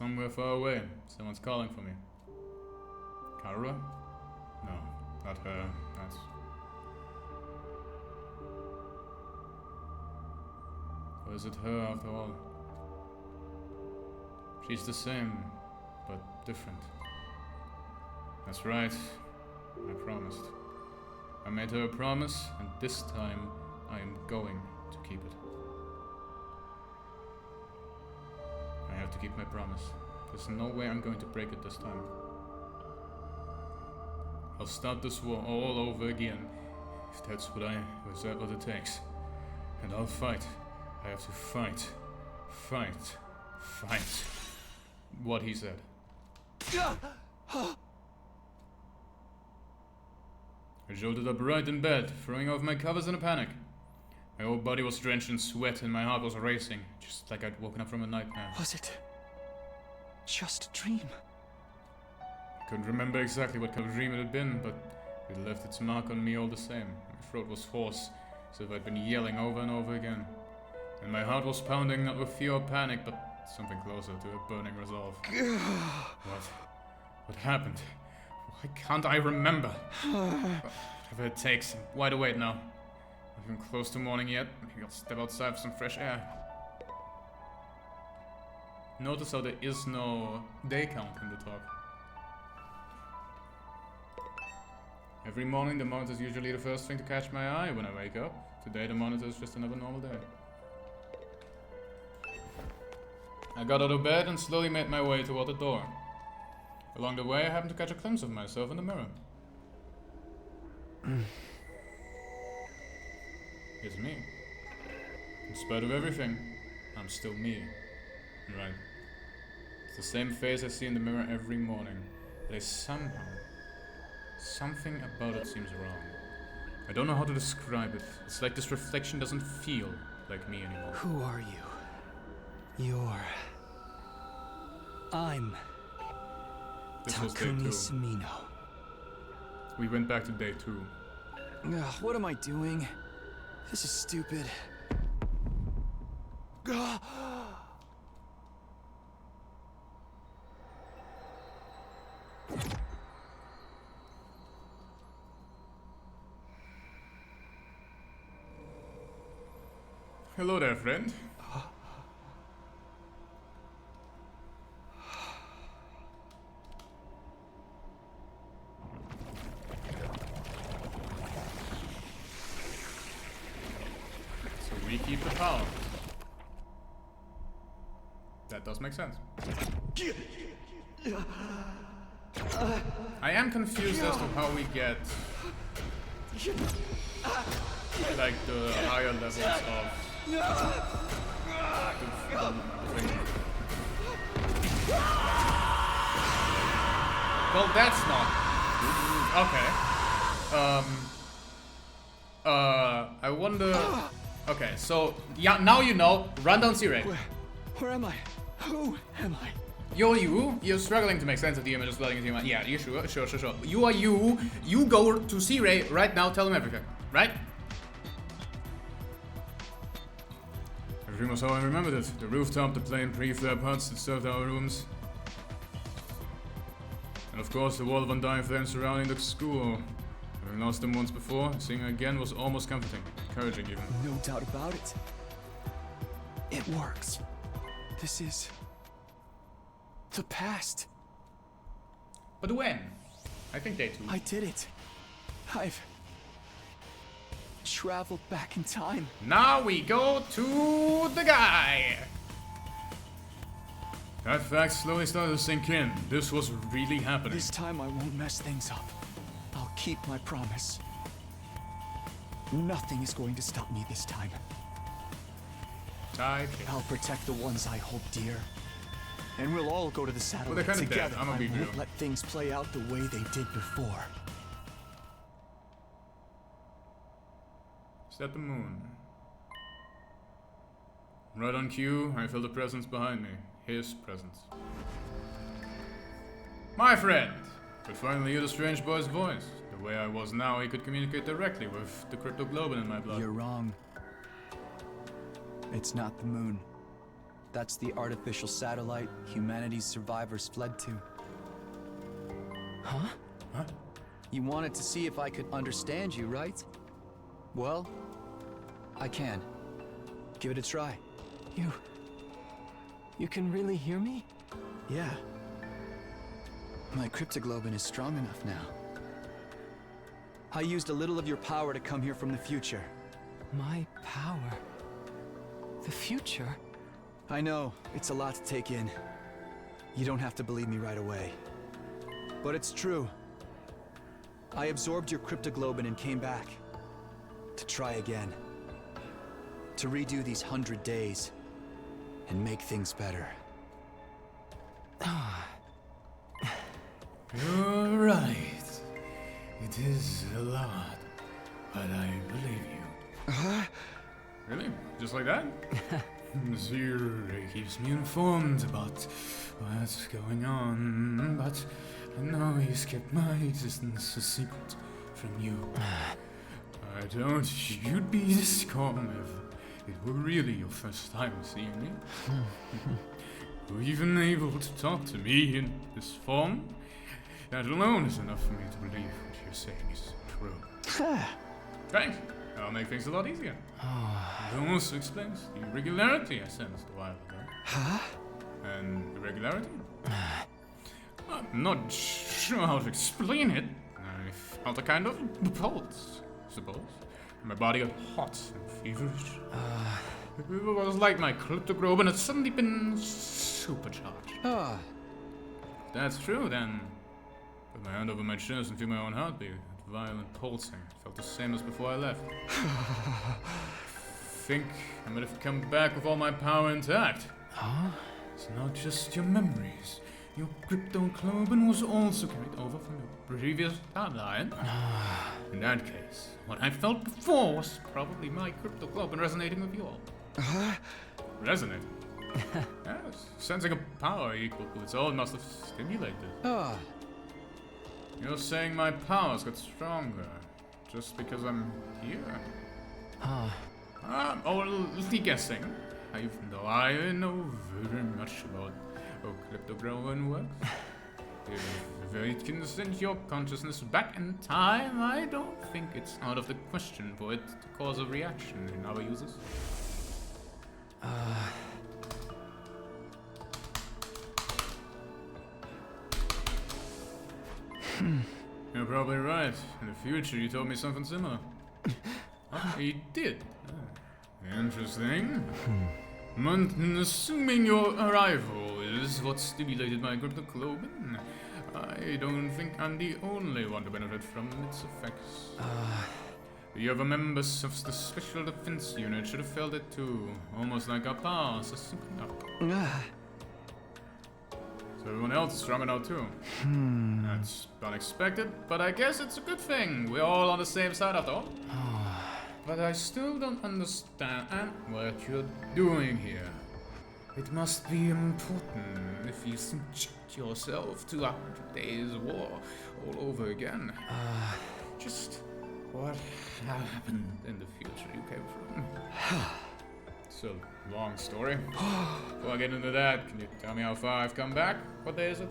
Somewhere far away, someone's calling for me. Kara? No, not her. That's... Or is it her after all? She's the same, but different. That's right, I promised. I made her a promise, and this time I am going to keep it. I have to keep my promise. There's no way I'm going to break it this time. I'll start this war all over again, if that's what it takes. And I'll fight. I have to fight. Fight. Fight. What he said. I jolted up right in bed, throwing off my covers in a panic. My whole body was drenched in sweat and my heart was racing, just like I'd woken up from a nightmare. Was it just a dream? I couldn't remember exactly what kind of dream it had been, but it left its mark on me all the same. My throat was hoarse, as if I'd been yelling over and over again. And my heart was pounding, not with fear or panic, but something closer to a burning resolve. What happened? Why can't I remember? Whatever it takes, I'm wide awake now. Not even close to morning yet. Maybe I'll step outside for some fresh air. Notice how there is no day count in the talk. Every morning the monitor is usually the first thing to catch my eye when I wake up. Today the monitor is just another normal day. I got out of bed and slowly made my way toward the door. Along the way I happened to catch a glimpse of myself in the mirror. It's me. In spite of everything, I'm still me. Right. It's the same face I see in the mirror every morning. But somehow, something about it seems wrong. I don't know how to describe it. It's like this reflection doesn't feel like me anymore. Who are you? I'm This was day Takumi 2. Sumino. We went back to day 2. Ugh, what am I doing? This is stupid. Ugh. Hello there, friend. So we keep the power. That does make sense. I am confused as to how we get like the higher levels of the thing. Well, that's not okay. I wonder. Okay, so yeah, now you know. Run down C-Ray. Where am I? Who am I? You're you. You're struggling to make sense of the images flooding into your mind. Yeah, you sure. You are you. You go to C-Ray right now. Tell him everything. Right? Everything was how I remembered it. The rooftop, the plain prefab huts that served our rooms. And of course the wall of undying flame surrounding the school. Having lost them once before, seeing her again was almost comforting. Encouraging even. No doubt about it. It works. This is the past. But when? I think day 2. I did it. I've traveled back in time. Now we go to the guy. That fact slowly started to sink in. This was really happening. This time I won't mess things up. I'll keep my promise. Nothing is going to stop me this time. I'll protect the ones I hold dear. And we'll all go to the satellite they're kinda together. dead. I'm gonna be I won't real. let things play out the way they did before. Is that the moon? Right on cue, I feel the presence behind me. His presence. My friend! Could finally hear the strange boy's voice. The way I was now, he could communicate directly with the cryptoglobin in my blood. You're wrong. It's not the moon. That's the artificial satellite humanity's survivors fled to. Huh? Huh? You wanted to see if I could understand you, right? Well, I can. Give it a try. You can really hear me? Yeah. My cryptoglobin is strong enough now. I used a little of your power to come here from the future. My power? The future? I know, it's a lot to take in. You don't have to believe me right away. But it's true. I absorbed your cryptoglobin and came back. To try again. To redo these 100 days. And make things better. You're right. It is a lot, but I believe you. Really? Just like that? Zero keeps me informed about what's going on, but I know he's kept my existence a secret from you. I don't. You'd be this calm if it were really your first time seeing me. You're even able to talk to me in this form. That alone is enough for me to believe what you're saying is true. Thanks. That'll make things a lot easier. It also explains the irregularity I sensed a while ago. Huh? And irregularity? I'm not sure how to explain it. I felt a kind of pulse, I suppose. My body got hot and feverish. It was like my cryptoglobin had suddenly been supercharged. If that's true, then put my hand over my chest and feel my own heartbeat. Violent pulsing. It felt the same as before I left. I think I might have come back with all my power intact. Huh? It's not just your memories. Your cryptoglobin was also carried over from your previous timeline. In that case, what I felt before was probably my cryptoglobin resonating with yours. Resonating? Yes. Sensing a power equal to its own must have stimulated. You're saying my powers got stronger just because I'm here? I'm only guessing, even though I know very much about how cryptoglobin works. If it can send your consciousness back in time, I don't think it's out of the question for it to cause a reaction in our users. You're probably right. In the future, you told me something similar. He did. Interesting. Assuming your arrival is what stimulated my cryptoglobin, I don't think I'm the only one to benefit from its effects. The other members of the Special Defense Unit should have felt it too, almost like our powers are syncing up. So everyone else is strong out too. That's unexpected, but I guess it's a good thing. We're all on the same side after all. But I still don't understand what you're doing here. It must be important if you subject yourself to 100 days war all over again. Just what happened in the future you came from? It's a long story. Before I get into that, can you tell me how far I've come back? What day is it?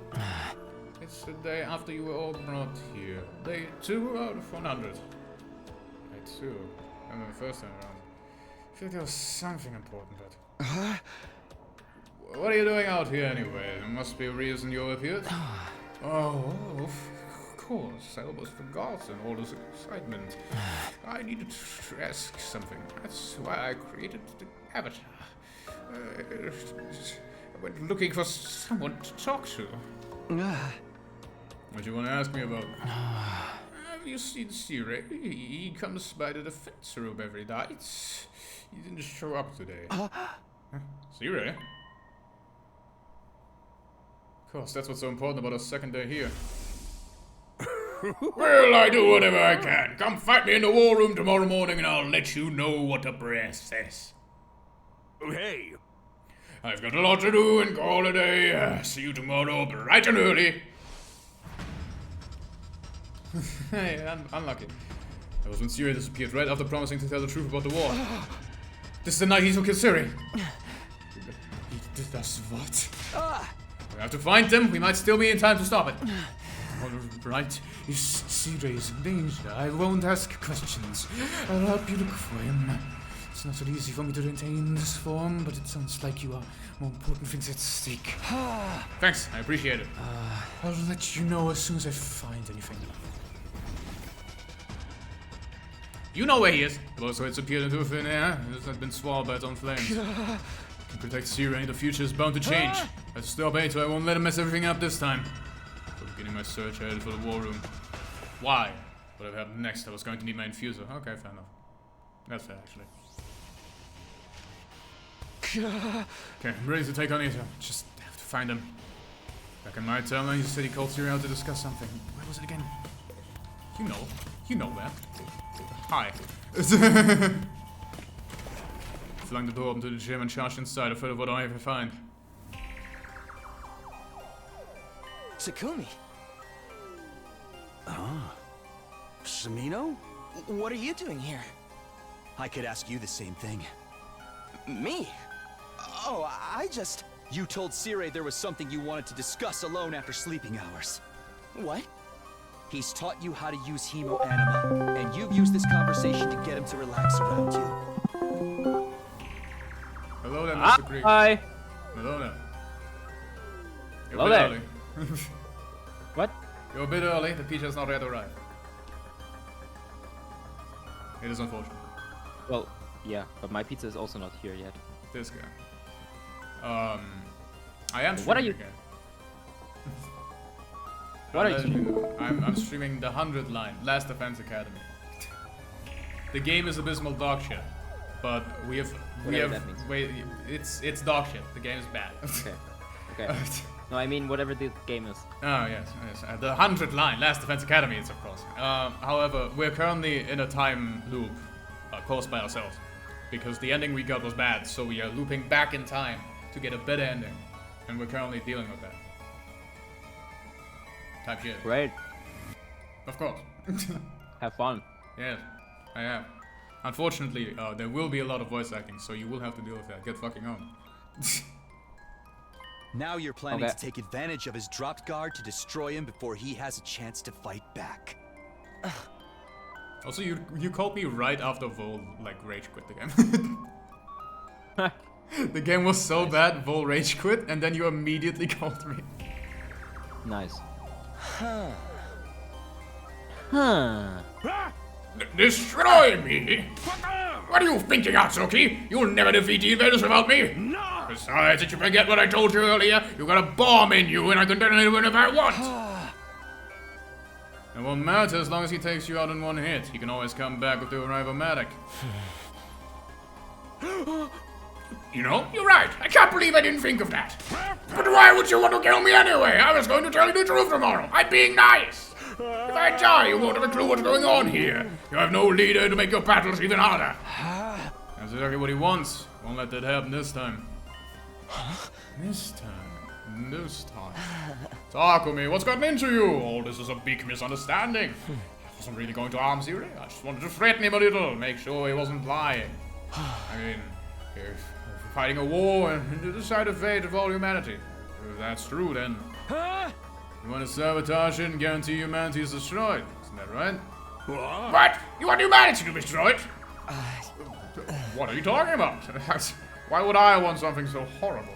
It's the day after you were all brought here. Day 2 out of 100. Day 2. And then the first time around. I feel like there was something important, but... What are you doing out here anyway? There must be a reason you appeared. Oh, of course. I almost forgot in all this excitement. I needed to ask something. That's why I created the avatar. I went looking for someone to talk to. What do you want to ask me about? Have you seen Sire? He comes by the defense room every night. He didn't show up today. Sire? Of course, that's what's so important about our second day here. Well, I do whatever I can. Come fight me in the war room tomorrow morning and I'll let you know what the press says. Hey. I've got a lot to do and call it a day. See you tomorrow bright and early. Hey, unlucky. That was when Siri disappeared right after promising to tell the truth about the war. This is the night he took his Siri. He That's what? Ah! We have to find them. We might still be in time to stop it. All right. If Cedar is in danger, I won't ask questions. I'll help you look for him. It's not so easy for me to retain this form, but it sounds like you are more important things at stake. Thanks, I appreciate it. I'll let you know as soon as I find anything. You know where he is. Also, it's appeared into thin air. It has not been swallowed by its own flames. Can protect Siren, the future is bound to change. I stop Ato, I won't let him mess everything up this time. For beginning my search, I headed for the war room. Why? Whatever happened next, I was going to need my infuser. Okay, fair enough. That's fair, actually. Okay, I'm ready to take on Ato. Just have to find him. Back in my timeline, he said he called Siren out to discuss something. Where was it again? You know that. Hi. Flung the door open to the gym and charged inside, afraid of what I ever find. Takumi. Shimino? What are you doing here? I could ask you the same thing. Me? Oh, I just... You told Sire there was something you wanted to discuss alone after sleeping hours. What? He's taught you how to use Hemo Anima, and you've used this conversation to get him to relax around you. Hello there, Mr. Greek. Hi. Hello there. You're Hello a bit there. early. What? You're a bit early, the pizza's not yet arrived. It is unfortunate. Well, yeah, but my pizza is also not here yet. This guy. I am What are streaming you- again. What are you I'm streaming the 100 line, Last Defense Academy. The game is abysmal dog shit, but we have Whatever that means. wait, it's dog shit. The game is bad. Okay. Okay. No, I mean whatever the game is. Oh yes. The 100 line, Last Defense Academy is of course. However, we're currently in a time loop caused by ourselves, because the ending we got was bad, so we are looping back in time to get a better ending, and we're currently dealing with that. Type shit. Great. Of course. Have fun. Yes, I am. Unfortunately, there will be a lot of voice acting, so you will have to deal with that. Get fucking on. Now you're planning Okay. to take advantage of his dropped guard to destroy him before he has a chance to fight back. Also, you called me right after Vol like rage quit the game. The game was so bad, Vol rage quit, and then you immediately called me. Nice. Huh. Huh. Destroy me? What are you thinking, Atsuki? You'll never defeat the invaders without me. No. Besides, did you forget what I told you earlier? You got a bomb in you, and I can detonate it whenever I want. It won't matter as long as he takes you out in one hit. He can always come back with the Arrivomatic. You know, you're right. I can't believe I didn't think of that. But why would you want to kill me anyway? I was going to tell you the truth tomorrow. I'm being nice. If I die, you won't have a clue what's going on here. You have no leader to make your battles even harder. That's exactly what he wants. Won't let that happen this time. This time. Takumi, what's gotten into you? All this is a big misunderstanding. I wasn't really going to harm Ziri. I just wanted to threaten him a little, make sure he wasn't lying. I mean, if we're fighting a war and to decide the fate of all humanity. If that's true, then you want to sabotage it and guarantee humanity is destroyed. Isn't that right? What? You want humanity to be destroyed? What are you talking about? Why would I want something so horrible?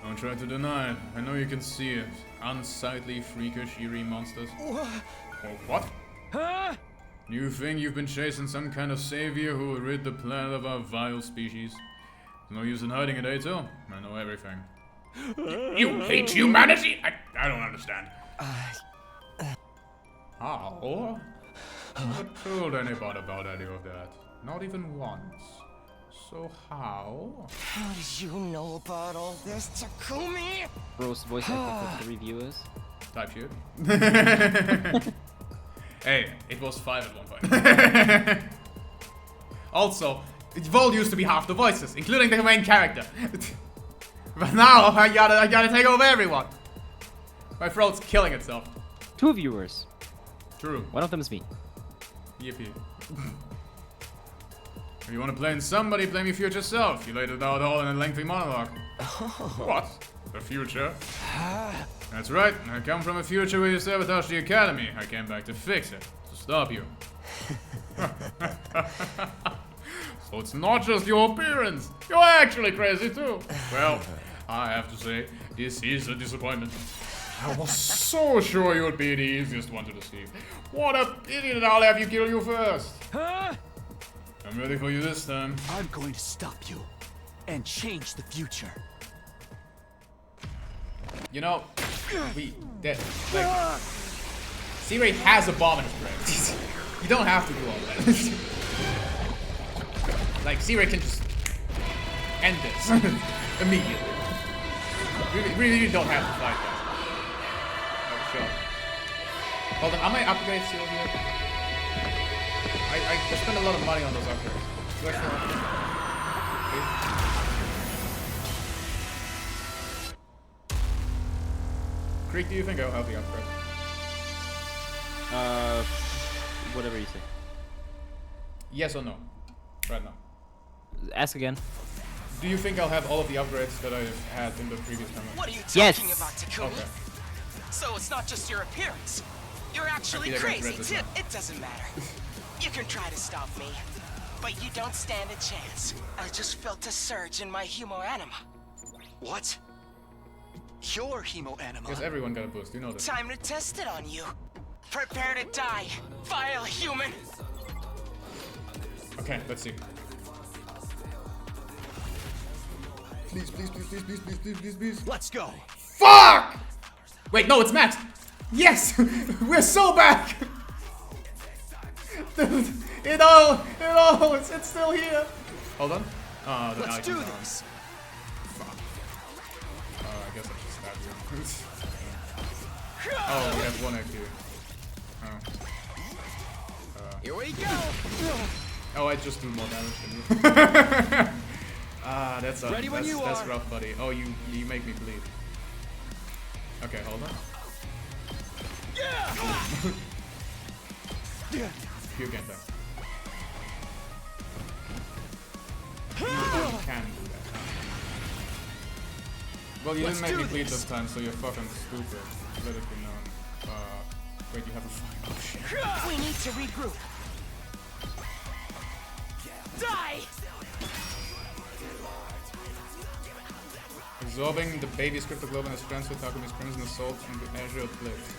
Don't try to deny it. I know you can see it. Unsightly, freakish, eerie monsters. Oh, what? You think you've been chasing some kind of savior who will rid the planet of our vile species? No use in hiding it, Ato. I know everything. You hate humanity? I don't understand. How? Never told anybody about any of that. Not even once. So how? How did you know about all this, Takumi? Bro's voice acting for the reviewers. Type shit. Hey, it was 5 at one point. Also, Vol used to be half the voices, including the main character. But now I gotta take over everyone. My throat's killing itself. 2 viewers. True. One of them is me. Yippee. If you want to blame somebody, blame your future self. You laid it out all in a lengthy monologue. What? The future? That's right. I come from a future where you sabotaged the academy. I came back to fix it. To stop you. So it's not just your appearance. You're actually crazy too. Well, I have to say, this is a disappointment. I was so sure you'd be the easiest one to deceive. What a pity that I'll have you kill you first. I'm ready for you this time. I'm going to stop you and change the future. You know, C-Ray has a bomb in his brain. You don't have to do all that. Like, C-Ray can just end this immediately. Really don't have to fight that. Oh, sure. Hold on, I might upgrade still here. I spent a lot of money on those upgrades. Do I still upgrade? Creek, do you think I'll have the upgrade? Whatever you say. Yes or no? Right now. Ask again. Do you think I'll have all of the upgrades that I've had in the previous time? What are you Yes. talking about, Takumi? Okay. So it's not just your appearance. You're actually I think I can crazy, thread this too. now. It doesn't matter. You can try to stop me, but you don't stand a chance. I just felt a surge in my hemo-anima. What? Your hemo-anima? Yes, everyone got a boost. You know this. Time to test it on you. Prepare to die, vile human. Okay, let's see. Please, please, please, please, please, please, please, please, please. Let's go. Fuck! Wait, no, it's Matt. Yes, we're so back. Dude, it's still here. Hold on. Oh, the Let's icon's do on. this. Fuck. I guess I should stab you. Oh, we have one IQ. Oh. Here we go. Oh, I just do more damage than you. Ah, that's Ready when you that's are. rough, buddy. Oh, you make me bleed. Okay, hold on. You get that. You can do that. Well, you didn't make me bleed this time, so you're fucking stupid. Let it be known. Wait, you have a fucking oh shit. We need to regroup. Die! Absorbing the baby's cryptoglobin has transferred Takumi's crimson assault into Azure Blitz.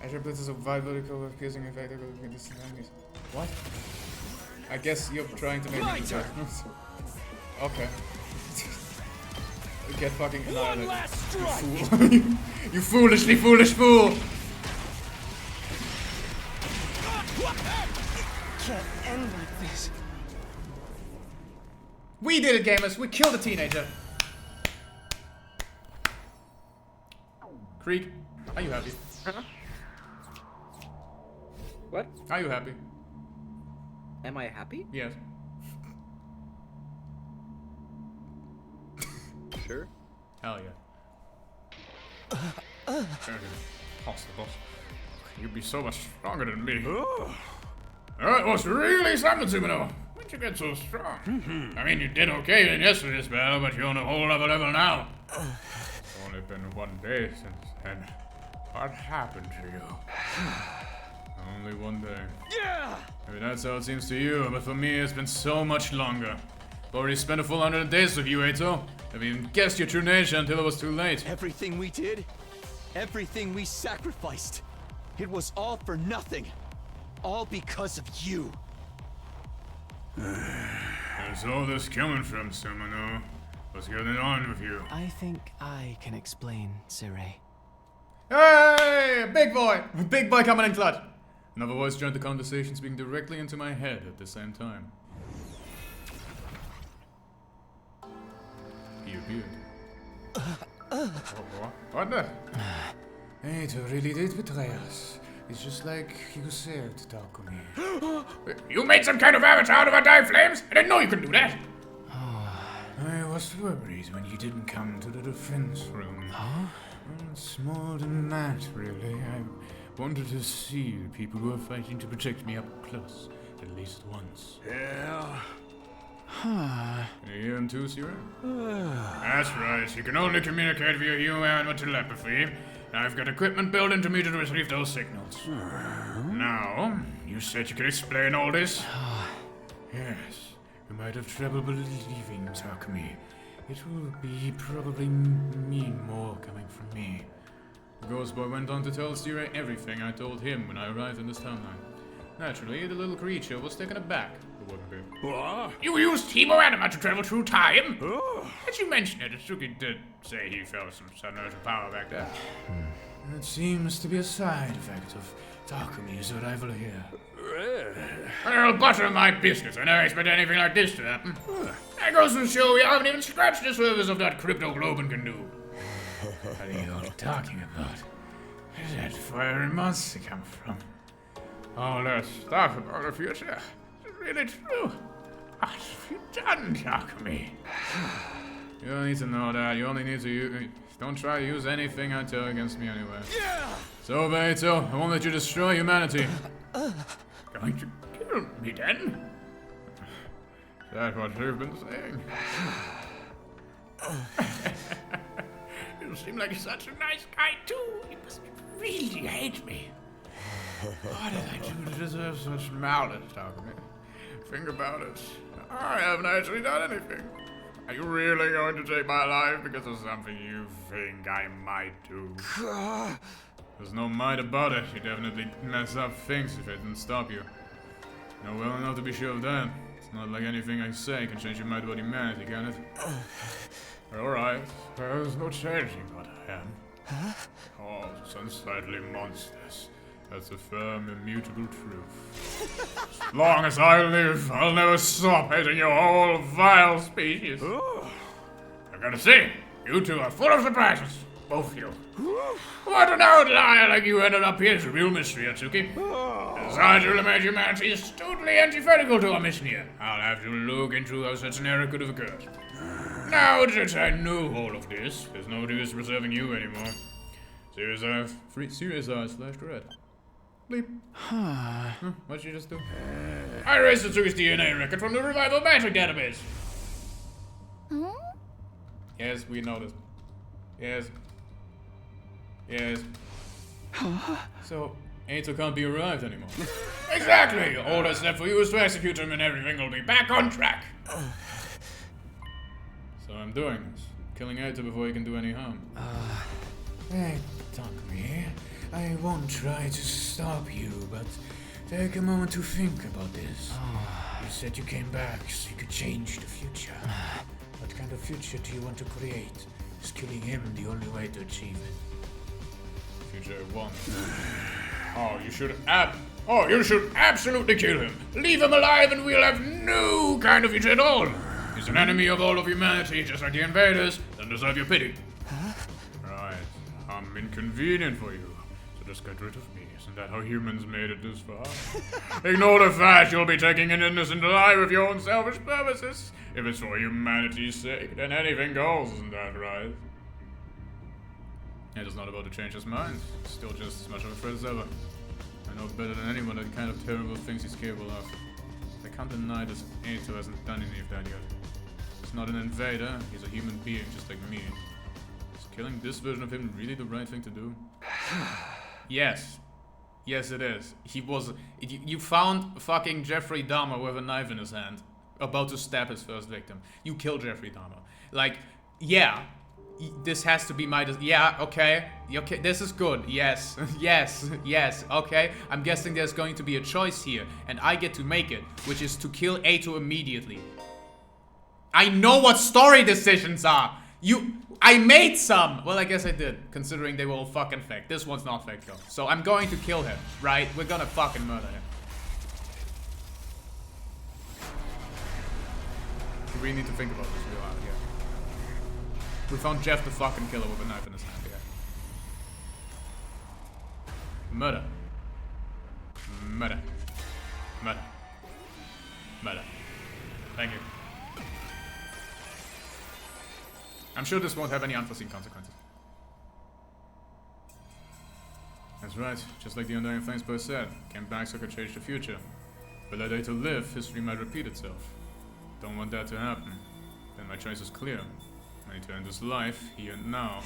Azure Blitz is a wide vertical piercing effect that will distant enemies. What? I guess you're trying to make me do that. Okay. Get fucking annihilated. You fool. You foolishly foolish fool! Can't end like this. We did it, gamers! We killed a teenager! Creek, are you happy? What? Are you happy? Am I happy? Yes. Sure. Hell yeah. Possible. You'd be so much stronger than me. That was really something, Sumino. When'd you get so strong? I mean, you did okay in yesterday's battle, but you're on a whole other level now. It's only been 1 day since then. What happened to you? Only 1 day. Yeah! Maybe that's how it seems to you, but for me, it's been so much longer. I've already spent a full 100 days with you, Eito. I've even guessed your true nature until it was too late. Everything we did, everything we sacrificed, it was all for nothing. All because of you. Where's all this coming from, Sumino? What's going on with you? I think I can explain, Sirei. Hey! Big boy! Big boy coming in clutch! Another voice joined the conversation, speaking directly into my head at the same time. He appeared. What the? Eito really did betray us. It's just like you said, Takumi. You made some kind of avatar out of our dire flames? I didn't know you could do that! I was worried when you didn't come to the defense room. Well, it's more than that, really. I wanted to see the people who are fighting to protect me up close, at least once. Yeah, Huh. Can you hear him too, Zero? That's right. You can only communicate via human with telepathy. I've got equipment built into me to receive those signals. Now, you said you could explain all this? Yes. You might have trouble believing, Takumi. It will be probably mean more coming from me. The ghost boy went on to tell Zero everything I told him when I arrived in this timeline. Naturally, the little creature was taken aback. It wasn't good. What? You used Hemo Anima to travel through time? As you mentioned it, Itsuki did say he felt some sudden urge of power back there. It seems to be a side effect of Takumi's arrival here. Well, butter my biscuits. I never expect anything like this to happen. That goes to show you haven't even scratched the surface of that crypto globin can do. What are you all talking about? Where did that fiery monster come from? Oh, let's talk about the future. Is it really true? What have you done, Takumi? You don't need to know that. You only need to don't try to use anything I tell against me anyway. So, Beito, I won't let you destroy humanity. Going to kill me then? Is that what you've been saying? You seem like such a nice guy too. You must really hate me. What did I do to deserve such malice, Takumi? Think about it. I haven't actually done anything. Are you really going to take my life because of something you think I might do? There's no might about it. You definitely mess up things if it didn't stop you. You know well enough to be sure of that. It's not like anything I say can change your mind about humanity, can it? Alright, there's no changing what I am. Oh, unsightly monsters. That's a firm, immutable truth. As long as I live, I'll never stop hating your whole vile species. I've got to say, you two are full of surprises. Both of you. What an outlier like you ended up here is a real mystery, Atsuki. As I to eliminate humanity is totally antithetical to our mission here. I'll have to look into how such an error could have occurred. Now that I know all of this, there's no use preserving you anymore. Serious /red. Bleep. What'd you just do? I erased Atsuki's DNA record from the Revival Magic database. Yes, we noticed. Yes. So, Aito can't be arrived anymore. Exactly! All that's left for you is to execute him and everything will be back on track. So I'm doing this. Killing Aito before he can do any harm. Hey, Takumi. I won't try to stop you, but take a moment to think about this. You said you came back so you could change the future. What kind of future do you want to create? Is killing him the only way to achieve it? Future I want. You should absolutely kill him. Leave him alive and we'll have no kind of future at all. He's an enemy of all of humanity, just like the invaders. Doesn't deserve your pity. Right. I'm inconvenient for you. Just get rid of me. Isn't that how humans made it this far? Ignore the fact you'll be taking an innocent alive of your own selfish purposes. If it's for humanity's sake, then anything goes, isn't that right? It is not about to change his mind. He's still just as much of a threat as ever. I know better than anyone the kind of terrible things he's capable of. I can't deny that Aito hasn't done any of that yet. He's not an invader, he's a human being just like me. Is killing this version of him really the right thing to do? Yes. Yes, it is. You found fucking Jeffrey Dahmer with a knife in his hand, about to stab his first victim. You killed Jeffrey Dahmer. Like, yeah. This has to be my... Yeah, okay. Okay, this is good. Yes. Yes. Okay. I'm guessing there's going to be a choice here, and I get to make it, which is to kill Aito immediately. I know what story decisions are! I made some! Well, I guess I did, considering they were all fucking fake. This one's not fake, though. So I'm going to kill him, right? We're gonna fucking murder him. We need to think about this real hard, yeah. We found Jeff the fucking killer with a knife in his hand, yeah. Murder. Murder. Murder. Murder. Thank you. I'm sure this won't have any unforeseen consequences. That's right, just like the Undying Flames both said, came back so could change the future. But let Aito live, history might repeat itself. don't want that to happen. Then my choice is clear. I need to end this life here and now.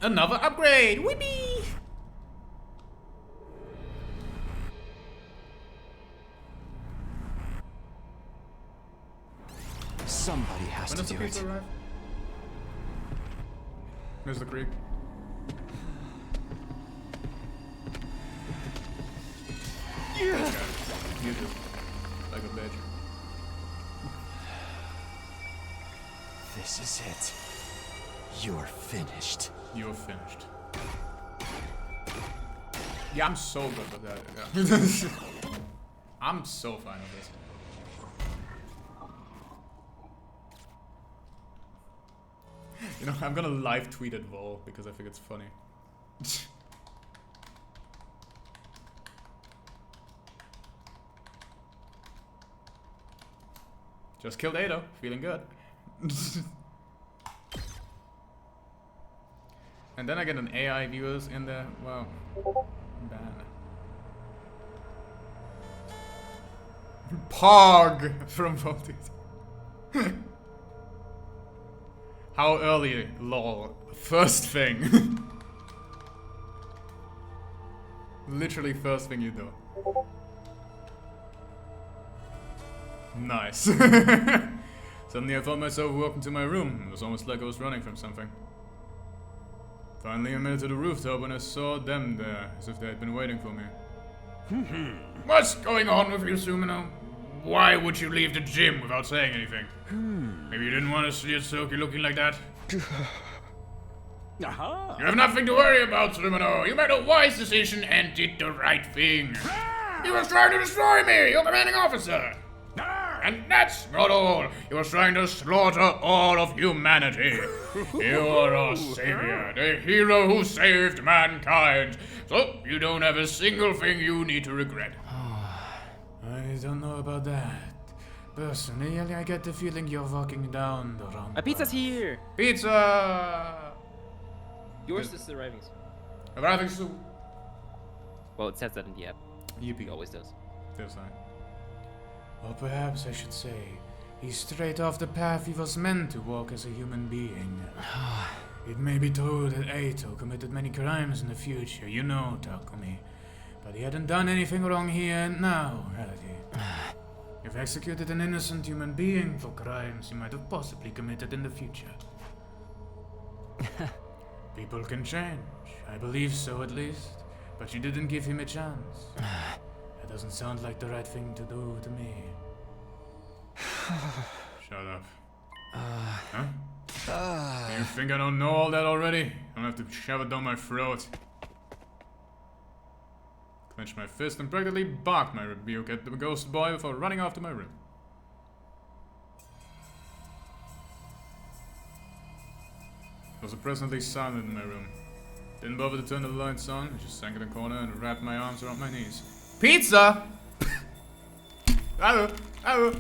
Another upgrade! Whippy! Somebody has When to does the do pizza it. arrive? Here's the creek. Yeah. You do. Like a bitch. This is it. You're finished. You're finished. Yeah, I'm so good with that. Yeah. I'm so fine with this. You know, I'm gonna live tweet at Vol because I think it's funny. Just killed Ado, feeling good. And then I get an AI viewers in there. Wow. Ban. Pog from Voltage. How early? Lol. First thing. Literally first thing you do. Nice. Suddenly I found myself walking to my room. It was almost like I was running from something. Finally I made it to the rooftop when I saw them there, as if they had been waiting for me. What's going on with you, Sumino? Why would you leave the gym without saying anything? Maybe you didn't want to see Yosuke looking like that? Aha! You have nothing to worry about, Sumino. You made a wise decision and did the right thing. He was trying to destroy me, your commanding officer. And that's not all. He was trying to slaughter all of humanity. You are our savior, the hero who saved mankind. So you don't have a single thing you need to regret. I don't know about that. Personally, I get the feeling you're walking down the wrong My pizza's path. here! Pizza! Yours is arriving. Arriving soon. Well, it says that in the app. Yippee. It always does. There's that. Or perhaps I should say, he's straight off the path he was meant to walk as a human being. It may be true that Eito committed many crimes in the future, you know, Takumi. But he hadn't done anything wrong here and now, had he? You've executed an innocent human being for crimes he might have possibly committed in the future. People can change. I believe so, at least. But you didn't give him a chance. That doesn't sound like the right thing to do to me. Shut up. Huh? You think I don't know all that already? I don't have to shove it down my throat. Clenched my fist and practically barked my rebuke at the ghost boy before running off to my room. It was oppressively silent in my room. Didn't bother to turn the lights on, I just sank in the corner and wrapped my arms around my knees. Pizza! Hello, hello,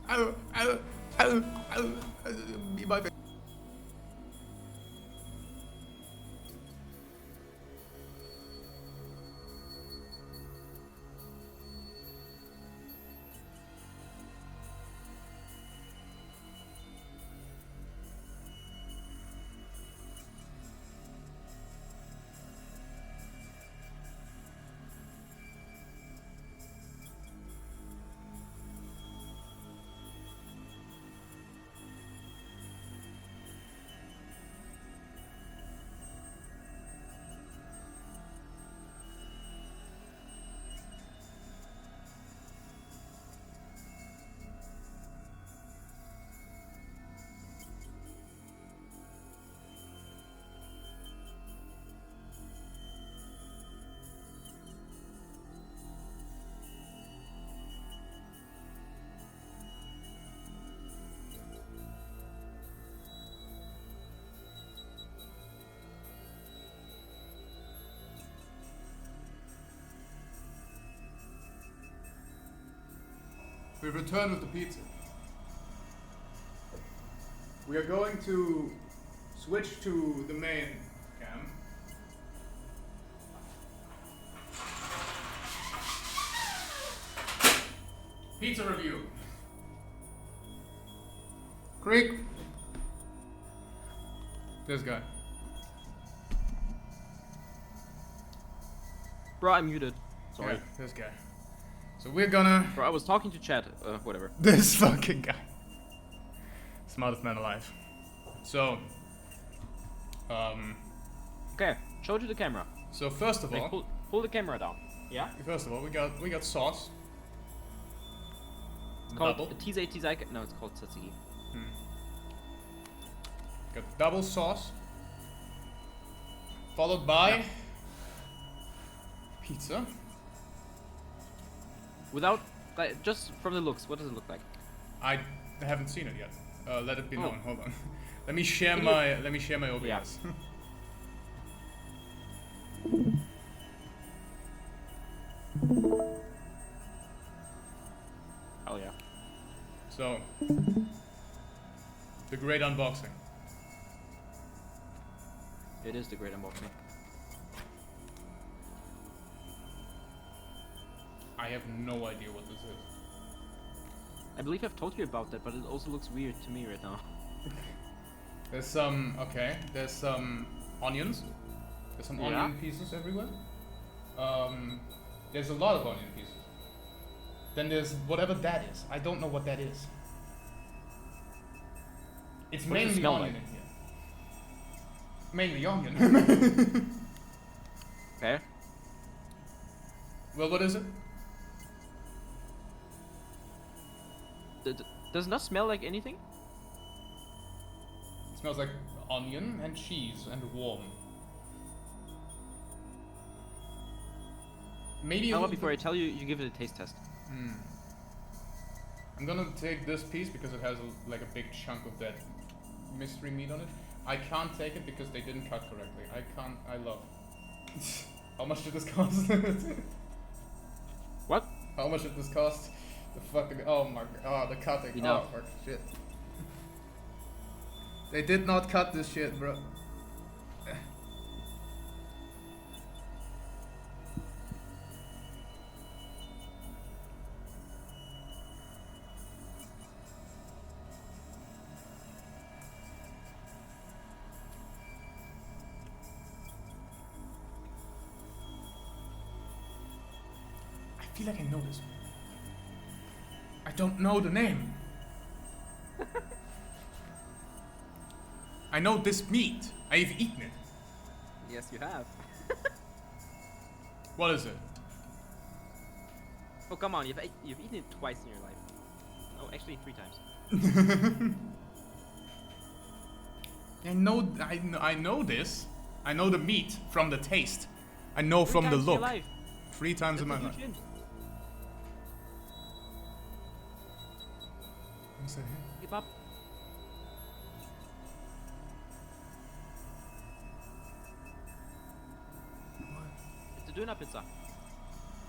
hello, hello, hello, hello, be my face. We return with the pizza. We are going to switch to the main cam. Pizza review. Creek. This guy. Bro, I'm muted. Sorry. Yeah, this guy. So we're gonna... Bro, I was talking to chat. Whatever. This fucking guy. Smartest man alive. So... Okay, show it to the camera. So first of Like, all... pull the camera down. Yeah? First of all, we got sauce. It's called Double. Tizai. No, it's called tzatziki. Got double sauce. Followed by... pizza. Without, like, just from the looks, what does it look like? I haven't seen it yet. Let it be Oh. known. Hold on. Let me share Can my OBS. Oh yeah. So, the great unboxing. It is the great unboxing. I have no idea what this is. I believe I've told you about that, but it also looks weird to me right now. There's some, okay, there's some onions. There's some Yeah. onion pieces everywhere. There's a lot of onion pieces. Then there's whatever that is. I don't know what that is. It's What does it mainly smell onion like? in here. Mainly onion. Okay. Well, what is it? Does it not smell like anything? It smells like onion and cheese and warm. Maybe How a about little before I bit- tell you, you give it a taste test? I'm gonna take this piece because it has like a big chunk of that mystery meat on it. I can't take it because they didn't cut correctly. I love. How much did this cost? What? How much did this cost? The fucking, oh my god, the cutting. Enough. Oh fuck, shit. They did not cut this shit, bro. I feel like I know this. I don't know the name. I know this meat. I've eaten it. Yes, you have. What is it? Oh come on, you've eaten it twice in your life. Oh, actually 3 times. I know this. I know the meat from the taste. I know 3 from the times in your look. life. 3 times in my That's a life. huge hint. What's that here? Keep up. It's a Döner pizza.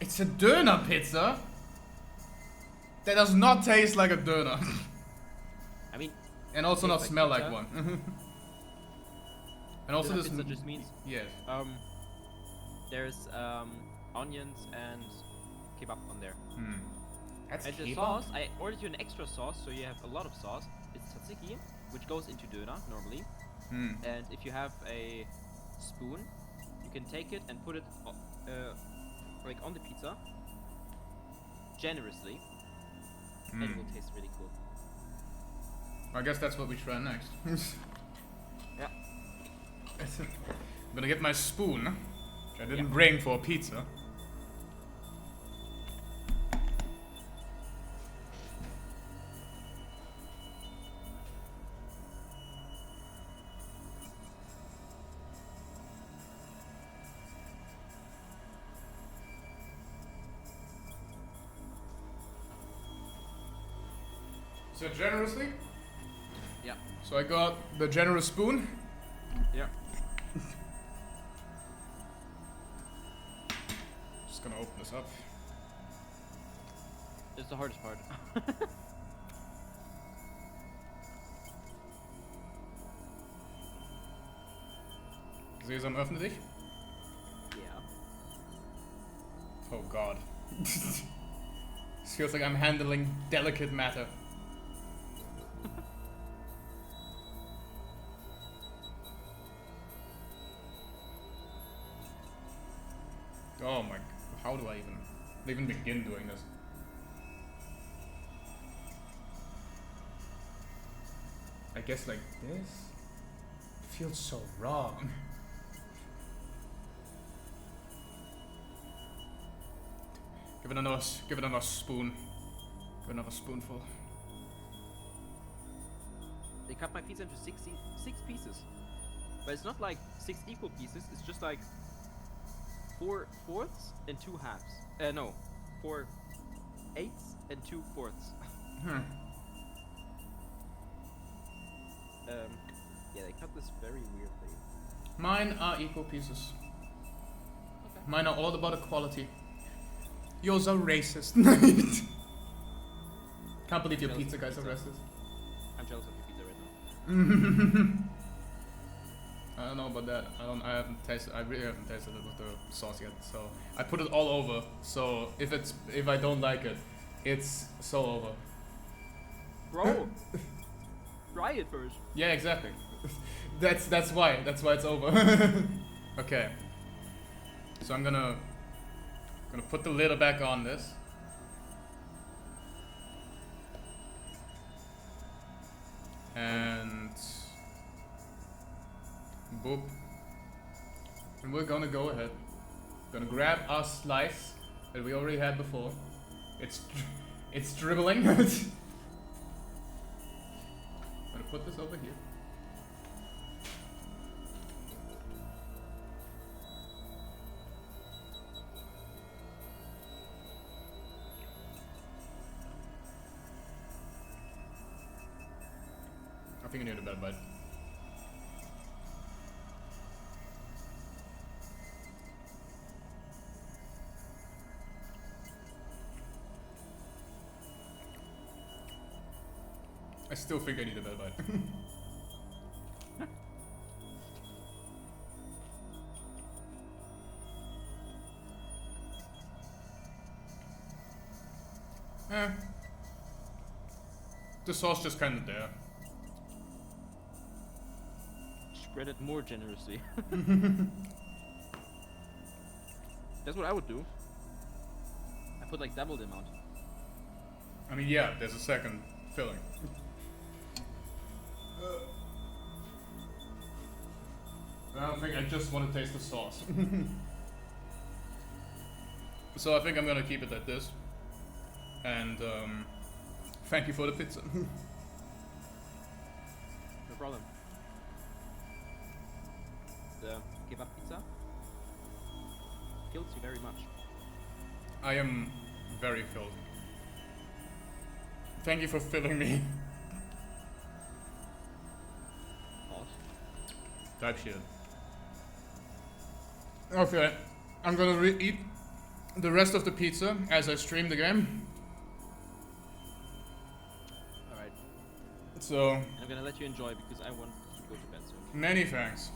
It's a Döner pizza? That does not taste like a Döner. I mean, And also not Tastes like smell like pizza. one. And also Döner this... pizza just means Yes. there's onions and kebab on there. That's And the kebab? sauce, I ordered you an extra sauce, so you have a lot of sauce. It's tzatziki, which goes into Döner normally. And if you have a spoon, you can take it and put it like on the pizza generously, and it will taste really cool. I guess that's what we try next. Yeah. I'm gonna get my spoon, which I didn't bring for pizza. So generously? Yeah. So I got the generous spoon. Yeah. Just gonna open this up. It's the hardest part. Sesam, öffne dich. Yeah. Oh god. This feels like I'm handling delicate matter. Oh my, how do I even begin doing this? I guess like this? It feels so wrong. Give it another spoon. Give it another spoonful. They cut my pizza into six pieces. But it's not like 6 equal pieces, it's just like 4 fourths and 2 halves. No, 4 eighths and 2 fourths. Yeah, they cut this very weirdly. Mine are equal pieces. Okay. Mine are all about equality. Yours are racist. Can't believe your pizza guys are racist. I'm jealous of your pizza right now. I don't know about that. I really haven't tasted it with the sauce yet. So I put it all over. So if I don't like it, it's so over. Bro, try it first. Yeah, exactly. That's why it's over. Okay. So I'm gonna put the lid back on this. And boop. And we're gonna go ahead. Gonna grab our slice that we already had before. It's dribbling. Gonna put this over here. I think I need a better bite. I still think I need a better bite. The sauce just kind of there. Spread it more generously. That's what I would do. I put like double the amount. I mean, yeah, there's a second filling. I don't think I just want to taste the sauce. So I think I'm gonna keep it at this. And thank you for the pizza. No problem. The kebab pizza fills you very much. I am very filled. Thank you for filling me. Pause. Type shit. Okay, I'm gonna eat the rest of the pizza as I stream the game. Alright. So, I'm gonna let you enjoy because I want to go to bed soon. many thanks.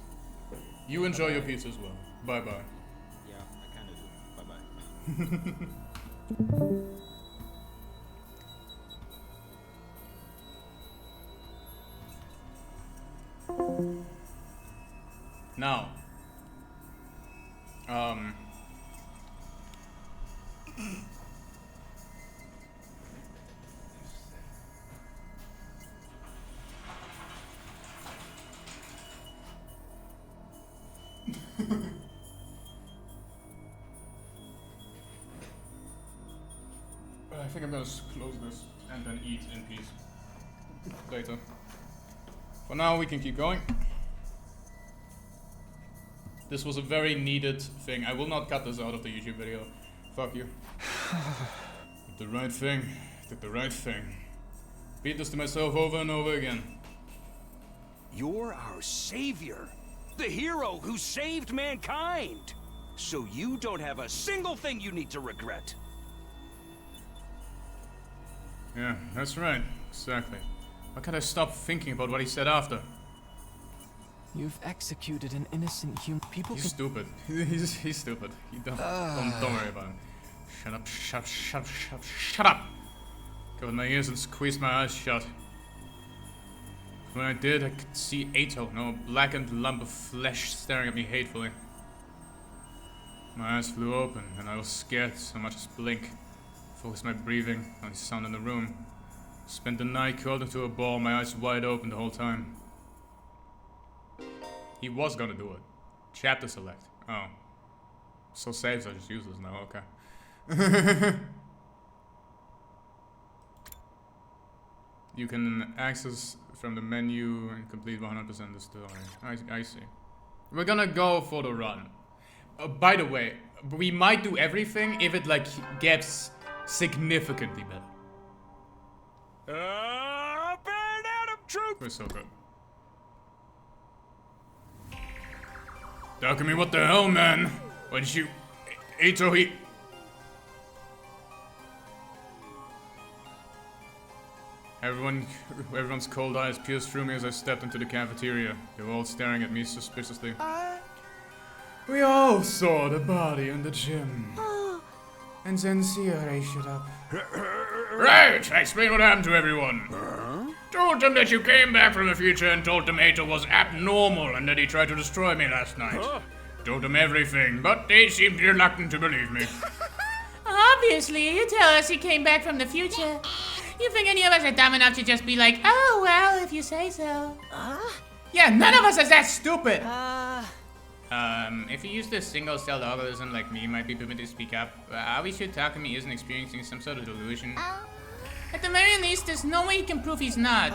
You enjoy your pizza as well. Bye bye. Yeah, I kinda do. Bye bye. Now, I think I'm gonna close this and then eat in peace later. For now, we can keep going. This was a very needed thing. I will not cut this out of the YouTube video. Fuck you. Did the right thing. Did the right thing. Beat this to myself over and over again. You're our savior. The hero who saved mankind. So you don't have a single thing you need to regret. Yeah, that's right. Exactly. How can I stop thinking about what he said after? You've executed an innocent human. People He's can. stupid. He's stupid. Don't worry about him. Shut up, shut up! Covered my ears and squeezed my eyes shut. When I did, I could see Ato, no blackened lump of flesh staring at me hatefully. My eyes flew open, and I was scared so much as blink. Focused my breathing on the sound in the room. Spent the night curled into a ball, my eyes wide open the whole time. He was gonna do it. Chapter select. Oh. So saves are just useless now, okay. You can access from the menu and complete 100% the story. I see. We're gonna go for the run. By the way, we might do everything if it like gets significantly better. Burn Adam troop! We're so good. Takumi, what the hell, man? Why did you... Ato, he... Everyone's cold eyes pierced through me as I stepped into the cafeteria. They were all staring at me suspiciously. We all saw the body in the gym. And then Sierra shut up. Right, explain what happened to everyone. Told them that you came back from the future and told them Ato was abnormal and that he tried to destroy me last night. Told them everything, but they seemed reluctant to believe me. Obviously, you tell us he came back from the future. You think any of us are dumb enough to just be like, oh, well, if you say so. Yeah, none of us is that stupid. If you use the single-celled organism like me, might be permitted to speak up. Are we sure Takumi isn't experiencing some sort of delusion? At the very least, there's no way he can prove he's not.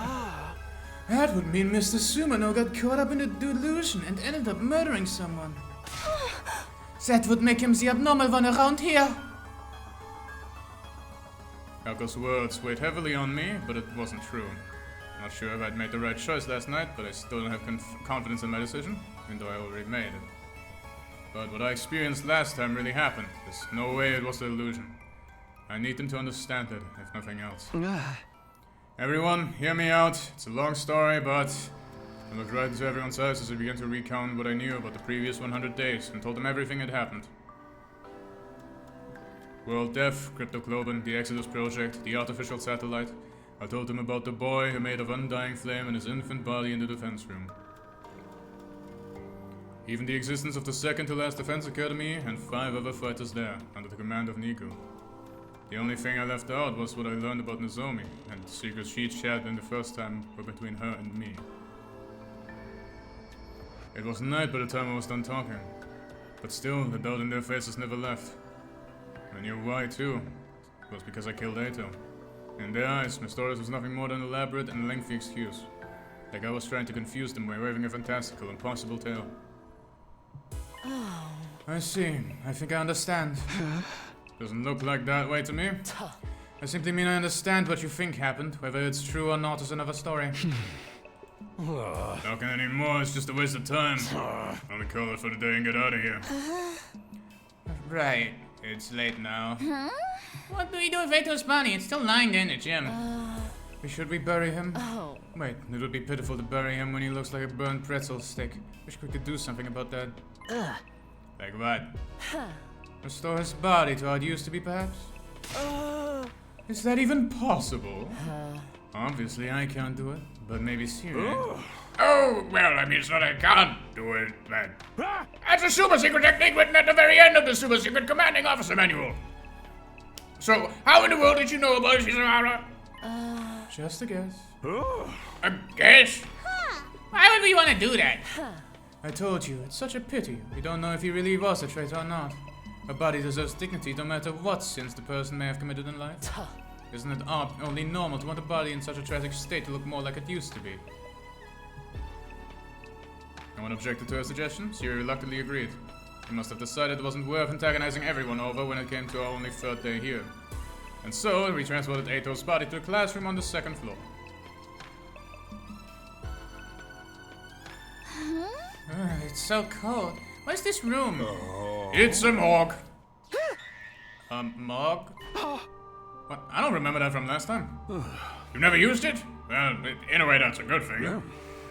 That would mean Mr. Sumano got caught up in a delusion and ended up murdering someone. That would make him the abnormal one around here. Elko's words weighed heavily on me, but it wasn't true. Not sure if I'd made the right choice last night, but I still don't have confidence in my decision, even though I already made it. But what I experienced last time really happened. There's no way it was an illusion. I need them to understand it, if nothing else. Everyone, hear me out. It's a long story, but I looked right into everyone's eyes as I began to recount what I knew about the previous 100 days and told them everything that happened. World Death, Crypto Globan, the Exodus Project, the artificial satellite. I told them about the boy who made of undying flame and his infant body in the defense room. Even the existence of the second-to-last defense academy and 5 other fighters there, under the command of Niku. The only thing I left out was what I learned about Nozomi, and the secrets she shared in the first time were between her and me. It was night by the time I was done talking, but still, the doubt in their faces never left. I knew why too. It was because I killed Ato. In their eyes, my stories was nothing more than an elaborate and lengthy excuse. Like I was trying to confuse them by waving a fantastical, impossible tale. I see. I think I understand. Doesn't look like that way to me. I simply mean I understand what you think happened. Whether it's true or not is another story. Talking anymore is just a waste of time. Only call it for the day and get out of here. Right. It's late now. What do we do with Ato's body? It's still lying there in the gym. Should we bury him? Wait, it would be pitiful to bury him when he looks like a burnt pretzel stick. Wish we could do something about that. Like what? Restore his body to how it used to be, perhaps? Is that even possible? Obviously, I can't do it, but maybe Siri. Oh, well, I mean, it's not I can't do it, but... That's a super secret technique written at the very end of the super secret commanding officer manual. So, how in the world did you know about Shizahara? Just a guess. A guess? Why would we want to do that? I told you, it's such a pity. We don't know if he really was a traitor or not. A body deserves dignity no matter what sins the person may have committed in life. Isn't it only normal to want a body in such a tragic state to look more like it used to be? No one objected to her suggestion. Siri reluctantly agreed. He must have decided it wasn't worth antagonizing everyone over when it came to our only 3rd day here. And so, we transported Ato's body to a classroom on the 2nd floor. It's so cold. Where's this room? It's a morgue. Morgue? What? I don't remember that from last time. You've never used it? Well, in a way, that's a good thing.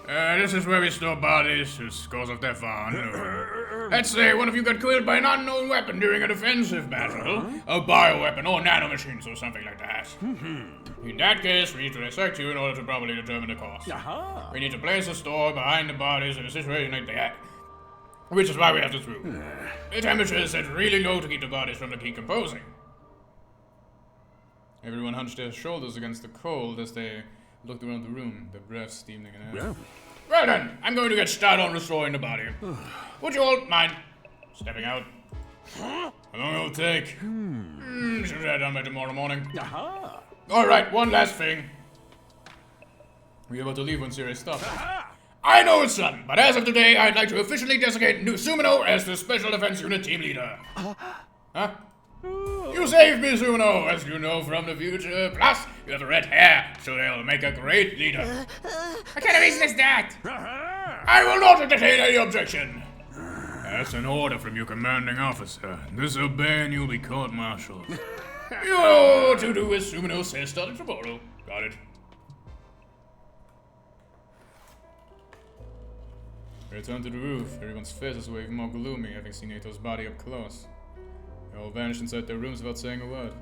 This is where we store bodies whose cause of death are unknown. Let's say one of you got killed by an unknown weapon during a defensive battle, a bioweapon or nanomachines or something like that. In that case, we need to dissect you in order to properly determine the cause. We need to place a store behind the bodies in a situation like that. Which is why we have this room. The temperature is set really low to keep the bodies from decomposing. Everyone hunched their shoulders against the cold as they looked around the room, their breath steaming in air. Well then, I'm going to get started on restoring the body. Would you all mind stepping out? How long will it take? Should have done by tomorrow morning. Alright, one last thing. Were you about to leave when Siri stopped? I know it's sudden, but as of today, I'd like to officially designate New Sumino as the Special Defense Unit Team Leader. Huh? You saved me, Sumino, as you know from the future. Plus, you have the red hair, so they'll make a great leader. What kind of reason is that? I will not entertain any objection. That's an order from your commanding officer. Disobey and you'll be court-martialed. You're to do as Sumino says starting tomorrow. Got it. We returned to the roof. Everyone's faces were even more gloomy, having seen Ato's body up close. They all vanished inside their rooms without saying a word.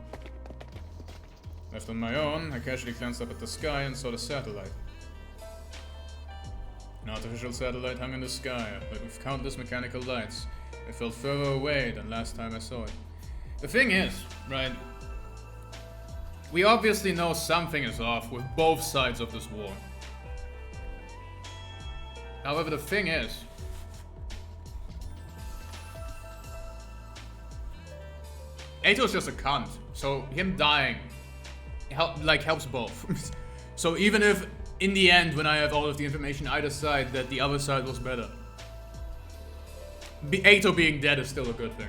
Left on my own, I casually glanced up at the sky and saw the satellite. An artificial satellite hung in the sky, but with countless mechanical lights. It felt further away than last time I saw it. The thing is, right, we obviously know something is off with both sides of this war. However, the thing is, Ato's just a cunt, so him dying helps both. So even if, in the end, when I have all of the information, I decide that the other side was better, Ato being dead is still a good thing.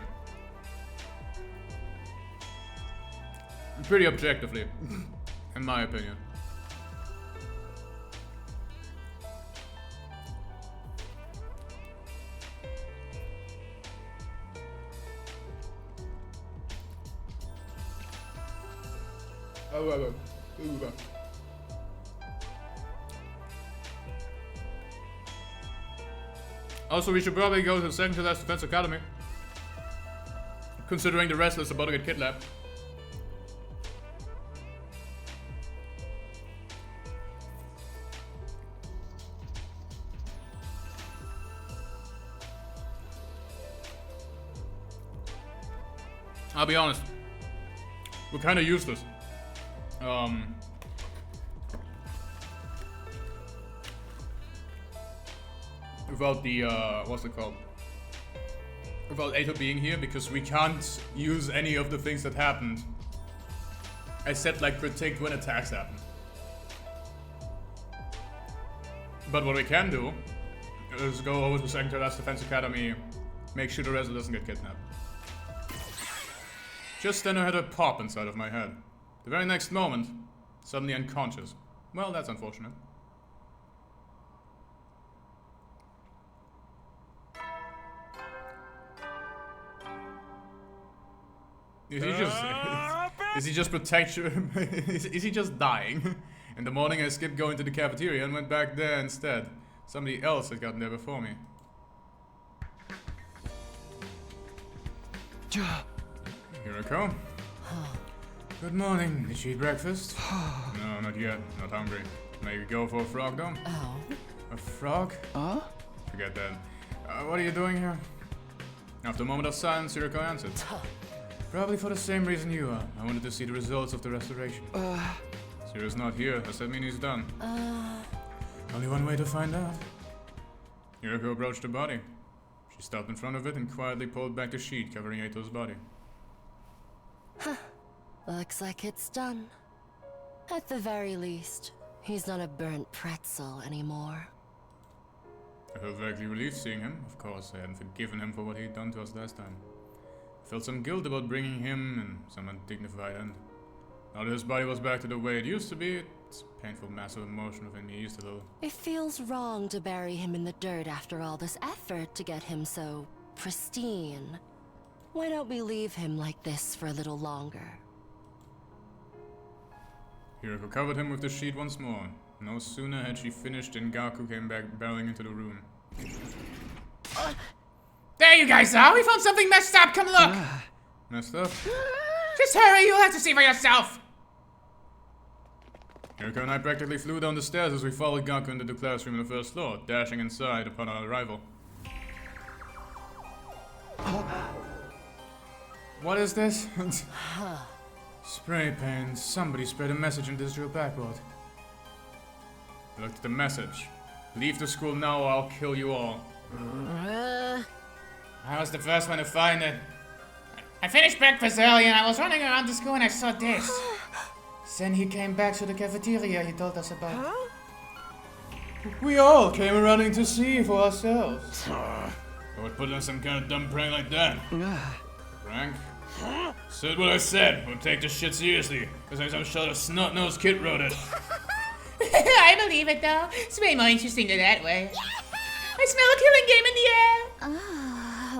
Pretty objectively, in my opinion. Also, we should probably go to the second to last defense academy, considering the rest is about to get kidnapped. I'll be honest, we're kind of useless. Without the, what's it called? Without Ato being here, because we can't use any of the things that happened. I said, like, predict when attacks happen. But what we can do is go over to Second to Last Defense Academy, make sure the rest doesn't get kidnapped. Just then I had a pop inside of my head. The very next moment, suddenly unconscious. Well, that's unfortunate. Is he just is he just dying? In the morning I skipped going to the cafeteria and went back there instead. Somebody else had gotten there before me. Here I come. Good morning. Did you eat breakfast? No, not yet. Not hungry. Maybe go for a frog though? Oh. A frog? Forget that. What are you doing here? After a moment of silence, Yuriko answered. Probably for the same reason you are. I wanted to see the results of the restoration. Zero's not here. Does that mean he's done? Only one way to find out. Yuriko approached the body. She stopped in front of it and quietly pulled back the sheet covering Ato's body. Looks like it's done. At the very least, he's not a burnt pretzel anymore. I felt vaguely relieved seeing him. Of course, I hadn't forgiven him for what he'd done to us last time. I felt some guilt about bringing him and some undignified end. Now that his body was back to the way it used to be, it's a painful mass of emotion within me eased a little. It feels wrong to bury him in the dirt after all this effort to get him so pristine. Why don't we leave him like this for a little longer? Hiroko covered him with the sheet once more. No sooner had she finished than Gaku came back barreling into the room. There you guys are! We found something messed up! Come look! Messed up? Just hurry, you'll have to see for yourself! Yuriko and I practically flew down the stairs as we followed Gaku into the classroom on the first floor, dashing inside upon our arrival. What is this? Spray paint. Somebody sprayed a message on digital backboard. I looked at the message. Leave the school now or I'll kill you all. I was the first one to find it. I finished breakfast early and I was running around the school and I saw this. Then he came back to the cafeteria he told us about. We all came running to see for ourselves. I would put on some kind of dumb prank like that. Prank? Said what I said. Would take this shit seriously. Because like some sort of snot-nosed kid wrote it. I believe it though. It's way more interesting than that way. I smell a killing game in the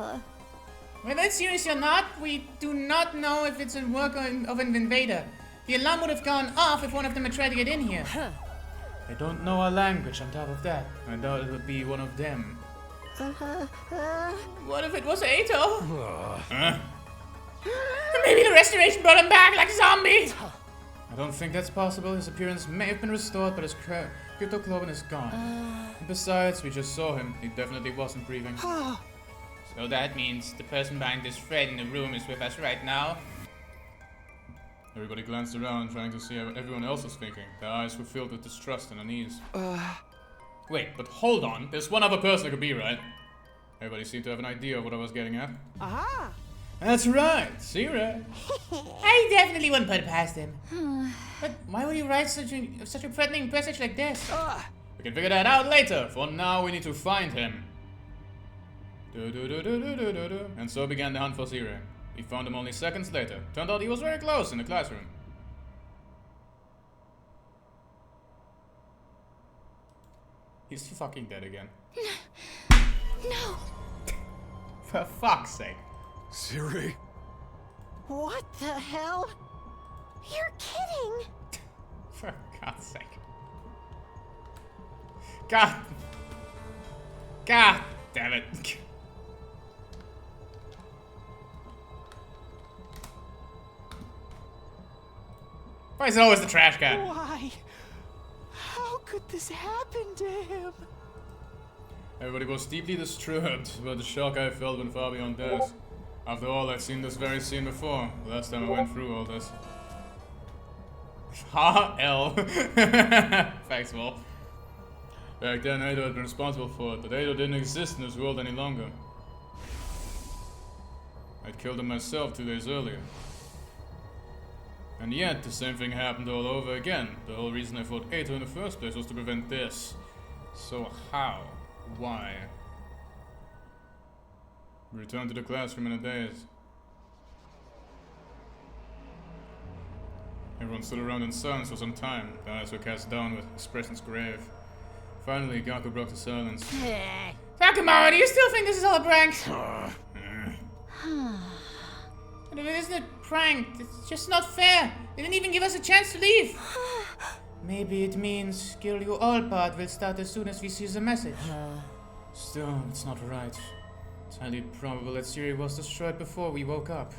air. Whether it's serious or not, we do not know if it's a work of an invader. The alarm would have gone off if one of them had tried to get in here. They don't know our language on top of that. I doubt it would be one of them. What if it was Ato? Huh? Maybe the restoration brought him back like a zombie. I don't think that's possible. His appearance may have been restored, but his cryptoglobin is gone. And besides, we just saw him. He definitely wasn't breathing. So that means the person behind this thread in the room is with us right now? Everybody glanced around, trying to see how everyone else was thinking. Their eyes were filled with distrust and unease. Wait, but hold on. There's one other person it could be, right? Everybody seemed to have an idea of what I was getting at. Aha! That's right, Sira. I definitely wouldn't put it past him. But why would you write such a threatening message like this? We can figure that out later. For now, we need to find him. And so began the hunt for Sira. We found him only seconds later. Turned out he was very close in the classroom. He's fucking dead again. No. For fuck's sake. Siri? What the hell? You're kidding. For God's sake. God damn it. Why is it always the trash can? Why? How could this happen to him? Everybody was deeply disturbed about the shock I felt when far beyond death. After all, I'd seen this very scene before, the last time I went through all this. L. Thanks, Wolf. Back then, Ado had been responsible for it, but Ado didn't exist in this world any longer. I'd killed him myself 2 days earlier. And yet, the same thing happened all over again. The whole reason I fought Ado in the first place was to prevent this. So how? Why? We returned to the classroom in a daze. Everyone stood around in silence for some time. Their eyes were cast down with expressions grave. Finally, Gaku broke the silence. Takamaro, do you still think this is all a prank? But if it isn't a prank, it's just not fair. They didn't even give us a chance to leave. Maybe it means Kill You All part will start as soon as we see the message. Still, it's not right. It's highly probable that Siri was destroyed before we woke up.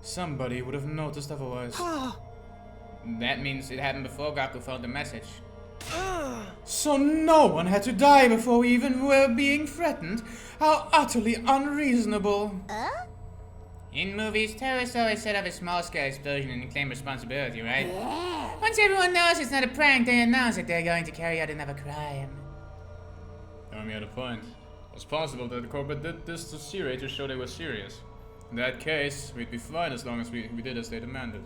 Somebody would have noticed otherwise. That means it happened before Gaku found the message. So no one had to die before we even were being threatened? How utterly unreasonable. In movies, terrorists always set up a small-scale explosion and claim responsibility, right? Once everyone knows it's not a prank, they announce that they're going to carry out another crime. Naomi had a point. It's possible that the corporate did this to Siri to show they were serious. In that case, we'd be fine as long as we did as they demanded.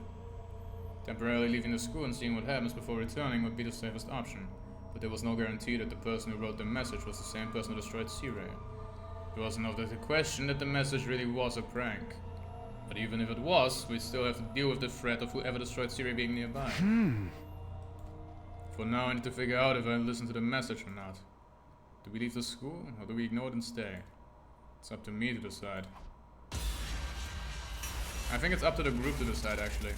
Temporarily leaving the school and seeing what happens before returning would be the safest option. But there was no guarantee that the person who wrote the message was the same person who destroyed Siri. It wasn't out of the question that the message really was a prank. But even if it was, we'd still have to deal with the threat of whoever destroyed Siri being nearby. For now, I need to figure out if I listen to the message or not. Do we leave the school, or do we ignore it and stay? It's up to me to decide. I think it's up to the group to decide, actually.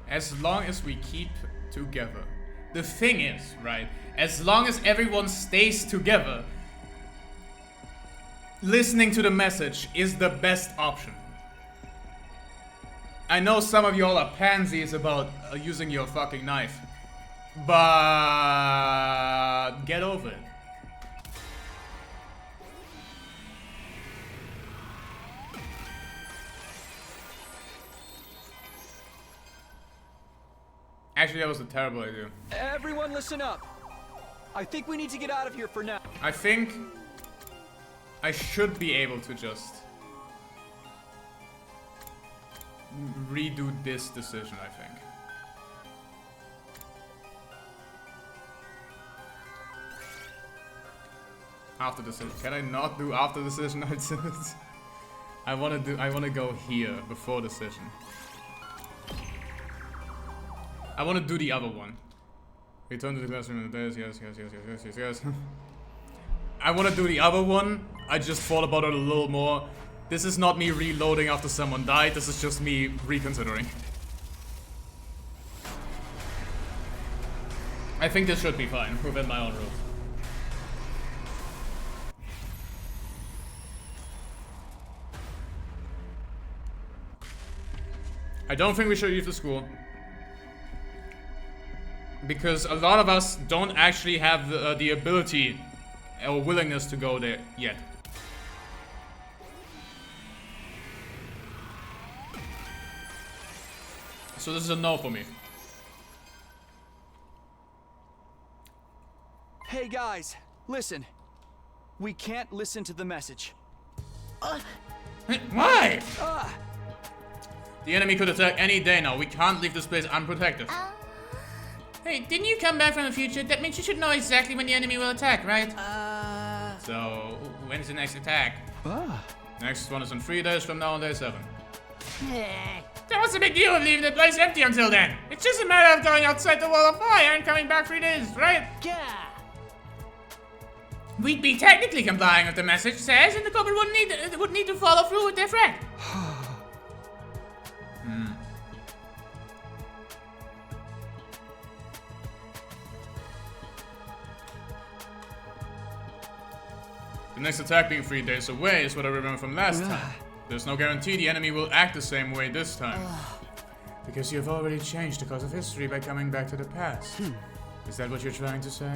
As long as we keep together. The thing is, right, as long as everyone stays together, listening to the message is the best option. I know some of y'all are pansies about using your fucking knife, but get over it. Actually, that was a terrible idea. Everyone listen up. I think we need to get out of here for now. I think I should be able to just redo this decision, I think. After decision. Can I not do after decision? I wanna go here before decision. I wanna do the other one. Return to the classroom in the days. Yes. I wanna do the other one. I just thought about it a little more. This is not me reloading after someone died. This is just me reconsidering. I think this should be fine within my own rules. I don't think we should leave the school. Because a lot of us don't actually have the ability or willingness to go there yet. So this is a no for me. Hey guys, listen. We can't listen to the message. Why? The enemy could attack any day now. We can't leave this place unprotected. Hey, didn't you come back from the future? That means you should know exactly when the enemy will attack, right? So, when's the next attack? Next one is in 3 days from now on day 7. What's the big deal of leaving the place empty until then? It's just a matter of going outside the wall of fire and coming back 3 days, right? Yeah. We'd be technically complying with the message says, and the culprit would need to follow through with their threat. The next attack being 3 days away is what I remember from last time. There's no guarantee the enemy will act the same way this time. Because you've already changed the course of history by coming back to the past. Is that what you're trying to say?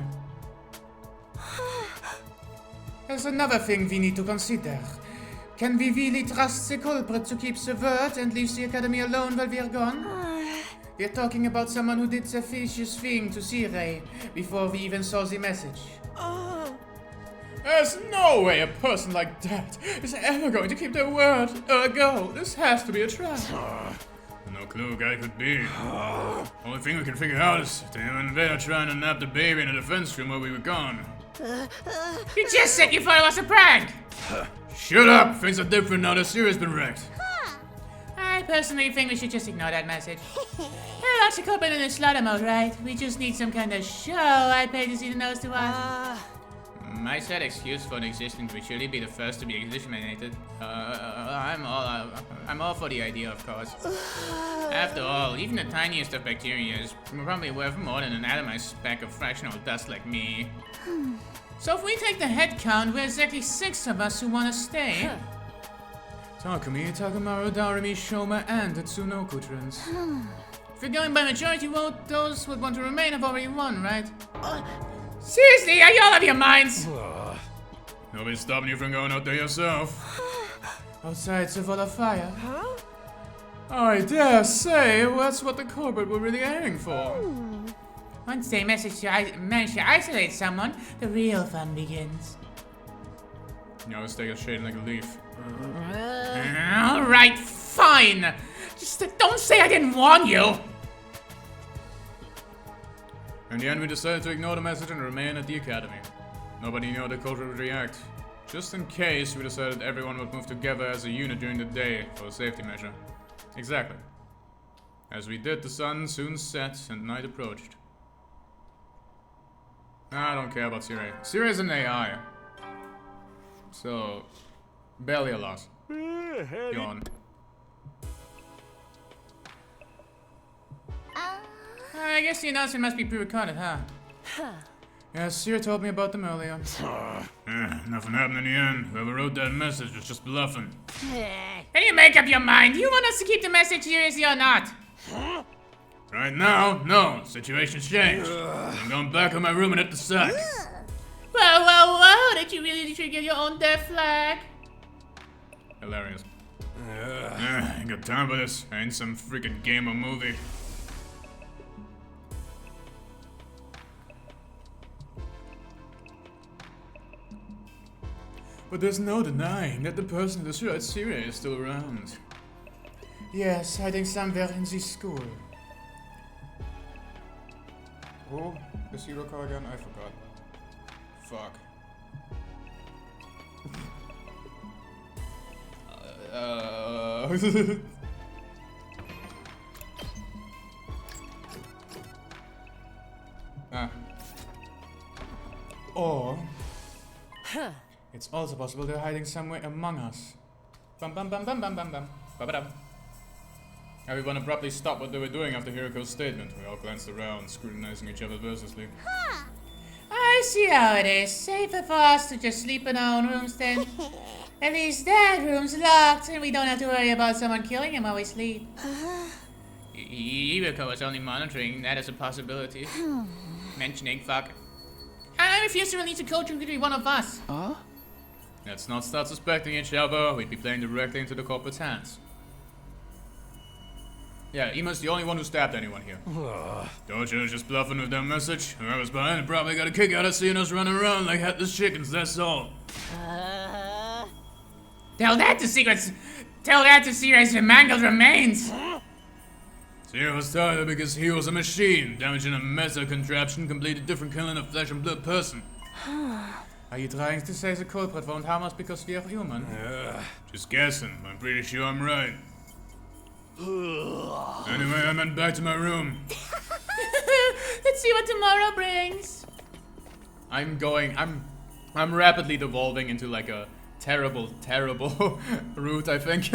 There's another thing we need to consider. Can we really trust the culprit to keep the word and leave the academy alone while we're gone? We're talking about someone who did the vicious thing to Sirei before we even saw the message. There's no way a person like that is ever going to keep their word. Go. This has to be a trap. No clue guy could be. Only thing we can figure out is the invader trying to nab the baby in the defense room while we were gone. You just said you thought it was a prank! Shut up! Things are different now that Siri's been wrecked. I personally think we should just ignore that message. That's a culprit in a slaughter mode, right? We just need some kind of show. I pay to see the nose to watch. My sad excuse for an existence would surely be the first to be eliminated. I'm all for the idea, of course. After all, even the tiniest of bacteria is probably worth more than an atomized speck of fractional dust like me. So if we take the head count, we're exactly 6 of us who want to stay. Takumi, Takamaru, Darumi, Shoma, and the Tsunoku trends. If we're going by majority vote, those would want to remain have already won, right? Seriously, are you all out of your minds? Nobody's stopping you from going out there yourself. Outside the wall of fire? I dare say that's what the culprit were really aiming for. Once they manage to isolate someone, the real fun begins. You always take a shade like a leaf. Alright, fine! Just don't say I didn't warn you! In the end, we decided to ignore the message and remain at the academy. Nobody knew how the culprit would react. Just in case, we decided everyone would move together as a unit during the day for a safety measure. Exactly. As we did, the sun soon set and night approached. I don't care about Sirei. Sirei is an AI. So, barely a loss. Yawn. I guess the announcement must be pre-recorded, huh? Yeah, Sierra told me about them earlier. Nothing happened in the end. Whoever wrote that message was just bluffing. Can you make up your mind? Do you want us to keep the message seriously or not? Right now, no. Situation's changed. I'm going back in my room and hit the sack. Whoa! Did you really trigger your own death flag? Hilarious. Ain't got time for this. I ain't some freaking game or movie. But there's no denying that the person in the shroud Syria is still around. Yes, hiding somewhere in the school. Who is Hero call again? I forgot. Fuck. Or it's also possible they're hiding somewhere among us. Bum bum bum bum bum bum bum. Ba-ba-dum. Everyone abruptly stopped what they were doing after Hiriko's statement. We all glanced around, scrutinizing each other mercilessly. I see how it is. Safer for us to just sleep in our own rooms then. At least that room's locked, and we don't have to worry about someone killing him while we sleep. Hiriko was only monitoring that as a possibility. Mentioning fuck. I refuse to release a coach who could be one of us. Let's not start suspecting each other. We'd be playing directly into the corporate's hands. Yeah, Ima's the only one who stabbed anyone here. DOGSHIT was just bluffing with that message. Whoever's behind it probably got a kick out of seeing us running around like headless chickens, that's all. Tell that to secrets. Tell that to Sirius and mangled remains. Sierra was tired because he was a machine, damaging a mesa contraption, completely different killing a flesh and blood person. Are you trying to say the culprit won't harm us because we are human? Just guessing. I'm pretty sure I'm right. Anyway, I went back to my room. Let's see what tomorrow brings. I'm rapidly devolving into like a terrible route, I think.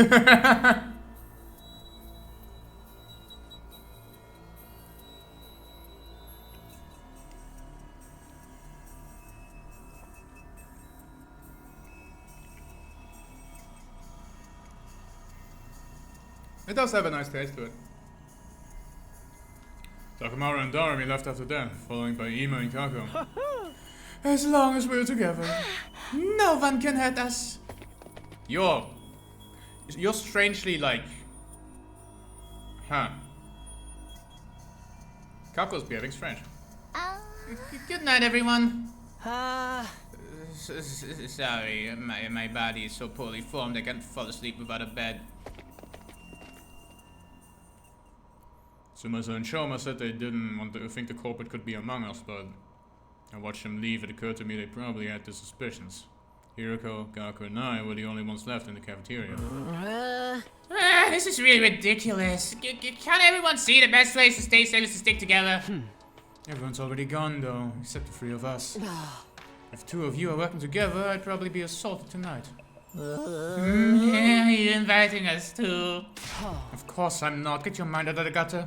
It does have a nice taste to it. Takamaru and Darumi left after that, followed by Ima and Kako. As long as we're together, no one can hurt us. You're strangely like, Kako's behaving strange. Good night, everyone. Sorry, my body is so poorly formed I can't fall asleep without a bed. Tsumasa and Shoma said they didn't want to think the culprit could be among us, but I watched them leave. It occurred to me they probably had their suspicions. Hiriko, Gaku, and I were the only ones left in the cafeteria. This is really ridiculous. Can't everyone see the best way to stay safe is to stick together? Everyone's already gone, though, except the three of us. If two of you are working together, I'd probably be assaulted tonight. Yeah, you're inviting us too. Of course I'm not. Get your mind out of the gutter.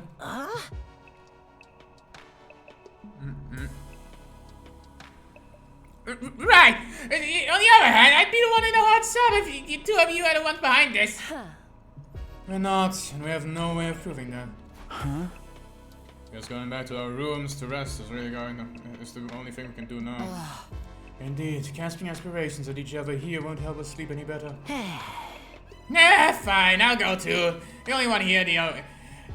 Right. On the other hand, I'd be the one in the hot sub if the two of you are the ones behind this. We're not, and we have no way of proving that. Guess going back to our rooms to rest is really is the only thing we can do now. Indeed, casting aspirations at each other here won't help us sleep any better. Nah, fine, I'll go too. The only one here,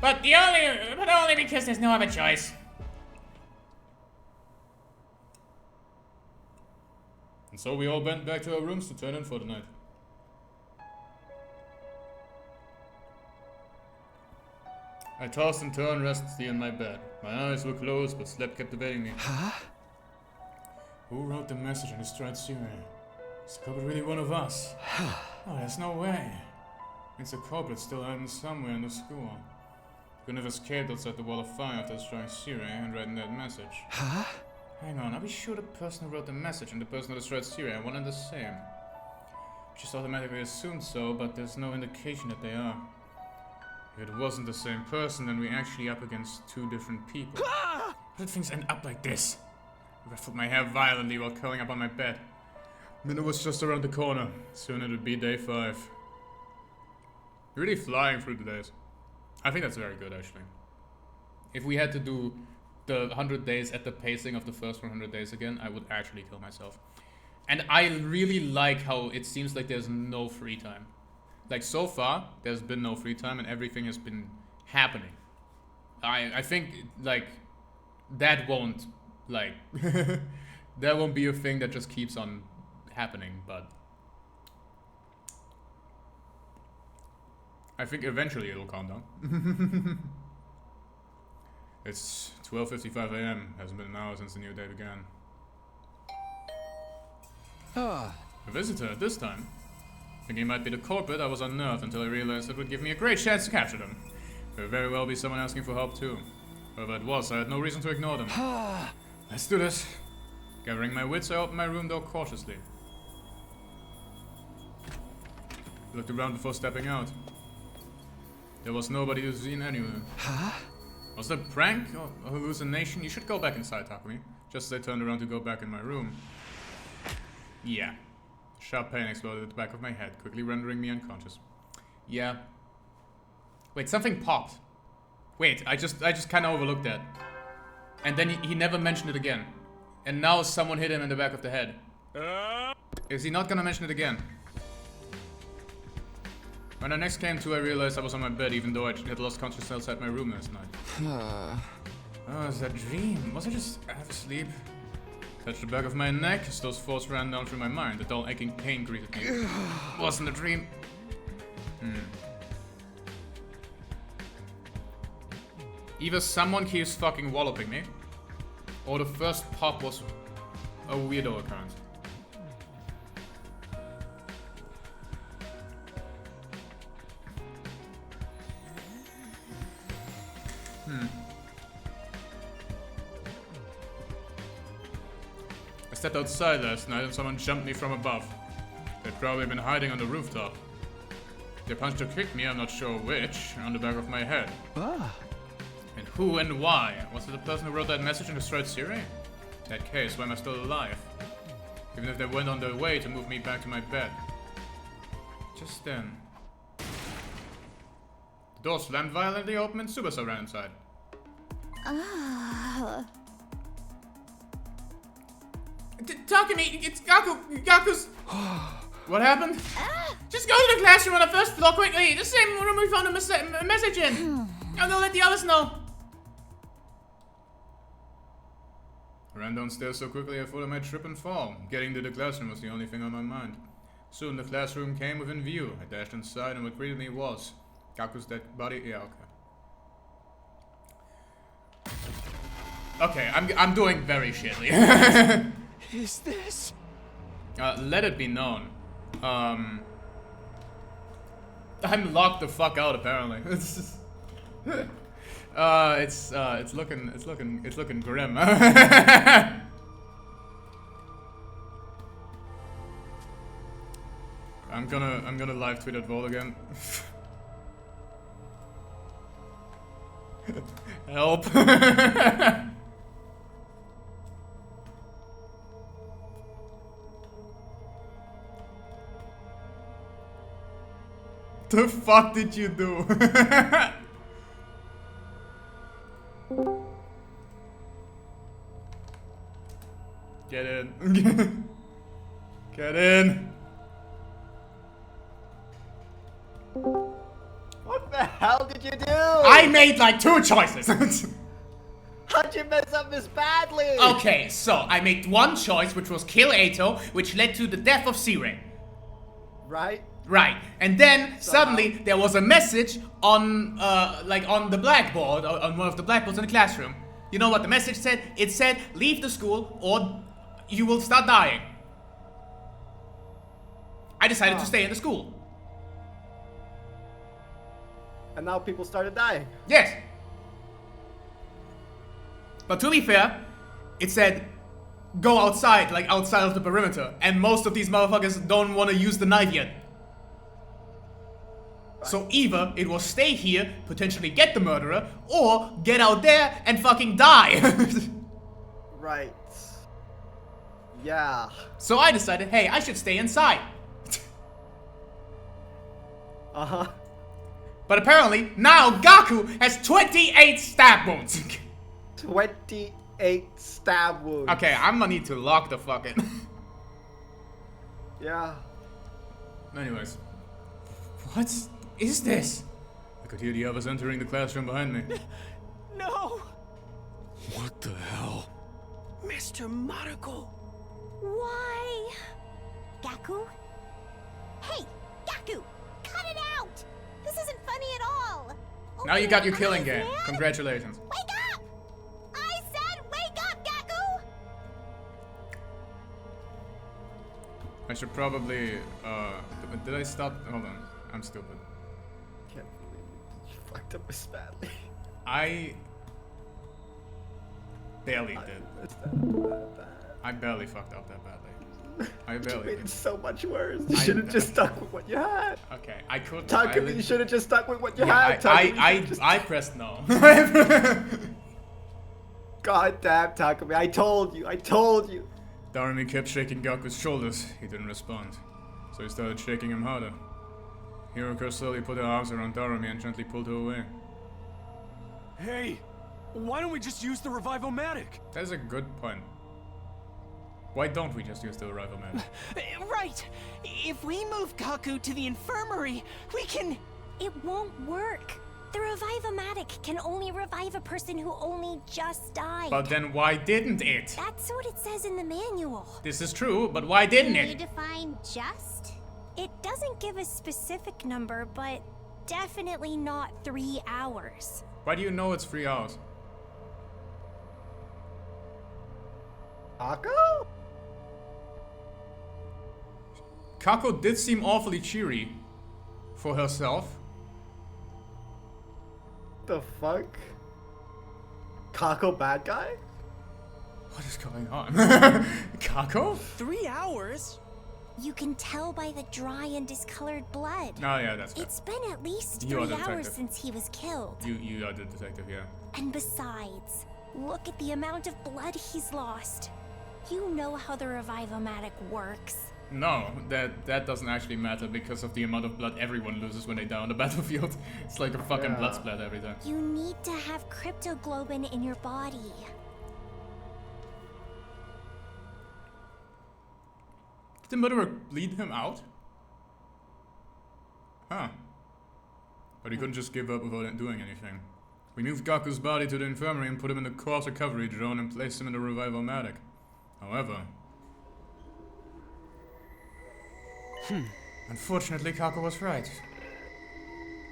but only because there's no other choice. And so we all went back to our rooms to turn in for the night. I tossed and turned restlessly in my bed. My eyes were closed, but sleep kept evading me. Who wrote the message in the striped Syria? Is the culprit really one of us? Oh, there's no way. It's a culprit still hiding somewhere in the school. Couldn't have escaped outside the wall of fire after destroying Syria and writing that message. Hang on, are we sure the person who wrote the message and the person who destroyed Syria are one and the same? We just automatically assumed so, but there's no indication that they are. If it wasn't the same person, then we're actually up against two different people. How did things end up like this? I ruffled my hair violently while curling up on my bed. Minna was just around the corner. Soon it would be day 5. Really flying through the days. I think that's very good, actually. If we had to do the 100 days at the pacing of the first 100 days again, I would actually kill myself. And I really like how it seems like there's no free time. Like, so far, there's been no free time and everything has been happening. I think, like, that won't, like, that won't be a thing that just keeps on happening, but I think eventually it'll calm down. It's 12:55 a.m. Hasn't been an hour since the new day began. A visitor at this time. Thinking it might be the corporate, I was unnerved until I realized it would give me a great chance to capture them. There would very well be someone asking for help too. Whoever it was, I had no reason to ignore them. Let's do this. Gathering my wits, I opened my room door cautiously. Looked around before stepping out. There was nobody to be seen anywhere. Was that a prank or a hallucination? You should go back inside, Takumi. Just as I turned around to go back in my room. Yeah. Sharp pain exploded at the back of my head, quickly rendering me unconscious. Yeah. Wait, something popped. Wait, I just kind of overlooked that. And then he never mentioned it again. And now someone hit him in the back of the head. Is he not gonna mention it again? When I next came to, I realized I was on my bed, even though I had lost consciousness outside my room last night. Oh, is that a dream? Was I just half asleep? Touched the back of my neck as those thoughts ran down through my mind. A dull aching pain greeted me. Wasn't a dream. Either someone keeps fucking walloping me, or the first pop was a weirdo occurrence. I stepped outside last night and someone jumped me from above. They'd probably been hiding on the rooftop. They punched or kicked me, I'm not sure which, on the back of my head. And who and why? Was it the person who wrote that message and destroyed Siri? In that case, why am I still alive? Even if they went on their way to move me back to my bed. Just then, the door slammed violently open and Tsubasa ran inside. Takumi, it's Gaku's... What happened? Just go to the classroom on the first floor quickly. The same room we found a message in. I'm gonna let the others know. I ran downstairs so quickly I thought I might trip and fall. Getting to the classroom was the only thing on my mind. Soon the classroom came within view. I dashed inside and what greeted me was Gaku's dead body. Yeah, okay. Okay, I'm doing very shitly. Is this? Let it be known. I'm locked the fuck out apparently. It's looking grim. I'm gonna live tweet at Vol again. Help. The fuck did you do? Get in. Get in. What the hell did you do? I made like 2 choices. How'd you mess up this badly? Okay, so I made one choice, which was kill Ato, which led to the death of C-Ray. Right? Right, and then suddenly there was a message on, on the blackboard, on one of the blackboards in the classroom. You know what the message said? It said, leave the school or you will start dying. I decided to stay in the school. And now people started dying. Yes. But to be fair, it said, go outside, like outside of the perimeter. And most of these motherfuckers don't want to use the knife yet. So either it will stay here, potentially get the murderer, or get out there and fucking die. Right. Yeah. So I decided, hey, I should stay inside. Uh-huh. But apparently, now Gaku has 28 stab wounds. 28 stab wounds. Okay, I'm gonna need to lock the fucking. Yeah. Anyways. What is this? I could hear the others entering the classroom behind me. No! What the hell? Mr. Mariko! Why? Gaku? Hey, Gaku! Cut it out! This isn't funny at all! Now you got your killing eyes, game. man. Congratulations. Wake up! I said wake up, Gaku! I should probably, did I stop? Hold on. I'm stupid. Can't believe you fucked up this badly. I barely did. It's that bad. I barely fucked up that badly. I You barely made did. it so much worse. You should have just stuck with what you had. Okay, I could. Takumi, you should have just stuck with what you Yeah, had. Takumi, I pressed no. God damn, Takumi, I told you. Darumi kept shaking Gaku's shoulders. He didn't respond. So he started shaking him harder. Hiroko slowly put her arms around Darumi and gently pulled her away. Hey, why don't we just use the Revivomatic? That's a good point. Why don't we just use the Revivomatic? Right! If we move Gaku to the infirmary, we can... It won't work. The Revivomatic can only revive a person who only just died. But then why didn't it? That's what it says in the manual. This is true, but why didn't Can you it? define just? It doesn't give a specific number, but definitely not 3 hours. Why do you know it's 3 hours? Ako? Kako did seem awfully cheery for herself. The fuck? Kako bad guy? What is going on? Kako? 3 hours? You can tell by the dry and discolored blood. Oh yeah, that's good. It's been at least You are 3 the hours detective. since he was killed. You are the detective, yeah. And besides, look at the amount of blood he's lost. You know how the Revivomatic works. No, that doesn't actually matter because of the amount of blood everyone loses when they die on the battlefield. It's like a fucking blood splat every time. You need to have cryptoglobin in your body. Did the murderer bleed him out? Huh. But he couldn't just give up without doing anything. We moved Gaku's body to the infirmary and put him in the course recovery drone and placed him in the Revivomatic. However... Unfortunately, Kako was right.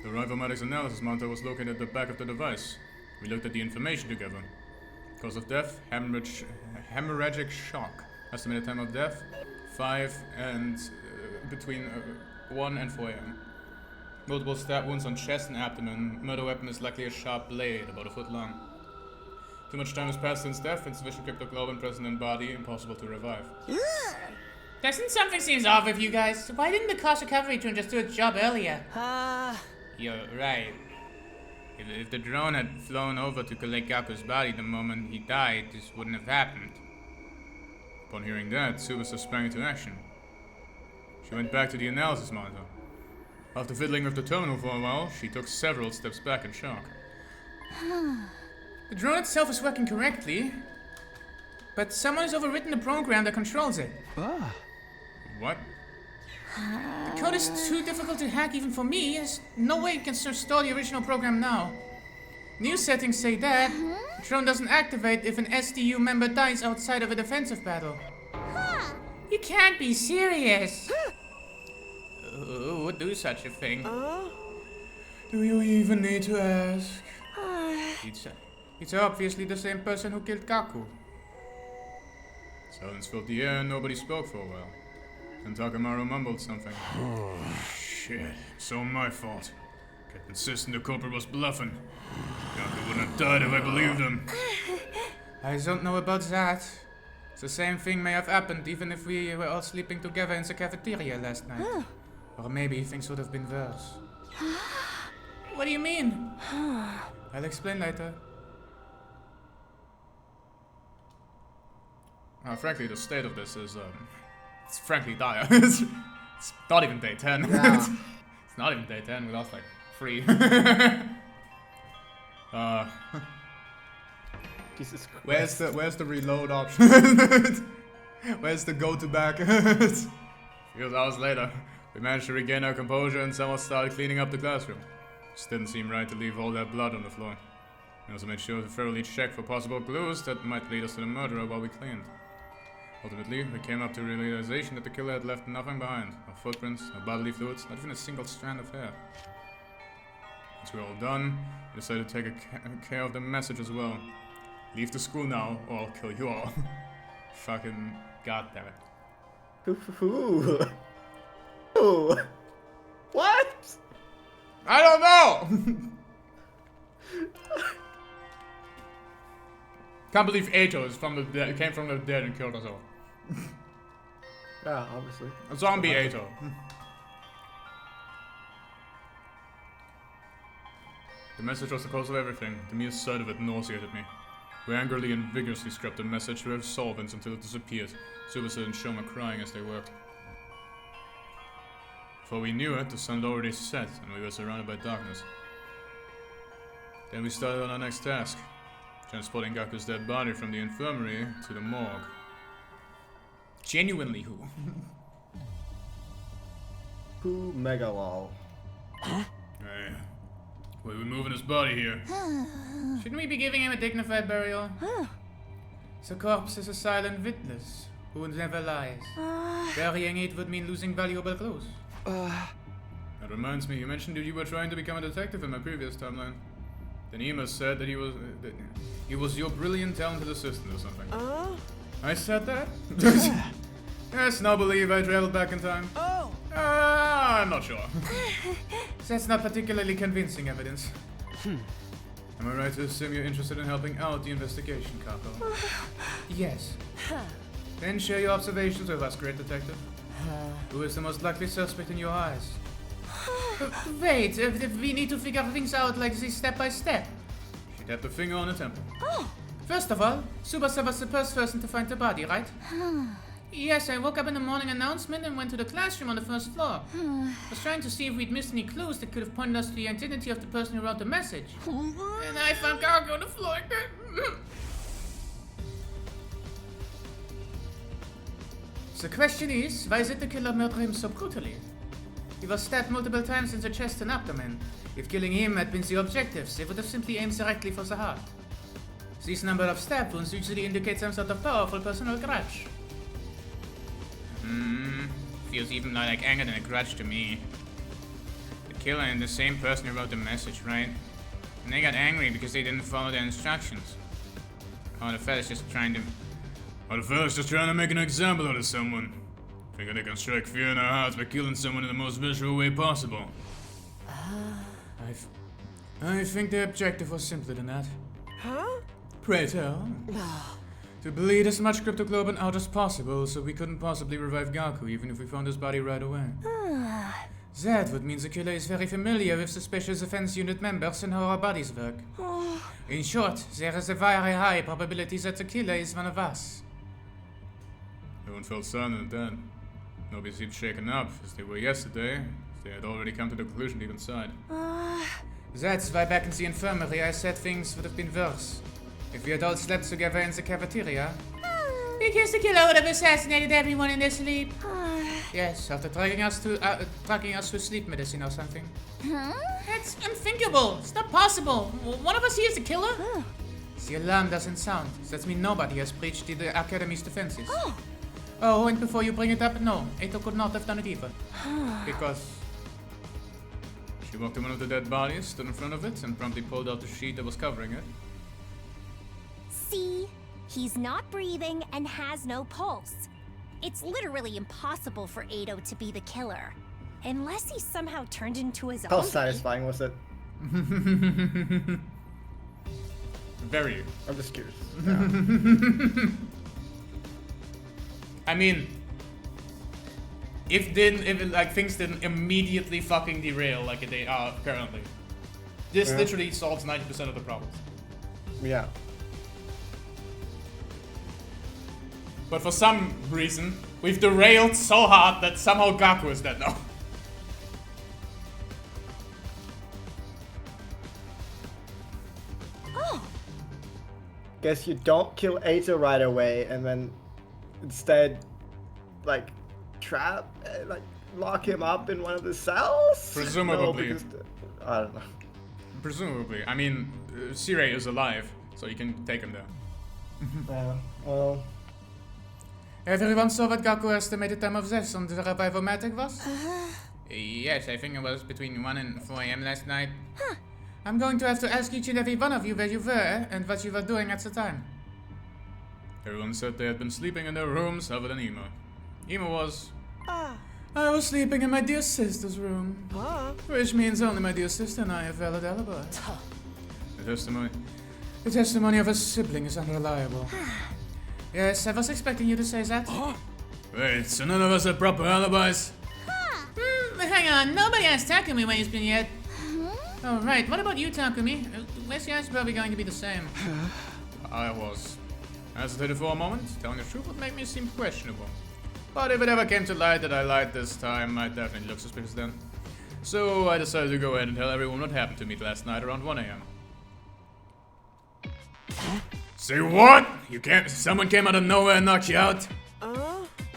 The Revivomatic's analysis monitor was located at the back of the device. We looked at the information together. Cause of death, hemorrhagic shock. Estimated time of death, 5 and between 1 and 4 a.m. Multiple stab wounds on chest and abdomen. Murder weapon is likely a sharp blade, about a foot long. Too much time has passed since death, insufficient cryptoglobin present in body, impossible to revive. Doesn't something seem off with you guys? Why didn't the cost recovery drone just do its job earlier? You're right. If the drone had flown over to collect Gaku's body the moment he died, this wouldn't have happened. Upon hearing that, Tsubasa sprang into action. She went back to the analysis monitor. After fiddling with the terminal for a while, she took several steps back in shock. The drone itself is working correctly, but someone has overwritten the program that controls it. What? The code is too difficult to hack even for me. There's no way you can restore the original program now. New settings say that the drone doesn't activate if an SDU member dies outside of a defensive battle. You can't be serious. Who would do such a thing? Do you even need to ask? It's obviously the same person who killed Gaku. Silence filled the air and nobody spoke for a while. Then Takamaru mumbled something. Oh, shit. So my fault. Kept insisting the culprit was bluffing. Gaku wouldn't have died if I believed him. I don't know about that. The same thing may have happened even if we were all sleeping together in the cafeteria last night. Or maybe things would have been worse. What do you mean? I'll explain later. Frankly, the state of this is, it's frankly dire. It's not even day 10. Yeah. It's not even day 10, we lost like 3. Jesus Christ. Where's the reload option? Where's the go to back? A few hours later, we managed to regain our composure and someone started cleaning up the classroom. Just didn't seem right to leave all that blood on the floor. We also made sure to thoroughly check for possible clues that might lead us to the murderer while we cleaned. Ultimately, we came up to the realization that the killer had left nothing behind. No footprints, no bodily fluids, not even a single strand of hair. Once we were all done, we decided to take care of the message as well. Leave the school now, or I'll kill you all. Fucking goddamn it. Ooh. Ooh. What? I don't know! Can't believe Ato is from the dead, came from the dead and killed us all. Yeah, obviously. A zombie Ato. The message was the cause of everything. The mere sight of it nauseated me. We angrily and vigorously scrubbed the message with solvents until it disappeared. Suicide and Shoma crying as they worked. Before we knew it, the sun had already set and we were surrounded by darkness. Then we started on our next task. Transporting Gaku's dead body from the infirmary to the morgue. Genuinely who? Who mega lol. Hey, where are we moving his body here? Shouldn't we be giving him a dignified burial? The corpse is a silent witness who never lies. Burying it would mean losing valuable clues. That reminds me, you mentioned that you were trying to become a detective in my previous timeline. Then Ema said that he was your brilliant, talented assistant or something. I said that? Yes, now believe I traveled back in time. I'm not sure. That's not particularly convincing evidence. Am I right to assume you're interested in helping out the investigation, Capo? Yes. Then share your observations with us, great detective. Who is the most likely suspect in your eyes? Wait, we need to figure things out like this step by step. She tapped a finger on the temple. First of all, Tsubasa was the first person to find the body, right? Yes, I woke up in the morning announcement and went to the classroom on the first floor. I was trying to see if we'd missed any clues that could have pointed us to the identity of the person who wrote the message. And I found Gaku on the floor. The question is, why did the killer murder him so brutally? He was stabbed multiple times in the chest and abdomen. If killing him had been the objective, they would have simply aimed directly for the heart. This number of stab wounds usually indicate some sort of powerful personal grudge. Feels even like anger than a grudge to me. The killer and the same person who wrote the message, right? And they got angry because they didn't follow their instructions. Oh, the fella's just trying to... Oh, the fella's just trying to make an example out of someone. Figure they can strike fear in our hearts by killing someone in the most visual way possible. I think the objective was simpler than that. Pray tell. To bleed as much cryptoglobin out as possible so we couldn't possibly revive Gaku even if we found his body right away. That would mean the killer is very familiar with the Special Defense Unit members and how our bodies work. In short, there is a very high probability that the killer is one of us. Everyone felt silent then. Nobody seemed shaken up, as they were yesterday. They had already come to the conclusion deep inside. That's why back in the infirmary I said things would have been worse. If we had all slept together in the cafeteria. Because the killer would have assassinated everyone in their sleep. Yes, after drugging us to sleep medicine or something. That's unthinkable. It's not possible. One of us here is the killer? The alarm doesn't sound. That means nobody has breached the Academy's defenses. Oh, and before you bring it up, no, Eto could not have done it either. Because She walked to one of the dead bodies, stood in front of it, and promptly pulled out the sheet that was covering it. See? He's not breathing and has no pulse. It's literally impossible for Ado to be the killer. Unless he somehow turned into his How own. satisfying was it? Very. I'm just curious. I mean, if like things didn't immediately fucking derail like they are currently. This literally solves 90% of the problems. Yeah. But for some reason, we've derailed so hard that somehow Gaku is dead now. Guess you don't kill Ata right away, and then instead, like, lock him up in one of the cells? Presumably. No, because I don't know. Presumably. I mean, Sirei is alive, so you can take him there. Yeah, well... Everyone saw what Gaku estimated time of death on the revival-matic was? Yes, I think it was between 1 and 4 a.m. last night. Huh. I'm going to have to ask each and every one of you where you were and what you were doing at the time. Everyone said they had been sleeping in their rooms other than Ema. Ema was... I was sleeping in my dear sister's room. Which means only my dear sister and I have valid alibi. The testimony of a sibling is unreliable. Yes, I was expecting you to say that. Wait, so none of us have proper alibis? Hang on, nobody asked Takumi where he's been yet. Oh, right, what about you, Takumi? Guess yours is probably going to be the same. I was. Hesitated for a moment. Telling the truth would make me seem questionable. But if it ever came to light that I lied this time, I'd definitely look suspicious then. So I decided to go ahead and tell everyone what happened to me last night around 1 a.m. Say what? Someone came out of nowhere and knocked you out?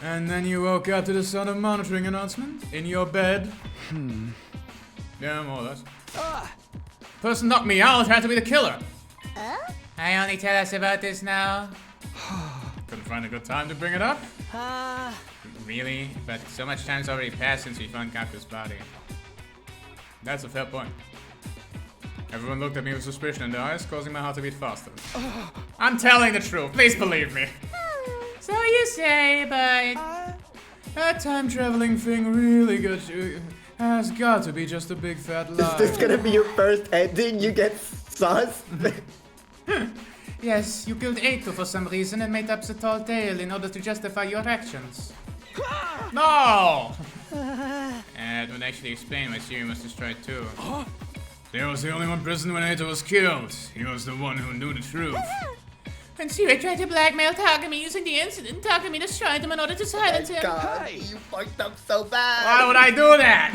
And then you woke up to the sound of monitoring announcement? In your bed? Yeah, more or less. Person knocked me out had to be the killer. I only tell us about this now. Couldn't find a good time to bring it up? Really? But so much time's already passed since we found Gaku's body. That's a fair point. Everyone looked at me with suspicion in their eyes, causing my heart to beat faster. I'm telling the truth, please believe me. So you say, but... That time traveling thing really got you. Has got to be just a big fat lie. Is this gonna be your first ending? You get sus? Yes, you killed Eito for some reason and made up the tall tale in order to justify your actions. No! It would actually explain why Siri was destroyed too. There was the only one present when Eito was killed. He was the one who knew the truth. When Siri tried to blackmail Takumi using the incident, Takumi destroyed him in order to silence him. God, you fucked up so bad. Why would I do that?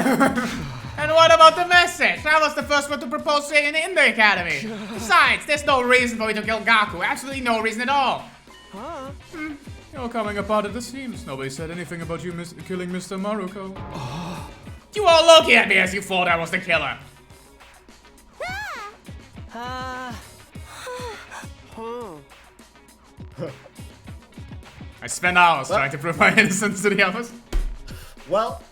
And what about the message? I was the first one to propose saying in the academy. Besides, there's no reason for me to kill Gaku. Absolutely no reason at all. You're coming apart at the seams. Nobody said anything about you killing Mr. Maruko. You all looking at me as you thought I was the killer. I spent hours trying to prove my innocence to the others. Well,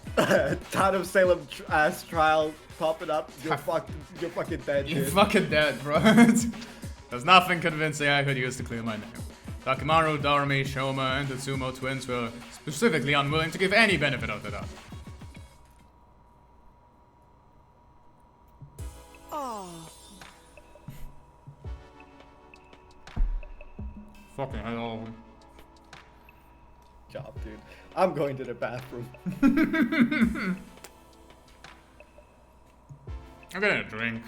Town of Salem ass trial popping up. You're fucking dead, dude. You're fucking dead, bro. There's nothing convincing I could use to clear my name. Takimaru, Darumi, Shoma, and the Tsumo twins were specifically unwilling to give any benefit of the doubt. Fucking hell. Job, dude. I'm going to the bathroom. I'm getting a drink.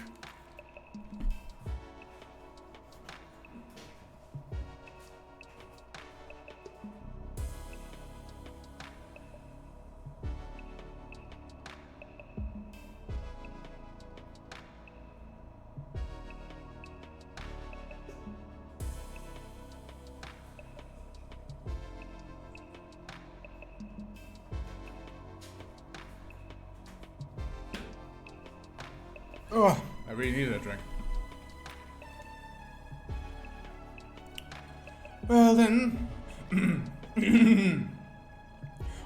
Oh, I really needed a drink. Well then...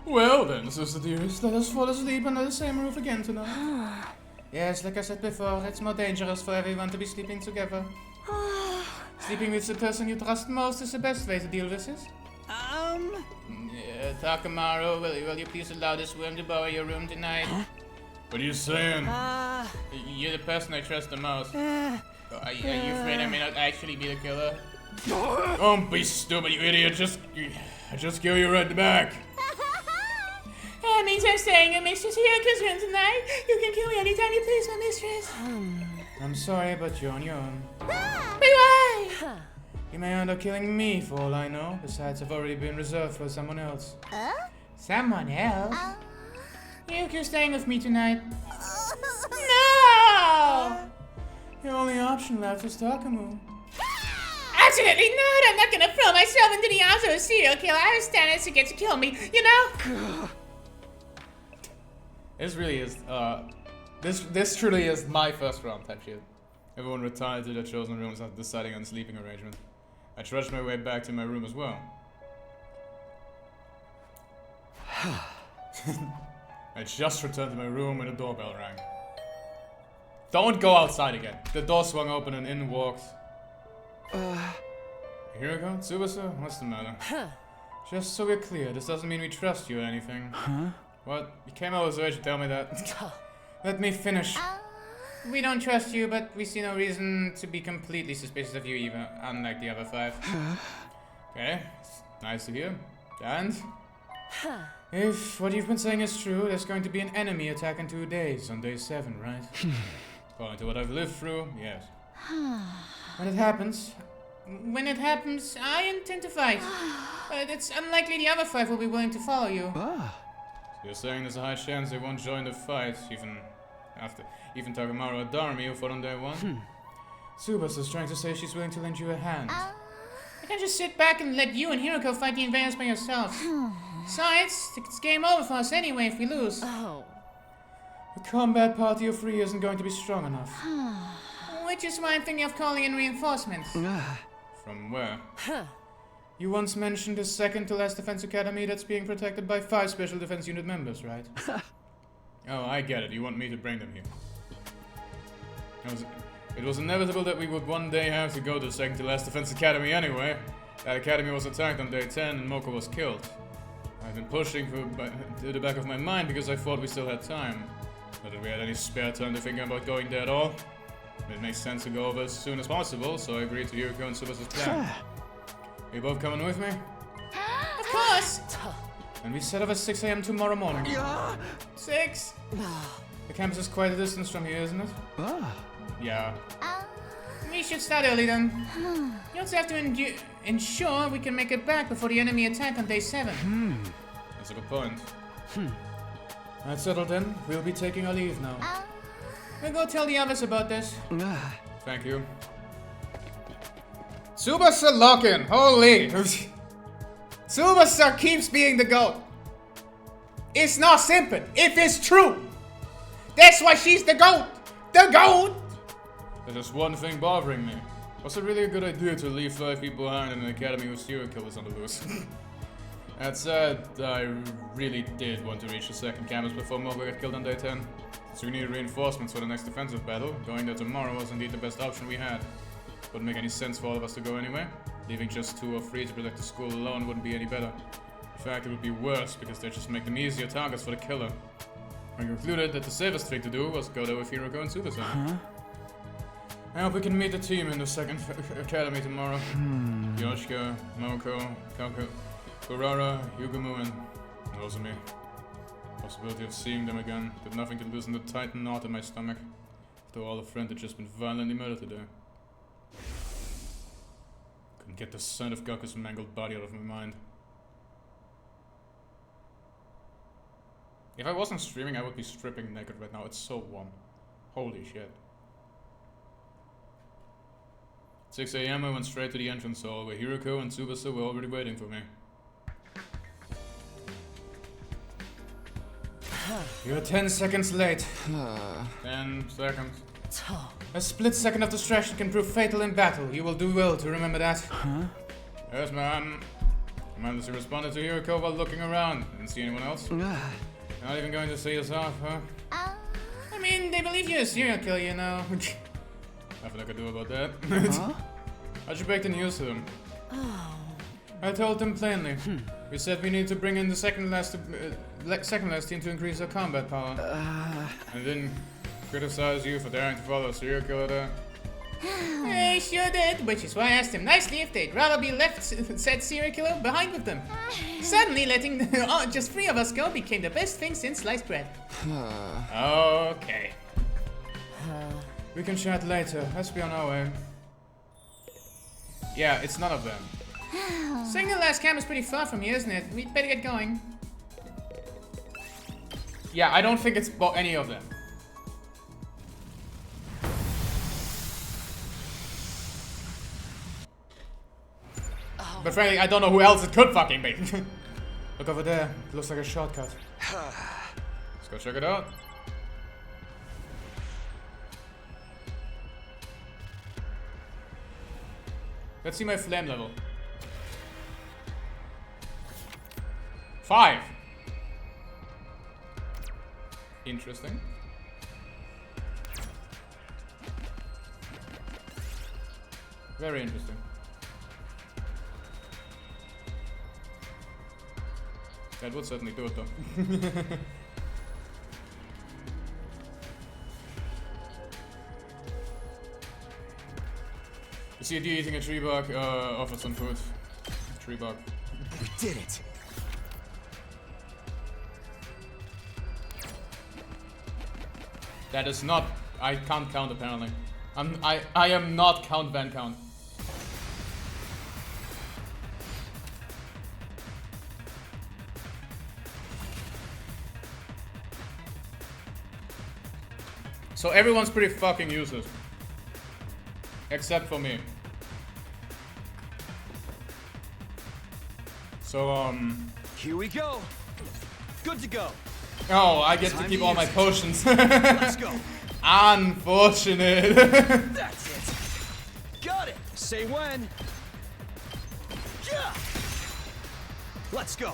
well then, sister dearest, let us fall asleep under the same roof again tonight. Yes, like I said before, it's more dangerous for everyone to be sleeping together. Sleeping with the person you trust most is the best way to deal with this. Takamaru, will you please allow this worm to borrow your room tonight? What are you saying? You're the person I trust the most. Are you afraid I may not actually be the killer? Don't be stupid, you idiot. I just kill you right back. means I'm staying in Mistress Hiriko's room tonight. You can kill me anytime you please, my mistress. I'm sorry, but you're on your own. But why? You may end up killing me for all I know. Besides, I've already been reserved for someone else. Someone else? Hiriko's staying with me tonight. No! Your only option left is Takamu. Absolutely not! I'm not gonna throw myself into the arms of a serial killer. I understand it's to get to kill me, you know? This really is, this truly is my first round type shit. Everyone retired to their chosen rooms after deciding on sleeping arrangement. I trudged my way back to my room as well. I just returned to my room when the doorbell rang. Don't go outside again. The door swung open and in walked... Here we go, Tsubasa? What's the matter? Just so we're clear, this doesn't mean we trust you or anything. What? You came out as to tell me that. Let me finish. We don't trust you, but we see no reason to be completely suspicious of you either, unlike the other 5. Okay, it's nice to hear. And? If what you've been saying is true, there's going to be an enemy attack in 2 days, on day 7, right? According to what I've lived through, yes. When it happens, I intend to fight. But it's unlikely the other 5 will be willing to follow you. So you're saying there's a high chance they won't join the fight, even Takamaru or Darumi who fought on day 1? Tsubasa's trying to say she's willing to lend you a hand. I can't just sit back and let you and Hiroko fight the invaders by yourselves. Besides, it's game over for us anyway if we lose. The combat party of 3 isn't going to be strong enough. Which is why I'm thinking of calling in reinforcements. From where? You once mentioned the second to last defense academy that's being protected by 5 special defense unit members, right? Oh, I get it. You want me to bring them here. It was inevitable that we would one day have to go to the second to last defense academy anyway. That academy was attacked on day 10 and Moko was killed. I've been pushing to the back of my mind because I thought we still had time. Not that we had any spare time to think about going there at all. It makes sense to go over as soon as possible, so I agreed to Hiroko and Tsubasa's plan. Are you both coming with me? Of course! And we set off at 6 AM tomorrow morning. 6? The campus is quite a distance from here, isn't it? Yeah. We should start early then. You also have to ensure we can make it back before the enemy attack on day 7. That's a good point. That's settled then. We'll be taking our leave now. We'll go tell the others about this. Thank you. Tsubasa lock-in! Holy! Tsubasa keeps being the GOAT. It's not simple. If it's true. That's why she's the GOAT. The GOAT! There's just one thing bothering me. Was it really a good idea to leave 5 people behind in an academy with serial killers on the loose? That said, I really did want to reach the second campus before Moko got killed on day 10. So we needed reinforcements for the next defensive battle. Going there tomorrow was indeed the best option we had. Wouldn't make any sense for all of us to go anyway. Leaving just 2 or 3 to protect the school alone wouldn't be any better. In fact, it would be worse because they'd just make them easier targets for the killer. I concluded that the safest thing to do was go there with Hiroko and Tsubasa. I hope we can meet the team in the second academy tomorrow. Yoshika, Moko, Kurara, Yugumu, and Nozomi. Possibility of seeing them again did nothing to loosen the tight knot in my stomach. After all, a friend had just been violently murdered today. Couldn't get the sight of Gaku's mangled body out of my mind. If I wasn't streaming, I would be stripping naked right now. It's so warm. Holy shit. 6 AM I went straight to the entrance hall where Hiroko and Tsubasa were already waiting for me. You're 10 seconds late. 10 seconds. A split second of distraction can prove fatal in battle. You will do well to remember that. Yes, ma'am. Commander responded to Hiroko while looking around. Didn't see anyone else? Not even going to see us off, huh? I mean, they believe you're a serial killer, you know. Nothing I could do about that. I should break the news to them. I told them plainly. We said we need to bring in the second last team to increase our combat power. And then criticize you for daring to follow a serial killer there. They sure did, which is why I asked him nicely if they'd rather be left said serial killer behind with them. Suddenly letting just 3 of us go became the best thing since sliced bread. Okay. We can chat later. Let's be on our way. Yeah, it's none of them. Saying the last camp is pretty far from here, isn't it? We'd better get going. Yeah, I don't think it's any of them. But frankly, I don't know who else it could fucking be. Look over there. It looks like a shortcut. Let's go check it out. Let's see my flame level. 5. Interesting. Very interesting. That would certainly do it though. You see a deer eating a tree bark, offer some food. Tree bark. We did it. That is not. I can't count apparently. I am not Count Van Count. So everyone's pretty fucking useless. Except for me. So, Here we go. Good to go. oh, I get to keep all my potions. Let's go. Unfortunate. That's it. Got it. Say when. Yeah. Let's go.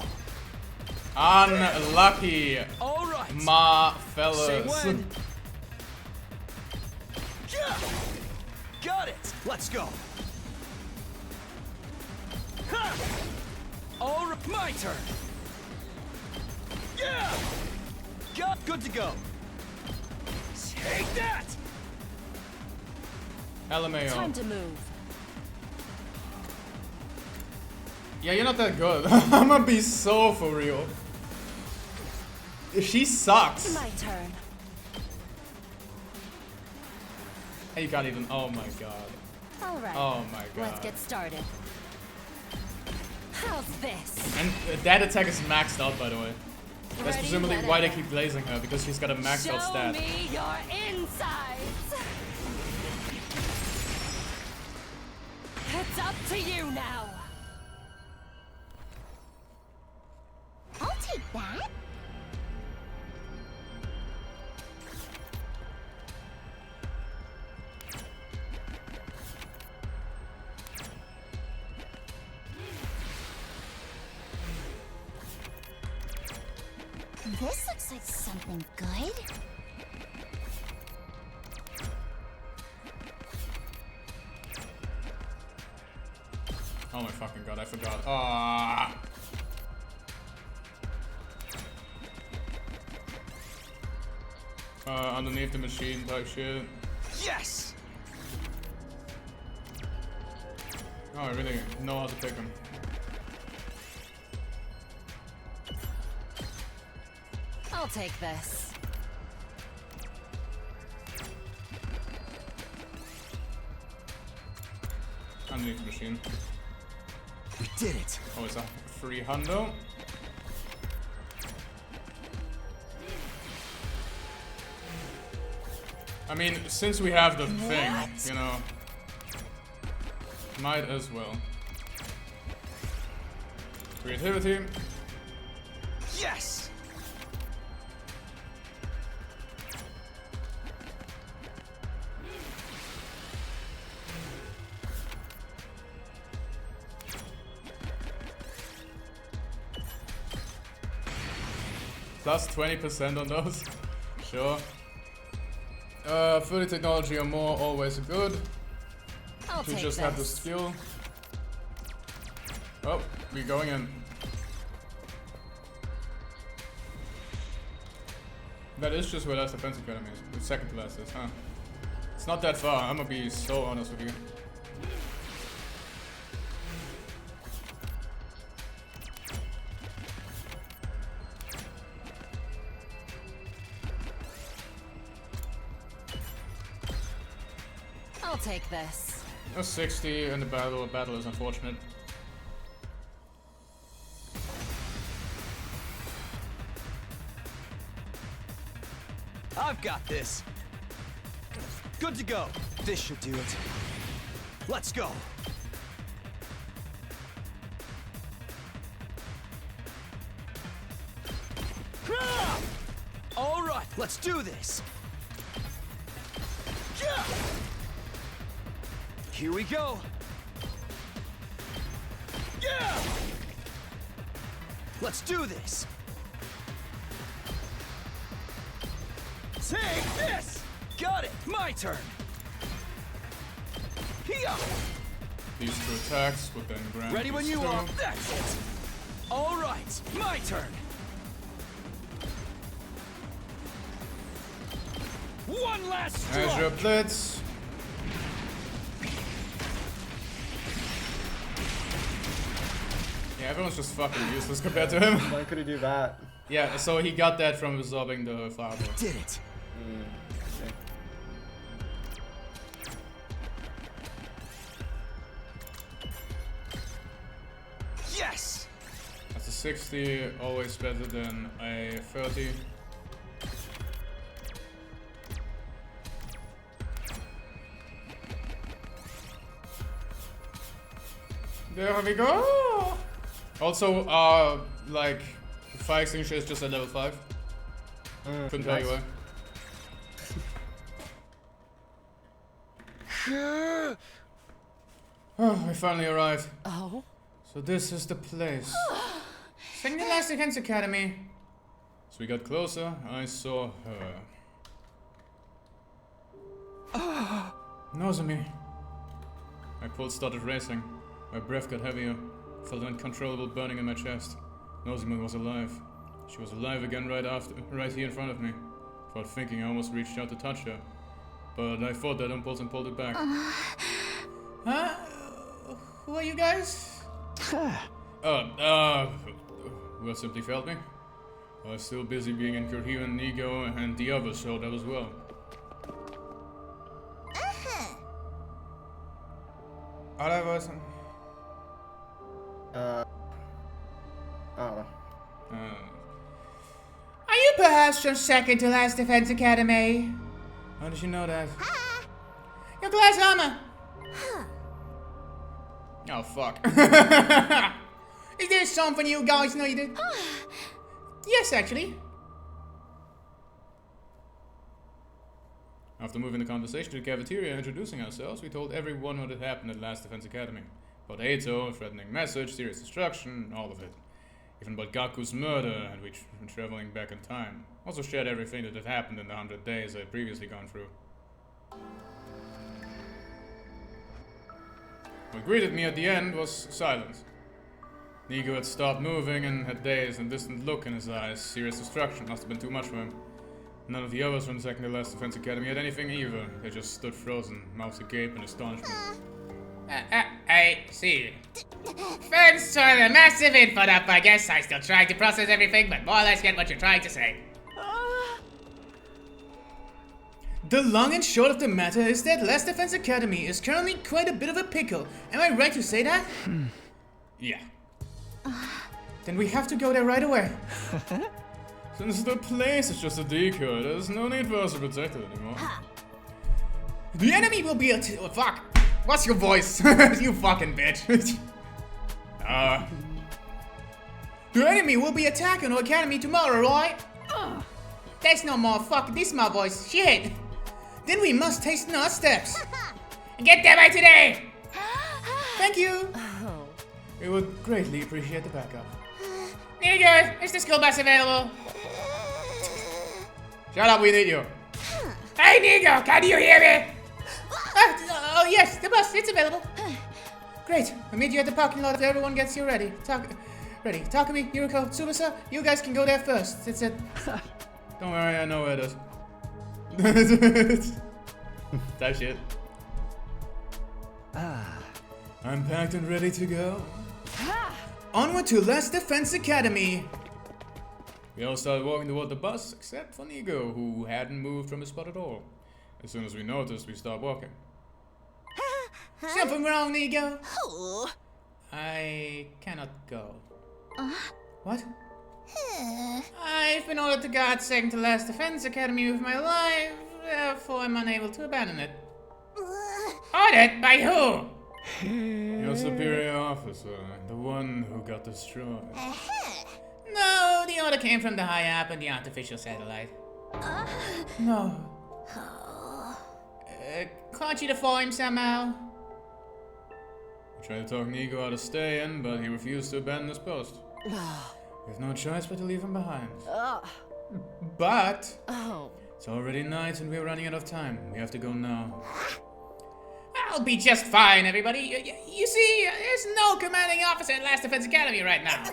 Unlucky. All right. Ma fellas. Say when. Yeah. Got it. Let's go. Ha. All right. My turn. Yeah. Got. Good to go. Take that. LMAO. Time to move. Yeah, you're not that good. I'm gonna be so for real. She sucks. My turn. You can't even. Oh my god. All right. Oh my god. Let's get started. How's this? And that attack is maxed out, by the way. That's Ready, presumably let why it they out. keep blazing her, because she's got a maxed out Show stat. me your insides. It's up to you now. I'll take that. This looks like something good. Oh my fucking god, I forgot. Ah. Underneath the machine type shit. Yes! Oh, I really know how to pick him. I'll take this. Underneath the machine. We did it. Oh, it's a free hundo. I mean, since we have the thing, you know, might as well. Creativity. Yes! Plus 20% on those. Sure. 30 technology or more, always good. I'll To take just this. have the skill. Oh, we're going in. That is just where last defense academy is. The second to last is, huh? It's not that far, I'm gonna be so honest with you. I'll take this. A 60 in the battle. Battle is unfortunate. I've got this. Good to go. This should do it. Let's go. All right, let's do this. Here we go. Let's do this. Take this! Got it! My turn! Here! These two attacks would then grant. Ready when you are! That's it! Alright, my turn! One last strike! Azure Blitz! Yeah, everyone's just fucking useless compared to him. Why could he do that? Yeah, so he got that from absorbing the fireball. Did it! Okay. Yes! That's a 60, always better than a 30. There we go! Also, like, fire extinguisher is just at level 5. Couldn't tell you why. Oh, we finally arrived. Oh? So this is the place. Second to last Defense Academy. As we got closer, I saw her. Nozomi. My pulse started racing. My breath got heavier. I felt an uncontrollable burning in my chest. Nozomi was alive. She was alive again right here in front of me. Without thinking, I almost reached out to touch her. But I fought that impulse and pulled it back. Huh? Who are you guys? Well, simply failed me. I was still busy being incoherent, Nigo, and the others showed up as well. All I was... I don't know. Are you perhaps your second to last Defense Academy? How did you know that? Your glass armor. Oh, fuck. Is there something you guys needed? Yes, actually. After moving the conversation to the cafeteria and introducing ourselves, we told everyone what had happened at Last Defense Academy. About Eito, a threatening message, serious destruction, all of it. Even about Gaku's murder, and we'd been traveling back in time. Also shared everything that had happened in the 100 days I'd previously gone through. What greeted me at the end was silence. Nigo had stopped moving and had dazed and distant look in his eyes. Serious destruction must have been too much for him. None of the others from the second to last Defense Academy had anything either. They just stood frozen, mouths agape in astonishment. I see. Thanks for the massive input up. I guess I still trying to process everything, but more or less get what you're trying to say. The long and short of the matter is that Last Defense Academy is currently quite a bit of a pickle. Am I right to say that? Yeah. Then we have to go there right away. Since the place is just a decoy, there's no need for us to protect it anymore. The enemy will be oh, fuck. What's your voice? You fucking bitch. The enemy will be attacking our academy tomorrow, right? That's no more. Fuck, this my voice. Shit. Then we must hasten our steps. Get there by today. Thank you. We would greatly appreciate the backup. Nigo, is the school bus available? Shut up, we need you. Hey, Nigo, can you hear me? Oh, yes, the bus, it's available. Great, I'll meet you at the parking lot after everyone gets here ready. Takumi, Yuriko, Tsubasa, you guys can go there first. It's it. Don't worry, I know where it is. Type shit. Ah. I'm packed and ready to go. Onward to Last Defense Academy! We all started walking toward the bus, except for Nigo, who hadn't moved from his spot at all. As soon as we noticed, we stopped walking. Something wrong, Nigo? Oh. I cannot go. What? I've been ordered to guard second to Last Defense Academy with my life, therefore I'm unable to abandon it. Ordered? By who? Your superior officer, the one who got destroyed. No, the order came from the high up and the artificial satellite. No. Can't you defy him somehow? We tried to talk Nigo out of staying, but he refused to abandon his post. We have no choice but to leave him behind. But it's already night and we're running out of time. We have to go now. I'll be just fine, everybody. You see, there's no commanding officer at Last Defense Academy right now.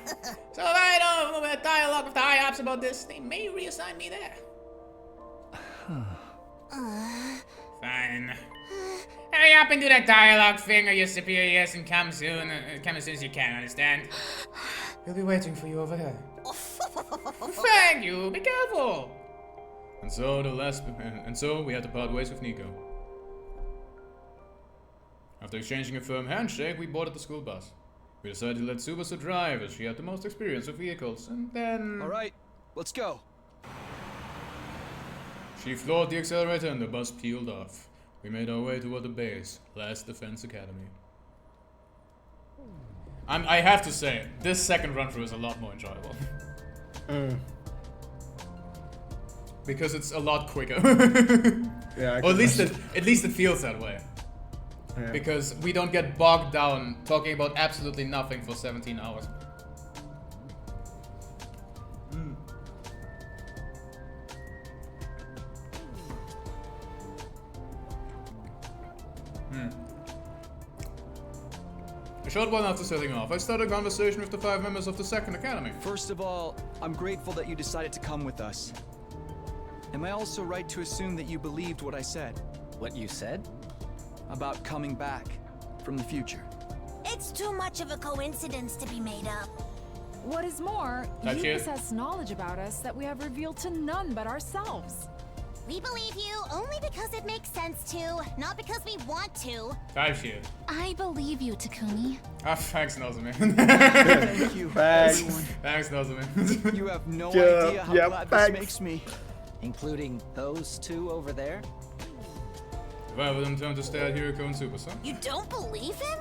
So if I don't have a dialogue with the high ops about this, they may reassign me there. Fine. Hurry up and do that dialogue thing or your superiors and come soon. Come as soon as you can, understand? We'll be waiting for you over here. Thank you. Be careful. And so we had to part ways with Nigo. After exchanging a firm handshake, we boarded the school bus. We decided to let Tsubasa drive, as she had the most experience with vehicles, and then... Alright, let's go. She floored the accelerator and the bus peeled off. We made our way toward the base, Last Defense Academy. I have to say, this second run-through is a lot more enjoyable. Because it's a lot quicker. Yeah, or at least it feels that way. Yeah. Because we don't get bogged down talking about absolutely nothing for 17 hours. A short while after setting off, I started a conversation with the 5 members of the Second Academy. First of all, I'm grateful that you decided to come with us. Am I also right to assume that you believed what I said? What you said? About coming back from the future. It's too much of a coincidence to be made up. What is more, That's you it. possess knowledge about us that we have revealed to none but ourselves. We believe you only because it makes sense to, not because we want to. Type shit. I believe you, Takumi. Ah, thanks, Nozomi. Thank you, Thanks. everyone. Thanks, Nozomi. You have no idea how glad this thanks. makes me. Including those two over there? The 5 of them turned to stare at Hiroko and Tsubasa. You don't believe him?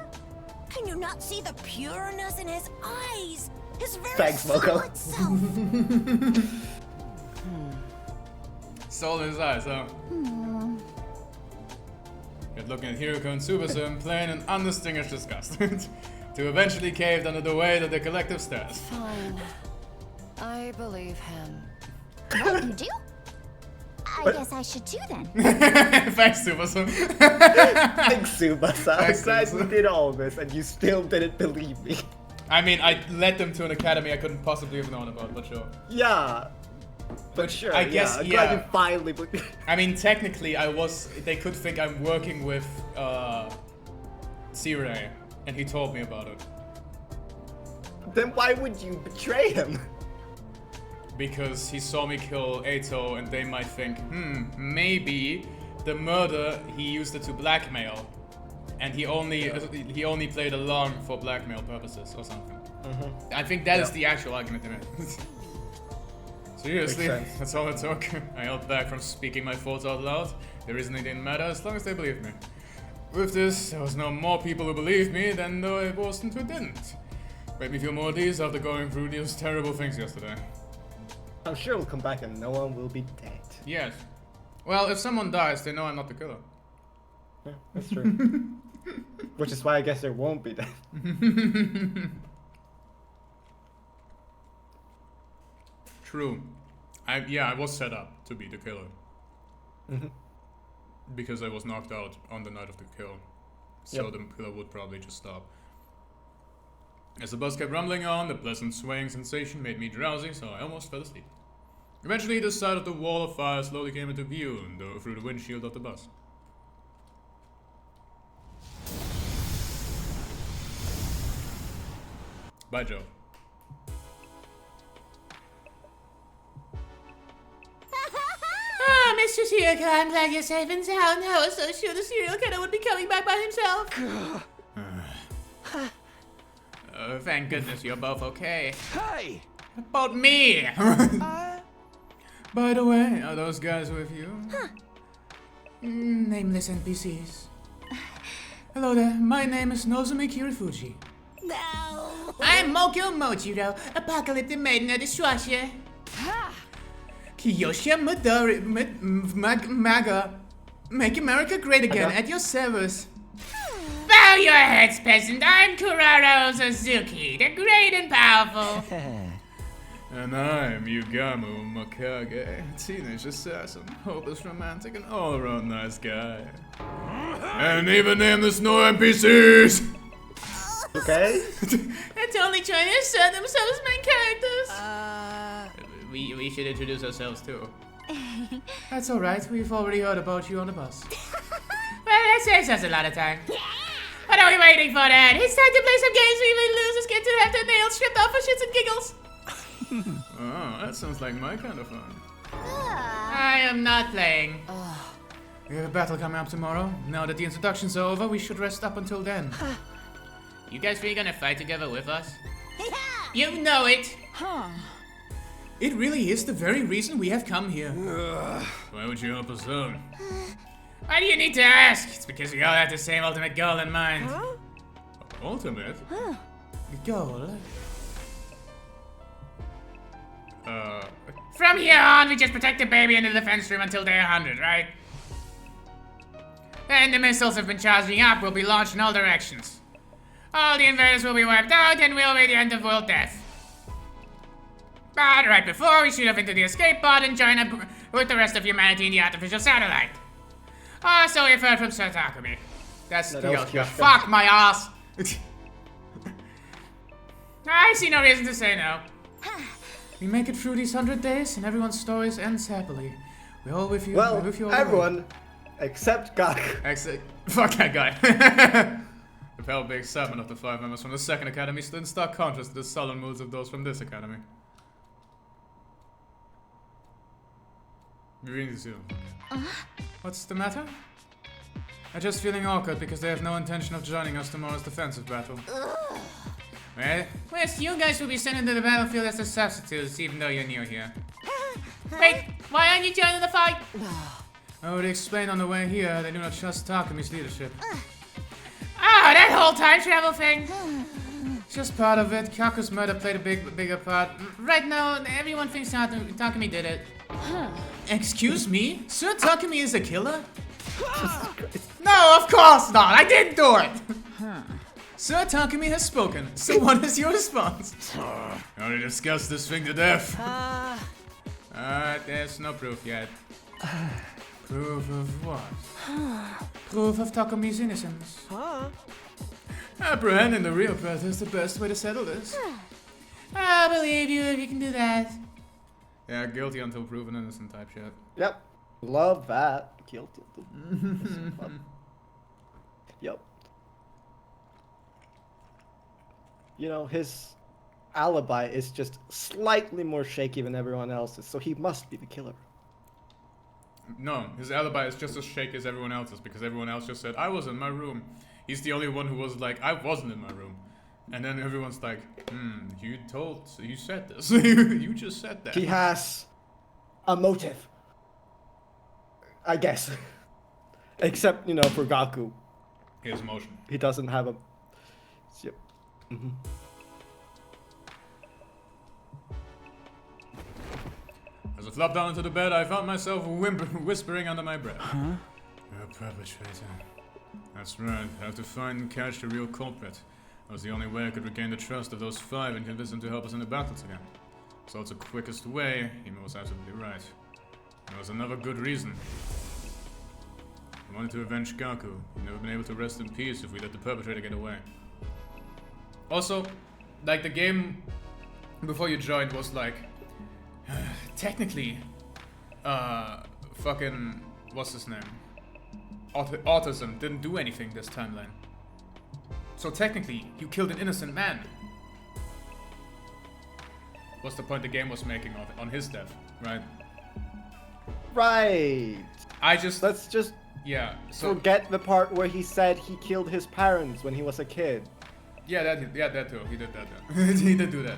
Can you not see the pureness in his eyes? His very Thanks, Moko. solid self. Soul in his eyes, huh? Yet looking at Hiroko and Tsubasa in plain and undistinguished disgust. To eventually caved under the weight of their collective stares. Fine. I believe him. What, you do? I guess I should too then. Thanks, Tsubasa. Thanks, Tsubasa. I'm Thanks, glad Tsubasa. we did all this and you still didn't believe me. I mean, I led them to an academy I couldn't possibly have known about, but sure. Yeah. But sure, I guess, I'm glad yeah. you finally believed. I mean, technically, they could think I'm working with, C-Ray, and he told me about it. Then why would you betray him? Because he saw me kill Eito, and they might think, maybe the murder, he used it to blackmail. And he only played along for blackmail purposes or something. I think that is the actual argument in it. Seriously, Makes sense. that's all it took. I held back from speaking my thoughts out loud. The reasoning didn't matter as long as they believed me. With this, there was no more people who believed me than there wasn't who didn't. Made me feel more at ease after going through those terrible things yesterday. I'm sure we'll come back and no one will be dead. Yes. Well, if someone dies, they know I'm not the killer. Yeah, that's true. Which is why I guess there won't be dead. True. I was set up to be the killer. Because I was knocked out on the night of the kill. So the killer would probably just stop. As the bus kept rumbling on, the pleasant swaying sensation made me drowsy, so I almost fell asleep. Eventually, the side of the wall of fire slowly came into view through the windshield of the bus. Bye, Joe. Ah, Mr. Serial Killer, I'm glad you're safe and sound. I was so sure the serial killer would be coming back by himself. Thank goodness you're both okay. Hey! About me! By the way, are those guys with you? Nameless NPCs. Hello there, my name is Nozomi Kirifuji. No. I'm Mokyo Mojiro, apocalyptic maiden of destruction. Kiyosha Midori Maga. Make America great again at your service. Bow your heads, peasant. I'm Kuraro Suzuki, the great and powerful. And I'm Yugamu Makage, teenage assassin, hopeless romantic, and all-around nice guy. And even nameless no NPCs! Okay. It's only trying to assert themselves as main characters. We should introduce ourselves too. That's alright, we've already heard about you on the bus. Well, that saves us a lot of time. What are we waiting for then? It's time to play some games where even losers get to have their nails stripped off for shits and giggles. Oh, that sounds like my kind of fun. I am not playing. We have a battle coming up tomorrow. Now that the introductions are over, we should rest up until then. You guys really gonna fight together with us? You know it. It really is the very reason we have come here. Why would you help us out? Why do you need to ask? It's because we all have the same ultimate goal in mind. Ultimate? Goal? From From here on, we just protect the baby in the defense room until day 100, right? Then the missiles have been charging up, will be launched in all directions. All the invaders will be wiped out, and we'll be the end of world death. But right before, we shoot off into the escape pod and join up with the rest of humanity in the artificial satellite. So we've heard from Sir Takumi. That's No, the that was ultimate. just- Fuck my ass! I see no reason to say no. We make it through these 100 days, and everyone's stories ends happily. We're all with you. Well, we're with you all the way. everyone except Gaku. Exit. Fuck that guy. The pale-big excitement of the 5 members from the second academy stood in stark contrast to the sullen moods of those from this academy. What's the matter? I'm just feeling awkward because they have no intention of joining us tomorrow's defensive battle. Well, you guys will be sent into the battlefield as the substitutes, even though you're new here. Wait, why aren't you joining the fight? I already explained on the way here, they do not trust Takumi's leadership. That whole time travel thing. Just part of it. Kaku's murder played a bigger part. Right now, everyone thinks Takumi did it. Excuse me? Sir Takumi is a killer? No, of course not. I didn't do it. Sir Takumi has spoken, so what is your response? I already discussed this thing to death. There's no proof yet. Proof of what? Proof of Takumi's innocence. Apprehending the real predator is the best way to settle this. I believe you if you can do that. Yeah, guilty until proven innocent type shit. Yep. Love that. Guilty. Yep. You know, his alibi is just slightly more shaky than everyone else's, so he must be the killer. No, his alibi is just as shaky as everyone else's because everyone else just said, I was in my room. He's the only one who was like, I wasn't in my room. And then everyone's like, you said this. You just said that. He has a motive. I guess. Except, you know, for Gaku. His emotion. He doesn't have a... Yep. As I flopped down into the bed, I found myself whispering under my breath. Huh? You're a perpetrator. That's right. I have to find and catch the real culprit. That was the only way I could regain the trust of those 5 and convince them to help us in the battles again. So it's the quickest way. He was absolutely right. There was another good reason. I wanted to avenge Gaku. He'd never been able to rest in peace if we let the perpetrator get away. Also, like the game before you joined was like, technically, fucking, what's his name? Autism didn't do anything this timeline. So technically, you killed an innocent man. what's the point the game was making of on his death, right? Right. Let's just so forget the part where he said he killed his parents when he was a kid. Yeah, that too. He did that. He did do that.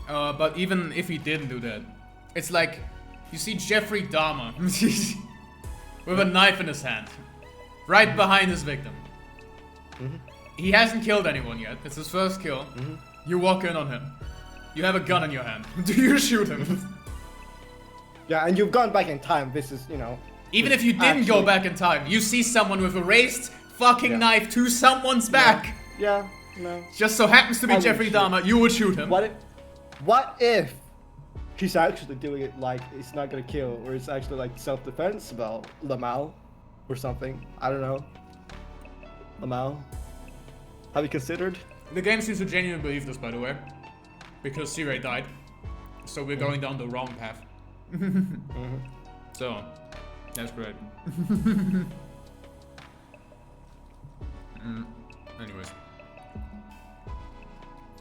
But even if he didn't do that, it's like you see Jeffrey Dahmer with a knife in his hand, right behind his victim. He hasn't killed anyone yet. It's his first kill. You walk in on him. You have a gun in your hand. Do you shoot him? Yeah, and you've gone back in time. This is, you know. Even if you didn't go back in time, you see someone with a raised fucking knife to someone's back. Yeah, no. Just so happens to be Jeffrey Dahmer, you would shoot him. What if he's actually doing it like he's not gonna kill, or it's actually like self-defense about Lamal or something? I don't know. Lamal? Have you considered? The game seems to genuinely believe this, by the way. Because C-Ray died. So we're going down the wrong path. So, that's great. Anyways.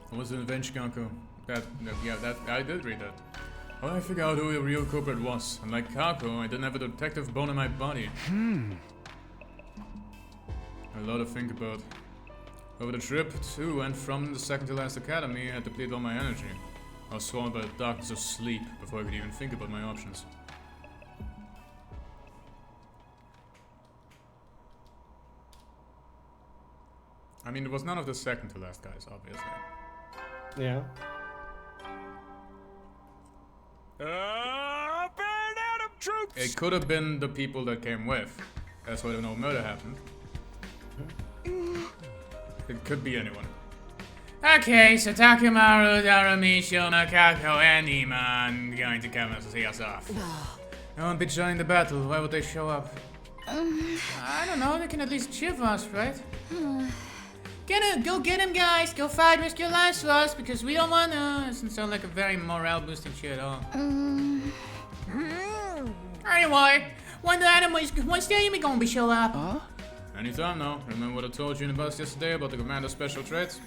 What was an Avenge Kanko? I did read that. Well, I figured out who the real culprit was. Unlike Kako, I didn't have a detective bone in my body. A lot to think about. Over the trip to and from the second to last academy, I had depleted all my energy. I was swallowed by the darkness of sleep before I could even think about my options. I mean, it was none of the second to last guys, obviously. Yeah. Burn out of troops! It could have been the people that came with. That's why no murder happened. It could be anyone. Okay, so Takumaru, Darumi, Shona, Kako, and Iman going to come and see us off. I won't be joining the battle. Why would they show up? I don't know. They can at least cheer for us, right? Go get him, guys. Go fight, risk your lives for us, because we don't want to. Doesn't sound like a very morale-boosting shit at all. Anyway, when's the enemy gonna be show up? Huh? Anytime now. Remember what I told you in the bus yesterday about the commander's special traits?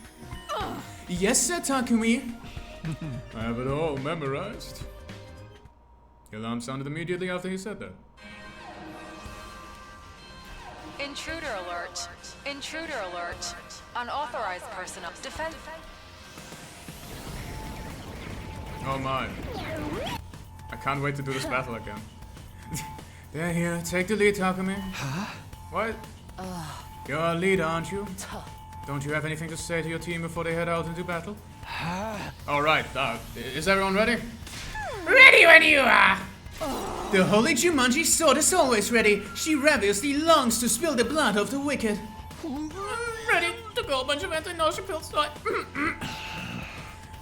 Yes, sir, Takumi. I have it all memorized. The alarm sounded immediately after he said that. Intruder alert. Intruder alert. Unauthorized person up. Defend. Oh my. I can't wait to do this battle again. They're here. Take the lead, Takumi. Huh? What? You're a leader, aren't you? Don't you have anything to say to your team before they head out into battle? Alright, is everyone ready? Ready when you are! The holy Jumanji sword is always ready. She raviously longs to spill the blood of the wicked. Ready to go, a bunch of anti-nausea pills.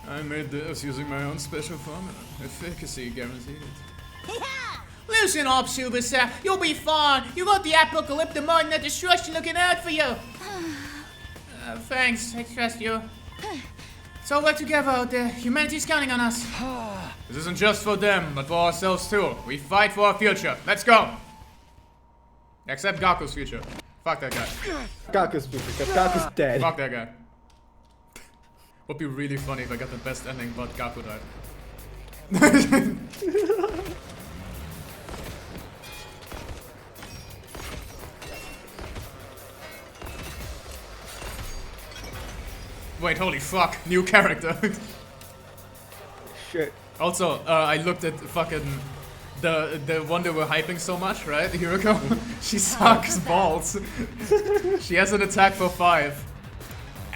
I made this using my own special formula. Efficacy guaranteed. Loosen up, Superstar. You'll be fine. You got the apocalyptic mind and destruction looking out for you. Thanks, I trust you. So we're together out there. Humanity's counting on us. This isn't just for them, but for ourselves too. We fight for our future. Let's go! Except Gaku's future. Fuck that guy. Gaku's future, because Gaku's dead. Fuck that guy. Would be really funny if I got the best ending, but Gaku died. Wait, holy fuck, new character. Shit. Also, I looked at fucking the one that we're hyping so much, right? Hiroko? She sucks balls. She has an attack for 5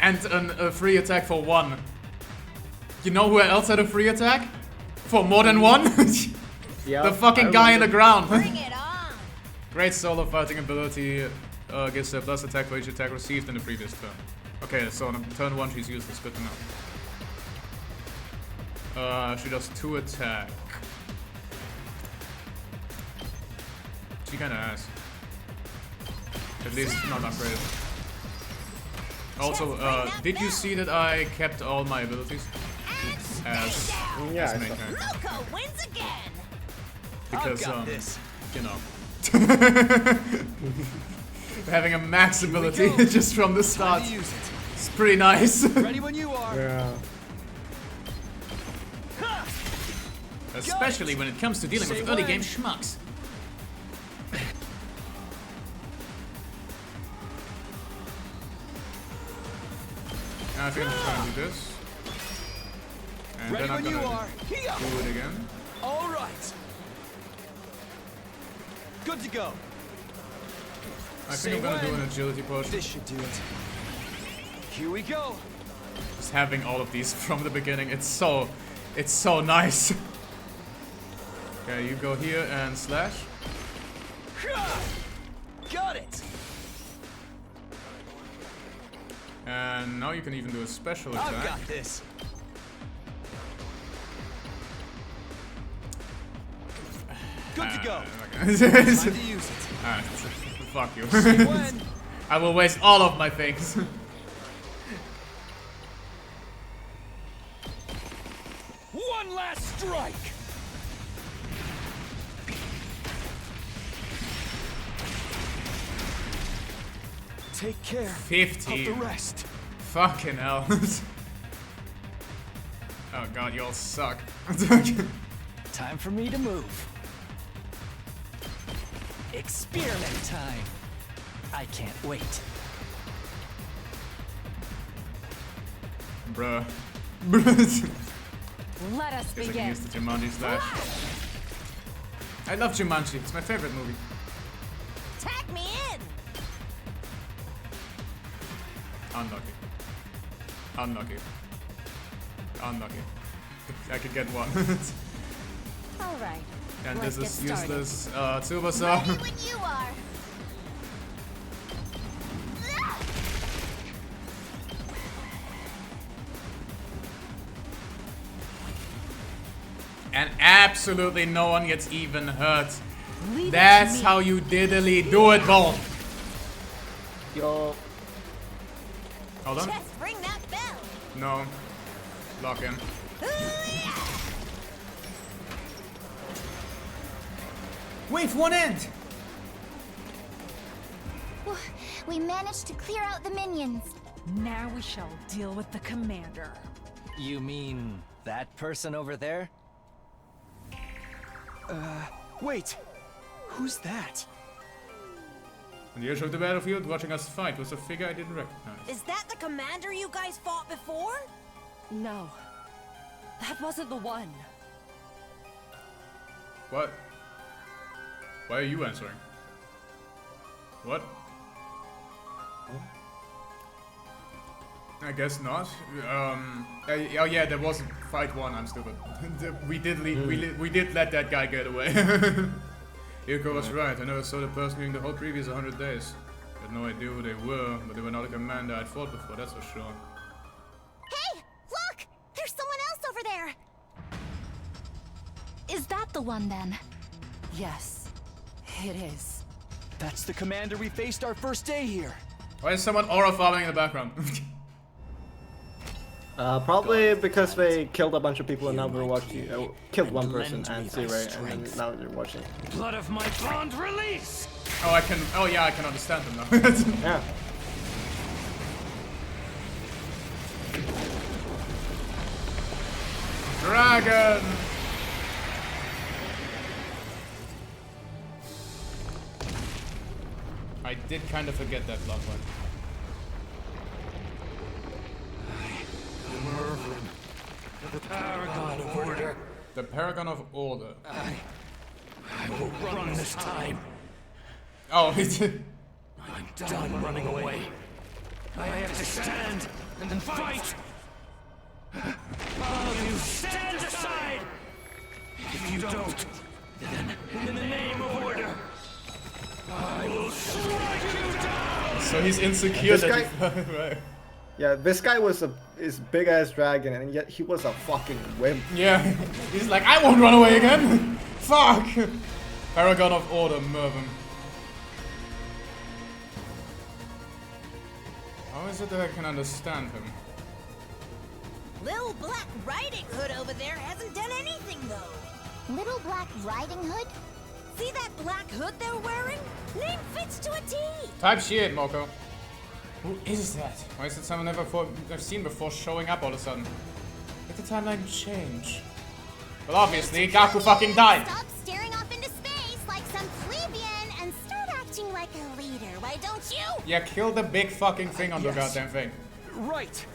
and a free attack for 1. You know who else had a free attack? For more than 1? Yeah, the fucking guy in the ground. Bring it on! Great solo fighting ability gives a plus attack for each attack received in the previous turn. Okay, so on turn 1 she's useless, good to know. She does 2 attack. She kinda ass. At least not upgraded. Also, did you see that I kept all my abilities? As main character. Loco wins again! Because, you know. Having a max ability just from the start. It's pretty nice. Ready when you are. Yeah. Especially when it comes to dealing with early game schmucks. I think I'm just gonna do this. And Ready then I'm when you gonna are. do it again. All right. Good to go. I think I'm gonna do an agility potion. This should do it. Here we go. Just having all of these from the beginning, it's so nice. Okay, you go here and slash. Got it. And now you can even do a special attack. I've got this. Good to go. Time to use it. Alright, fuck you. I will waste all of my things. One last strike. Take care 15. of the rest. Fucking hell. Oh god, you all suck. Time for me to move. Experiment time. I can't wait. Bruh. Let us Guess I can begin. use the Jumanji slash. I love Jumanji, it's my favorite movie. Tag me in! Unlucky. Unlucky. Unlucky. I could get one. All right. And let's this is get started. useless Tsubasa. Ready when you are. And absolutely no one gets even hurt. Leave it That's to me. how you diddly do it, Ball. Yo. Hold on. Just ring that bell. No. Lock in. Wave one end! We managed to clear out the minions. Now we shall deal with the commander. You mean that person over there? Wait. Who's that? On the edge of the battlefield, watching us fight was a figure I didn't recognize. Is that the commander you guys fought before? No. That wasn't the one. What? Why are you answering? What? I guess not. Oh yeah, there was fight one. I'm stupid. we did let that guy get away. Yoko was right. I never saw the person during the whole previous 100 days. I had no idea who they were, but they were not a commander I'd fought before. That's for sure. Hey, look! There's someone else over there. Is that the one then? Yes, it is. That's the commander we faced our first day here. Why is someone aura farming in the background? Probably because they killed a bunch of people and now we're watching. Killed one person and Zero, and then now they're watching. Blood of my bond release. Oh, I can. Oh yeah, I can understand them now. Yeah. Dragon. I did kind of forget that last one. The Paragon of Order. The Paragon of Order. I will run this time. Oh, it's. I'm done running away. I have to stand and fight. All of you stand aside. If you don't, then in the name of order, I will strike you down. So he's insecure. This that guy- right. Yeah, this guy was is big ass dragon, and yet he was a fucking wimp. Yeah, he's like, I won't run away again. Fuck. Paragon of Order, Mervyn. How is it that I can understand him? Little Black Riding Hood over there hasn't done anything, though. Little Black Riding Hood? See that black hood they're wearing? Name fits to a T. Type shit, Moko. Who is that? Why is it someone I've seen before showing up all of a sudden? Let the timeline change. Well, obviously, Gaku fucking died. Stop staring off into space like some plebeian and start acting like a leader, why don't you? Yeah, kill the big fucking thing on the goddamn thing. Right.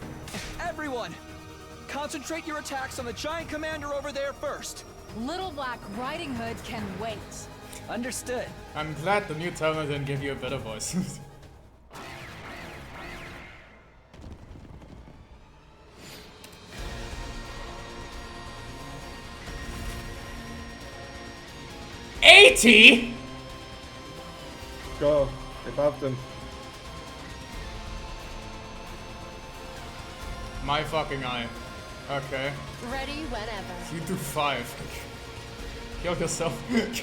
Everyone, concentrate your attacks on the giant commander over there first. Little Black Riding Hood can wait. Understood. I'm glad the new toner didn't give you a better voice. $80? Go. They buffed him. My fucking eye. Okay. Ready whenever. You do 5. Kill yourself. Alright,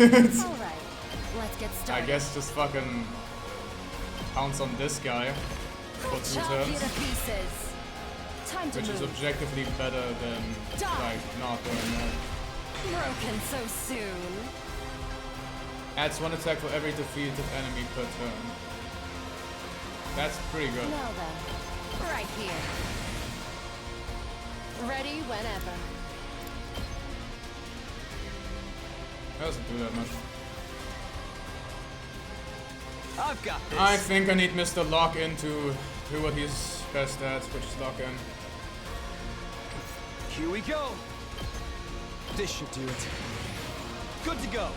let's get I started. guess just fucking pounce on this guy for 2 Chop you turns. to pieces. Time to Which is move. objectively better than, like, not doing that. Broken so soon. Adds 1 attack for every defeated enemy per turn. That's pretty good. Now then, right here. Ready whenever. That doesn't do that much. I've got this. I think I need Mr. Lock-in to do what he's best at, which is lock-in. Here we go. This should do it. Good to go.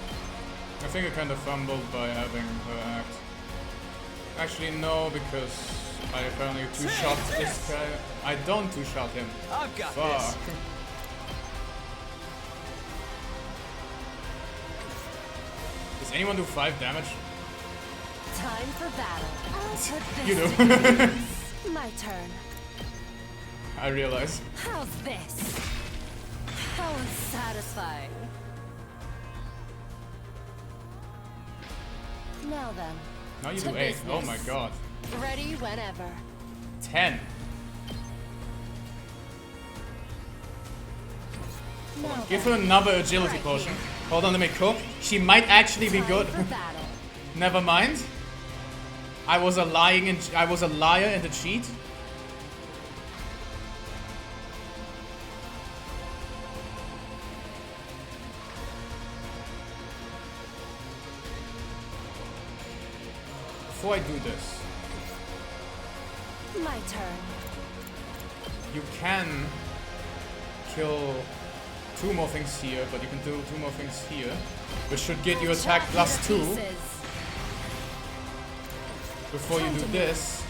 I think I kind of fumbled by having her act. Actually, no, because I apparently two-shot this guy. I don't two-shot him. I've got Fuck. this. Does anyone do 5 damage? Time for battle. I'll put this You to do. use. My turn. I realize. How's this? How unsatisfying. Now then. Now you to do 8. Oh business. my god. Ready whenever. 10. Now Give then. her another agility Right potion. here. Hold on, let me cook. She might actually be Time good. for battle. Never mind. I was a liar in the cheat. Before I do this, My turn. you can kill 2 more things here, but you can do 2 more things here, which should get you attack Chop plus you 2 to pieces. before you Time do to move. this.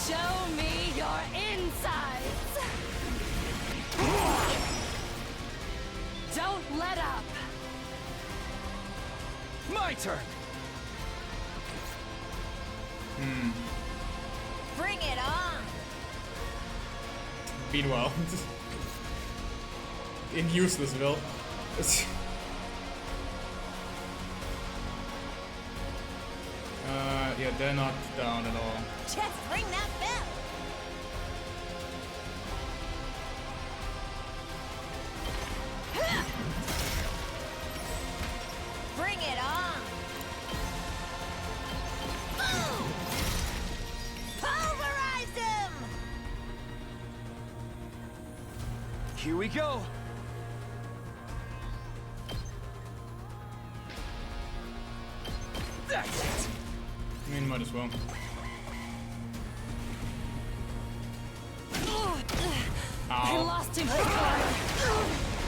Show me your insides. Don't let up. My turn. Bring it on! Meanwhile, in Uselessville. Yeah, they're not down at all. Just ring that bell! Bring it on! Boom! Pulverize him! Here we go. That's it. I mean, might as well. I Ow. lost him before.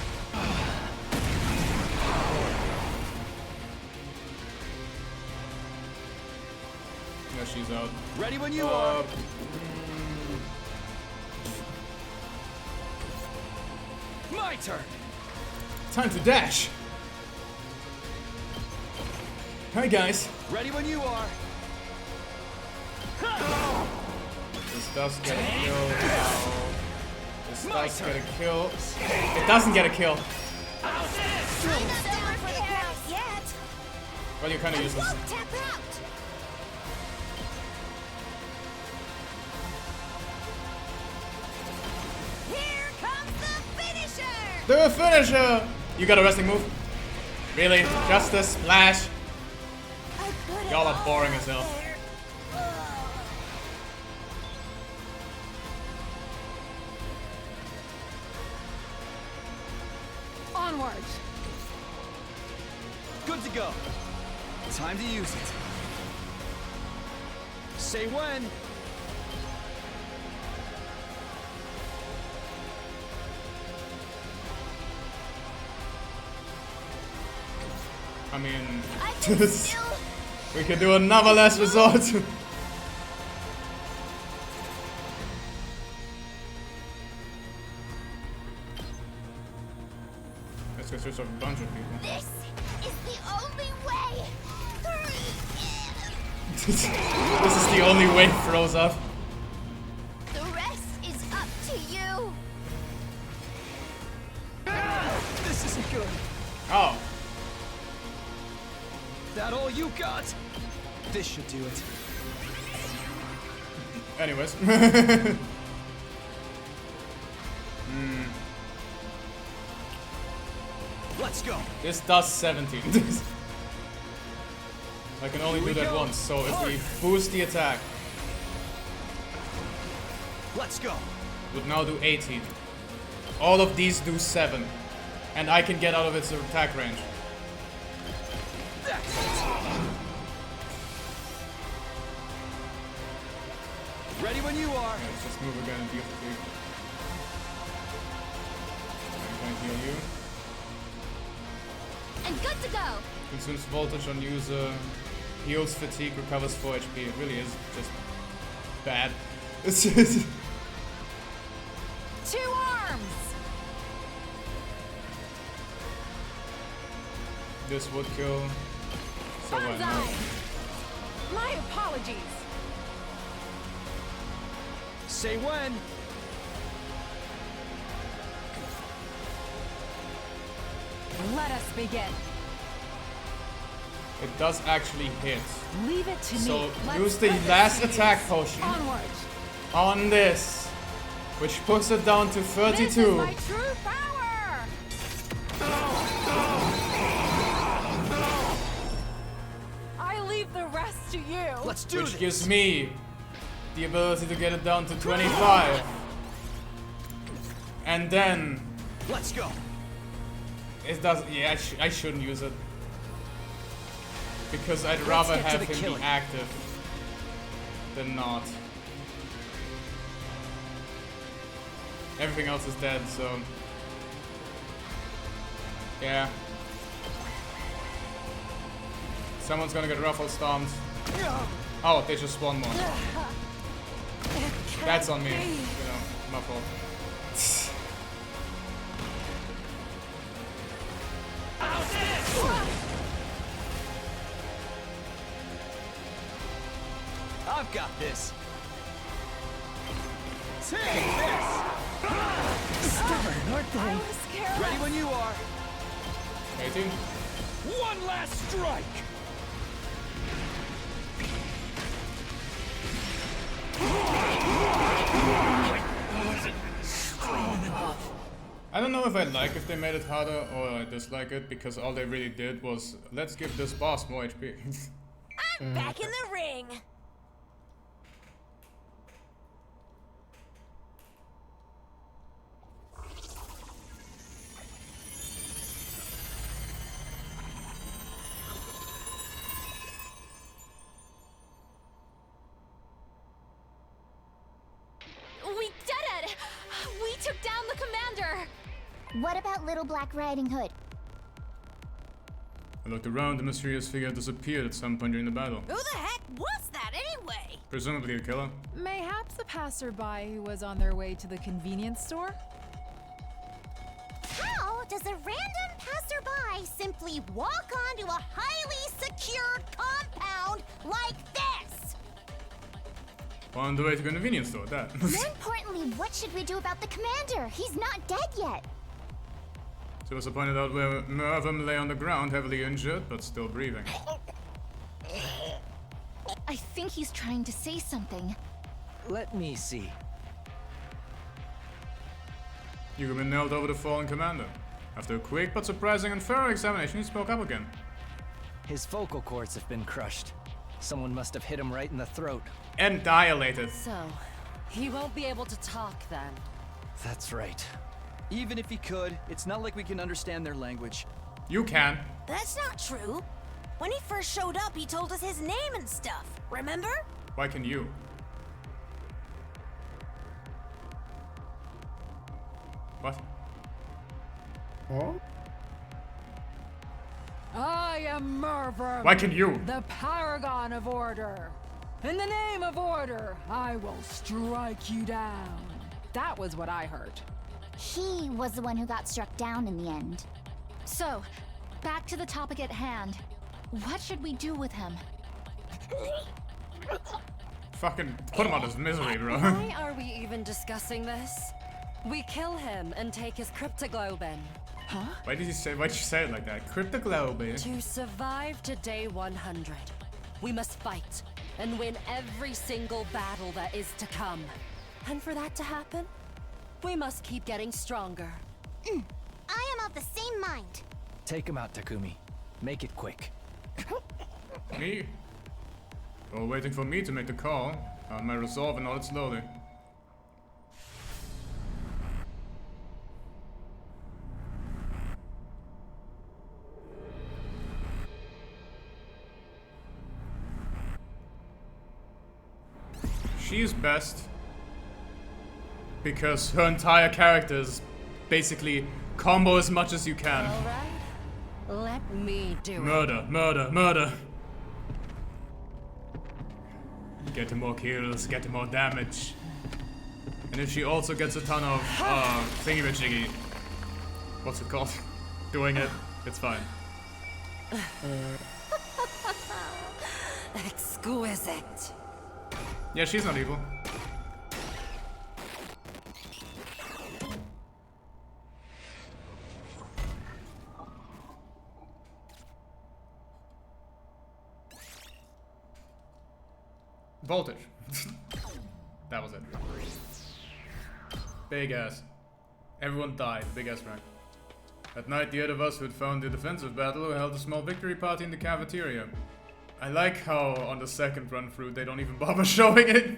Yeah, she's out. Ready when you are. My turn. Time to dash. Hi guys. Ready when you are. This does get a kill. Ow. This My does turn. get a kill. It doesn't get a kill. I'm not down for the count yet! Well, you're kind of I useless. won't tap out! Here comes the finisher! The finisher! You got a resting move? Really? Just a splash? I put it Y'all are all boring out as hell. there. Ugh. Onward! Good to go. Time to use it. Say when. I mean, we could do another last resort. Let's go search a bunch of people. This is the only way. This is the only way froze up. The rest is up to you. This isn't good. Oh. That all you got? This should do it. Anyways. Let's go. This does 17. I can only do that once, so if we boost the attack, let's go. would now do 18. All of these do 7. And I can get out of its attack range. That's it. Ready when you are. Let's just move again and deal fatigue. Can I heal you? And good to go. Consumes voltage on user. Heals fatigue, recovers 4 HP. It really is just bad. It's just 2 arms! this would kill. So what? No. Bonsai! My apologies! Say when. Let us begin. It does actually hit. Leave it to me. So Let's use the put last this attack potion onward. on this, which puts it down to 32. This is my true power. I leave the rest to you. Let's do Which this. gives me the ability to get it down to 25. And then let's go. it does. Yeah, I shouldn't use it because I'd rather get to have the him killing. be active than not. Everything else is dead, so yeah. Someone's gonna get ruffle stomped. Oh, they just spawned more. That's on me. You know, my fault. I've got this. Take this. Stubborn, aren't they? I was careless. Ready when you are. 18. One last strike. I don't know if I like if they made it harder or I dislike it because all they really did was let's give this boss more HP. I'm back in the ring. We did it! We took down the commander! What about Little Black Riding Hood? I looked around, the mysterious figure disappeared at some point during the battle. Who the heck was that anyway? Presumably a killer. Mayhaps a passerby who was on their way to the convenience store? How does a random passerby simply walk onto a highly secured compound like this? On the way to the convenience store, that. More importantly, what should we do about the commander? He's not dead yet. Silvester pointed out where Mervyn lay on the ground, heavily injured, but still breathing. I think he's trying to say something. Let me see. Yugumin knelt over the fallen commander. After a quick but surprising and thorough examination, he spoke up again. His vocal cords have been crushed. Someone must have hit him right in the throat. And dilated. So, he won't be able to talk then. That's right. Even if he could, it's not like we can understand their language. You can. That's not true. When he first showed up, he told us his name and stuff. Remember? Why can you? What? Huh? I am Merver. Why can you? The paragon of order. In the name of order, I will strike you down. That was what I heard. He was the one who got struck down in the end. So, back to the topic at hand. What should we do with him? Fucking put him out of misery, bro. Why are we even discussing this? We kill him and take his cryptoglobin. Huh? Why'd you say it like that? Cryptoglobin. To survive to day 100, we must fight and win every single battle that is to come. And for that to happen, we must keep getting stronger. I am of the same mind. Take him out, Takumi. Make it quick. Me? You're waiting for me to make the call. On my resolve and all it slowly. She's best because her entire character is basically combo as much as you can. Alright, let me do Murder, it. murder, murder. Get him more kills, get him more damage. And if she also gets a ton of thingy-majiggy, what's it called? Doing it, it's fine. Exquisite. Yeah, she's not evil. Voltage. That was it. Big ass. Everyone died. Big ass rank. At night, the 8 of us who had found the defensive battle held a small victory party in the cafeteria. I like how on the second run through they don't even bother showing it.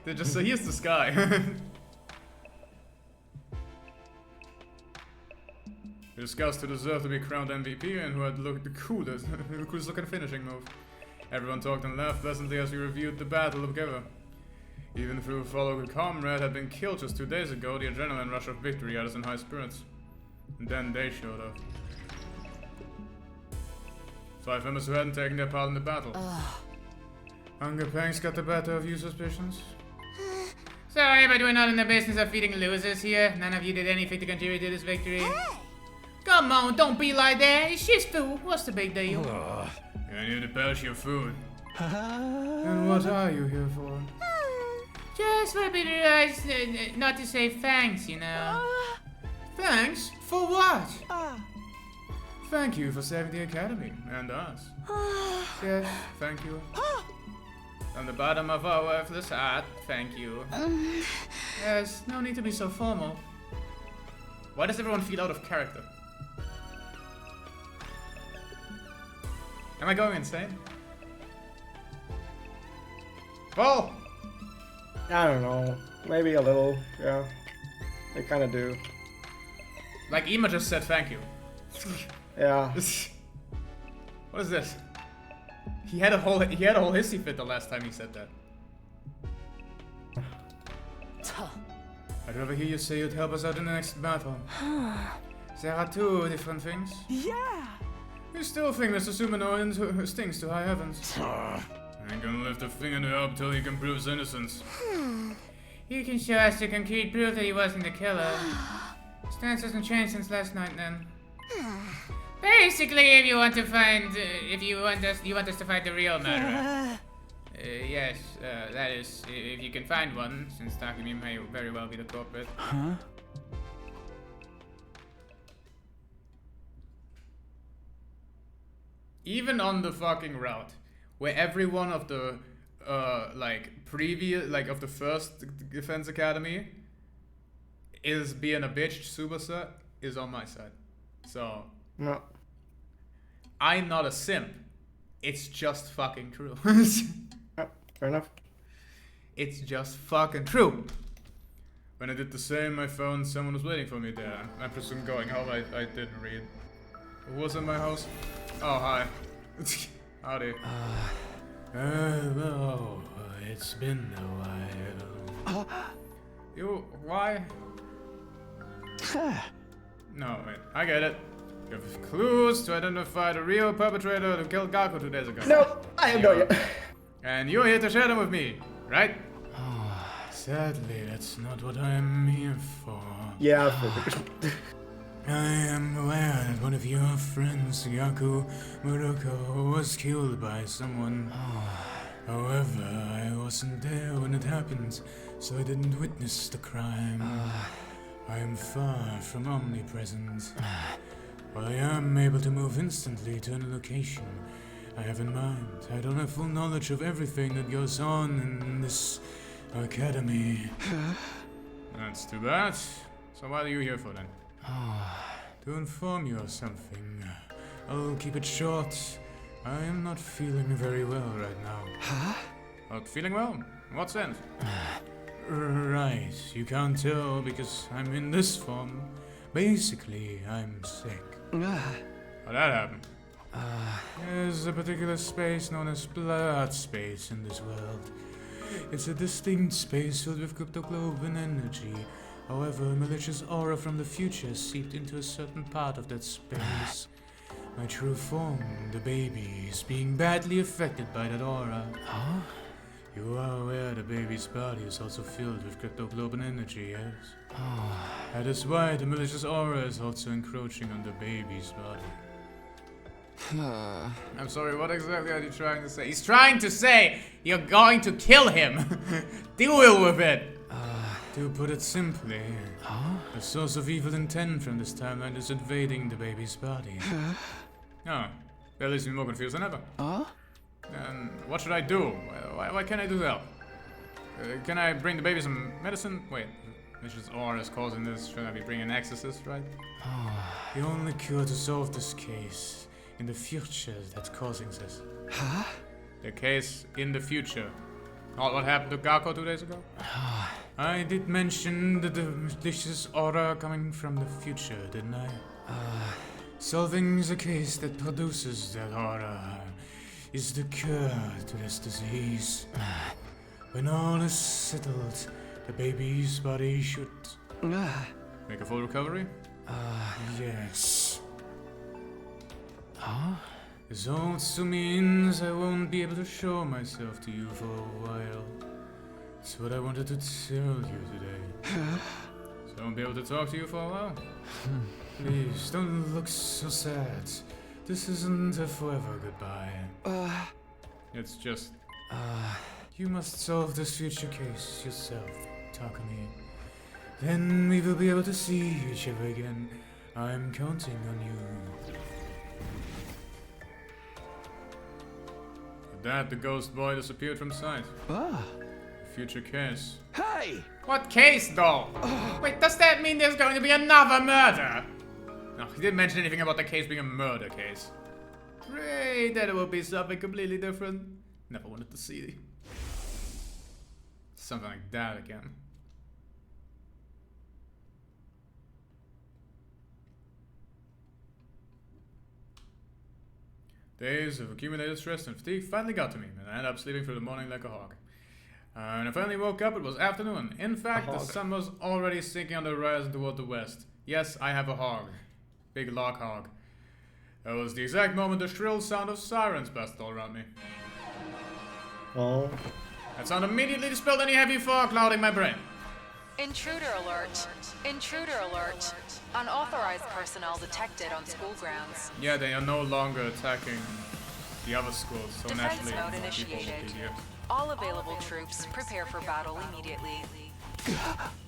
They just say, here's the sky. We discussed who deserved to be crowned MVP and who had looked the coolest looking finishing move. Everyone talked and laughed pleasantly as we reviewed the battle together. Even though a fellow comrade had been killed just 2 days ago, the adrenaline rush of victory had us in high spirits. And then they showed up. 5 members who hadn't taken their part in the battle. Hunger pangs got the better of your suspicions? Sorry, but we're not in the business of feeding losers here. None of you did anything to contribute to this victory. Come on, don't be like that. It's just food. What's the big deal? You're here to pass your food. And what are you here for? Just would be nice not to say thanks, you know. Thanks? For what? Thank you for saving the Academy and us. Yes, thank you. From the bottom of our worthless heart, thank you. Yes, no need to be so formal. Why does everyone feel out of character? Am I going insane? Well, I don't know. Maybe a little. Yeah. They kind of do. Like Ima just said thank you. Yeah. What is this? He had a whole hissy fit the last time he said that. I'd rather hear you say you'd help us out in the next battle. There are 2 different things. Yeah. You still think Mr. Sumino stings to high heavens. I ain't gonna lift a finger to help till he can prove his innocence. You can show us the concrete proof that he wasn't the killer. Stance hasn't changed since last night, then. Basically, if you want to find, you want us to find the real murderer. Yes, that is, if you can find one, since Takumi may very well be the culprit. Huh? Even on the fucking route, where every one of the, of the first Defense Academy is being a bitch, Tsubasa is on my side. So, no. I'm not a simp. It's just fucking true. Yep, fair enough. It's just fucking true. When I did the same, I found someone was waiting for me there. I presume going home, I didn't read. Who was in my house? Oh, hi. Howdy. Hello. It's been a while. You, why? No, wait, I get it. You have clues to identify the real perpetrator who killed Gaku 2 days ago. No, I have no idea. And you're here to share them with me, right? Sadly, that's not what I'm here for. Yeah, I figured. I am aware that one of your friends, Yaku Muroko, was killed by someone. However, I wasn't there when it happened, so I didn't witness the crime. I am far from omnipresent. While I am able to move instantly to any location I have in mind, I don't have full knowledge of everything that goes on in this academy. That's too bad. So what are you here for then? To inform you of something. I'll keep it short. I am not feeling very well right now. Not feeling well? In what sense? Right, you can't tell because I'm in this form. Basically, I'm sick. How'd that happen? There's a particular space known as blood space in this world. It's a distinct space filled with cryptoglobin energy. However, a malicious aura from the future seeped into a certain part of that space. My true form, the baby, is being badly affected by that aura. You are aware the baby's body is also filled with cryptoglobin energy, yes? That is why the malicious aura is also encroaching on the baby's body. I'm sorry, what exactly are you trying to say? He's trying to say you're going to kill him! Deal with it! To put it simply, the source of evil intent from this timeline is invading the baby's body. Oh, that leaves me more confused than ever. Then what should I do? Why can't I do that? Can I bring the baby some medicine? Wait, Mrs. R is causing this. Should I be bringing an exorcist, right? The only cure to solve this case in the future that's causing this. The case in the future. Not what happened to Gakko 2 days ago? I did mention the delicious aura coming from the future, didn't I? Solving the case that produces that aura is the cure to this disease. When all is settled, the baby's body should make a full recovery? Yes. This also means I won't be able to show myself to you for a while. That's what I wanted to tell you today. So I won't be able to talk to you for a while? Please, don't look so sad. This isn't a forever goodbye. It's just... you must solve this future case yourself, Takumi. Then we will be able to see each other again. I'm counting on you. With that, the ghost boy disappeared from sight. Future case. Hey! What case, though? Wait, does that mean there's going to be another murder? No, he didn't mention anything about the case being a murder case. Great, that it will be something completely different. Never wanted to see something like that again. Days of accumulated stress and fatigue finally got to me, and I ended up sleeping through the morning like a hog. When I finally woke up, it was afternoon. In fact, the sun was already sinking on the horizon toward the west. Yes, I have a hog. Big log hog. That was the exact moment the shrill sound of sirens blasted all around me. That sound immediately dispelled any heavy fog clouding my brain. Intruder alert. Intruder alert. Unauthorized personnel detected on school grounds. Yeah, they are no longer attacking the other schools, so Defense naturally mode more people will be initiated. here. All available troops prepare for battle immediately.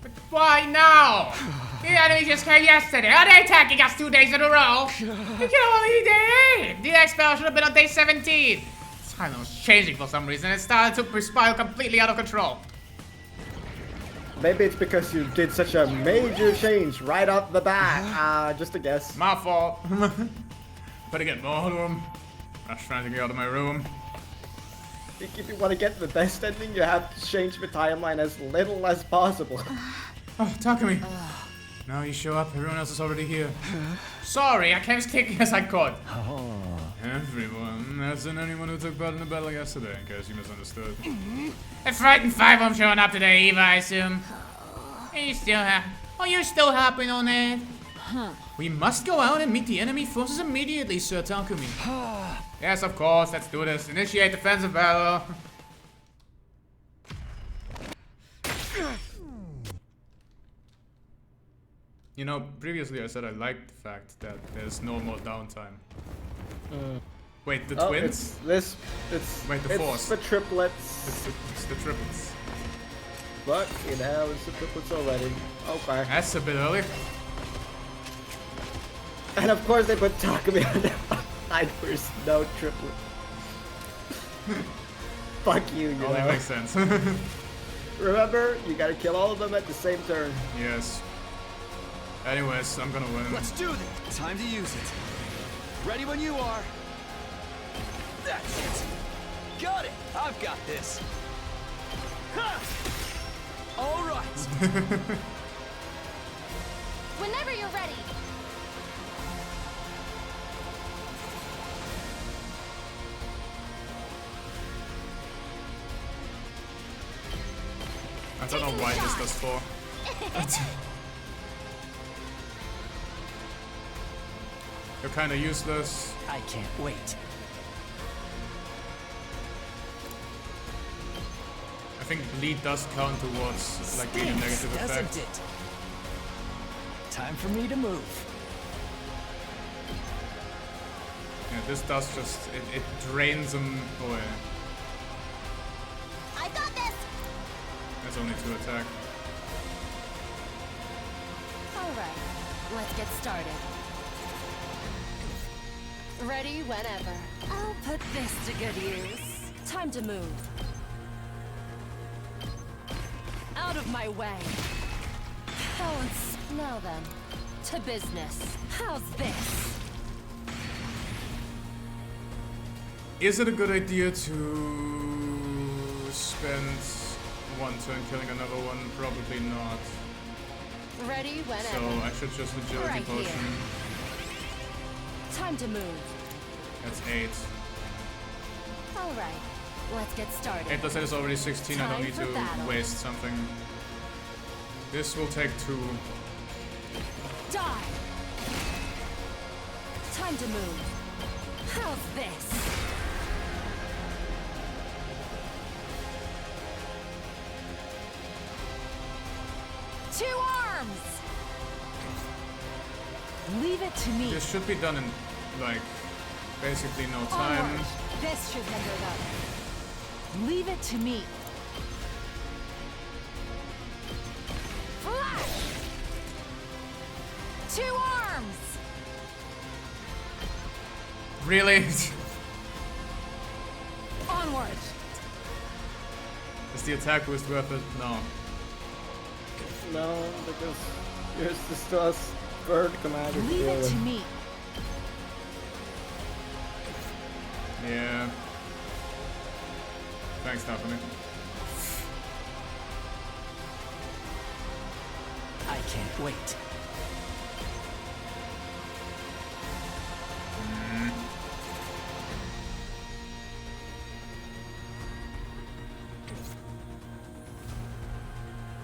But why now? The enemy just came yesterday. Are they attacking us 2 days in a row? We can only be day 8. The expel should have been on day 17. Silence was changing for some reason. It started to spiral completely out of control. Maybe it's because you did such a major change right off the bat. Just a guess. My fault. Better get more of them. I was trying to get out of my room. If you want to get the best ending, you have to change the timeline as little as possible. Oh, Takumi. Now you show up, everyone else is already here. Sorry, I came as quickly as I could. Everyone, as in anyone who took part in the battle yesterday, in case you misunderstood. A frightened 5 of them showing up today, Eva, I assume. You're still happy on it? We must go out and meet the enemy forces immediately, Sir Takumi. Yes, of course, let's do this. Initiate defensive battle. You know, previously I said I liked the fact that there's no more downtime. Wait, the twins? Wait, the force. The triplets. It's the triplets. But, you know, it's the triplets already. Okay. That's a bit early. And of course they put Takumi on the side first, no triplet. Fuck you, you Only know. makes sense. Remember, you gotta kill all of them at the same turn. Yes. Anyways, I'm gonna win. Let's do this. Time to use it. Ready when you are. That's it. Got it. I've got this. Ha! All right. Whenever you're ready. I don't know why this does 4. You're kinda useless. I can't wait. I think bleed does count towards like being a negative effect. Doesn't it? Time for me to move. Yeah, this does just it drains them away. I got this. That's only 2 attack. Alright, let's get started. Ready whenever. I'll put this to good use. Time to move. Out of my way. Balance. Now then, to business. How's this? Is it a good idea to spend one turn killing another one? Probably not. Ready whenever. So I should just agility Right potion. here. Time to move. That's 8. Alright, let's get started. 8 plus 8 is already 16. I don't Time need for to battle. waste something. This will take 2. Die! Time to move. How's this? Two arms! Leave it to me. This should be done in like basically no time. Onward. This should hinder them. Leave it to me. Flash! Two arms! Really? Onward. Is the attack boost worth it? No. No, because you're still a bird commander. Leave it to me. Yeah. Thanks, Stephanie. I can't wait.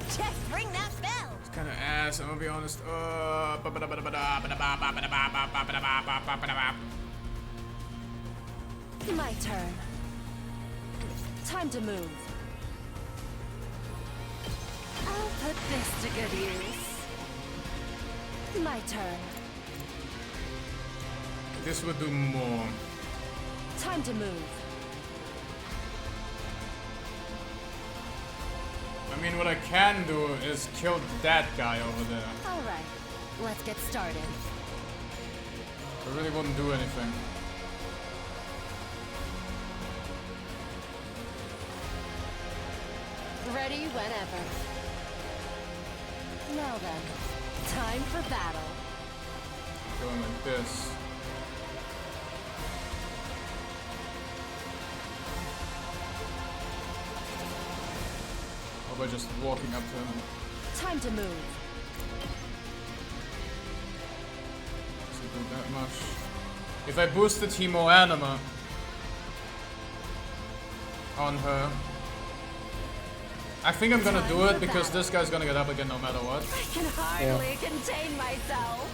Just ring that bell. It's kind of ass, I'm gonna be honest. My turn. Time to move. I'll put this to good use. My turn. This would do more. Time to move. I mean, what I can do is kill that guy over there. Alright, let's get started. I really wouldn't do anything. Ready whenever. Now then, time for battle. Going like this. Or by just walking up to him. Time to move. Doesn't do that much. If I boosted Hemo Anima on her, I think I'm gonna do it because this guy's gonna get up again no matter what. I can hardly contain myself.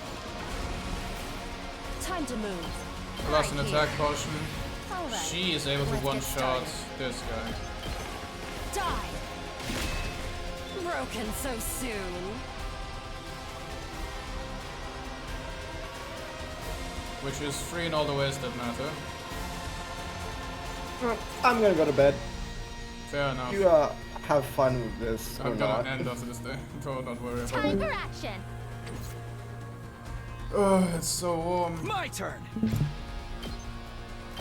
Time to move. Plus an attack potion. Right. She is able to one-shot this guy. Die. Broken so soon. Which is free in all the ways that matter. I'm gonna go to bed. Fair enough. You have fun with this. I'm or gonna not. end after this day. Don't worry about Time it. for action. Oh, it's so warm. My turn.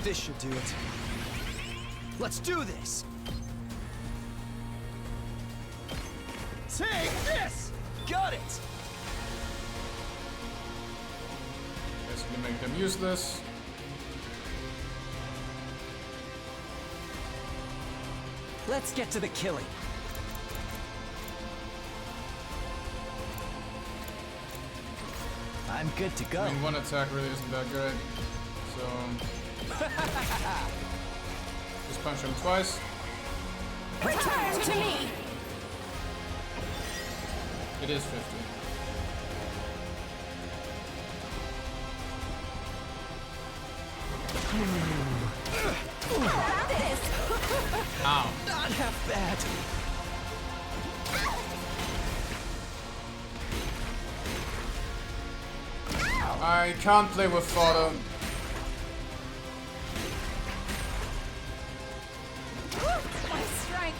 This should do it. Let's do this! Take this! Got it! Basically make them useless. Let's get to the killing. I'm good to go. I mean, one attack really isn't that great. So... just punch him twice. Return to me! It is 50. Ow. Not half bad. I can't play with fodder. My strength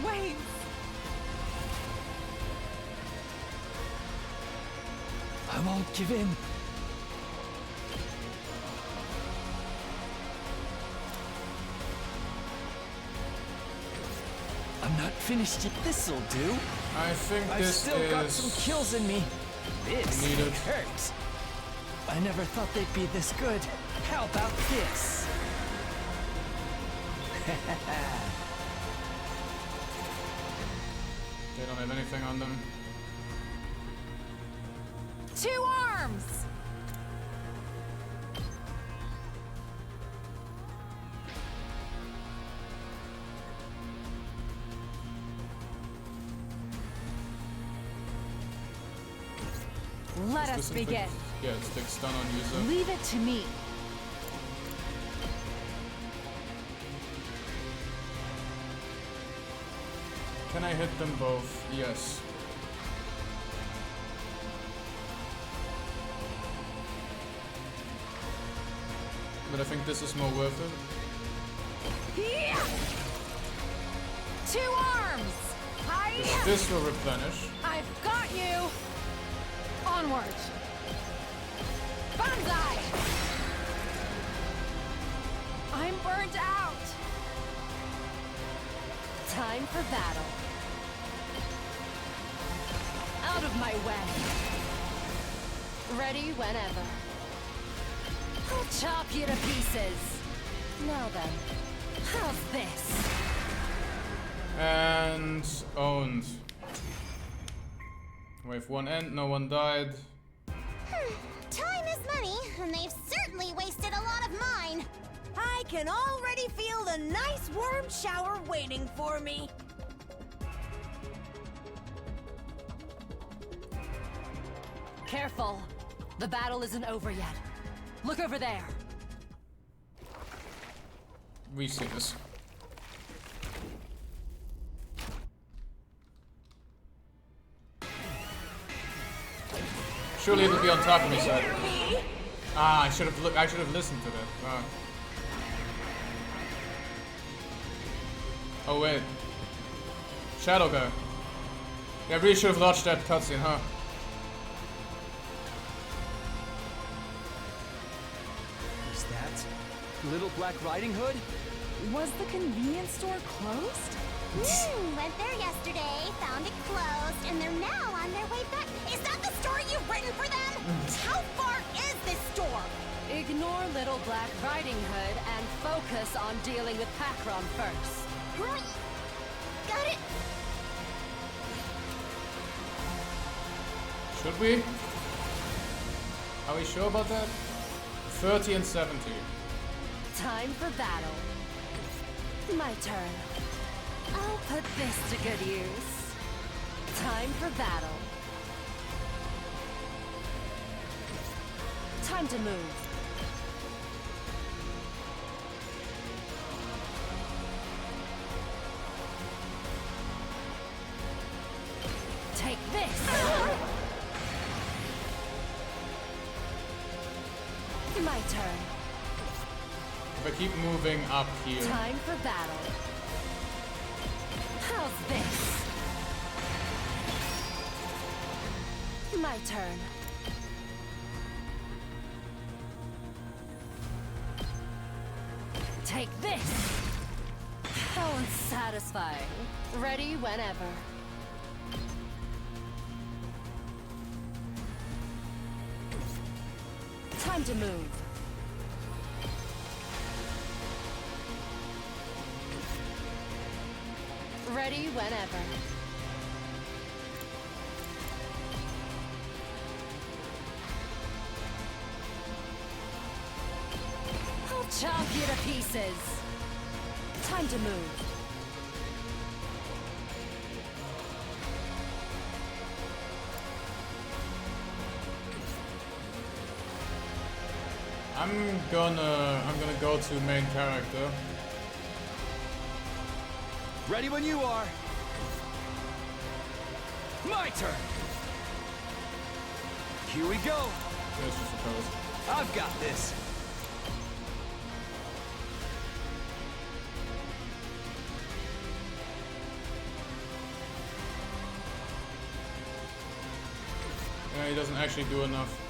wanes. I won't give in. I'm not finished yet. This'll do. I think I've this still got some is kills in me. This needed. hurts. I never thought they'd be this good. How about this? They don't have anything on them. 2 arms! Let us begin. Yeah, it's big stun on user. Leave it to me. Can I hit them both? Yes. But I think this is more worth it. Yeah. 2 arms! This will replenish. I've got you! Onward! Banzai! I'm burnt out! Time for battle. Out of my way. Ready whenever. I'll chop you to pieces. Now then, how's this? And owned. Wave 1 end, no one died. Time is money, and they've certainly wasted a lot of mine. I can already feel the nice warm shower waiting for me. Careful. The battle isn't over yet. Look over there. We see this. Surely it'll be on top of me, sir. Ah, I should have listened to that. Ah. Oh wait. Shadow guy. Yeah, I really should have watched that cutscene, huh? Is that Little Black Riding Hood? Was the convenience store closed? Went there yesterday, found it closed, and they're now on their way back. Is that the story you've written for them? How far is this store? Ignore Little Black Riding Hood and focus on dealing with Pakron first. Got it. Should we? Are we sure about that? 30 and 70. Time for battle. My turn. I'll put this to good use. Time for battle. Time to move. Take this! My turn. If I keep moving up here. Time for battle. How's this? My turn. Take this! How unsatisfying. Ready whenever. Time to move. Ready whenever. I'll chop you to pieces. Time to move. I'm gonna go to main character. Ready when you are. My turn. Here we go. Yes, I suppose. I've got this. Yeah, he doesn't actually do enough.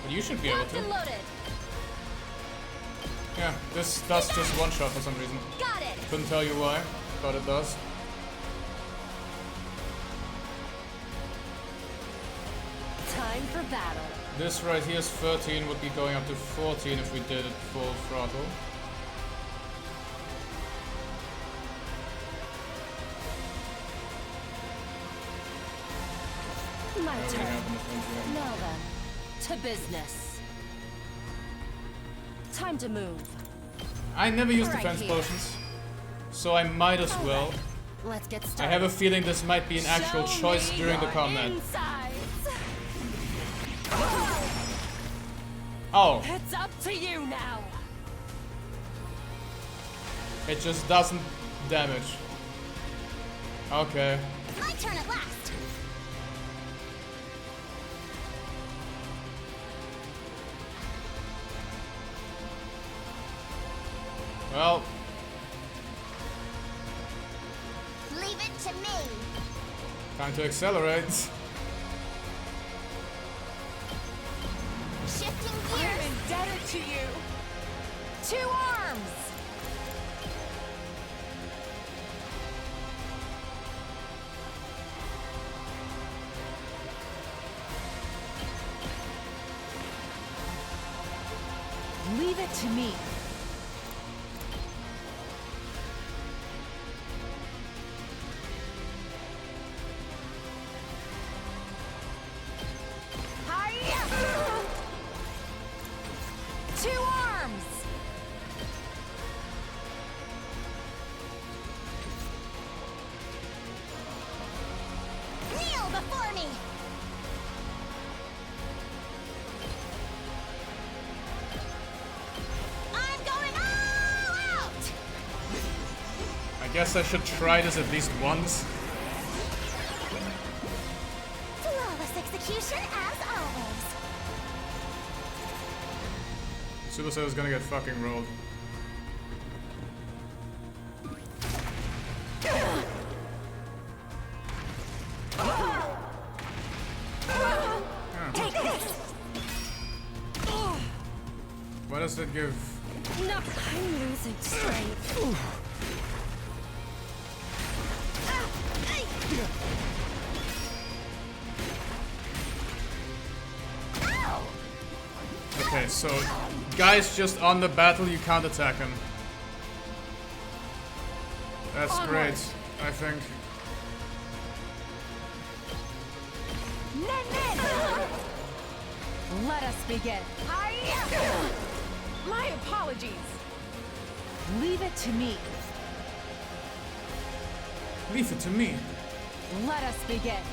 But you should be able to. Yeah, this does just one shot for some reason. Got it. Couldn't tell you why, but it does. Time for battle. This right here's 13, would be going up to 14 if we did it full throttle. My turn. Now then, to business. Time to move. I never use Right defense here. potions, so I might as well. Let's get started. I have a feeling this might be an actual Show choice me during the your combat. insides. Oh, It's up to you now. it just doesn't damage. Okay. My turn at last. Well, Leave it to me. time to accelerate. Shifting I'm gears. indebted to you. 2 arms. Leave it to me. Hiya. 2 arms. Kneel before me. I'm going all out. I guess I should try this at least once. Flawless execution as always. Super Saiyan's gonna get fucking rolled. Take this. What does that give? No, I'm losing strength. Okay, so guys just on the battle, you can't attack him. That's Onward. great, I think. Let us begin. My apologies. Leave it to me. Leave it to me. Let us begin.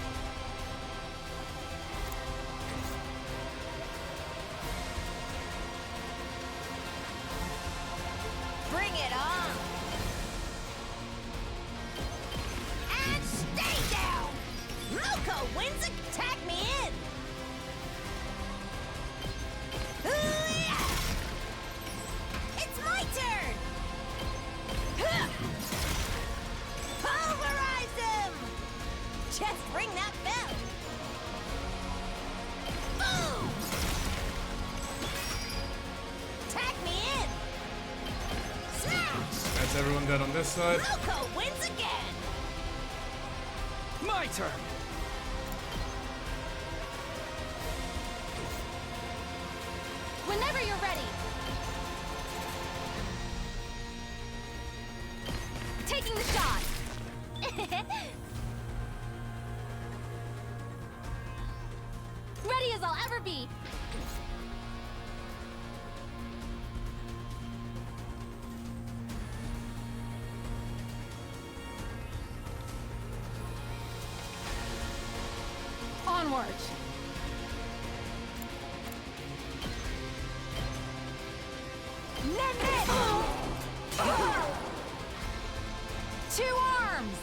Bring it on! And stay down! Loco wins it! Tag me in! Hoo-yah! It's my turn! Huh! Pulverize him! Just ring that bell! Boom! Tag me in! Smash! That's everyone dead on this side. Loco wins again! My turn. Whenever you're ready. Taking the shot. Ready as I'll ever be. Onward. Two arms.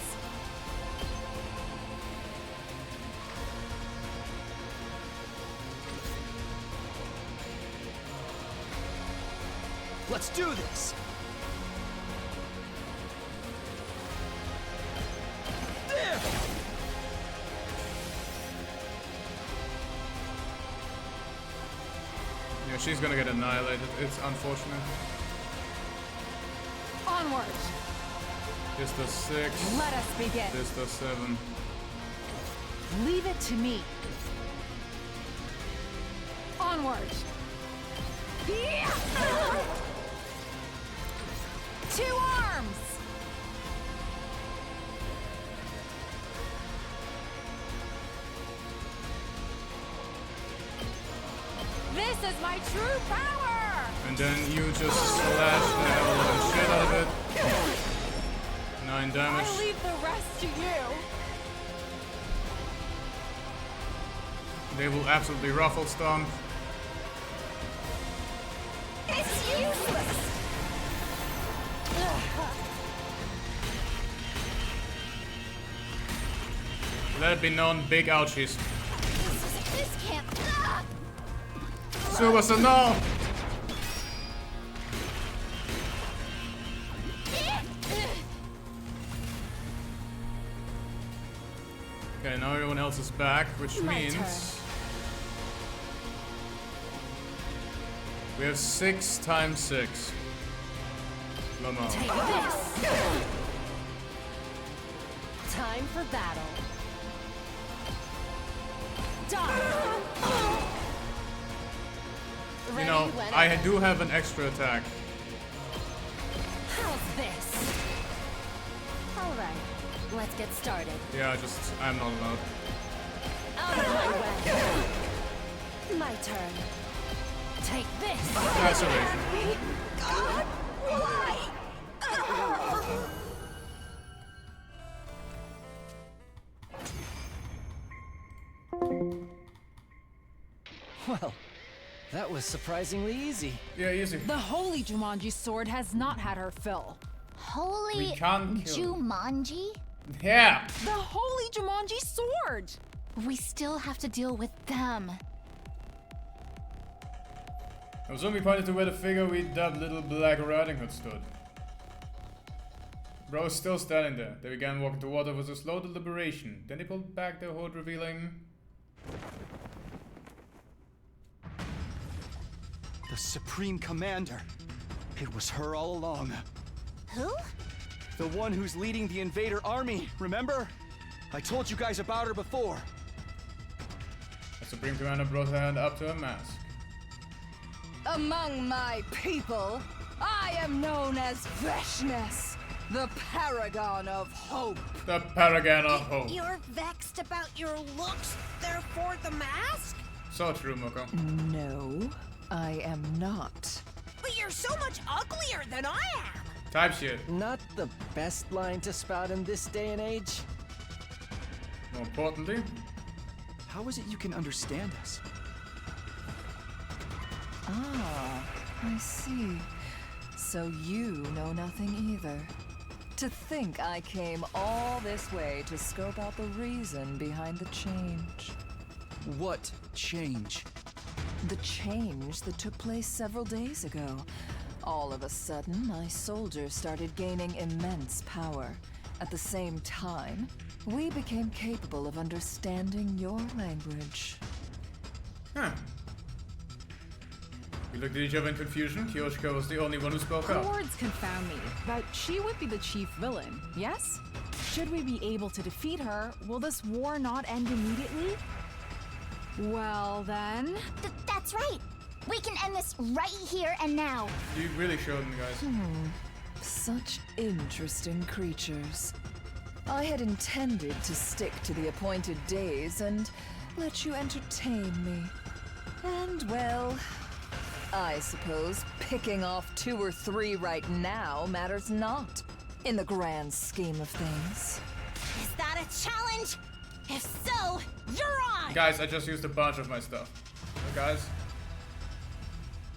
Let's do this. Yeah, she's gonna get annihilated. It's unfortunate. Onward. This does 6. Let us begin. This does 7. Leave it to me. Onward. Two arms. This is my true power. And then you just slash the hell out of shit out of it. 9 damage. I'll leave the rest to you. They will absolutely ruffle stomp. It's useless! Let it be known, big ouchies. This can't... Subasa, no! Okay, now everyone else is back, which means we have 6 times 6. Lamo. Take this. Time for battle. You know, I do have an extra attack. How's this? Alright, let's get started. Yeah, I'm not allowed. Out of my way. My turn. Take this. Laceration. God, why? Well, that was surprisingly easy. Yeah, easy. The holy Jumanji sword has not had her fill. Holy We can't kill. Jumanji? Yeah! The holy Jumanji sword! We still have to deal with them. I was only pointed to where the figure we dubbed Little Black Riding Hood stood. Bro is still standing there. They began walking toward it with a slow deliberation. Then they pulled back their hood, revealing... The Supreme Commander. It was her all along. Who? The one who's leading the invader army, remember? I told you guys about her before. The Supreme Commander brought her hand up to her mask. Among my people, I am known as Veshness, The paragon of hope. The paragon of hope. You're vexed about your looks, therefore the mask? So true, Moko. No, I am not. But you're so much uglier than I am. Type shit. Not the best line to spout in this day and age. More importantly, how is it you can understand us? Ah, I see. So you know nothing either. To think I came all this way to scope out the reason behind the change. What change? The change that took place several days ago. All of a sudden, my soldiers started gaining immense power. At the same time, we became capable of understanding your language. Huh. We looked at each other in confusion. Kyoshiko was the only one who spoke Her up. words confound me, but she would be the chief villain, yes? Should we be able to defeat her, will this war not end immediately? Well then... That's right! We can end this right here and now! You really showed them, guys. Such interesting creatures. I had intended to stick to the appointed days and let you entertain me. And well, I suppose picking off 2 or 3 right now matters not in the grand scheme of things. Is that a challenge? If so, you're on! Guys, I just used a bunch of my stuff. So guys,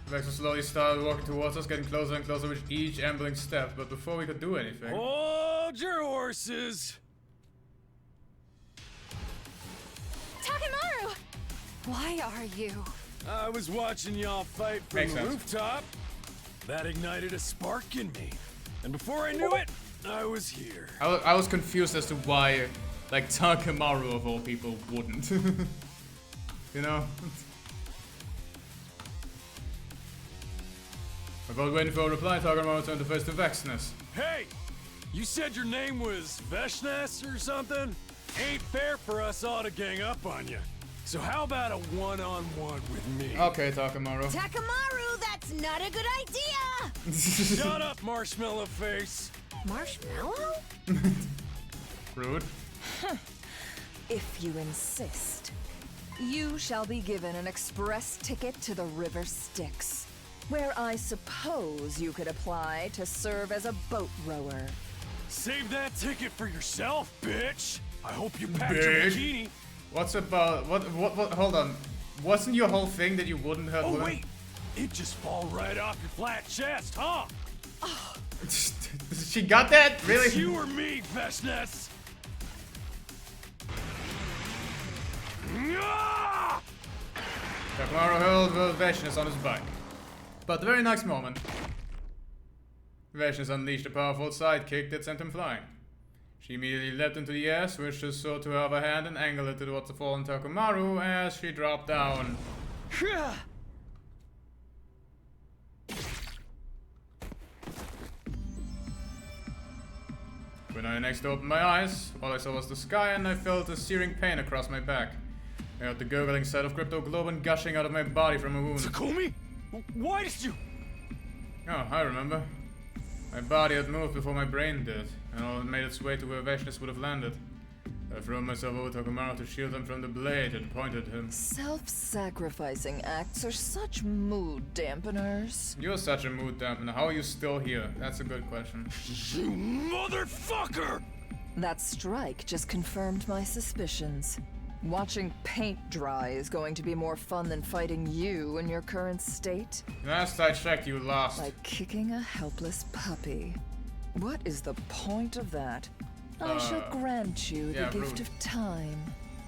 Vexus slowly started walking towards us, getting closer and closer with each ambling step. But before we could do anything... Hold your horses! Takemaru! Why are you? I was watching y'all fight from Makes the sense. rooftop. That ignited a spark in me. And before I knew it, I was here. I was confused as to why, like, Takemaru of all people wouldn't. You know? About waiting for a reply, Takemaru turned to face the Vexness. Hey! You said your name was Veshnas or something? Ain't fair for us all to gang up on you. So how about a one-on-one with me? Okay, Takemaru. Takemaru, that's not a good idea! Shut up, marshmallow face! Marshmallow? Rude. If you insist, you shall be given an express ticket to the River Styx, where I suppose you could apply to serve as a boat rower. Save that ticket for yourself, bitch! I hope you packed your Bitch. bikini. What's about... What, hold on. Wasn't your whole thing that you wouldn't hurt Oh women? wait! It just fall right off your flat chest, huh? She got that? Really? It's you or me, Veshnas! Takemaru hurled Veshnas on his bike. But the very next moment, Veshnas unleashed a powerful sidekick that sent him flying. She immediately leapt into the air, switched her sword to her other hand, and angled it towards the fallen Takemaru as she dropped down. When I next opened my eyes, all I saw was the sky, and I felt a searing pain across my back. I heard the gurgling sound of cryptoglobin gushing out of my body from a wound. Takumi? Why did you... Oh, I remember. My body had moved before my brain did, and all had made its way to where Veshnas would have landed. I threw myself over Takemaru to shield him from the blade that pointed at him. Self-sacrificing acts are such mood dampeners. You're such a mood dampener. How are you still here? That's a good question. You motherfucker! That strike just confirmed my suspicions. Watching paint dry is going to be more fun than fighting you in your current state. Last I checked, you lost. Like kicking a helpless puppy. What is the point of that? I shall grant you the gift of time.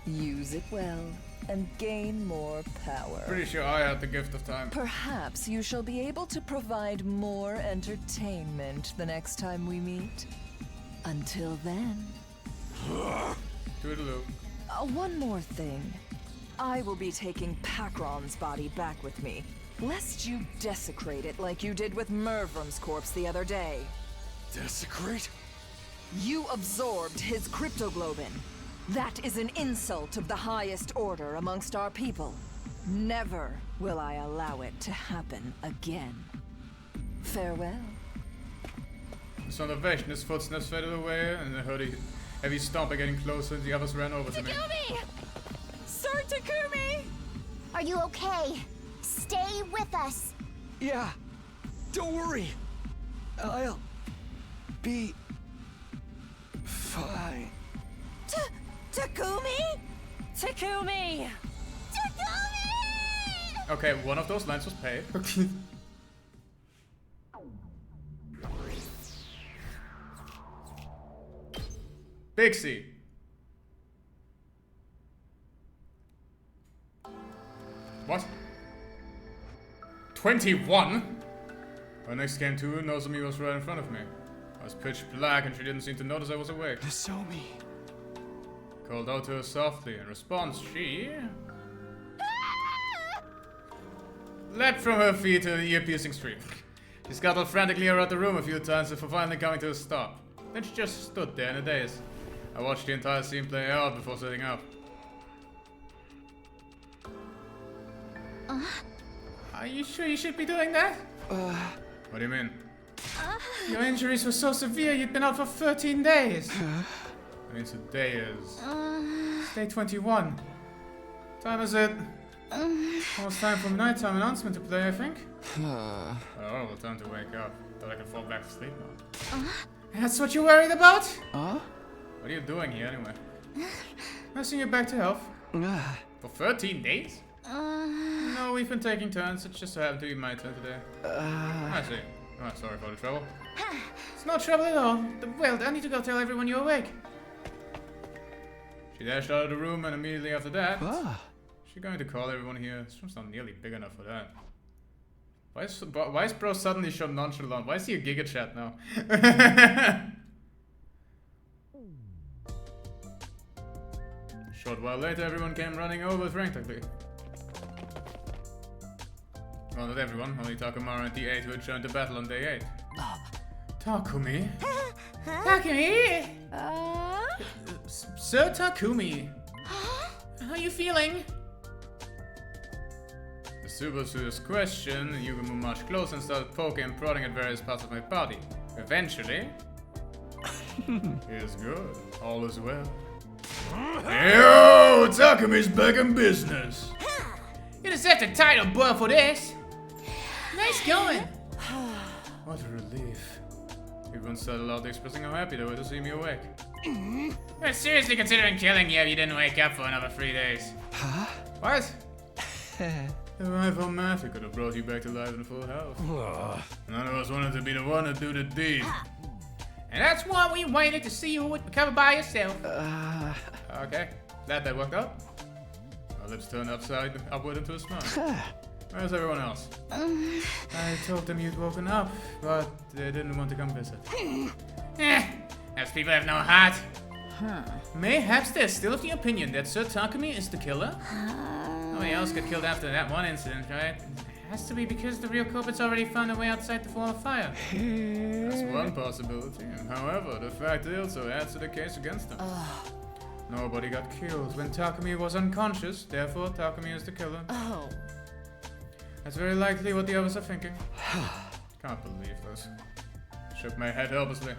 Use it well, and gain more power. Pretty sure I had the gift of time. Perhaps you shall be able to provide more entertainment the next time we meet. Until then. Toodaloo. One more thing. I will be taking Pakron's body back with me, lest you desecrate it like you did with Mervram's corpse the other day. Desecrate? You absorbed his cryptoglobin. That is an insult of the highest order amongst our people. Never will I allow it to happen again. Farewell. The sound of Vashna's footsteps faded away, and I heard a heavy stomping getting closer, and the others ran over to me. Takumi! Sir Takumi! Are you okay? Stay with us. Yeah. Don't worry. I'll be fine. Takumi? Takumi! Takumi! Okay, one of those lines was paid. Pixie. What? 21? When next came to, Nozomi was right in front of me. I was pitch black and she didn't seem to notice I was awake. Nozomi. Called out to her softly. In response, she leapt from her feet to an ear-piercing scream. She scuttled frantically around the room a few times before finally coming to a stop. Then she just stood there in a daze. I watched the entire scene play out before sitting up. Are you sure you should be doing that? What do you mean? Your injuries were so severe you'd been out for 13 days. I mean, today is... Day 21. Time is it? Almost time for nighttime announcement to play, I think. Oh, well, time to wake up. Thought I could fall back to sleep now. That's what you're worried about? What are you doing here, anyway? Nursing you back to health. For 13 days? No, we've been taking turns. It's just so happened to be my turn today. I see. Oh, sorry for the trouble. It's no trouble at all. Well, I need to go tell everyone you're awake. She dashed out of the room, and immediately after that... She's going to call everyone here. This room's not nearly big enough for that. Why is bro suddenly so nonchalant? Why is he a Giga Chat now? A short while later, everyone came running over frantically. Well, not everyone, only Takamura and D8 who had joined the battle on day 8. Takumi? Takumi? Sir Takumi. How are you feeling? The Subaru's question, Yuga moved much closer and started poking and prodding at various parts of my body. Eventually... It's good. All is well. Yo, Takumi's back in business. You deserve the title, boy, for this. Nice going. What a relief. Everyone started loudly expressing how happy they were to see me awake. We're seriously considering killing you if you didn't wake up for another 3 days. What? If I felt math, it could have brought you back to life in full health. None of us wanted to be the one to do the deed. And that's why we waited to see who would recover by yourself. Okay, glad that worked out. My lips turned upward into a smile. Where's everyone else? I told them you'd woken up, but they didn't want to come visit. Those people have no heart. Mayhaps they're still of the opinion that Sir Takumi is the killer? Nobody else got killed after that one incident, right? It has to be because the real culprit's already found a way outside the Fall of Fire. That's one possibility. However, the fact also adds to the case against them. Nobody got killed when Takumi was unconscious, therefore Takumi is the killer. That's very likely what the others are thinking. Can't believe this. Shook my head helplessly.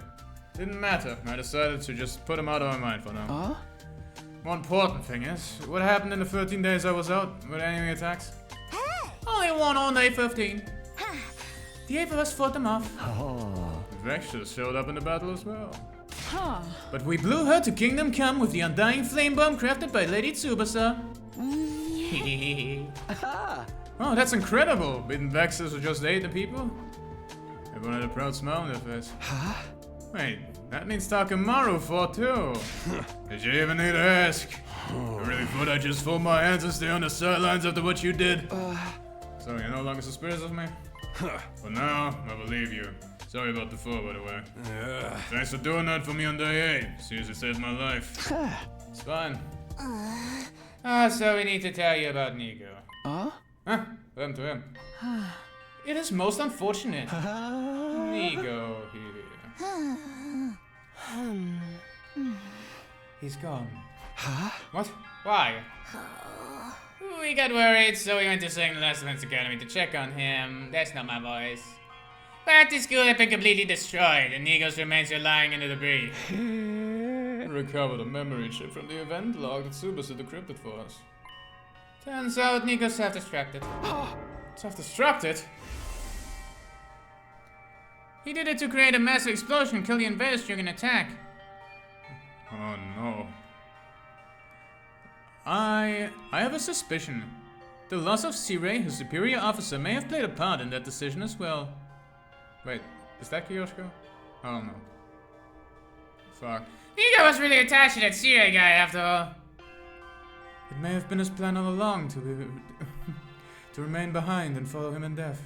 Didn't matter. I decided to just put him out of my mind for now. More important thing is, what happened in the 13 days I was out with enemy attacks? Only one on day 15. The 8 of us fought them off. Vexus showed up in the battle as well. But we blew her to Kingdom Come with the undying flame bomb crafted by Lady Tsubasa. Oh, that's incredible! Didn't Vexus just 8 the people? Everyone had a proud smile on their face. Wait, that means Takamaru fought too. Did you even need to ask? I really thought I'd just fold my hands and stay on the sidelines after what you did. So you're no longer suspicious of me? For now, I believe you. Sorry about the fall, by the way. Thanks for doing that for me on day 8. Seriously saved my life. It's fine. So we need to tell you about Nico. What happened to him? It is most unfortunate. Nico here. He's gone. What? Why? We got worried, so we went to St. Lessman's Academy to check on him. That's not my voice. But the school had been completely destroyed, and Nico's remains are lying in the debris. Recovered a memory chip from the event log that Tsubasa decrypted for us. Turns out Nico's self-destructed. Self-destructed? He did it to create a massive explosion and kill the invaders during an attack. Oh no. I have a suspicion. The loss of C-Ray, his superior officer, may have played a part in that decision as well. Wait, is that Kyoshiko? I don't know. Fuck. Nico was really attached to that C-Ray guy after all. It may have been his plan all along to to remain behind and follow him in death.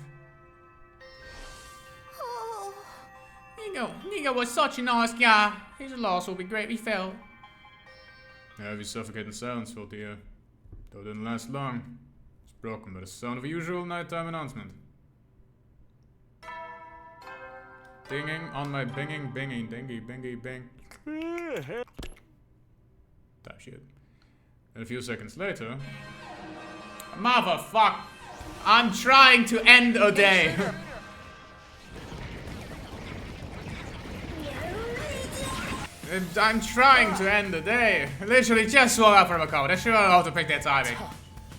Nico was such a nice guy. His loss will be greatly felt. A heavy suffocating silence filled the air, though it didn't last long. It was broken by the sound of a usual nighttime announcement. Dinging on my binging, dingy, bingy, bing. That shit. And a few seconds later... Motherfuck! I'm trying to end a day! I'm trying to end the day. I literally just woke up from a coma. I should know how to pick that timing.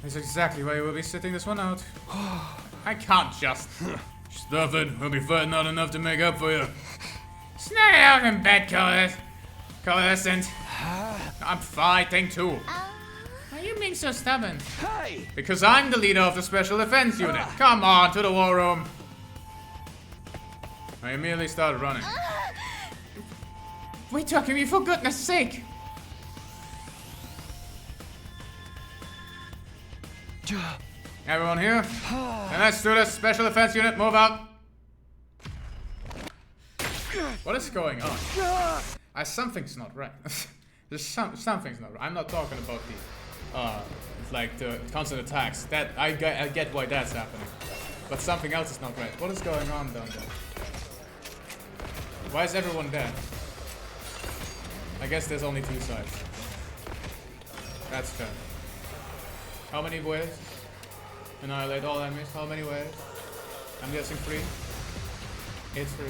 That's exactly why we'll be sitting this one out. I can't just... Stuff it. We'll be fighting out enough to make up for you. Snag it out in bed, coalescent. I'm fighting too. Why are you being so stubborn? Hey! Because I'm the leader of the Special Defense Unit. Come on, to the war room. I immediately started running. Wait, talking to me for goodness sake. Everyone here? And let's do this. Special Defense Unit, move out. What is going on? Something's not right. There's something's not right. I'm not talking about the, like the constant attacks. That I get why that's happening, but something else is not right. What is going on down there? Why is everyone dead? I guess there's only two sides. That's fair. How many ways? Annihilate all enemies. How many ways? I'm guessing 3. It's 3.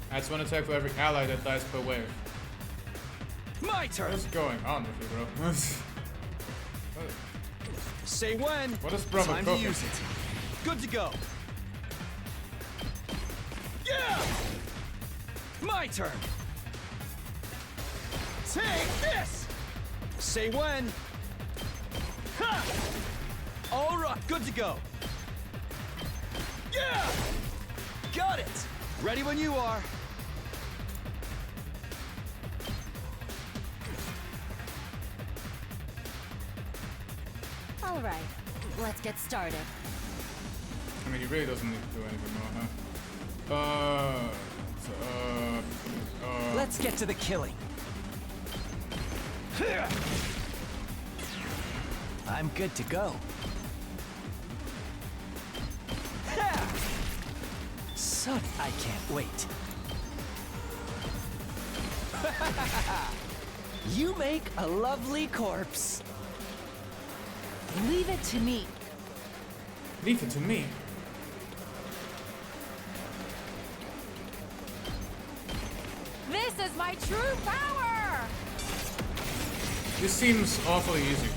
That's one attack for every ally that dies per wave. My turn! What's going on with you, bro? Say when. What is brother Time cooking? to use it. Good to go. Yeah! My turn. Take this! Say when. Ha! All right, good to go. Yeah! Got it! Ready when you are. All right, let's get started. I mean, he really doesn't need to do anything more, huh? Let's get to the killing. I'm good to go. Son, I can't wait. You make a lovely corpse. Leave it to me. Leave it to me. This is my true power! This seems awfully easy.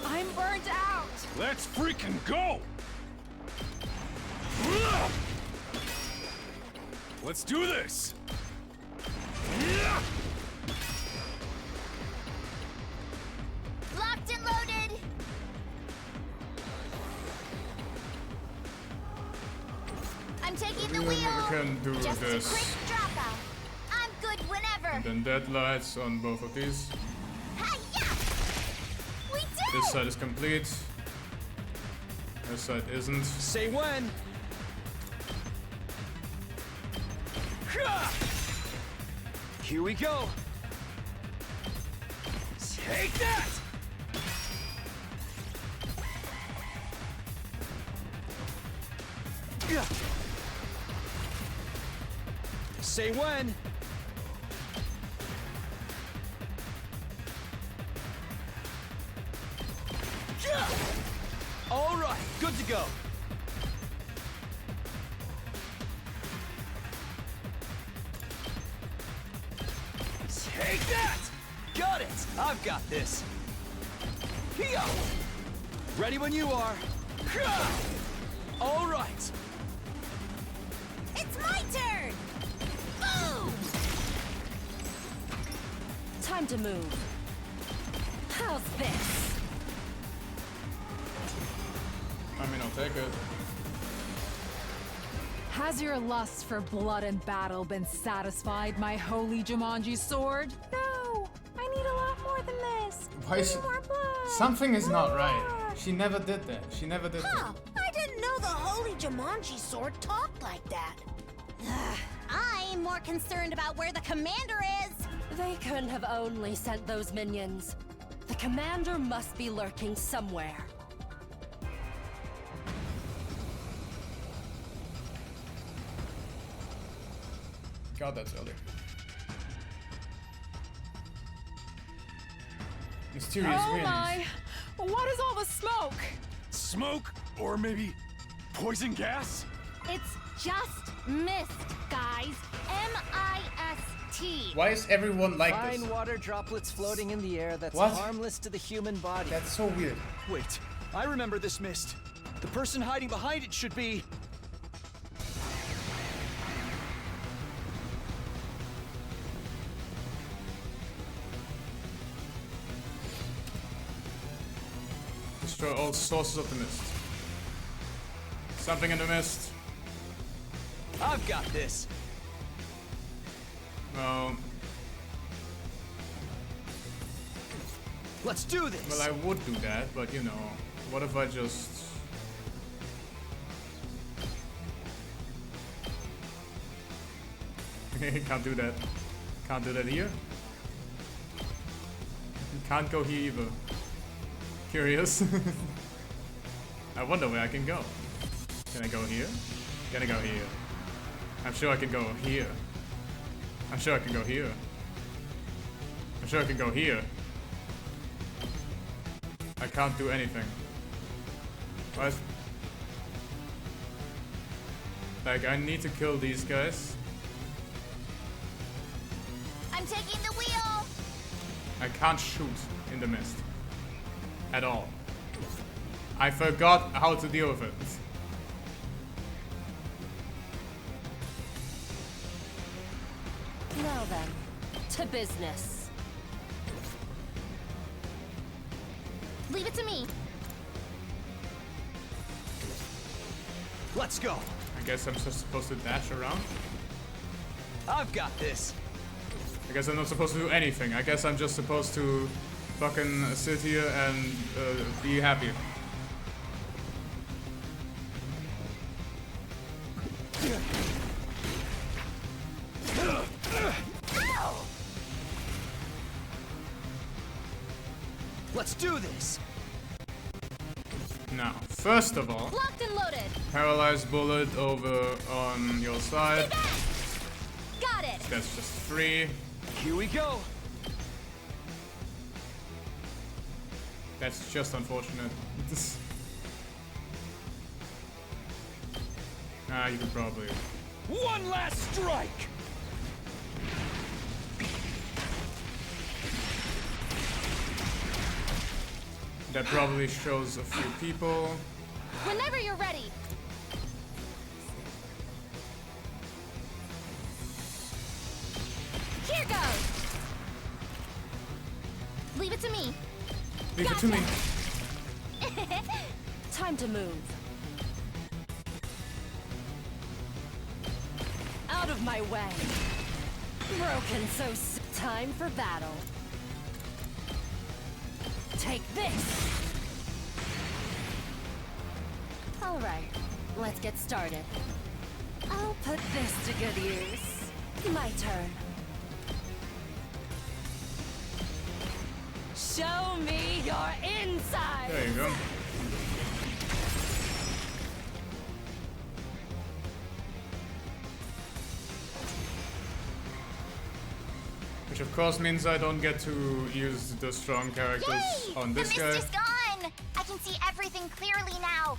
I'm burnt out! Let's freaking go! Let's do this! Locked and loaded! I'm taking the wheel! We can do Just this. a quick dropout. I'm good whenever. And then deadlights on both of these. Hi-ya! We did This it! side is complete. This side isn't. Say when. Here we go. Take that! Say when. All right. Good to go. Take that! Got it! I've got this. Here! Ready when you are. All right. It's my turn! Boom! Time to move. How's this? I mean, I'll take it. Has your lust for blood and battle been satisfied, my holy Jumanji sword? No! I need a lot more than this. Why is More blood. something is not right. She never did that. She never did Huh, that. I didn't know the holy Jumanji sword talked like that. I'm more concerned about where the commander is. They couldn't have only sent those minions. The commander must be lurking somewhere. God, that's early. Mysterious Oh winds. my! What is all the smoke? Smoke? Or maybe poison gas? It's just mist, guys. M-I-S-T. Why is everyone like Fine this? water droplets floating in the air that's What? harmless to the human body. That's so weird. Wait, I remember this mist. The person hiding behind it should be... Destroy all sources of the mist. Something in the mist. I've got this. No. Let's do this. Well, I would do that, but you know, what if I just... Can't do that. Can't do that here. Can't go here either. Curious. I wonder where I can go. Can I go here? Can I go here? I'm sure I can go here. I'm sure I can go here. I'm sure I can go here. I can't do anything. What? Like, I need to kill these guys. I'm taking the wheel. I can't shoot in the mist. At all. I forgot how to deal with it. Now then, to business. Leave it to me. Let's go. I guess I'm just supposed to dash around. I've got this. I guess I'm not supposed to do anything. I guess I'm just supposed to fucking sit here and be happy. Let's do this. Now, first of all, Locked and loaded. paralyzed bullet over on your side. Got it. That's just 3. Here we go. That's just unfortunate. You could probably... One last strike! That probably shows a few people. Whenever you're ready. Here goes. Leave it to me. Leave it to me. Time to move. Out of my way. Broken, so time for battle. Take this! Alright, let's get started. I'll put this to good use. My turn. Show me your inside! There you go. Which of course means I don't get to use the strong characters Yay! on this the guy. mist is gone. I can see everything clearly now.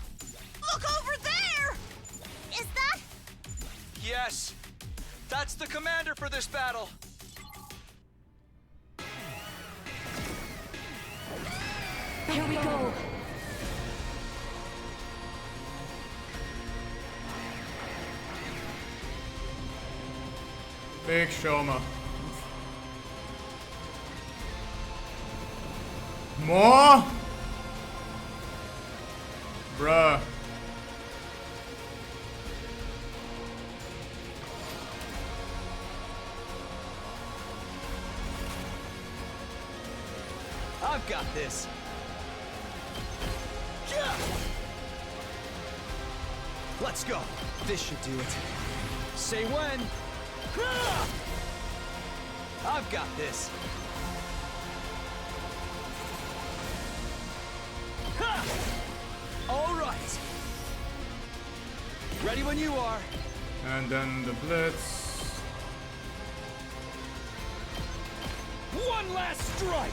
Yes, that's the commander for this battle. Here we go. Big Shoma. More? Bruh. I've got this. Let's go. This should do it. Say when. I've got this. All right. Ready when you are. And then the blitz. One last strike.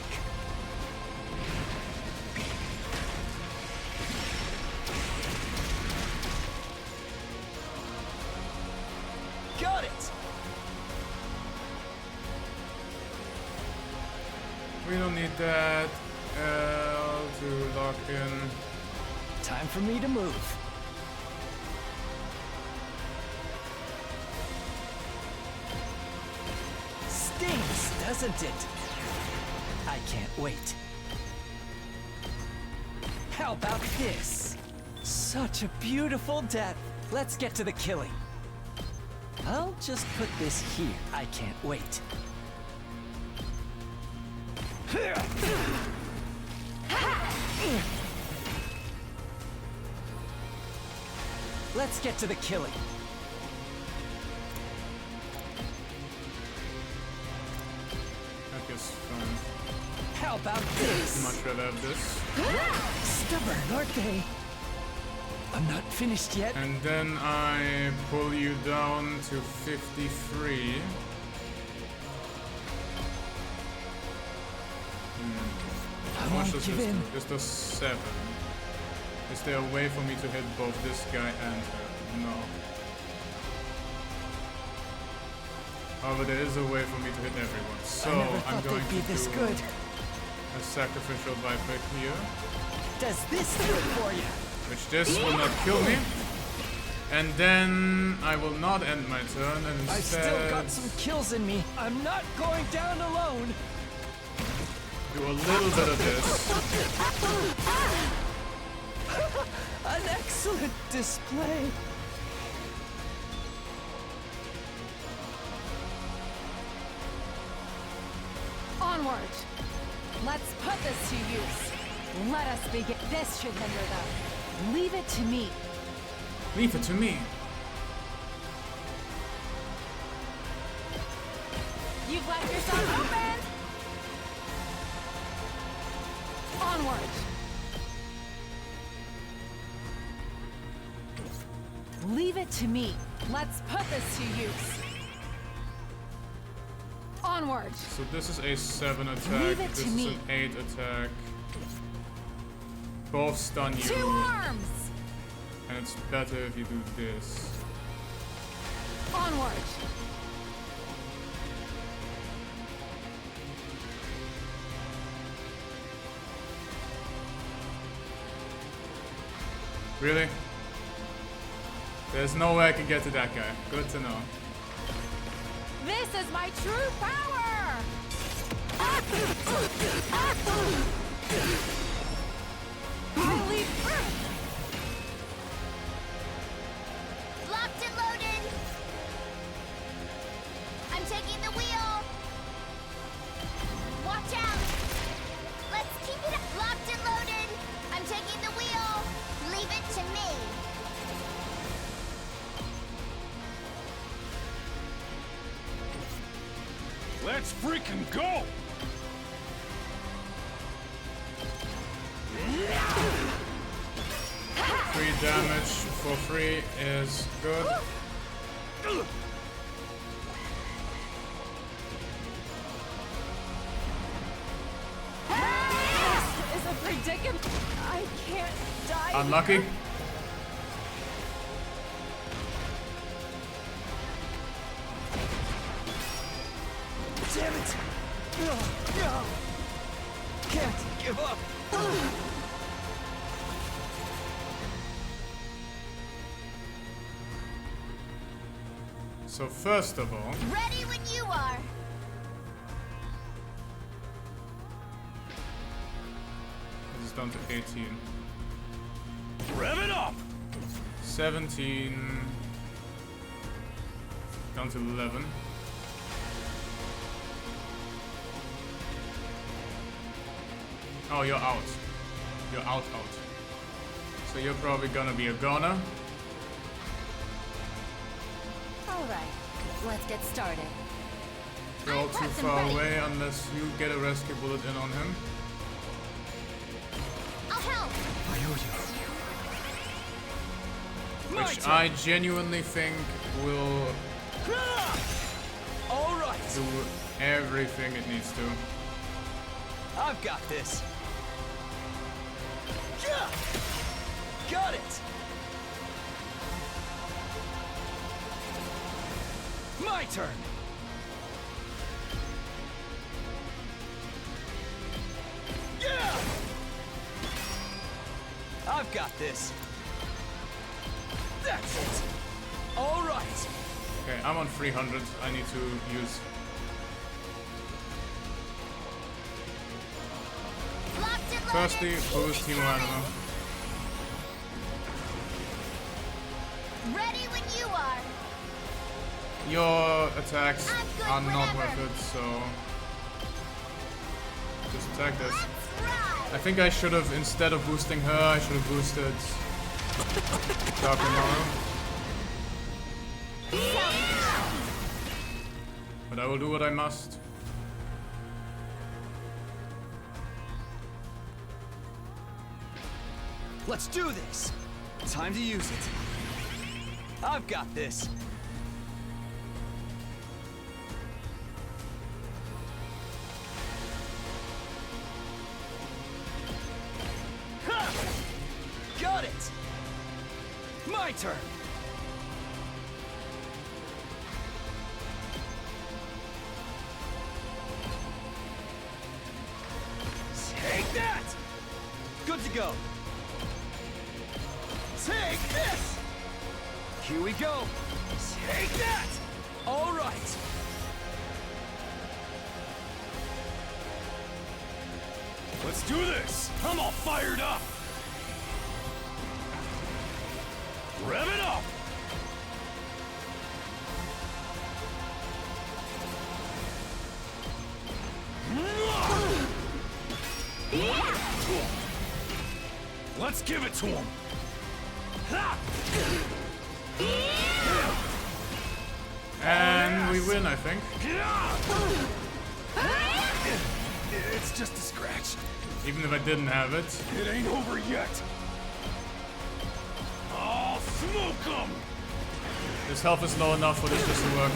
Got it. We don't need that. L to lock in. Time for me to move. Stings, doesn't it? I can't wait. How about this? Such a beautiful death. Let's get to the killing. I'll just put this here. I can't wait. Let's get to the killing. That is fun. How about this? Much rather have this. Stubborn, aren't they? I'm not finished yet. And then I pull you down to 53. How much does this do? This does 7. Is there a way for me to hit both this guy and her? No. However, there is a way for me to hit everyone. So I'm going to do a sacrificial viper here. Does this do it for you? Which this will not kill me. And then I will not end my turn and instead... I've still got some kills in me. I'm not going down alone. Do a little bit of this. An excellent display. Onward. Let's put this to use. Let us begin. This should hinder them. Leave it to me. Leave it to me. You've left yourself open. Onward. Leave it to me. Let's put this to use. Onward. So this is a 7 attack. Leave it this to is me. an 8 attack. Both stun you. 2 arms. And it's better if you do this. Onward. Really? There's no way I can get to that guy. Good to know. This is my true power! Holy Locked and loaded. I'm taking the wheel. Watch out. Let's keep it up. Locked and loaded. I'm taking the wheel. Leave it to me. Let's freaking go! 3 damage for free is good. This is a predicament. I can't die. Unlucky. Damn it! Can't give up! So first of all, Ready when you are. this is down to 18. Rev it up! 17. Down to 11. Oh, you're out. You're out. So you're probably gonna be a goner. Alright, let's get started. You're all too far away unless you get a rescue bullet in on him. I'll help. Which I genuinely think will do everything it needs to. I've got this. Got it. My turn. I've got this. That's it. All right. Okay, I'm on 300. I need to use. Firstly, boost Team Animal. Ready when you are. Your attacks are not worth it, so just attack this. I think I should have, instead of boosting her, I should have boosted Dark Tomorrow. But I will do what I must. Let's do this. Time to use it. I've got this. Ha! Got it. My turn. Take that. Good to go. Take this! Here we go! Take that! All right! Let's do this! I'm all fired up! Rev it up! Let's give it to him! And we win, I think. It's just a scratch. Even if I didn't have it. It ain't over yet. Oh, smoke 'em! This health is low enough for this just to work.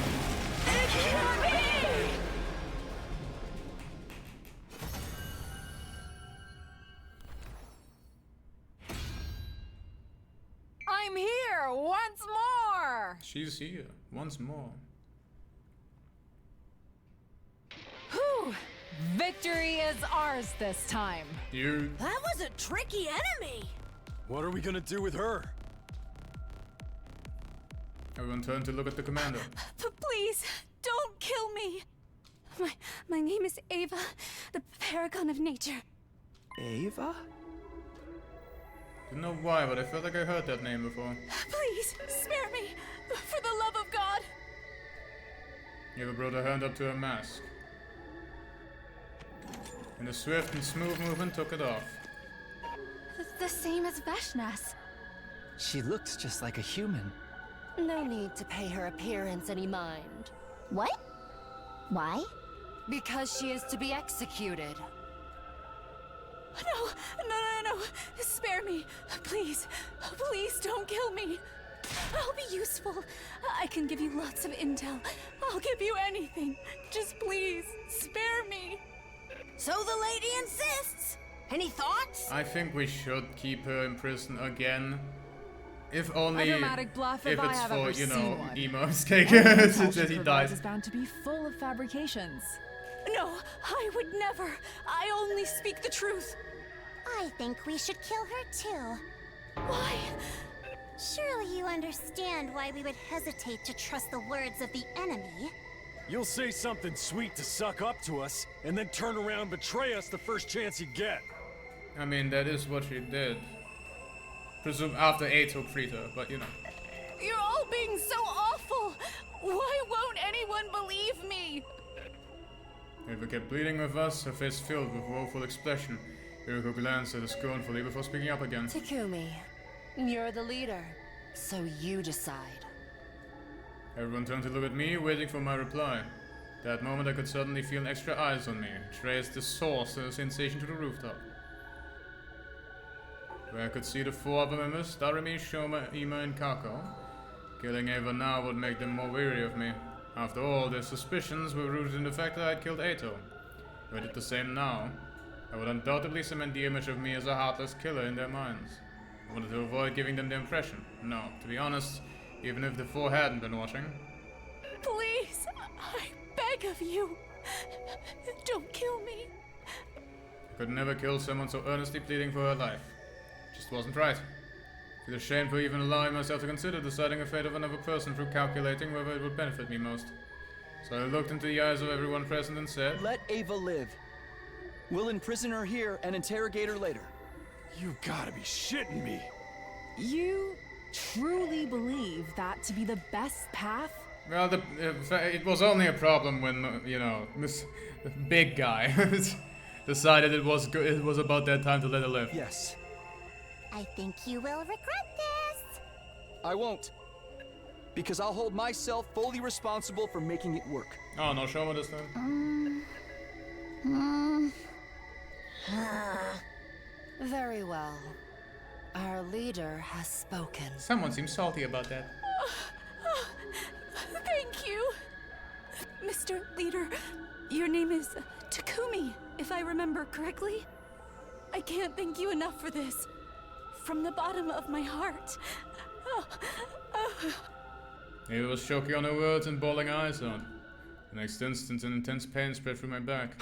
I'm here once more! She's here once more. Whew! Victory is ours this time. You. That was a tricky enemy. What are we gonna do with her? Everyone turn to look at the commander. Please, don't kill me. My name is Ava, the paragon of nature. Ava? Don't know why, but I felt like I heard that name before. Please, spare me, for the love of God. Ava brought her hand up to her mask. In a swift and smooth movement, took it off. The same as Vashnas. She looks just like a human. No need to pay her appearance any mind. What? Why? Because she is to be executed. No. Spare me. Please. Please don't kill me. I'll be useful. I can give you lots of intel. I'll give you anything. Just please, spare me. So the lady insists. Any thoughts? I think we should keep her in prison again. If only A dramatic bluff if I it's have for, ever you know, seen one. Emo's cake Every intel since she he provides died. is bound to be full of fabrications. No, I would never. I only speak the truth. I think we should kill her too. Why? Surely you understand why we would hesitate to trust the words of the enemy. You'll say something sweet to suck up to us, and then turn around and betray us the first chance you get. I mean, that is what she did. Presume after Ato freed her, but you know. You're all being so awful. Why won't anyone believe me? Eva kept pleading with us, her face filled with woeful expression. Yuriko glanced at her scornfully before speaking up again. Takumi, you're the leader, so you decide. Everyone turned to look at me, waiting for my reply. That moment I could suddenly feel extra eyes on me, traced the source of the sensation to the rooftop. Where I could see the four other members, Darumi, Shoma, Ima, and Kako. Killing Eva now would make them more wary of me. After all, their suspicions were rooted in the fact that I had killed Ato. If I did the same now, I would undoubtedly cement the image of me as a heartless killer in their minds. I wanted to avoid giving them the impression. No, to be honest, even if the four hadn't been watching. Please, I beg of you. Don't kill me. I could never kill someone so earnestly pleading for her life. It just wasn't right. I feel ashamed for even allowing myself to consider deciding the fate of another person through calculating whether it would benefit me most. So I looked into the eyes of everyone present and said, "Let Ava live. We'll imprison her here and interrogate her later." You gotta be shitting me. You truly believe that to be the best path? Well, it was only a problem when, you know, this big guy decided it was about that time to let her live. Yes. I think you will regret this. I won't. Because I'll hold myself fully responsible for making it work. Oh, no, show me this time. Very well. Our leader has spoken. Someone seems salty about that. Thank you. Mr. Leader, your name is Takumi, if I remember correctly. I can't thank you enough for this. From the bottom of my heart. Ava was choking on her words and bawling her eyes out. The next instant, an intense pain spread through my back.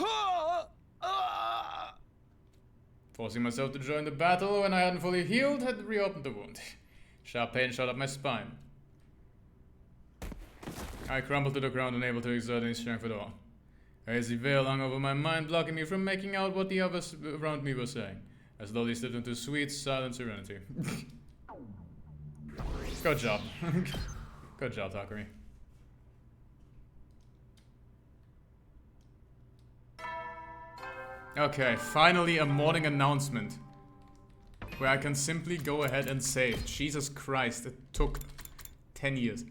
Forcing myself to join the battle when I hadn't fully healed had reopened the wound. Sharp pain shot up my spine. I crumbled to the ground, unable to exert any strength at all. A hazy veil hung over my mind, blocking me from making out what the others around me were saying. I slowly slipped into sweet, silent serenity. Good job. Good job, Takumi. Okay, finally a morning announcement. Where I can simply go ahead and save. Jesus Christ, it took 10 years.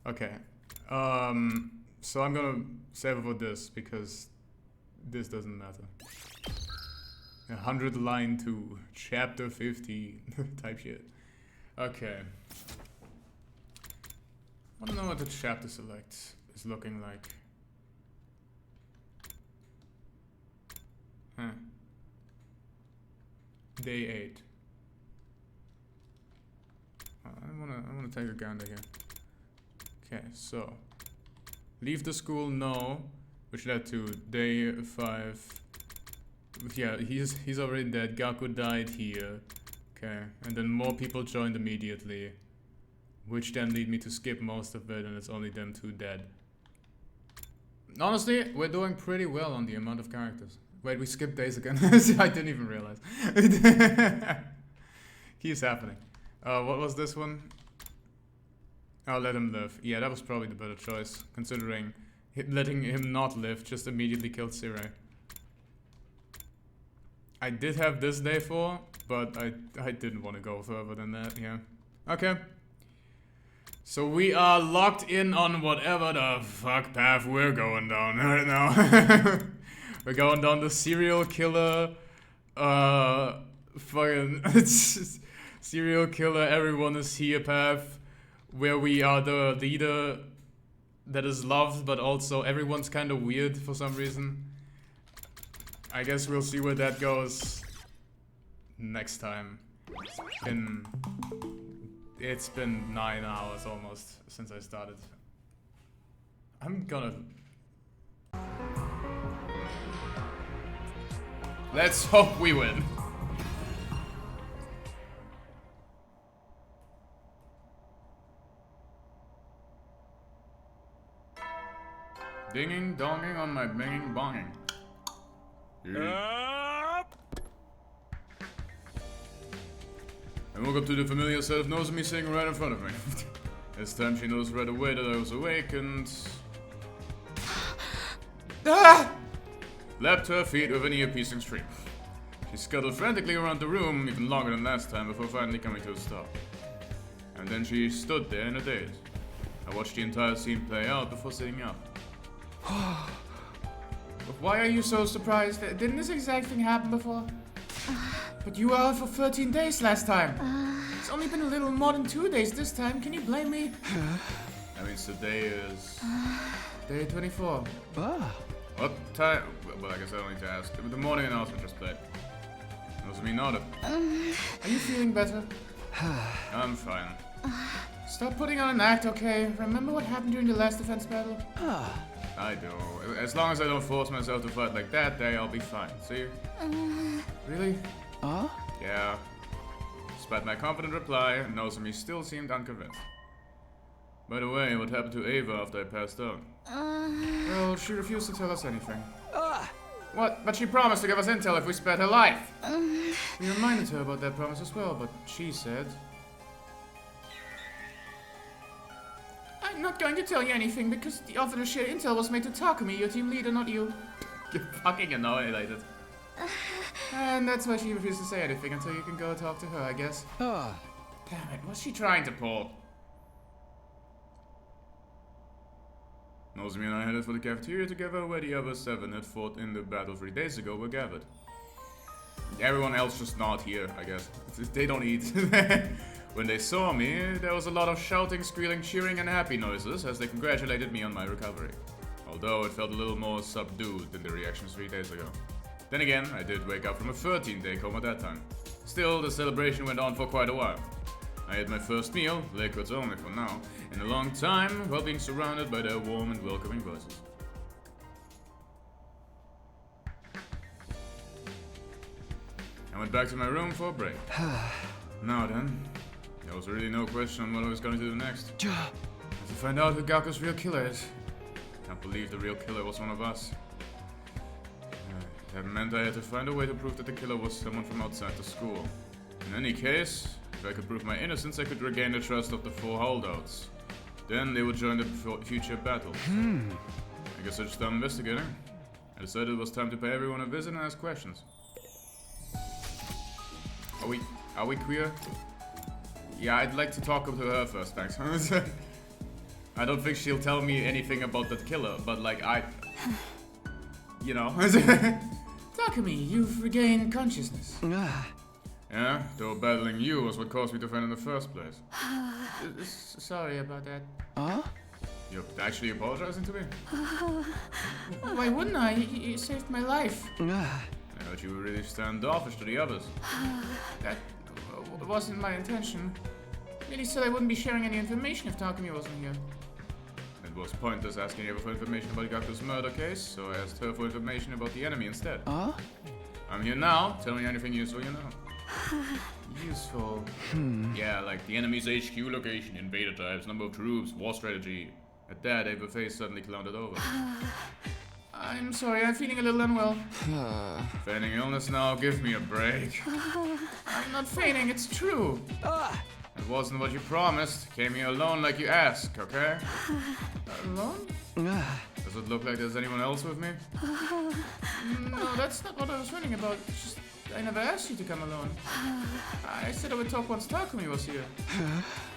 Okay. So I'm gonna save for this, because this doesn't matter. 100 line 2, chapter 15 type shit. Okay. I don't know what the chapter select is looking like. Huh. Day 8. I wanna take a gander here. Okay, so leave the school, no, which led to day 5. Yeah, he's already dead. Gaku died here. Okay, and then more people joined immediately, which then lead me to skip most of it, and it's only them 2 dead. Honestly, we're doing pretty well on the amount of characters. Wait, we skipped days again. I didn't even realize. Keeps happening. What was this one? I'll let him live. Yeah, that was probably the better choice, considering letting him not live just immediately killed Sirei. I did have this day 4, but I didn't want to go further than that, yeah. Okay. So we are locked in on whatever the fuck path we're going down right now. We're going down the serial killer, fucking serial killer, everyone is here path, where we are the leader that is loved, but also everyone's kind of weird for some reason. I guess we'll see where that goes next time. It's been 9 hours almost since I started. I'm gonna... Let's hope we win. Dinging donging on my binging bonging. I woke up to the familiar set of Nozomi sitting right in front of me. This time she noticed right away that I was awake and... leapt to her feet with an ear-piercing scream. She scuttled frantically around the room, even longer than last time, before finally coming to a stop. And then she stood there in a daze. I watched the entire scene play out before sitting up. But why are you so surprised? Didn't this exact thing happen before? But you were out for 13 days last time. It's only been a little more than 2 days this time. Can you blame me? I mean, today is... Day 24. What time? Well, I guess I don't need to ask. The morning announcement just played. Nozomi nodded. Are you feeling better? I'm fine. Stop putting on an act, okay? Remember what happened during the last defense battle? I do. As long as I don't force myself to fight like that day, I'll be fine. See? Really? Yeah. Despite my confident reply, Nozomi still seemed unconvinced. By the way, what happened to Ava after I passed out? Well, she refused to tell us anything. What? But she promised to give us intel if we spared her life. We reminded her about that promise as well, but she said... I'm not going to tell you anything because the offer to share intel was made to Takumi, your team leader, not you. You're fucking annihilated. And that's why she refused to say anything until you can go talk to her, I guess. Damn it, what's she trying to pull? Nozomi and I headed for the cafeteria together where the other 7 had fought in the battle 3 days ago were gathered. Everyone else just not here, I guess. They don't eat. When they saw me, there was a lot of shouting, squealing, cheering and happy noises as they congratulated me on my recovery. Although it felt a little more subdued than the reactions 3 days ago. Then again, I did wake up from a 13-day coma that time. Still, the celebration went on for quite a while. I had my first meal, liquids only for now, in a long time, while being surrounded by their warm and welcoming voices. I went back to my room for a break. Now then, there was really no question on what I was going to do next. I had to find out who Gaku's real killer is. Can't believe the real killer was one of us. That meant I had to find a way to prove that the killer was someone from outside the school. In any case, if I could prove my innocence, I could regain the trust of the 4 holdouts. Then they would join the future battle. I guess I just started investigating. I decided it was time to pay everyone a visit and ask questions. Are we queer? Yeah, I'd like to talk to her first, thanks. I don't think she'll tell me anything about that killer, but like you know. Takumi, you've regained consciousness. Yeah, though battling you was what caused me to faint in the first place. Sorry about that. You're actually apologizing to me? Why wouldn't I? You saved my life. I heard you were really standoffish to the others. That wasn't my intention. Lily said I wouldn't be sharing any information if Takumi wasn't here. It was pointless asking Eva for information about Gaku's murder case, so I asked her for information about the enemy instead. I'm here now. Tell me anything useful you know. Useful? Yeah, like the enemy's HQ location, invader types, number of troops, war strategy. At that, Eva's face suddenly clouded over. I'm sorry, I'm feeling a little unwell. Feigning illness now, give me a break. I'm not feigning, it's true. It wasn't what you promised. Came here alone like you asked, okay? Alone? Does it look like there's anyone else with me? No, that's not what I was running about. It's just, I never asked you to come alone. I said I would talk once Takumi was here.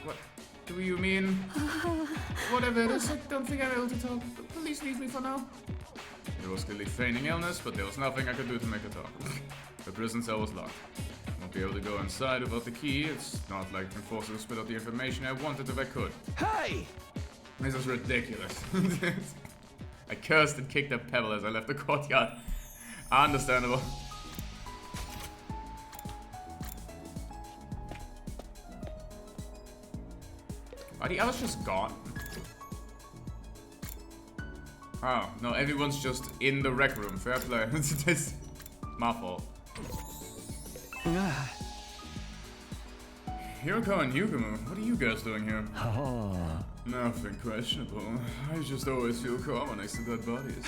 What do you mean? Whatever it is, I don't think I'm able to talk. Please leave me for now. It was clearly feigning illness, but there was nothing I could do to make her talk. The prison cell was locked. Won't be able to go inside without the key. It's not like I can force her to spit out the information I wanted if I could. Hey! This is ridiculous. I cursed and kicked a pebble as I left the courtyard. Understandable. Are the others just gone? Oh, no, everyone's just in the rec room. Fair play. My fault. Hiroko and Yugumo, what are you guys doing here? Nothing questionable. I just always feel calm next to dead bodies.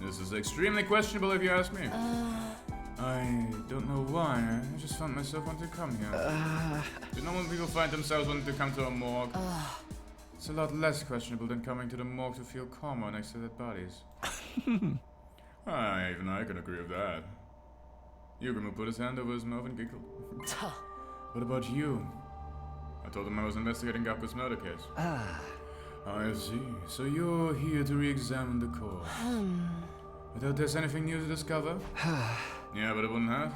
This is extremely questionable if you ask me. I don't know why. I just found myself wanting to come here. You know when people find themselves wanting to come to a morgue? It's a lot less questionable than coming to the morgue to feel calmer next to dead bodies. Even I can agree with that. Yugumo put his hand over his mouth and giggled. What about you? I told him I was investigating Gaku's murder case. I see. So you're here to re-examine the corpse. I doubt there's anything new to discover. Yeah, but it wouldn't have.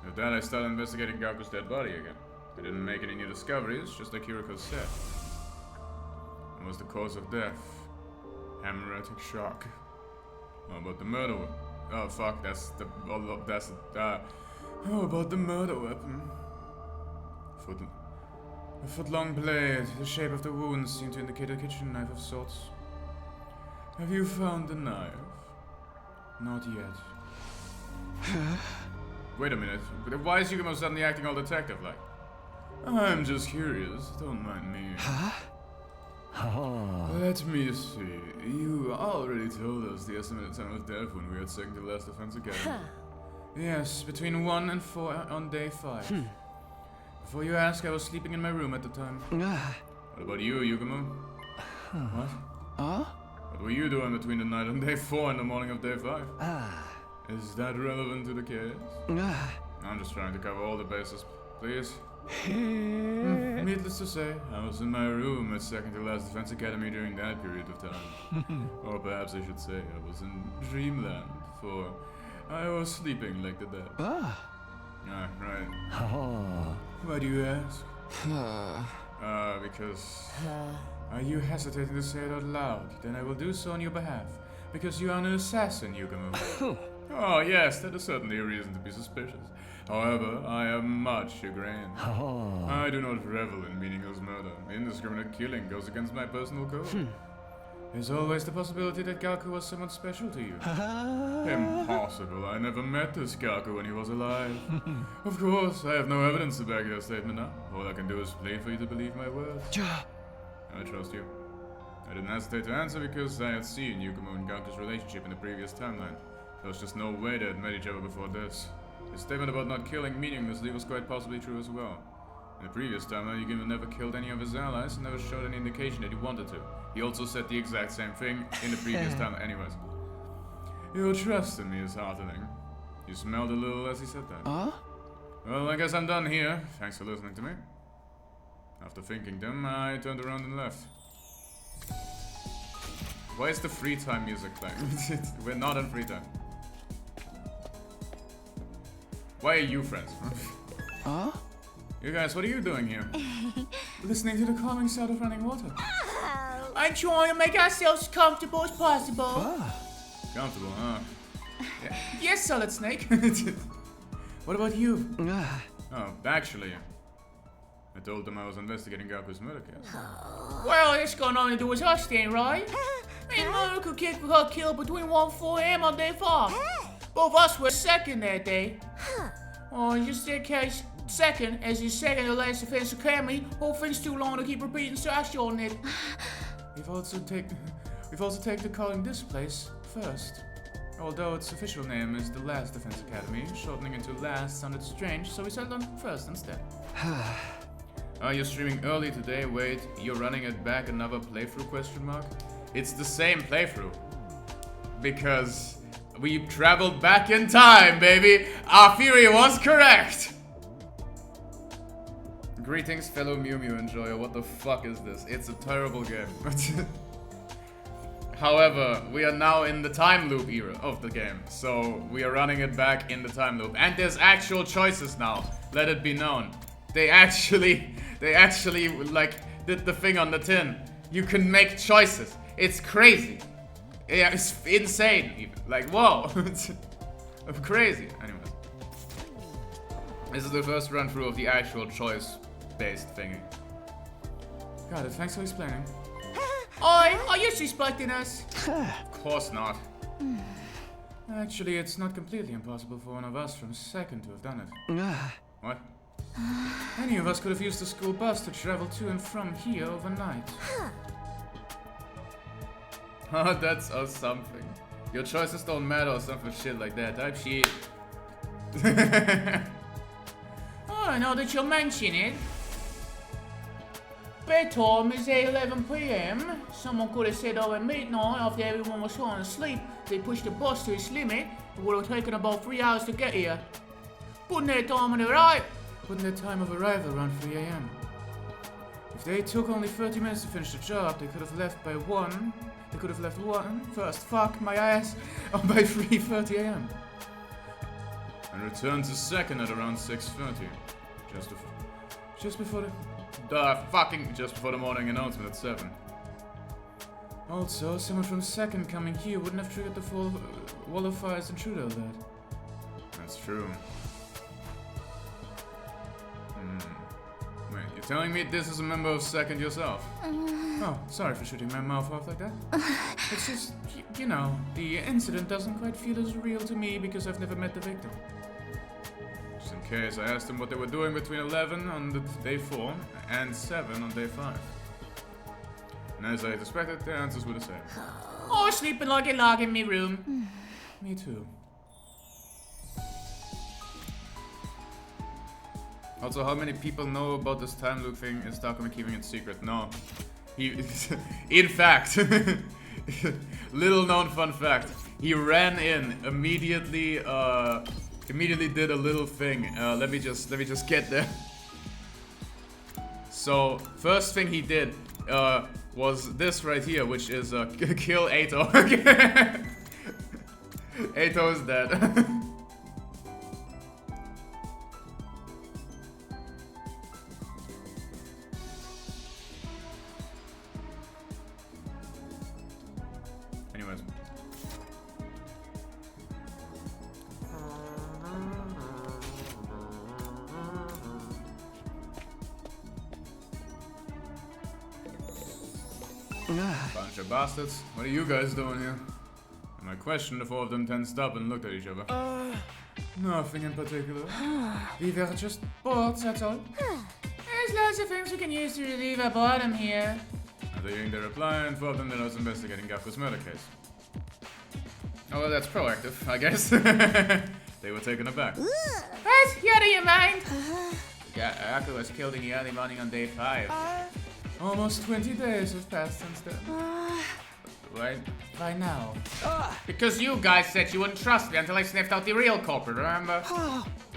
With that, I started investigating Gaku's dead body again. I didn't make any new discoveries, just like Hiroko said. What was the cause of death? Hemorrhagic shock. How about the murder weapon? Oh fuck, how about the murder weapon? A foot-long blade. The shape of the wounds seemed to indicate a kitchen knife of sorts. Have you found the knife? Not yet. Wait a minute. Why is Yugumo suddenly acting all detective-like? I'm just curious. Don't mind me. Let me see. You already told us the estimated time of death when we had second to last defense academy. Yes, between 1 and 4 on day 5. Before you ask, I was sleeping in my room at the time. What about you, Yugumo? What? What were you doing between the night on day 4 and the morning of day 5? Is that relevant to the case? I'm just trying to cover all the bases, please. Needless to say, I was in my room at second to last defense academy during that period of time. Or perhaps I should say I was in dreamland, for I was sleeping like the dead. Right. Why do you ask? Because... Are you hesitating to say it out loud? Then I will do so on your behalf. Because you are an assassin, Yugumo. Oh yes, that is certainly a reason to be suspicious. However, I am much chagrined. I do not revel in meaningless murder. Indiscriminate killing goes against my personal code. There's always the possibility that Gaku was someone special to you. Impossible. I never met this Gaku when he was alive. Of course, I have no evidence to back that statement up. All I can do is plead for you to believe my words. I trust you. I didn't hesitate to answer because I had seen Yugumo and Gaku's relationship in the previous timeline. There was just no way they had met each other before this. His statement about not killing meaninglessly was quite possibly true as well. In the previous timeline, Yugumo never killed any of his allies and never showed any indication that he wanted to. He also said the exact same thing in the previous timeline. Anyways. Your trust in me is heartening. You smelled a little as he said that. Well, I guess I'm done here. Thanks for listening to me. After thinking them, I turned around and left. Why is the free time music playing? We're not on free time. Why are you friends? You guys, what are you doing here? Listening to the calming sound of running water. I'm trying to make ourselves as comfortable as possible. Comfortable, huh? Yeah. Yes, Solid Snake. What about you? Oh, actually, I told them I was investigating Gaku's murder case. Well, it's got nothing to do with us then, right? Me and Monaco Kid got killed between 1 and 4 a.m. on day 5. Both of us were second that day. Oh, just in case, second, as your second to last defense academy, whole thing's too long to keep repeating Sashi on it. We've also taken to calling this place first. Although its official name is the Last Defense Academy, shortening into last sounded strange, so we settled on first instead. You're streaming early today, wait, you're running it back another playthrough question mark? It's the same playthrough. Because we traveled back in time, baby! Our theory was correct! Greetings, fellow Mew Mew enjoyer, what the fuck is this? It's a terrible game. However, we are now in the time loop era of the game, so we are running it back in the time loop. And there's actual choices now, let it be known. They actually like did the thing on the tin. You can make choices. It's crazy. Yeah, it's insane even. Like, whoa. It's crazy. Anyways. This is the first run through of the actual choice-based thingy. Got it, thanks for explaining. Oi, are you suspecting us? Of course not. Actually, it's not completely impossible for one of us from second to have done it. What? Any of us could have used the school bus to travel to and from here overnight. Oh, that's something. Your choices don't matter or something shit like that. Type shit. Oh, now that you mention it. Bedtime is at 11 p.m. Someone could have said over midnight after everyone was trying to sleep. They pushed the bus to its limit. It would have taken about 3 hours to get here. Putting their time on the right. Putting their time of arrival around 3 a.m. If they took only 30 minutes to finish the job, they could have left by 1. They could have left 1 first. Fuck my ass. By 3:30 a.m. And returned to second at around 6:30. Just before the morning announcement at 7. Also, someone from second coming here wouldn't have triggered the full wall of fire's intruder alert. That's true. Wait, you're telling me this is a member of second yourself? Oh, sorry for shooting my mouth off like that. It's just, you know, the incident doesn't quite feel as real to me because I've never met the victim. Just in case, I asked them what they were doing between 11 on the day 4 and 7 on day 5. And as I had expected, their answers were the same. Oh, sleeping like a log in me room. Me too. Also, how many people know about this time loop thing? Is Takumi keeping it secret? No. In fact, little known fun fact, he ran in immediately. Immediately did a little thing. Let me just get there. So first thing he did was this right here, which is kill Ato. Ato is dead. Anyways. Bunch of bastards. What are you guys doing here? And I questioned the 4 of them, 10 stopped and looked at each other. Nothing in particular. We were just bored, that's all. There's lots of things we can use to relieve our boredom here. After hearing their reply, I informed them that I was investigating Gaku's murder case. Oh, well, that's proactive, I guess. They were taken aback. What? You out of your mind? Gaku was killed in the early morning on day 5. Almost 20 days have passed since then. Right? Why now? Because you guys said you wouldn't trust me until I sniffed out the real culprit, remember?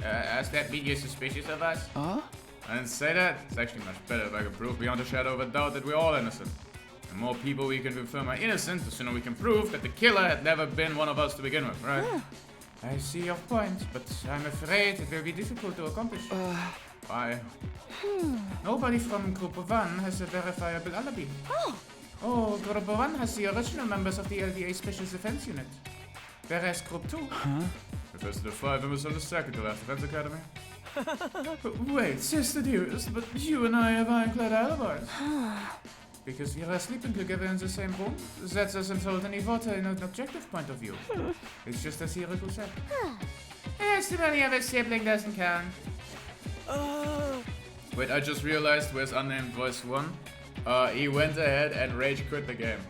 Has that mean you're suspicious of us? I didn't say that. It's actually much better if I could prove beyond a shadow of a doubt that we're all innocent. The more people we can confirm are innocent, the sooner we can prove that the killer had never been one of us to begin with, right? I see your point, but I'm afraid it will be difficult to accomplish. Why? Nobody from Group 1 has a verifiable alibi. Oh, Group 1 has the original members of the LDA Special Defense Unit. Whereas Group 2... refers to the 5 members of the second to last defense academy. Wait, sister dearest, but you and I have ironclad alibis. Because we are sleeping together in the same room, that doesn't hold any water in an objective point of view. It's just as Hiraku said. Testimony of a sibling doesn't count. Wait, I just realized where's unnamed voice 1? He went ahead and rage quit the game.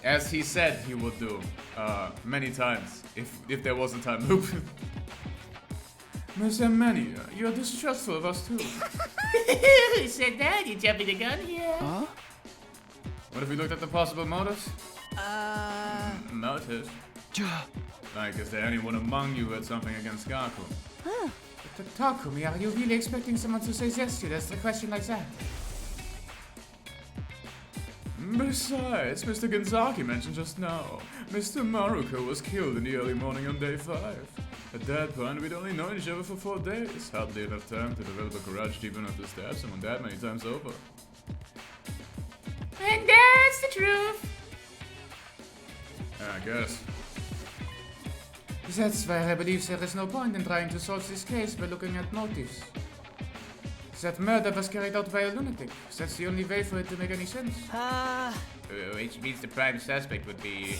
As he said he would do, many times, if there was a time loop. Miss Manny, you're distrustful of us too. Who said that? You jumping the gun here? What if we looked at the possible motives? Motives? Like, is there anyone among you who had something against Gaku? Takumi, are you really expecting someone to say yes to you? That's a question like that. Besides, Mr. Genzaki mentioned just now, Mr. Maruko was killed in the early morning on day 5. At that point, we'd only known each other for 4 days. Hardly enough time to develop a grudge deep enough to stab someone that many times over. And that's the truth. I guess. That's why I believe there is no point in trying to solve this case by looking at motives. That murder was carried out by a lunatic. That's the only way for it to make any sense. Which means the prime suspect would be...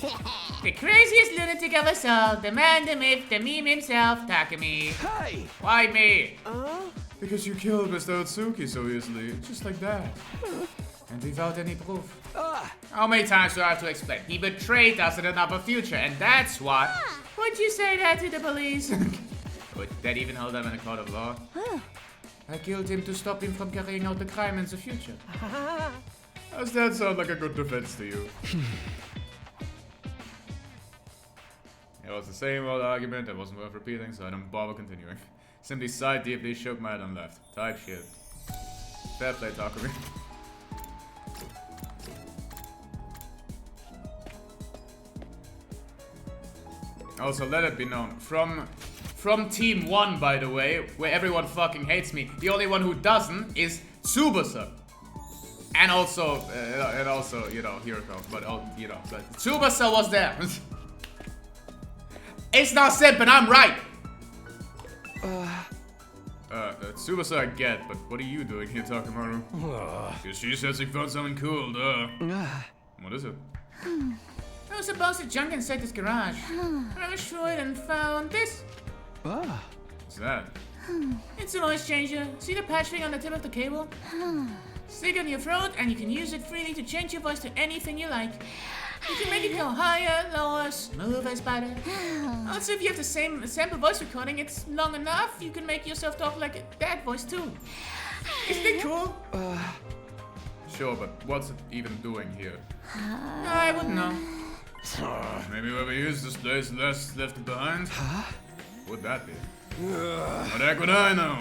The craziest lunatic of us all. The man, the myth, the meme himself, Takumi. Hey! Why me? Because you killed Mr. Otsuki so easily, just like that. And without any proof. How many times do I have to explain? He betrayed us in another future, and that's what... Would you say that to the police? Would that even hold up in a court of law? I killed him to stop him from carrying out the crime in the future. Does that sound like a good defense to you? It was the same old argument that wasn't worth repeating, so I don't bother continuing. Simply sighed deeply, shook my head and left. Type shit. Fair play, Takumi. Also, let it be known, from Team 1, by the way, where everyone fucking hates me, the only one who doesn't is Tsubasa. And also, you know, Hiroko, but, you know, but Tsubasa was there. It's not simp and I'm right! Tsubasa I get, but what are you doing here, Takamaru? Because she says she found something cool, duh. What is it? I was supposed to junk inside this garage. I destroyed and found this. What's that? It's a voice changer. See the patch ring on the tip of the cable? Stick it on your throat and you can use it freely to change your voice to anything you like. You can make it go higher, lower, smooth as butter. Also, if you have the same sample voice recording, it's long enough, you can make yourself talk like that voice too. Isn't it cool? Sure, but what's it even doing here? I wouldn't know. Maybe whoever used this place left it behind? Would that be? What the heck would I know?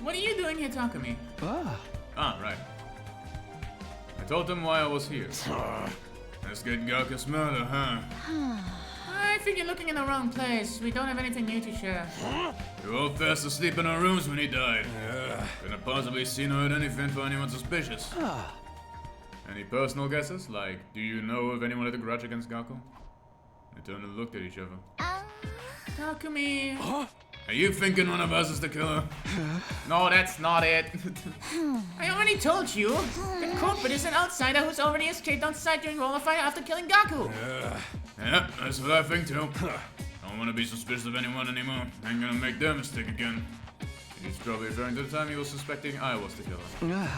What are you doing here, Takumi? Right. I told them why I was here. Let's get Gaku's murder, huh? I think you're looking in the wrong place. We don't have anything new to share. We were all fast asleep in our rooms when he died. Couldn't have possibly seen or heard anything for anyone suspicious. Any personal guesses? Like, do you know if anyone had a grudge against Gaku? They turned and looked at each other. Takumi. Are you thinking one of us is the killer? No, that's not it. I already told you. The culprit is an outsider who's already escaped on site during Roller Fire after killing Gaku. Yeah, that's what I think too. Don't want to be suspicious of anyone anymore. Ain't gonna make their mistake again. He's probably referring to the time he was suspecting I was the killer.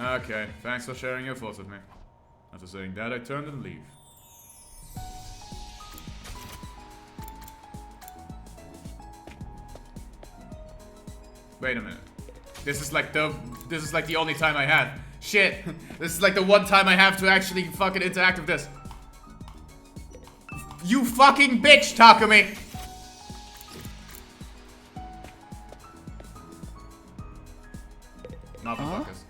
Okay, thanks for sharing your thoughts with me. After saying that, I turned and leave. Wait a minute. This is like the only time I had. Shit. This is like the one time I have to actually fucking interact with this. You fucking bitch, Takumi! Motherfuckers.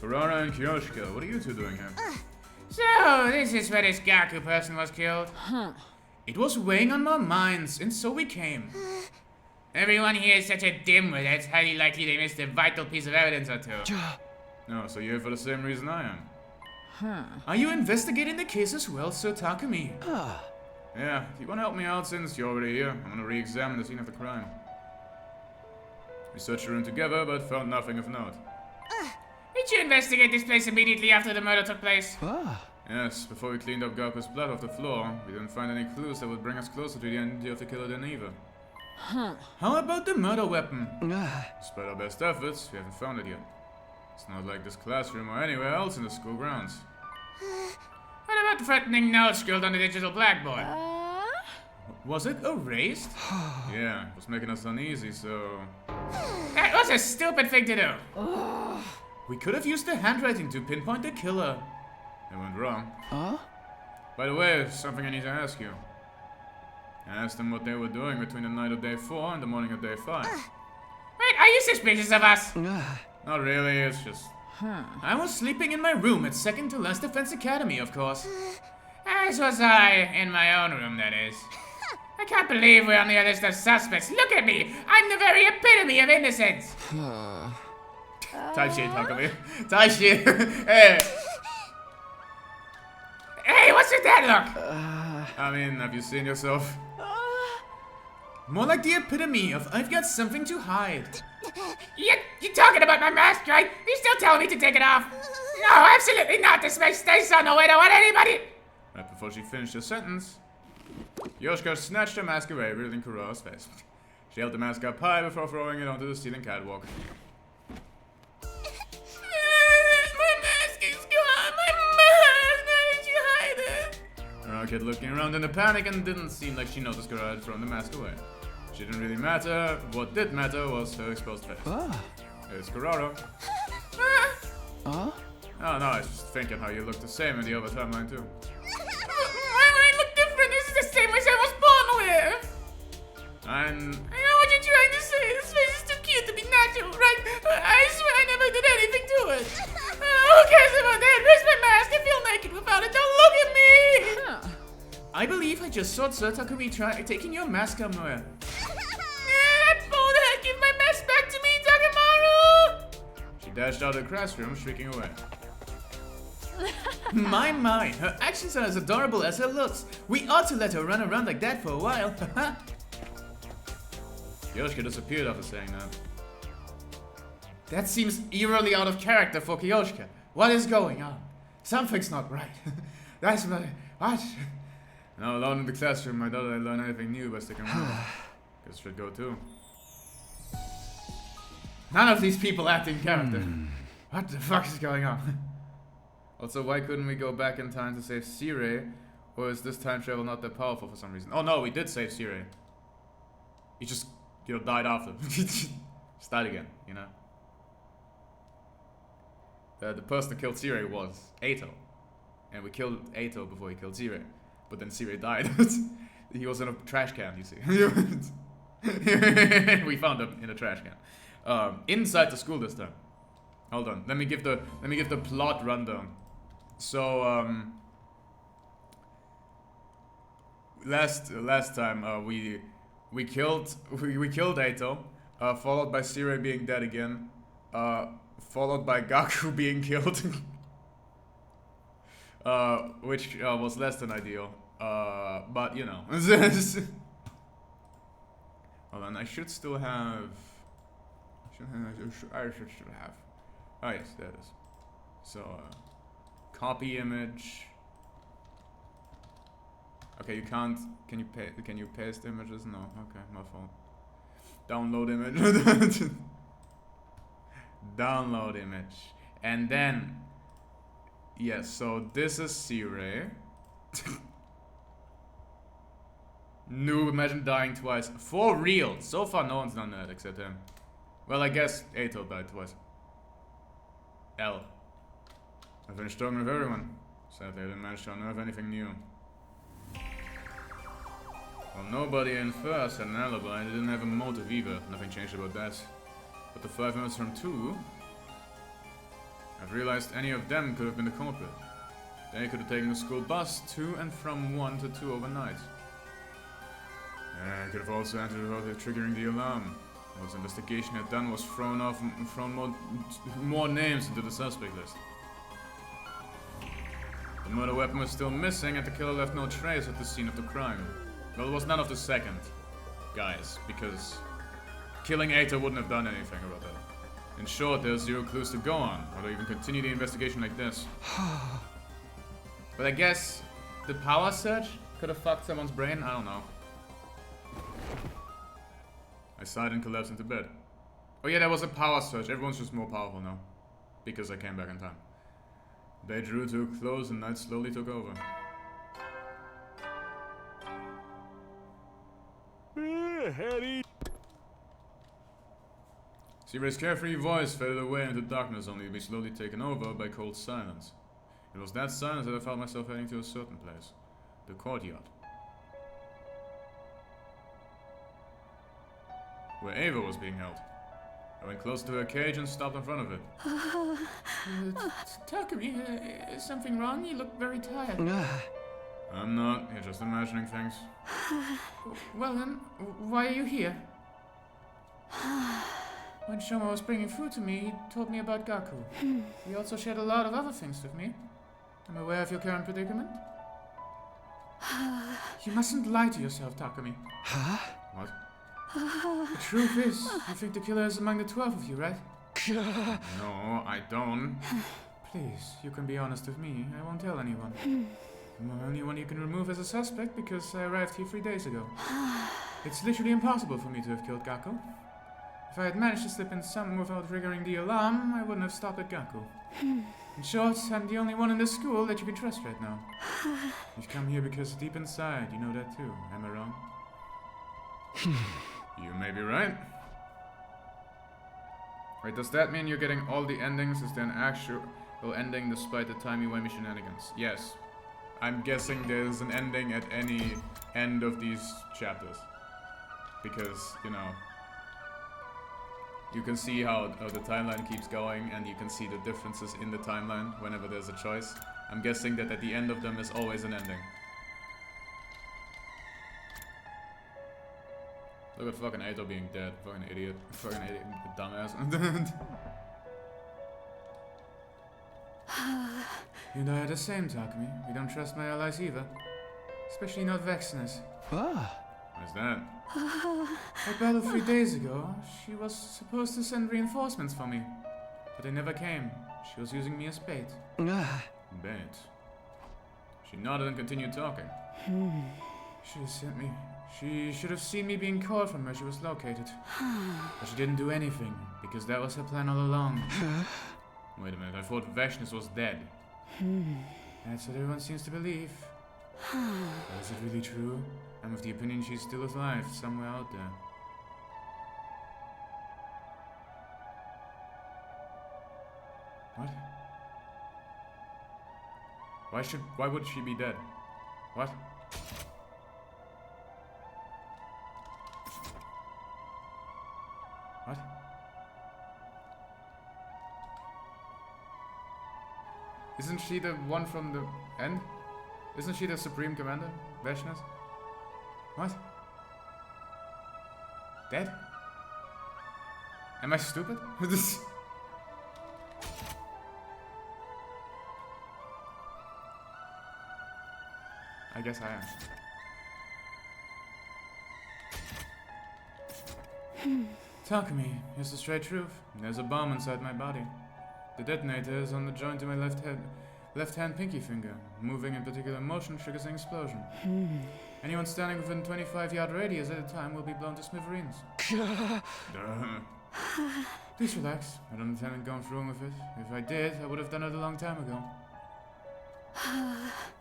Kurara and Kyoshiko, what are you two doing here? So, this is where this Gaku person was killed. It was weighing on my minds, and so we came. Everyone here is such a dimwit, it's highly likely they missed a vital piece of evidence or two. No, so you're here for the same reason I am. Are you investigating the case as well, Sir Takumi? Yeah, if you want to help me out since you're already here, I'm gonna re-examine the scene of the crime. We searched the room together, but found nothing of note. Did you investigate this place immediately after the murder took place? Yes, before we cleaned up Gaku's blood off the floor, we didn't find any clues that would bring us closer to the identity of the killer than either. How about the murder weapon? Despite our best efforts, we haven't found it yet. It's not like this classroom or anywhere else in the school grounds. What about the threatening note scrawled on the digital blackboard? Was it erased? Yeah, it was making us uneasy, so... That was a stupid thing to do. We could have used the handwriting to pinpoint the killer. It went wrong. By the way, there's something I need to ask you. I asked them what they were doing between the night of day 4 and the morning of day 5. Wait, are you suspicious of us? Not really, it's just... I was sleeping in my room at second to last Defense Academy, of course. As was I, in my own room, that is. I can't believe we're on the list of suspects. Look at me! I'm the very epitome of innocence! Type shit, Takumi. Type shit. Hey! Hey, what's with that look? I mean, have you seen yourself? More like the epitome of I've got something to hide. You're talking about my mask, right? You're still telling me to take it off? No, absolutely not. This makes stays on the way to what anybody... Right before she finished her sentence, Yoshika snatched her mask away, revealing Kuro's face. She held the mask up high before throwing it onto the ceiling catwalk. My mask is gone. My mask. Why did you hide it? Kuro kept looking around in a panic and didn't seem like she noticed Kuro had thrown the mask away. She didn't really matter. What did matter was her exposed face. It's Kuroro. Oh, no, I was just thinking how you look the same in the other timeline too. Why do I look different? This is the same face I was born with. I know what you're trying to say. This face is too cute to be natural, right? I swear I never did anything to it. Who cares about that? Where's my mask? I feel naked without it. Don't look at me. I believe I just saw Sir Takumi taking your mask somewhere. That bonehead, give my mask back to me, Takemaru! She dashed out of the classroom, shrieking away. My, her actions are as adorable as her looks. We ought to let her run around like that for a while. Yoshika disappeared after saying that. That seems eerily out of character for Kiyoshika. What is going on? Something's not right. That's what? Now alone in the classroom, I doubt I'd learn anything new by sticking around. Guess should go too. None of these people act in character. What the fuck is going on? Also, why couldn't we go back in time to save Sirei? Or is this time travel not that powerful for some reason? Oh no, we did save Sirei. He just, died after. Just died again, you know? The person that killed Sirei was Eito. And we killed Eito before he killed Sirei. But then Sirei died. He was in a trash can, you see. We found him in a trash can. Inside the school this time. Hold on. Let me give the plot rundown. So last time we killed Eito, followed by Sirei being dead again, followed by Gaku being killed. Which was less than ideal, but you know. Hold on, I should still have. I should still have. Oh yes, there it is. So, copy image. Okay, you can't. Can you paste images? No. Okay, my fault. Download image. Download image, and then. Yes, so this is Sirei. No, imagine dying twice. For real. So far, no one's done that except him. Well, I guess Eito died twice. L. I finished talking with everyone. Sadly, I didn't manage to unearth anything new. Well, nobody in first had an alibi. They didn't have a motive either. Nothing changed about that. But the 5 minutes from 2... I've realized any of them could have been the culprit. They could have taken the school bus to and from 1 to 2 overnight. I could have also entered without triggering the alarm. What the investigation had done was thrown more names into the suspect list. The murder weapon was still missing and the killer left no trace at the scene of the crime. Well, it was none of the second guys, because killing Eito wouldn't have done anything about that. In short, there's 0 clues to go on, or to even continue the investigation like this. But I guess the power surge could have fucked someone's brain, I don't know. I sighed and collapsed into bed. Oh yeah, there was a power surge. Everyone's just more powerful now. Because I came back in time. Day drew to a close and night slowly took over. Sirei's carefree voice faded away into darkness, only to be slowly taken over by cold silence. It was that silence that I found myself heading to a certain place. The courtyard. Where Ava was being held. I went close to her cage and stopped in front of it. Takumi, is something wrong? You look very tired. I'm not. You're just imagining things. Well then, why are you here? When Shoma was bringing food to me, he told me about Gaku. He also shared a lot of other things with me. I'm aware of your current predicament. You mustn't lie to yourself, Takumi. What? The truth is, you think the killer is among the 12 of you, right? No, I don't. Please, you can be honest with me. I won't tell anyone. I'm the only one you can remove as a suspect because I arrived here 3 days ago. It's literally impossible for me to have killed Gaku. If I had managed to slip in some without triggering the alarm, I wouldn't have stopped at Gaku. In short, I'm the only one in this school that you can trust right now. You've come here because deep inside, you know that too. Am I wrong? You may be right. Wait, does that mean you're getting all the endings? Is there an actual ending despite the timey-wimey shenanigans? Yes. I'm guessing there's an ending at any end of these chapters. Because, you know, you can see how the timeline keeps going, and you can see the differences in the timeline whenever there's a choice. I'm guessing that at the end of them is always an ending. Look at fucking Ato being dead. Fucking idiot. Fucking idiot. Dumbass. You and I are the same, Takumi. We don't trust my allies either. Especially not Vexness. What's that? At battle 3 days ago, she was supposed to send reinforcements for me. But they never came. She was using me as bait. Bait. She nodded and continued talking. She sent me. She should have seen me being called from where she was located. But she didn't do anything, because that was her plan all along. Wait a minute, I thought Vexness was dead. That's what everyone seems to believe. But is it really true? I'm of the opinion she's still alive, somewhere out there. What? Why would she be dead? What? What? Isn't she the one from the end? Isn't she the Supreme Commander? Vexness? What? Dead? Am I stupid? I guess I am. Takumi, here's the straight truth. There's a bomb inside my body. The detonator is on the joint of my left hand pinky finger. Moving in particular motion triggers an explosion. Anyone standing within 25-yard radius at a time will be blown to smithereens. Please relax. I don't intend on going through with it. If I did, I would have done it a long time ago.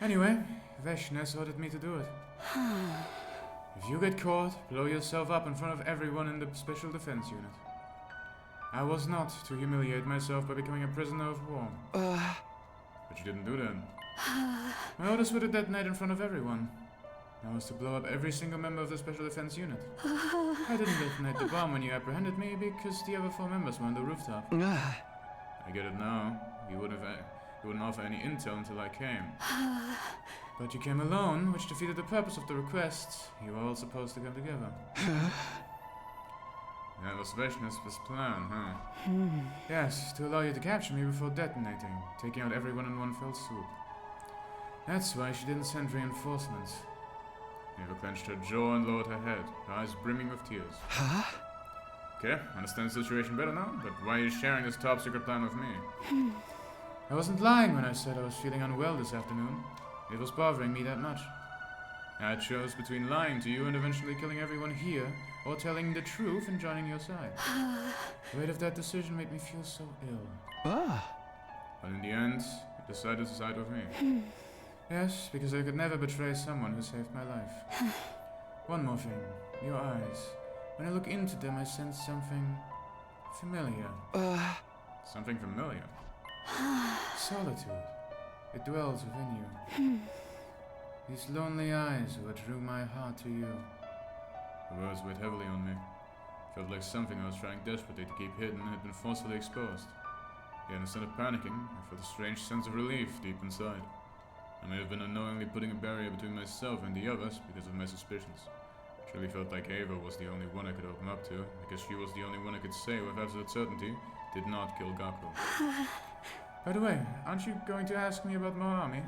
Anyway, Vexness ordered me to do it. If you get caught, blow yourself up in front of everyone in the Special Defense Unit. I was not to humiliate myself by becoming a prisoner of war. But you didn't do that. My orders were to detonate in front of everyone. I was to blow up every single member of the Special Defense Unit. I didn't detonate the bomb when you apprehended me because the other 4 members were on the rooftop. I get it now. You wouldn't offer any intel until I came. But you came alone, which defeated the purpose of the request. You were all supposed to come together. That was Vexness' plan, huh? Yes, to allow you to capture me before detonating, taking out everyone in one fell swoop. That's why she didn't send reinforcements. Eva clenched her jaw and lowered her head, her eyes brimming with tears. Okay, understand the situation better now, but why are you sharing this top secret plan with me? I wasn't lying when I said I was feeling unwell this afternoon. It was bothering me that much. I chose between lying to you and eventually killing everyone here, or telling the truth and joining your side. The weight of that decision made me feel so ill. But in the end, you decided to side with me. Yes, because I could never betray someone who saved my life. One more thing. Your eyes. When I look into them, I sense something familiar. Something familiar? Solitude. It dwells within you. These lonely eyes were what drew my heart to you. The words weighed heavily on me. Felt like something I was trying desperately to keep hidden had been forcefully exposed. Yet instead of panicking, I felt a strange sense of relief deep inside. I may have been unknowingly putting a barrier between myself and the others because of my suspicions. I truly felt like Ava was the only one I could open up to, because she was the only one I could say with absolute certainty did not kill Gaku. By the way, aren't you going to ask me about Moami?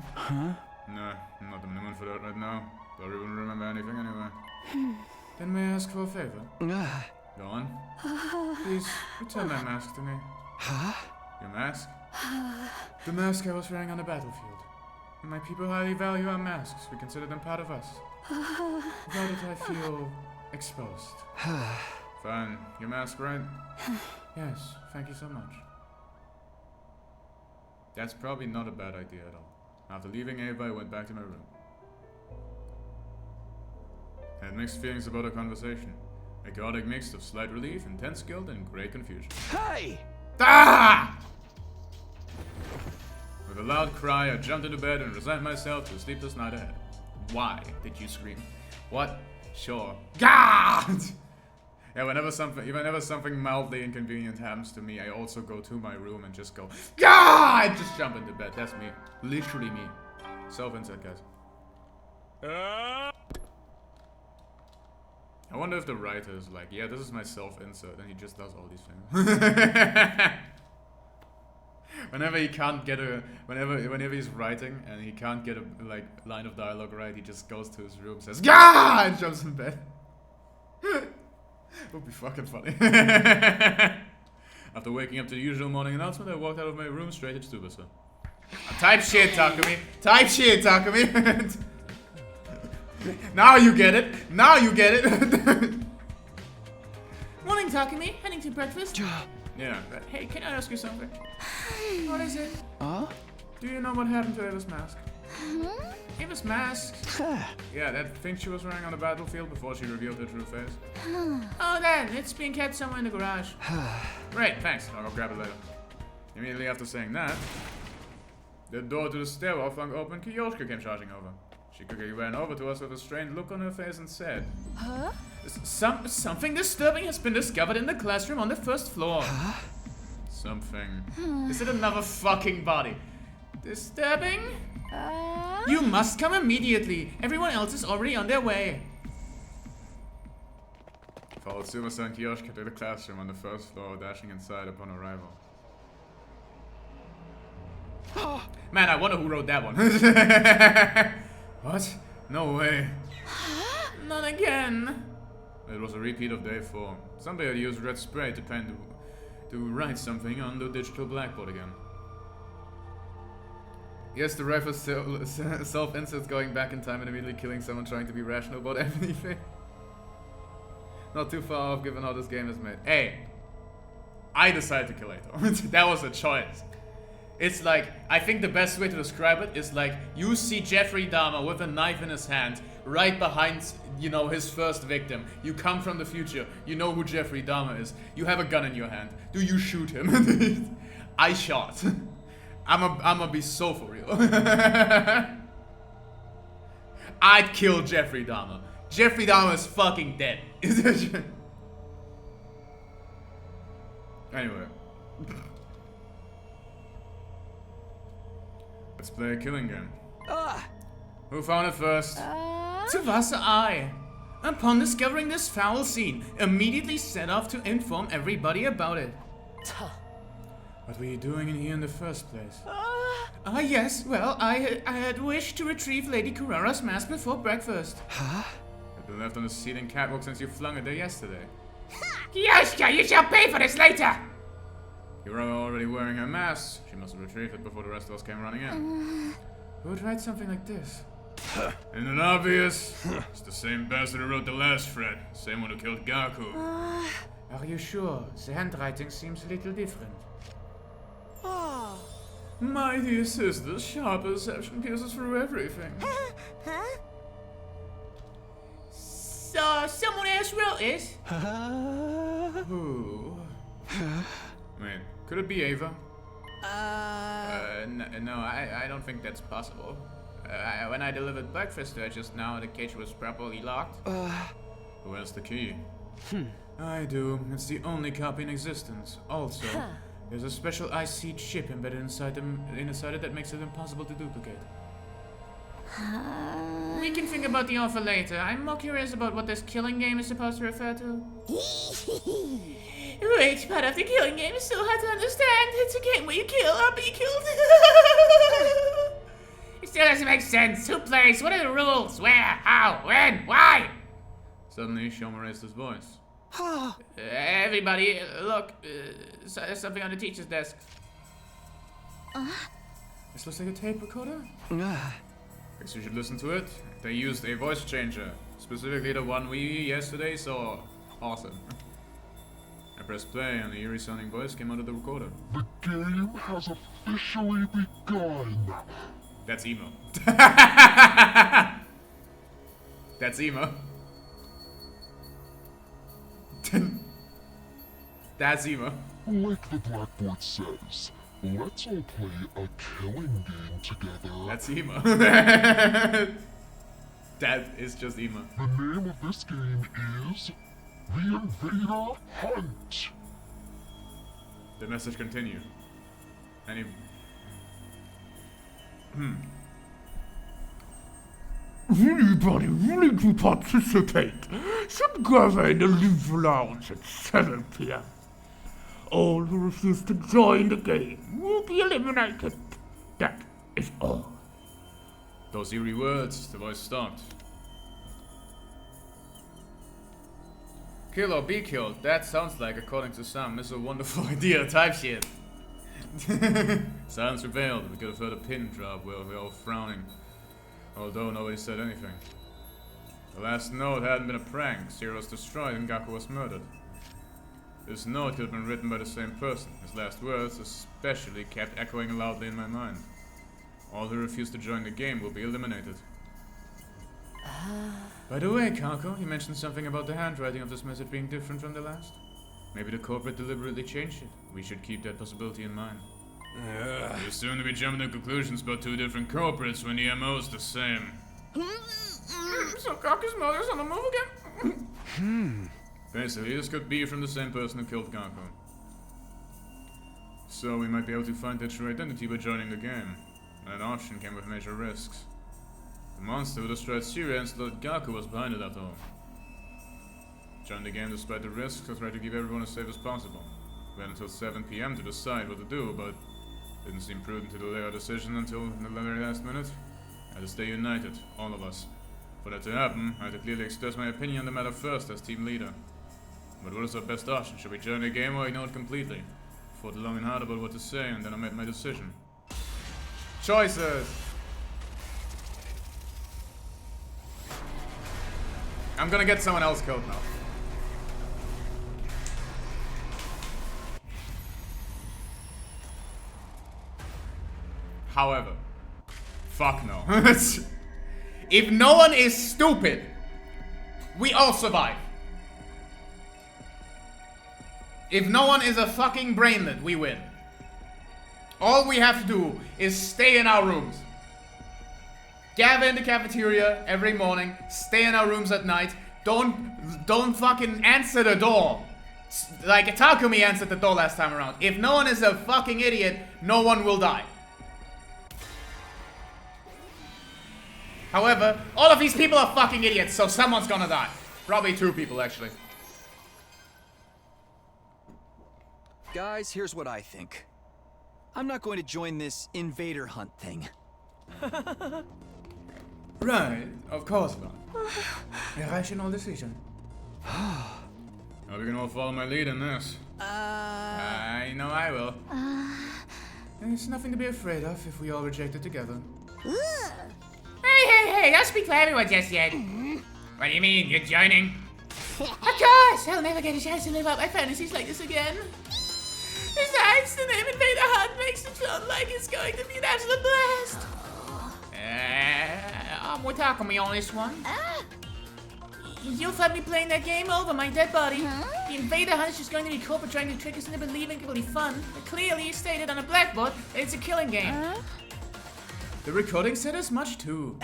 No, I'm not in the mood for that right now. Don't even remember anything anyway. Then may I ask for a favor? Go on. Please, return my mask to me. Huh? Your mask? The mask I was wearing on the battlefield. And my people highly value our masks. We consider them part of us. Without it, I feel exposed. Fine. Your mask, right? Yes, thank you so much. That's probably not a bad idea at all. After leaving Ava, I went back to my room. I had mixed feelings about our conversation. A chaotic mix of slight relief, intense guilt, and great confusion. Hey! Ah! With a loud cry, I jumped into bed and resigned myself to a sleepless night ahead. Why did you scream? What? Sure. God! Yeah, whenever something mildly inconvenient happens to me, I also go to my room and just go, God! Just jump into bed. That's me. Literally me. Self-insert, guys. I wonder if the writer is like, yeah, this is my self-insert, and he just does all these things. Whenever he can't get a, whenever he's writing and he can't get a line of dialogue right, he just goes to his room, says "Gah!" and jumps in bed. Would be fucking funny. After waking up to the usual morning announcement, I walked out of my room straight to Tsubasa. Type shit, Takumi. Type shit, Takumi. Now you get it. Now you get it. Morning, Takumi. Heading to breakfast? Yeah. Hey, can I ask you something? What is it? Do you know what happened to Ava's mask? Ava's mask? Yeah, that thing she was wearing on the battlefield before she revealed her true face. Oh, then. It's being kept somewhere in the garage. Great, thanks. I'll go grab it later. Immediately after saying that, the door to the stairwell flung open. Kiyoshika came charging over. She quickly ran over to us with a strained look on her face and said, Huh? Something disturbing has been discovered in the classroom on the first floor. Huh? Something. Is it another fucking body? Disturbing? You must come immediately. Everyone else is already on their way. Followed Tsubasa and Kiyoshika to the classroom on the first floor, dashing inside upon arrival. Man, I wonder who wrote that one. What? No way. Not again. It was a repeat of day 4. Somebody had used red spray to paint to write something on the digital blackboard again. Yes, the rifle self-inserts going back in time and immediately killing someone trying to be rational about everything. Not too far off given how this game is made. Hey, I decided to kill Ato. That was a choice. It's like, I think the best way to describe it is like, you see Jeffrey Dahmer with a knife in his hand, right behind, you know, his first victim. You come from the future, you know who Jeffrey Dahmer is. You have a gun in your hand. Do you shoot him? I shot. I'ma be so for real. I'd kill Jeffrey Dahmer. Jeffrey Dahmer is fucking dead. Anyway. Let's play a killing game. Who found it first? Tsubasa, I. Upon discovering this foul scene, immediately set off to inform everybody about it. What were you doing in here in the first place? Yes. Well, I had wished to retrieve Lady Kurara's mask before breakfast. Huh? It's been left on the seat and catwalk since you flung it there yesterday. Kiyoshika, you shall pay for this later! Kurara already wearing her mask. She must have retrieved it before the rest of us came running in. Who would write something like this? Isn't it obvious? It's the same bastard who wrote the last thread. Same one who killed Gaku. Are you sure? The handwriting seems a little different. My dear sister, sharp perception pierces through everything. So, someone else wrote it? Who? Wait, could it be Ava? No, I don't think that's possible. When I delivered breakfast to her just now, the cage was properly locked. Who has the key? I do. It's the only copy in existence. Also, there's a special IC chip embedded inside it that makes it impossible to duplicate. We can think about the offer later. I'm more curious about what this killing game is supposed to refer to. Which part of the killing game is so hard to understand? It's a game where you kill or be killed. It still doesn't make sense. Who plays? What are the rules? Where? How? When? Why? Suddenly, Shoma raised his voice. Everybody, look. There's something on the teacher's desk. This looks like a tape recorder. Guess you should listen to it. They used a voice changer. Specifically the one we yesterday saw. Awesome. I pressed play and the eerie sounding voice came out of the recorder. The game has officially begun. That's emo. That's emo. That's emo. Like the blackboard says, let's all play a killing game together. That's emo. That is just emo. The name of this game is The Invader Hunt. The message continued. And he... Anybody willing to participate should gather in the Live Lounge at 7 p.m. All who refuse to join the game will be eliminated. That is all. Those eerie words, the voice stopped. Kill or be killed, that sounds like, according to some, is a wonderful idea type shit. Silence prevailed. We could have heard a pin drop where we were all frowning, although nobody said anything. The last note hadn't been a prank. Zero was destroyed and Gaku was murdered. This note could have been written by the same person. His last words especially kept echoing loudly in my mind. All who refuse to join the game will be eliminated. By the way, Kako, you mentioned something about the handwriting of this message being different from the last. Maybe the corporate deliberately changed it. We should keep that possibility in mind. You soon to be jumping to conclusions about two different corporates when the MO's the same. So Kaku's mother's on the move again? Basically, this could be from the same person who killed Gaku. So we might be able to find their true identity by joining the game. And that option came with major risks. The monster who destroyed Syria and slaughtered Gaku was behind it after all. Join the game despite the risks. I tried to keep everyone as safe as possible. We had until 7 p.m. to decide what to do, but didn't seem prudent to delay our decision until the very last minute. I had to stay united, all of us. For that to happen, I had to clearly express my opinion on the matter first as team leader. But what is our best option? Should we join the game or ignore it completely? I thought long and hard about what to say, and then I made my decision. Choices! I'm gonna get someone else killed now. However, fuck no. If no one is stupid, we all survive. If no one is a fucking brainlet, we win. All we have to do is stay in our rooms. Gather in the cafeteria every morning, stay in our rooms at night, don't fucking answer the door. Like Takumi answered the door last time around. If no one is a fucking idiot, no one will die. However, all of these people are fucking idiots, so someone's gonna die. Probably 2 people, actually. Guys, here's what I think. I'm not going to join this invader hunt thing. Right, of course not. A rational decision. Are we gonna all follow my lead in this? I know I will. There's nothing to be afraid of if we all reject it together. Hey, don't speak for everyone just yet. What do you mean, you're joining? Of course! I'll never get a chance to live out my fantasies like this again. Besides, the name Invader Hunt makes it feel like it's going to be an absolute blast. I'm with Takumi on this one. You'll find me playing that game over my dead body. The Invader Hunt is just going to be corporate trying to trick us into believing it'll be fun. But clearly stated on a blackboard that it's a killing game. The recording said as much too.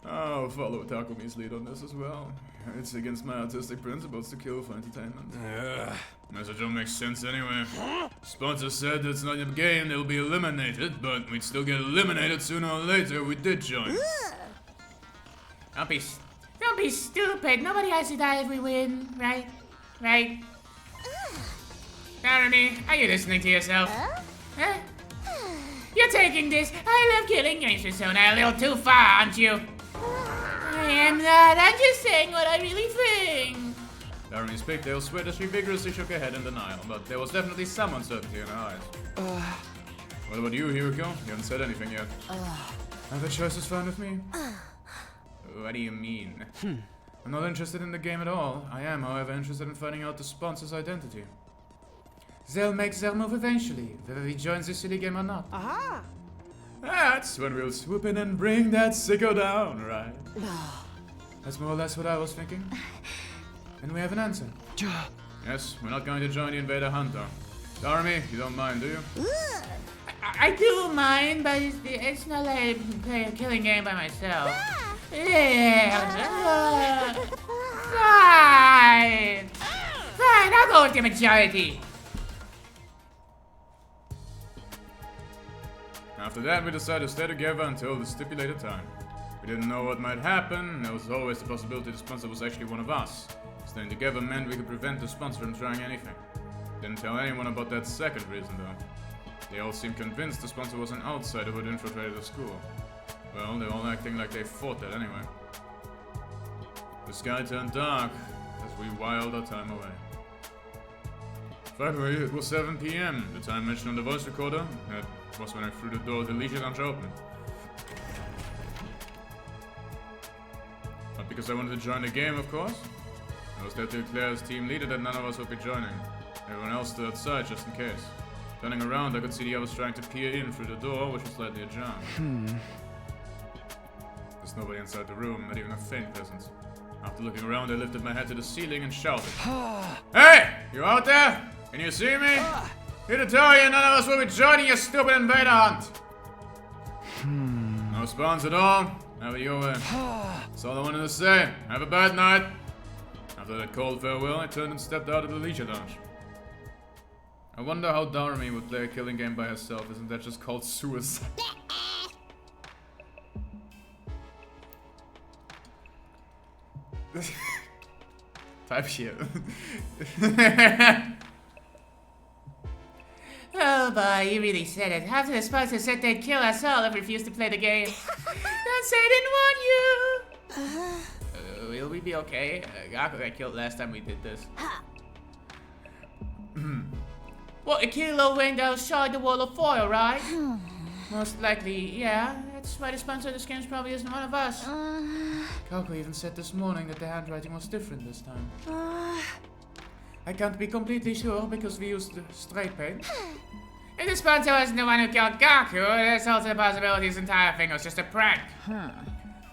I'll follow Takumi's lead on this as well. It's against my artistic principles to kill for entertainment. Message don't make sense anyway. Sponsor said it's not a game, they'll be eliminated, but we'd still get eliminated sooner or later if we did join. Don't be stupid. Nobody has to die if we win, right? Right? Narumi, are you listening to yourself? Huh? You're taking this I love killing games persona a little too far, aren't you? I am not. I'm just saying what I really think. Laramie's pigtail sweat as she vigorously shook her head in denial, but there was definitely some uncertainty in her eyes. What about you, Hiroko? You haven't said anything yet. Other choice is fine with me. What do you mean? I'm not interested in the game at all. I am, however, interested in finding out the sponsor's identity. They'll make their move eventually, whether he joins the silly game or not. Aha! That's when we'll swoop in and bring that sicko down, right? That's more or less what I was thinking. And we have an answer. Yes, we're not going to join the Invader Hunter. Darmy, you don't mind, do you? I do mind, but it's not like I play a killing game by myself. Yeah. Fine. Fine, I'll go with the majority. After that, we decided to stay together until the stipulated time. We didn't know what might happen. There was always the possibility the sponsor was actually one of us. Staying together meant we could prevent the sponsor from trying anything. Didn't tell anyone about that second reason, though. They all seemed convinced the sponsor was an outsider who had infiltrated the school. Well, they're all acting like they fought that anyway. The sky turned dark as we whiled our time away. Finally, it was 7 p.m. The time mentioned on the voice recorder. That was when I threw the door of the leisure lounge open. Not because I wanted to join the game, of course. I was there to declare as team leader that none of us would be joining. Everyone else stood outside just in case. Turning around, I could see the others trying to peer in through the door, which was slightly ajar. There's nobody inside the room, not even a faint presence. After looking around, I lifted my head to the ceiling and shouted. Hey! You out there? Can you see me? Here to tell you, none of us will be joining your stupid invader hunt. No spawns at all. Have it your way. That's all I wanted to say. Have a bad night. After that cold farewell, I turned and stepped out of the leisure lounge. I wonder how Darmy would play a killing game by herself. Isn't that just called suicide? Type shit. Oh boy, you really said it. After the sponsor said they'd kill us all if we refused to play the game. Don't say I didn't warn you! Will we be okay? Gaku got killed last time we did this. What, a kilo went outside the wall of foil, right? Most likely, yeah. That's why the sponsor of this game probably isn't one of us. Gaku even said this morning that the handwriting was different this time. I can't be completely sure because we used straight paint. If the sponsor wasn't the one who killed Gaku, there's also the possibility his entire thing was just a prank.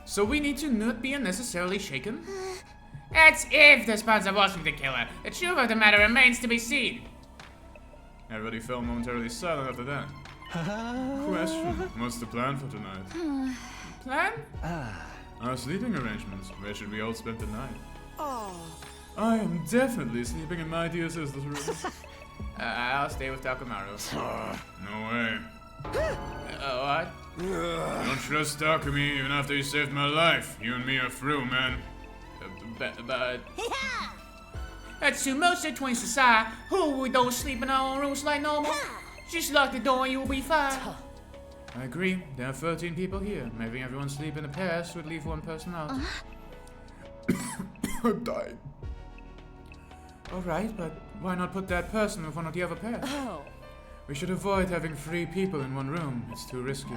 So we need to not be unnecessarily shaken? That's if the sponsor wasn't the killer. The truth of the matter remains to be seen. Everybody fell momentarily silent after that. Question, what's the plan for tonight? Plan? Our sleeping arrangements. Where should we all spend the night? I am definitely sleeping in my dear sister's room. I'll stay with Takamaru. No way. What? Don't trust Takumi even after he saved my life. You and me are through, man. But... That's Sumosa Twin Society. Who we don't sleep in our own rooms like normal? Just lock the door and you'll be fine. I agree. There are 13 people here. Maybe everyone sleep in a pairs would leave one person out. I'm dying. Alright, but why not put that person with one of the other pairs? We should avoid having 3 people in one room. It's too risky.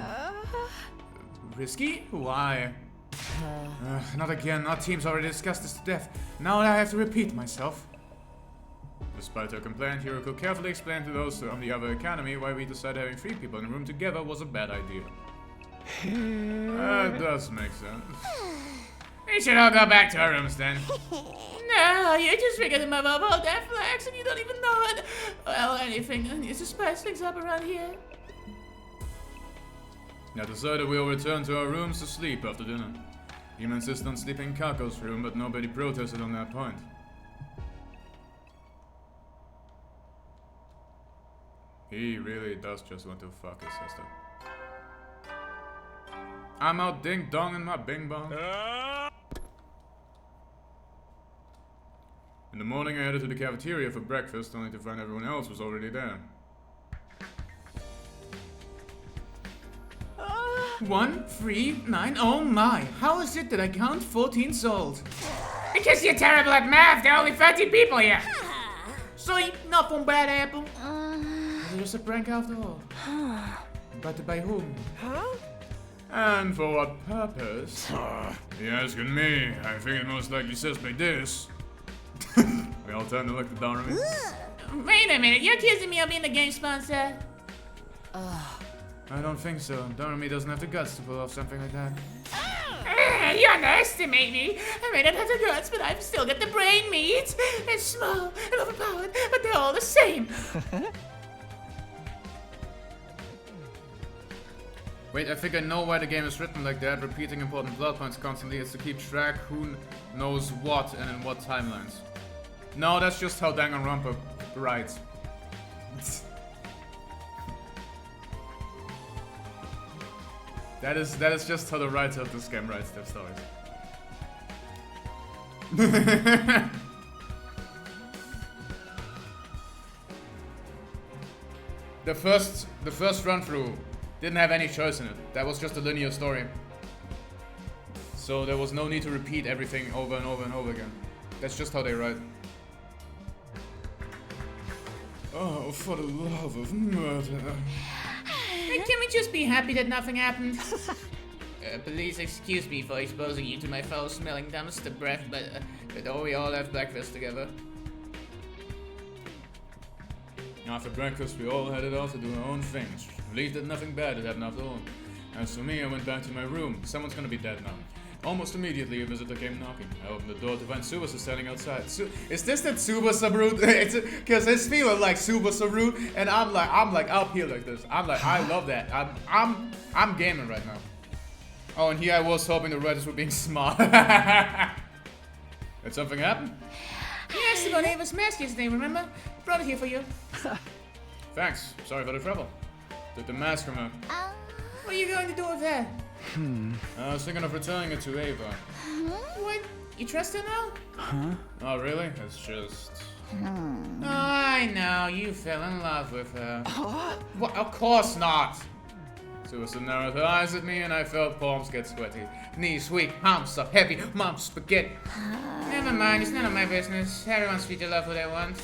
Risky? Why? Not again. Our team's already discussed this to death. Now I have to repeat myself. Despite her complaint, Hiroko carefully explained to those from the other academy why we decided having 3 people in a room together was a bad idea. That does make sense. We should all go back to our rooms then. No, you just figured them up all that flags and you don't even know it. Well, anything needs to spice things up around here. I decided we'll return to our rooms to sleep after dinner. Hima insisted on sleeping in Kako's room, but nobody protested on that point. He really does just want to fuck his sister. I'm out ding dong in my bing bong. In the morning I headed to the cafeteria for breakfast, only to find everyone else was already there. 1, 3, 9. Oh my. How is it that I count 14 souls? Because you're terrible at math. There are only 30 people here. So, nothing bad, Apple. Is it just a prank after all? But by whom? And for what purpose? You asking me? I think it most likely says by this. We all turn to look at Dorothy. Wait a minute, you're accusing me of being the game sponsor? I don't think so. Dorothy doesn't have the guts to pull off something like that. You underestimate me. I may not have the guts, but I've still got the brain meat. They're small and overpowered, but they're all the same. Wait, I think I know why the game is written like that. Repeating important plot points constantly is to keep track who knows what and in what timelines. No, that's just how Danganronpa writes. That is just how the writer of this game writes their stories. The first run through didn't have any choice in it. That was just a linear story. So there was no need to repeat everything over and over and over again. That's just how they write. Oh, for the love of murder. Can we just be happy that nothing happened? Please excuse me for exposing you to my foul-smelling dumpster breath, but we all have breakfast together. After breakfast, we all headed off to do our own things. Relieved that nothing bad had happened after all. As for me, I went back to my room. Someone's gonna be dead now. Almost immediately, a visitor came knocking. I opened the door to find Tsubasa standing outside. Is this that Tsubasa route? Because it's feeling like Tsubasa route, and I'm like up here like this. I'm like, I love that. I'm gaming right now. Oh, and here I was hoping the writers were being smart. Did something happen? You asked about Ava's mask yesterday, remember? Brought it here for you. Thanks. Sorry for the trouble. Took the mask from her. What are you going to do with that? I was thinking of returning it to Ava. What? You trust her now? Oh, really? It's just... Oh, I know. You fell in love with her. What? Of course not. Tsubasa narrowed her eyes at me and I felt palms get sweaty. Knees weak, arms up heavy, mom's spaghetti. Never mind, it's none of my business. Everyone's free to love who they want.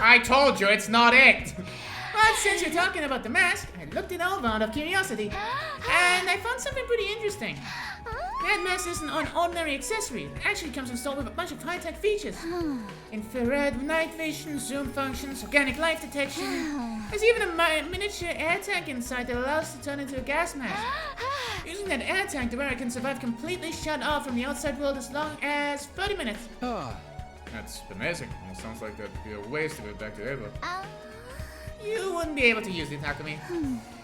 I told you, it's not it! But since you're talking about the mask, I looked it over out of curiosity. And I found something pretty interesting. That mask isn't an ordinary accessory. It actually comes installed with a bunch of high-tech features. Infrared night vision, zoom functions, organic light detection. There's even a miniature air tank inside that allows it to turn into a gas mask. Using that air tank, the wearer can survive completely shut off from the outside world as long as 30 minutes. That's amazing. It sounds like that'd be a waste to get back to Ava. You wouldn't be able to use it, Takumi.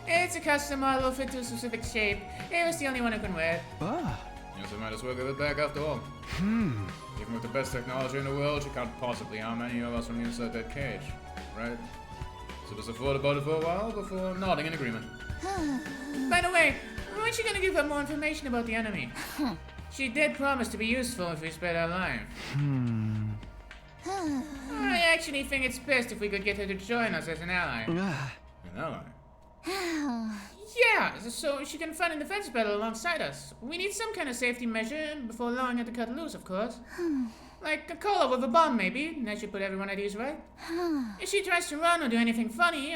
It's a custom model fit to a specific shape. Ava's the only one who can wear it. Yes, I might as well give it back after all. Even with the best technology in the world, you can't possibly harm any of us from inside that cage, right? So just thought about it for a while before nodding in agreement. By the way, weren't you gonna give her more information about the enemy? She did promise to be useful if we spared her life. I actually think it's best if we could get her to join us as an ally. An ally? Yeah, so she can fight in defense battle alongside us. We need some kind of safety measure before allowing her to cut loose, of course. Like a cola with a bomb, maybe. That should put everyone at ease, right? If she tries to run or do anything funny,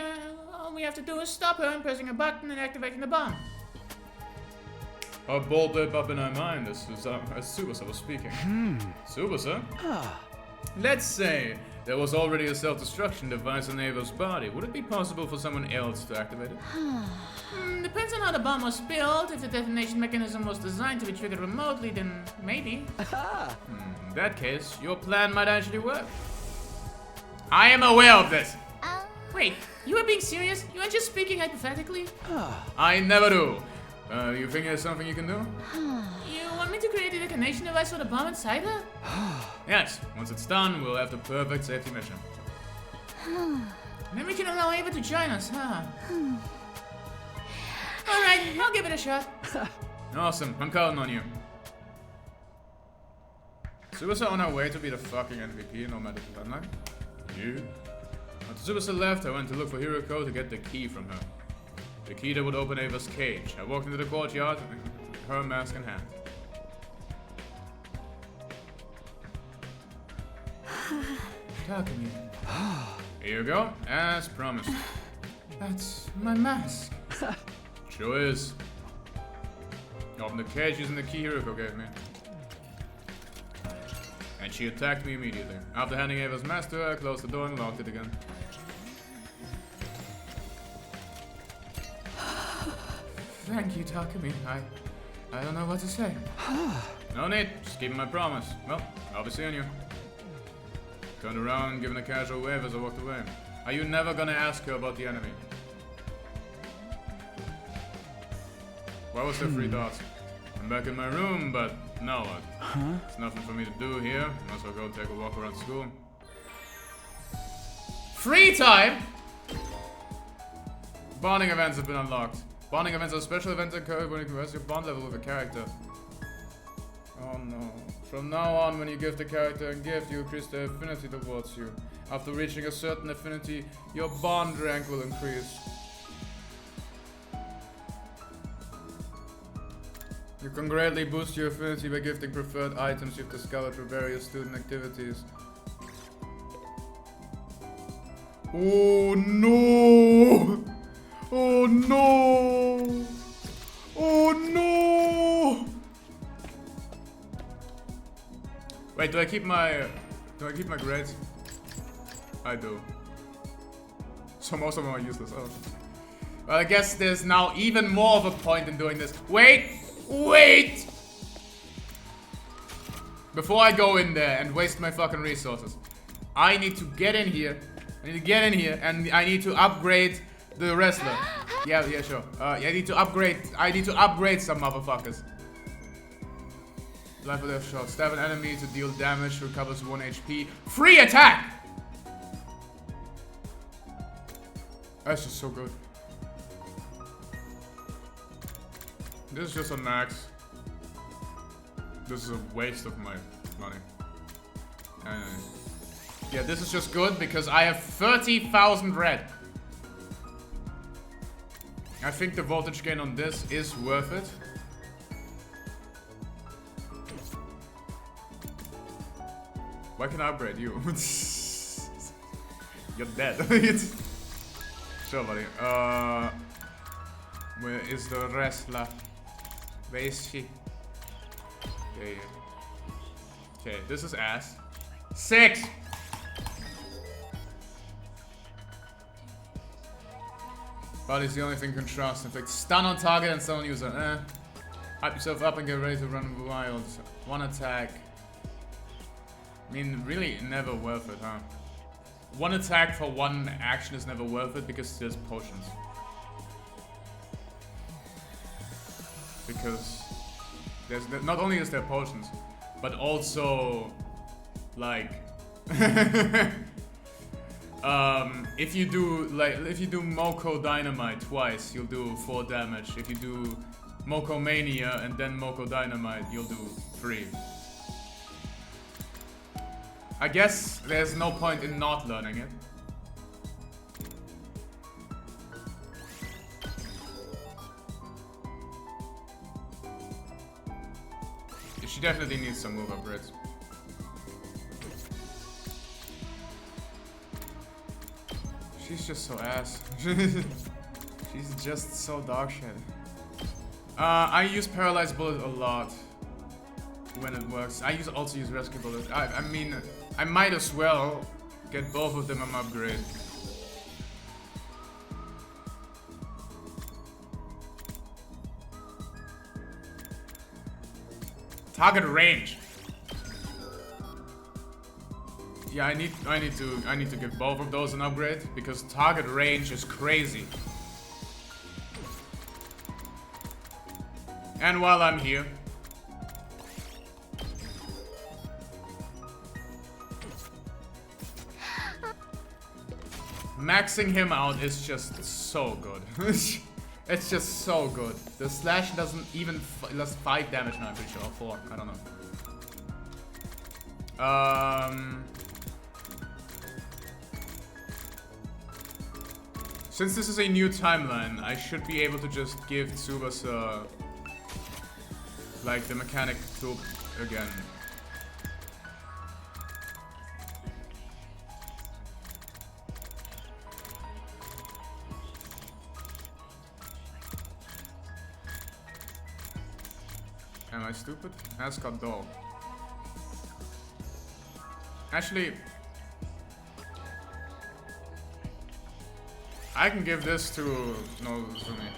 all we have to do is stop her and pressing a button and activating the bomb. A ball dip up in her mind as Tsubasa was speaking. Tsubasa? Let's say there was already a self-destruction device in Ava's body. Would it be possible for someone else to activate it? Depends on how the bomb was built. If the detonation mechanism was designed to be triggered remotely, then maybe. In that case, your plan might actually work. I am aware of this. Wait, you are being serious? You are just speaking hypothetically? I never do. You think there's something you can do? You want me to create a detonation device for the bomb inside her? Yes. Once it's done, we'll have the perfect safety mission. Then we can allow Ava to join us, huh? Alright, I'll give it a shot. Awesome. I'm counting on you. Tsubasa on her way to be the fucking MVP, no matter the timeline. You? When Tsubasa left, I went to look for Hiroko to get the key from her. The key that would open Ava's cage. I walked into the courtyard, her mask in hand. Talking you. Here you go, as promised. That's my mask. Sure is. Open the cage using the key Hiroko gave me. And she attacked me immediately. After handing Ava's mask to her, I closed the door and locked it again. Thank you, Takumi. I don't know what to say. No need, just keeping my promise. Well, I'll be seeing you. Turned around, giving a casual wave as I walked away. Are you never gonna ask her about the enemy? What was their free thoughts? I'm back in my room, but now what? There's nothing for me to do here. Might as well go take a walk around school. Free time? Bonding events have been unlocked. Bonding events are special events that occur when you progress your bond level with a character. Oh no. From now on, when you give the character a gift, you increase their affinity towards you. After reaching a certain affinity, your bond rank will increase. You can greatly boost your affinity by gifting preferred items you've discovered through various student activities. Oh no! Oh no! Oh no! Wait, do I keep my grades? I do. So most of them are useless. Oh. Well, I guess there's now even more of a point in doing this. Wait! Wait! Before I go in there and waste my fucking resources, I need to get in here. I need to get in here and I need to upgrade the wrestler. Yeah, sure. I need to upgrade some motherfuckers. Life or death shot. Stab an enemy to deal damage, recovers 1 HP. Free attack! That's just so good. This is just a max. This is a waste of my money. Yeah, this is just good because I have 30,000 red. I think the voltage gain on this is worth it. Why can I upgrade you? You're dead. Sure, buddy. Where is the wrestler? Where is she? Yeah. Okay, this is ass. 6! Body's the only thing you can trust. In fact, stun on target and stun on user. Hype yourself up and get ready to run wild. One attack. I mean, really never worth it, huh? One attack for one action is never worth it because there's potions. Because there's not only is there potions, but also like if you do Moko Dynamite twice, you'll do 4 damage. If you do Moko Mania and then Moko Dynamite, you'll do 3. I guess there's no point in not learning it. She definitely needs some move upgrades. She's just so ass. She's just so dog shit. I use Paralyzed Bullet a lot when it works. I also use Rescue Bullet. I mean, I might as well get both of them an upgrade. Target range. Yeah, I need to give both of those an upgrade because target range is crazy. And while I'm here, maxing him out is just so good. It's just so good. The slash doesn't even does 5 damage now, I'm pretty sure, or 4. I don't know. Since this is a new timeline, I should be able to just give Tsubasa like the mechanic tool again. Am I stupid? Ascot dog. Actually, I can give this to Nozumi.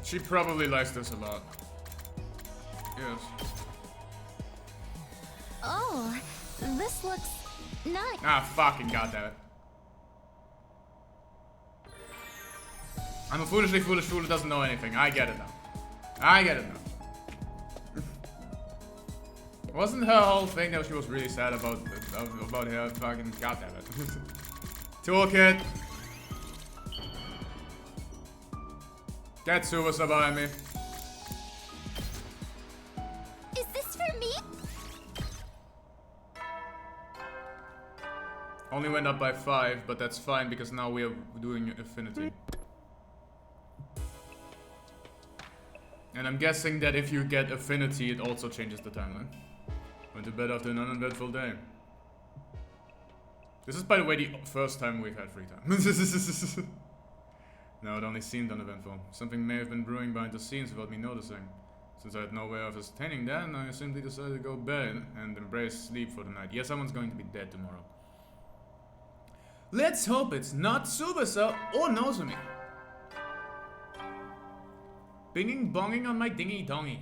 She probably likes this a lot. Yes. Oh, this looks nice. Ah, fucking goddammit. I'm a foolishly foolish fool who doesn't know anything. I get it now. I get it now. Wasn't her whole thing that she was really sad about her fucking goddammit. Toolkit. Get Tsubasa behind me. Is this for me? Only went up by 5, but that's fine because now we are doing affinity. And I'm guessing that if you get affinity, it also changes the timeline. Went to bed after an uneventful day. This is, by the way, the first time we've had free time. No, it only seemed uneventful. Something may have been brewing behind the scenes without me noticing. Since I had no way of ascertaining that, I simply decided to go to bed and embrace sleep for the night. Yeah, someone's going to be dead tomorrow. Let's hope it's not Tsubasa or Nozumi. Binging bonging on my dingy dongy.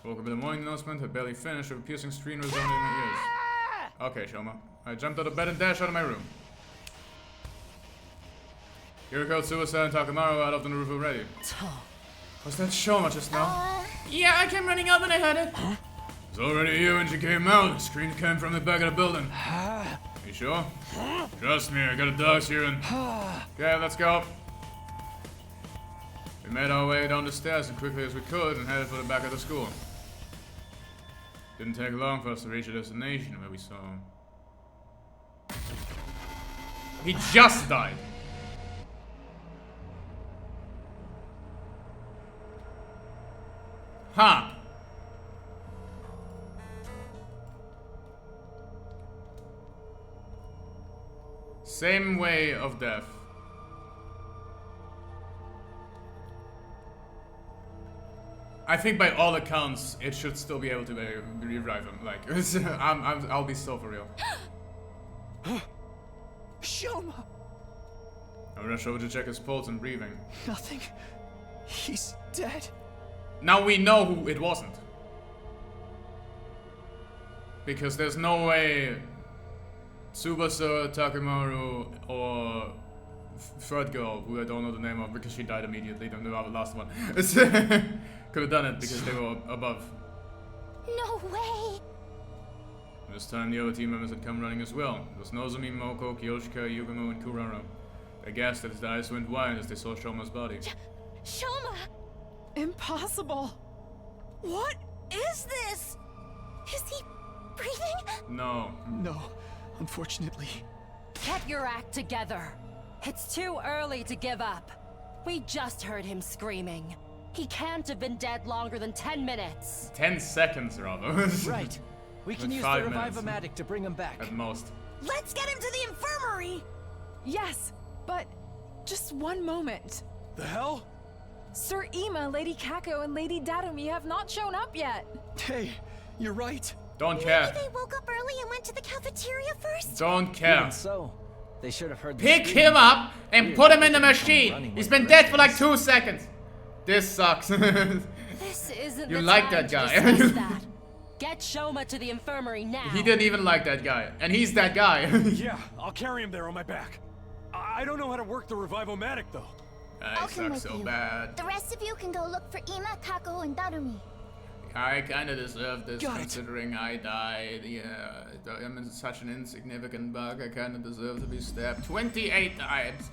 Woke up in the morning announcement, had barely finished, with a piercing scream resounding in my ears. Okay, Shoma. I jumped out of bed and dashed out of my room. Yuriko, Tsubasa, and Takamaru out on the roof already. Was that Shoma just now? Yeah, I came running out when I heard it. It was already here when she came out. The scream came from the back of the building. You sure? Trust me, I got a dog's hearing. Okay, let's go. We made our way down the stairs as quickly as we could and headed for the back of the school. Didn't take long for us to reach a destination where we saw him. He just died. Huh. Same way of death. I think by all accounts, it should still be able to revive him. Like, I'll be so for real. Shoma! I rushed over to check his pulse and breathing. Nothing. He's dead. Now we know who it wasn't. Because there's no way Tsubasa, Takamaru, or third girl, who I don't know the name of because she died immediately, don't know the last one. Could have done it because they were above. No way! This time the other team members had come running as well. It was Nozumi, Moko, Kyoshika, Yugamo, and Kurara. They gasped as their eyes went wide as they saw Shoma's body. Shoma! Impossible! What is this? Is he breathing? No. No, unfortunately. Get your act together. It's too early to give up. We just heard him screaming. He can't have been dead longer than 10 minutes. 10 seconds, rather. Right. We can use the Revive-O-Matic to bring him back. At most. Let's get him to the infirmary! Yes, but just one moment. The hell? Sir Ima, Lady Kako, and Lady Darumi have not shown up yet. Hey, you're right. Don't care. Maybe they woke up early and went to the cafeteria first? Don't care. Even so, they should have heard the Pick scream. him up and put him in the machine. He's been dead for like 2 seconds. This sucks. This isn't You the like time that guy. to discuss that. Get Shoma to the infirmary now. He didn't even like that guy. And he's that guy. Yeah, I'll carry him there on my back. I don't know how to work the Revive-O-Matic though. I'll I come suck with so you. bad. The rest of you can go look for Ima, Kako, and Darumi. I kinda deserve this Got it. considering I died. Yeah, I'm such an insignificant bug. I kinda deserve to be stabbed 28 times.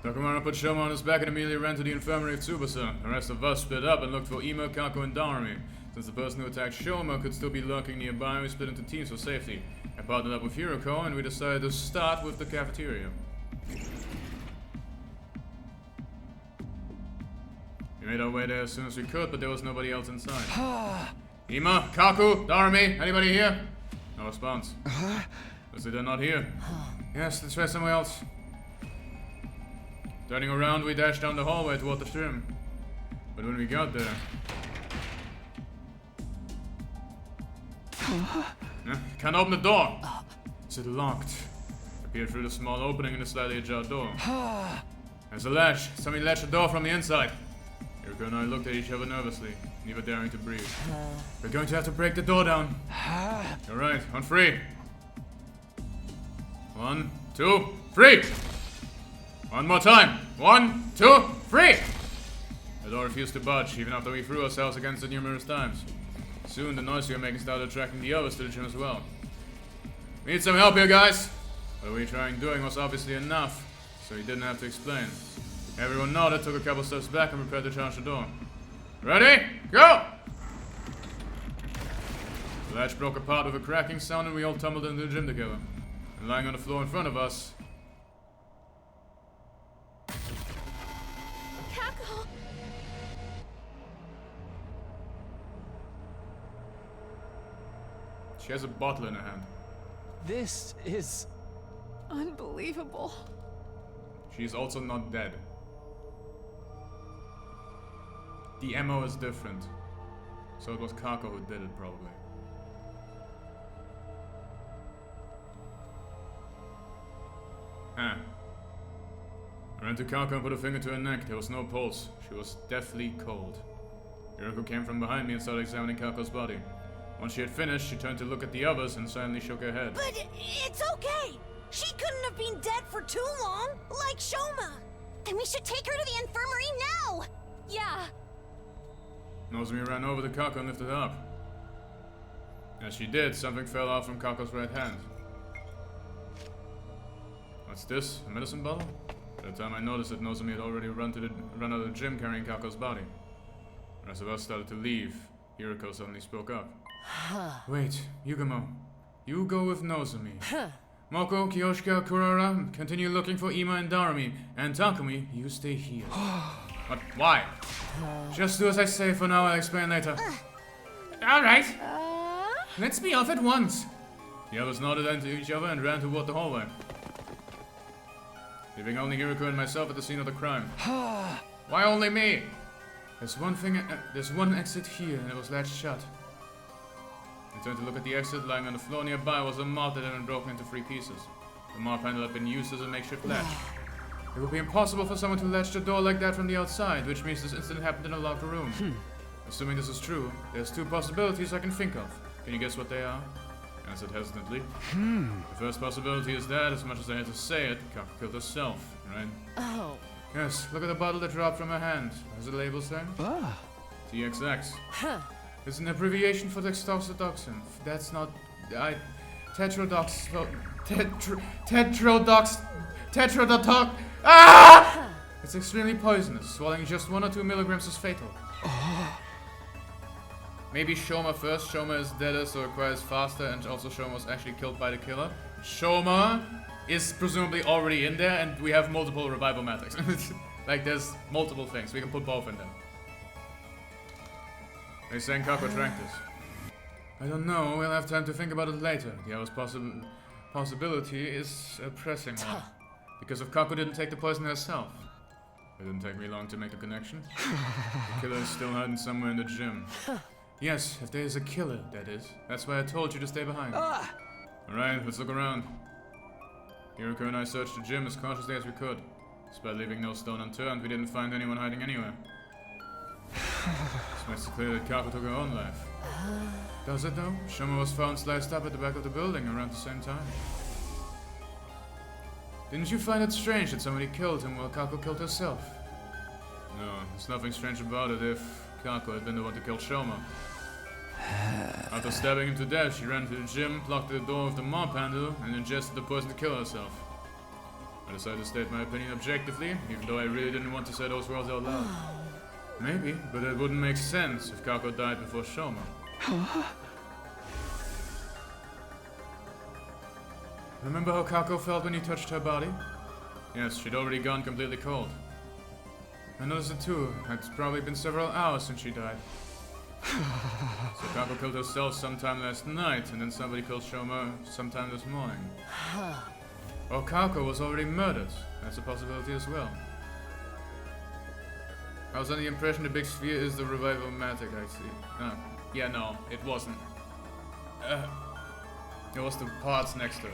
Takamaru put Shoma on his back and immediately ran to the infirmary of Tsubasa. The rest of us split up and looked for Ima, Kako, and Darumi. Since the person who attacked Shoma could still be lurking nearby, we split into teams for safety. I partnered up with Hiroko and we decided to start with the cafeteria. We made our way there as soon as we could, but there was nobody else inside. Ima, Kaku, Darumi, anybody here? No response. Because they're not here. Yes, let's try somewhere else. Turning around, we dashed down the hallway toward the gym. But when we got there... Can't open the door! Is it locked? Appeared through the small opening in the slightly ajar door. There's a latch. Somebody latched the door from the inside. Yuriko and I looked at each other nervously, neither daring to breathe. We're going to have to break the door down. You're right, on three. 1, 2, 3! One more time. 1, 2, 3! The door refused to budge, even after we threw ourselves against it numerous times. Soon, the noise we were making started attracting the others to the gym as well. We need some help here, guys! What we tried doing was obviously enough, so he didn't have to explain. Everyone nodded, took a couple steps back, and prepared to charge the door. Ready? Go! The latch broke apart with a cracking sound, and we all tumbled into the gym together. And lying on the floor in front of us... Kako! She has a bottle in her hand. This is... unbelievable. She's also not dead. The ammo is different. So it was Kako who did it, probably. I ran to Kako and put a finger to her neck. There was no pulse. She was deathly cold. Yuriko came from behind me and started examining Kako's body. Once she had finished, she turned to look at the others and silently shook her head. But it's okay. She couldn't have been dead for too long, like Shoma. Then we should take her to the infirmary now. Yeah. Nozomi ran over to Kako and lifted her up. As she did, something fell off from Kako's right hand. What's this? A medicine bottle? By the time I noticed it, Nozomi had already run out of the gym carrying Kako's body. The rest of us started to leave. Hiroko suddenly spoke up. Wait, Yugumo. You go with Nozomi. Moko, Kiyoshika, Kurara, continue looking for Ima and Darumi. And Takumi, you stay here. But why? Just do as I say for now, I'll explain later. Alright. Let's be off at once. The others nodded into each other and ran toward the hallway. Leaving only Hiroko and myself at the scene of the crime. Why only me? There's one exit here, and it was latched shut. I turned to look at the exit. Lying on the floor nearby was a mop that had been broken into 3 pieces. The mop handle had been used as a makeshift latch. It would be impossible for someone to latch the door like that from the outside, which means this incident happened in a locked room. Assuming this is true, there's 2 possibilities I can think of. Can you guess what they are? I answered hesitantly. The first possibility is that, as much as I had to say it, Kako killed herself, right? Oh. Yes, look at the bottle that dropped from her hand. What does the label say? TXX. Huh. It's an abbreviation for dextrodotoxin. That's not... Tetrodotox... Ah! It's extremely poisonous. Swallowing just 1 or 2 milligrams is fatal. Maybe Shoma first. Shoma is deader, so it requires faster, and also Shoma was actually killed by the killer. Shoma is presumably already in there, and we have multiple revival methods. Like, there's multiple things. We can put both in there. They saying Kako drank this. I don't know. We'll have time to think about it later. The other possibility is a pressing one. Because if Kako didn't take the poison herself. It didn't take me long to make the connection. The killer is still hiding somewhere in the gym. Yes, if there is a killer, that is. That's why I told you to stay behind. Alright, let's look around. Hiroko and I searched the gym as cautiously as we could. Despite leaving no stone unturned, we didn't find anyone hiding anywhere. This makes it clear that Kako took her own life. Does it though? Shoma was found sliced up at the back of the building around the same time. Didn't you find it strange that somebody killed him while Kako killed herself? No, there's nothing strange about it if Kako had been the one to kill Shoma. After stabbing him to death, she ran to the gym, blocked the door with the mop handle, and ingested the poison to kill herself. I decided to state my opinion objectively, even though I really didn't want to say those words out loud. Maybe, but it wouldn't make sense if Kako died before Shoma. Remember how Kako felt when you touched her body? Yes, she'd already gone completely cold. I noticed it too. It's probably been several hours since she died. So Kako killed herself sometime last night, and then somebody killed Shoma sometime this morning. Or Kako was already murdered. That's a possibility as well. I was under the impression the big sphere is the revival-matic, I see. Yeah, no, it wasn't. It was the parts next to it.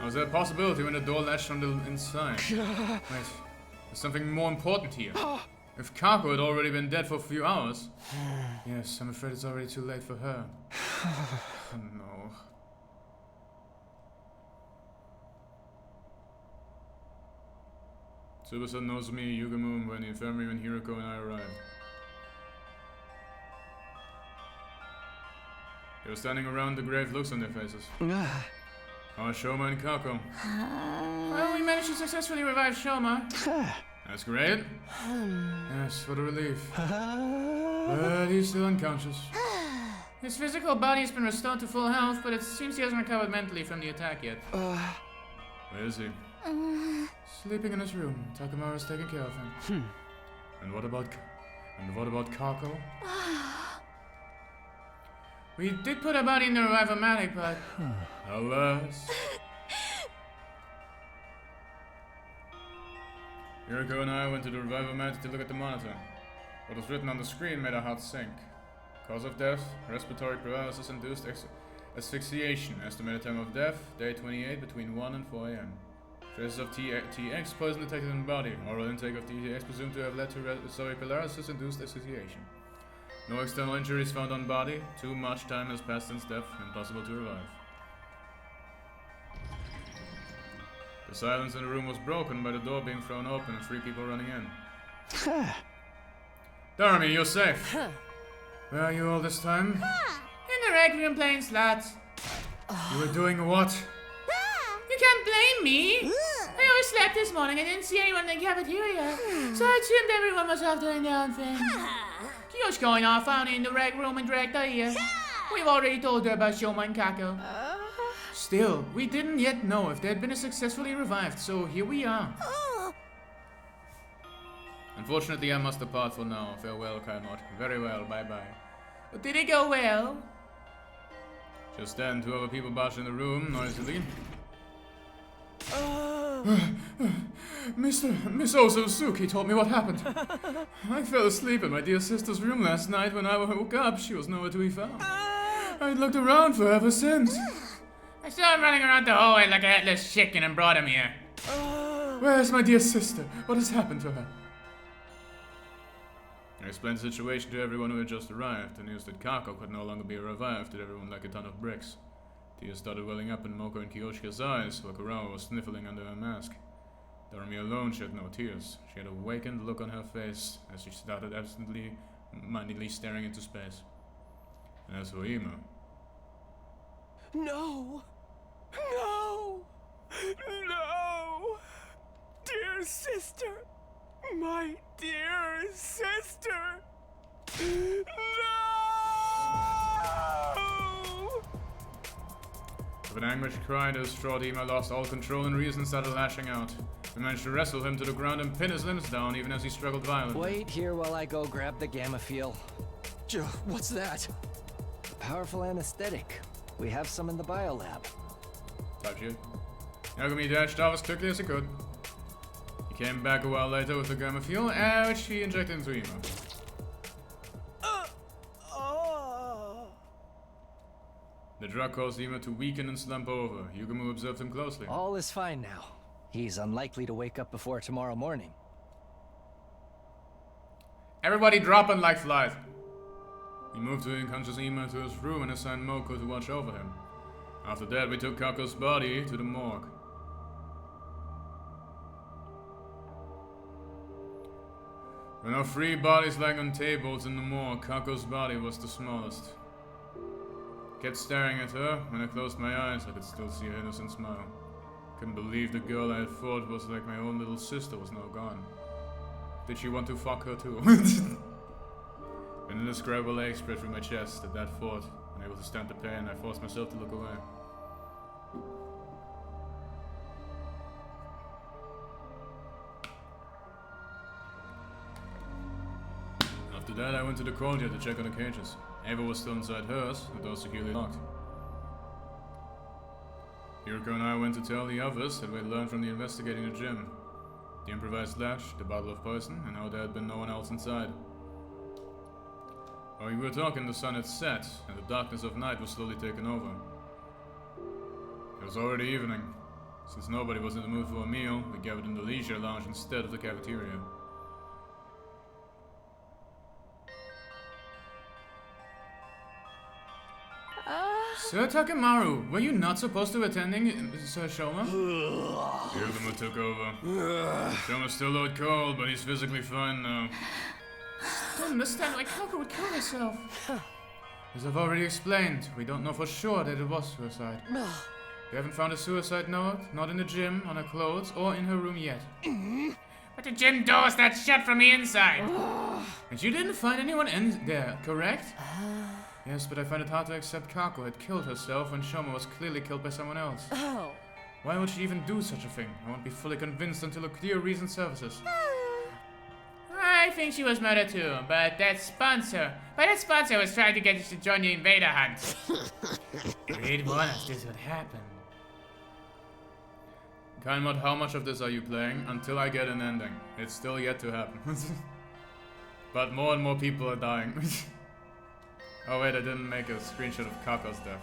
Was there a possibility when the door latched from the inside? Wait, there's something more important here. If Kako had already been dead for a few hours... Yes, I'm afraid it's already too late for her. Oh, no. Tsubasa knows me, Yugamu, when the infirmary when Hiroko and I arrived. They were standing around the grave, looks on their faces. Oh, Shoma and Kako. Well, we managed to successfully revive Shoma. That's great. Yes, what a relief. But he's still unconscious. His physical body has been restored to full health, but it seems he hasn't recovered mentally from the attack yet. Where is he? Sleeping in his room. Takamaru's taking care of him. And what about Kako? We did put her body in the revival-matic, but... Alas. Hiroko and I went to the revival-matic to look at the monitor. What was written on the screen made our hearts sink. Cause of death, respiratory paralysis-induced asphyxiation. Estimated time of death, day 28 between 1 and 4 a.m. Traces of TX poison detected in the body. Oral intake of TX presumed to have led to respiratory paralysis-induced asphyxiation. No external injuries found on body. Too much time has passed since death. Impossible to revive. The silence in the room was broken by the door being thrown open and 3 people running in. Darmy, you're safe. Where are you all this time? In the rec room playing slots. You were doing what? You can't blame me. I overslept this morning. I didn't see anyone in the cafeteria. So I assumed everyone was off doing their own thing. Kyo's going off found in the rec room and dragged her here. We've already told her about Shoma and Kako. Still, we didn't yet know if they'd been successfully revived, so here we are. Unfortunately, I must depart for now. Farewell, Kaimot. Very well, bye-bye. But did it go well? Just then, 2 other people barged in the room, noisily. Miss Osuzuki told me what happened. I fell asleep in my dear sister's room last night. When I woke up, she was nowhere to be found. I looked around for her ever since. I saw him running around the hallway like a headless chicken and brought him here. Where's my dear sister? What has happened to her? I explained the situation to everyone who had just arrived. The news that Kako could no longer be revived hit everyone like a ton of bricks. Tears started welling up in Moko and Kiyoshika's eyes, while Kurawa was sniffling under her mask. Doremi alone shed no tears. She had a vacant look on her face as she started absently-mindedly staring into space. And as for Ima... No! No! No! Dear sister! My dear sister! No! With an anguished cry, the distraught Ima lost all control and reason and started lashing out. We managed to wrestle him to the ground and pin his limbs down even as he struggled violently. Wait here while I go grab the gamma field. What's that? A powerful anesthetic. We have some in the biolab. Type shit. Yagami dashed off as quickly as he could. He came back a while later with the gamma fuel, which he injected into Ima. The drug caused Ima to weaken and slump over. Yugamu observed him closely. All is fine now. He's unlikely to wake up before tomorrow morning. Everybody dropping like flies. He moved the unconscious Ima to his room and assigned Moko to watch over him. After that, we took Kako's body to the morgue. There were now 3 bodies lying on tables in the morgue. Kako's body was the smallest. I kept staring at her. When I closed my eyes, I could still see her innocent smile. Couldn't believe the girl I had thought was like my own little sister was now gone. Did she want to fuck her too? An indescribable ache spread through my chest at that thought. Unable to stand the pain, I forced myself to look away. After that, I went to the courtyard to check on the cages. Ava was still inside hers, the door securely locked. Yuriko and I went to tell the others that we had learned from the investigating the gym. The improvised latch, the bottle of poison, and how there had been no one else inside. While we were talking, the sun had set, and the darkness of night was slowly taking over. It was already evening. Since nobody was in the mood for a meal, we gathered in the leisure lounge instead of the cafeteria. Sir Takemaru, were you not supposed to be attending Sir Shoma? Yugumo took over. Shoma's still out cold, but he's physically fine now. I don't understand why Kako would kill herself. As I've already explained, we don't know for sure that it was suicide. We haven't found a suicide note, not in the gym, on her clothes, or in her room yet. But the gym door's not shut from the inside. And you didn't find anyone in there, correct? Yes, but I find it hard to accept Kako had killed herself when Shoma was clearly killed by someone else. Oh. Why would she even do such a thing? I won't be fully convinced until a clear reason surfaces. I think she was murdered too, but that sponsor was trying to get us to join the invader hunt. We'd warn us this would happen. Kainmod, how much of this are you playing until I get an ending? It's still yet to happen. But more and more people are dying. Oh wait, I didn't make a screenshot of Kako's death.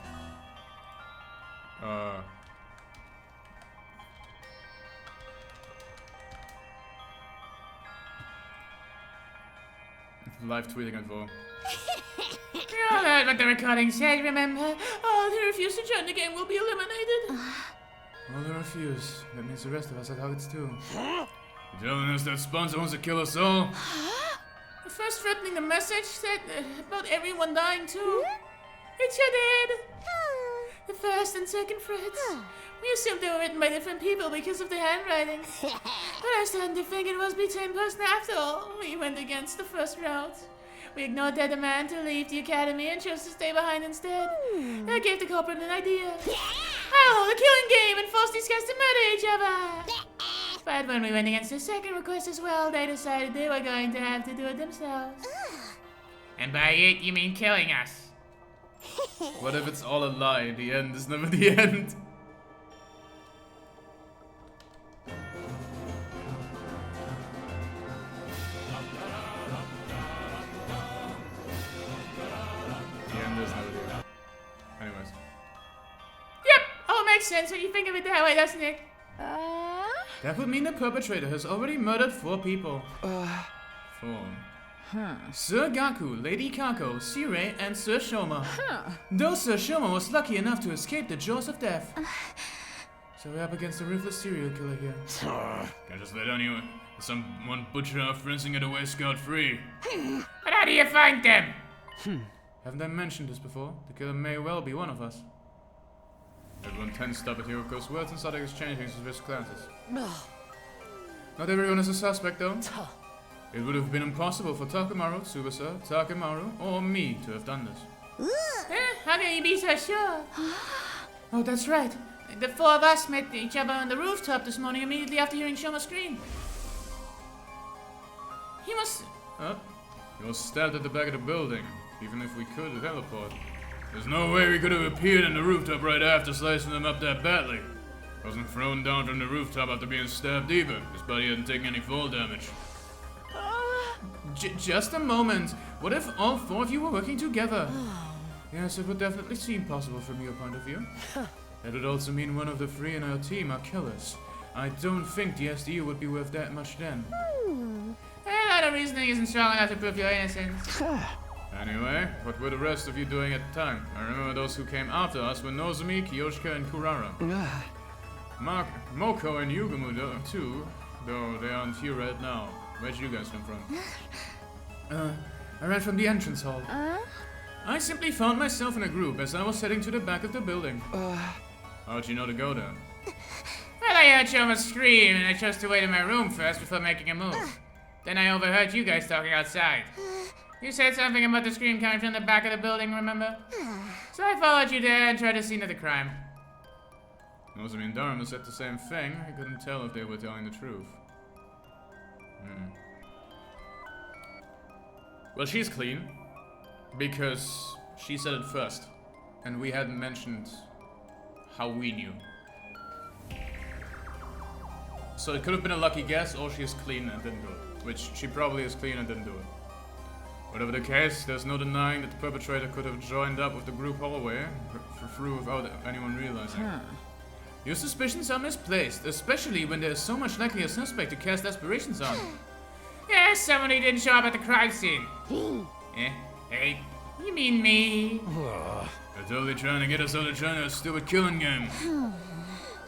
Live tweeting info. You all heard what the recording said, remember? All who refuse to join the game will be eliminated. All who refuse. That means the rest of us are targets too. You're telling us that sponsor wants to kill us all? The first threatening the message said about everyone dying too. It sure did. The first and second threats. We assumed they were written by different people because of the handwriting. But I started to think it was the same person after all. We went against the first route. We ignored their demand to leave the academy and chose to stay behind instead. That gave the culprit an idea. Oh, the killing game, and forced these guys to murder each other. But when we went against the second request as well, they decided they were going to have to do it themselves. And by it, you mean killing us. What if it's all a lie? The end is never the end. The end is never the end. Anyways. Yep, all makes sense when you think of it that way, doesn't it? That would mean the perpetrator has already murdered 4 people. 4. Sir Gaku, Lady Kako, Sirei, and Sir Shoma. Though Sir Shoma was lucky enough to escape the jaws of death. So we're up against a ruthless serial killer here. Can't just let someone butcher our friends and get away scot-free. But how do you find them? Haven't I mentioned this before? The killer may well be one of us. Everyone tensed up at Hiriko's words and started exchanging suspicious glances. Not everyone is a suspect, though. It would have been impossible for Takemaru, Tsubasa, Takemaru, or me to have done this. How can you be so sure? Oh, that's right. The 4 of us met each other on the rooftop this morning immediately after hearing Shoma's scream. He must... He was stabbed at the back of the building, even if we could teleport. There's no way we could have appeared on the rooftop right after slicing them up that badly. Wasn't thrown down from the rooftop after being stabbed either. His body hadn't taken any fall damage. Just a moment. What if all 4 of you were working together? Yes, it would definitely seem possible from your point of view. That would also mean one of the 3 in our team are killers. I don't think the SDU would be worth that much then. The reasoning isn't strong enough to prove your innocence. Anyway, what were the rest of you doing at the time? I remember those who came after us were Nozomi, Kiyoshika, and Kurara. Moko and Yugumo too, though they aren't here right now. Where'd you guys come from? I ran from the entrance hall. I simply found myself in a group as I was heading to the back of the building. How'd you know to go there? Well, I heard Shoma scream, and I chose to wait in my room first before making a move. Then I overheard you guys talking outside. You said something about the scream coming from the back of the building, remember? So I followed you there and tried to scene of the crime. Nozomi and Dharma said the same thing. I couldn't tell if they were telling the truth. Well, she's clean. Because she said it first. And we hadn't mentioned how we knew. So it could have been a lucky guess, or she's clean and didn't do it. Which she probably is clean and didn't do it. Whatever the case, there's no denying that the perpetrator could have joined up with the group hallway through without anyone realizing. Your suspicions are misplaced, especially when there's so much likely a suspect to cast aspirations on. Yeah, someone who didn't show up at the crime scene. Hey, you mean me? They're totally trying to get us out of China's stupid killing game.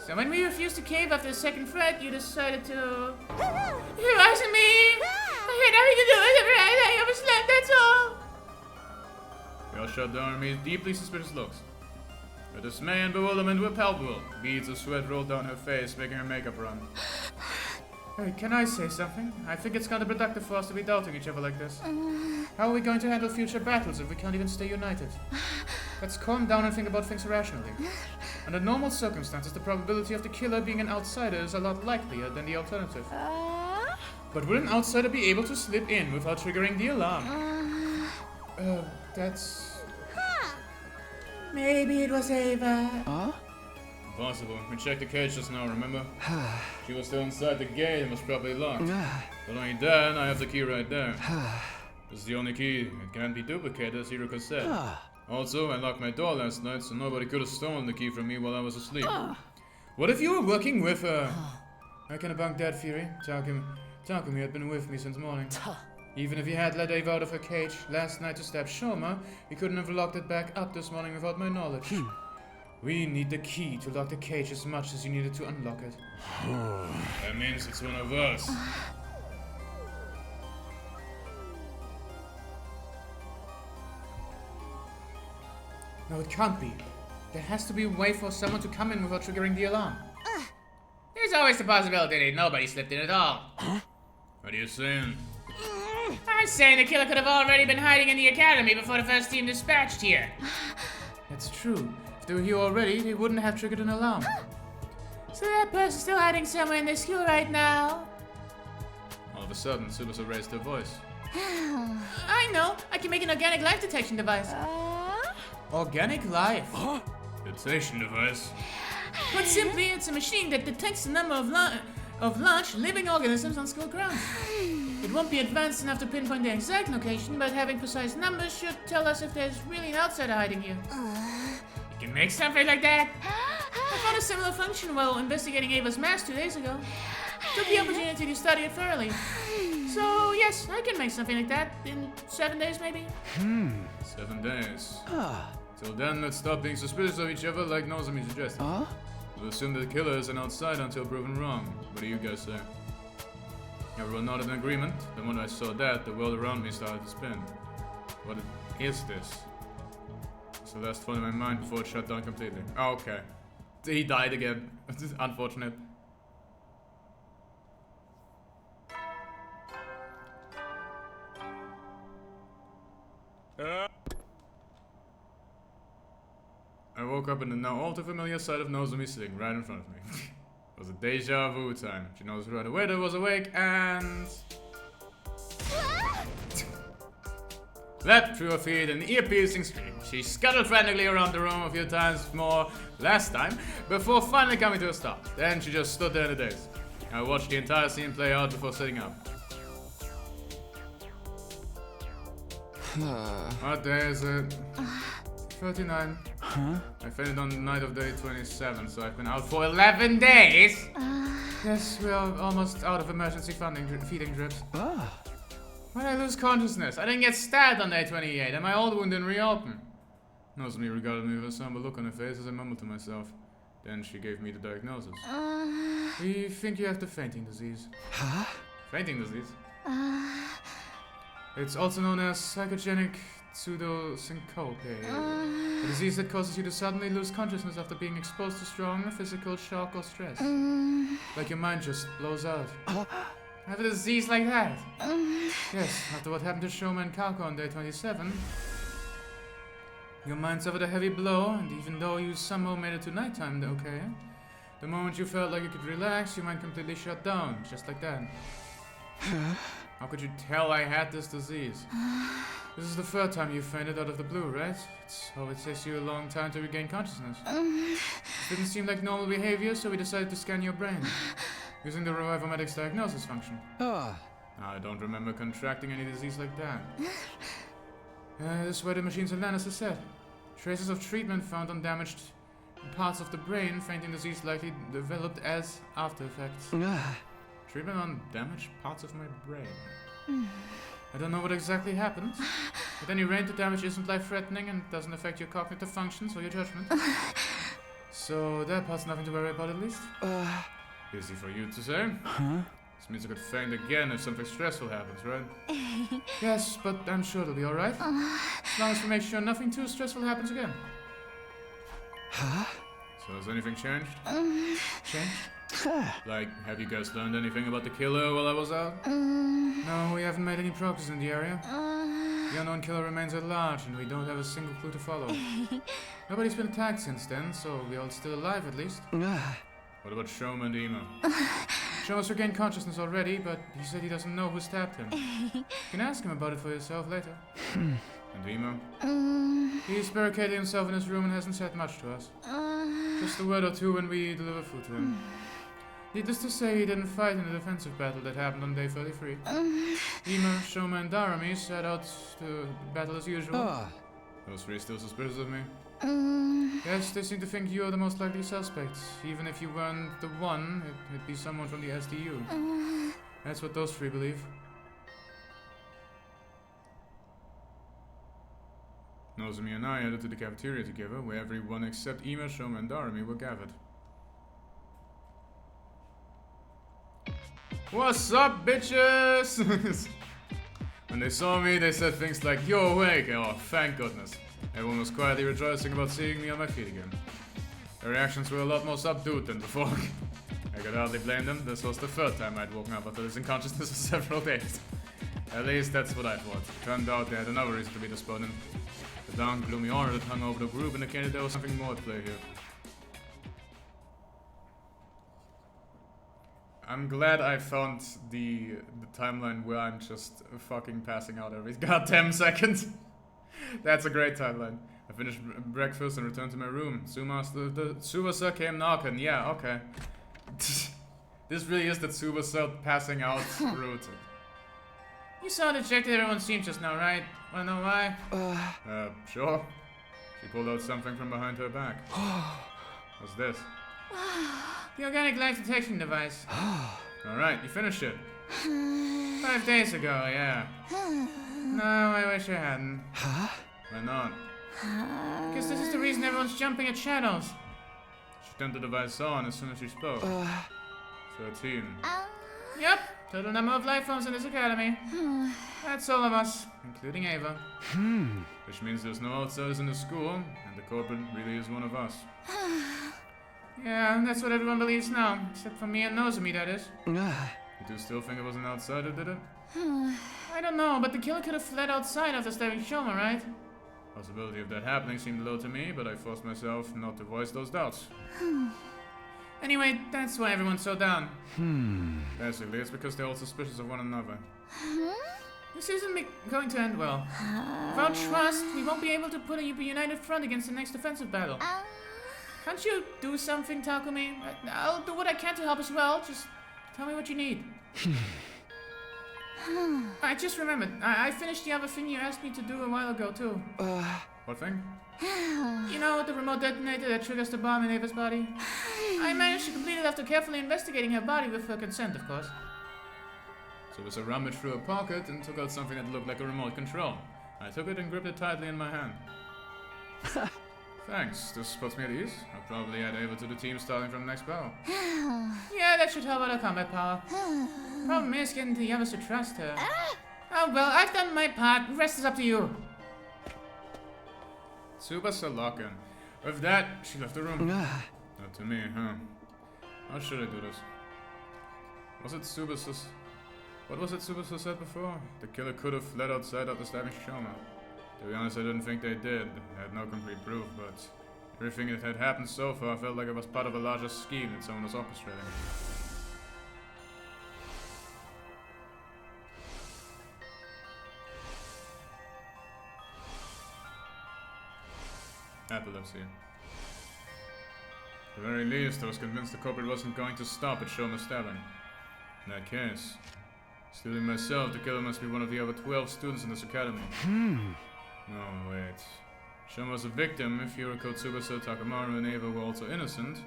So when we refused to cave after the second threat, you decided to... It wasn't me! I had nothing to do with it, right? I overslept, that's all! We all shut down and made deeply suspicious looks. Her dismay and bewilderment were palpable. Beads of sweat rolled down her face, making her makeup run. Hey, can I say something? I think it's counterproductive for us to be doubting each other like this. How are we going to handle future battles if we can't even stay united? Let's calm down and think about things rationally. Under normal circumstances, the probability of the killer being an outsider is a lot likelier than the alternative. But would an outsider be able to slip in without triggering the alarm? That's... Maybe it was Ava. Possible. We checked the cage just now, remember? She was still inside the gate and was probably locked. Not only that, I have the key right there. This is the only key. It can't be duplicated, as Hiroko said. Also, I locked my door last night, so nobody could have stolen the key from me while I was asleep. What if you were working with her? I can debunk that theory. Takumi had been with me since morning. Even if he had let Ava out of her cage last night to stab Shoma, he couldn't have locked it back up this morning without my knowledge. We need the key to lock the cage as much as you needed to unlock it. That means it's one of us. No, it can't be. There has to be a way for someone to come in without triggering the alarm. There's always the possibility that nobody slipped in at all. What are you saying? I'm saying the killer could have already been hiding in the academy before the first team dispatched here. That's true. If they were here already, they wouldn't have triggered an alarm. So that person's still hiding somewhere in this school right now. All of a sudden, Tsubasa raised her voice. I know! I can make an organic life detection device. Organic life? Detection device? Put simply, it's a machine that detects the number of large living organisms on school grounds. It won't be advanced enough to pinpoint the exact location, but having precise numbers should tell us if there's really an outsider hiding here. You can make something like that. I found a similar function while investigating Ava's mask 2 days ago. Took the opportunity to study it thoroughly. So yes, I can make something like that in 7 days maybe. 7 days. Till then, let's stop being suspicious of each other like Nozomi suggested. We'll assume that the killer is an outsider until proven wrong. What do you guys say? Everyone nodded in agreement. Then when I saw that, the world around me started to spin. What is this? Celeste thought in my mind before it shut down completely. Oh, okay. He died again. Unfortunate. I woke up in the now all too familiar sight of Nozomi sitting right in front of me. It was a deja vu time. She knows right away that I was awake and... leapt through her feet in an ear-piercing scream. She scuttled frantically around the room a few times more last time, before finally coming to a stop. Then she just stood there in a daze. I watched the entire scene play out before sitting up. What day is it? 39. I fainted on the night of day 27, so I've been out for 11 days! Yes, we are almost out of emergency feeding drips. When I lose consciousness, I didn't get stabbed on day 28, and my old wound didn't reopen. Nozomi regarded me with a somber look on her face as I mumbled to myself. Then she gave me the diagnosis. We think you have the fainting disease. Fainting disease? It's also known as psychogenic pseudosyncope. A disease that causes you to suddenly lose consciousness after being exposed to strong physical shock or stress. Like your mind just blows out. I have a disease like that. Yes, after what happened to Showman Kako on day 27, your mind suffered a heavy blow, and even though you somehow made it to nighttime, okay, the moment you felt like you could relax, your mind completely shut down, just like that. How could you tell I had this disease? This is the third time you fainted out of the blue, right? So it takes you a long time to regain consciousness. It didn't seem like normal behavior, so we decided to scan your brain, using the Revivomedics diagnosis function. I don't remember contracting any disease like that. This is where the machine's analysis said. Traces of treatment found on damaged parts of the brain, fainting disease likely developed as after effects. Treatment on damaged parts of my brain. I don't know what exactly happened. At any rate, the damage isn't life-threatening and doesn't affect your cognitive functions or your judgment. So that part's nothing to worry about, at least. Easy for you to say. This means I could faint again if something stressful happens, right? Yes, but I'm sure it'll be alright. As long as we make sure nothing too stressful happens again. So has anything changed? Changed? Like, have you guys learned anything about the killer while I was out? No, we haven't made any progress in the area. The unknown killer remains at large, and we don't have a single clue to follow. Nobody's been attacked since then, so we're all still alive at least. What about Showman and Emo? Showman's regained consciousness already, but he said he doesn't know who stabbed him. You can ask him about it for yourself later. And Emo? He's barricaded himself in his room and hasn't said much to us. Just a word or two when we deliver food to him. Needless to say, he didn't fight in the defensive battle that happened on day 33. Emo, Showman, and Darami set out to battle as usual. Those three still suspicious of me? Yes, they seem to think you're the most likely suspect. Even if you weren't the one, it'd be someone from the SDU. That's what those three believe. Nozomi and I headed to the cafeteria together, where everyone except Ema, Showman, and Darami were gathered. What's up, bitches? When they saw me, they said things like, "You're awake!" Oh, thank goodness. Everyone was quietly rejoicing about seeing me on my feet again. Their reactions were a lot more subdued than before. I could hardly blame them. This was the third time I'd woken up after losing consciousness for several days. At least that's what I thought. It turned out they had another reason to be despondent. The dark, gloomy aura that hung over the group indicated there was something more at play here. I'm glad I found the timeline where I'm just fucking passing out every goddamn second. That's a great timeline. I finished breakfast and returned to my room. Tsubasa came knocking. Yeah, okay. This really is the Tsubasa passing out route. You saw the check that everyone seemed just now, right? Wanna know why? Sure. She pulled out something from behind her back. What's this? The organic life detection device. Alright, you finished it. 5 days ago, yeah. No, I wish I hadn't. Why not? Because this is the reason everyone's jumping at shadows. She turned the device on as soon as she spoke. 13. Yep, total number of life forms in this academy. That's all of us, including Ava. Which means there's no outsiders in the school, and the corporate really is one of us. Yeah, that's what everyone believes now, except for me and Nozomi, that is. You do still think it was an outsider, did it? I don't know, but the killer could have fled outside after stabbing Shoma, right? Possibility of that happening seemed low to me, but I forced myself not to voice those doubts. Anyway, that's why everyone's so down. Basically, it's because they're all suspicious of one another. This isn't going to end well. Without trust, we won't be able to put a united front against the next defensive battle. Can't you do something, Takumi? I'll do what I can to help as well. Just tell me what you need. I just remembered. I finished the other thing you asked me to do a while ago, too. What thing? You know, the remote detonator that triggers the bomb in Ava's body? I managed to complete it after carefully investigating her body with her consent, of course. So it was a rummage through her pocket and took out something that looked like a remote control. I took it and gripped it tightly in my hand. Thanks, this puts me at ease. I'll probably add Ava to the team starting from the next battle. Yeah, that should help out her combat power. Problem is getting the others to trust her. Oh well, I've done my part. The rest is up to you. Tsubasa lock-in. With that, she left the room. Up to me, huh? How should I do this? Was it Tsubasa's... What was it Tsubasa said before? The killer could have fled outside after stabbing Shoma. To be honest, I didn't think they did. I had no concrete proof, but everything that had happened so far felt like it was part of a larger scheme that someone was orchestrating. Epilepsy. At the very least, I was convinced the culprit wasn't going to stop at Shoma's stabbing. In that case, stealing myself, the killer must be one of the other 12 students in this academy. No, wait. Shoma was a victim. If Yuriko, Tsubasa, Takamaru, and Eva were also innocent,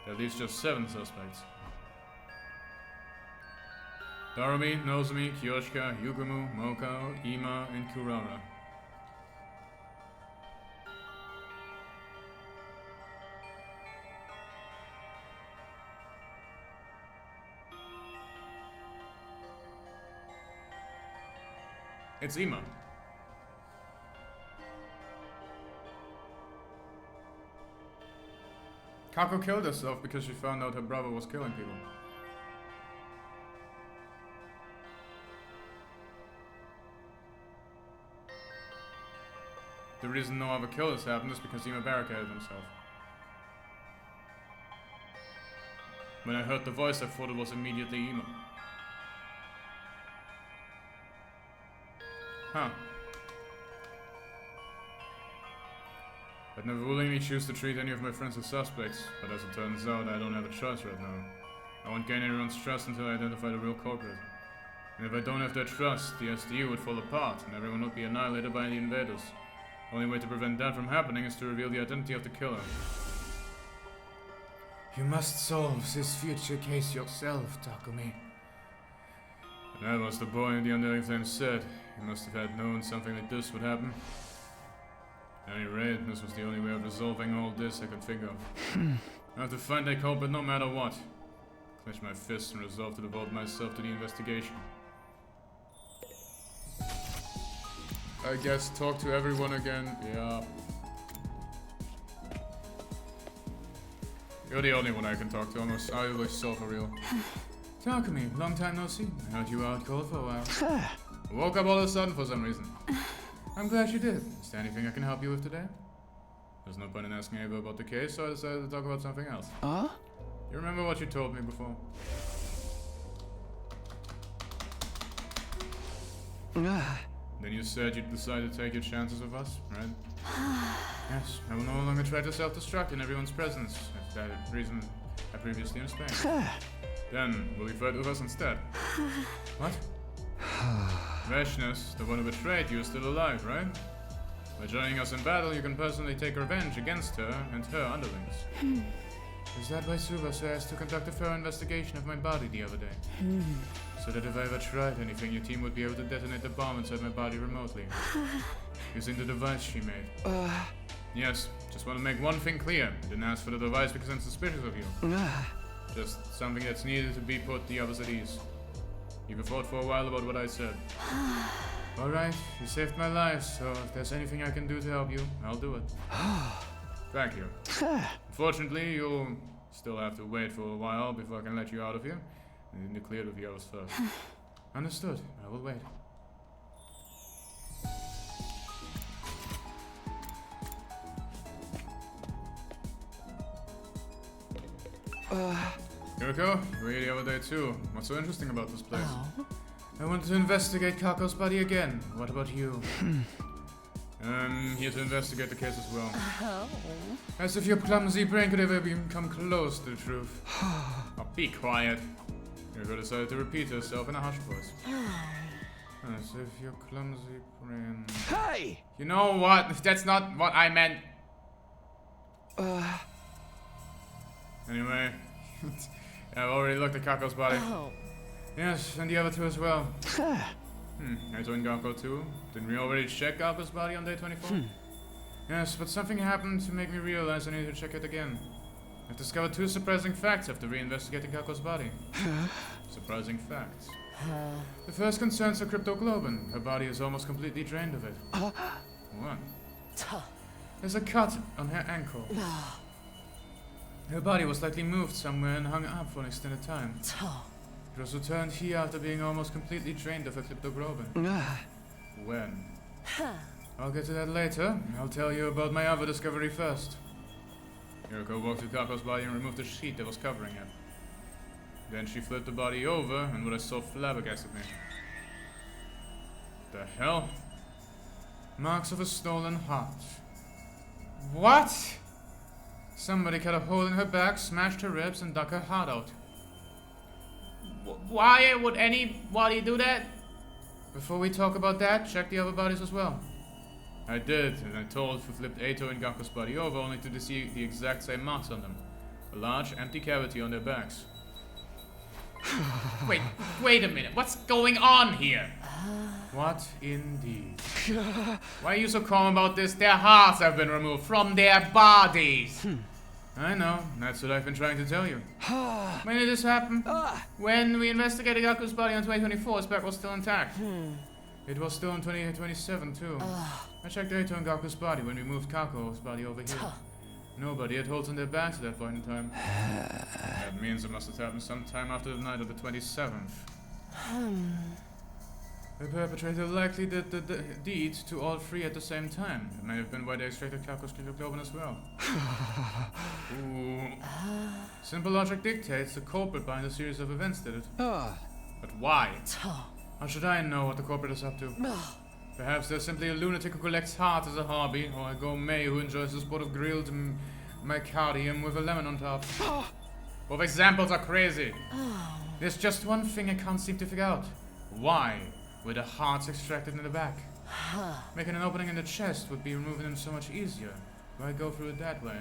there are at least just 7 suspects. Darumi, Nozomi, Kyoshika, Yugumu, Mokao, Ima, and Kurara. It's Ima. Kako killed herself because she found out her brother was killing people. The reason no other killers happened is because Ima barricaded himself. When I heard the voice, I thought it was immediately Ima. Huh. I'd never willingly choose to treat any of my friends as suspects, but as it turns out, I don't have a choice right now. I won't gain everyone's trust until I identify the real culprit. And if I don't have their trust, the SDU would fall apart, and everyone would be annihilated by the invaders. The only way to prevent that from happening is to reveal the identity of the killer. You must solve this future case yourself, Takumi. And that was the boy in the Undying Flame said. He must have had known something like this would happen. At any rate, this was the only way of resolving all this I could think of. I have to find that culprit no matter what. Clench my fists and resolve to devote myself to the investigation. I guess talk to everyone again, yeah. You're the only one I can talk to, almost I myself for real. Takumi, long time no see. I heard you were out cold for a while. I woke up all of a sudden for some reason. I'm glad you did. Is there anything I can help you with today? There's no point in asking Ava about the case, so I decided to talk about something else. You remember what you told me before? Then you said you'd decided to take your chances with us, right? Yes, I will no longer try to self-destruct in everyone's presence, if that reason I previously explained. Then, will you fight with us instead? What? Veshness, the one who betrayed you, is still alive, right? By joining us in battle, you can personally take revenge against her and her underlings. Is that why Tsubasa asked to conduct a thorough investigation of my body the other day? So that if I ever tried anything, your team would be able to detonate the bomb inside my body remotely. Using the device she made. Yes, just want to make one thing clear. I didn't ask for the device because I'm suspicious of you. Just something that's needed to be put the others at ease. You thought for a while about what I said. Alright, you saved my life, so if there's anything I can do to help you, I'll do it. Thank you. Unfortunately, you'll still have to wait for a while before I can let you out of here. I need to clear with the others first. Understood. I will wait. Yuriko, you were here the other day too. What's so interesting about this place? I wanted to investigate Kako's body again. What about you? I'm here to investigate the case as well. As if your clumsy brain could ever come close to the truth. Oh, be quiet. Yuriko decided to repeat herself in a hushed voice. As if your clumsy brain... Hey! You know what? That's not what I meant. Anyway, I've already looked at Kako's body. Yes, and the other two as well. I joined Gakko too. Didn't we already check Gakko's body on day 24? Yes, but something happened to make me realize I need to check it again. I've discovered 2 surprising facts after reinvestigating Gakko's body. Surprising facts. The first concerns her cryptoglobin. Her body is almost completely drained of it. What? There's a cut on her ankle. Her body was likely moved somewhere and hung up for an extended time. It was returned here after being almost completely drained of her cryptoglobin. When? I'll get to that later. I'll tell you about my other discovery first. Yuriko walked to Kako's body and removed the sheet that was covering it. Then she flipped the body over, and what I saw flabbergasted me. The hell? Marks of a stolen heart. What? Somebody cut a hole in her back, smashed her ribs, and dug her heart out. Why would anybody do that? Before we talk about that, check the other bodies as well. I did, and I told who flipped Eito and Gaku's body over only to see the exact same marks on them. A large, empty cavity on their backs. Wait a minute. What's going on here? What indeed? Why are you so calm about this? Their hearts have been removed from their bodies. I know. That's what I've been trying to tell you. When did this happen? When we investigated Gaku's body on 2024, his back was still intact. It was still in 2027 too. I checked Eito and Gaku's body when we moved Kako's body over here. Nobody had holes in their backs at that point in time. That means it must have happened sometime after the night of the 27th. The perpetrator likely did the deed to all three at the same time. It may have been why they extracted Kako's cryptoglobin as well. Ooh. Simple logic dictates the culprit behind a series of events did it. But why? How should I know what the culprit is up to? Perhaps they're simply a lunatic who collects hearts as a hobby, or a gourmet who enjoys the sport of grilled myocardium with a lemon on top. Both examples are crazy. There's just one thing I can't seem to figure out. Why were the hearts extracted in the back? Making an opening in the chest would be removing them so much easier. Why go through it that way?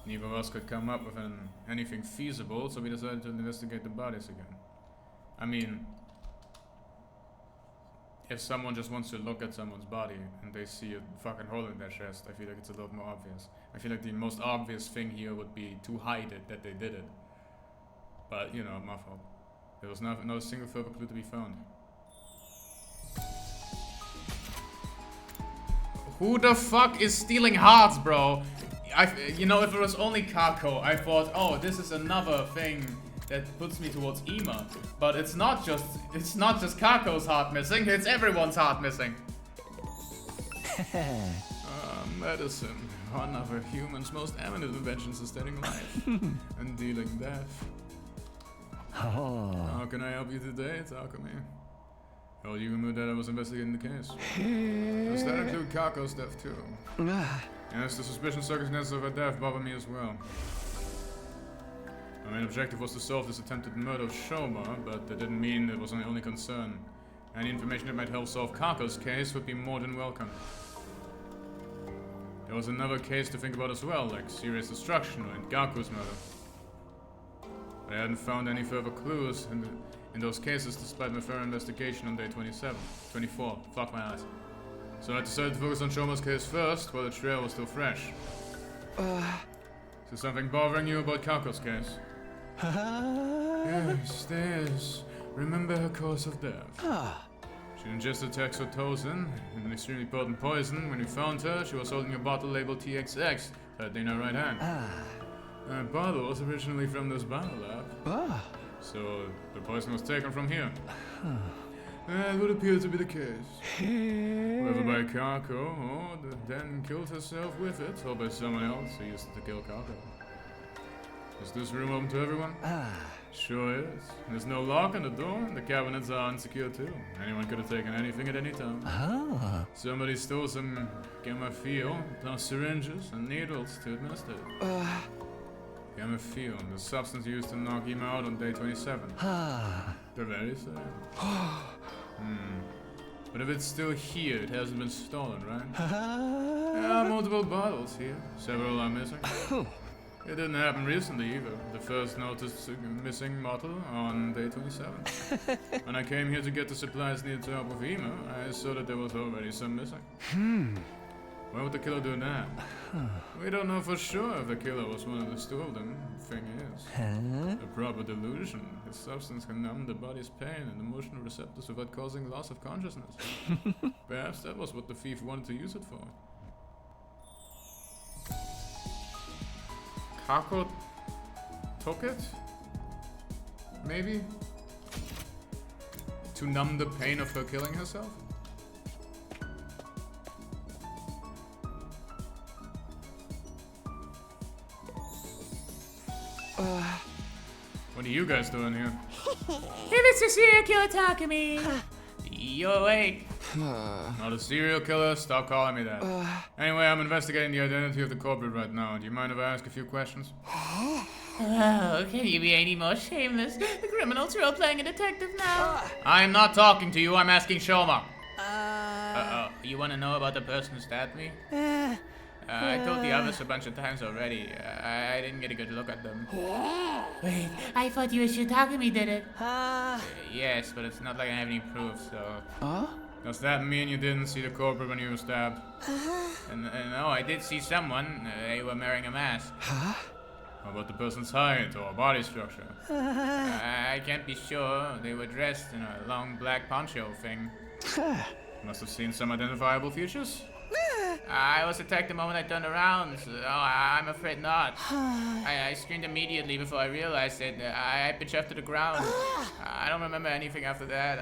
Neither of us could come up with anything feasible, so we decided to investigate the bodies again. I mean, if someone just wants to look at someone's body and they see a fucking hole in their chest, I feel like it's a little more obvious. I feel like the most obvious thing here would be to hide it, that they did it. But, you know, my fault. There was not a single further clue to be found. Who the fuck is stealing hearts, bro? You know, if it was only Kako, I thought, oh, this is another thing that puts me towards Ima. But it's not just Kako's heart missing, it's everyone's heart missing. Medicine. One of a human's most eminent inventions is sustaining life and dealing death. How can I help you today, Takumi? Told you that I was investigating the case. Does that include Kako's death too? Yes, the suspicion circumstances of her death bother me as well. My main objective was to solve this attempted murder of Shoma, but that didn't mean it was my only concern. Any information that might help solve Kako's case would be more than welcome. There was another case to think about as well, like serious destruction or Gaku's murder. But I hadn't found any further clues in those cases despite my thorough investigation on day 24. Fuck my eyes. So I decided to focus on Shoma's case first, while the trail was still fresh. Is there something bothering you about Kako's case? Yes, there's. Remember her cause of death. She ingested Taxotozin, an extremely potent poison. When we found her, she was holding a bottle labeled TXX, that in her right hand. That bottle was originally from this bio lab. So the poison was taken from here. That would appear to be the case. Whether by Kako, or then killed herself with it, or by someone else who used it to kill Kako. Is this room open to everyone? Sure is. There's no lock on the door, and the cabinets are unsecure too. Anyone could have taken anything at any time. Somebody stole some Gamma-Feel, plus syringes and needles to administer it. Gamma-Feel, the substance used to knock him out on day 27. The very same. But if it's still here, it hasn't been stolen, right? There are multiple bottles here. Several are missing. It didn't happen recently either. The first noticed missing bottle on day 27. When I came here to get the supplies needed to help with Ima, I saw that there was already some missing. Why would the killer do that? We don't know for sure if the killer was one of the two of them. Thing is, a proper delusion. Its substance can numb the body's pain and emotional receptors without causing loss of consciousness. Perhaps that was what the thief wanted to use it for. Kako took it? Maybe? To numb the pain of her killing herself? What are you guys doing here? Hey, Mr. Serial Killer Takumi! You awake? Not a serial killer, stop calling me that. Anyway, I'm investigating the identity of the culprit right now. Do you mind if I ask a few questions? Oh, can you be any more shameless? The criminal's role-playing a detective now. I'm not talking to you, I'm asking Shoma. You wanna know about the person who stabbed me? I told the others a bunch of times already. I didn't get a good look at them. Wait, I thought you and Takumi did it. Yes, but it's not like I have any proof, so... Does that mean you didn't see the culprit when you were stabbed? No, I did see someone. They were wearing a mask. How about the person's height or body structure? I can't be sure. They were dressed in a long black poncho thing. Must have seen some identifiable features? I was attacked the moment I turned around, so I'm afraid not. I screamed immediately before I realized it. I had been shoved to the ground. I don't remember anything after that.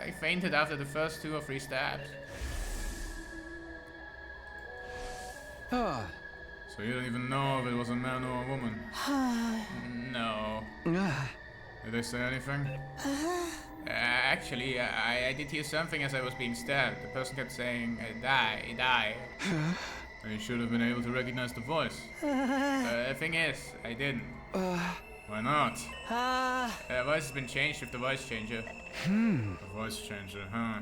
I fainted after the first 2 or 3 stabs. So you don't even know if it was a man or a woman? No. Did they say anything? Actually, I did hear something as I was being stabbed. The person kept saying, die, die. And you should have been able to recognize the voice. The thing is, I didn't. Why not? The voice has been changed with the voice changer. The voice changer, huh?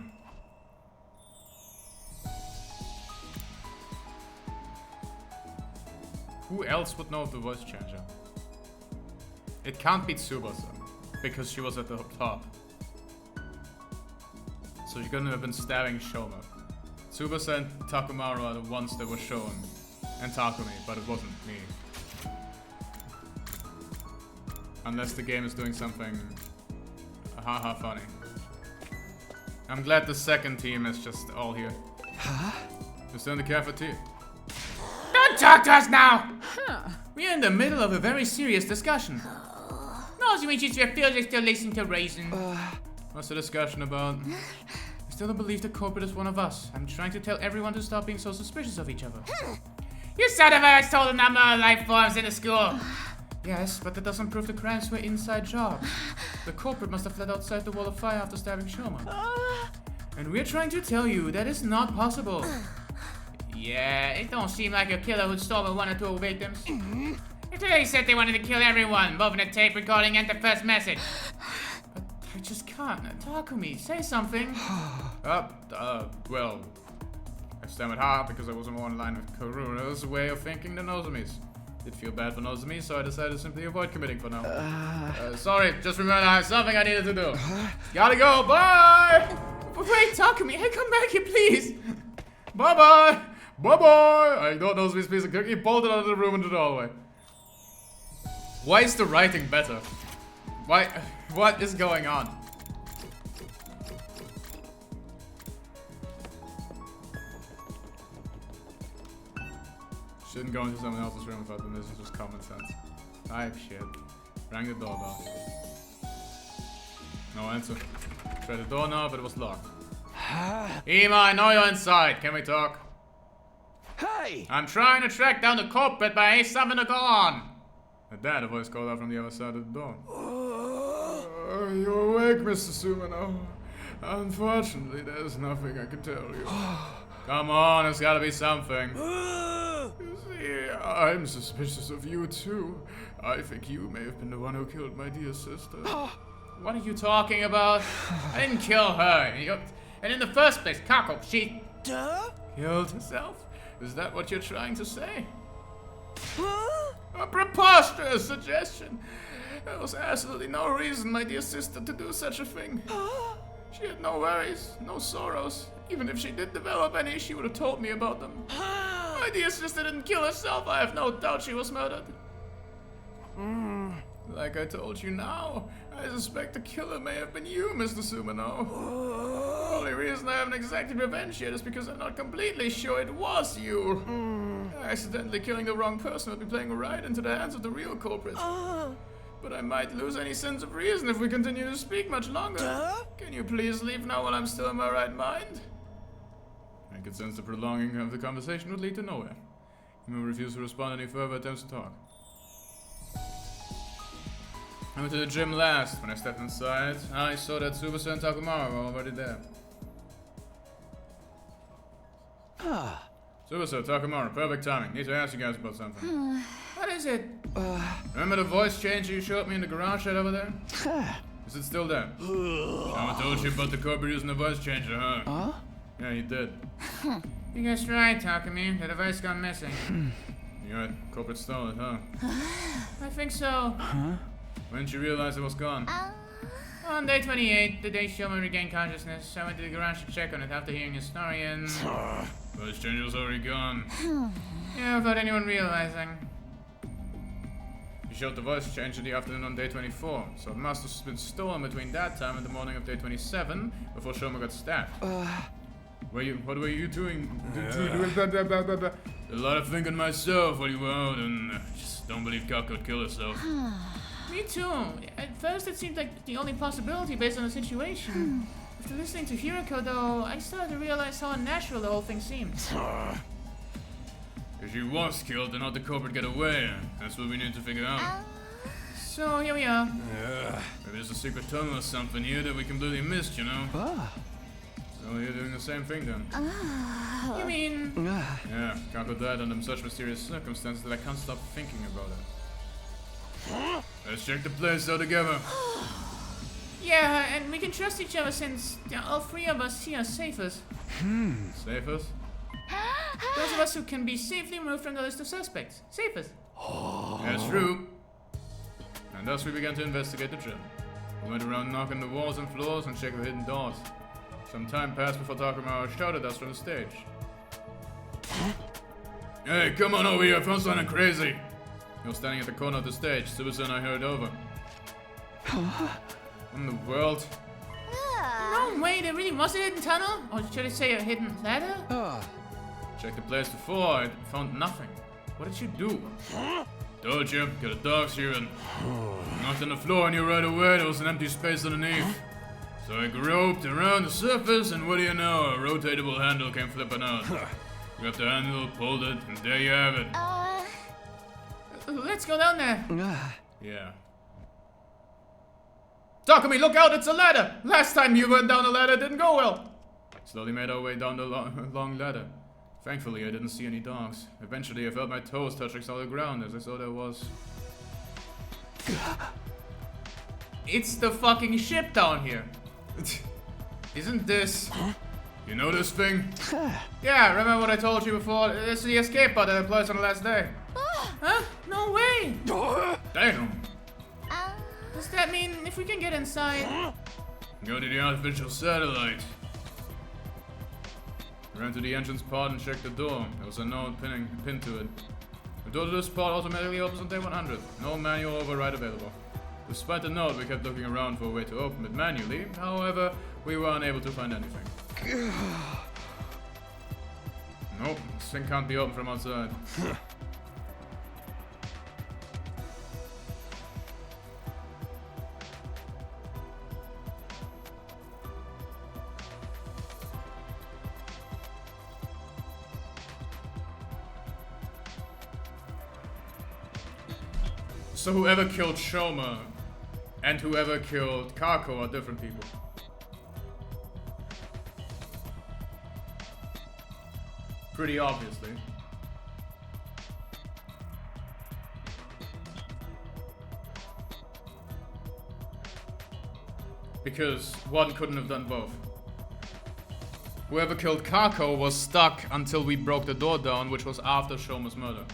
Who else would know of the voice changer? It can't be Tsubasa, because she was at the top. So she couldn't have been stabbing Shoma. Tsubasa and Takumaru are the ones that were shown. And Takumi, but it wasn't me. Unless the game is doing something haha funny. I'm glad the second team is just all here. Just in the cafeteria. Don't talk to us now! We're in the middle of a very serious discussion. No, you mean she's refusing to listen to reason. What's the discussion about? I still don't believe the culprit is one of us. I'm trying to tell everyone to stop being so suspicious of each other. You said I told a number of life forms in the school. Yes, but that doesn't prove the crimes were inside jobs. The culprit must have fled outside the wall of fire after stabbing Shoma. And we're trying to tell you that is not possible. Yeah, it don't seem like a killer who'd stolen 1 or 2 victims. If they said they wanted to kill everyone, both in the tape recording and the first message. But I just can't. Takumi, say something. Well, I stammered hard because I was more in line with Karuro's way of thinking than Nozomi's. Did feel bad for Nozomi, so I decided to simply avoid committing for now. Sorry, just remembered I had something I needed to do. Gotta go, bye! Wait, Takumi, hey, come back here, please! Bye-bye! Bye-bye! I ignored Nozomi's piece of cookie, bolted out of the room into the hallway. Why is the writing better? Why? What is going on? Shouldn't go into someone else's room without them. This is just common sense. Type shit. Rang the doorbell. No answer. Tried the doorknob, but it was locked. Ima, I know you're inside. Can we talk? Hey! I'm trying to track down the culprit, but I ain't something to go on. At that, a voice called out from the other side of the door. Are you awake, Mr. Sumino? Unfortunately, there's nothing I can tell you. Come on, there's gotta be something. You see, I'm suspicious of you too. I think you may have been the one who killed my dear sister. What are you talking about? I didn't kill her. And in the first place, Kako, she... Killed herself? Is that what you're trying to say? A preposterous suggestion. There was absolutely no reason, my dear sister, to do such a thing. She had no worries, no sorrows. Even if she did develop any, she would have told me about them. idea sister didn't kill herself. I have no doubt she was murdered. Like I told you now, I suspect the killer may have been you, Mr. Sumino. The only reason I haven't exacted revenge yet is because I'm not completely sure it was you. Accidentally killing the wrong person would be playing right into the hands of the real culprit. But I might lose any sense of reason if we continue to speak much longer. Can you please leave now while I'm still in my right mind? I could sense the prolonging of the conversation would lead to nowhere. You will refuse to respond any further attempts to talk. I went to the gym last. When I stepped inside, I saw that Tsubasa and Takumaru were already there. Tsubasa, Takumaru, perfect timing. Need to ask you guys about something. What is it? Remember the voice changer you showed me in the garage right over there? Is it still there? Shama told you about the corporate using the voice changer, huh? Yeah, he did. You guessed right, Takumi. The device gone missing. You're right. Corporate stole it, huh? I think so. When did you realize it was gone? On day 28, the day Shoma regained consciousness, I went to the garage to check on it after hearing his story and... Voice changer was already gone. Yeah, without anyone realizing. You showed the voice changer in the afternoon on day 24, so it must have been stolen between that time and the morning of day 27, before Shoma got stabbed. What were you doing? A lot of thinking myself while you were out, and just don't believe Kako would kill herself. Me too. At first it seemed like the only possibility based on the situation. After listening to Hiroko though, I started to realize how unnatural the whole thing seemed. If she was killed, then how did the culprit get away? That's what we need to figure out. So here we are. Maybe there's a secret tunnel or something here that we completely missed, you know? So you're doing the same thing then? You mean... Yeah, Kako died under such mysterious circumstances that I can't stop thinking about it. Let's check the place out together. Yeah, and we can trust each other since all three of us here are safest. Safest? Those of us who can be safely removed from the list of suspects. Safest. That's true. And thus we began to investigate the gym. We went around knocking the walls and floors and checking the hidden doors. Some time passed before Takumaru shouted at us from the stage. Hey, come on over here, I found something crazy. He was standing at the corner of the stage. Tsubasa and I hurried over. What in the world? No way, there really was a hidden tunnel? Or should I say a hidden ladder? Checked the place before, I found nothing. What did you do? Told you, got a dog's here and knocked on the floor and you right away, there was an empty space underneath. So I groped around the surface and what do you know, a rotatable handle came flipping out. Grabbed the handle, pulled it, and there you have it. Let's go down there. Yeah. Takumi, look out, it's a ladder! Last time you went down the ladder, it didn't go well. Slowly made our way down the long ladder. Thankfully, I didn't see any dogs. Eventually, I felt my toes touching solid ground as I saw there was... It's the fucking ship down here. Isn't this... You know this thing? Yeah, remember what I told you before? It's the escape pod that I placed on the last day. Huh? No way! Damn! Does that mean if we can get inside... Go to the artificial satellite. Ran to the entrance pod and checked the door. There was a note pinned to it. The door to this pod automatically opens on day 100. No manual override available. Despite the note, we kept looking around for a way to open it manually. However, we were unable to find anything. Nope, this thing can't be opened from outside. So whoever killed Shoma and whoever killed Kako are different people. Pretty obviously. Because one couldn't have done both. Whoever killed Kako was stuck until we broke the door down, which was after Shoma's murder.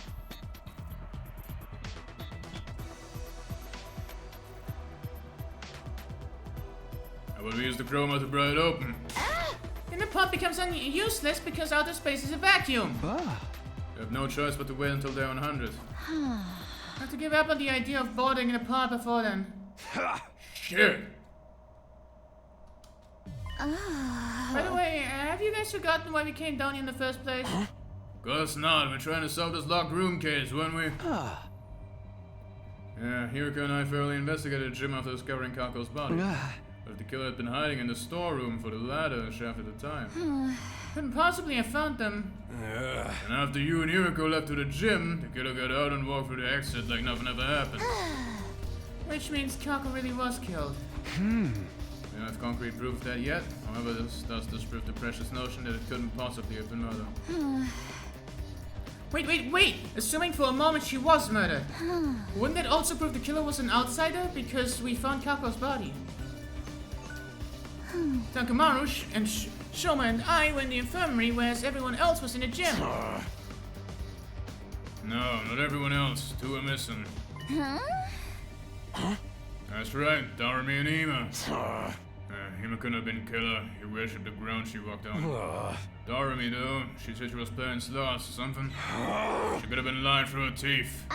But we used the chroma to pry it open. Then the pod becomes useless because outer space is a vacuum. You have no choice but to wait until day 100. I have to give up on the idea of boarding in a pod before then. Shit! By the way, have you guys forgotten why we came down here in the first place? Of course not. We're trying to solve this locked room case, weren't we? Yeah, Hiriko and I thoroughly investigated the gym after discovering Kako's body. But if the killer had been hiding in the storeroom for the ladder shaft at the time. Couldn't possibly have found them. And after you and Hiriko left to the gym, the killer got out and walked through the exit like nothing ever happened. Which means Kako really was killed. We don't have concrete proof of that yet. However, this does disprove the precious notion that it couldn't possibly have been murdered. Wait! Assuming for a moment she was murdered. Wouldn't that also prove the killer was an outsider? Because we found Kako's body. Takamaru and Shoma and I were in the infirmary, whereas everyone else was in the gym. No, not everyone else. Two are missing. That's right, Darumi and Ima. Ima couldn't have been killer. He worshipped the ground she walked on. Darumi, though, she said she was playing slots or something. She could have been lying through her teeth.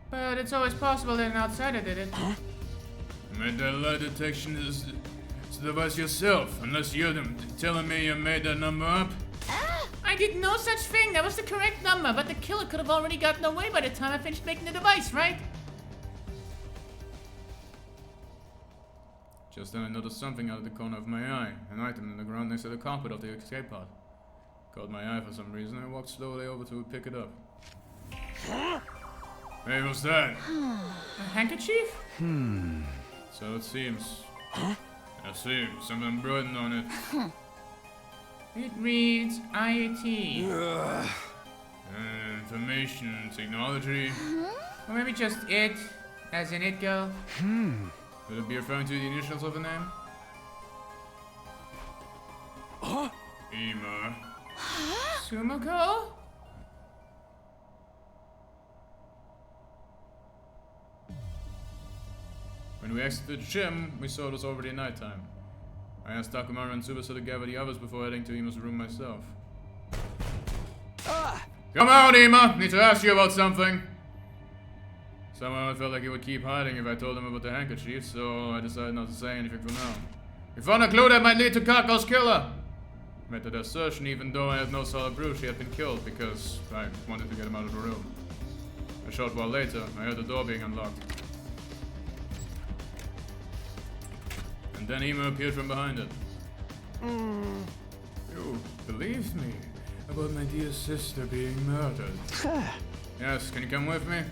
But it's always possible that an outsider did it. You made that lie detection device yourself, unless you're telling me you made that number up. I did no such thing. That was the correct number, but the killer could have already gotten away by the time I finished making the device, right? Just then I noticed something out of the corner of my eye, an item in the ground next to the carpet of the escape pod. Caught my eye for some reason. I walked slowly over to pick it up. Hey, what's that? A handkerchief? So it seems. I see, something embroidered on it. It reads IAT. Information technology. Or maybe just it, as in it girl. Could it be referring to the initials of the name? Ima. Sumiko? When we exited the gym, we saw it was already nighttime. I asked Takamaru and Tsubasa to gather the others before heading to Ima's room myself. Come out, Ima! Need to ask you about something! Somehow I felt like he would keep hiding if I told him about the handkerchief, so I decided not to say anything for now. We found a clue that might lead to Kako's killer! I made that assertion even though I had no solid proof she had been killed, because I wanted to get him out of the room. A short while later, I heard the door being unlocked. And then Ima appeared from behind it. You believed me about my dear sister being murdered. Yes, can you come with me?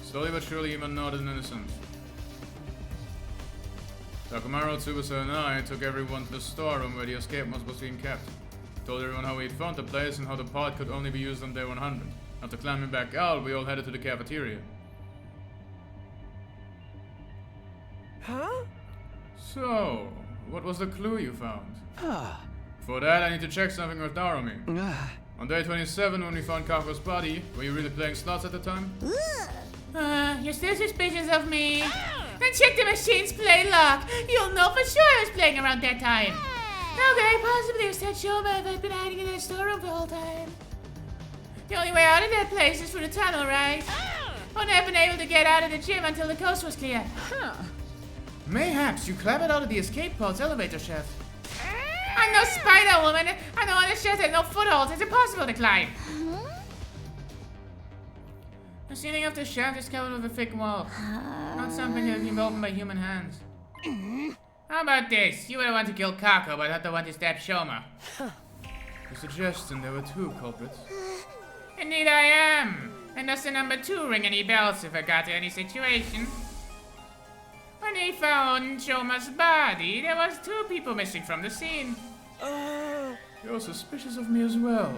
Slowly but surely, Ima nodded in innocence. Takamaru, Tsubasa, and I took everyone to the storeroom where the escape mod was being kept. Told everyone how we had found the place and how the pod could only be used on day 100. After climbing back out, we all headed to the cafeteria. So, what was the clue you found? For that, I need to check something with Darumi. On day 27, when we found Kako's body, were you really playing slots at the time? You're still suspicious of me? Then check the machine's play log. You'll know for sure I was playing around that time. How could I possibly have said Shoma if I'd been hiding in that storeroom the whole time? The only way out of that place is through the tunnel, right? Wouldn't have been able to get out of the gym until the coast was clear. Mayhaps you clambered out of the escape pod's elevator shaft. I'm no spider woman. I know on the shaft there's no footholds. It's impossible to climb. The ceiling of the shaft is covered with a thick wall. Not something that can be opened by human hands. How about this? You were the one to kill Kako, but not the one to stab Shoma. You're suggesting there were two culprits? Indeed I am. And does the number 2 ring any bells if I got to any situation? When they found Shoma's body, there was 2 people missing from the scene. You're suspicious of me as well.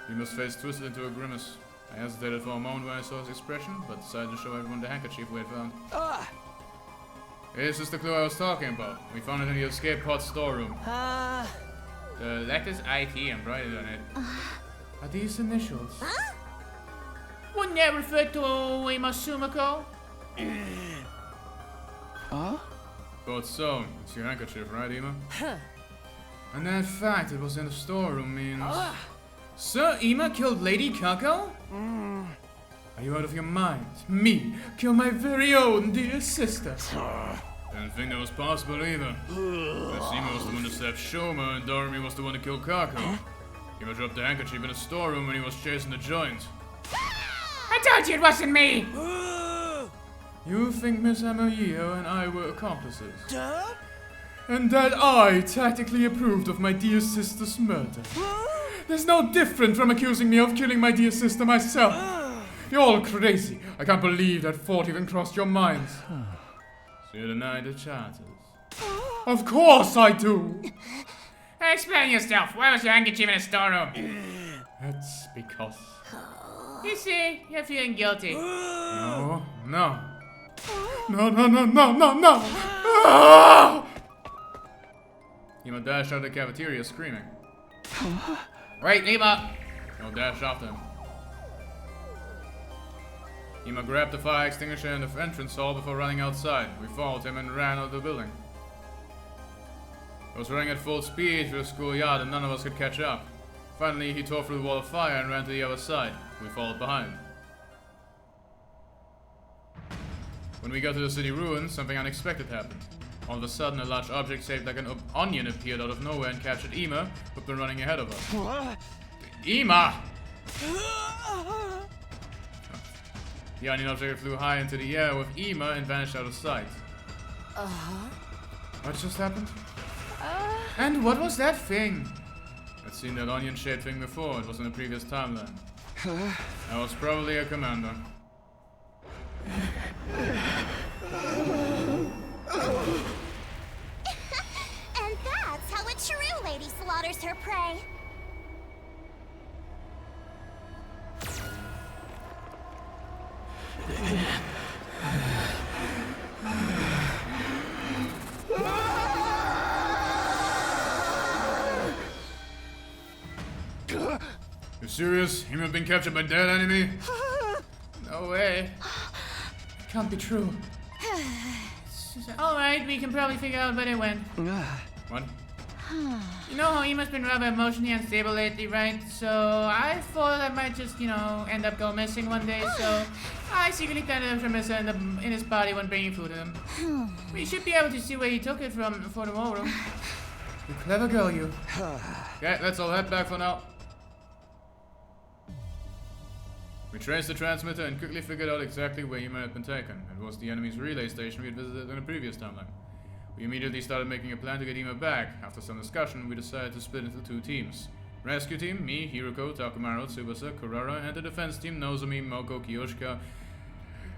Ima's face twisted into a grimace. I hesitated for a moment when I saw his expression, but decided to show everyone the handkerchief we had found. This is the clue I was talking about. We found it in the escape pod storeroom. The letters IT embroidered on it. Are these initials? Wouldn't that refer to Ima Sumiko? Thought so. It's your handkerchief, right, Ima? And that fact it was in the storeroom means... Sir Ima killed Lady Kako? Are you out of your mind? Me kill my very own dear sister. Didn't think that was possible either. Ima was the one to stab Shoma, and Doremi was the one to kill Kako. Ima dropped the handkerchief in the storeroom when he was chasing the joint. I told you it wasn't me! You think Miss Amorio and I were accomplices? And that I tactically approved of my dear sister's murder? There's no different from accusing me of killing my dear sister myself. You're all crazy. I can't believe that thought even crossed your minds. So you deny the charges? Of course I do! Explain yourself. Why was your handkerchief in a storeroom? That's because... You see, you're feeling guilty. No. No. Ah! Ima dashed out of the cafeteria screaming. Right, Ima. I'll dash after him. Ima grabbed the fire extinguisher in the entrance hall before running outside. We followed him and ran out of the building. I was running at full speed through the schoolyard and none of us could catch up. Finally, he tore through the wall of fire and ran to the other side. We followed behind. When we got to the city ruins, something unexpected happened. All of a sudden, a large object shaped like an onion appeared out of nowhere and captured Ima, who'd been running ahead of us. What? Ima! The onion object flew high into the air with Ima and vanished out of sight. What just happened? And what was that thing? I'd seen that onion-shaped thing before. It was in a previous timeline. I was probably a commander. And that's how a true lady slaughters her prey. You serious? You have been captured by dead enemy? No way. It can't be true. Alright, we can probably figure out where they went. What? You know how Ima's been rather emotionally unstable lately, right? So I thought I might just, end up go missing one day, so I secretly planted a missile in his body when bringing food to him. We should be able to see where he took it from for the war room. You clever girl, you. Okay, let's all head back for now. We traced the transmitter and quickly figured out exactly where Ima had been taken. It was the enemy's relay station we had visited in a previous timeline. We immediately started making a plan to get Ima back. After some discussion, we decided to split into two teams. Rescue team, me, Hiroko, Takumaru, Tsubasa, Kurara, and the defense team, Nozomi, Moko, Kiyoshika,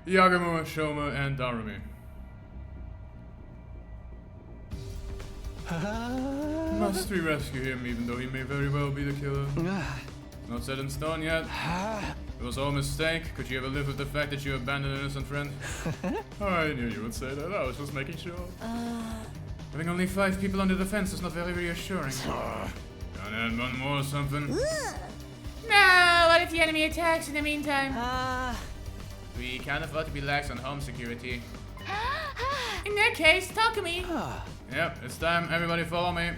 Yagamo, Shoma, and Darumi. Must we rescue him even though he may very well be the killer? Not set in stone yet. It was all a mistake. Could you ever live with the fact that you abandoned an innocent friend? I knew you would say that. I was just making sure. Having only 5 people on the defense is not very reassuring. Can I add one more or something? No, what if the enemy attacks in the meantime? We can't afford to be lax on home security. In that case, talk to me. Yep, it's time. Everybody follow me.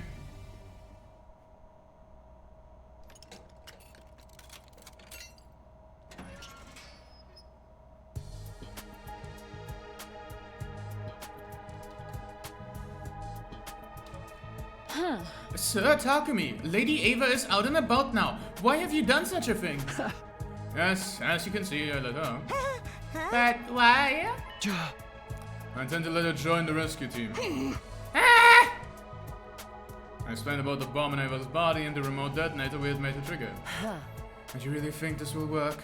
Sir Takumi, Lady Ava is out and about now. Why have you done such a thing? Yes, as you can see, I let her. But why? I intend to let her join the rescue team. Ah! I explained about the bomb in Ava's body and the remote detonator we had made to trigger it. And you really think this will work?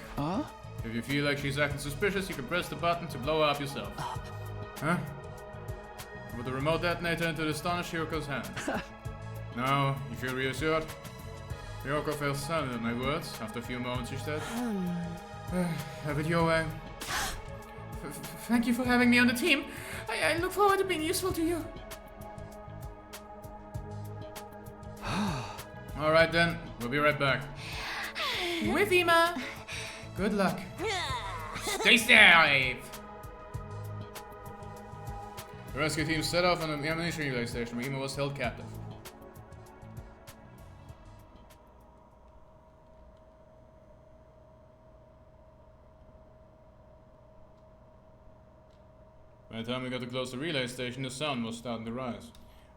If you feel like she's acting suspicious, you can press the button to blow her up yourself. Huh? Put the remote detonator into the astonished Hiroko's hand. Now, you feel reassured? Hiroko fell silent at my words. After a few moments, she said, Have it your way. Thank you for having me on the team. I look forward to being useful to you. Alright then, we'll be right back. With Ima. Good luck. Stay safe. The rescue team set off on the ammunition relay station where Ima was held captive. By the time we got to close the relay station, the sun was starting to rise.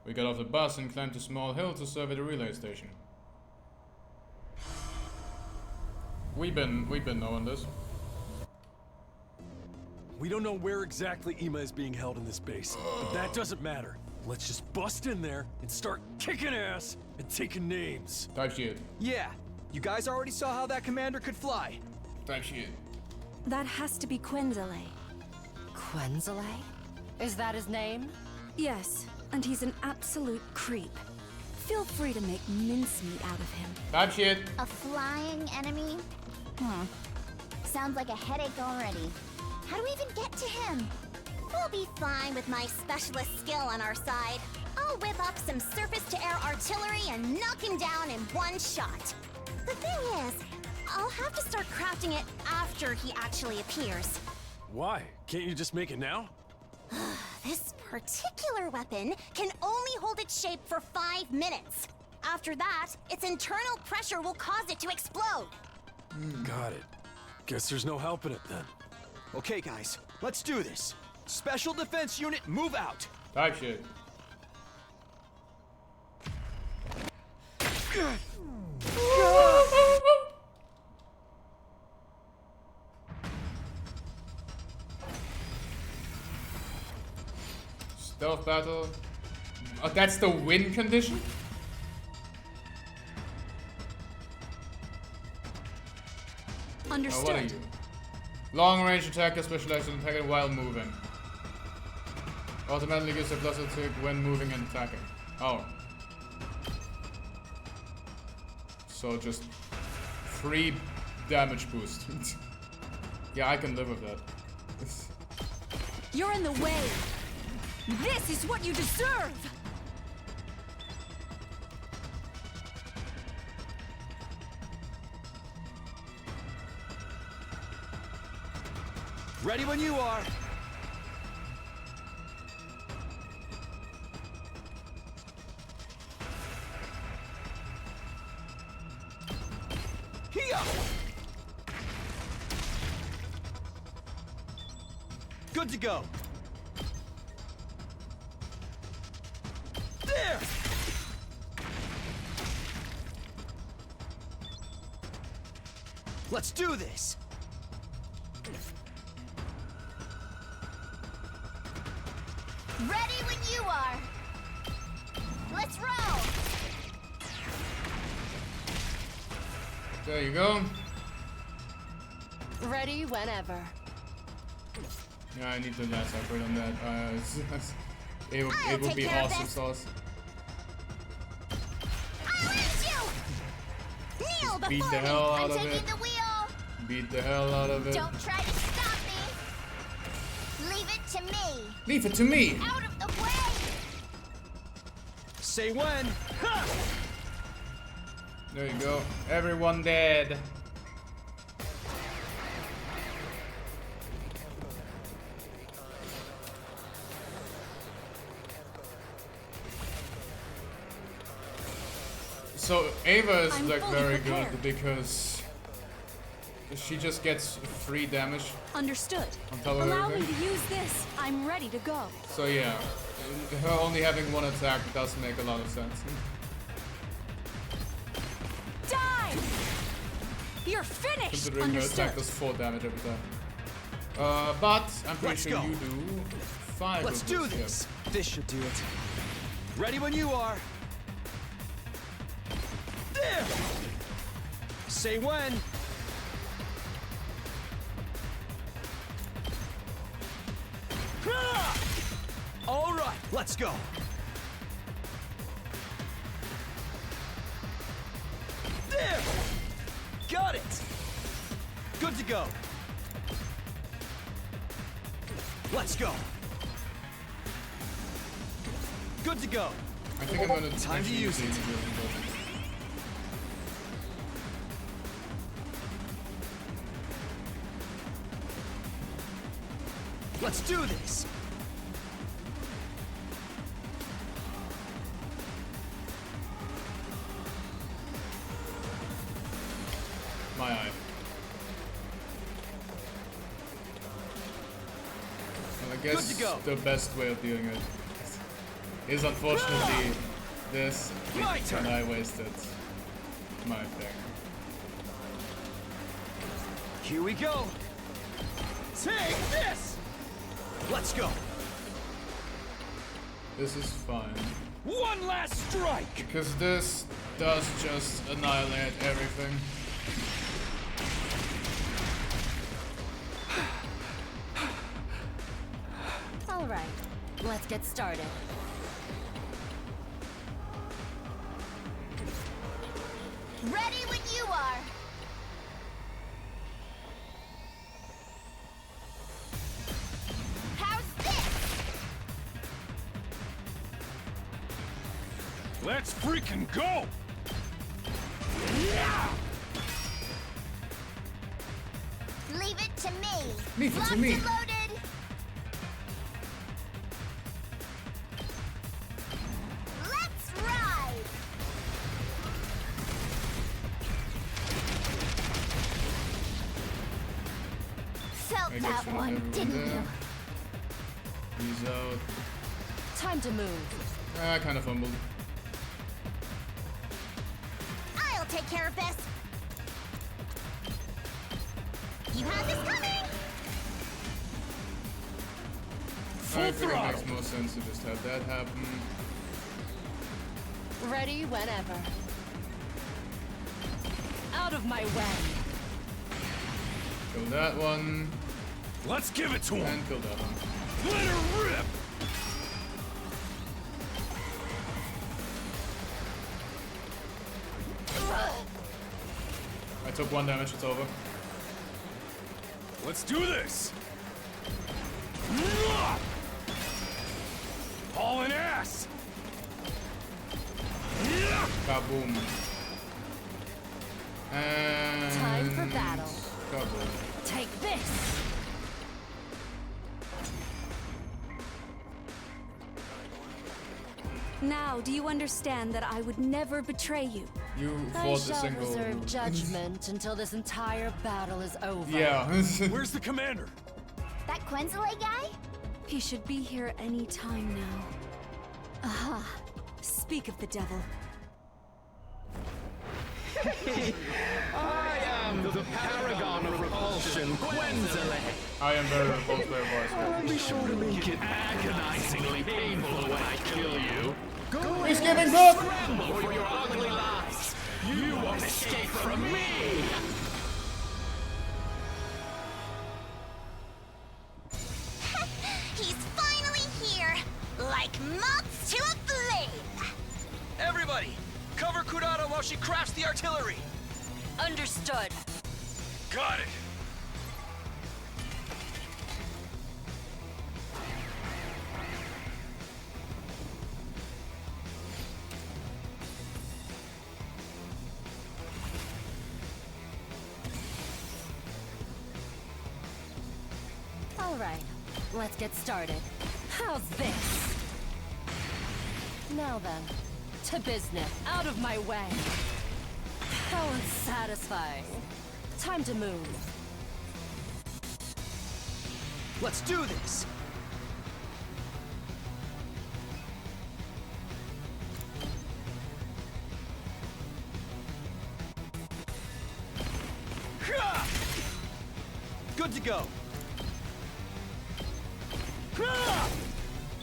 We got off the bus and climbed a small hill to survey the relay station. We've been knowing this. We don't know where exactly Ima is being held in this base, but that doesn't matter. Let's just bust in there and start kicking ass and taking names. Type shit. Yeah, you guys already saw how that commander could fly. Type shit. That has to be Quenzele. Quenzele? Is that his name? Yes, and he's an absolute creep. Feel free to make mincemeat out of him. Type shit. A flying enemy? Sounds like a headache already. How do we even get to him? We'll be fine with my specialist skill on our side. I'll whip up some surface-to-air artillery and knock him down in one shot. The thing is, I'll have to start crafting it after he actually appears. Why? Can't you just make it now? This particular weapon can only hold its shape for 5 minutes. After that, its internal pressure will cause it to explode. Got it. Guess there's no helping it then. Okay, guys, let's do this. Special Defense Unit, move out. Type shit. Stealth battle. Oh, that's the win condition? Understood. Oh, what are you? Long range attacker specialized in attacking while moving. Automatically gives a plus attack when moving and attacking. Oh. So just 3 damage boost. Yeah, I can live with that. You're in the way. This is what you deserve. Ready when you are. Here. Good to go. There. Let's do this. Ready when you are. Let's roll. There you go. Ready whenever. Yeah, I need the last effort on that. It would be awesome sauce. I'll raise you. Kneel Beat before the me. hell out I'm of taking it. the wheel. Beat the hell out of it. Don't try to stop me. Leave it to me. Leave it to me. Out of the way. Say when. Ha! There you go. Everyone dead. So Ava is I'm like fully very prepared. good because she just gets free damage Understood. on top of Allow me everything. to use this. I'm ready to go. So yeah, her only having one attack does make a lot of sense. Die! You're finished. Considering her Understood. attack does 4 damage every time. But I'm pretty Let's sure go. you do 5. Let's of do those, yeah. this. This should do it. Ready when you are. There. Say when. Ha! All right, let's go. There. Got it. Good to go. Let's go. Good to go. I think I'm gonna Time to actually use use it. Let's do this. My eye. guess the best way of doing it is unfortunately this, and I wasted my thing. Here we go. Take this! Let's go. This is fine. One last strike! Because this does just annihilate everything. All right, let's get started. Ready when you are. How's this? Let's freaking go! Leave it to me. Leave it to Locked me. and loaded. Let's ride. Felt I that guess we'll one, have didn't there. you? He's out. Time to move. I kind of fumbled. I'll take care of this. You had this coming. I think it makes more sense to just have that happen. Ready whenever. Out of my way. Kill that one. Let's give it to him. And kill that one. Let her rip! I took 1 damage, it's over. Let's do this! Hauling ass! Kaboom. And Time for battle. Kaboom. Take this! Now, do you understand that I would never betray you? You I fought the shall single. reserve judgment until this entire battle is over. Yeah. Where's the commander? That Quenzele guy? He should be here any time now. Aha. Speak of the devil. I am the paragon of repulsion, Quenzele. I am very repulsed by your voice. I'll be sure to make it agonizingly painful when I kill you. Go He's ahead giving and up! scramble for your ugly lives. You won't escape from me. He's finally here, like moths to a flame. Everybody, cover Kurata while she crafts the artillery. Understood. Got it! All right, let's get started. How's this? Now then, to business. Out of my way. How unsatisfying. Time to move. Let's do this. Good to go.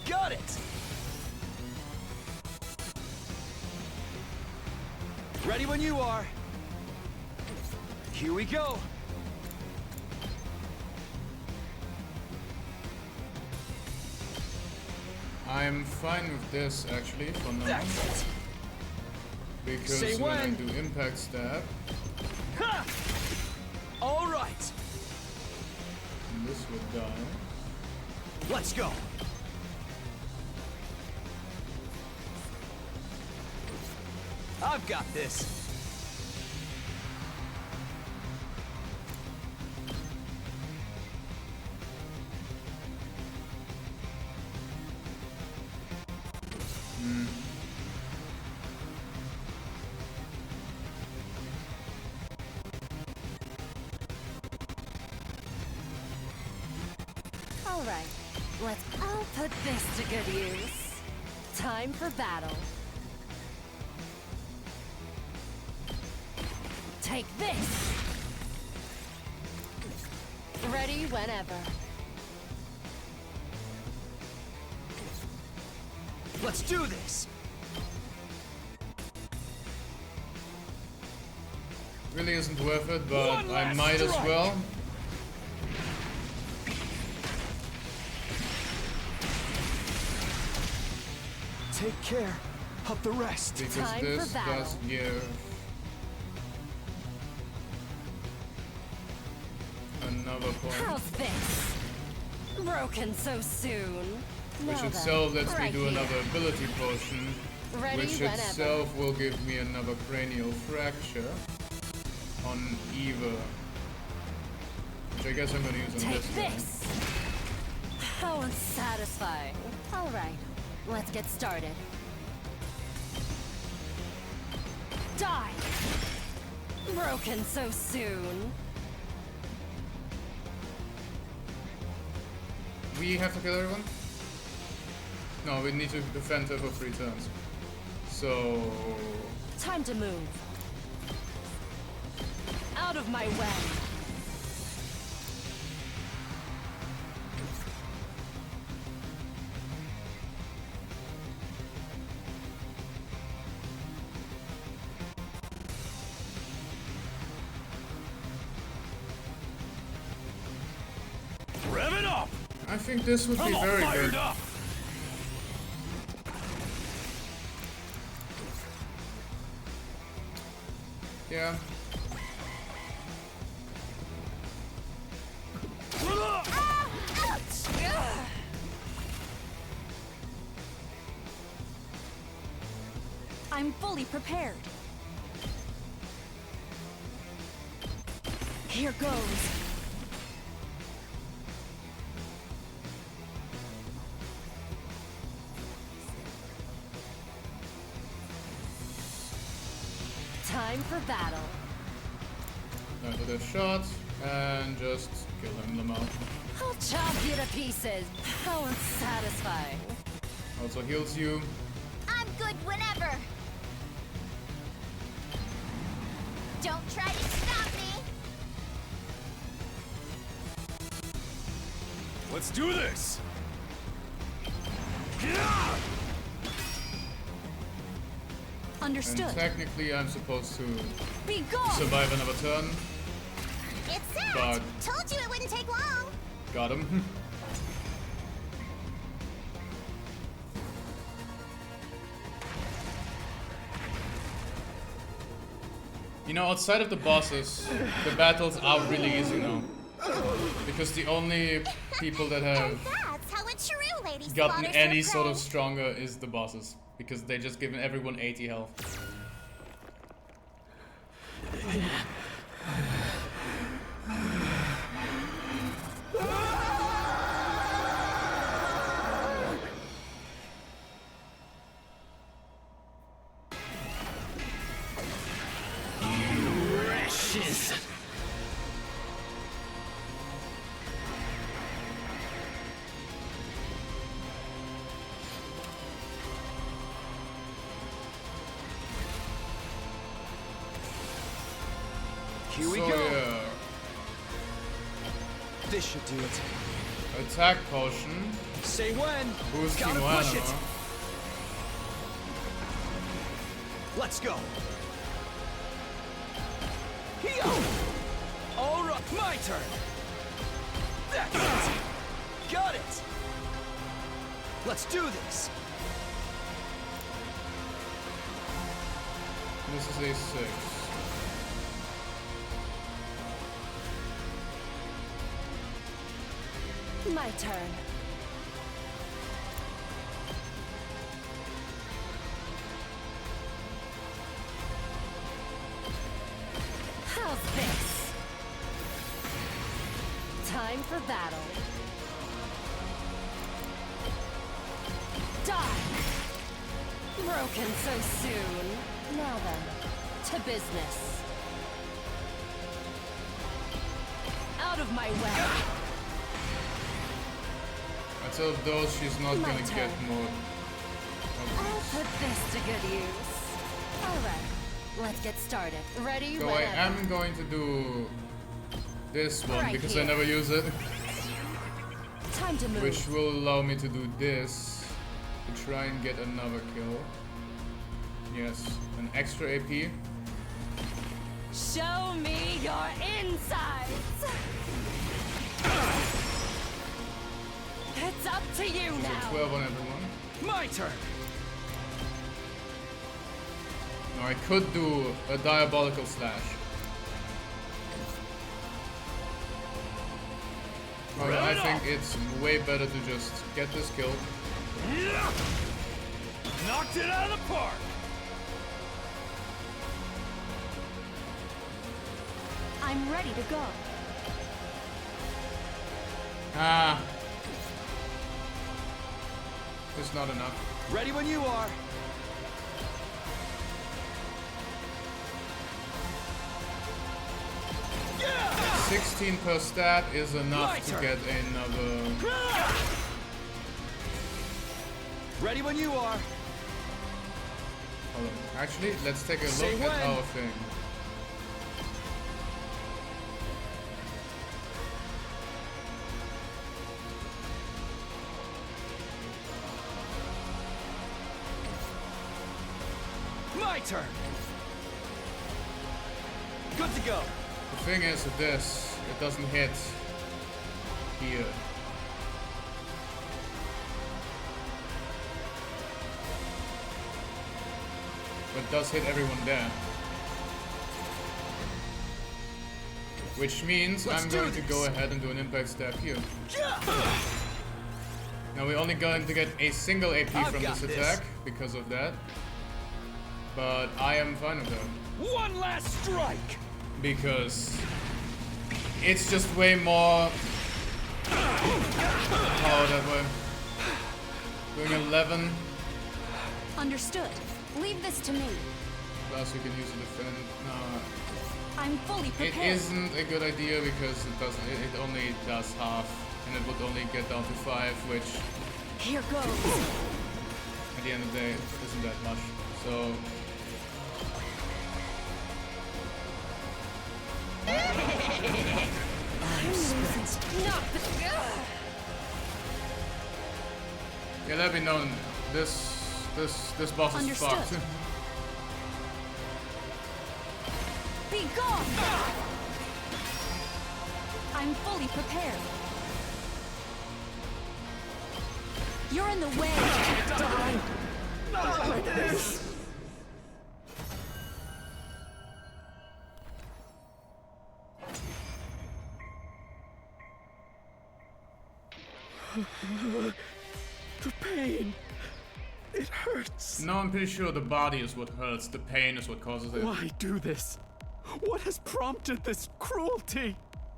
Got it. Ready when you are. Here we go. I'm fine with this actually for now. That's it. Because Say when I when. do impact stab, Ha! All right. this would die. Let's go. I've got this. All right, I'll put this to good use. Time for battle. Take this! Ready whenever. Let's do this! Really isn't worth it, but I might as well. Take care of the rest. Because Time this for battle. does give another point. How's this? Broken so soon. Which Now itself then, lets right me do here. another ability potion. Ready Which whenever. itself will give me another cranial fracture on Eva. Which I guess I'm gonna use on Take this guy. this! How unsatisfying. Alright, let's get started. Die! Broken so soon. We have to kill everyone? No, we need to defend her for 3 turns. So... Time to move. Out of my way. Rev it up! I think this would be I'm all very fired good. up! Yeah. I'm fully prepared. Here goes. Time for battle. Another shot, and just kill him in the mouth. I'll chop you to pieces. How unsatisfying. Also heals you. I'm good whenever. Don't try to stop me. Let's do this! Understood. And technically I'm supposed to Be gone. survive another turn. It's set. But Told you it wouldn't take long. got him. You know, outside of the bosses, the battles are really easy now. Because the only people that have That's how a true lady gotten slaughters any her sort prey. of stronger is the bosses. Because they just given everyone 80 health. Precious. Here we So, go. yeah. This should do it. Attack potion. Say when. Boosting Gotta one push it. ammo. Let's go. Here. All right, my turn. That's it. Got it. Let's do this. This is a 6. My turn. How's this? Time for battle. Die! Broken so soon. Now then, to business. Out of my way. I Instead of those, she's not My gonna turn. get more. I'll put this to good use. Alright, let's get started. Ready? So I am going to do this one Right because here. I never use it. Time to move. Which will allow me to do this to try and get another kill. Yes, an extra AP. Show me your insides. It's up to you So now. 12 on everyone. My turn. Now I could do a diabolical slash. But I think it's way better to just get this kill. Knocked it out of the park. I'm ready to go. Ah. It's not enough. Ready when you are. Yeah! 16 per stat is enough My to turn. get another. Ready when you are. Hold on. Actually, let's take a Say look at when. our thing. My turn. Good to go. The thing is with this, it doesn't hit here. But it does hit everyone there. Which means Let's I'm do going to go this. ahead and do an impact stab here. Now we're only going to get a single AP I've from got this this. attack because of that. But I am fine with that. One last strike. Because it's just way more power that way. Doing 11, Understood. Leave this to me. plus you can use a defend. No, I'm fully it prepared. isn't a good idea because it doesn't. It only does half, and it would only get down to 5, which Here goes. at the end of the day isn't that much. So yeah, let me know. This boss is Understood. fucked. Be gone! I'm fully prepared. You're in the way. Not like this. The pain. It hurts. No, I'm pretty sure the body is what hurts. The pain is what causes it. Why do this? What has prompted this cruelty?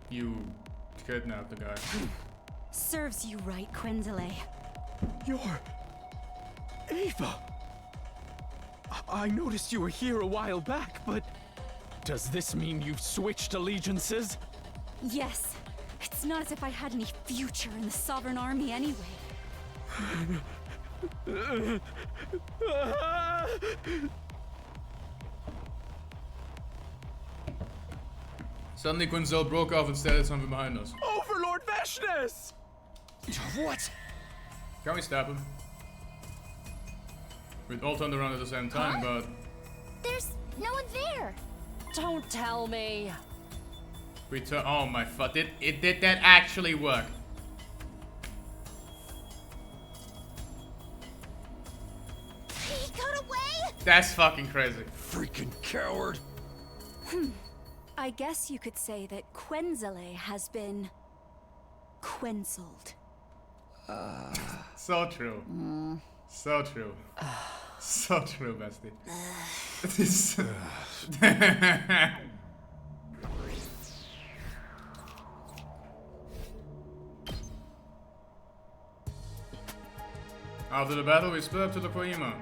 You kidnapped the guy. Serves you right, Quenzele. You're Ava. I noticed you were here a while back, but does this mean you've switched allegiances? Yes. It's not as if I had any future in the Sovereign Army anyway. Suddenly Quinzel broke off and stared at something behind us. Overlord Veshness! What? Can we stab him? We all turned around at the same time, but There's no one there. Don't tell me. we turn. Oh my fuck! Did that actually work? He got away? That's fucking crazy. Freaking coward. I guess you could say that Quenzele has been quenzled. So true. So true. So true, bestie. This- After the battle, we split up to look for Ima.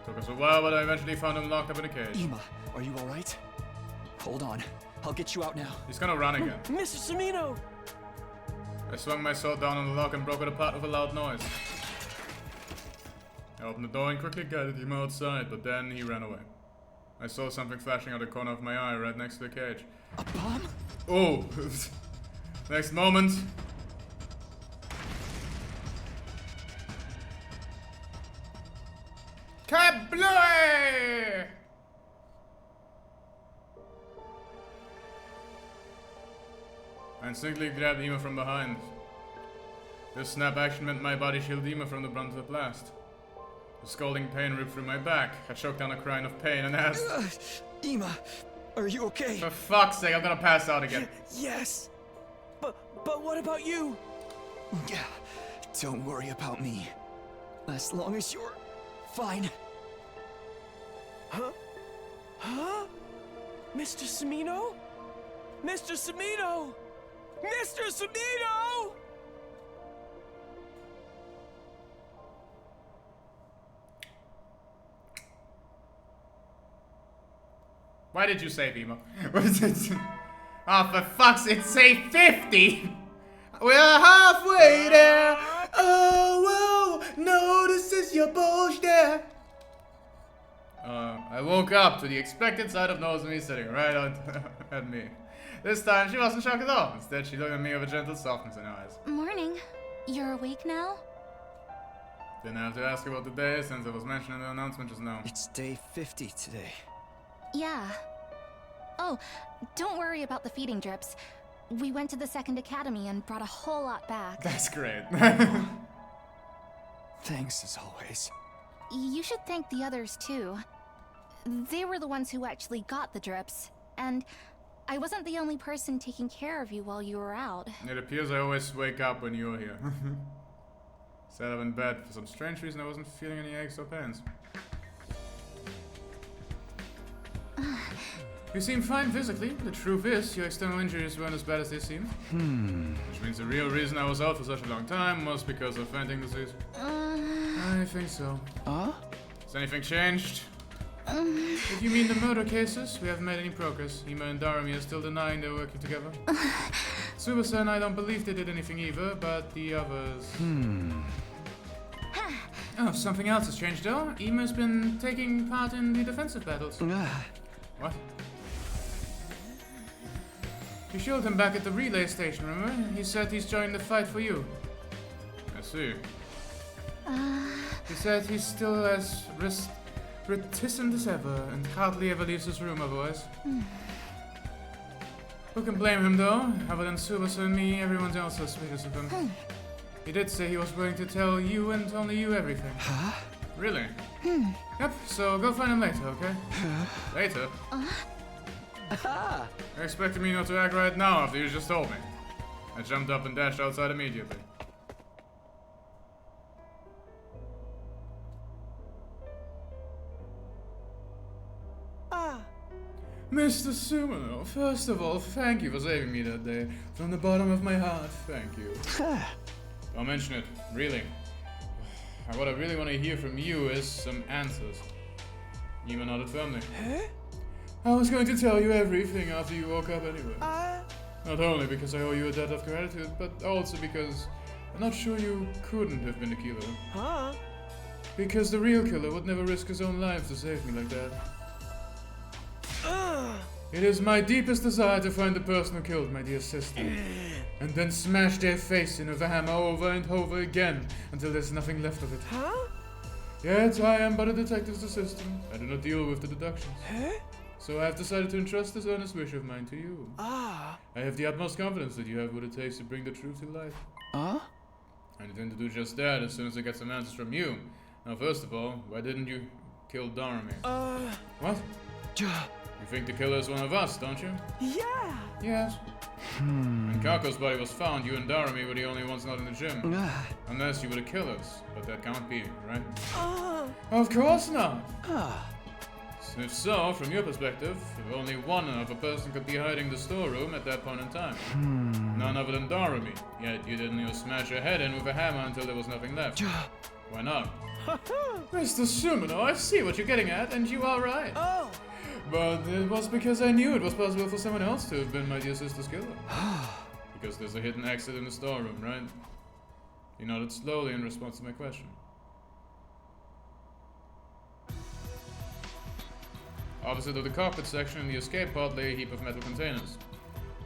Took us a while, but I eventually found him locked up in a cage. Ima, are you alright? Hold on. I'll get you out now. He's gonna run again. Mr. Samino! I swung my sword down on the lock and broke it apart with a loud noise. I opened the door and quickly guided him outside, but then he ran away. I saw something flashing out the corner of my eye right next to the cage. A bomb? Oh! Next moment. Kablooey! I instinctively grabbed Ema from behind. This snap action meant my body shielded Ema from the brunt of the blast. The scalding pain ripped through my back. I choked down a cry of pain and asked, Ema, are you okay? For fuck's sake, I'm gonna pass out again. Yes. But what about you? Yeah, don't worry about me. As long as you're fine. Huh? Huh? Mr. Samino? Mr. Samino! Mr. Samino! Why did you save Ema? Oh, for fuck's sake, say 50! We're halfway there! Oh, whoa, no, this is your bullshit! I woke up to the expected sight of Nozomi sitting right on at me. This time, she wasn't shocked at all. Instead, she looked at me with a gentle softness in her eyes. Morning. You're awake now? Didn't have to ask about the day since it was mentioned in the announcement just now. It's day 50 today. Yeah. Oh, don't worry about the feeding drips. We went to the second academy and brought a whole lot back. That's great. Thanks as always. You should thank the others too. They were the ones who actually got the drips, and I wasn't the only person taking care of you while you were out. It appears I always wake up when you're here. Sat up in bed. For some strange reason, I wasn't feeling any aches or pains. You seem fine physically. The truth is, your external injuries weren't as bad as they seemed. Which means the real reason I was out for such a long time was because of fainting disease. I think so. Has anything changed? If you mean the murder cases, we haven't made any progress. Ema and Darumi are still denying they're working together. Tsubasa and I don't believe they did anything either, but the others... Oh, something else has changed though. Ema's been taking part in the defensive battles. What? You showed him back at the relay station, remember? He said he's joined the fight for you. I see. He said he's still as reticent as ever and hardly ever leaves his room otherwise. Who can blame him though? Other than Tsubasa and me, everyone else has suspicious of him. He did say he was willing to tell you and only you everything. Huh? Really? Yep, so go find him later, okay? Later? You're expecting me not to act right now after you just told me. I jumped up and dashed outside immediately. Mr. Sumino, first of all, thank you for saving me that day. From the bottom of my heart, thank you. Don't mention it, really. What I really want to hear from you is some answers. Ema nodded firmly. I was going to tell you everything after you woke up anyway. Not only because I owe you a debt of gratitude, but also because I'm not sure you couldn't have been the killer. Because the real killer would never risk his own life to save me like that. It is my deepest desire to find the person who killed my dear sister, and then smash their face in with a hammer over and over again until there's nothing left of it. Yet I am but a detective's assistant. I do not deal with the deductions. So I have decided to entrust this earnest wish of mine to you. I have the utmost confidence that you have what it takes to bring the truth to light. I intend to do just that as soon as I get some answers from you. Now, first of all, why didn't you kill Darumi? What? You think the killer is one of us, don't you? Yeah! Yes. When Kako's body was found, you and Darumi were the only ones not in the gym. Unless you were the killers. But that can't be, right? Of course not! If so, from your perspective, if only one other person could be hiding in the storeroom at that point in time. None other than Darumi. Yet you didn't even smash her head in with a hammer until there was nothing left. Why not? Mr. Sumino, I see what you're getting at, and you are right. But it was because I knew it was possible for someone else to have been my dear sister's killer. Because there's a hidden exit in the storeroom, right? He nodded slowly in response to my question. Opposite of the carpet section in the escape pod lay a heap of metal containers.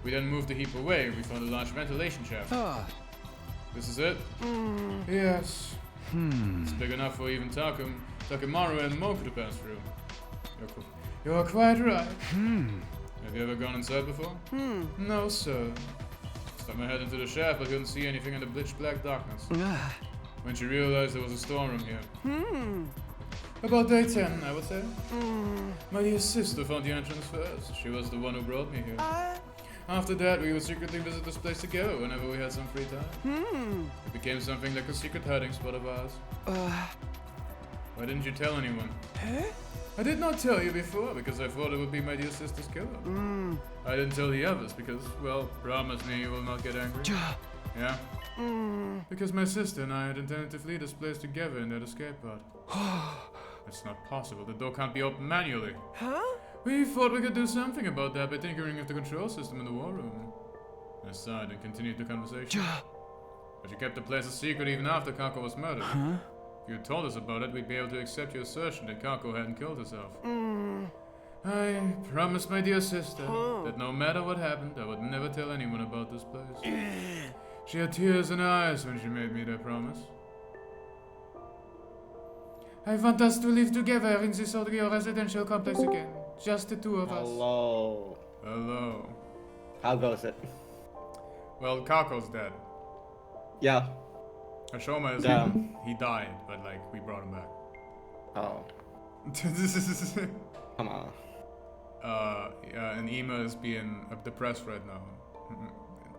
We then moved the heap away. We found a large ventilation shaft. This is it? Yes. It's big enough for even Takemaru and Moku to pass through. You're quite right. Have you ever gone inside before? No, sir. Stuck my head into the shaft, but couldn't see anything in the pitch black darkness. When she realized there was a storeroom here. About day 10, I would say. My dear sister found the entrance first. She was the one who brought me here. After that, we would secretly visit this place together whenever we had some free time. It became something like a secret hiding spot of ours. Why didn't you tell anyone? I did not tell you before because I thought it would be my dear sister's killer. I didn't tell the others because, well, promise me you will not get angry. Yeah? Because my sister and I had intended to flee this place together in that escape pod. That's not possible. The door can't be opened manually. We thought we could do something about that by tinkering with the control system in the war room. I sighed and continued the conversation. But you kept the place a secret even after Kako was murdered. If you had told us about it, we'd be able to accept your assertion that Kako hadn't killed herself. I promised my dear sister that no matter what happened, I would never tell anyone about this place. She had tears in her eyes when she made me that promise. I want us to live together in this old residential complex again. Just the two of us. Hello. Hello. How goes it? Well, Kako's dead. Yeah. Ashoma is he died, but like we brought him back. Oh. Come on. Yeah, and Ima is being depressed right now.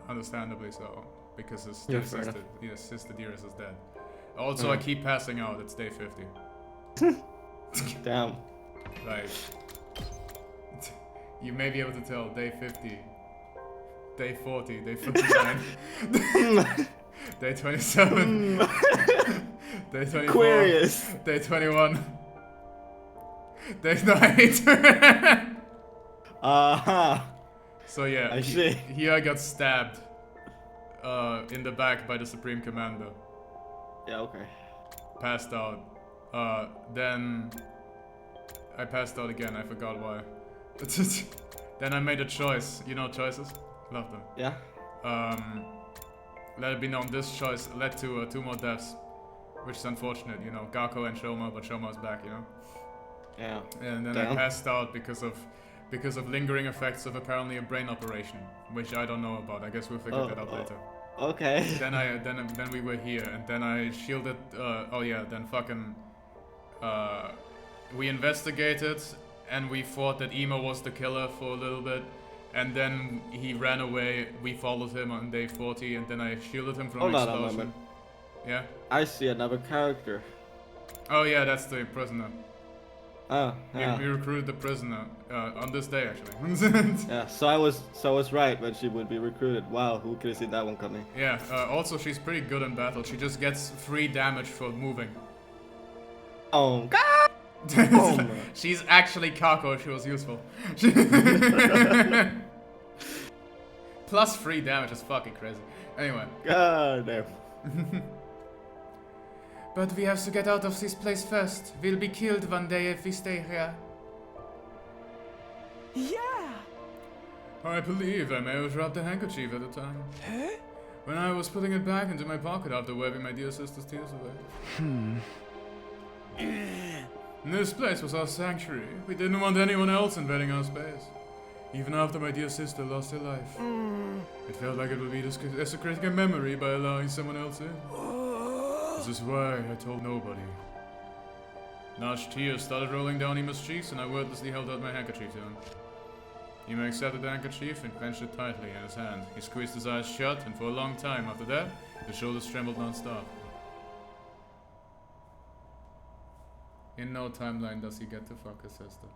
Understandably so. Because his sister Dearest is dead. Also, I keep passing out. It's day 50. Damn. Like, you may be able to tell day 50, day 40, day 59, day 27, day 24, Aquarius. Day 21, day 9. So yeah, I see. Here I got stabbed in the back by the Supreme Commander. Yeah, okay. Passed out. Then I passed out again. I forgot why. Then I made a choice. You know choices? Love them. Yeah. Let it be known, this choice led to 2 more deaths, which is unfortunate. You know, Gakko and Shoma, but Shoma's back. You know. Yeah. And then I passed out because of lingering effects of apparently a brain operation, which I don't know about. I guess we'll figure that out later. Okay. Then we were here, and then I shielded. Then fucking. We investigated, and we thought that Emo was the killer for a little bit, and then he ran away. We followed him on day 40, and then I shielded him from an explosion. Hold on a moment. Yeah. I see another character. Oh yeah, that's the prisoner. Oh, yeah. We recruited the prisoner on this day actually. Yeah, so I was right when she would be recruited. Wow, who could have seen that one coming? Yeah. Also, she's pretty good in battle. She just gets 3 damage for moving. Oh God! Oh, she's actually Kako. She was useful. Plus 3 damage is fucking crazy. Anyway. God damn. But we have to get out of this place first. We'll be killed one day if we stay here. Yeah! I believe I may have dropped the handkerchief at the time. Huh? When I was putting it back into my pocket after wiping my dear sister's tears away. This place was our sanctuary. We didn't want anyone else invading our space. Even after my dear sister lost her life. It felt like it would be desecrating a memory by allowing someone else in. This is why I told nobody. Large tears started rolling down Ima's cheeks, and I wordlessly held out my handkerchief to him. Ima accepted the handkerchief and clenched it tightly in his hand. He squeezed his eyes shut, and for a long time after that, his shoulders trembled non-stop. In no timeline does he get to fuck his sister.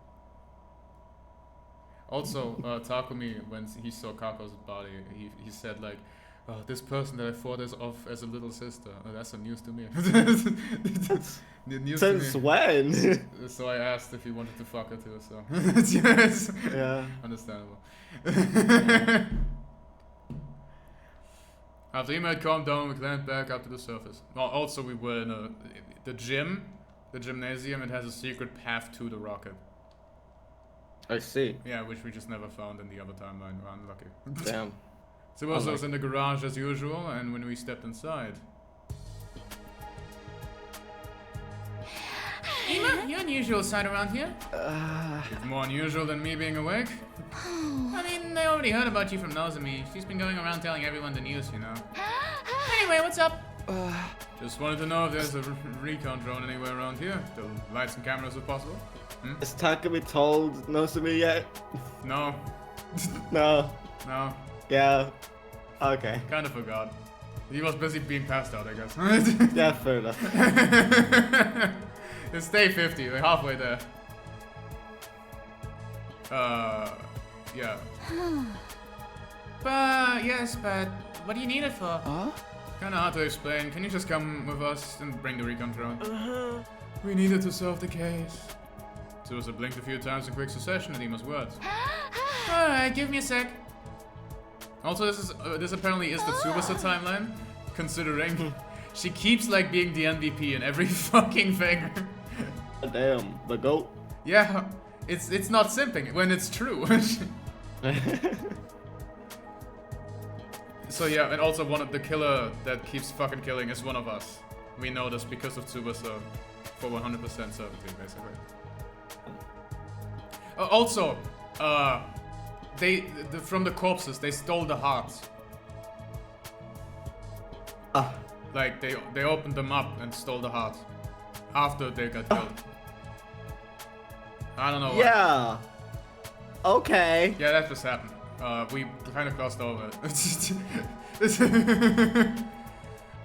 Also, Takumi, when he saw Kako's body, he said like, oh, this person that I thought of as a little sister. Oh, that's some news to me. News Since to me. when? So I asked if he wanted to fuck her too, so. Yes. Yeah. Understandable. After Ima had calmed down, we climbed back up to the surface. Well, also we were in the gym, the gymnasium. It has a secret path to the rocket. I see. Yeah, which we just never found in the other timeline. We're unlucky. Damn. Tsubasa was in the garage as usual, and when we stepped inside... Ima, you're unusual sight around here. It's more unusual than me being awake. I mean, they already heard about you from Nozomi. She's been going around telling everyone the news, you know. Anyway, what's up? Just wanted to know if there's a recon drone anywhere around here. The lights and cameras if possible. Has Takumi told Nozomi yet? No. No. No. Yeah. Okay. Kind of forgot. He was busy being passed out, I guess. Yeah, fair enough. It's day 50, we're halfway there. Yeah. But what do you need it for? Kinda hard to explain. Can you just come with us and bring the recon drone? We needed to solve the case. Tsubasa blinked a few times in quick succession at Ima's words. Alright, give me a sec. Also, this apparently is the Tsubasa timeline, considering she keeps like being the MVP in every fucking thing. Damn, the goat. Yeah, it's not simping when it's true. So yeah, and also the killer that keeps fucking killing is one of us. We know this because of Tsubasa for 100% certainty, basically. Also, from the corpses, they stole the hearts. Like, they opened them up and stole the hearts. After they got killed. I don't know what. Yeah. Okay. Yeah, that just happened. We kind of crossed over.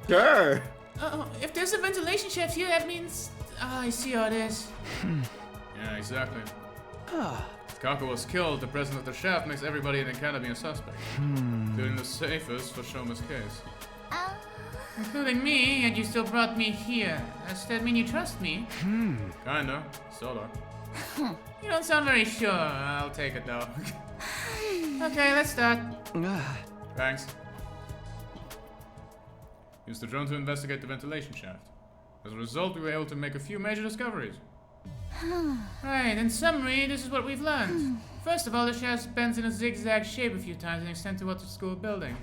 Sure. If there's a ventilation shaft here, that means... I see how it is. Yeah, exactly. If Kako was killed, the presence of the shaft makes everybody in the academy a suspect. Including the safest for Shoma's case. Including me, and you still brought me here. Does that mean you trust me? Kinda. Sorta. You don't sound very sure. I'll take it though. Okay, let's start. Thanks. Use the drone to investigate the ventilation shaft. As a result, we were able to make a few major discoveries. Right, in summary, this is what we've learned. First of all, the shaft bends in a zigzag shape a few times and extends towards the school building.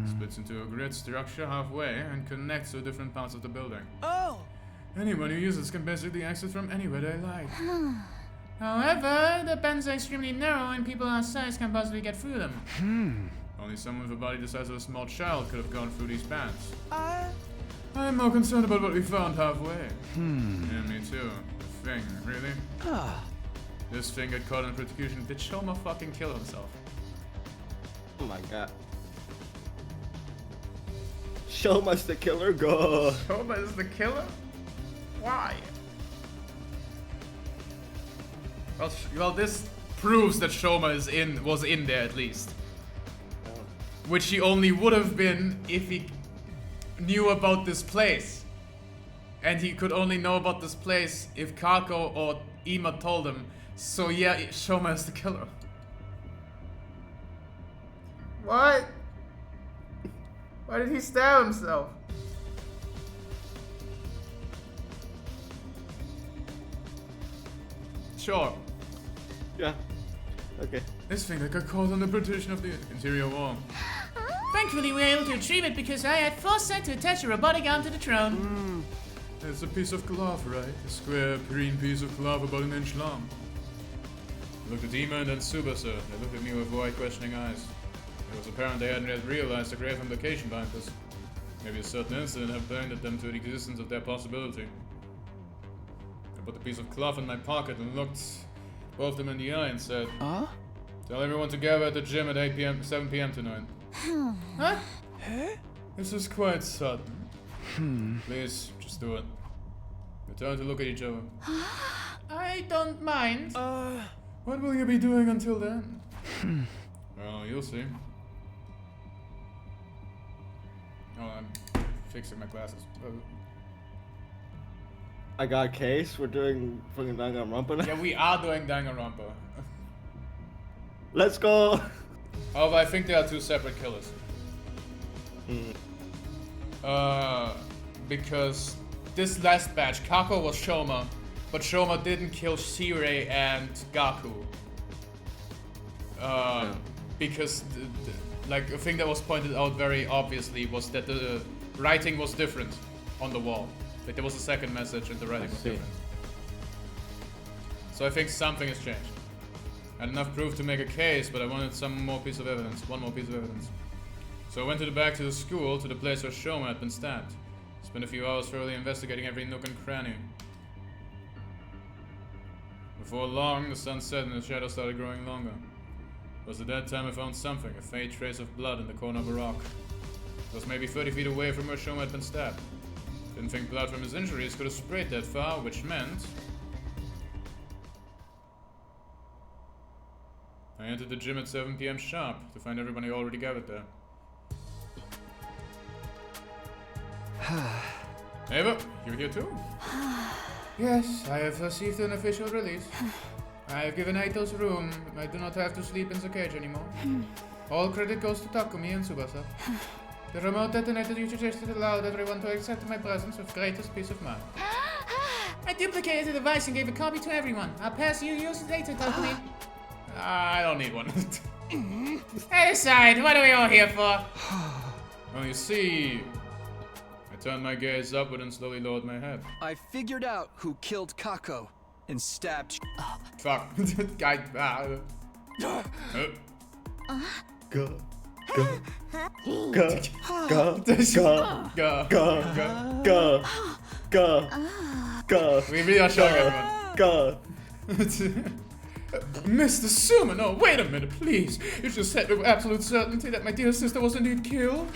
Splits into a grid structure halfway and connects to different parts of the building. Oh! Anyone who uses can basically access from anywhere they like. However, the bends are extremely narrow and people our size can't possibly get through them. Only someone with a body the size of a small child could have gone through these bands. I'm more concerned about what we found halfway. Yeah, me too. The thing, really? This thing got caught in prosecution. Did Shoma fucking kill himself? Oh my god. Shoma's the killer, go. Shoma is the killer? Why? Well, this proves that Shoma was in there at least. Which he only would have been if he knew about this place. And he could only know about this place if Kako or Ima told him. So yeah, Shoma is the killer. What? Why did he stab himself? Sure. Yeah. Okay. This thing that got caught on the partition of the interior wall. Thankfully, we were able to retrieve it because I had foresight to attach a robotic arm to the drone. It's a piece of cloth, right? A square, green piece of cloth about an inch long. I looked at Ima and then Tsubasa. They looked at me with wide, questioning eyes. It was apparent they hadn't yet realized the grave implication behind this. Maybe a certain incident had blinded them to the existence of their possibility. I put the piece of cloth in my pocket and looked both of them in the eye and said, Tell everyone to gather at the gym at 7 p.m. tonight. Huh? This is quite sudden. Please, just do it. We turn to look at each other. I don't mind. What will you be doing until then? Well, you'll see. Oh, I'm fixing my glasses. I got a case. We're doing fucking Danganronpa now. Yeah, we are doing Danganronpa. Let's go. However, I think they are two separate killers. Because this last batch, Kako was Shoma, but Shoma didn't kill Shirei and Gaku. Because like a thing that was pointed out very obviously was that the writing was different on the wall. Like there was a second message and the writing was different. So I think something has changed. I had enough proof to make a case, but I wanted some more piece of evidence. One more piece of evidence. So I went back to the school, to the place where Shoma had been stabbed. Spent a few hours thoroughly investigating every nook and cranny. Before long, the sun set and the shadow started growing longer. It was at that time I found something, a faint trace of blood in the corner of a rock. It was maybe 30 feet away from where Shoma had been stabbed. Didn't think blood from his injuries could have sprayed that far, which meant... I entered the gym at 7 PM sharp to find everybody already gathered there. Ava, you're here too? Yes, I have received an official release. I have given Aito's room. I do not have to sleep in the cage anymore. All credit goes to Takumi and Tsubasa. The remote detonator you suggested allowed everyone to accept my presence with greatest peace of mind. I duplicated the device and gave a copy to everyone. I'll pass you yours later, Takumi. I don't need one. Hey, decide, what are we all here for? Well, you see... I turned my gaze upward and slowly lowered my head. I figured out who killed Kako and stabbed... Fuck. Guy... Go. Go. We really are showing everyone. Go. Mr. Suman, oh, wait a minute, please. You just said with absolute certainty that my dear sister was indeed killed?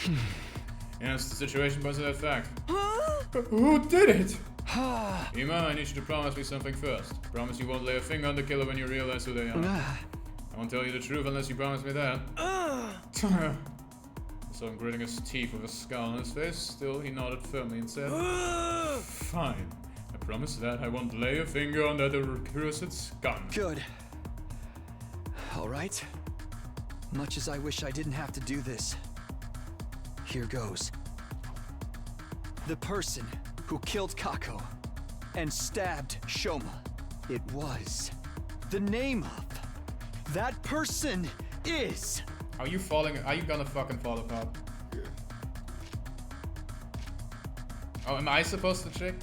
Yes, the situation points to that fact. Who did it? Ima, I need you to promise me something first. Promise you won't lay a finger on the killer when you realize who they are. I won't tell you the truth unless you promise me that. I saw him gritting his teeth with a scowl on his face. Still, he nodded firmly and said, Fine. I promise that I won't lay a finger on that accursed gun. Good. All right. Much as I wish I didn't have to do this. Here goes. The person who killed Kako and stabbed Shoma. It was. The name of that person is... Are you gonna fucking fall apart? Oh, am I supposed to check?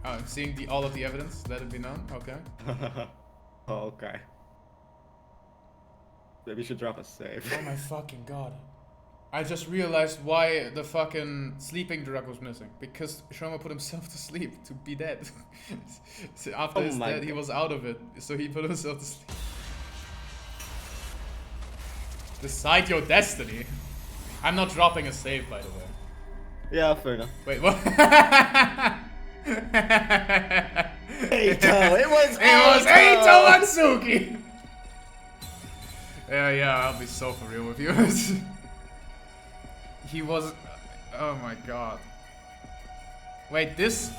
Oh, I'm seeing all of the evidence. Let it be known. Okay. Oh, okay. Maybe you should drop a save. Oh my fucking god. I just realized why the fucking sleeping drug was missing. Because Shoma put himself to sleep to be dead. So after his death, he was out of it. So he put himself to sleep. Decide your destiny. I'm not dropping a save, by the way. Yeah, fair enough. Wait, what? Eito! It was Eito Matsuki! Yeah, I'll be so for real with you. He was... Oh my god. Wait, this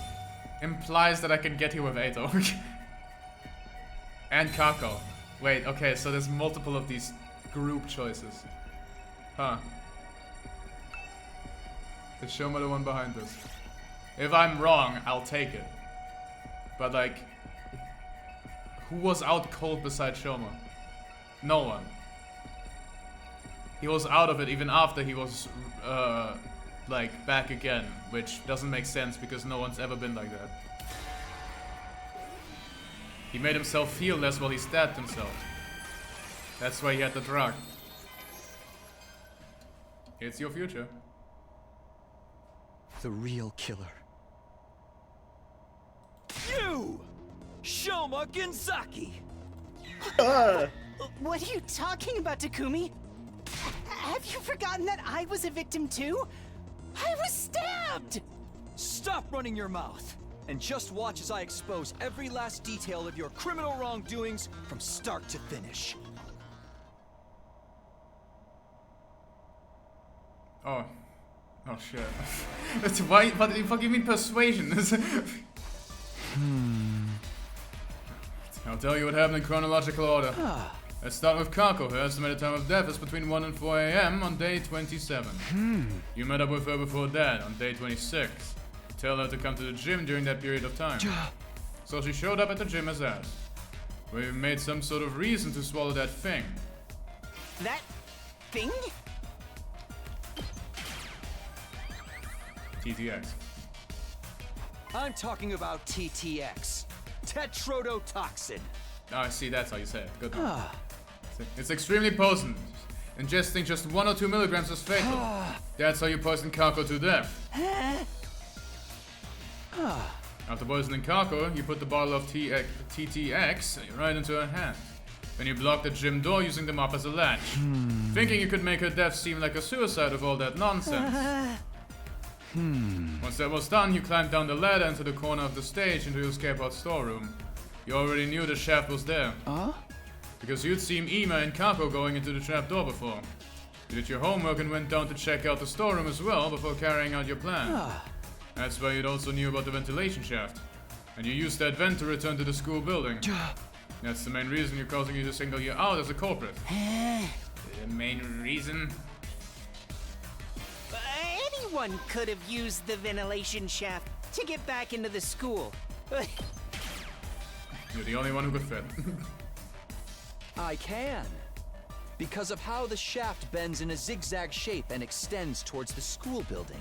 implies that I can get here with Eito. And Kako. Wait, okay, so there's multiple of these group choices. Huh. Is Shoma the one behind this? If I'm wrong, I'll take it. But like... Who was out cold beside Shoma? No one. He was out of it even after he was, like, back again. Which doesn't make sense because no one's ever been like that. He made himself feel less while he stabbed himself. That's why he had the drug. It's your future. The real killer. You! Shoma Genzaki! What are you talking about, Takumi? Have you forgotten that I was a victim too? I was stabbed! Stop running your mouth! And just watch as I expose every last detail of your criminal wrongdoings from start to finish. Oh. Oh shit. That's why, what the fuck you mean persuasion? I'll tell you what happened in chronological order. Let's start with Kako. Her estimated time of death is between 1 and 4 a.m. on day 27. You met up with her before that, on day 26. Tell her to come to the gym during that period of time. So she showed up at the gym as asked. We made some sort of reason to swallow that thing. That thing? TTX. I'm talking about TTX. Tetrodotoxin. Oh, I see, that's how you say it. Good one. It's extremely potent. Ingesting just 1 or 2 milligrams is fatal. That's how you poison Kako to death. After poisoning Kako, you put the bottle of TTX right into her hand. Then you block the gym door using the mop as a latch. Thinking you could make her death seem like a suicide with all that nonsense. Once that was done, you climbed down the ladder into the corner of the stage into your escape pod storeroom. You already knew the shaft was there. Because you'd seen Ima and Kako going into the trapdoor before. You did your homework and went down to check out the storeroom as well before carrying out your plan. That's why you'd also knew about the ventilation shaft. And you used that vent to return to the school building. That's the main reason you're causing you to single you out as a culprit. The main reason? Anyone could have used the ventilation shaft to get back into the school. You're the only one who could fit. I can. Because of how the shaft bends in a zigzag shape and extends towards the school building.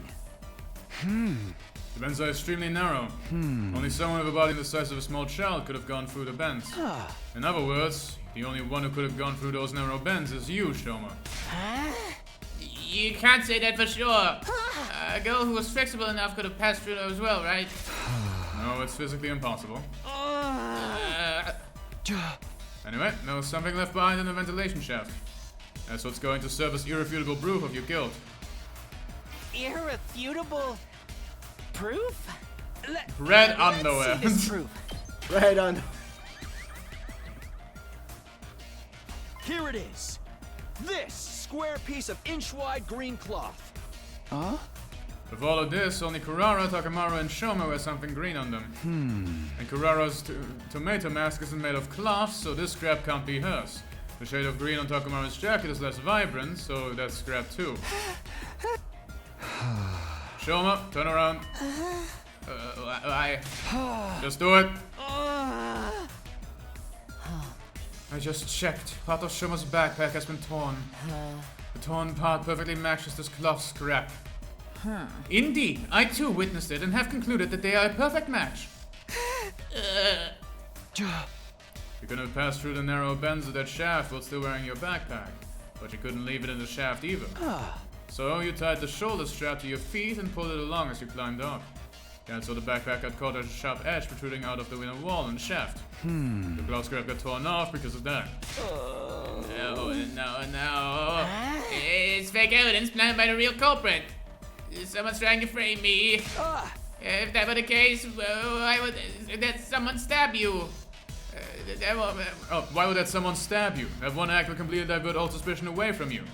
The bends are extremely narrow. Only someone with a body the size of a small child could have gone through the bends. In other words, the only one who could have gone through those narrow bends is you, Shoma. You can't say that for sure. A girl who was flexible enough could have passed through there as well, right? No, it's physically impossible. Anyway, there was something left behind in the ventilation shaft. That's what's going to serve as irrefutable proof of your guilt. Irrefutable proof? Red underwear. Let's see this proof. Red underwear. Here it is. This square piece of inch-wide green cloth. With all of this, only Kurara, Takamaru, and Shoma wear something green on them. And Kurara's tomato mask isn't made of cloth, so this scrap can't be hers. The shade of green on Takamaru's jacket is less vibrant, so that's scrap too. Shoma, turn around. Just do it. I just checked. Part of Shoma's backpack has been torn. The torn part perfectly matches this cloth scrap. Indeed, I too witnessed it and have concluded that they are a perfect match. You couldn't have passed through the narrow bends of that shaft while still wearing your backpack, but you couldn't leave it in the shaft either. So you tied the shoulder strap to your feet and pulled it along as you climbed up. That's how the backpack got caught at a sharp edge protruding out of the inner wall and shaft. The cloth scrap got torn off because of that. No. It's fake evidence planted by the real culprit. Someone's trying to frame me. If that were the case, why would that someone stab you? Why would that someone stab you? That one act would completely divert all suspicion away from you.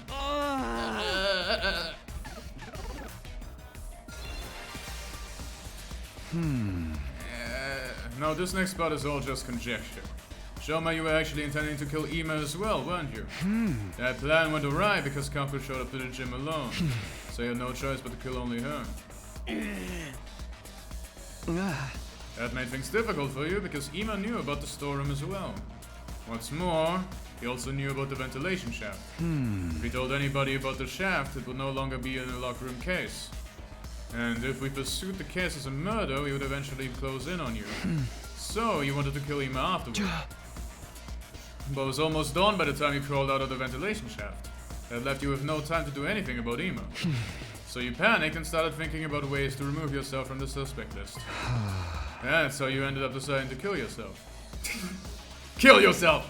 No, this next part is all just conjecture. Shoma, you were actually intending to kill Ima as well, weren't you? That plan went awry because Kako showed up to the gym alone. So you had no choice but to kill only her. That made things difficult for you because Ima knew about the storeroom as well. What's more, he also knew about the ventilation shaft. If he told anybody about the shaft, it would no longer be in a locker room case. And if we pursued the case as a murder, we would eventually close in on you. So you wanted to kill Ima afterward. But it was almost dawn by the time you crawled out of the ventilation shaft. That left you with no time to do anything about Ima. So you panicked and started thinking about ways to remove yourself from the suspect list. That's how you ended up deciding to kill yourself. Kill yourself!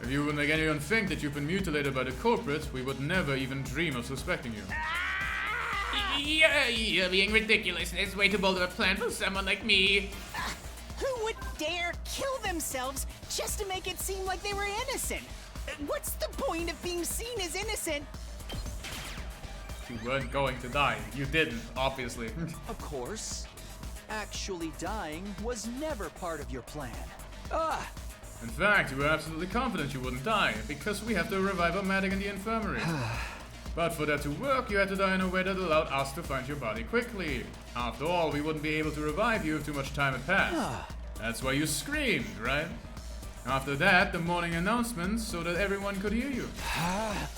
If you would make anyone think that you've been mutilated by the culprit, we would never even dream of suspecting you. You're being ridiculous. It's way too bold of a plan for someone like me. Who would dare kill themselves just to make it seem like they were innocent? What's the point of being seen as innocent? You weren't going to die. You didn't, obviously. Of course. Actually dying was never part of your plan. In fact, we were absolutely confident you wouldn't die, because we have to revive a medic in the infirmary. But for that to work, you had to die in a way that allowed us to find your body quickly. After all, we wouldn't be able to revive you if too much time had passed. That's why you screamed, right? After that, the morning announcements so that everyone could hear you.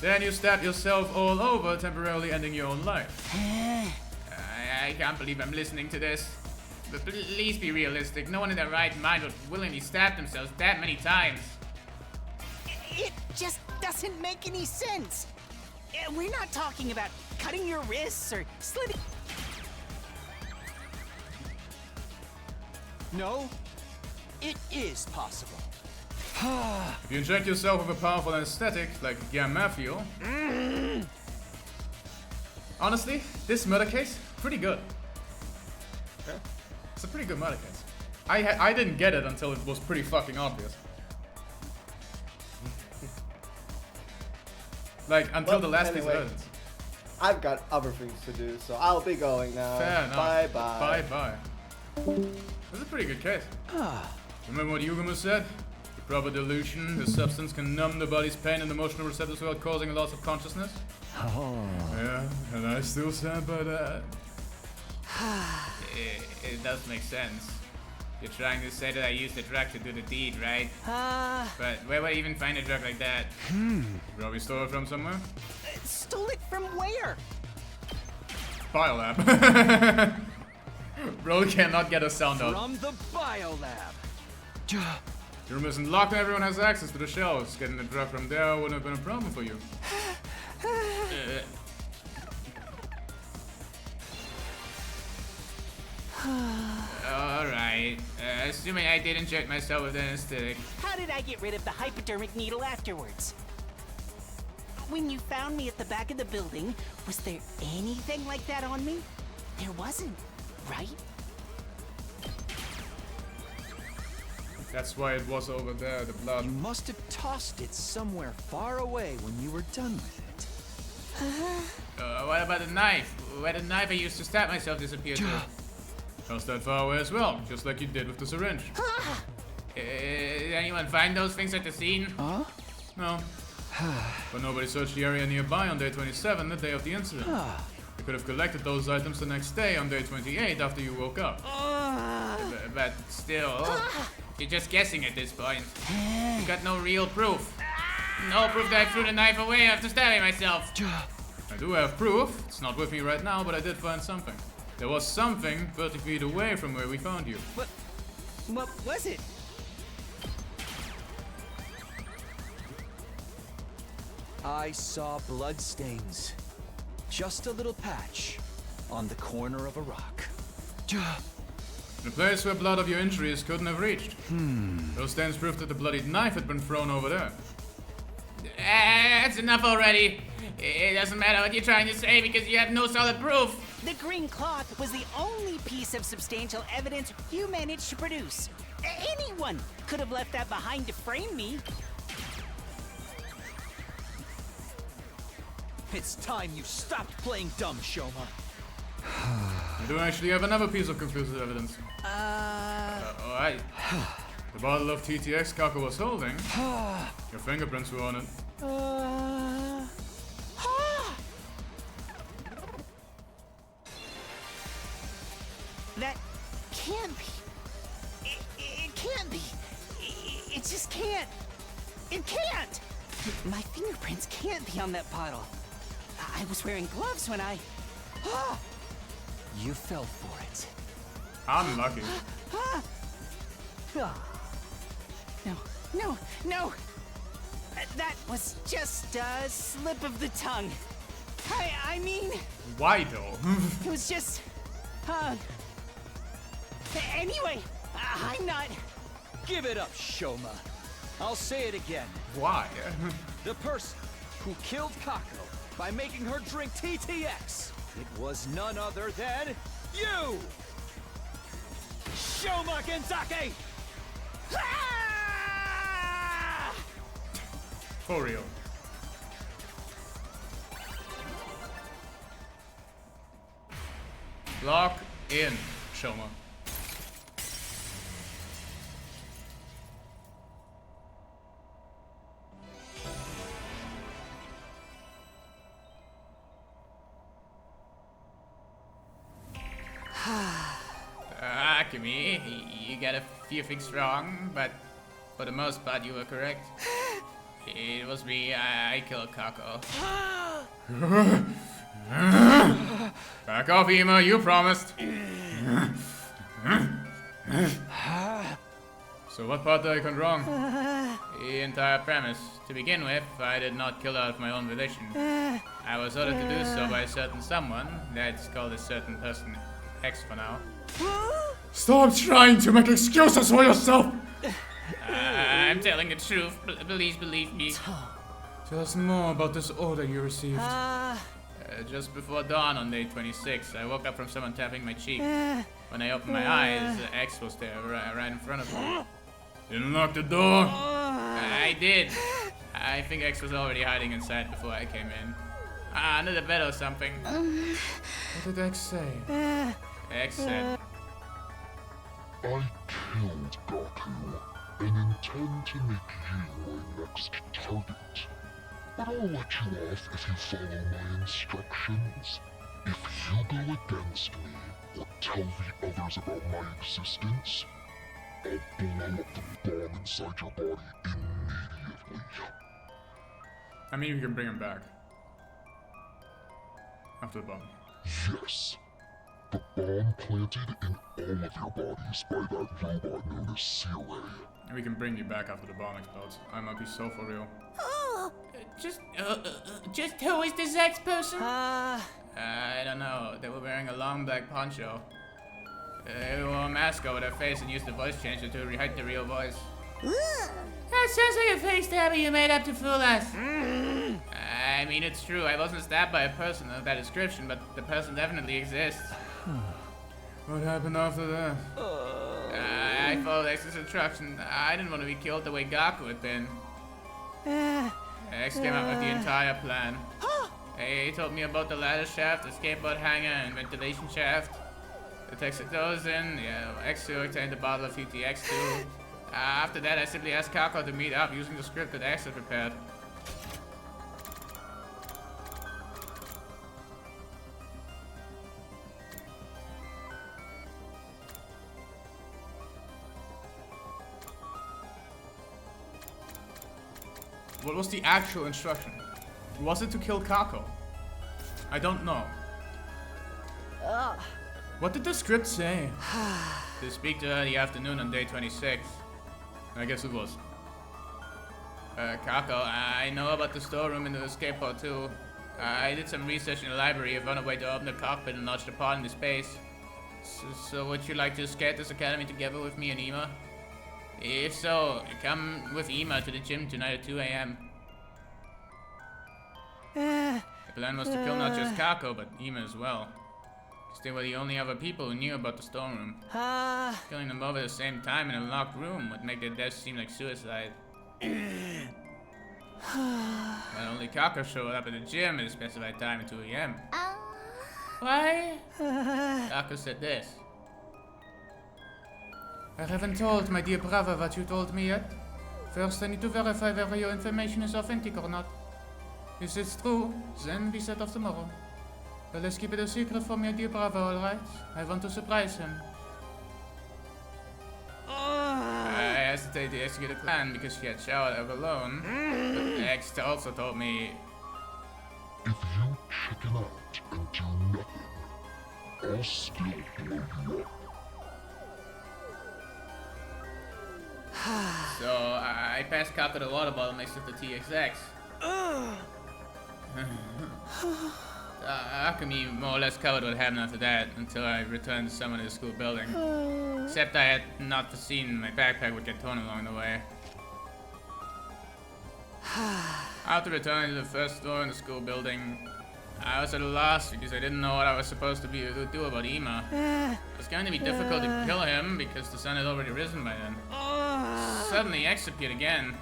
Then you stabbed yourself all over, temporarily ending your own life. I can't believe I'm listening to this. But please be realistic. No one in their right mind would willingly stab themselves that many times. It just doesn't make any sense. We're not talking about cutting your wrists or slitting. No, it is possible. If you inject yourself with a powerful anesthetic like Gammafiel, honestly, this murder case, pretty good. Okay. It's a pretty good murder case. I didn't get it until it was pretty fucking obvious. Like, until the last piece of evidence. I've got other things to do, so I'll be going now. Fair enough. Bye-bye. Bye-bye. That's a pretty good case. Remember what Yugamu said? The proper delusion, the substance can numb the body's pain and emotional receptors without causing a loss of consciousness. Yeah, and I still stand by that. It does make sense. You're trying to say that I used the drug to do the deed, right? But where would I even find a drug like that? Probably stole it from somewhere? Stole it from where? Biolab. Bro cannot get a sound out. From the biolab. Your room isn't locked and everyone has access to the shelves. Getting the drug from there wouldn't have been a problem for you. Alright. Assuming I did inject myself with anesthetic. How did I get rid of the hypodermic needle afterwards? When you found me at the back of the building, was there anything like that on me? There wasn't, right? That's why it was over there, the blood. You must have tossed it somewhere far away when you were done with it. What about the knife? Where the knife I used to stab myself disappeared to? Tossed that far away as well, just like you did with the syringe. Did anyone find those things at the scene? No. But nobody searched the area nearby on day 27, the day of the incident. You could have collected those items the next day on day 28 after you woke up. But still, you're just guessing at this point. You got no real proof. No proof that I threw the knife away after stabbing myself. I do have proof. It's not with me right now, but I did find something. There was something 30 feet away from where we found you. What was it? I saw bloodstains. Just a little patch on the corner of a rock. The place where blood of your injuries couldn't have reached. Those stains proved that the bloodied knife had been thrown over there. That's enough already. It doesn't matter what you're trying to say because you have no solid proof. The green cloth was the only piece of substantial evidence you managed to produce. Anyone could have left that behind to frame me. It's time you stopped playing dumb, Shoma. I do actually have another piece of conclusive evidence. Alright. The bottle of TTX Kako was holding. Your fingerprints were on it. That can't be. It can't be. It just can't. It can't. My fingerprints can't be on that bottle. I was wearing gloves when I... You fell for it. I'm lucky. No. That was just a slip of the tongue. I mean... Why though? It was just... Anyway, I'm not... Give it up, Shoma. I'll say it again. Why? The person who killed Kako by making her drink TTX. It was none other than you! Shoma Genzake! For real. Lock in, Shoma. Akemi. You got a few things wrong, but for the most part, you were correct. It was me. I killed Kako. Back off, Ema. You promised. So what part did I get wrong? The entire premise. To begin with, I did not kill out of my own volition. I was ordered to do so by a certain someone. Let's call this certain person X for now. Stop trying to make excuses for yourself! I'm telling the truth. Please believe me. Tell us more about this order you received. Just before dawn on day 26, I woke up from someone tapping my cheek. When I opened my eyes, X was there, right in front of me. Didn't lock the door? I did. I think X was already hiding inside before I came in. Under the bed or something. What did X say? X said, I killed Gaku and intend to make you my next target. But I'll let you off if you follow my instructions. If you go against me or tell the others about my existence, I'll blow up the bomb inside your body immediately. I mean, you can bring him back. After the bomb. Yes. The bomb planted in all of your bodies by that robot known as Searay. We can bring you back after the bomb explodes. I might be so for real. just who is this X person? I don't know. They were wearing a long black poncho. They wore a mask over their face and used the voice changer to hide the real voice. That sounds like a fake stabber you made up to fool us. I mean, it's true. I wasn't stabbed by a person of that description, but the person definitely exists. What happened after that? I followed X's instruction. I didn't want to be killed the way Gaku had been. X came up with the entire plan. He told me about the ladder shaft, the skateboard hanger, and ventilation shaft. The texted those in. Yeah, X2 obtained a bottle of UTX2. After that, I simply asked Kako to meet up using the script that X had prepared. What was the actual instruction? Was it to kill Kako? I don't know. What did the script say? To speak to her the afternoon on day 26. I guess it was. Kako, I know about the storeroom in the escape pod too. I did some research in the library. I found a way to open the cockpit and launch the pod into space. So would you like to escape this academy together with me and Ema? If so, come with Ema to the gym tonight at 2 a.m. The plan was to kill not just Kako, but Ema as well. Because they were the only other people who knew about the storeroom. Killing them both at the same time in a locked room would make their deaths seem like suicide. And only Kako showed up at the gym at a specified time at 2 a.m. Why? Kako said this. I haven't told my dear brother what you told me yet. First, I need to verify whether your information is authentic or not. If it's true, then we set off tomorrow. But let's keep it a secret from your dear brother, alright? I want to surprise him. I hesitated to execute a plan because she had showered up alone. But X also told me, if you chicken out and do nothing, I'll still blow you up. So I passed Kako the water bottle mixed with the TXX. Akemi more or less covered what happened after that until I returned to someone in the school building. Except I had not foreseen my backpack would get torn along the way. After returning to the first floor in the school building, I was at a loss because I didn't know what I was supposed to do about Ema. It was going to be difficult to kill him because the sun had already risen by then. Suddenly, X appeared again.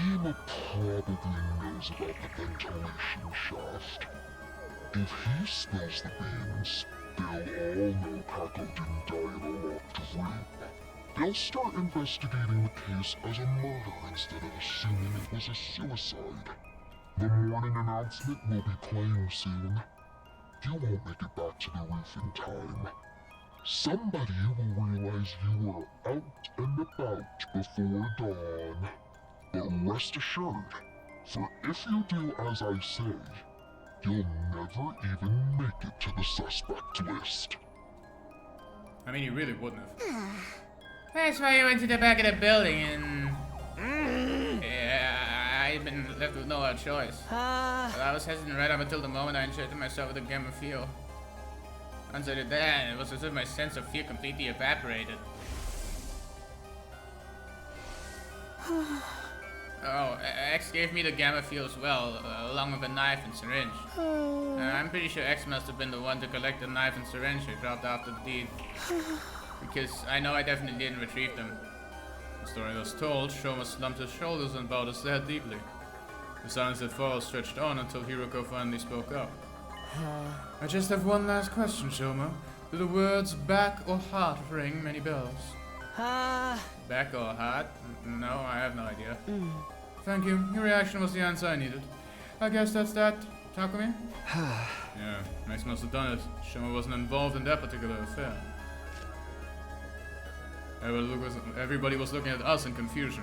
Ema probably knows about the ventilation shaft. If he spills the beans, they'll all know Kako didn't die in a locked room. They'll start investigating the case as a murder instead of assuming it was a suicide. The morning announcement will be playing soon. You won't make it back to the roof in time. somebody will realize you were out and about before dawn. But rest assured, for if you do as I say, you'll never even make it to the suspect list. I mean, you really wouldn't have. That's why you went to the back of the building and... Yeah, I've been left with no other choice. Well, I was hesitant right up until the moment I injected myself with a gamma fuel. Once I did that, it was as if my sense of fear completely evaporated. Oh, X gave me the gamma fuel as well, along with a knife and syringe. I'm pretty sure X must have been the one to collect the knife and syringe I dropped after the deed. Because I know I definitely didn't retrieve them. The story was told, Shoma slumped his shoulders and bowed his head deeply. The silence that followed stretched on until Hiroko finally spoke up. I just have one last question, Shoma. Do the words back or heart ring many bells? Back or heart? No, I have no idea. Thank you. Your reaction was the answer I needed. I guess that's that. Takumi? Yeah, Max must have done it. Shoma wasn't involved in that particular affair. Everybody was looking at us in confusion.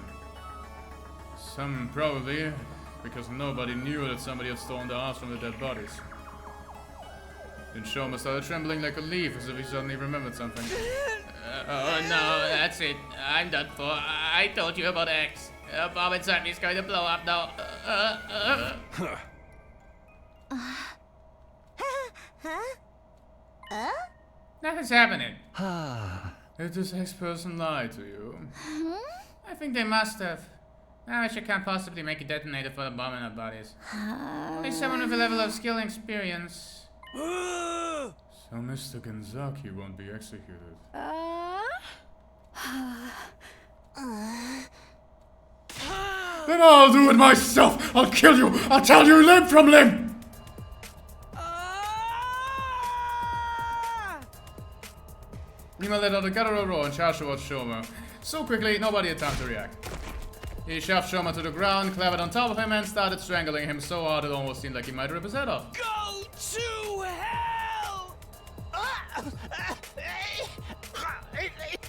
Some probably because nobody knew that somebody had stolen the hearts from the dead bodies. Then Shoma started trembling like a leaf as if he suddenly remembered something. Oh no, that's it. I'm done for. I told you about X. A bomb inside me is going to blow up now. Nothing's happening. Did this X-person lie to you? I think they must have. Now she can't possibly make a detonator for the bomb in our bodies. Only someone with a level of skill and experience. So Mr. Genzaki won't be executed. Then I'll do it myself! I'll kill you! I'll tell you limb from limb! Nima let out a guttural roar and charged towards Shoma. So quickly, nobody had time to react. He shoved Shoma to the ground, clambered on top of him, and started strangling him so hard it almost seemed like he might rip his head off. Go to hell!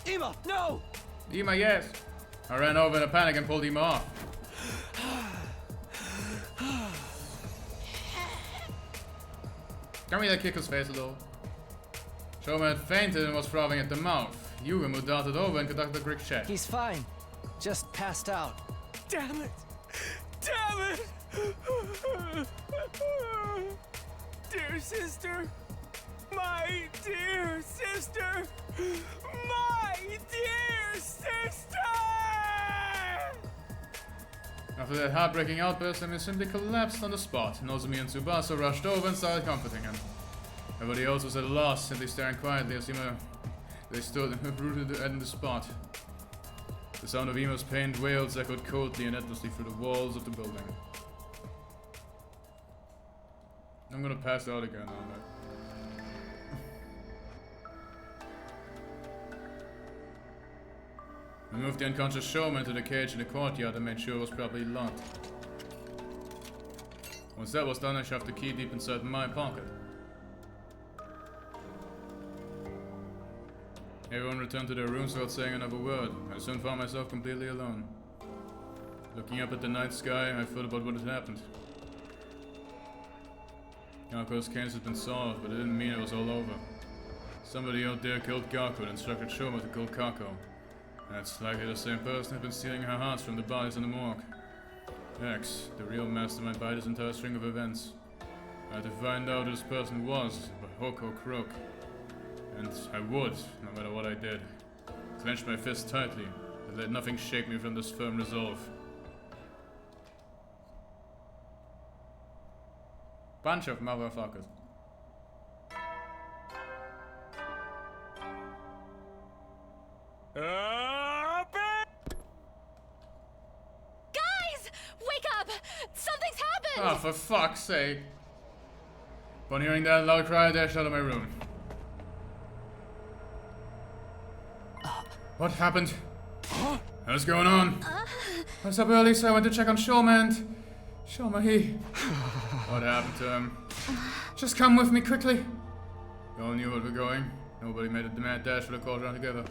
Ima, no! Ima, yes. I ran over in a panic and pulled Ima off. Can we kick his face a little? Shoma had fainted and was frothing at the mouth. Yugamu darted over and conducted a quick check. He's fine. Just passed out. Damn it! Damn it! Dear sister! My dear sister! My dear sister! After that heartbreaking outburst, Emi simply collapsed on the spot. Nozomi and Tsubasa rushed over and started comforting him. Everybody else was at a loss, simply staring quietly as they stood rooted in the spot. The sound of Ima's pained wails echoed coldly and endlessly through the walls of the building. I'm gonna pass out again, aren't I? I moved the unconscious Shoma into the cage in the courtyard and made sure it was properly locked. Once that was done, I shoved the key deep inside my pocket. Everyone returned to their rooms without saying another word. I soon found myself completely alone. Looking up at the night sky, I thought about what had happened. Gaku's case had been solved, but it didn't mean it was all over. Somebody out there killed Gaku and instructed Shoma to kill Kako. That's likely the same person who'd been stealing her hearts from the bodies in the morgue. X, the real mastermind behind this entire string of events. I had to find out who this person was, by hook or crook. And I would, no matter what I did. Clenched my fist tightly, and let nothing shake me from this firm resolve. Bunch of motherfuckers. Guys! Wake up! Something's happened! Oh, for fuck's sake. Upon hearing that loud cry, I dashed out of my room. What happened? What's going on? I was up early, so I went to check on Shoma and... Shoma, he... What happened to him? Just come with me quickly. You all knew where we're going. Nobody made a mad dash for the courtyard together.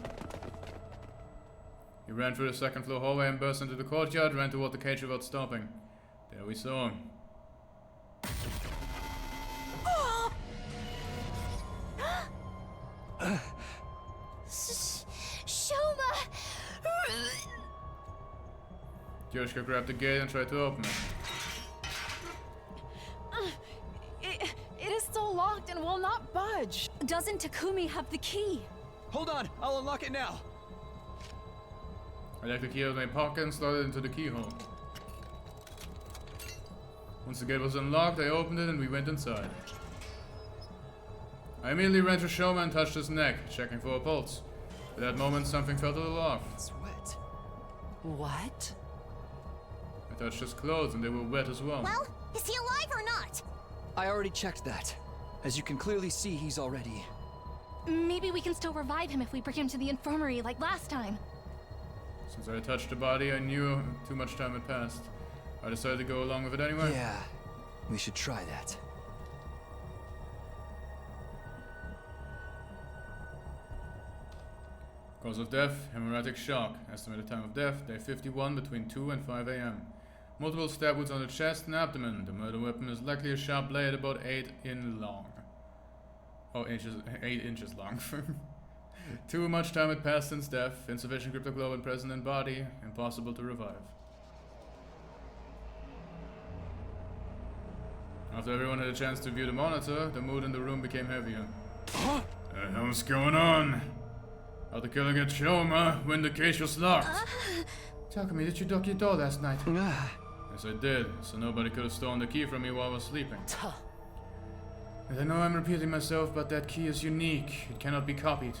He ran through the second floor hallway and burst into the courtyard, ran toward the cage without stopping. There we saw him. Shoma! Yoshika grabbed the gate and tried to open it. It is still locked and will not budge. Doesn't Takumi have the key? Hold on, I'll unlock it now. I took the key out of my pocket and slid it into the keyhole. Once the gate was unlocked, I opened it and we went inside. I immediately ran to Shoma and touched his neck, checking for a pulse. At that moment, something fell to the lock. It's wet. What? I touched his clothes and they were wet as well. Well, is he alive or not? I already checked that. As you can clearly see, he's already... Maybe we can still revive him if we bring him to the infirmary like last time. Since I touched the body, I knew too much time had passed. I decided to go along with it anyway. Yeah, we should try that. Cause of death, hemorrhagic shock. Estimated time of death, day 51 between 2 and 5 a.m. Multiple stab wounds on the chest and abdomen. The murder weapon is likely a sharp blade about 8 in long. Oh, 8 inches long. Too much time had passed since death. Insufficient cryptoglobin present in body. Impossible to revive. After everyone had a chance to view the monitor, the mood in the room became heavier. What the hell's going on? How'd the killer get Shoma when the cage was locked? Takumi, did you lock your door last night? Yes, I did, so nobody could have stolen the key from me while I was sleeping. And I know I'm repeating myself, but that key is unique. It cannot be copied.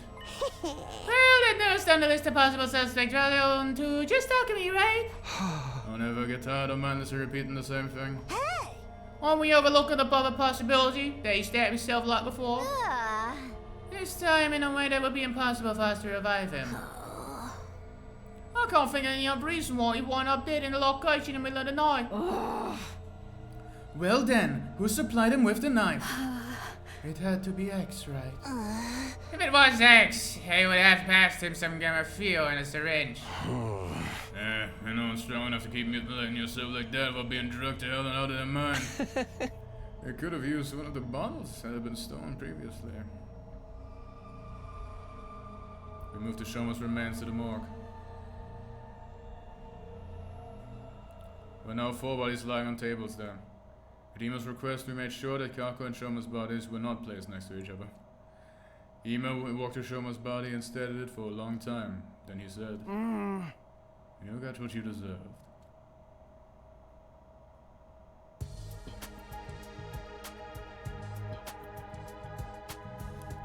Well, that narrows down the list of possible suspects rather on to just Takumi, right? I'll never get tired of mindlessly repeating the same thing. Won't we overlook the other possibility that he stabbed himself like before? This time in a way that would be impossible for us to revive him. I can't think of any other reason why he wound up dead in the location in the middle of the night. Well then, who supplied him with the knife? It had to be X, right? If it was X, he would have passed him some kind of feel and a syringe. I know I'm strong enough to keep mutilating yourself like that while being drugged to hell and out of their mind. They could have used one of the bottles that had been stolen previously. We moved the Shoma's remains to the morgue. There were now 4 bodies lying on tables there. At Ima's request, we made sure that Kako and Shoma's bodies were not placed next to each other. Ima walked to Shoma's body and stared at it for a long time. Then he said, You got what you deserved.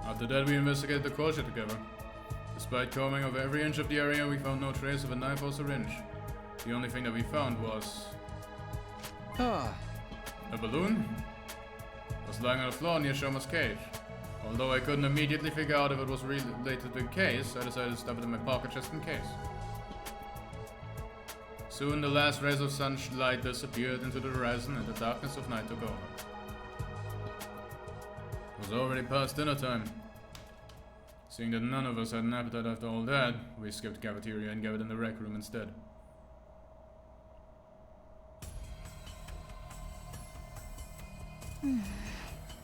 After that, we investigated the culture together. Despite combing over every inch of the area, we found no trace of a knife or syringe. The only thing that we found was... a balloon? It was lying on the floor near Shoma's cage. Although I couldn't immediately figure out if it was related to the case, I decided to stuff it in my pocket just in case. Soon the last rays of sunlight disappeared into the horizon and the darkness of night took over. It was already past dinner time. Seeing that none of us had an appetite after all that, we skipped the cafeteria and gathered in the rec room instead.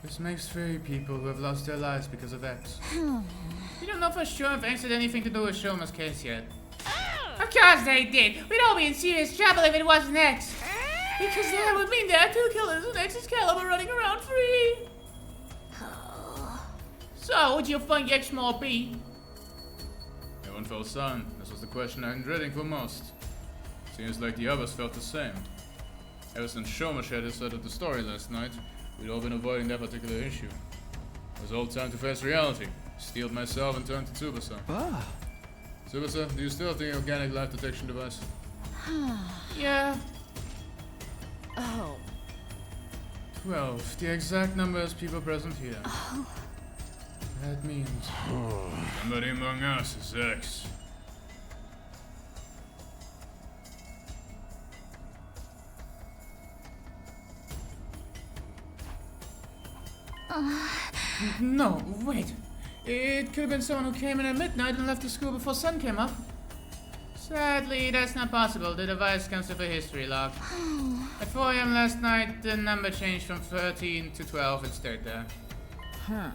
This makes 3 people who have lost their lives because of X. We don't know for sure if X had anything to do with Shoma's case yet. Of course they did! We'd all be in serious trouble if it wasn't X! Because that would mean there are 2 killers with X's caliber running around free! So, what do you think X might be? Everyone fell silent. This was the question I'd been dreading for most. Seems like the others felt the same. Ever since Shoma shared his side of the story last night, we'd all been avoiding that particular issue. It was all time to face reality. Steeled myself and turned to Tsubasa. Tsubasa, do you still have the organic life detection device? Yeah. Oh. 12. The exact number as people present here. That means... somebody among us is X. No, wait. It could have been someone who came in at midnight and left the school before sun came up. Sadly, that's not possible. The device comes with a history log. At 4 AM last night, the number changed from 13 to 12 instead there. Huh.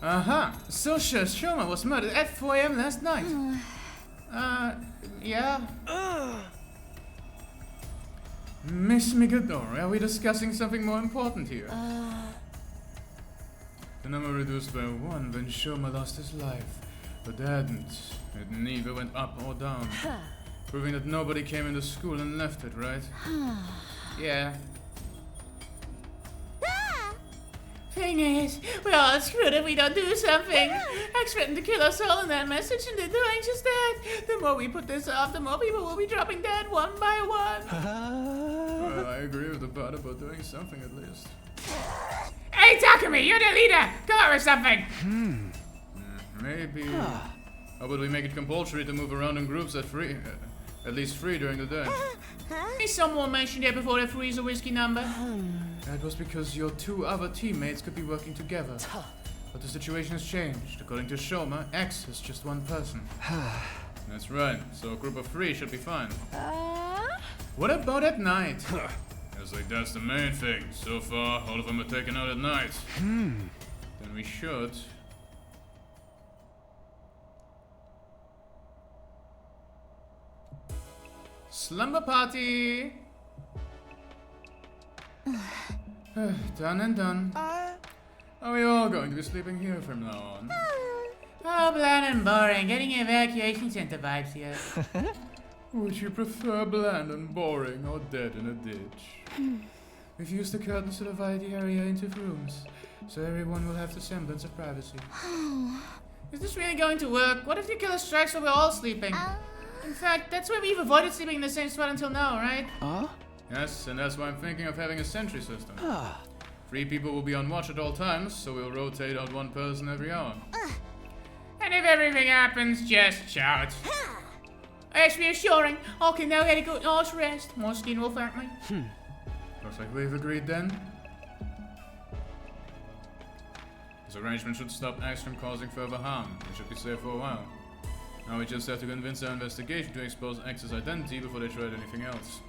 Uh-huh. Social Shoma was murdered at 4 AM last night. Yeah. Miss Migadori, are we discussing something more important here? The number reduced by 1 when Shoma lost his life. But it neither went up or down. Proving that nobody came into school and left it, right? Yeah. Thing is, we're all screwed if we don't do something. X threatened to kill us all in that message, and they're doing just that. The more we put this off, the more people will be dropping dead one by one. Well, I agree with the part about doing something at least. Hey, Takumi, you're the leader. Go over something. Maybe. How about we make it compulsory to move around in groups at least three during the day? Hey, someone mentioned it before the freeze a whiskey number. That was because your 2 other teammates could be working together. But the situation has changed. According to Shoma, X is just 1 person. That's right, so a group of 3 should be fine. What about at night? It's like that's the main thing. So far, all of them are taken out at night. Then we should... Slumber party! Done and done. Are we all going to be sleeping here from now on? Oh, bland and boring. Getting evacuation center vibes here. Would you prefer bland and boring or dead in a ditch? We've used the curtains to divide the area into rooms, so everyone will have the semblance of privacy. Is this really going to work? What if the killer strikes while we're all sleeping? In fact, that's why we've avoided sleeping in the same spot until now, right? Yes, and that's why I'm thinking of having a sentry system. 3 people will be on watch at all times, so we'll rotate out 1 person every hour. And if everything happens, just shout. That's reassuring. Okay, now get a good night's rest. My skin will thank me. Looks like we've agreed then. This arrangement should stop X from causing further harm. We should be safe for a while. Now we just have to convince our investigation to expose X's identity before they tried anything else.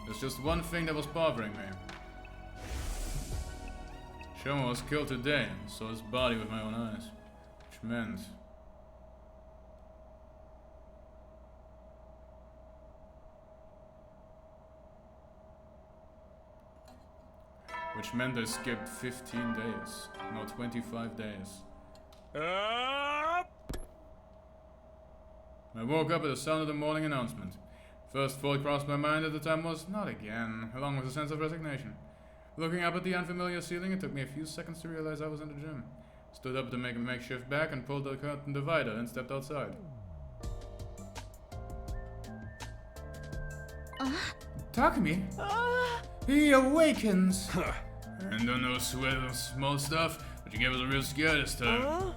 There's just one thing that was bothering me. Shoma was killed today, and saw his body with my own eyes. Which meant I skipped 15 days. No, 25 days. I woke up at the sound of the morning announcement. First thought crossed my mind at the time was, not again, along with a sense of resignation. Looking up at the unfamiliar ceiling, it took me a few seconds to realize I was in the gym. Stood up to make a makeshift back and pulled the curtain divider and stepped outside. Takumi? He awakens! And don't know small stuff, but you gave us a real scare this time.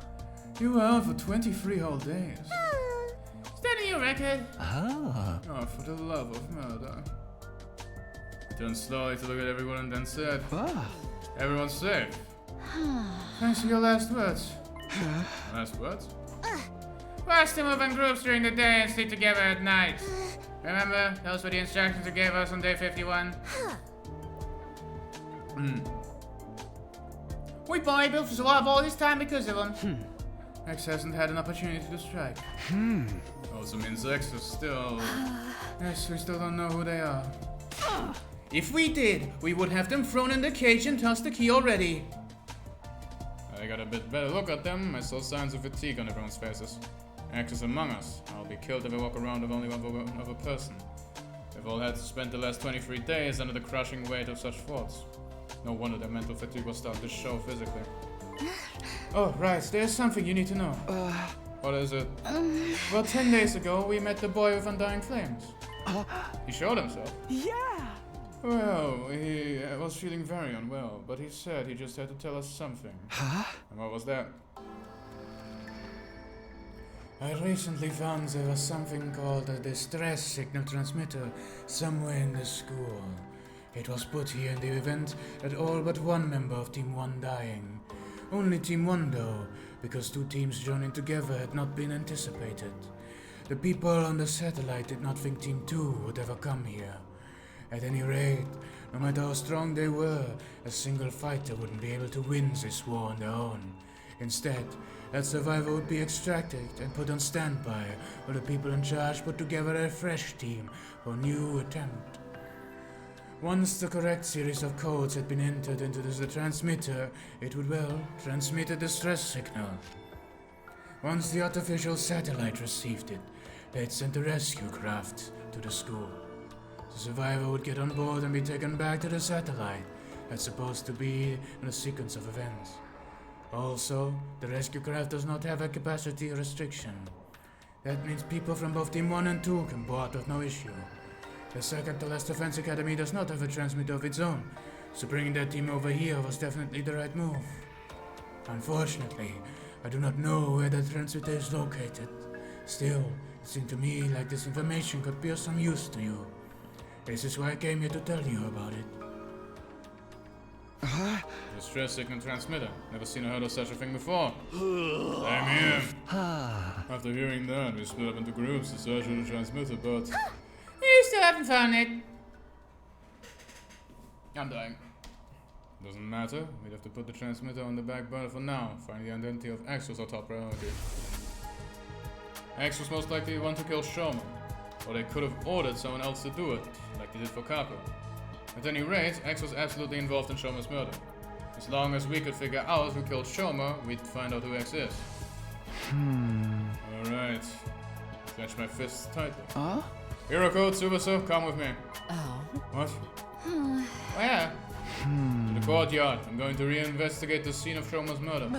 You were out for 23 whole days. Is that a new record? Oh, for the love of murder. I turned slowly to look at everyone and then said, everyone's safe. Thanks for your last words. Last words? For us to move in groups during the day and sleep together at night. Remember, those were the instructions you gave us on day 51? We probably built for survive all this time because of them. X hasn't had an opportunity to strike. Also means X is still... Yes, we still don't know who they are. If we did, we would have them thrown in the cage and tossed the key already. I got a bit better look at them. I saw signs of fatigue on everyone's faces. X is among us. I'll be killed if I walk around with only one other person. They've all had to spend the last 23 days under the crushing weight of such thoughts. No wonder their mental fatigue will start to show physically. Oh, right, there's something you need to know. What is it? Well, 10 days ago, we met the boy with undying flames. He showed himself? Yeah! Well, he was feeling very unwell, but he said he just had to tell us something. And what was that? I recently found there was something called a distress signal transmitter somewhere in the school. It was put here in the event that all but one member of Team 1 dying. Only Team 1 though, because two teams joining together had not been anticipated. The people on the satellite did not think Team 2 would ever come here. At any rate, no matter how strong they were, a single fighter wouldn't be able to win this war on their own. Instead, that survivor would be extracted and put on standby, while the people in charge put together a fresh team for a new attempt. Once the correct series of codes had been entered into the transmitter, it would, well, transmit a distress signal. Once the artificial satellite received it, they'd send a rescue craft to the school. The survivor would get on board and be taken back to the satellite. That's supposed to be in a sequence of events. Also, the rescue craft does not have a capacity restriction. That means people from both Team 1 and 2 can board with no issue. The second to last defense academy does not have a transmitter of its own, so bringing that team over here was definitely the right move. Unfortunately, I do not know where the transmitter is located. Still, it seemed to me like this information could be of some use to you. This is why I came here to tell you about it. The stress signal transmitter. Never seen or heard of such a thing before. Same here. After hearing that, we split up into groups to search for the transmitter, but... You still haven't found it. I'm dying. Doesn't matter. We'd have to put the transmitter on the back burner for now. Finding the identity of X was our top priority. X was most likely the one to kill Shoma. Or they could have ordered someone else to do it, like they did for Kako. At any rate, X was absolutely involved in Shoma's murder. As long as we could figure out who killed Shoma, we'd find out who X is. Alright. Clench my fists tightly. Huh? Hero code, Tsubasa, come with me. Oh. What? Where? To the courtyard. I'm going to reinvestigate the scene of Shoma's murder.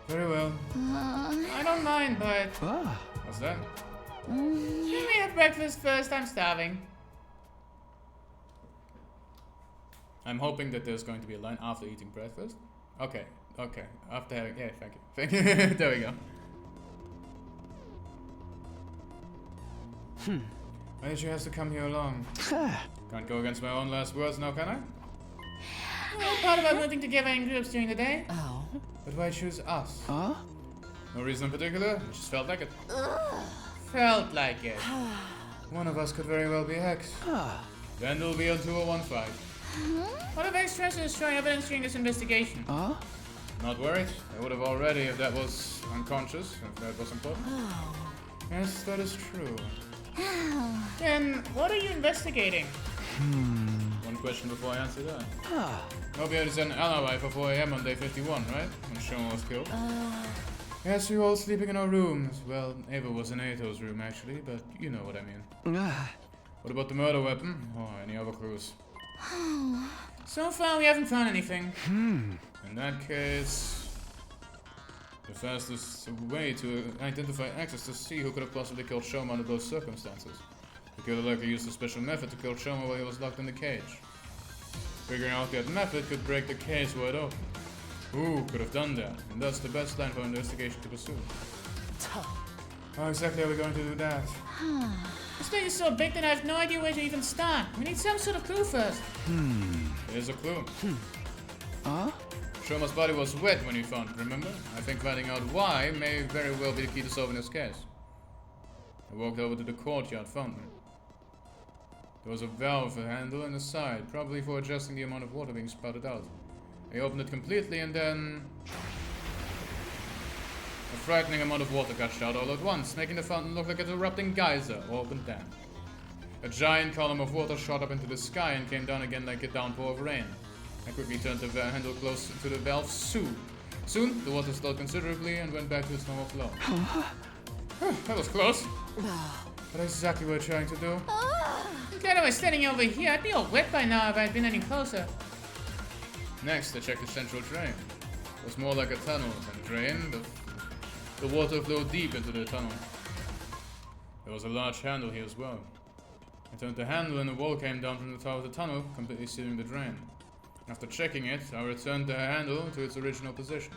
Very well. I don't mind, but... What's that? Can we have breakfast first? I'm starving. I'm hoping that there's going to be a line after eating breakfast. Okay. After having... Yeah, thank you. There we go. Why did you have to come here alone? Can't go against my own last words now, can I? Well, part about moving together in groups during the day. Oh. But why choose us? Huh? No reason in particular, it just felt like it. Felt like it. One of us could very well be X. Then there'll be a 2-on-1 fight. What if X tries to destroy evidence during this investigation? Not worried. I would have already if that was unconscious, if that was important. Yes, that is true. Then, what are you investigating? One question before I answer that. Nobody is an alibi for 4 AM on day 51, right? When Shoma was killed. Yes, we were all sleeping in our rooms. Well, Ava was in Ato's room actually, but you know what I mean. What about the murder weapon? Or any other clues? So far, we haven't found anything. In that case... The fastest way to identify X is to see who could have possibly killed Shoma under those circumstances. The killer likely used a special method to kill Shoma while he was locked in the cage. Figuring out that method could break the case wide open. Who could have done that? And that's the best line for investigation to pursue. How exactly are we going to do that? This thing is so big that I have no idea where to even start. We need some sort of clue first. Here's a clue. Shoma's body was wet when we found it, remember? I think finding out why may very well be the key to solving this case. I walked over to the courtyard fountain. There was a valve handle in the side, probably for adjusting the amount of water being spouted out. I opened it completely and then... a frightening amount of water gushed out all at once, making the fountain look like an erupting geyser or open dam. A giant column of water shot up into the sky and came down again like a downpour of rain. I quickly turned the handle close to the valve soon, the water slowed considerably and went back to its normal flow. That was close. But that's exactly what we're trying to do. I'm glad I was standing over here. I'd be all wet by now if I'd been any closer. Next, I checked the central drain. It was more like a tunnel than a drain, but the water flowed deep into the tunnel. There was a large handle here as well. I turned the handle and the wall came down from the top of the tunnel, completely sealing the drain. After checking it, I returned the handle to its original position.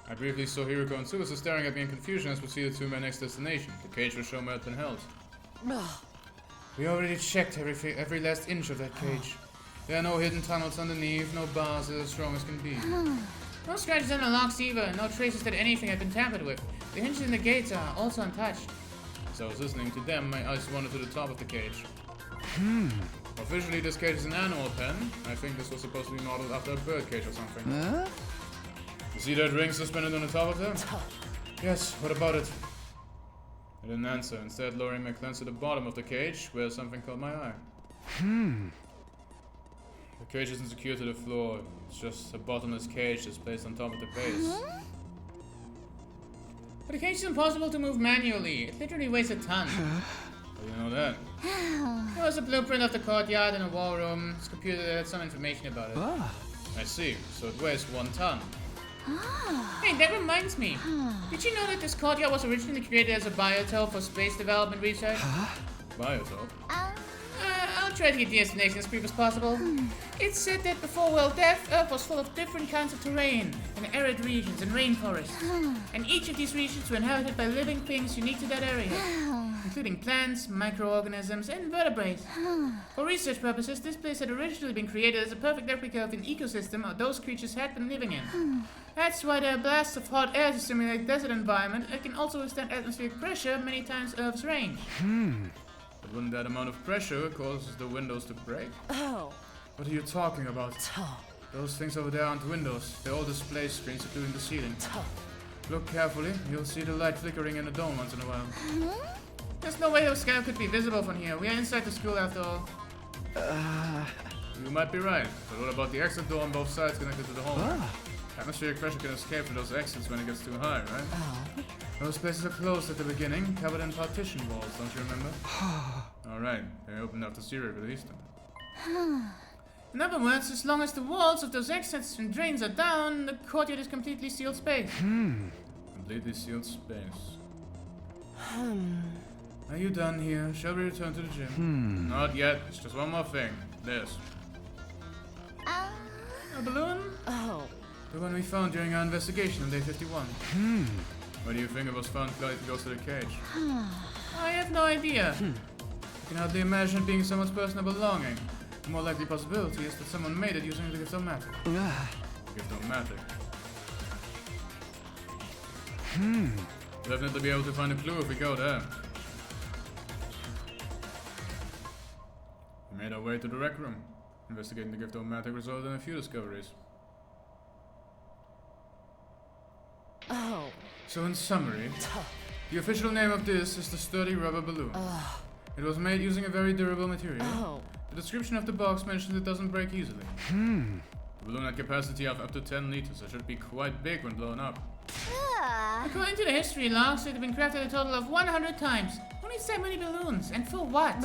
I briefly saw Hiroko and Tsubasa staring at me in confusion as we proceeded to my next destination, the cage where Shoma had been held. We already checked every last inch of that cage. There are no hidden tunnels underneath, no bars that are as strong as can be. No scratches on the locks either, no traces that anything had been tampered with. The hinges in the gates are also untouched. As I was listening to them, my eyes wandered to the top of the cage. Officially, this cage is an animal pen. I think this was supposed to be modeled after a bird cage or something. You see that ring suspended on the top of it? Yes, what about it? I didn't answer, instead lowering my glance to the bottom of the cage, where something caught my eye. The cage isn't secured to the floor, it's just a bottomless cage that's placed on top of the base. But the cage is impossible to move manually. It literally weighs a ton. How do you know that? There was a blueprint of the courtyard in a war room. This computer had some information about it. I see. So it weighs 1 ton. Hey, that reminds me. Did you know that this courtyard was originally created as a biotope for space development research? Biotope? I'll try to get the explanation as brief as possible. It's said that before World Death, Earth was full of different kinds of terrain, and arid regions and rainforests. And each of these regions were inhabited by living things unique to that area, including plants, microorganisms, and vertebrates. For research purposes, this place had originally been created as a perfect replica of an ecosystem those creatures had been living in. That's why there are blasts of hot air to simulate desert environment and can also withstand atmospheric pressure many times Earth's range. But wouldn't that amount of pressure cause the windows to break? What are you talking about? Those things over there aren't windows. They're all display screens secluding the ceiling. Look carefully. You'll see the light flickering in the dome once in a while. There's no way the sky could be visible from here. We are inside the school after all. You might be right. But what about the exit door on both sides connected to the home? Atmospheric pressure can escape from those exits when it gets too high, right? Those places are closed at the beginning, covered in partition walls, don't you remember? Alright, they opened after Zero released them. In other words, as long as the walls of those exits and drains are down, the courtyard is completely sealed space. Completely sealed space. Are you done here? Shall we return to the gym? Not yet. It's just one more thing. This. A balloon? The one we found during our investigation on day 51. Where do you think it was found close to the cage? I have no idea. I can hardly imagine it being someone's personal belonging. The more likely possibility is that someone made it using the Gift-O-Matic. Gift-O-Matic. Definitely be able to find a clue if we go there. We made our way to the rec room. Investigating the Gift-O-Matic resulted in a few discoveries. So in summary, the official name of this is the sturdy rubber balloon. It was made using a very durable material. The description of the box mentions it doesn't break easily. The balloon had capacity of up to 10 liters, so it should be quite big when blown up. According to the history logs, it had been crafted a total of 100 times. Only so many balloons, and for what?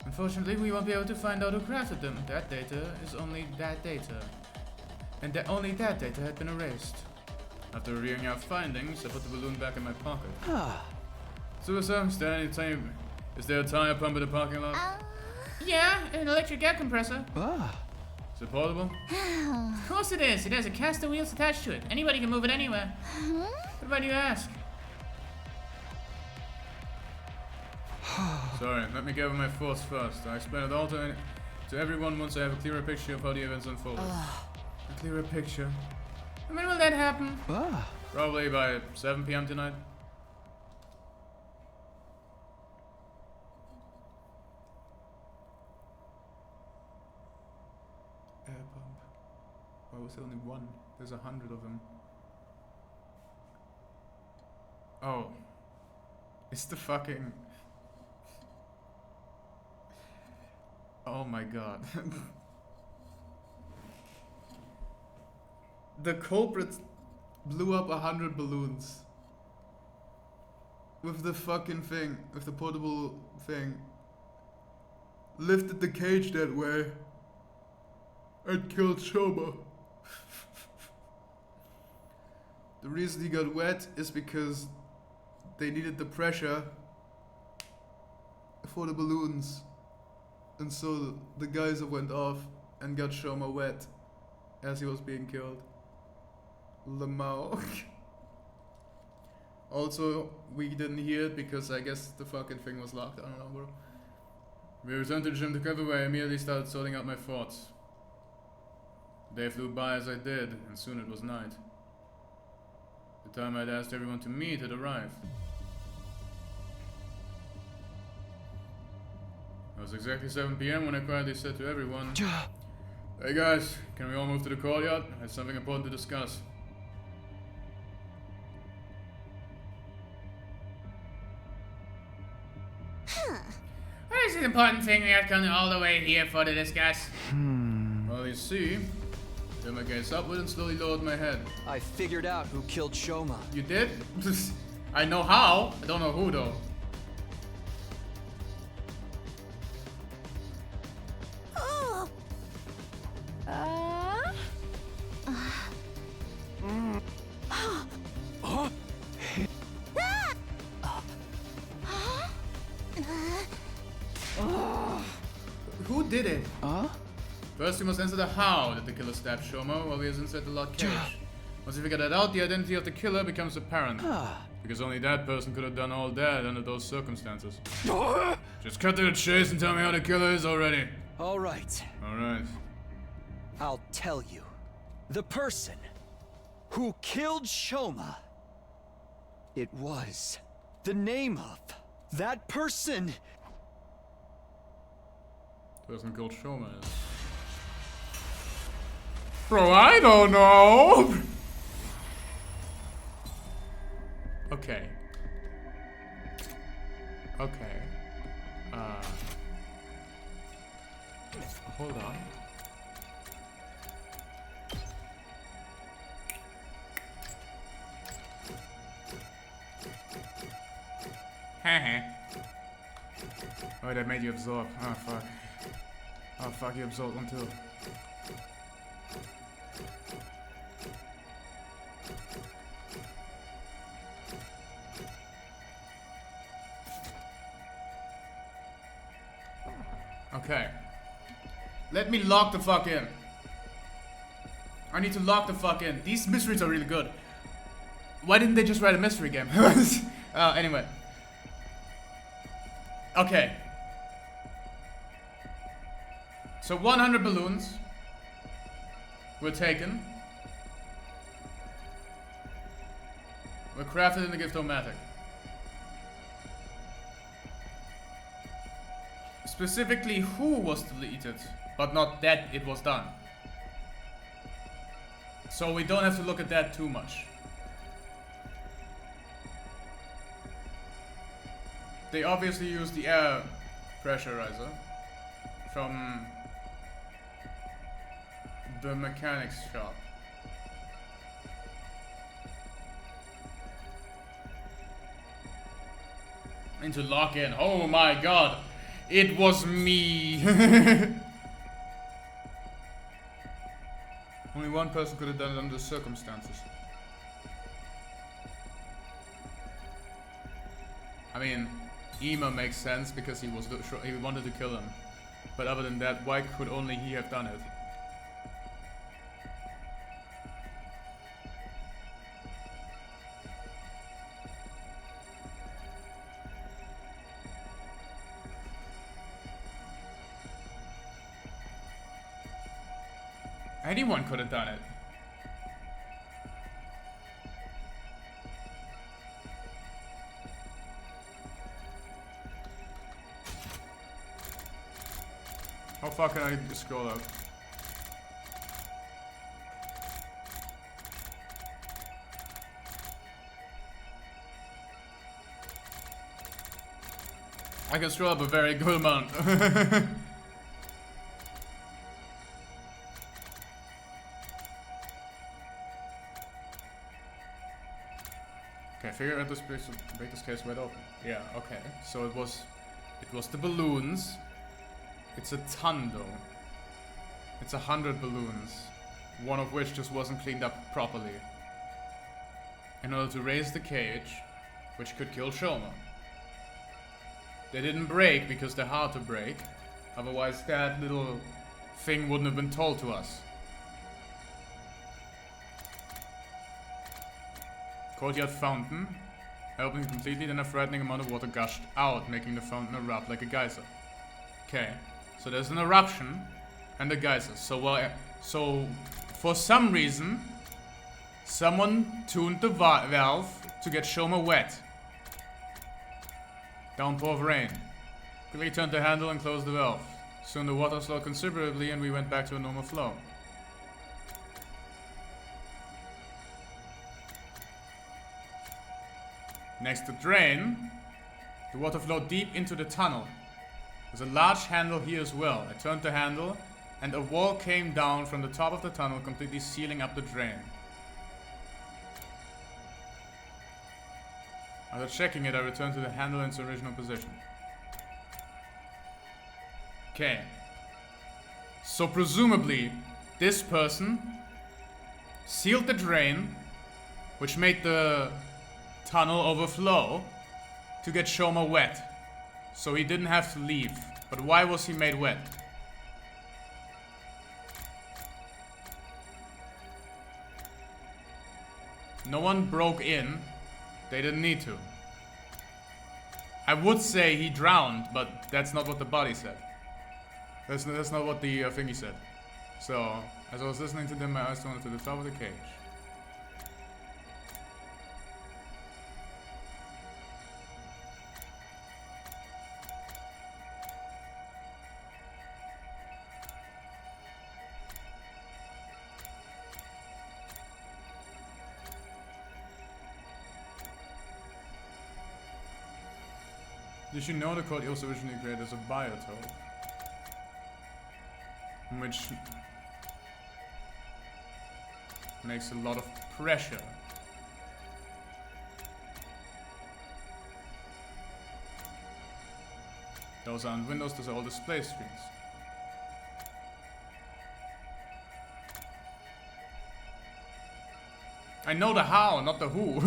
Unfortunately, we won't be able to find out who crafted them. That data is only that data. And only that data had been erased. After reviewing our findings, I put the balloon back in my pocket. So, sir, is there a tire pump in the parking lot? Yeah, an electric air compressor. Is it portable? Of course it is. It has a caster wheels attached to it. Anybody can move it anywhere. But why do you ask? Sorry, let me gather my thoughts first. I'll explain it all to everyone once I have a clearer picture of how the events unfolded. A clearer picture? When will that happen? Probably by 7 p.m. tonight. Air pump. Why was there only one? There's 100 of them. Oh. It's the fucking... Oh my god. The culprit blew up 100 balloons. With the fucking thing. With the portable thing. Lifted the cage that way. And killed Shoma. The reason he got wet is because they needed the pressure for the balloons. And so the geyser went off and got Shoma wet as he was being killed. Lamau. Also, we didn't hear it because I guess the fucking thing was locked. I don't know, bro. We returned to the gym together where I immediately started sorting out my thoughts. The day flew by as I did, and soon it was night. The time I'd asked everyone to meet had arrived. It was exactly 7 PM when I quietly said to everyone, "Hey guys, can we all move to the courtyard? I have something important to discuss." What is the important thing we have come all the way here for to discuss? Well, you see, I turned my gaze upward and slowly lowered my head. I figured out who killed Shoma. You did? I know how. I don't know who though. Oh. Who did it? First, we must answer the how that the killer stabbed Shoma while he is inside the locked cage. Once we figure that out, the identity of the killer becomes apparent. Because only that person could have done all that under those circumstances. Just cut to the chase and tell me how the killer is already. All right. All right. I'll tell you. The person who killed Shoma. It was the name of that person. Person called Shoma is. Bro, I don't know. Okay. Okay. Hold on. Oh, that made you absorb. Oh, fuck. Oh, fuck, you absorbed one too. Okay. Let me lock the fuck in. I need to lock the fuck in. These mysteries are really good. Why didn't they just write a mystery game? Anyway. Okay. So 100 balloons were taken. Were crafted in the Gift-O-Matic. Specifically who was deleted, but not that it was done. So we don't have to look at that too much. They obviously used the air pressurizer from the mechanics shop. And to lock in. Oh my god. It was me. Only one person could have done it under the circumstances. I mean, Ema makes sense because he wanted to kill him. But other than that, why could only he have done it? Anyone could have done it. How far can I scroll up? I can scroll up a very good amount. Okay, figure out this place to break this case wide open. Yeah, okay. So it was the balloons. It's a ton though. It's 100 balloons. One of which just wasn't cleaned up properly. In order to raise the cage, which could kill Shoma. They didn't break because they're hard to break. Otherwise that little thing wouldn't have been told to us. Courtyard fountain. I opened it completely, then a frightening amount of water gushed out, making the fountain erupt like a geyser. Okay, so there's an eruption and a geyser. So for some reason, someone tuned the valve to get Shoma wet. Downpour of rain. Quickly turned the handle and closed the valve. Soon the water slowed considerably and we went back to a normal flow. Next to drain, the water flowed deep into the tunnel. There's a large handle here as well. I turned the handle and a wall came down from the top of the tunnel, completely sealing up the drain. After checking it, I returned to the handle in its original position. Okay. So presumably, this person sealed the drain, which made the tunnel overflow to get Shoma wet. So he didn't have to leave. But why was he made wet? No one broke in. They didn't need to. I would say he drowned, but that's not what the body said. That's not what the thingy said. So, as I was listening to them, my eyes turned to the top of the cage. Did you know the code was originally created as a biotope? Which makes a lot of pressure. Those aren't windows, those are all display screens. I know the how, not the who.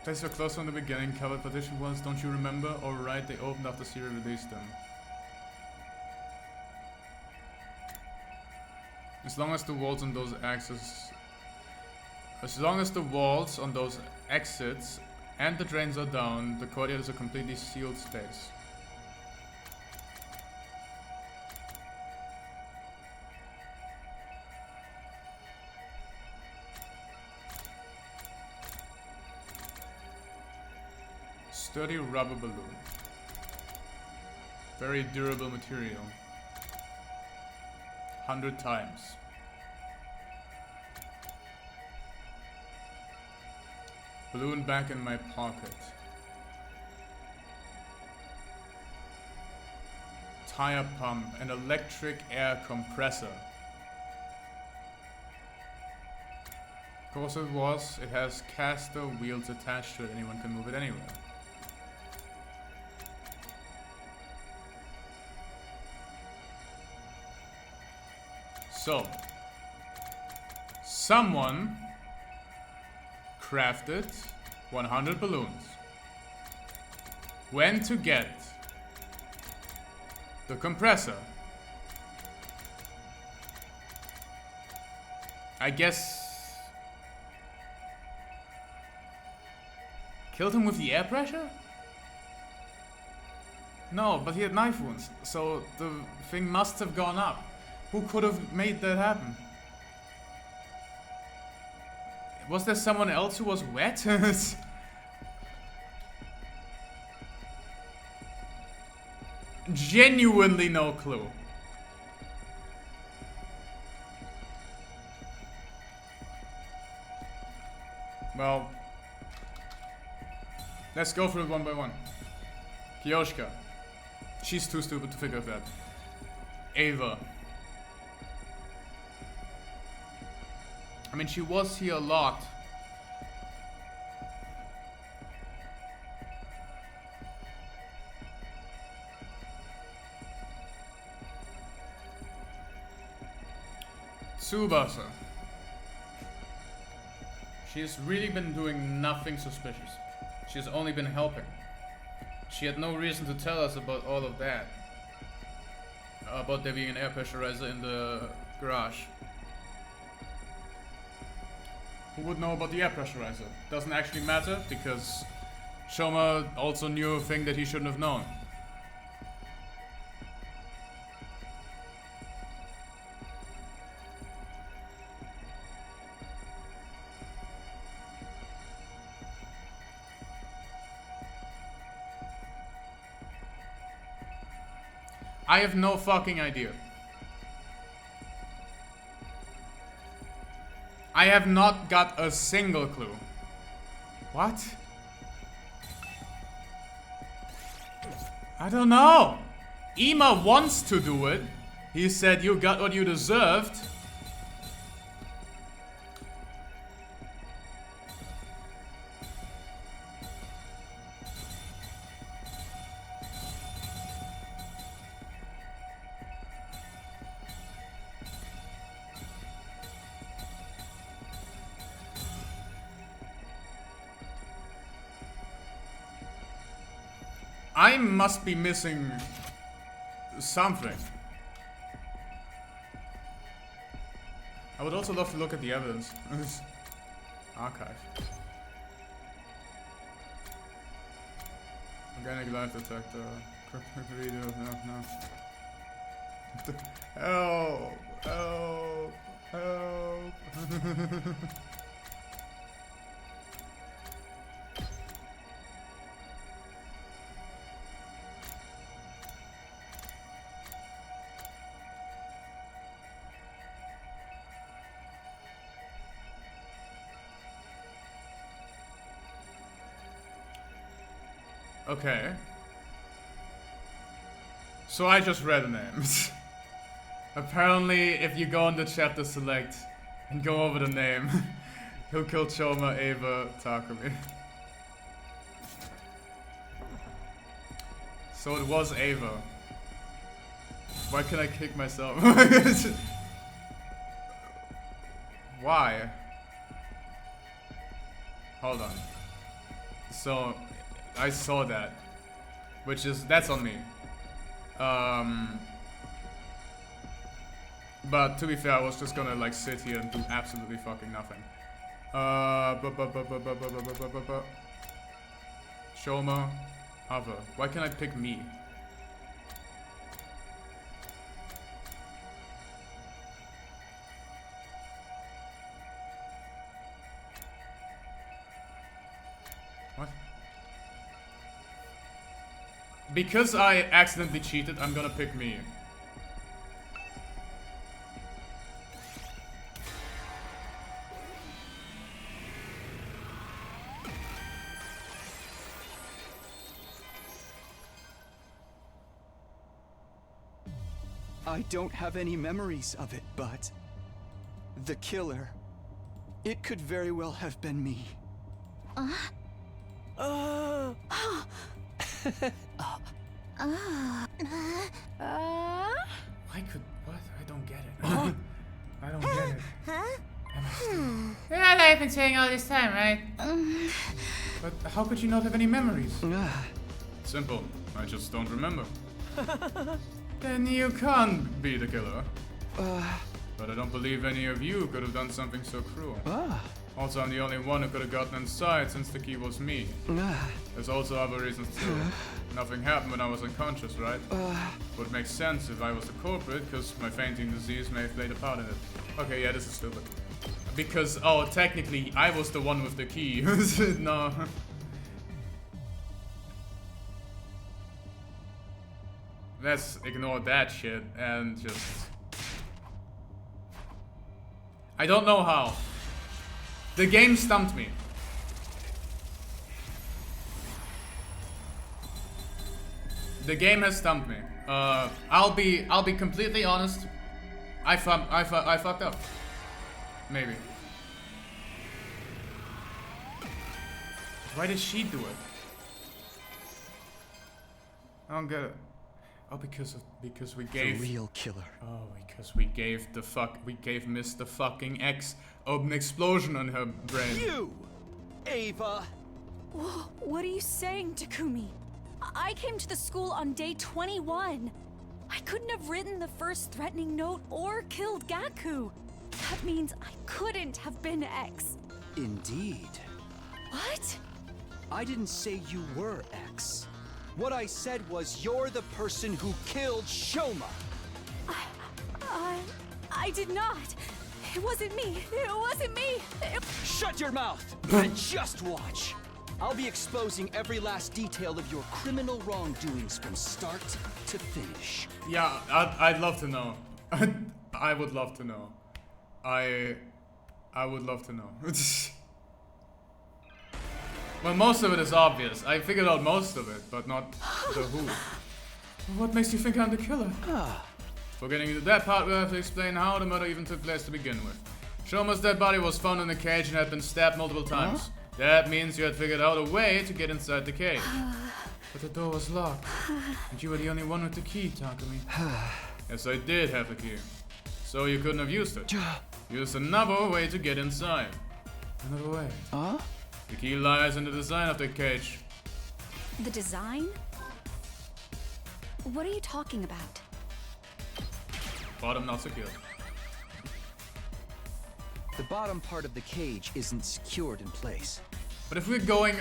Places were closed from the beginning, covered partition walls, don't you remember? Alright, they opened after Siri released them. As long as the walls on those exits and the drains are down, the courtyard is a completely sealed space. Sturdy rubber balloon. Very durable material. 100 times. Balloon back in my pocket. Tire pump, an electric air compressor. Of course it has caster wheels attached to it, anyone can move it anywhere. So, someone crafted 100 balloons. When to get the compressor? I guess killed him with the air pressure? No, but he had knife wounds, so the thing must have gone up. Who could have made that happen? Was there someone else who was wet? Genuinely no clue. Well, let's go through it one by one. Kioshka. She's too stupid to figure that. Ava. I mean, she was here a lot. Tsubasa. She has really been doing nothing suspicious. She has only been helping. She had no reason to tell us about all of that. About there being an air pressurizer in the garage. Who would know about the air pressurizer? Doesn't actually matter, because Shoma also knew a thing that he shouldn't have known. I have no fucking idea. I have not got a single clue. What? I don't know. Ima wants to do it. He said you got what you deserved. I must be missing something. I would also love to look at the evidence. Archive. Organic life detector. Cryptic video. No. Help! Help! Help! Okay. So I just read the names. Apparently, if you go on the chapter select and go over the name, he'll kill Choma, Ava, Takumi. So it was Ava. Why can I kick myself? Why? Hold on. So I saw that, that's on me. But to be fair, I was just gonna like sit here and do absolutely fucking nothing. Shoma, Ava. Why can't I pick me? What? Because I accidentally cheated, I'm gonna pick me. I don't have any memories of it, but the killer, it could very well have been me. What? I don't get it. I don't get it. You're not like I've been saying all this time, right? But how could you not have any memories? Simple. I just don't remember. Then you can't be the killer. But I don't believe any of you could have done something so cruel. Also, I'm the only one who could have gotten inside since the key was me. There's also other reasons too. Nothing happened when I was unconscious, right? Would make sense if I was the culprit, because my fainting disease may have played a part in it. Okay, yeah, this is stupid. Because, oh, technically, I was the one with the key. No. Let's ignore that shit and just... I don't know how. The game stumped me. The game has stumped me. I'll be completely honest. I fucked up. Maybe. Why did she do it? I don't get it. Oh, because we gave the real killer. Oh, because we gave Mr. fucking X an explosion on her brain. You, Ava. Whoa, what are you saying, Takumi? I came to the school on day 21. I couldn't have written the first threatening note or killed Gaku. That means I couldn't have been X. Indeed. What? I didn't say you were X. What I said was you're the person who killed Shoma. I did not. It wasn't me. It wasn't me. Shut your mouth and just watch. I'll be exposing every last detail of your criminal wrongdoings from start to finish. Yeah, I'd love to know. I would love to know. I would love to know. Well, most of it is obvious. I figured out most of it, but not the who. What makes you think I'm the killer? For getting into that part, we'll have to explain how the murder even took place to begin with. Shoma's dead body was found in the cage and had been stabbed multiple times. That means you had figured out a way to get inside the cage. But the door was locked, and you were the only one with the key, Takumi. Yes, I did have the key. So you couldn't have used it. Used another way to get inside. Another way. The key lies in the design of the cage. The design? What are you talking about? Bottom not secured. The bottom part of the cage isn't secured in place. But if we're going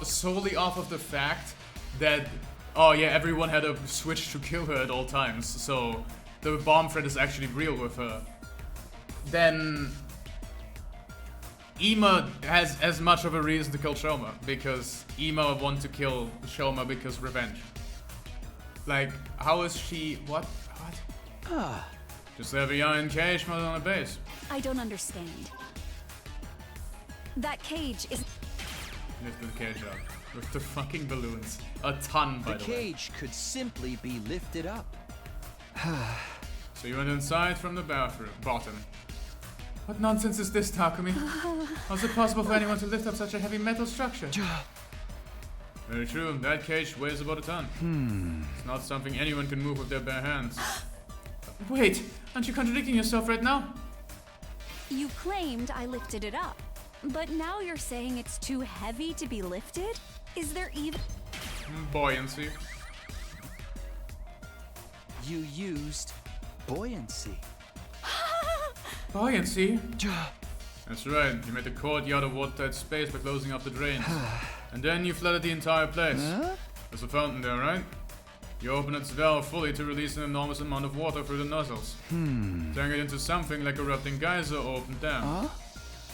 solely off of the fact that, oh yeah, everyone had a switch to kill her at all times, so the bomb threat is actually real with her, then Ima has as much of a reason to kill Shoma, because Ima wants to kill Shoma because revenge. Like, how is she... What? Just every iron cage mounted on a base. I don't understand. That cage is... Lift the cage up. With the fucking balloons. A ton, by the way. The cage could simply be lifted up. So you went inside from the bottom. What nonsense is this, Takumi? How's it possible for anyone to lift up such a heavy metal structure? Very true. That cage weighs about a ton. It's not something anyone can move with their bare hands. Wait, aren't you contradicting yourself right now? You claimed I lifted it up, but now you're saying it's too heavy to be lifted? Is there even... Buoyancy. You used buoyancy. Buoyancy? That's right. You made the courtyard a watertight space by closing up the drains. And then you flooded the entire place. There's a fountain there, right? You open its valve fully to release an enormous amount of water through the nozzles. Turning it into something like a erupting geyser or open dam.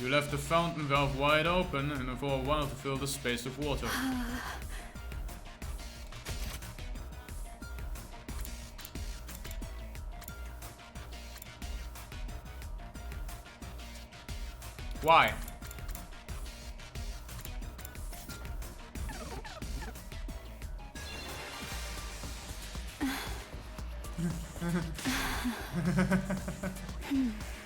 You left the fountain valve wide open and for a while to fill the space with water. Why?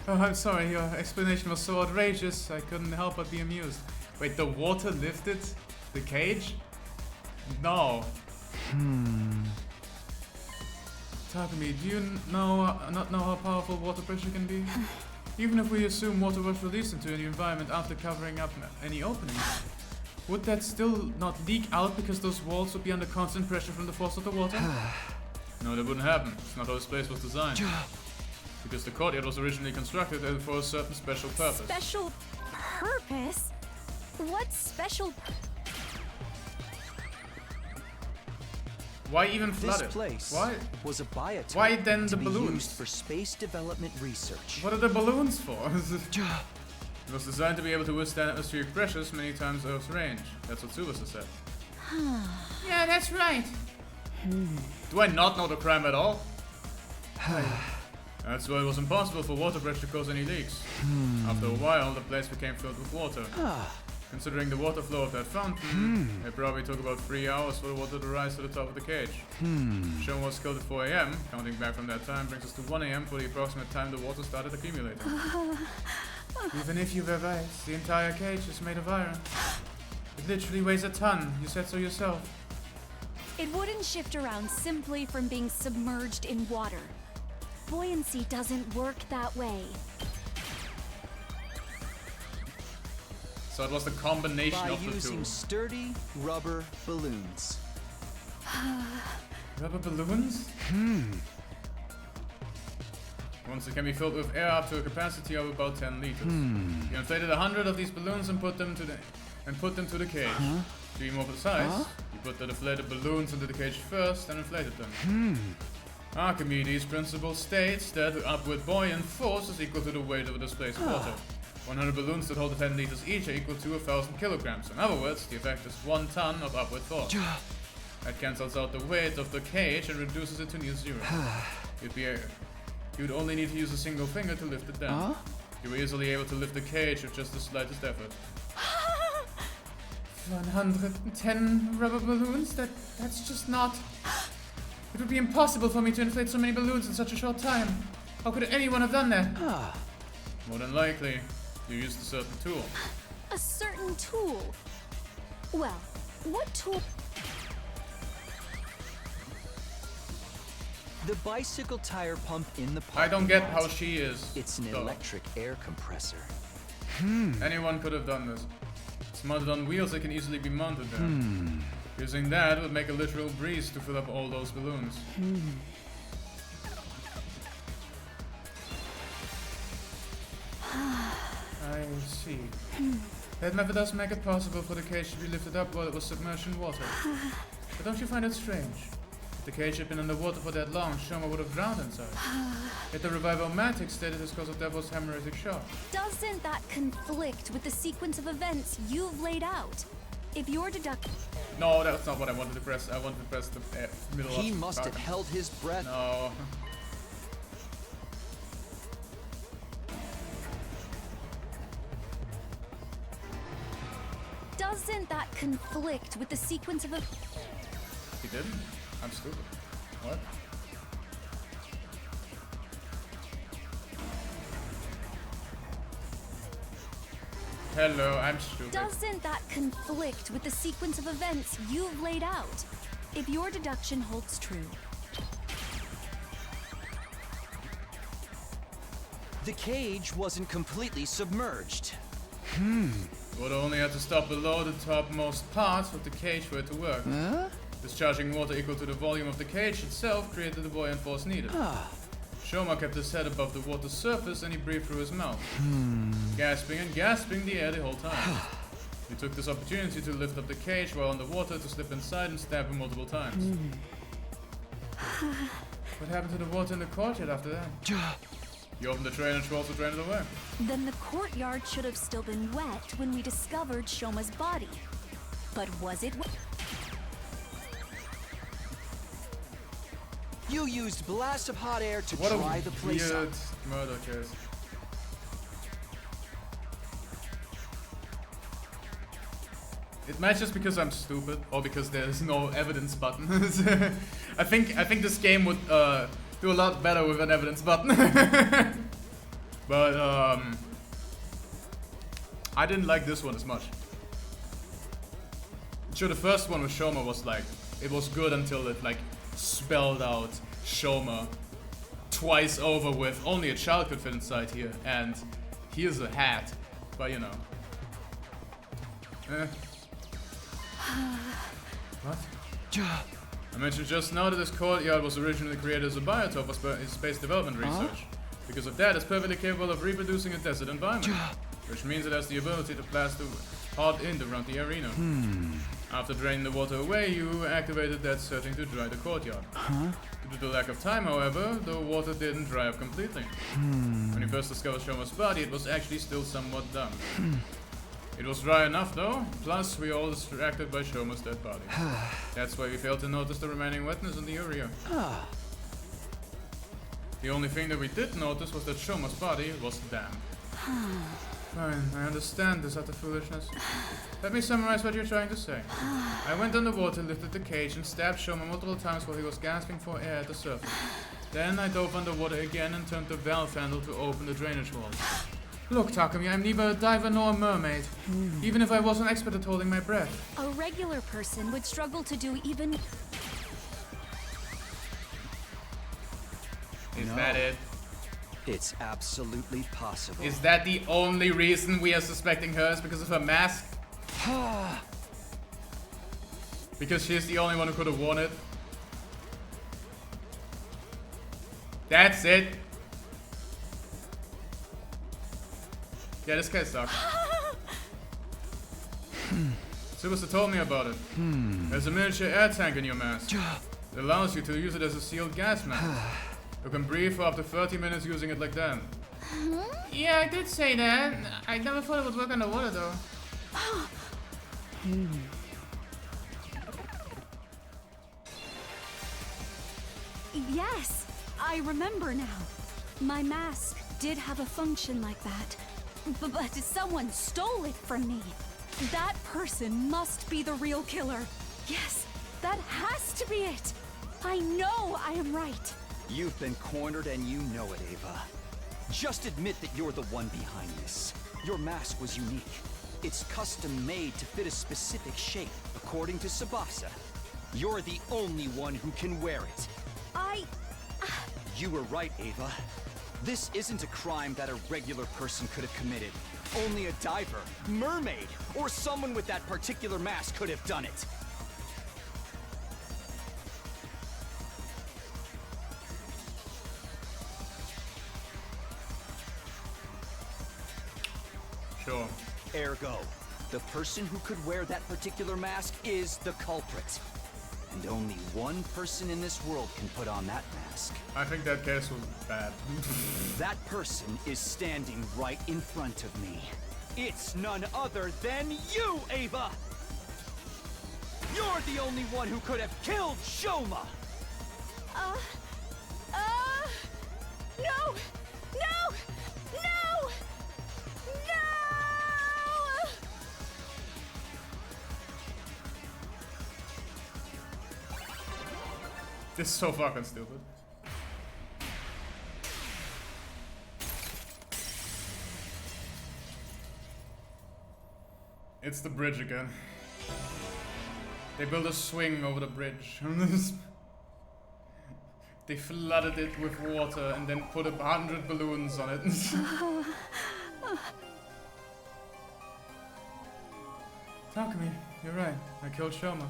Oh, I'm sorry, your explanation was so outrageous, I couldn't help but be amused. Wait, the water lifted the cage? No. Takumi, do you not know how powerful water pressure can be? Even if we assume water was released into the environment after covering up any openings, would that still not leak out because those walls would be under constant pressure from the force of the water? No, that wouldn't happen. It's not how this place was designed. Because the courtyard was originally constructed for a certain special purpose. Special purpose? What special... Why even flood it? This place was a biotope. Why then the to be balloons? used for space development research. What are the balloons for? It was designed to be able to withstand atmospheric pressures many times Earth's range. That's what Tsubasa said. Yeah, that's right. Do I not know the crime at all? That's why it was impossible for water pressure to cause any leaks. After a while, the place became filled with water. Considering the water flow of that fountain, it probably took about 3 hours for the water to rise to the top of the cage. Shoma was killed at 4 AM. Counting back from that time brings us to 1 AM for the approximate time the water started accumulating. Even if you were right, the entire cage is made of iron. It literally weighs a ton. You said so yourself. It wouldn't shift around simply from being submerged in water. Buoyancy doesn't work that way. So it was the combination of the two. By using sturdy rubber balloons. Rubber balloons? Once it can be filled with air up to a capacity of about 10 liters. You inflated 100 of these balloons and put them to the cage. To be more precise, you put the deflated balloons into the cage first and inflated them. Archimedes' principle states that the upward buoyant force is equal to the weight of the displaced water. 100 balloons that hold 10 liters each are equal to 1,000 kilograms. In other words, the effect is 1 ton of upward force. That cancels out the weight of the cage and reduces it to near zero. You'd only need to use a single finger to lift it down. You were easily able to lift the cage with just the slightest effort. 110 rubber balloons? That's just not... It would be impossible for me to inflate so many balloons in such a short time. How could anyone have done that? More than likely, you used a certain tool. A certain tool? Well, what tool? The bicycle tire pump in the parking I don't get lot. how she is. It's an electric air compressor. Anyone could have done this. It's mounted on wheels that can easily be mounted there. Using that would make a literal breeze to fill up all those balloons. I see. That method does make it possible for the cage to be lifted up while it was submerged in water. But don't you find it strange? If the cage had been underwater for that long, Shoma would have drowned inside. Yet the Revival-Matic stated this cause of Devil's hemorrhagic shock. Doesn't that conflict with the sequence of events you've laid out? If you're No, that's not what I wanted to press. I wanted to press the middle of the He must have held his breath. No. Doesn't that conflict with the sequence of He didn't? I'm stupid. What? Hello, I'm stupid. Doesn't that conflict with the sequence of events you've laid out? If your deduction holds true. The cage wasn't completely submerged. Would only have to stop below the topmost parts of the cage for it to work. Discharging water equal to the volume of the cage itself created the buoyant force needed. Shoma kept his head above the water's surface and he breathed through his mouth, gasping and gasping the air the whole time. He took this opportunity to lift up the cage while underwater to slip inside and stab him multiple times. What happened to the water in the courtyard after that? You opened the drain and also drained it away. Then the courtyard should have still been wet when we discovered Shoma's body. But was it wet? You used blasts of hot air to What dry a the place up. weird murder case. It might just because I'm stupid, or because there's no evidence button. I think this game would do a lot better with an evidence button. But I didn't like this one as much. Sure, the first one with Shoma was like, it was good until it like spelled out Shoma twice over with only a child could fit inside here, and here's a hat, but you know. What? I mentioned just now that this courtyard was originally created as a biotope for space development research. Because of that, it's perfectly capable of reproducing a desert environment, which means it has the ability to plaster hot in around the arena. After draining the water away, you activated that setting to dry the courtyard. Due to the lack of time, however, the water didn't dry up completely. When you first discovered Shoma's body, it was actually still somewhat damp. It was dry enough though, plus we all distracted by Shoma's dead body. That's why we failed to notice the remaining wetness in the area. The only thing that we did notice was that Shoma's body was damp. Fine, I understand this utter foolishness. Let me summarize what you're trying to say. I went underwater, lifted the cage, and stabbed Shoma multiple times while he was gasping for air at the surface. Then I dove underwater again and turned the valve handle to open the drainage walls. Look, Takumi, I'm neither a diver nor a mermaid. Even if I was an expert at holding my breath. A regular person would struggle to do even... Is that it? It's absolutely possible. Is that the only reason we are suspecting her is because of her mask? Because she's the only one who could have worn it? That's it? Yeah, this guy sucks. Subasa told me about it. There's a miniature air tank in your mask. It allows you to use it as a sealed gas mask. You can breathe for up to 30 minutes using it like that. Yeah, I did say that. I never thought it would work underwater though. Yes, I remember now. My mask did have a function like that. But someone stole it from me. That person must be the real killer. Yes, that has to be it. I know I am right. You've been cornered and you know it, Ava. Just admit that you're the one behind this. Your mask was unique. It's custom made to fit a specific shape, according to Tsubasa. You're the only one who can wear it. You were right, Ava. This isn't a crime that a regular person could have committed. Only a diver, mermaid, or someone with that particular mask could have done it. Sure. Ergo, the person who could wear that particular mask is the culprit. And only one person in this world can put on that mask. I think that case was bad. That person is standing right in front of me. It's none other than you, Ava! You're the only one who could have killed Shoma! No! No! No! No! This is so fucking stupid. It's the bridge again. They built a swing over the bridge. They flooded it with water and then put 100 balloons on it. Takumi, you're right. I killed Shoma.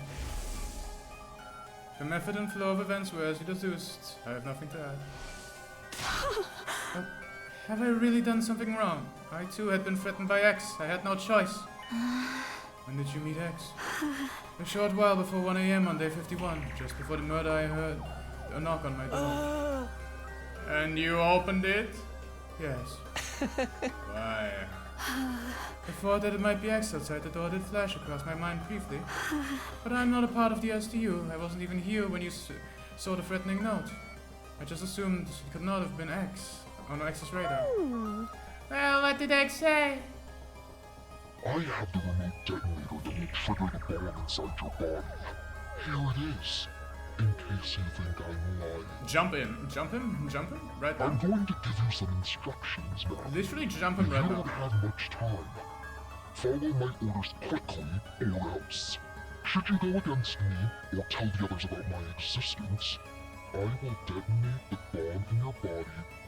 The method and flow of events were as you deduced. I have nothing to add. But have I really done something wrong? I too had been threatened by X. I had no choice. When did you meet X? A short while before 1 AM on day 51. Just before the murder I heard a knock on my door. And you opened it? Yes. Why? The thought that it might be X outside the door did flash across my mind briefly. But I'm not a part of the STU. I wasn't even here when you saw the threatening note. I just assumed it could not have been X on X's radar. Well, what did X say? I have the remote detonator that will trigger the bomb inside your body. Here it is, in case you think I'm lying. Jump in. Jump him? Jump him? Right now. I'm going to give you some instructions now. Literally jump him right now. You don't have much time. Follow my orders quickly, or else. Should you go against me, or tell the others about my existence, I will detonate the bomb in your body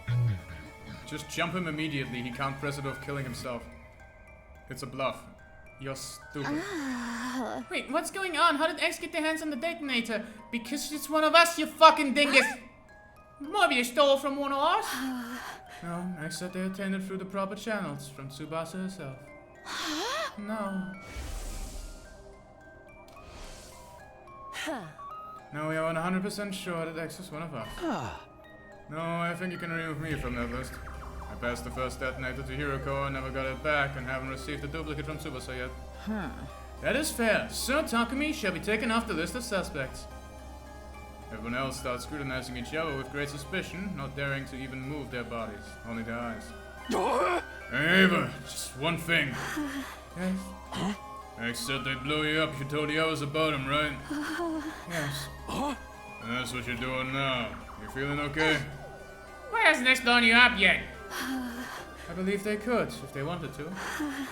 immediately. Just jump him immediately. He can't press it off killing himself. It's a bluff. You're stupid. Wait, what's going on? How did X get their hands on the detonator? Because it's one of us, you fucking dingus! Maybe you stole from one of us? No, X said they obtained it through the proper channels from Tsubasa herself. No. No, we are 100% sure that X is one of us. No, I think you can remove me from that list. I passed the first detonator to Hiroko and never got it back and haven't received a duplicate from Tsubasa yet. That is fair. Sir Takumi shall be taken off the list of suspects. Everyone else starts scrutinizing each other with great suspicion, not daring to even move their bodies, only their eyes. Hey, Ava, just one thing. Yes? X said they'd blow you up if you told the others about him, right? Yes. And that's what you're doing now. You feeling okay? Why hasn't X blown you up yet? I believe they could, if they wanted to.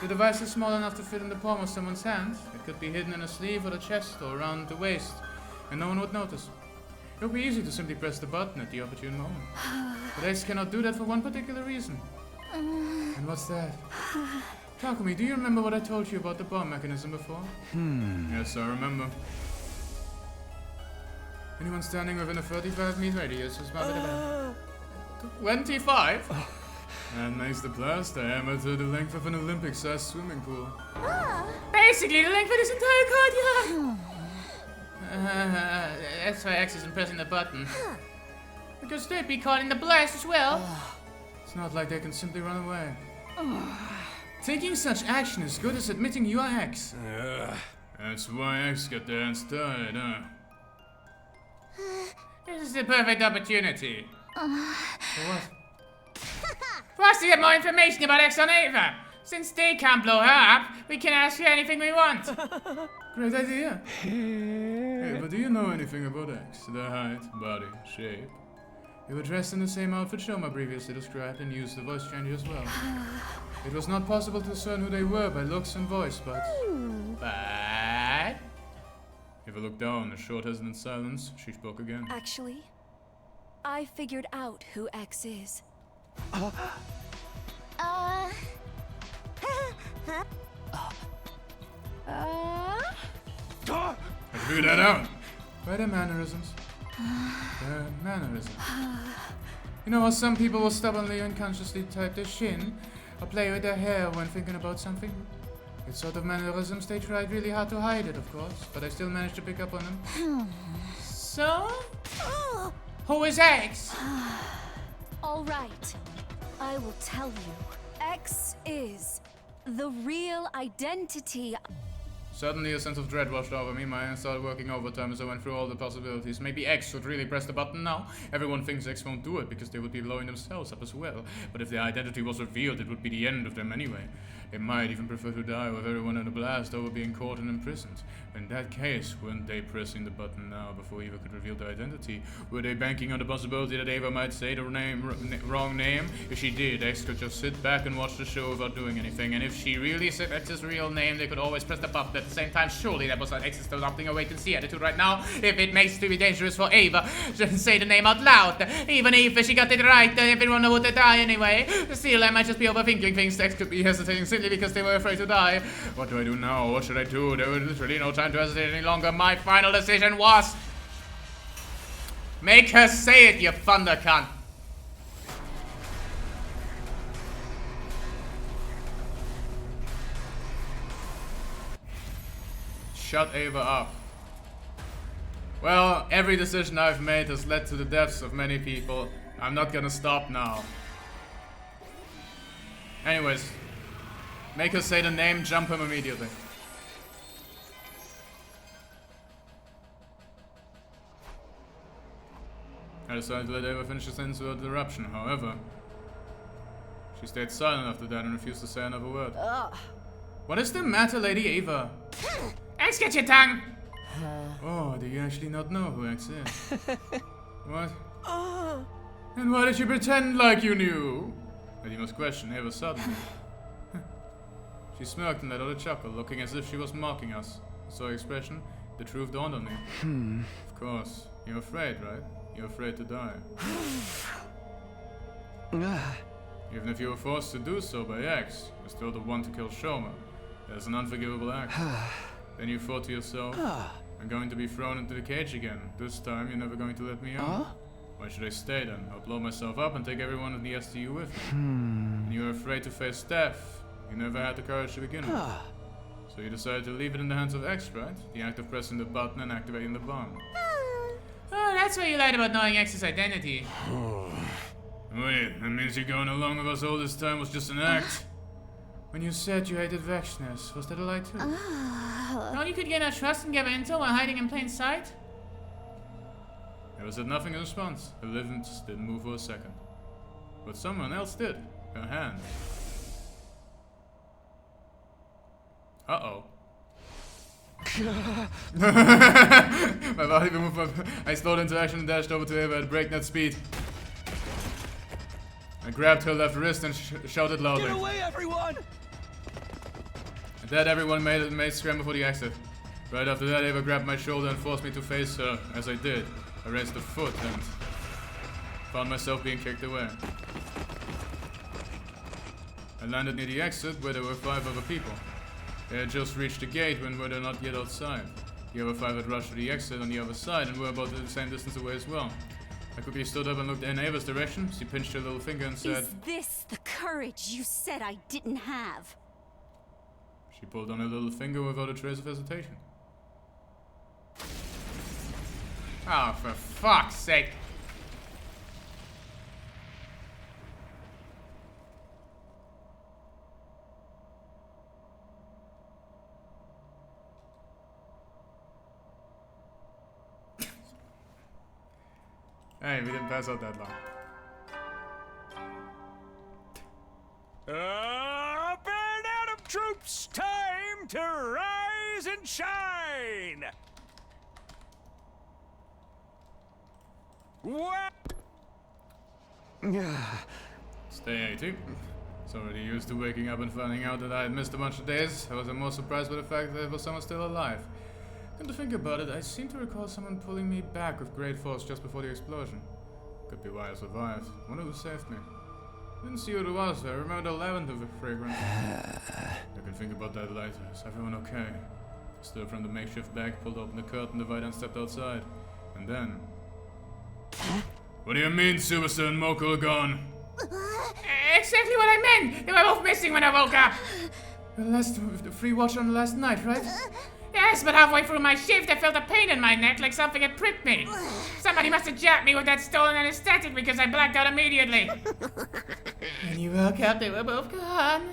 The device is small enough to fit in the palm of someone's hand. It could be hidden in a sleeve or the chest or around the waist, and no one would notice. It would be easy to simply press the button at the opportune moment. But X cannot do that for one particular reason. And what's that? Takumi, do you remember what I told you about the bomb mechanism before? Yes, I remember. Anyone standing within a 35-meter radius is mounted about 25? That makes the blast diameter the length of an Olympic-sized swimming pool. Basically, the length of this entire courtyard! That's why X isn't pressing the button. Because they'd be caught in the blast as well. It's not like they can simply run away. Taking such action is good as admitting you are X. That's why X got their hands tied, huh? This is the perfect opportunity. For what? For us to get more information about X on Ava. Since they can't blow her up, we can ask her anything we want. Great idea. Hey, but do you know anything about X? Their height, body, shape? They were dressed in the same outfit Shoma previously described and used the voice changer as well. It was not possible to discern who they were by looks and voice, but... But... Ava looked down, a short hesitant silence. She spoke again. Actually, I figured out who X is. I figured that out. By their mannerisms. Their mannerisms. You know how some people will stubbornly unconsciously type their shin or play with their hair when thinking about something? It's sort of mannerisms. They tried really hard to hide it, of course, but I still managed to pick up on them. So? Who is X? All right, I will tell you. X is the real identity. Suddenly a sense of dread washed over me. My hands started working overtime as I went through all the possibilities. Maybe X should really press the button now. Everyone thinks X won't do it because they would be blowing themselves up as well. But if their identity was revealed, it would be the end of them anyway. They might even prefer to die with everyone in a blast over being caught and imprisoned. In that case, weren't they pressing the button now before Eva could reveal their identity? Were they banking on the possibility that Eva might say the wrong name? If she did, X could just sit back and watch the show without doing anything. And if she really said X's real name, they could always press the button at the same time. Surely that was not X's adopting a wait-and-see attitude right now. If it makes it to be dangerous for Eva, just say the name out loud. Even if she got it right, everyone would die anyway. Still, I might just be overthinking things. X could be hesitating simply because they were afraid to die. What do I do now? What should I do? There was literally no time to hesitate any longer. My final decision was... make her say it, you thunder cunt. Shut Ava up. Well, every decision I've made has led to the deaths of many people. I'm not gonna stop now. Anyways, make her say the name, jump him immediately. I decided to let Ava finish the sentence without interruption. However, she stayed silent after that and refused to say another word. What is the matter, Lady Ava? X, get your tongue! Oh, do you actually not know who X is? What? And why did you pretend like you knew? Lady must question Ava suddenly. She smirked and let out a chuckle, looking as if she was mocking us. I saw her expression. The truth dawned on me. Of course. You're afraid, right? You're afraid to die. Even if you were forced to do so by X, you're still the one to kill Shoma. That's an unforgivable act. Then you thought to yourself, I'm going to be thrown into the cage again. This time you're never going to let me out. Why should I stay then? I'll blow myself up and take everyone in the STU with me. And you were afraid to face death. You never had the courage to begin with. So you decided to leave it in the hands of X, right? The act of pressing the button and activating the bomb. Oh, that's why you lied about knowing X's identity. Wait, that means you going along with us all this time was just an act? When you said you hated Vexness, was that a lie too? Oh, you could gain our trust and give intel while hiding in plain sight? Eva said nothing in response. Her lips didn't move for a second. But someone else did. Her hand. Uh-oh. My body moved up. I slowed into action and dashed over to Eva at breakneck speed. I grabbed her left wrist and shouted loudly. Get away, everyone! At that, everyone made scramble for the exit. Right after that, Eva grabbed my shoulder and forced me to face her. As I did, I raised a foot and found myself being kicked away. I landed near the exit where there were 5 other people. They had just reached the gate when we were not yet outside. The other 5 had rushed to the exit on the other side and were about the same distance away as well. I quickly stood up and looked in Ava's direction. She pinched her little finger and said, Is this the courage you said I didn't have? She pulled on her little finger without a trace of hesitation. Oh, for fuck's sake. Hey, we didn't pass out that long. Up and Adam troops, time to rise and shine! What? Stay 80. Was already used to waking up and finding out that I had missed a bunch of days. I was more surprised by the fact that there was someone still alive. Come to think about it, I seem to recall someone pulling me back with great force just before the explosion. Could be why I survived. Wonder who saved me. Didn't see who it was. I remember the lavender fragrance. I can think about that later. Is everyone okay? Stood from the makeshift bag, pulled open the curtain divider and stepped outside. And then... What do you mean Superstar and Moko are gone? Exactly what I meant! They were both missing when I woke up! The free watch on the last night, right? Yes, but halfway through my shift I felt a pain in my neck like something had pricked me. Somebody must have jabbed me with that stolen anesthetic because I blacked out immediately. When you woke up, they were both gone.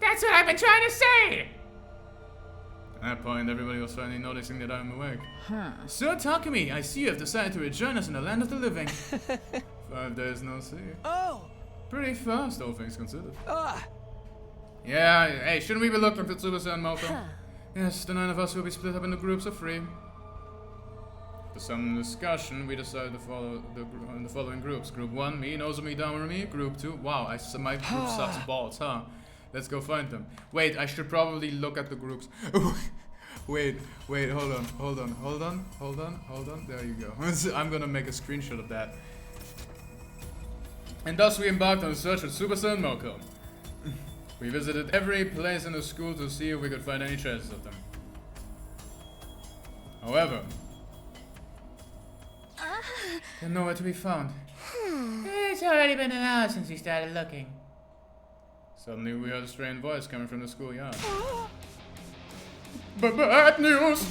That's what I've been trying to say! At that point, everybody was finally noticing that I'm awake. Sir Takumi, I see you have decided to rejoin us in the land of the living. 5 days no see. Oh! Pretty fast, all things considered. Yeah, hey, shouldn't we be looking for Tsubasa and Moko? Yes, the 9 of us will be split up into groups of 3. After some discussion, we decided to follow the following groups. Group 1, me, Nozomi, Damurumi. Group 2, wow, my group sucks balls, huh? Let's go find them. Wait, I should probably look at the groups. Wait, hold on. There you go. I'm gonna make a screenshot of that. And thus we embarked on a search for Tsubasa and Moko. We visited every place in the school to see if we could find any traces of them. However, they're nowhere to be found. It's already been an hour since we started looking. Suddenly we heard a strange voice coming from the schoolyard. Bad news!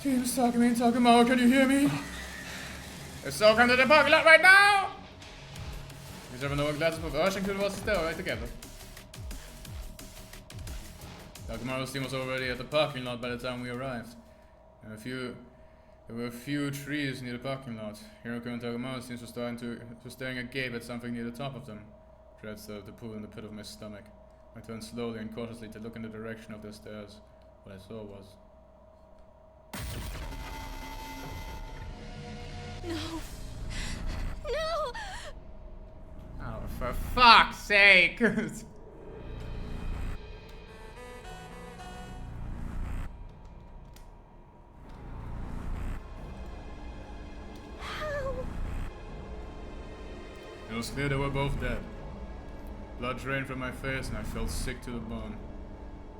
Team's talking me and talking more, can you hear me? Let's all come to the parking lot right now! These are no glasses of Ursh and Cool was still right together. Takamaru's team was already at the parking lot by the time we arrived. And there were a few trees near the parking lot. Hiroko and Takamaru's teams were staring agape at something near the top of them. Dread started to pull in the pit of my stomach. I turned slowly and cautiously to look in the direction of their stairs. What I saw was... No. No! Oh, for fuck's sake! It was clear they were both dead. Blood drained from my face and I felt sick to the bone.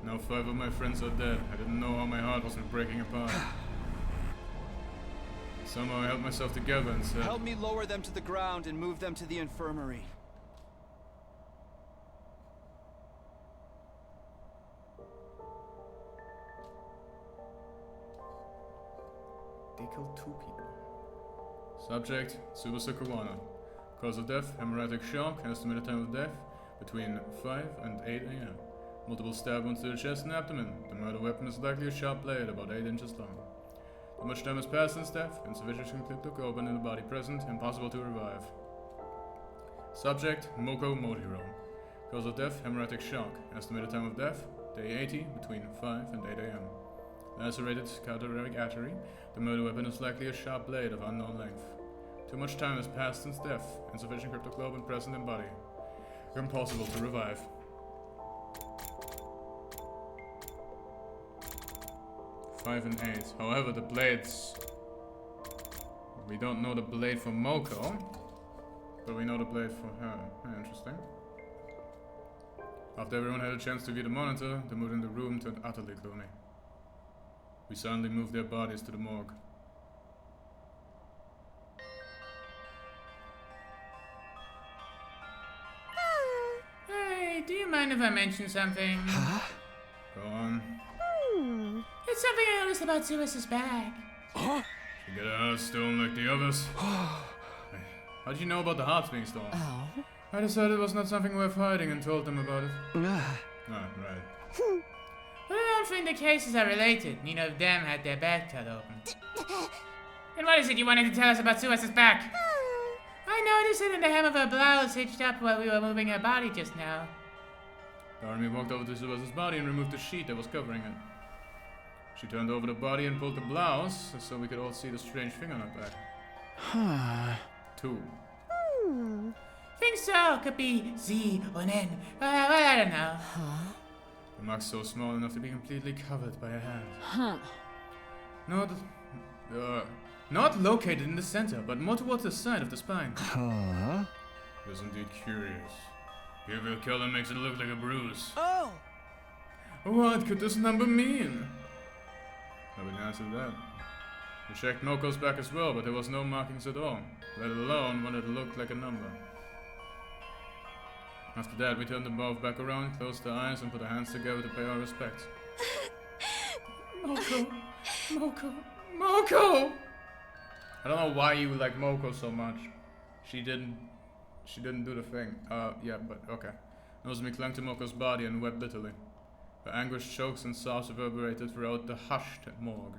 Now 5 of my friends are dead. I didn't know how my heart was breaking apart. Somehow I held myself together and said... Help me lower them to the ground and move them to the infirmary. They killed 2 people. Subject, Tsubasa Kawano. Cause of death, hemorrhagic shock. Estimated time of death, between 5 and 8 a.m. Multiple stab wounds to the chest and abdomen. The murder weapon is likely a sharp blade, about 8 inches long. Too much time has passed since death. Insufficient clip open in the body present. Impossible to revive. Subject, Moko Mojiro. Cause of death, hemorrhagic shock. Estimated time of death, day 80, between 5 and 8 a.m. Lacerated cardiac artery. The murder weapon is likely a sharp blade of unknown length. Too much time has passed since death. Insufficient cryptoglobin present in body. Impossible to revive. Five and 8. However, the blades... We don't know the blade for Moko, but we know the blade for her. Interesting. After everyone had a chance to view the monitor, the mood in the room turned utterly gloomy. We suddenly moved their bodies to the morgue. Hey, do you mind if I mention something? Huh? Go on. It's something I noticed about Subasa's bag. Huh? She got her heart stolen like the others. How did you know about the hearts being stolen? Oh. I decided it was not something worth hiding and told them about it. Right. But I don't think the cases are related. Neither of them had their bag cut open. And what is it you wanted to tell us about Suas's back? I noticed it in the hem of her blouse hitched up while we were moving her body just now. Army walked over to Suas's body and removed the sheet that was covering it. She turned over the body and pulled the blouse so we could all see the strange thing on her back. Huh. 2. Think so. Could be Z or an N. Well, I don't know. The mark's so small enough to be completely covered by a hand. Huh. Not located in the center, but more towards the side of the spine. Huh? It was indeed curious. Pure color makes it look like a bruise. Oh! What could this number mean? Nobody answered that. We checked Moko's back as well, but there was no markings at all, let alone one that looked like a number. After that, we turned them both back around, closed their eyes, and put our hands together to pay our respects. Moko! I don't know why you like Moko so much. She didn't do the thing. Yeah, but okay. Nozomi clung to Moko's body and wept bitterly. Her anguished chokes and sobs reverberated throughout the hushed morgue.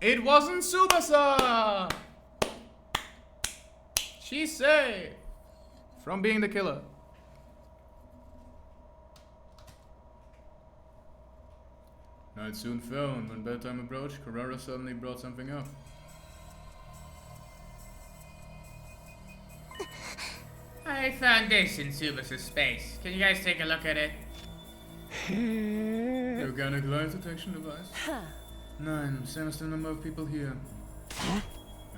It wasn't Tsubasa! She's safe from being the killer. Night soon fell, and when bedtime approached, Carrara suddenly brought something up. I found this in Subasa's space. Can you guys take a look at it? The organic life detection device. 9, same as the number of people here.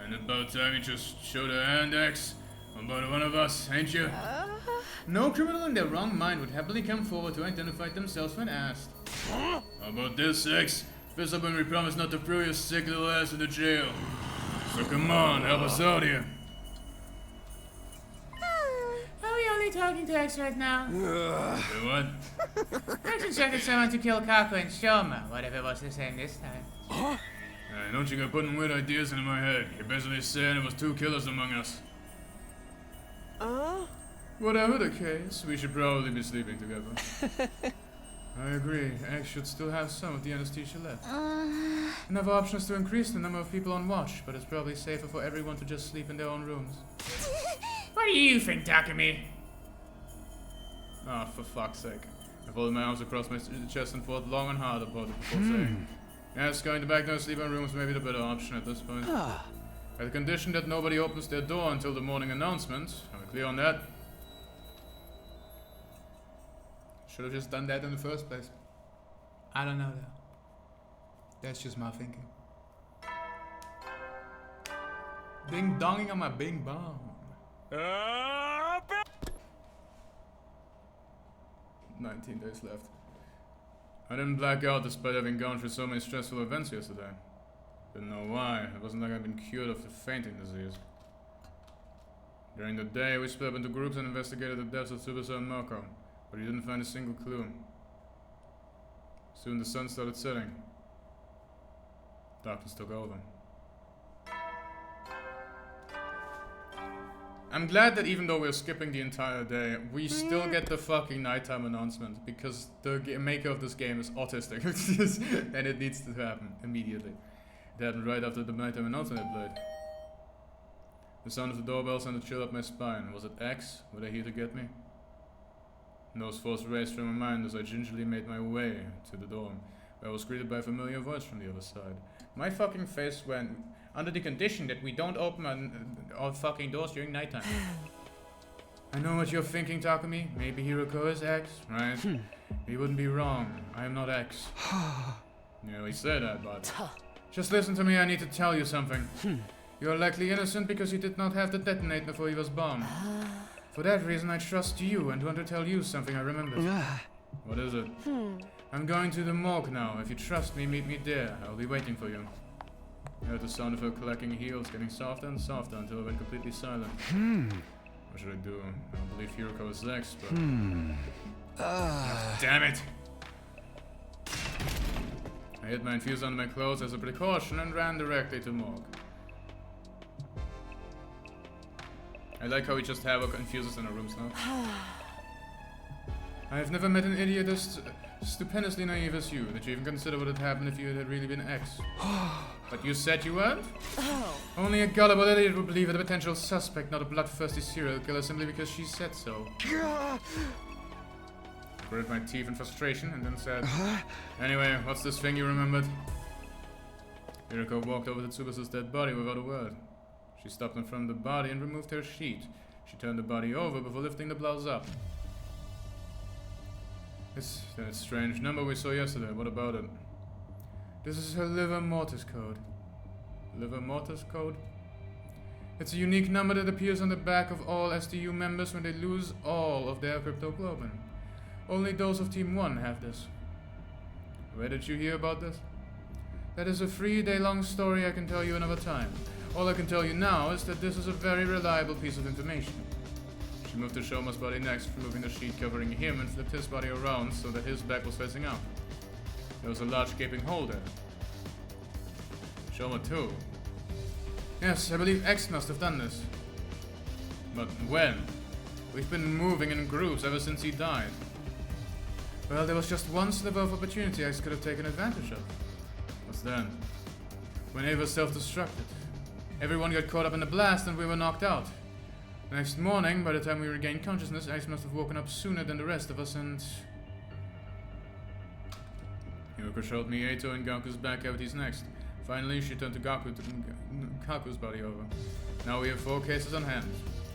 And about time you just showed a hand, X. About one of us, ain't you? No criminal in their wrong mind would happily come forward to identify themselves when asked. How about this, X? Fist up when we promise not to throw your sick little ass into jail. So come on, help us out here. Are we only talking to X right now? Say what? X instructed someone to kill Kako and Shoma. What if it was the same this time? Don't you go putting weird ideas into my head. You're basically saying it was 2 killers among us. Whatever the case, we should probably be sleeping together. I agree. X should still have some of the anesthesia left. Another option is to increase the number of people on watch, but it's probably safer for everyone to just sleep in their own rooms. What do you think, Takumi? Ah, for fuck's sake. I folded my arms across my chest and thought long and hard about it before saying, yes, going to back down sleeping rooms may be the better option at this point. At the condition that nobody opens their door until the morning announcement. Are we clear on that? Should have just done that in the first place. I don't know though. That's just my thinking. Ding donging on my bing bong. 19 days left. I didn't black out despite having gone through so many stressful events yesterday. Didn't know why. It wasn't like I'd been cured of the fainting disease. During the day, we split up into groups and investigated the deaths of Tsubasa and Moko, but we didn't find a single clue. Soon the sun started setting. Darkness took over. I'm glad that even though we're skipping the entire day, we still get the fucking nighttime announcement, because the maker of this game is autistic, and it needs to happen immediately. It happened right after the nighttime announcement had played. The sound of the doorbell sent a chill up my spine. Was it X? Were they here to get me? Those thoughts raced through my mind as I gingerly made my way to the door, where I was greeted by a familiar voice from the other side. My fucking face went, under the condition that we don't open our fucking doors during nighttime. I know what you're thinking, Takumi. Maybe Hiroko is X, right? You wouldn't be wrong. I am not X. You really say that, but... Just listen to me, I need to tell you something. You are likely innocent because you did not have the detonator before he was bombed. For that reason, I trust you and want to tell you something I remembered. What is it? I'm going to the morgue now. If you trust me, meet me there. I'll be waiting for you. I heard the sound of her clacking heels getting softer and softer until it went completely silent. What should I do? I don't believe Hiroko is X, but... Damn it! I hid my infuser under my clothes as a precaution and ran directly to morgue. I like how we just have our infusers in our rooms now. I have never met an idiot as stupendously naive as you, that you even consider what had happened if you had really been X. But you said you weren't? Oh. Only a gullible idiot would believe in a potential suspect, not a bloodthirsty serial killer, simply because she said so. Gritted my teeth in frustration and then said, anyway, what's this thing you remembered? Yuriko walked over to Tsubasa's dead body without a word. She stopped in front of the body and removed her sheet. She turned the body over before lifting the blouse up. It's that strange number we saw yesterday. What about it? This is her liver mortis code. Liver mortis code? It's a unique number that appears on the back of all STU members when they lose all of their cryptoglobin. Only those of Team 1 have this. Where did you hear about this? That is a 3-day-long story I can tell you another time. All I can tell you now is that this is a very reliable piece of information. She moved to Shoma's body next, removing the sheet covering him and flipped his body around so that his back was facing up. There was a large gaping hole there. Shoma too. Yes, I believe X must have done this. But when? We've been moving in groups ever since he died. Well, there was just one sliver of opportunity X could have taken advantage of. What's then? When Ava self-destructed. Everyone got caught up in the blast and we were knocked out. The next morning, by the time we regained consciousness, X must have woken up sooner than the rest of us and... Yuriko showed me Eito and Gaku's back cavities next. Finally, she turned to Kaku's body over. Now we have 4 cases on hand.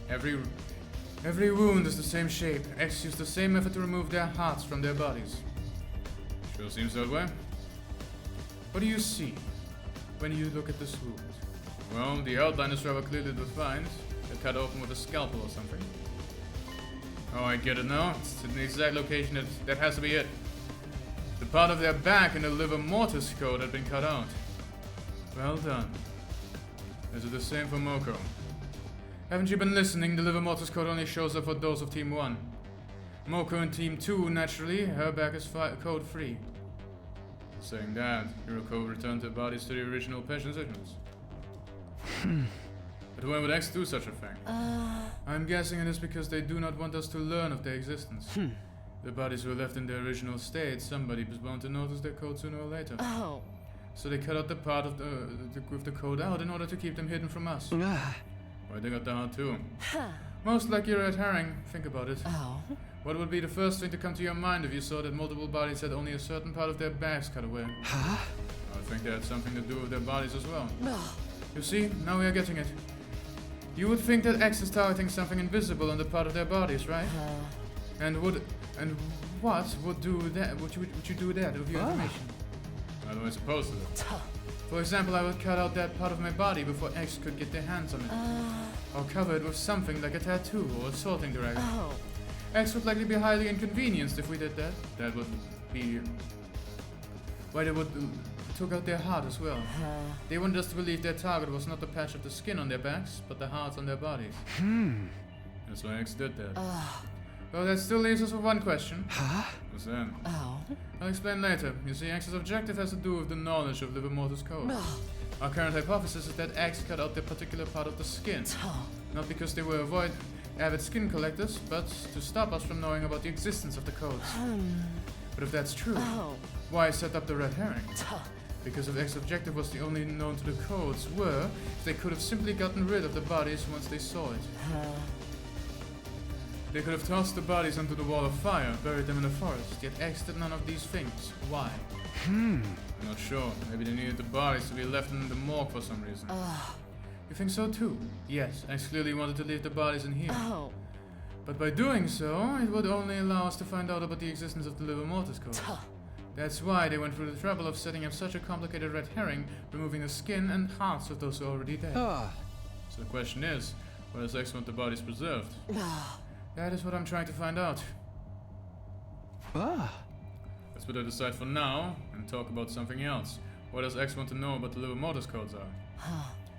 Every wound is the same shape. X used the same method to remove their hearts from their bodies. Sure seems that way. What do you see when you look at this wound? Well, the outline is rather clearly defined. They're cut open with a scalpel or something. Oh, I get it now. It's in the exact location that has to be it. The part of their back in the liver mortis code had been cut out. Well done. Is it the same for Moko? Haven't you been listening? The liver mortis code only shows up for those of Team 1. Moko in Team 2, naturally, her back is code free. Saying that, Yuriko returned their bodies to the original patient signals. But why would X do such a thing? I'm guessing it is because they do not want us to learn of their existence. The bodies were left in their original state. Somebody was bound to notice their code sooner or later. Oh. So they cut out the part of with the code out in order to keep them hidden from us. Why they got the heart too? Most like you're at herring. Think about it. Oh. What would be the first thing to come to your mind if you saw that multiple bodies had only a certain part of their backs cut away? I think that had something to do with their bodies as well. You see, now we are getting it. You would think that X is targeting something invisible on the part of their bodies, right? And what would do that? Would you do that with your information? How do I suppose to do? For example, I would cut out that part of my body before X could get their hands on it. Or cover it with something like a tattoo or a sorting dragon. X would likely be highly inconvenienced if we did that. That would be why they would took out their heart as well. They wanted us to believe their target was not the patch of the skin on their backs, but the hearts on their bodies. That's why X did that. Well, that still leaves us with one question. What's that? I'll explain later. You see, X's objective has to do with the knowledge of liver mortis code. Our current hypothesis is that X cut out the particular part of the skin. Not because they were avid skin collectors, but to stop us from knowing about the existence of the codes. But if that's true, why set up the red herring? Because if X's objective was the only known to the codes were, they could have simply gotten rid of the bodies once they saw it. They could have tossed the bodies onto the wall of fire, buried them in the forest, yet X did none of these things. Why? I'm not sure. Maybe they needed the bodies to be left in the morgue for some reason. You think so too? Yes, X clearly wanted to leave the bodies in here. But by doing so, it would only allow us to find out about the existence of the liver mortis code. That's why they went through the trouble of setting up such a complicated red herring, removing the skin and hearts of those who are already dead. So the question is, why does X want the bodies preserved? That is what I'm trying to find out. Let's put it aside for now and talk about something else. What does X want to know about the liver mortis codes are?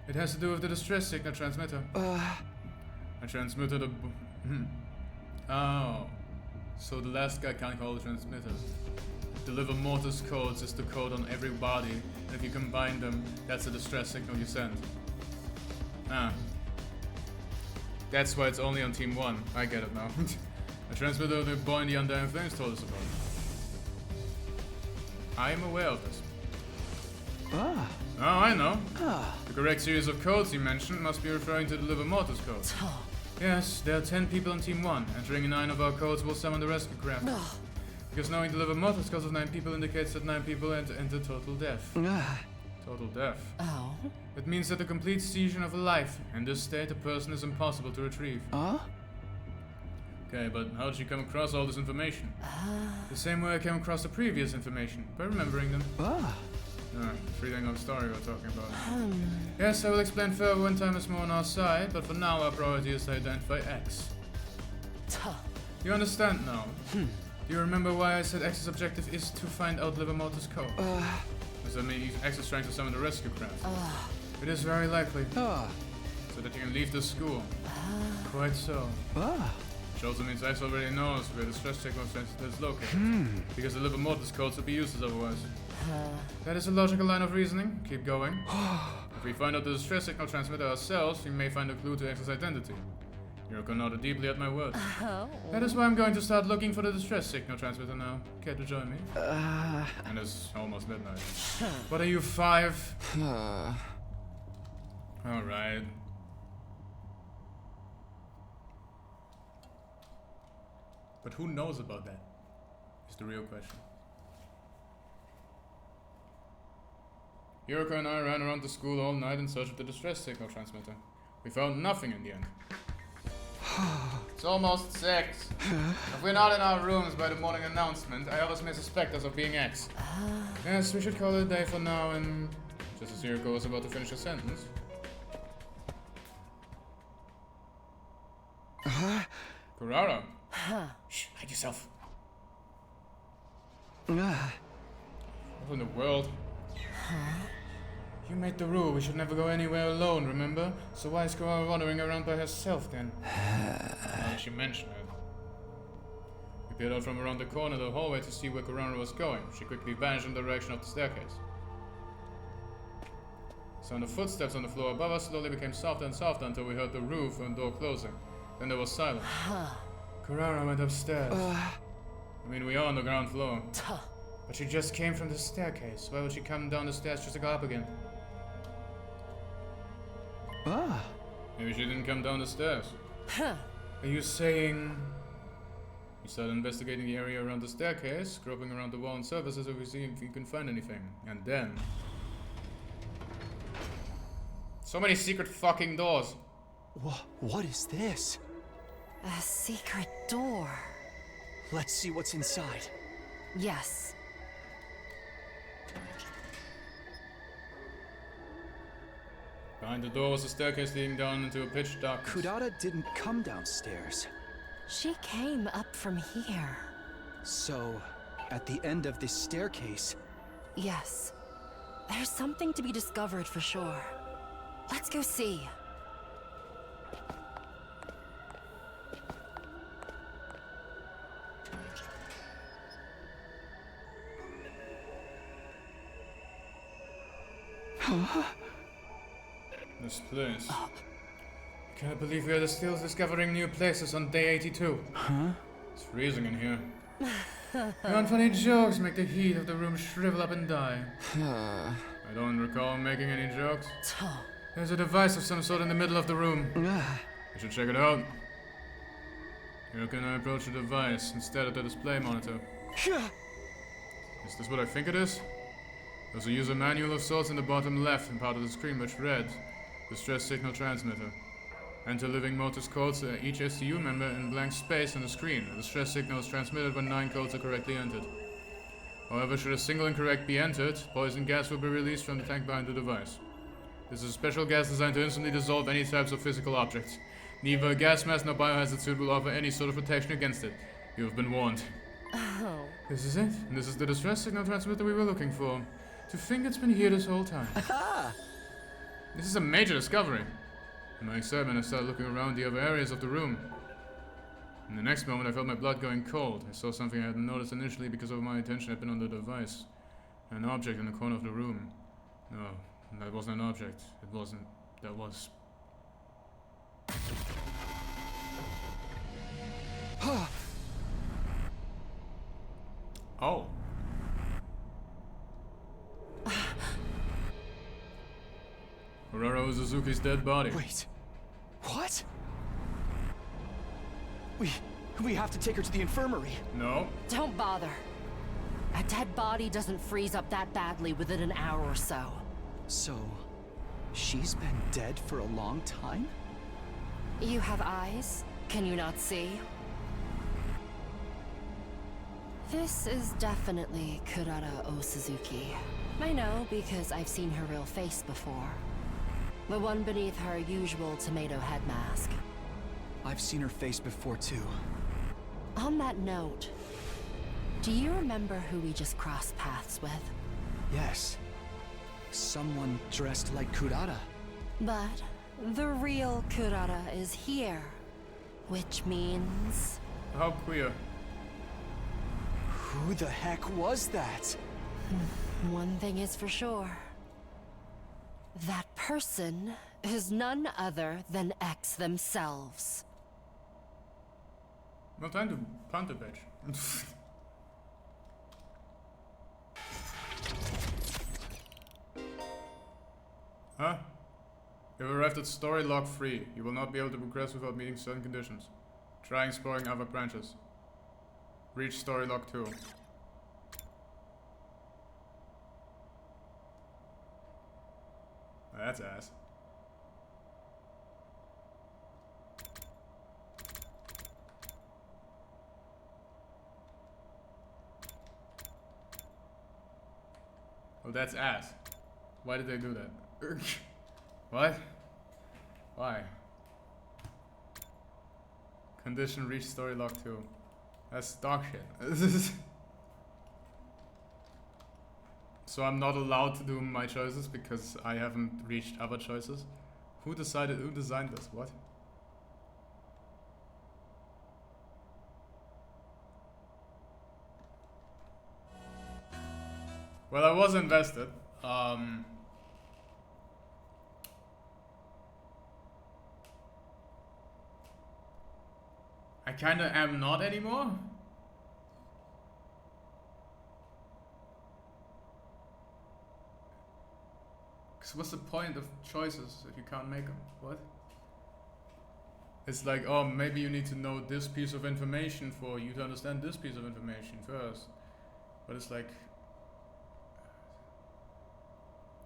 It has to do with the distress signal transmitter. A transmitter to... Oh. So the last guy can't call it transmitter. The liver mortis codes is the code on every body, and if you combine them, that's the distress signal you send. That's why it's only on Team 1. I get it now. A transmitter the boy in the Undying Flames told us about. I am aware of this. Ah. Oh, I know. Ah. The correct series of codes you mentioned must be referring to the Liver Mortis code. Yes, there are 10 people on Team 1. Entering 9 of our codes will summon the rescue craft. Because knowing the Liver Mortis codes of 9 people indicates that 9 people enter total death. Total death. Oh? It means that the complete seizure of a life. In this state, a person is impossible to retrieve. Okay, but how did you come across all this information? The same way I came across the previous information, by remembering them. The three-dimensional story we're talking about. Yes, I will explain further when time is more on our side, but for now our priority is to identify X. You understand now? Do you remember why I said X's objective is to find out Liver Mortis code? Does that mean X is trying to summon the rescue craft? It is very likely. So that you can leave the school. Quite so. Which also means X already knows where the stress signal transmitter is located. Because the Liver Mortis codes would be useless otherwise. That is a logical line of reasoning. Keep going. If we find out the distress signal transmitter ourselves, we may find a clue to X's identity. Yuriko nodded deeply at my words. That is why I'm going to start looking for the distress signal transmitter now. Care to join me? And it's almost midnight. What are you, 5? Alright. But who knows about that? Is the real question. Yuriko and I ran around the school all night in search of the distress signal transmitter. We found nothing in the end. It's almost 6. If we're not in our rooms by the morning announcement, I always may suspect us of being X. Yes, we should call it a day for now, and just as Yuriko was about to finish her sentence. Kurara. Shh, hide yourself. What in the world? You made the rule we should never go anywhere alone, remember? So why is Kurara wandering around by herself then? She mentioned it. We peered out from around the corner of the hallway to see where Kurara was going. She quickly vanished in the direction of the staircase. The sound of footsteps on the floor above us slowly became softer and softer until we heard the roof and door closing. Then there was silence. Kurara went upstairs. I mean, we are on the ground floor. But she just came from the staircase. Why would she come down the stairs just to go up again? Maybe she didn't come down the stairs. Are you saying... You started investigating the area around the staircase, groping around the wall and surfaces so we see if you can find anything. And then... So many secret fucking doors. What is this? A secret door. Let's see what's inside. Yes. Behind the door was a staircase leading down into a pitch darkness. Kurara didn't come downstairs. She came up from here. So, at the end of this staircase... Yes. There's something to be discovered for sure. Let's go see. This place. I can't believe we are still discovering new places on day 82. It's freezing in here. Your unfunny jokes make the heat of the room shrivel up and die. I don't recall making any jokes. There's a device of some sort in the middle of the room. We should check it out. Here can I approach the device instead of the display monitor? Is this what I think it is? There's a user manual of sorts in the bottom left and part of the screen which read, Distress Signal Transmitter. Enter living Mortis codes to each STU member in blank space on the screen. The distress signal is transmitted when 9 codes are correctly entered. However, should a single incorrect be entered, poison gas will be released from the tank behind the device. This is a special gas designed to instantly dissolve any types of physical objects. Neither a gas mask nor biohazard suit will offer any sort of protection against it. You have been warned. Oh. This is it. This is the distress signal transmitter we were looking for. To think it's been here this whole time. This is a major discovery. In my excitement, I started looking around the other areas of the room. In the next moment, I felt my blood going cold. I saw something I hadn't noticed initially because of my attention had been on the device. An object in the corner of the room. No, that wasn't an object. It wasn't. That was... Oh. Suzuki's dead body. Wait. What? We have to take her to the infirmary. No. Don't bother. A dead body doesn't freeze up that badly within an hour or so. So, she's been dead for a long time? You have eyes? Can you not see? This is definitely Kurara O Suzuki. I know because I've seen her real face before. The one beneath her usual tomato head mask. I've seen her face before too. On that note, do you remember who we just crossed paths with? Yes. Someone dressed like Kurara. But the real Kurara is here. Which means... How queer. Who the heck was that? One thing is for sure. That person is none other than X themselves. No time to punt a bitch. Huh? You have arrived at story log 3. You will not be able to progress without meeting certain conditions. Try exploring other branches. Reach story log 2. That's ass. Oh, that's ass. Why did they do that? What? Why? Condition reach story log 2. That's dog shit. So I'm not allowed to do my choices because I haven't reached other choices? Who designed this? What? Well, I was invested. I kinda am not anymore. Cause what's the point of choices if you can't make them? What? It's like, oh, maybe you need to know this piece of information for you to understand this piece of information first. But it's like,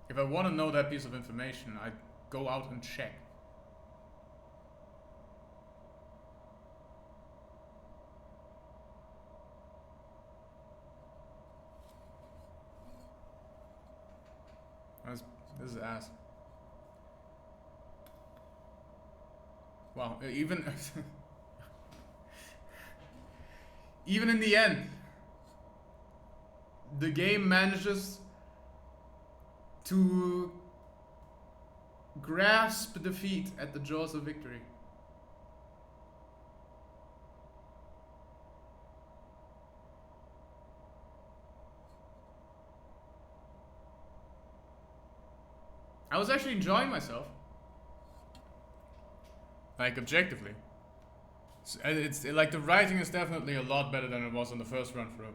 if I want to know that piece of information, I go out and check. This is ass. Wow, even even in the end, the game manages to grasp defeat at the jaws of victory. I was actually enjoying myself. Like, objectively. It's like, the writing is definitely a lot better than it was on the first run through.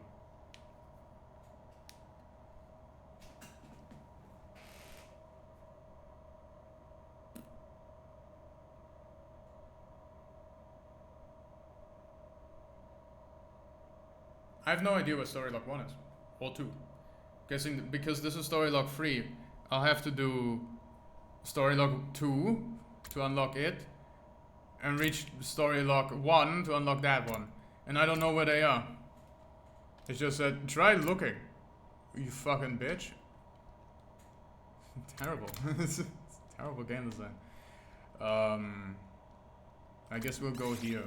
I have no idea what story log 1 is. Or 2. Guessing because this is story log 3, I'll have to do story log 2 to unlock it, and reach story log 1 to unlock that one. And I don't know where they are. It just said, try looking. You fucking bitch. Terrible. It's terrible game design. I guess we'll go here.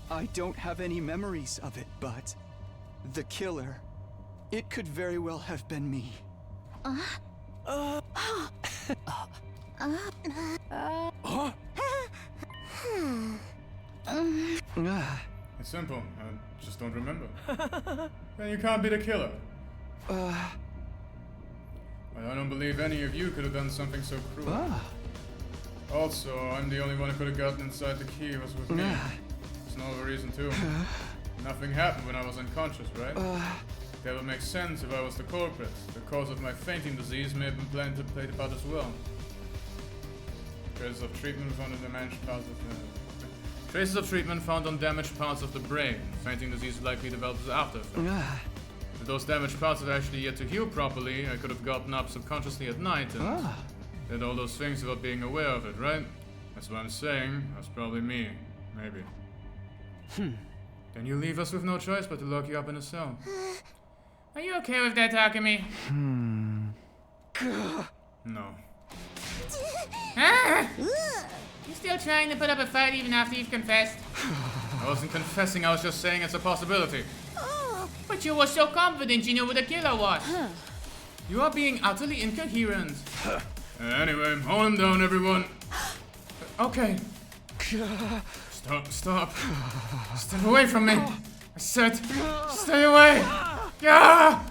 I don't have any memories of it, but the killer, it could very well have been me. It's simple. I just don't remember. Then you can't be the killer. Well, I don't believe any of you could have done something so cruel. Also, I'm the only one who could have gotten inside the key was with me. There's no other reason to. Nothing happened when I was unconscious, right? That would make sense if I was the culprit. The cause of my fainting disease may have been played about as well. Traces of treatment found on damaged parts of the... Traces of treatment found on damaged parts of the brain. Fainting disease likely develops after effect. If those damaged parts had actually yet to heal properly, I could have gotten up subconsciously at night and did all those things without being aware of it, right? That's what I'm saying. That's probably me. Maybe. Then you leave us with no choice but to lock you up in a cell. Are you okay with that, Takumi? No. Ah! You still trying to put up a fight even after you've confessed? I wasn't confessing, I was just saying it's a possibility. But you were so confident you knew what the killer was. You are being utterly incoherent. Anyway, hold him down, everyone. Okay. Stop. Step away from me. I said, stay away. Yeah.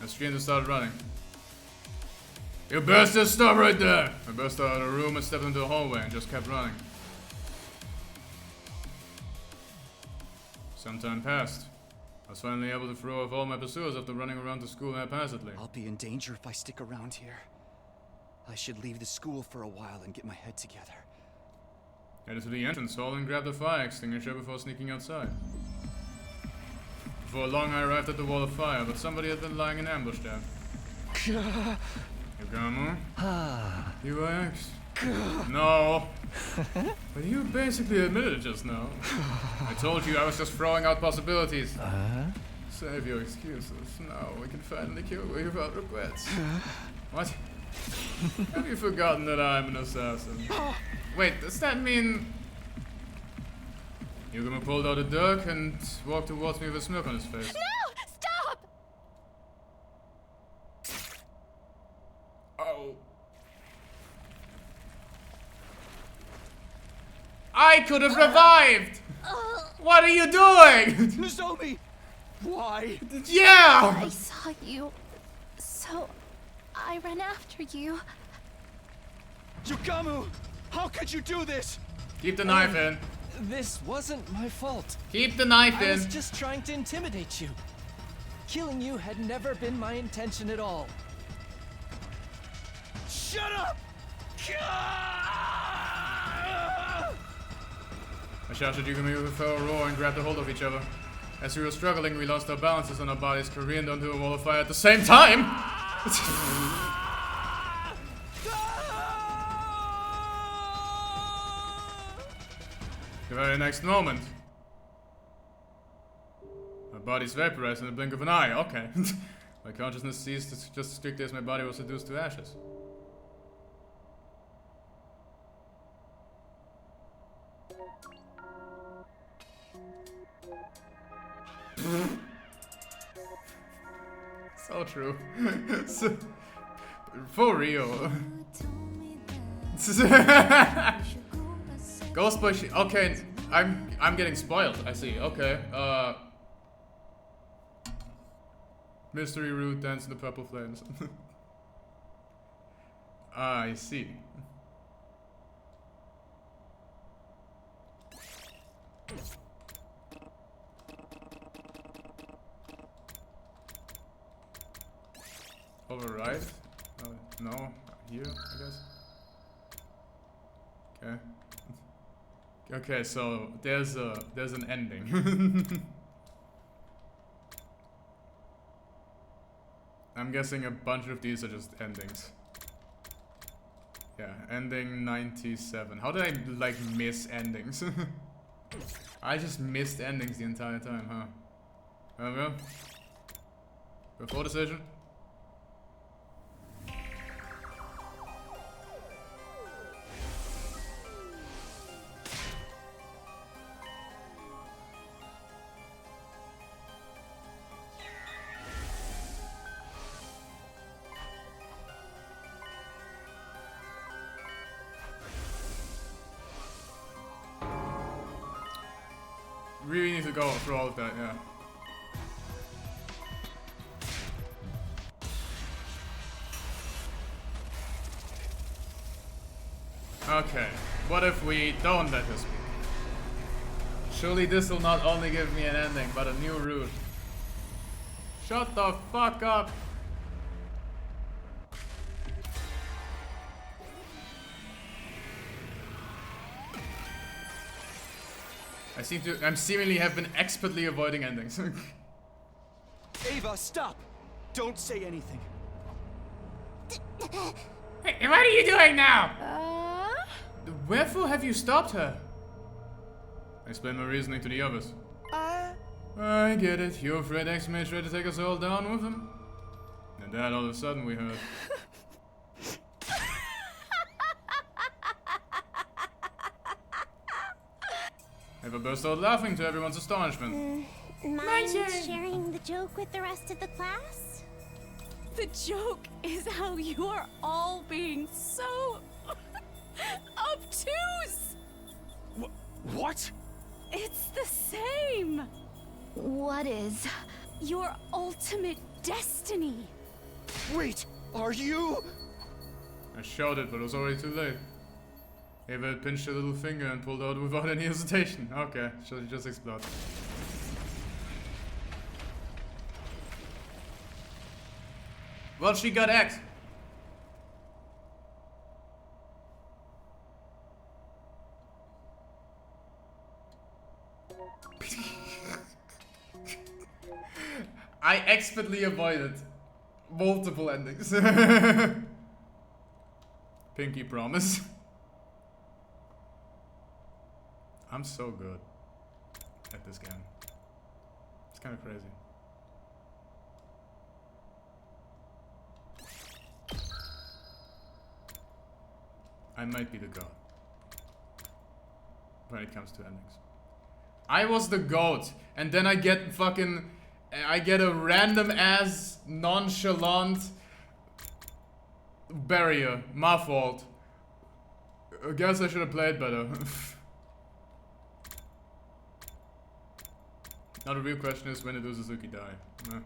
The stranger started running. You bastards, stop right there. I burst out of the room and stepped into the hallway and just kept running. Some time passed. I was finally able to throw off all my pursuers after running around the school haphazardly. I'll be in danger if I stick around here. I should leave the school for a while and get my head together. Headed to the entrance hall and grabbed a fire extinguisher before sneaking outside. Before long, I arrived at the wall of fire, but somebody had been lying in ambush there. Yugamo? You asked? No. But you basically admitted it just now. I told you I was just throwing out possibilities. Save your excuses. Now we can finally kill you without regrets. What? Have you forgotten that I'm an assassin? Wait, does that mean... Yugamo pulled out a dirk and walked towards me with a smirk on his face. No! Stop! Oh. I could have revived! What are you doing? Nozomi! Why? Yeah! I saw you, so I ran after you. Yukamu! How could you do this? Keep the knife in. This wasn't my fault. Keep the knife in. I was just trying to intimidate you. Killing you had never been my intention at all. Shut up! I shouted Yugami with a fell roar and grabbed a hold of each other. As we were struggling, we lost our balances and our bodies careened onto a wall of fire at the same time! The very next moment, my body's vaporized in the blink of an eye. Okay. My consciousness ceased just as quickly as my body was reduced to ashes. So true. For real. Ghostbush. Okay, I'm getting spoiled. I see. Okay. Mystery root dance in the purple flames. I see. Override? No. Here, I guess. Okay. Okay, so there's an ending. I'm guessing a bunch of these are just endings. Yeah, ending 97. How did I like miss endings? I just missed endings the entire time, huh? There we go. Before decision. Really need to go through all of that, yeah. Okay, what if we don't let her speak? Surely this will not only give me an ending, but a new route. Shut the fuck up. I'm seemingly have been expertly avoiding endings. Ava, stop! Don't say anything. Hey, what are you doing now? Wherefore have you stopped her? I explained my reasoning to the others. I get it. You're afraid X may try to take us all down with him. And then all of a sudden we heard. Ava burst out laughing to everyone's astonishment. Mind sharing the joke with the rest of the class? The joke is how you are all being so obtuse. What? It's the same. What is? Your ultimate destiny. Wait, are you? I shouted, but it was already too late. Ava had pinched her little finger and pulled out without any hesitation. Okay, she'll just explode. Well, she got X. I expertly avoided multiple endings. Pinky promise. I'm so good at this game. It's kind of crazy. I might be the god when it comes to endings. I was the goat, and then I get a random ass nonchalant barrier. My fault. I guess I should have played better. Now the real question is, when did Suzuki die? No.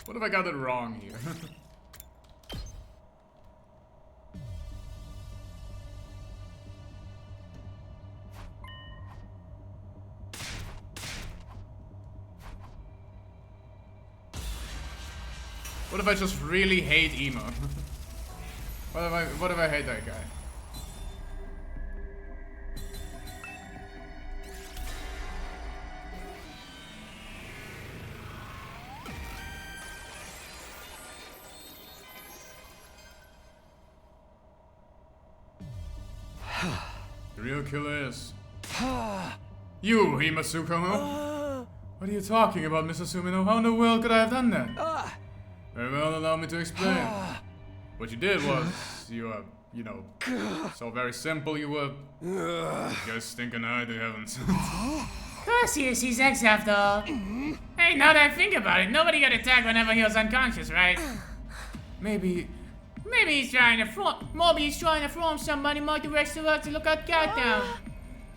What if I got it wrong here? What if I just really hate emo? What if I hate that guy? The real killer is you, Himasuko. What are you talking about, Mr. Sumino? How in the world could I have done that? Very well, allow me to explain. What you did was, you know, so very simple. You were just stinking eye to heavens. Perseus, he's X after all. Hey, now that I think about it, nobody got attacked whenever he was unconscious, right? Maybe he's trying to form somebody more the rest of us to look at countdown.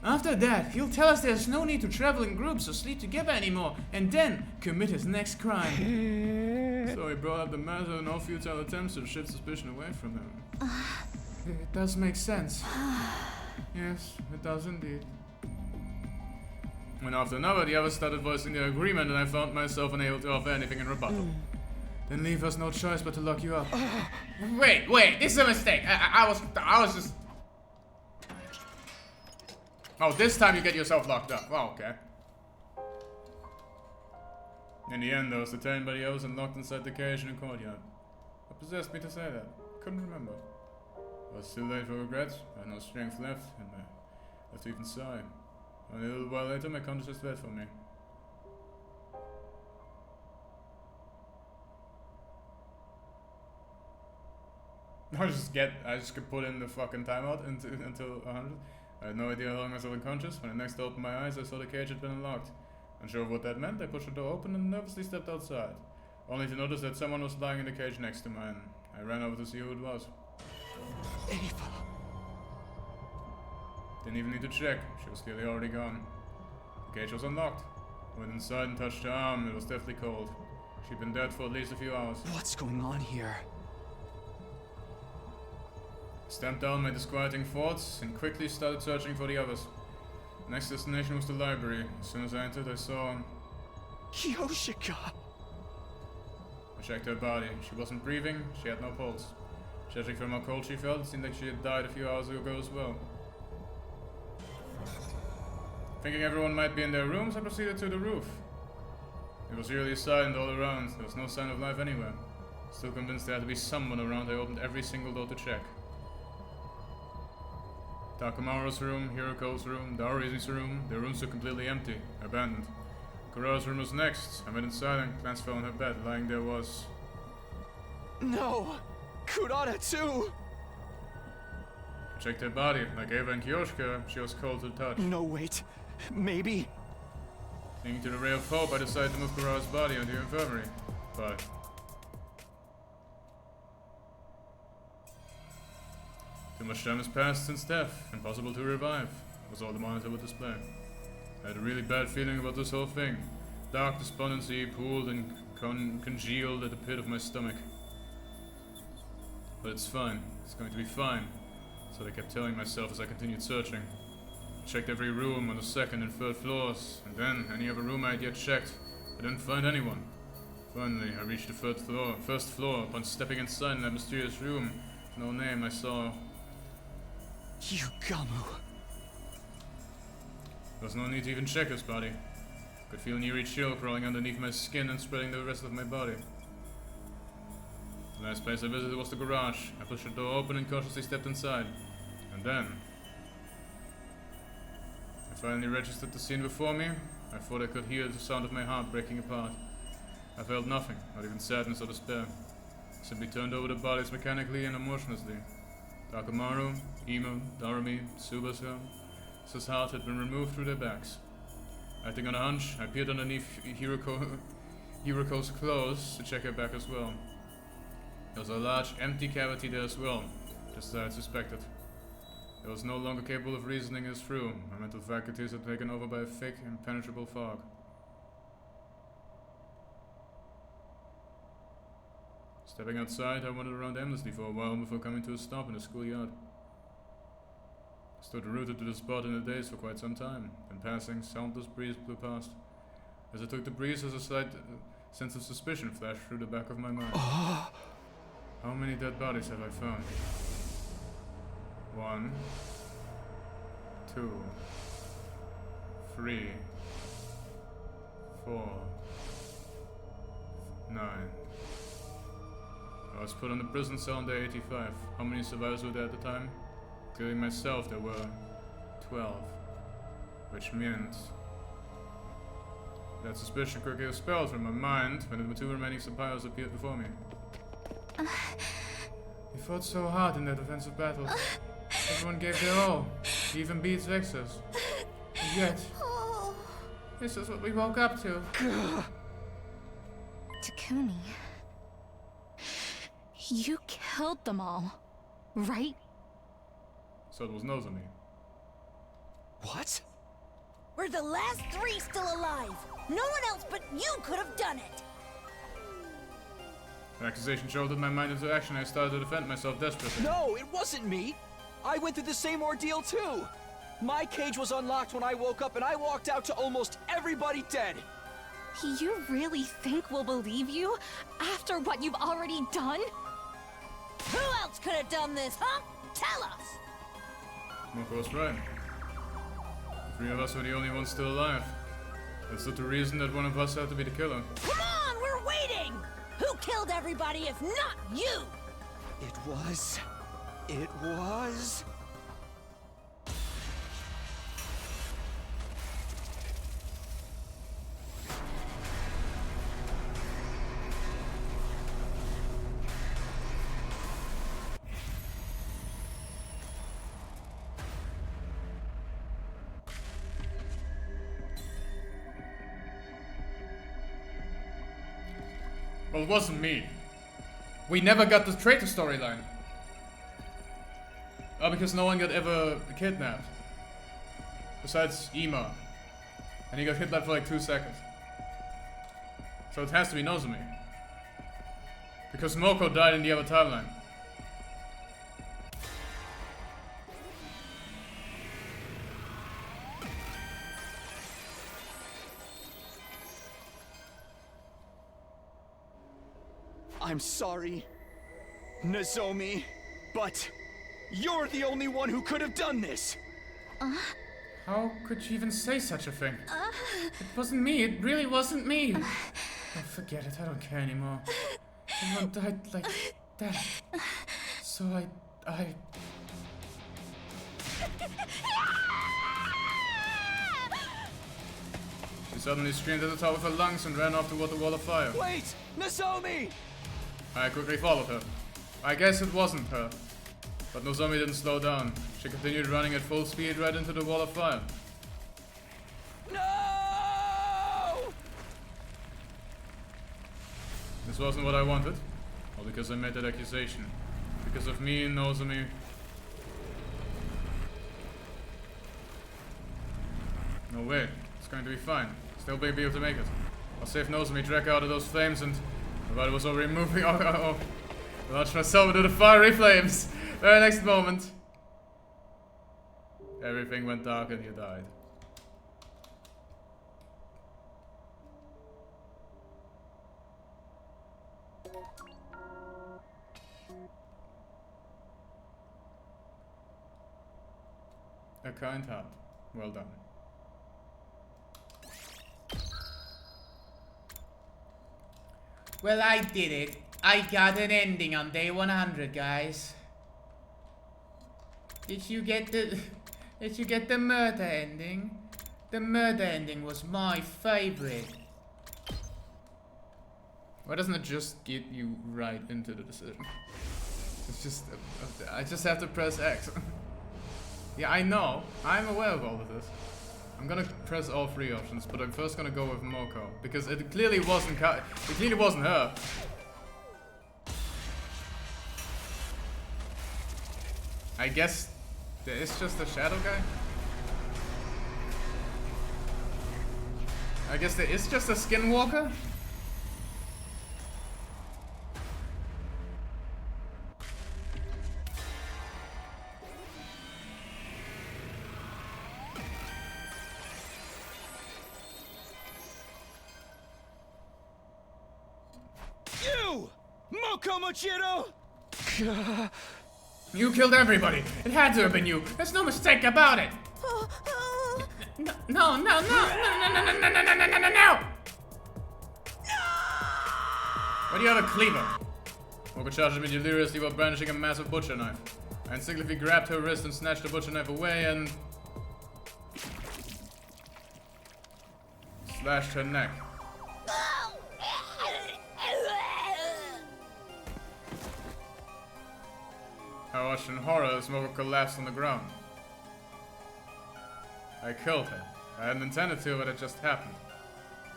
After that, he'll tell us there's no need to travel in groups or sleep together anymore, and then commit his next crime. So he brought up the matter and all futile attempts to shift suspicion away from him. It does make sense. Yes, it does indeed. One after another, the others started voicing their agreement, and I found myself unable to offer anything in rebuttal. Then leave us no choice but to lock you up. Wait, this is a mistake. I was just... Oh, this time you get yourself locked up. Oh, okay. In the end, I was detained by the others and locked inside the cage in the courtyard. What possessed me to say that? Couldn't remember. It was too late for regrets. I had no strength left, and I left to even sigh. Only a little while later, my conscience fled from me. I just could put in the fucking timeout until 100. I had no idea how long I was unconscious. When I next opened my eyes, I saw the cage had been unlocked. Unsure of what that meant, I pushed the door open and nervously stepped outside, only to notice that someone was lying in the cage next to mine. I ran over to see who it was. Ava. Didn't even need to check. She was clearly already gone. The cage was unlocked. I went inside and touched her arm. It was deathly cold. She'd been dead for at least a few hours. What's going on here? Stamped down my disquieting thoughts and quickly started searching for the others. Next destination was the library. As soon as I entered, I saw... Yoshika! I checked her body. She wasn't breathing, she had no pulse. Judging from how cold she felt, it seemed like she had died a few hours ago as well. Thinking everyone might be in their rooms, I proceeded to the roof. It was eerily silent all around. There was no sign of life anywhere. Still convinced there had to be someone around, I opened every single door to check. Takamaru's room, Hiroko's room, Daori's room, their rooms were completely empty, abandoned. Kurara's room was next. I went inside and glanced fell on her bed. Lying there was... No! Kurara too! I checked her body. Like Eva and Kyoshika, she was cold to the touch. No, wait. Maybe... Clinging to the ray of hope, I decided to move Kurara's body into the infirmary. But... too much time has passed since death. Impossible to revive, was all the monitor would display. I had a really bad feeling about this whole thing. Dark despondency pooled and congealed at the pit of my stomach. But it's fine. It's going to be fine. That's what I kept telling myself as I continued searching. I checked every room on the second and third floors, and then any other room I had yet checked. I didn't find anyone. Finally, I reached the first floor. Upon stepping inside in that mysterious room, with no name, I saw... Yugamu. There was no need to even check his body. I could feel an eerie chill crawling underneath my skin and spreading the rest of my body. The last place I visited was the garage. I pushed the door open and cautiously stepped inside. And then... I finally registered the scene before me. I thought I could hear the sound of my heart breaking apart. I felt nothing, not even sadness or despair. I simply turned over the bodies mechanically and emotionlessly. Takamaru, Imo, Darumi, Tsubasa. His heart had been removed through their backs. Acting on a hunch, I peered underneath Hiroko's clothes to check her back as well. There was a large empty cavity there as well, just as I had suspected. I was no longer capable of reasoning this through. My mental faculties had taken over by a thick, impenetrable fog. Stepping outside, I wandered around aimlessly for a while before coming to a stop in the schoolyard. I stood rooted to the spot in the daze for quite some time. Then passing, soundless breeze blew past. As I took the breeze, a slight sense of suspicion flashed through the back of my mind. How many dead bodies have I found? 1, 2, 3, 4, 9. I was put on the prison cell on day 85. How many survivors were there at the time? Including myself, there were 12. Which meant... that suspicion quickly expelled from my mind when the 2 remaining survivors appeared before me. We fought so hard in that defensive battle. Everyone gave their all. He even beat Vexus. And yet... this is what we woke up to. Takumi... you killed them all, right? So it was Nozomi. What? We're the last 3 still alive. No one else but you could have done it. The accusation jolted my mind into action. I started to defend myself desperately. No, it wasn't me. I went through the same ordeal too. My cage was unlocked when I woke up and I walked out to almost everybody dead. You really think we'll believe you after what you've already done? Who else could have done this, huh? Tell us! Moko was right. The 3 of us were the only ones still alive. That's the reason that one of us had to be the killer. Come on, we're waiting! Who killed everybody if not you? It was... Well, it wasn't me. We never got the traitor storyline. Oh, because no one got ever kidnapped. Besides Ima. And he got kidnapped for like 2 seconds. So it has to be Nozomi. Because Moko died in the other timeline. I'm sorry, Nozomi, but you're the only one who could have done this! How could you even say such a thing? It wasn't me. It really wasn't me. Oh, forget it. I don't care anymore. Everyone died like that. So I... She suddenly screamed at the top of her lungs and ran off toward the wall of fire. Wait! Nozomi! I quickly followed her. I guess it wasn't her. But Nozomi didn't slow down. She continued running at full speed right into the wall of fire. No! This wasn't what I wanted. All because I made that accusation. Because of me and Nozomi. No way. It's going to be fine. Still be able to make it. I'll save Nozomi, drag her out of those flames, and the body was already moving. Launch myself into the fiery flames. Very next moment, everything went dark and you died. A kind heart. Well done. Well, I did it. I got an ending on day 100, guys. Did you get the murder ending? The murder ending was my favorite. Why doesn't it just get you right into the decision? It's just, I just have to press X. Yeah, I know. I'm aware of all of this. I'm gonna press all three options, but I'm first gonna go with Moko because it clearly wasn't her. I guess there is just a shadow guy. I guess there is just a skinwalker. You! Moko Mochiro! You killed everybody. It had to have been you. There's no mistake about it. No. Why do you have a cleaver? Moko charged me deliriously while brandishing a massive butcher knife. I instinctively grabbed her wrist and snatched the butcher knife away and slashed her neck. I watched in horror as Moko collapsed on the ground. I killed her. I hadn't intended to, but it just happened.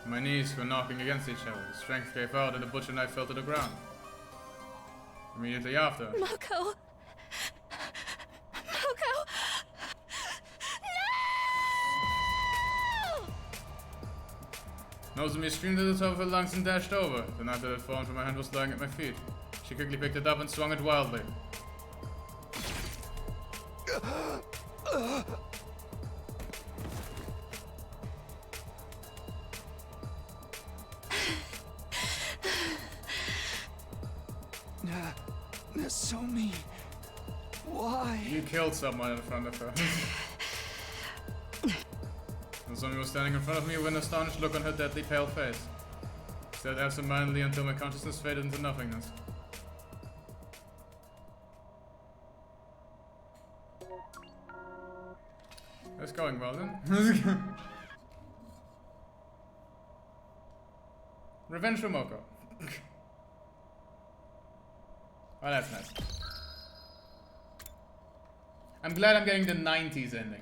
My knees were knocking against each other. The strength gave out and the butcher knife fell to the ground. Immediately after... Moko! Moko! No! Nozomi screamed at the top of her lungs and dashed over. The knife that had fallen from my hand was lying at my feet. She quickly picked it up and swung it wildly. Nozomi, why? You killed someone in front of her. Nozomi was standing in front of me with an astonished look on her deadly pale face. Stared absent-mindedly until my consciousness faded into nothingness. It's going well then. Revenge for Moko. Oh, that's nice. I'm glad I'm getting the 90s ending.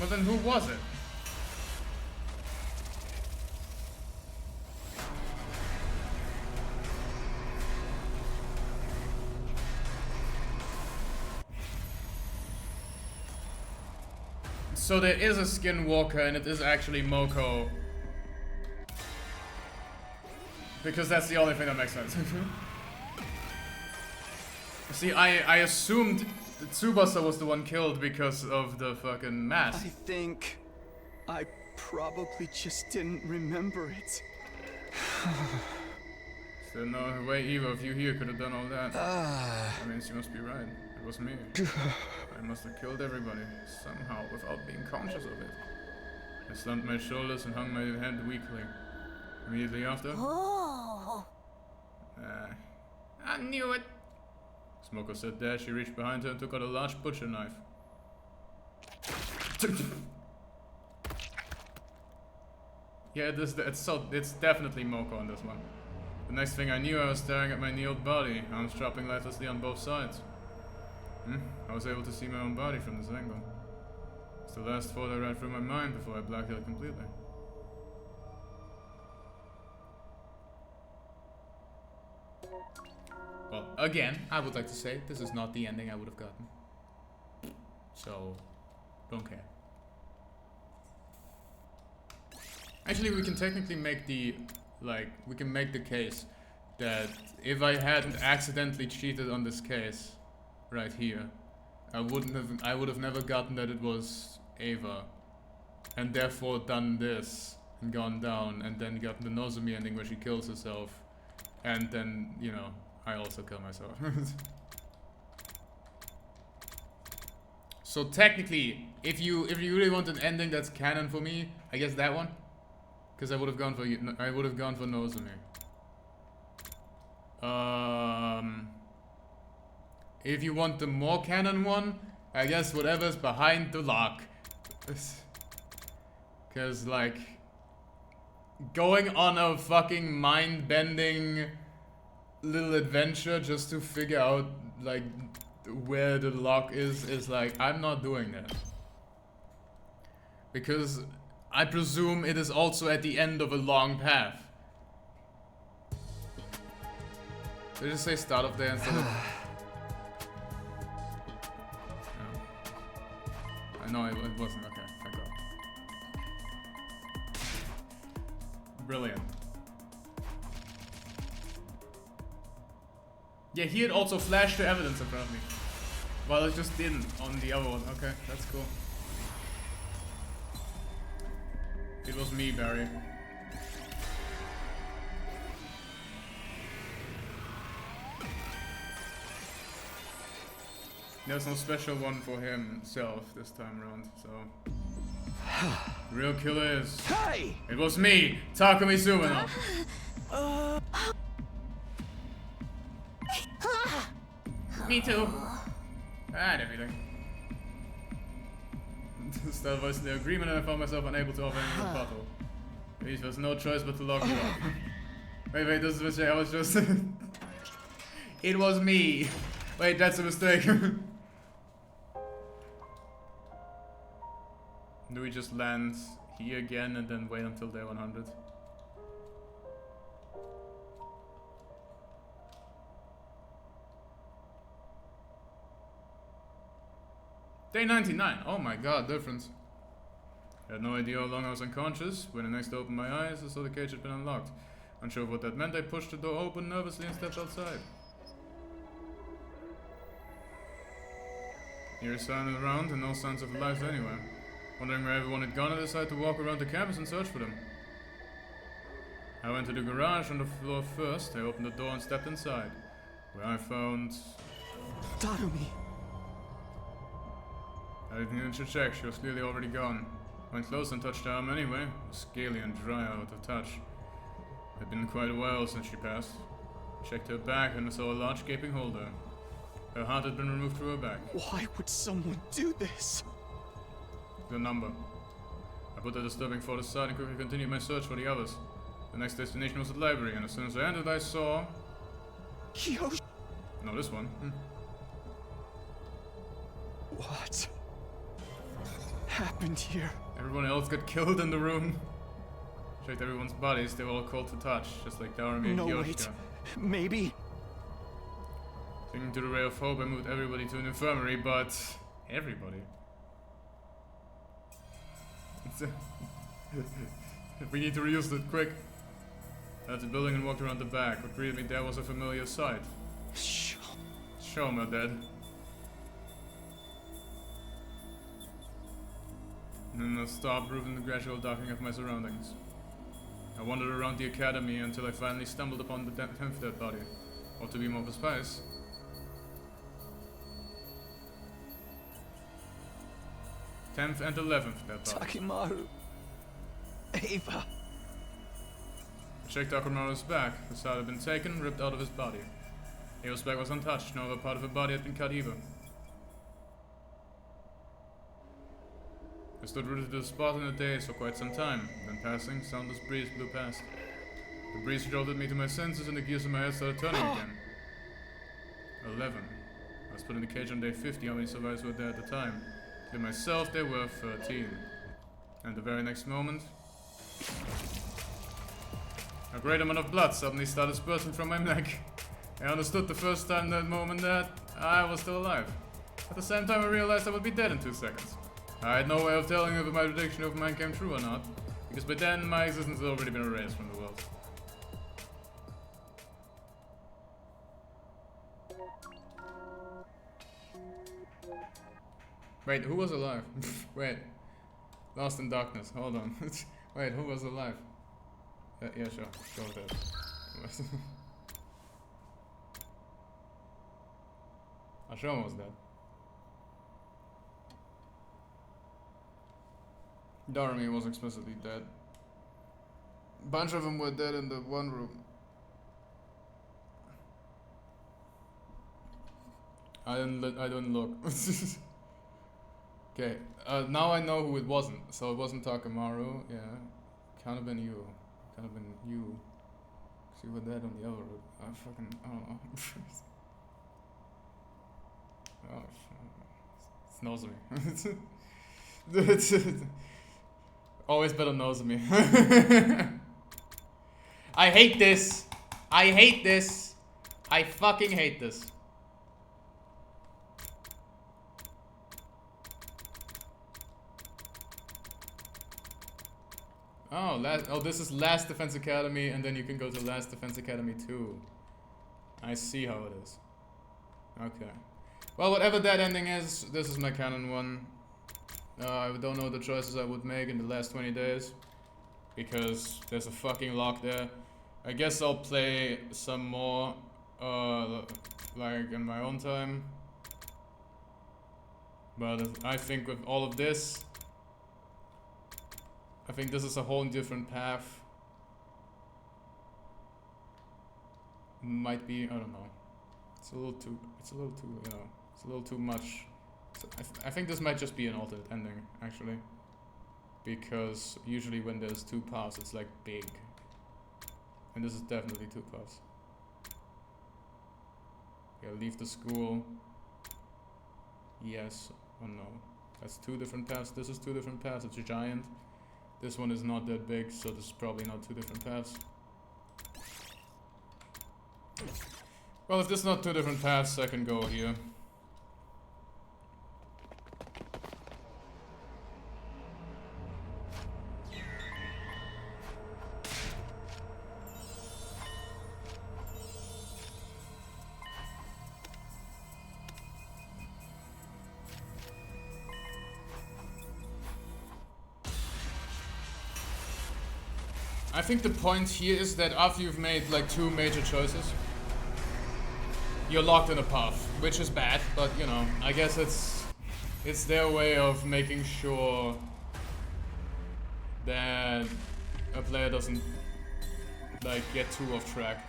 Well then who was it? So there is a skinwalker and it is actually Moko. Because that's the only thing that makes sense. See, I assumed that Tsubasa was the one killed because of the fucking mask. I think I probably just didn't remember it. There's no way either of you here could have done all that. That means you must be right. It was me. I must have killed everybody, somehow, without being conscious of it. I slumped my shoulders and hung my head weakly. Immediately after... Oh. I knew it. Smoko said there. She reached behind her and took out a large butcher knife. Yeah, it's definitely Moko on this one. The next thing I knew, I was staring at my kneeled body, arms dropping lifelessly on both sides. I was able to see my own body from this angle. It's the last thought I ran through my mind before I blacked out completely. Well, again, I would like to say this is not the ending I would have gotten. So, don't care. Actually, we can technically make the, we can make the case that if I hadn't accidentally cheated on this case, right here, I would have never gotten that it was Ava, and therefore done this, and gone down, and then gotten the Nozomi ending where she kills herself, and then, you know, I also kill myself. So technically, if you really want an ending that's canon for me, I guess that one, because I would have gone for Nozomi. If you want the more canon one, I guess whatever's behind the lock. Because like going on a fucking mind-bending little adventure just to figure out like where the lock is like, I'm not doing that. Because I presume it is also at the end of a long path. Did I just say start of day instead of... No, it wasn't. Okay, thank God. Brilliant. Yeah, here it also flashed the evidence in front of me. Well, it just didn't on the other one. Okay, that's cool. It was me, Barry. There's no special one for himself this time around, so... Real killer is... Hey! It was me, Takumi Sumino! Me too. And everything. Still voiced the agreement and I found myself unable to offer any rebuttal. There was no choice but to lock you up. Wait, this is what I was just... It was me! Wait, that's a mistake. Do we just land here again and then wait until day 100? Day 99. Oh my god, difference. I had no idea how long I was unconscious. When I next opened my eyes, I saw the cage had been unlocked. Unsure of what that meant, I pushed the door open nervously and stepped outside. Ears sounded around and no signs of life anywhere. Wondering where everyone had gone, I decided to walk around the campus and search for them. I went to the garage on the floor first. I opened the door and stepped inside, where I found... Takumi. I didn't even check, she was clearly already gone. Went close and touched her arm anyway. It was scaly and dry out of touch. It had been quite a while since she passed. Checked her back and I saw a large gaping hole there. Her heart had been removed through her back. Why would someone do this? The number. I put the disturbing thought aside and quickly continued my search for the others. The next destination was the library, and as soon as I entered, I saw... No, this one. What happened here? Everyone else got killed in the room. Checked everyone's bodies, they were all cold to touch, just like Darumi and Yoshika. Wait. Maybe? Clinging to the ray of hope, I moved everybody to an infirmary, but... Everybody? We need to reuse it quick. I left the building and walked around the back. What greeted me there was a familiar sight. Show me, Dad. And then I stopped, proving the gradual darkening of my surroundings. I wandered around the academy until I finally stumbled upon the 10th dead body. Or to be more precise, 10th and 11th dead body. Takimaru. Ava. I checked Takimaru's back. His heart had been taken, ripped out of his body. Ava's back was untouched, no other part of her body had been cut either. I stood rooted to the spot in a daze for quite some time. Then passing, soundless breeze blew past. The breeze jolted me to my senses and the gears in my head started turning again. 11. I was put in the cage on day 50. How many survivors were there at the time? To myself, there were 13. And the very next moment, a great amount of blood suddenly started spurting from my neck. I understood the first time that moment that I was still alive. At the same time, I realized I would be dead in 2 seconds. I had no way of telling if my prediction of mine came true or not, because by then my existence had already been erased from the world. Wait, who was alive? Wait. Lost in darkness. Hold on. Wait, who was alive? Yeah, sure. Go with it. Ashoma was dead. Doremi was explicitly dead. A bunch of them were dead in the one room. I didn't look. Okay, now I know who it wasn't. So it wasn't Takimaru, yeah. Can't have been you. Can't have been you. Cause you were dead on the other route. I don't know. Oh, it knows me. Always better knows me. I hate this. I hate this. I fucking hate this. Oh, this is Last Defense Academy, and then you can go to Last Defense Academy 2. I see how it is. Okay. Well, whatever that ending is, this is my canon one. I don't know the choices I would make in the last 20 days, because there's a fucking lock there. I guess I'll play some more, like in my own time. But I think with all of this, I think this is a whole different path. Might be, I don't know. It's a little too, you know, it's a little too much. So I think this might just be an alternate ending, actually. Because usually when there's 2 paths, it's like big. And this is definitely 2 paths. Yeah, leave the school. Yes or no. That's 2 different paths. This is 2 different paths. It's a giant. This one is not that big, so this is probably not 2 different paths. Well, if this is not 2 different paths, I can go here. I think the point here is that after you've made like 2 major choices, you're locked in a path, which is bad, but you know, I guess it's their way of making sure that a player doesn't like get too off track.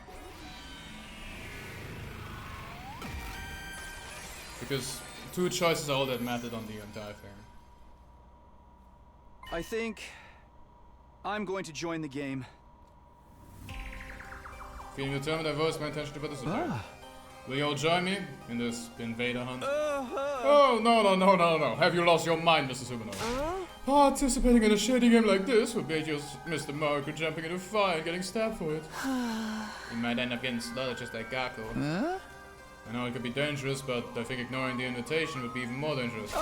Because 2 choices are all that mattered on the entire thing. I think I'm going to join the game. Feeling determined, I voiced my intention to participate. Will you all join me in this invader hunt? Oh, no. Have you lost your mind, Mr. Sumino? Participating in a shady game like this would be just Mr. Marco jumping into a fire and getting stabbed for it. You might end up getting slaughtered just like Gakko. I know it could be dangerous, but I think ignoring the invitation would be even more dangerous.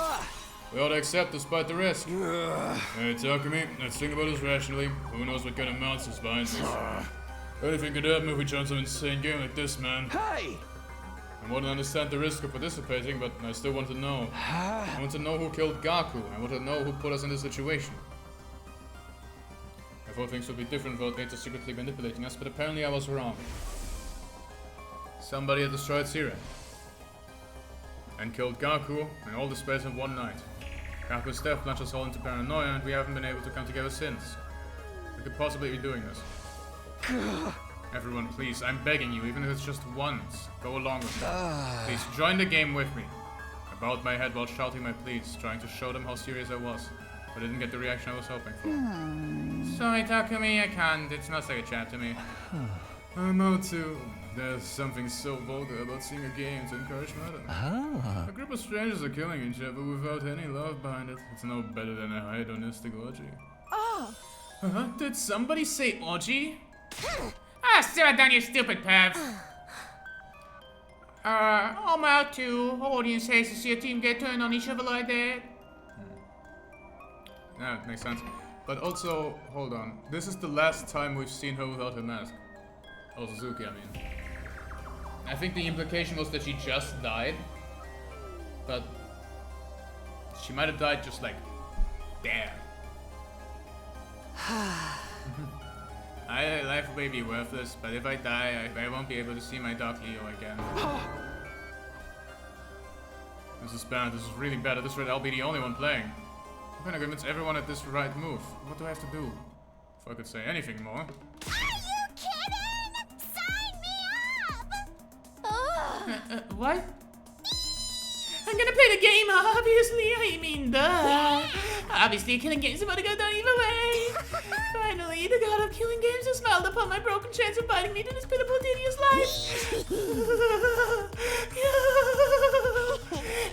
We ought to accept despite the risk. Hey, Takumi, let's think about this rationally. Who knows what kind of monsters behind this? Anything could happen if we join some insane game like this, man. Hey! I want to understand the risk of participating, but I still want to know. I want to know who killed Gaku. I want to know who put us in this situation. I thought things would be different without Data secretly manipulating us, but apparently I was wrong. Somebody had destroyed Siren. And killed Gaku in all the space in one night. Gaku's death plunged us all into paranoia, and we haven't been able to come together since. Who could possibly be doing this? Everyone, please, I'm begging you, even if it's just once, go along with me. Please, join the game with me. I bowed my head while shouting my pleas, trying to show them how serious I was, but I didn't get the reaction I was hoping for. Sorry, Takumi, I can't. It smells like a chat to me. I'm out too. There's something so vulgar about seeing a game to encourage murder. A group of strangers are killing each other without any love behind it. It's no better than a hedonistic orgy. Oh! Did somebody say orgy? Ah, sit down, you stupid perv. I'm out too. Audience hates to see a team get turned on each other like that. Yeah, it makes sense. But also, hold on. This is the last time we've seen her without her mask. Oh, Suzuki, I mean. I think the implication was that she just died. But she might have died just like there. Life may be worthless, but if I die, I won't be able to see my dog Leo again. This is bad. This is really bad. At this rate, I'll be the only one playing. I'm gonna convince everyone at this right move. What do I have to do? If I could say anything more. What? I'm gonna play the game, obviously. I mean, duh. Obviously, killing games about to go down either way. Finally, the god of killing games has smiled upon my broken chance of biting me to this pitiful, tedious life.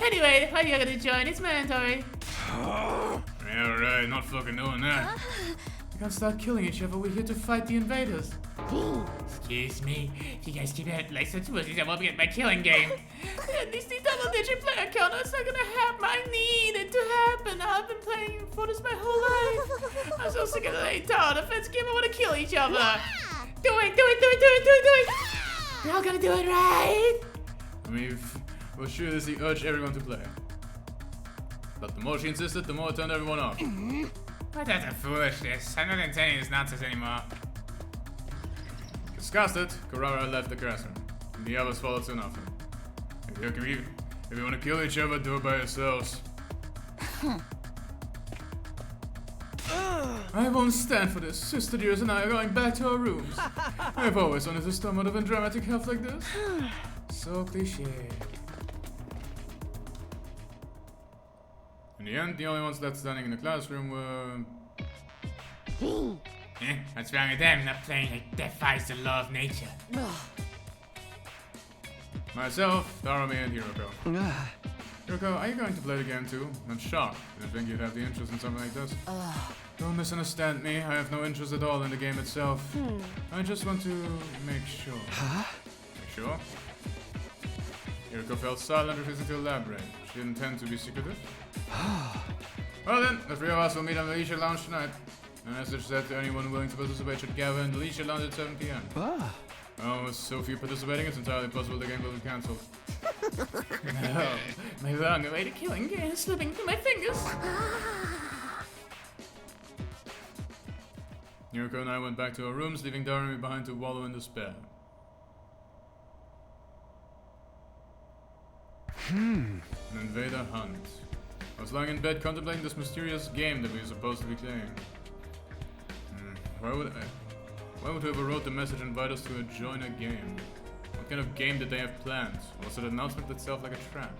Anyway, why are you gonna join? It's mandatory. Yeah, right. Not fucking doing that. We can't start killing each other. We're here to fight the invaders. Excuse me, if you guys keep acting like such pussies, I won't be at my killing game. At least the double-digit player count, it's not gonna happen. I need it to happen. I've been playing for this my whole life. I'm so sick of the late tower defense game. I want to kill each other. Do it. We're all gonna do it, right? I mean, we'll seriously urge everyone to play. But the more she insisted, the more it turned everyone off. What utter foolishness. I'm not intending this nonsense anymore. Disgusted, Kurara left the classroom. And the others followed soon after. If you want to kill each other, do it by yourselves. I won't stand for this. Sister Dears and I are going back to our rooms. I've always wanted to stumble out of a dramatic health like this. So cliche. In the end, the only ones left standing in the classroom were... What's wrong with them? Not playing like defies the law of nature. Myself, Darumi, and Hiroko. Hiroko, are you going to play the game too? I'm shocked. I didn't think you'd have the interest in something like this. Don't misunderstand me. I have no interest at all in the game itself. I just want to make sure. Make sure? Hiroko felt silent, refusing to elaborate. She didn't intend to be secretive. Well then, the three of us will meet on the Leisure Lounge tonight. A message said to anyone willing to participate should gather in the Leisure Lounge at 7 p.m. Oh, with so few participating, it's entirely possible the game will be cancelled. No, my long-awaited killing game is slipping through my fingers. Hiroko and I went back to our rooms, leaving Darumi behind to wallow in despair. An invader hunt. I was lying in bed contemplating this mysterious game that we were supposed to be playing. Why would whoever wrote the message invite us to join a game? What kind of game did they have planned? Or was it an announcement itself like a trap?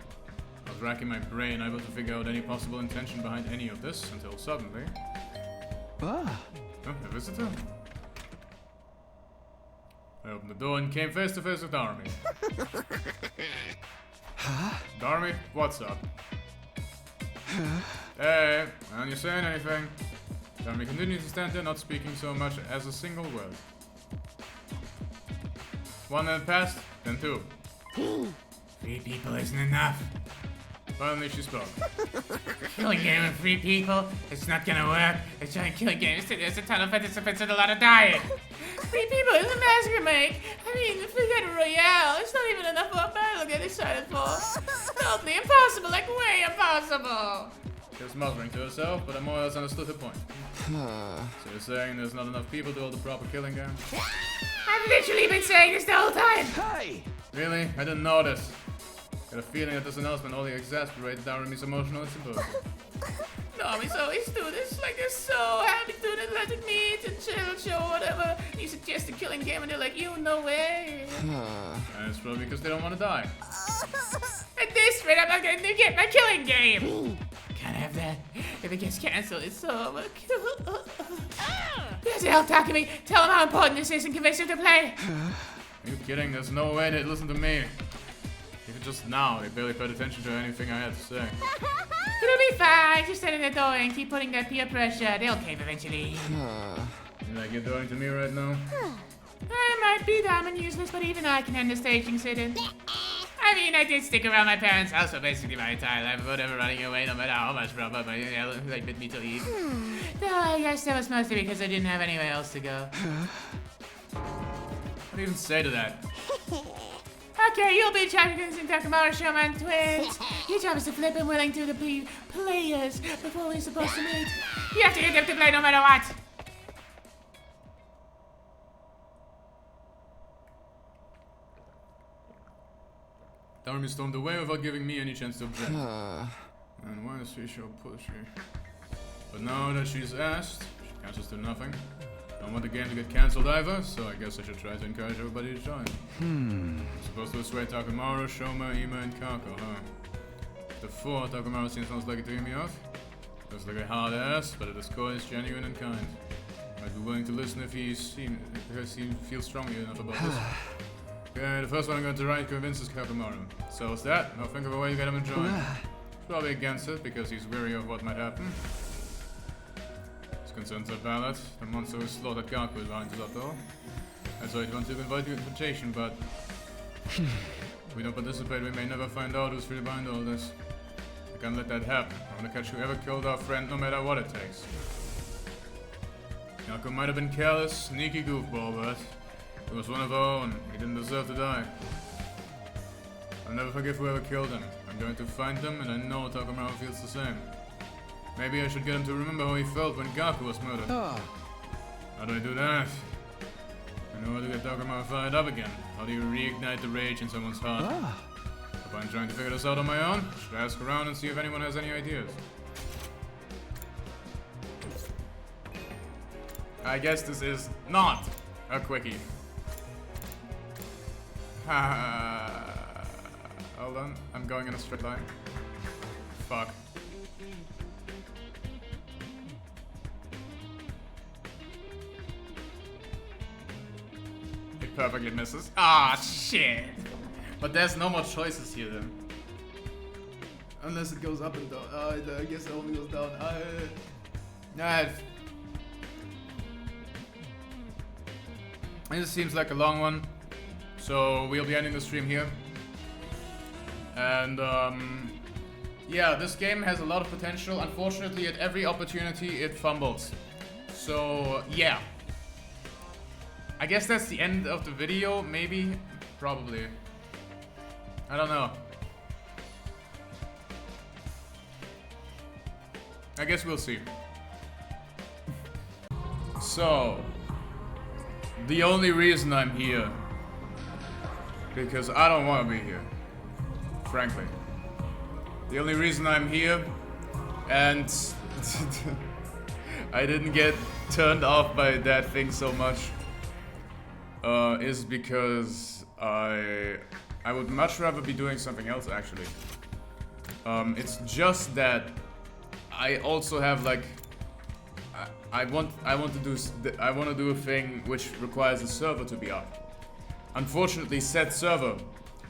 I was racking my brain, able to figure out any possible intention behind any of this, until suddenly... Oh, a visitor? I opened the door and came face to face with Darumi. Darumi, what's up? Hey, aren't you saying anything? Darumi continued to stand there, not speaking so much as a single word. 1 minute passed, then 2. 3 people isn't enough. Finally, she spoke. Killing game with 3 people? It's not gonna work. A giant killing game. There's a ton of participants and a lot of dying. 3 people is a massacre, mate. I mean, forget a Royale. It's not even enough for a battle to get excited for. Totally impossible, like way impossible. She was muttering to herself, but I more or less understood her point. So you're saying there's not enough people to hold the proper killing game? I've literally been saying this the whole time. Hey! Really? I didn't notice. Got a feeling that this announcement only exasperated Darumy's emotional symposium. No, he's always do this. Like, they're so happy doing Atlantic meet and chill show, whatever. You suggest a killing game and they're like, you, no way. And it's probably because they don't want to die. At this rate, I'm not gonna get my killing game. Can't have that. If it gets cancelled, it's over. There's the hell talking to me. Tell him how important this is and convince him to play. Are you kidding? There's no way they'd listen to me. Even just now, they barely paid attention to anything I had to say. It'll be fine. Just stand in the door and keep putting that peer pressure. They'll cave eventually. You like you're doing to me right now? I might be dumb and useless, but even I can end the staging sit-in. I mean, I did stick around my parents' house for basically my entire life without ever running away, no matter how much rubber they bit me to eat. Though I guess that was mostly because I didn't have anywhere else to go. What do you even say to that? Okay, you'll be in charge of convincing Takamura Showman twins. Your job is to flip and willing to the players before we're supposed to meet. You have to get them to play no matter what. Darumy stormed away without giving me any chance to object. And why is she so pushy? But now that she's asked, she cancels to nothing. Don't want the game to get cancelled either, so I guess I should try to encourage everybody to join. I'm supposed to persuade Takamaru, Shoma, Ima, and Kako, huh? The 4, Takamaru seems most likely to hear me off. Looks like a hard ass, but at his core is genuine and kind. I'd be willing to listen if he feels strongly enough about this. Okay, the first one I'm going to try to convince is Takamaru. So is that? I'll think of a way to get him to join. He's probably against it because he's wary of what might happen. His concerns are valid. The monster who slaughtered Gaku is behind his lot though. I so I'd want to invite you to invitation, but if we don't participate, we may never find out who's really behind all this. I can't let that happen. I want to catch whoever killed our friend, no matter what it takes. Gaku might have been careless, sneaky goofball, but he was one of our own. He didn't deserve to die. I'll never forgive whoever killed him. I'm going to find him, and I know Takamaru feels the same. Maybe I should get him to remember how he felt when Gaku was murdered. How do I do that? I know how to get Takamaru fired up again. How do you reignite the rage in someone's heart? If I'm trying to figure this out on my own, I should ask around and see if anyone has any ideas. I guess this is not a quickie. Hold on, I'm going in a straight line. Fuck. It perfectly misses. Ah, shit! But there's no more choices here then. Unless it goes up and down. I guess it only goes down. This seems like a long one. So we'll be ending the stream here. And yeah, this game has a lot of potential. Unfortunately, at every opportunity it fumbles. So yeah. I guess that's the end of the video, maybe? Probably. I don't know. I guess we'll see. So, the only reason I'm here, because I don't want to be here, frankly. The only reason I'm here, and I didn't get turned off by that thing so much, is because I would much rather be doing something else actually. It's just that I also have like I want to do a thing which requires a server to be up. Unfortunately, said server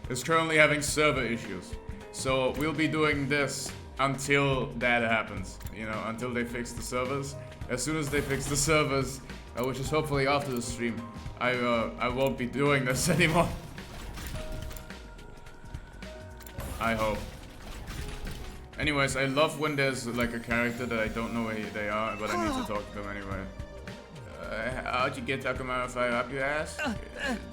is currently having server issues, so we'll be doing this until that happens. You know, until they fix the servers. As soon as they fix the servers, which is hopefully after the stream, I won't be doing this anymore. I hope. Anyways, I love when there's like a character that I don't know who they are, but I need to talk to them anyway. How'd you get Takamaro fired up, you ask?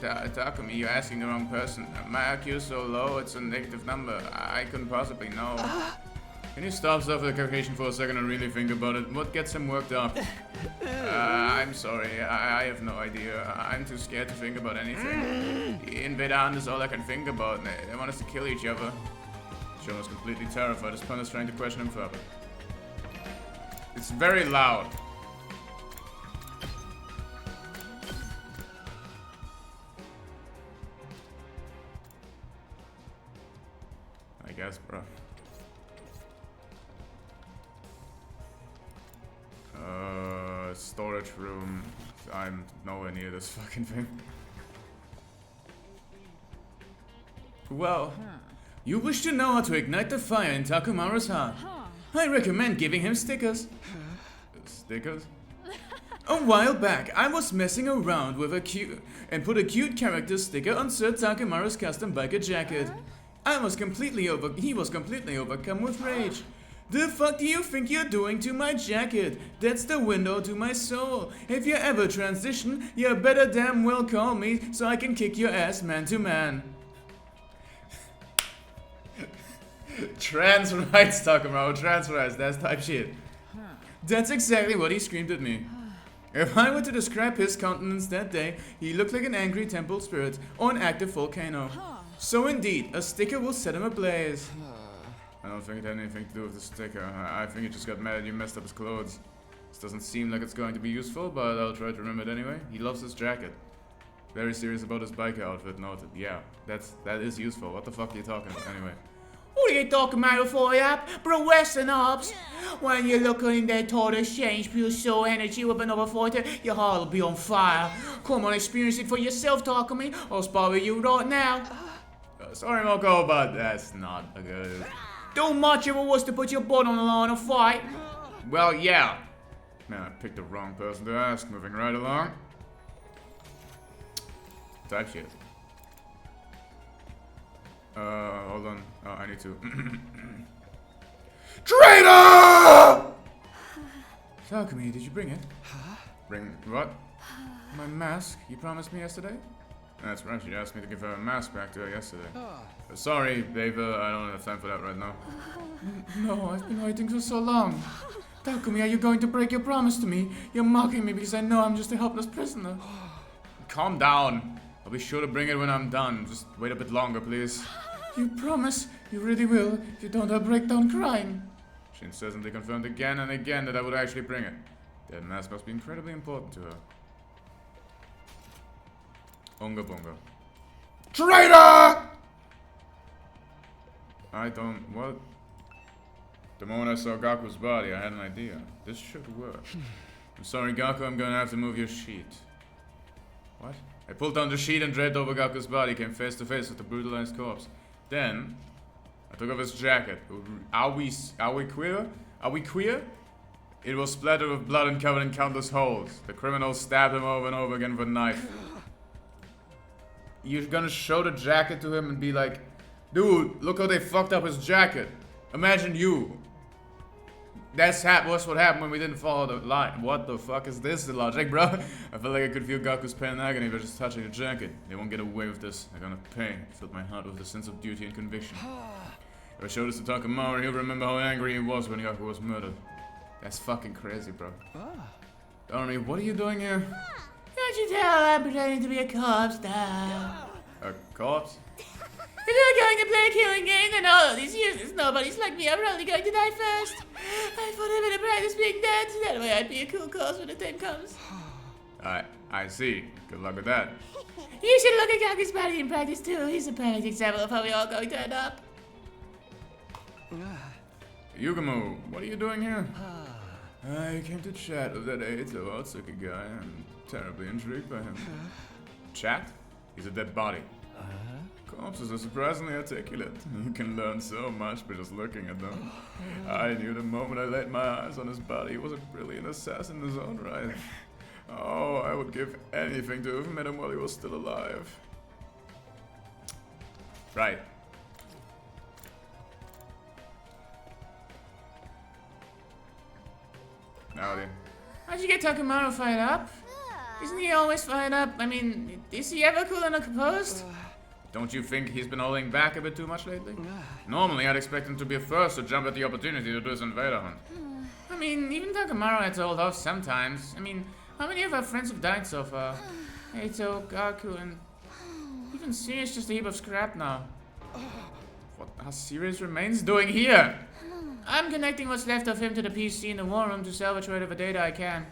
Takumi, you're asking the wrong person. My IQ is so low, it's a negative number. I couldn't possibly know. Can you stop stuff with the Caucasian for a second and really think about it? What gets him worked up? I'm sorry, I have no idea. I'm too scared to think about anything. In Vedant is all I can think about. They want us to kill each other. Sean was completely terrified. His pun is trying to question him further. It's very loud. I guess, bro. Storage room. I'm nowhere near this fucking thing. Well, you wish to know how to ignite the fire in Takumaru's heart. I recommend giving him stickers. Stickers? A while back, I was messing around with a cute and put a cute character sticker on Sir Takumaru's custom biker jacket. He was completely overcome with rage. The fuck do you think you're doing to my jacket? That's the window to my soul. If you ever transition, you better damn well call me so I can kick your ass man to man. Trans rights, Takamaro, trans rights, that's type shit. That's exactly what he screamed at me. If I were to describe his countenance that day, he looked like an angry temple spirit or an active volcano. So indeed, a sticker will set him ablaze. I don't think it had anything to do with the sticker. I think he just got mad and you messed up his clothes. This doesn't seem like it's going to be useful, but I'll try to remember it anyway. He loves his jacket. Very serious about his biker outfit, noted. Yeah, that is useful. What the fuck are you talking about anyway? What are you talking about for ya? Bro, Western Ops. When you look in that tortoise change pure soul energy with another fighter, your heart will be on fire. Come on, experience it for yourself, Takumi. I'll spar with you right now. Sorry, Moko, but that's not a good... Too much of it was to put your butt on the line and fight. Well, yeah. Man, I picked the wrong person to ask. Moving right along. Type shit. Hold on. Oh, I need to. Traitor! Takumi, did you bring it? Bring what? My mask you promised me yesterday? That's right, she asked me to give her a mask back to her yesterday. Sorry, babe, I don't have time for that right now. No, I've been waiting for so long. Takumi, are you going to break your promise to me? You're mocking me because I know I'm just a helpless prisoner. Calm down. I'll be sure to bring it when I'm done. Just wait a bit longer, please. You promise? You really will? If you don't, I'll break down crying. She incessantly confirmed again and again that I would actually bring it. That mask must be incredibly important to her. Unga bunga. Traitor! I don't... what? The moment I saw Gaku's body, I had an idea. This should work. I'm sorry, Gaku, I'm gonna have to move your sheet. What? I pulled down the sheet and draped over Gaku's body, came face to face with the brutalized corpse. Then, I took off his jacket. Are we queer? Are we queer? It was splattered with blood and covered in countless holes. The criminal stabbed him over and over again with a knife. You're gonna show the jacket to him and be like, dude, look how they fucked up his jacket. Imagine you. That's what happened when we didn't follow the line. What the fuck is this, the logic, bro? I felt like I could feel Gaku's pain and agony by just touching the jacket. They won't get away with this. They're gonna pay. It filled my heart with a sense of duty and conviction. If I show this to Takamaro, he'll remember how angry he was when Gaku was murdered. That's fucking crazy, bro. Army, what are you doing here? Don't you tell I'm pretending to be a corpse now. A corpse? If you're going to play a killing game, then all these useless nobodies like me are probably going to die first. I thought I'd better practice being dead, so that way I'd be a cool corpse when the time comes. I see. Good luck with that. You should look at Gaku's body in practice too. He's a perfect example of how we all going to end up. Yugamu, what are you doing here? I came to chat with that Eito Otsuki guy. I'm terribly intrigued by him. Chat? He's a dead body. Corpses are surprisingly articulate. You can learn so much by just looking at them. I knew the moment I laid my eyes on his body he was a brilliant assassin in his own right. Oh, I would give anything to have met him while he was still alive. Right. Howdy. How'd you get Takamaru fired up? Isn't he always fired up? I mean, is he ever cool and composed? Don't you think he's been holding back a bit too much lately? Normally, I'd expect him to be first to jump at the opportunity to do his invader hunt. I mean, even Takamaru had to hold off sometimes. I mean, how many of our friends have died so far? Eito, Gaku, and even Sirius just a heap of scrap now. What are Sirius Remains doing here? I'm connecting what's left of him to the PC in the war room to salvage whatever data I can.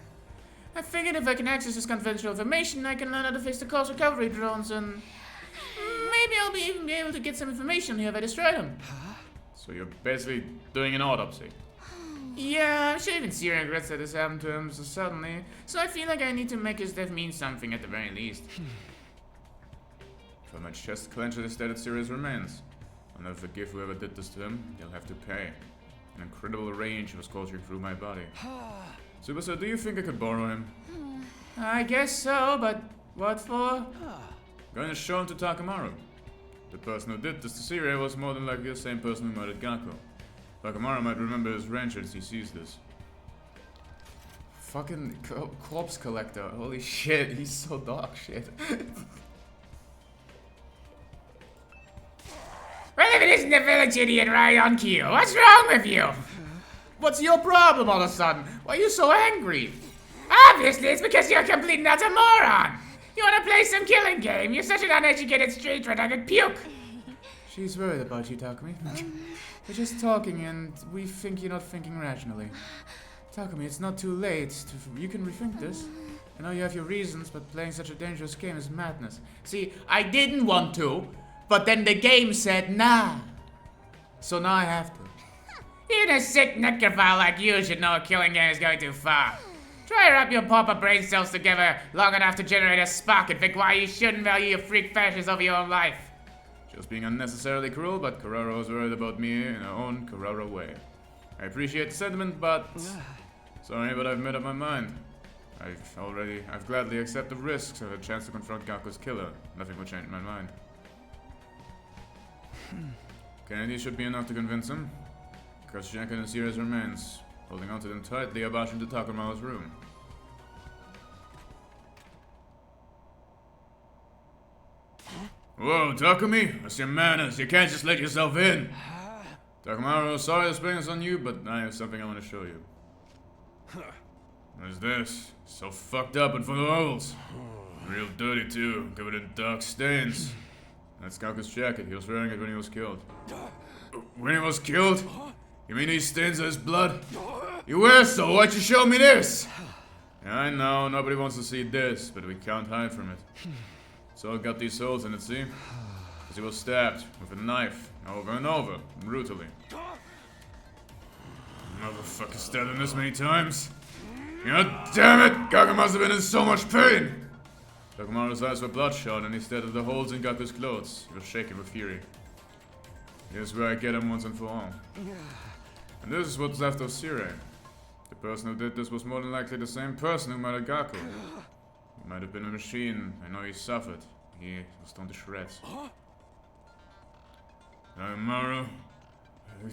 I figured if I can access his confidential information, I can learn how to fix the Coast recovery drones, and maybe I'll even be able to get some information here if I destroy them. So you're basically doing an autopsy. Yeah, I'm sure even Siri regrets that this happened to him so suddenly, so I feel like I need to make his death mean something at the very least. Felt my chest clench at the state of Sirius Remains. I'll never forgive whoever did this to him. They'll have to pay. An incredible rage was coursing through my body. Super Sir, do you think I could borrow him? I guess so, but what for? Going to show him to Takamaru. The person who did this to Siri was more than likely the same person who murdered Gaku. Takamaru might remember his ranger as he sees this. Fucking corpse collector. Holy shit, he's so dog shit. Well, if it isn't the village idiot right on cue, what's wrong with you? What's your problem all of a sudden? Why are you so angry? Obviously, it's because you're a complete and utter moron. You want to play some killing game? You're such an uneducated street rat, I could puke. She's worried about you, Takumi. We're just talking and we think you're not thinking rationally. Takumi, it's not too late. You can rethink this. I know you have your reasons, but playing such a dangerous game is madness. See, I didn't want to, but then the game said nah. So now I have to. Even a sick necrophile like you should know a killing game is going too far. Try to wrap your pauper brain cells together long enough to generate a spark and think why you shouldn't value your freak fetishes over your own life. Just being unnecessarily cruel, but Kararo is worried about me in her own Kararo way. I appreciate the sentiment, but sorry, but I've made up my mind. I've gladly accepted the risks of a chance to confront Gaku's killer. Nothing will change my mind. Kennedy should be enough to convince him. Crush Jacket and Sirius Remains. Holding onto them tightly, I bash into Takamaru's room. Whoa, Takumi! What's your manners? You can't just let yourself in! Takamaru, sorry to spring this on you, but I have something I want to show you. What is this? So fucked up and full of holes. Real dirty too, covered in dark stains. That's Gaku's jacket. He was wearing it when he was killed. When he was killed? You mean these stains are his blood? You were so, why'd you show me this? Yeah, I know, nobody wants to see this, but we can't hide from it. So it got these holes in it, see? Because he was stabbed with a knife, over and over, brutally. Motherfucker stabbed him this many times. God damn it! Gaku must have been in so much pain! Takamaru's eyes were bloodshot and he stared at the holes in Gaku's clothes. He was shaking with fury. Here's where I get him once and for all. And this is what's left of Sire. The person who did this was more than likely the same person who murdered Gaku. He might have been a machine. I know he suffered. He was torn to shreds. Takamaru,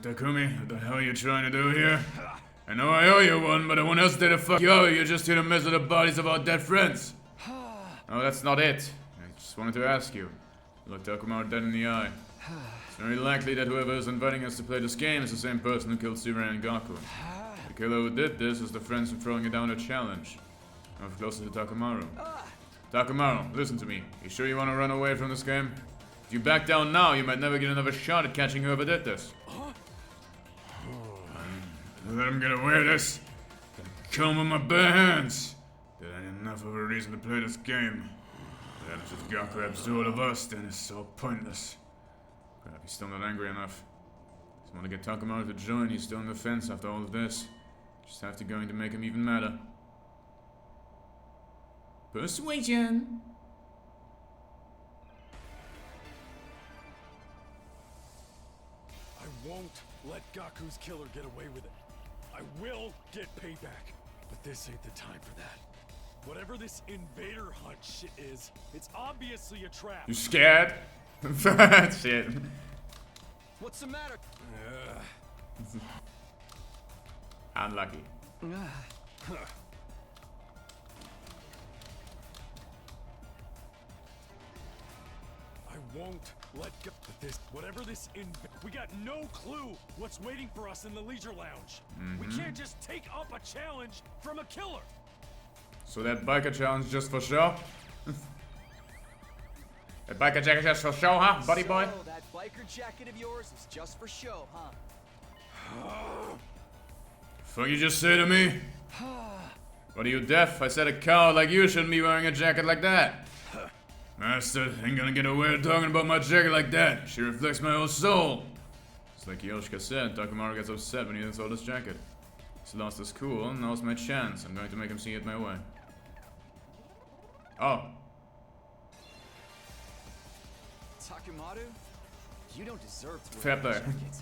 Takumi, what the hell are you trying to do here? I know I owe you one, but I won't hesitate to fuck you over. You're just here to mess with the bodies of our dead friends. No, that's not it. I just wanted to ask you. Look Takamaru dead in the eye. It's very likely that whoever is inviting us to play this game is the same person who killed Sire and Gaku. The killer who did this is the friends who throwing it down a challenge. Move closer to Takamaru. Takamaru, listen to me. You sure you want to run away from this game? If you back down now, you might never get another shot at catching whoever did this. Let him get away with this. Kill him with my bare hands. That ain't enough of a reason to play this game. That if Gaku absorbed of us, then it's so pointless. Crap, he's still not angry enough. Just want to get Takamaru to join. He's still on the fence after all of this. Just have to going to make him even madder. Persuasion. I won't let Gaku's killer get away with it. I will get payback, but this ain't the time for that. Whatever this invader hunt shit is, it's obviously a trap. You scared? Shit. What's the matter? Unlucky. I won't let go. But this, whatever this we got no clue what's waiting for us in the leisure lounge. We can't just take up a challenge from a killer. So that biker challenge just for show? That biker jacket just for show, huh, buddy boy? So that biker jacket of yours is just for show, huh? Fuck you just say to me? What are you, deaf? I said a coward like you shouldn't be wearing a jacket like that. Master ain't gonna get away with talking about my jacket like that. She reflects my whole soul. It's like Yoshika said, Takamaru gets upset when he thinks all this jacket. He's lost his cool, and now's my chance. I'm going to make him see it my way. Oh. Takamaru, you don't deserve to Fair wear play. that jacket.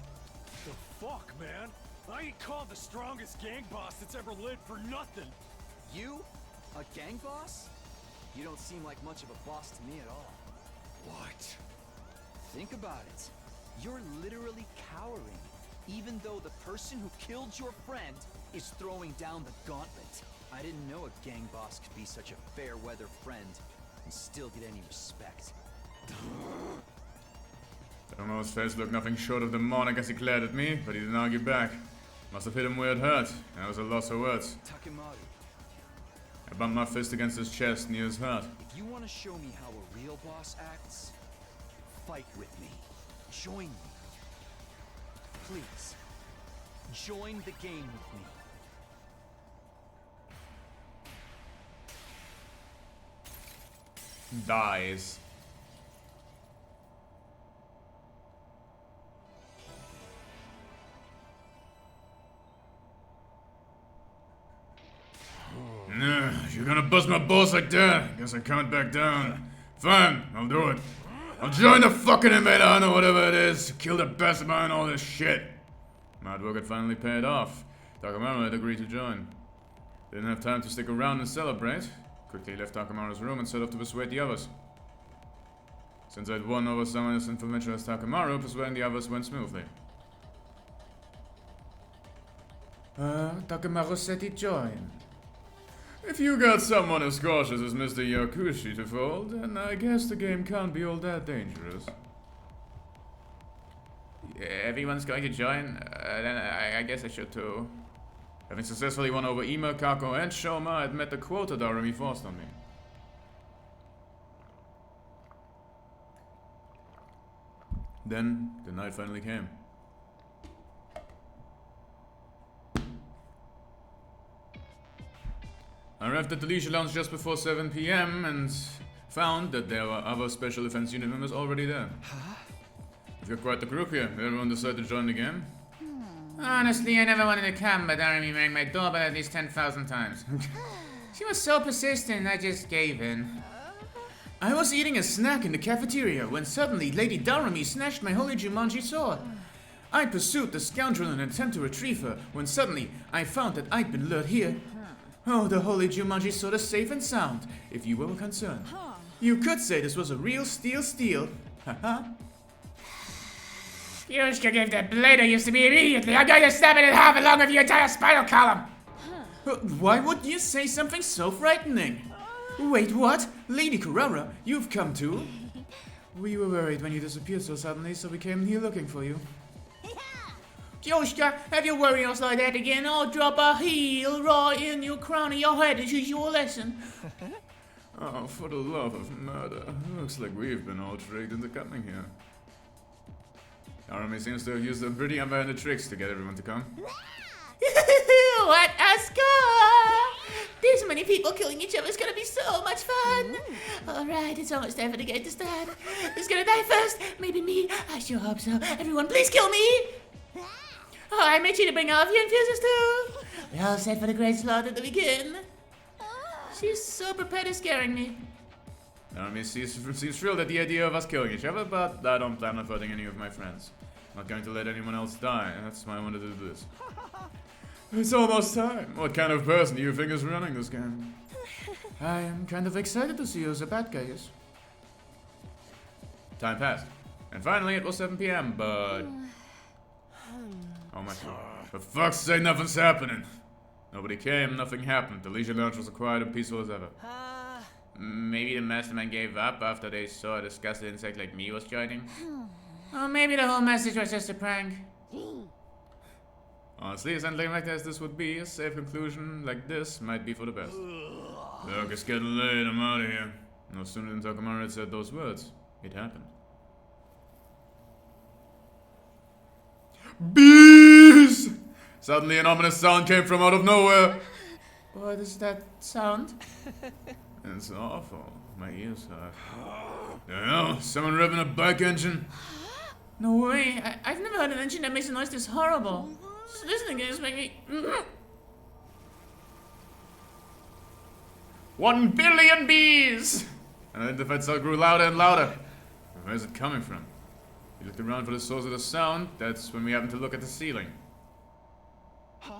The fuck, man? I ain't called the strongest gang boss that's ever lived for nothing. You? A gang boss? You don't seem like much of a boss to me at all. What? Think about it. You're literally cowering, even though the person who killed your friend is throwing down the gauntlet. I didn't know a gang boss could be such a fair-weather friend and still get any respect. Takamaru's face looked nothing short of demonic as he glared at me, but he didn't argue back. Must have hit him where it hurt, and I was at loss for words. Takamaru, I bumped my fist against his chest near his heart. if you want to show me how a real boss acts, fight with me. Join me. Please, join the game with me. Dies. Nah, you're gonna bust my balls like that? Guess I can't back down. Fine, I'll do it. I'll join the fucking invader hunt or whatever it is. Kill the best behind all this shit. My hard work had finally paid off. Takamaru had agreed to join. Didn't have time to stick around and celebrate. Quickly left Takamaru's room and set off to persuade the others. Since I'd won over someone as influential as Takamaru, persuading the others went smoothly. Takamaru said he'd join. If you got someone as cautious as Mr. Yakushi to fold, then I guess the game can't be all that dangerous. Yeah, everyone's going to join? Then I guess I should too. Having successfully won over Ima, Kako, and Shoma, I'd met the quota Darumi forced on me. Then, the night finally came. I arrived at the leisure lounge just before 7 PM and found that there were other special events unit members already there. We've got quite the group here. Everyone decided to join the game. Honestly, I never wanted to come, but Army rang my doorbell at least 10,000 times. She was so persistent, I just gave in. I was eating a snack in the cafeteria when suddenly Lady Darumi snatched my holy Jumanji sword. I pursued the scoundrel in an attempt to retrieve her when suddenly I found that I'd been lured here. Oh, the holy Jumanji sword is safe and sound, if you were concerned. You could say this was a real steal. Haha. Yoshika gave that blade I used to be immediately. I'm going to stab it in half along with your entire spinal column. Why would you say something so frightening? Wait, what? Lady Kurara, you've come too? We were worried when you disappeared so suddenly, so we came here looking for you. Yoshika, have you worried us like that again? I'll drop a heel right in your crown of your head and teach you a lesson. Oh, for the love of murder. Looks like we've been all tricked into coming here. Arumi seems to have used some pretty underhanded tricks to get everyone to come. What a score! This many people killing each other is gonna be so much fun! Alright, it's almost time for the game to start. Who's gonna die first? Maybe me? I sure hope so. Everyone, please kill me! Oh, I made sure to bring all of your infusers too! We're all set for the great slaughter to begin. She's so prepared to scaring me. Arumi seems thrilled at the idea of us killing each other, but I don't plan on hurting any of my friends. I'm not going to let anyone else die, that's why I wanted to do this. It's almost time. What kind of person do you think is running this game? I am kind of excited to see who the bad guy is. Time passed. And finally it was 7 PM, but... Oh my god. For fuck's sake, nothing's happening. Nobody came, nothing happened. The Legion Lounge was as quiet and peaceful as ever. Maybe the mastermind gave up after they saw a disgusted insect like me was joining. Or maybe the whole message was just a prank. Honestly, something like this would be a safe conclusion like this might be for the best. Look, it's getting late, I'm out of here. No sooner than Takamura had said those words, it happened. Bees! Suddenly an ominous sound came from out of nowhere. What is that sound? It's awful. My ears hurt. Yeah, someone revving a bike engine. No way. I've never heard an engine that makes a noise this horrible. Just listening to this makes me... 1 billion bees! And the identified sound grew louder and louder. Where is it coming from? We looked around for the source of the sound. That's when we happened to look at the ceiling. Huh?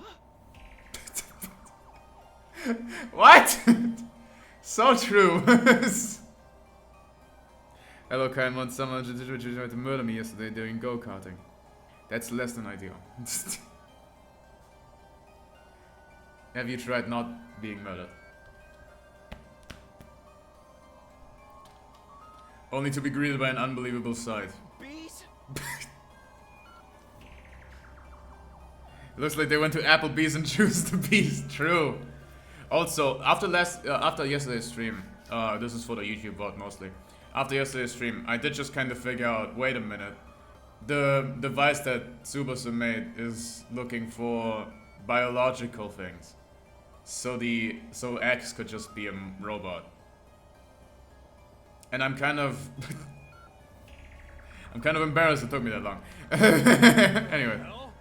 What? So true. Hello, kind one. Someone tried to murder me yesterday during go-karting. That's less than ideal. Have you tried not being murdered? Only to be greeted by an unbelievable sight. Bees? It looks like they went to Applebee's and chose the bees. True. Also, after yesterday's stream, this is for the YouTube vote mostly. After yesterday's stream, I did just kind of figure out, wait a minute. The device that Tsubasa made is looking for biological things. So X could just be a robot. And I'm kind of embarrassed it took me that long. Anyway. Hell?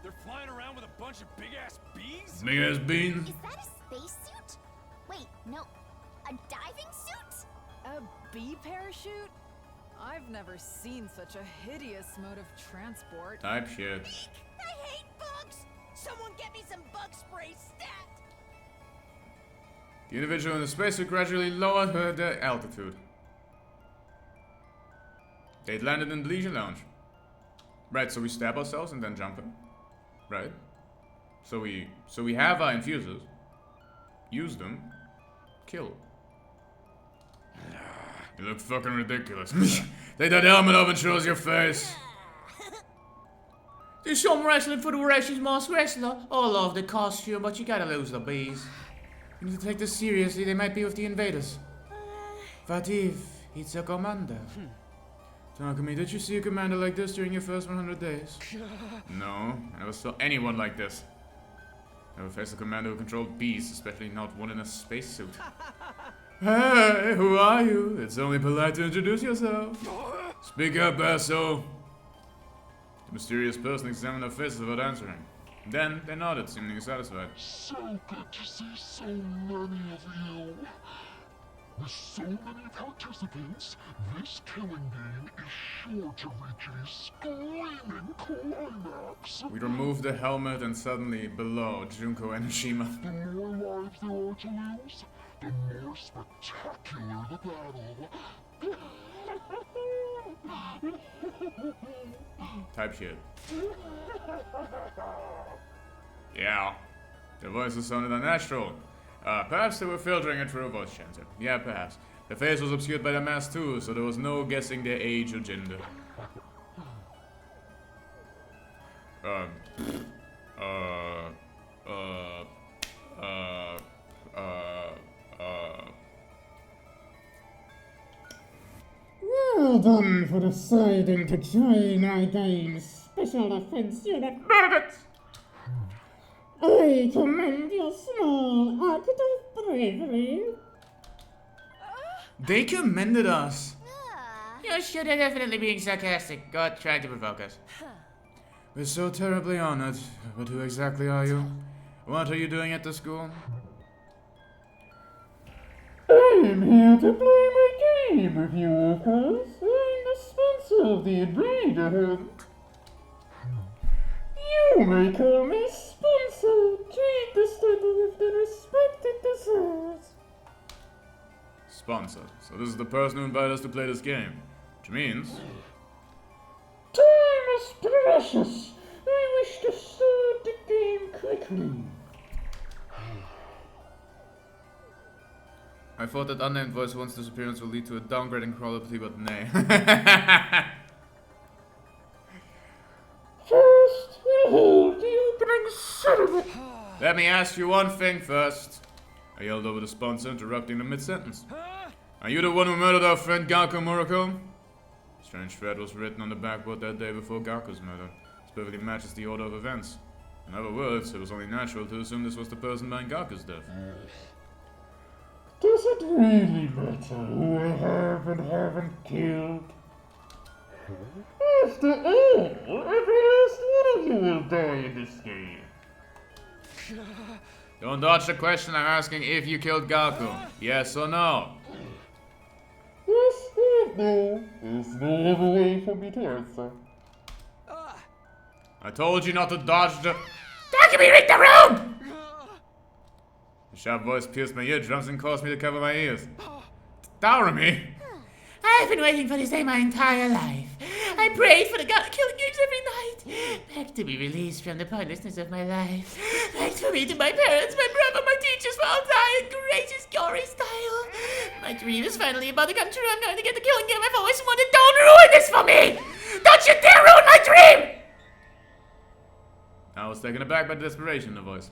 They're flying around with a bunch of big ass bees? Big ass beans? Is that a spacesuit? Wait, no. A diving suit? A bee parachute? I've never seen such a hideous mode of transport. Type shit. I hate bugs! Someone get me some bug spray stat! The individual in the spacesuit gradually lowered their altitude. They'd landed in the Legion Lounge. Right, so we stab ourselves and then jump in. Right? So we have our infusers. Use them. Kill. You look fucking ridiculous. Take that helmet off and show us your face. There's some wrestling for the Rashi's Mask Wrestler. I love the costume, but you gotta lose the bees. You need to take this seriously, they might be with the invaders. What if it's a commander? Takumi, did you see a commander like this during your first 100 days? No, I never saw anyone like this. Never faced a commander who controlled bees, especially not one in a spacesuit. Hey, who are you? It's only polite to introduce yourself. Speak up, asshole. The mysterious person examined their faces without answering. Then they nodded, seemingly satisfied. So good to see so many of you. With so many participants, this killing game is sure to reach a screaming climax. We removed the helmet and suddenly, below, Junko and Shima. The more lives there are to lose, the more spectacular the battle. Type shit. Yeah. The voices sounded unnatural. Perhaps they were filtering it through a voice changer. Yeah, perhaps. The face was obscured by the mask too, so there was no guessing their age or gender. Well done for deciding to join our game's Special Defense Unit. I commend your small act of bravery. They commended us. Yeah, sure, they're definitely being sarcastic. God trying to provoke us. We're so terribly honored. But who exactly are you? What are you doing at the school? I'm here to play my game with you, of course. I'm the sponsor of the Invader Hunt. You may call me sponsor. Treat the student with the respect it deserves. Sponsor. So this is the person who invited us to play this game. Which means... Time is precious. I wish to start the game quickly. I thought that unnamed voice once disappearance will lead to a downgrade in quality, but nay. First, we'll hold the opening ceremony. Let me ask you one thing first. I yelled over the sponsor, interrupting the mid-sentence. Are you the one who murdered our friend Gaku Murako? Strange thread was written on the backboard that day before Gaku's murder. This perfectly matches the order of events. In other words, it was only natural to assume this was the person behind Gaku's death. Does it really matter who I have and haven't killed? After all, every last one of you will die in this game. Don't dodge the question, I'm asking if you killed Gaku. Yes or no? Yes and no. There's no other way for me to answer. I told you not to dodge the... Don't me read the room! The sharp voice pierced my eardrums and caused me to cover my ears. Dower me? I've been waiting for this day my entire life. I prayed for the god of killing games every night. Begged to be released from the pointlessness of my life. Begged for me to my parents, my brother, my teachers for all die in gracious, gory style. My dream is finally about to come true. I'm going to get the killing game I've always wanted. Don't ruin this for me! Don't you dare ruin my dream! I was taken aback by the desperation in the voice.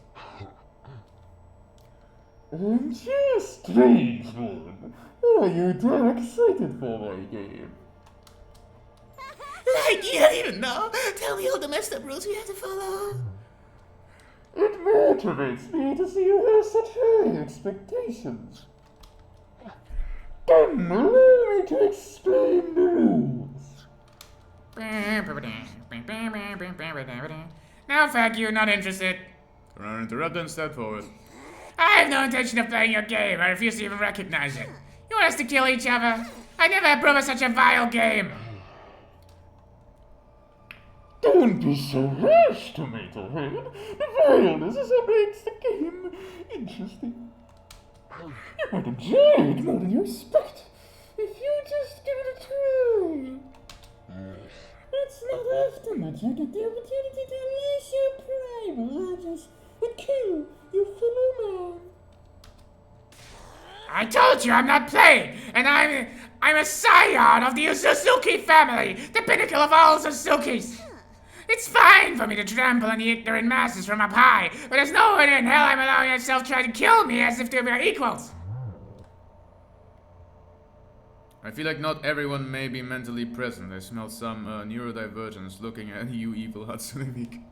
Aren't you a strange one? Are you damn excited for my game? Like, you don't even know. Tell me all the messed up rules we have to follow. It motivates me to see you have such high expectations. Then allow me to explain the rules. No, thank you, not interested. Kurara interrupted and stepped forward. I have no intention of playing your game. I refuse to even recognize it. You want us to kill each other? I never approve of such a vile game. Don't be so rash, Tomato Head. The vileness is what makes the game interesting. You might enjoy it more than you expect if you just give it a try. It's not often that you get the opportunity to unleash your primal urges and kill your fellow man. I told you I'm not playing, and I'm a scion of the Suzuki family, the pinnacle of all Suzukis. It's fine for me to trample on the ignorant masses from up high, but there's no way in hell I'm allowing myself try to kill me as if they were equals. I feel like not everyone may be mentally present. I smell some neurodivergence looking at you, evil Hatsune Miku.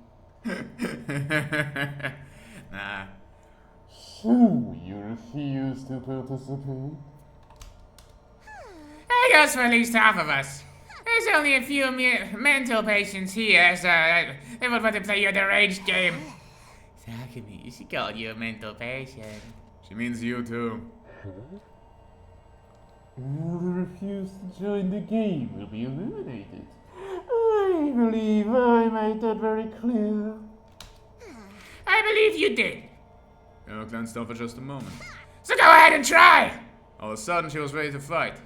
Nah. So, you refuse to participate? I guess for at least half of us. There's only a few mental patients here, so they would want to play your deranged game. Sakumi, she called you a mental patient. She means you too. All who refuse to join the game will be eliminated. I believe I made that very clear. I believe you did. Yellow glanced down for just a moment. So go ahead and try! All of a sudden, she was ready to fight.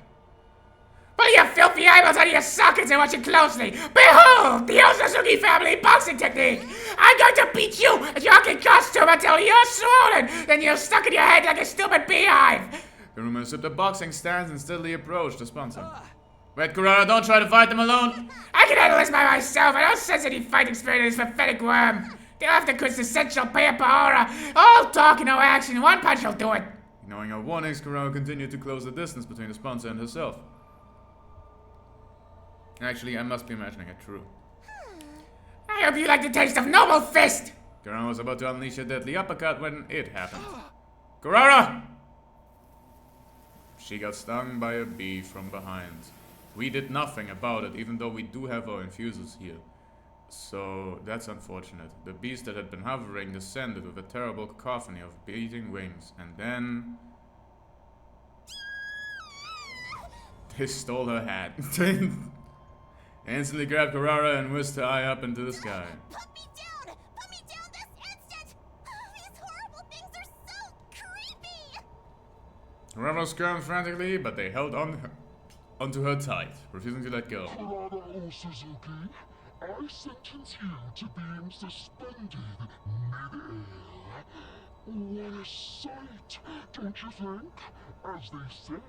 Put your filthy eyeballs out of your sockets and watch it closely. Behold, the Suzuki family boxing technique. I'm going to beat you as your ugly costume until you're swollen, then you're stuck in your head like a stupid beehive. Kuruma sipped the boxing stance and steadily approached the sponsor. Wait, Kurara, don't try to fight them alone. I can handle this by myself. I don't sense any fighting spirit in this pathetic worm. They'll have the quintessential paper aura. All talk and no action. One punch will do it. Ignoring her warnings, Kurara continued to close the distance between the sponsor and herself. Actually, I must be imagining it true. I hope you like the taste of noble fist. Kurara was about to unleash a deadly uppercut when it happened. Kurara! She got stung by a bee from behind. We did nothing about it, even though we do have our infusers here. So, that's unfortunate. The beast that had been hovering descended with a terrible cacophony of beating wings, and then... they stole her hat. Instantly grabbed Kurara and whisked her high up into the sky. Put me down! Put me down this instant! These horrible things are so creepy! Kurara screamed frantically, but they held onto her tight, refusing to let go. Kurara Suzuki, I sentence you to being suspended mid-air What a sight, don't you think? As they say,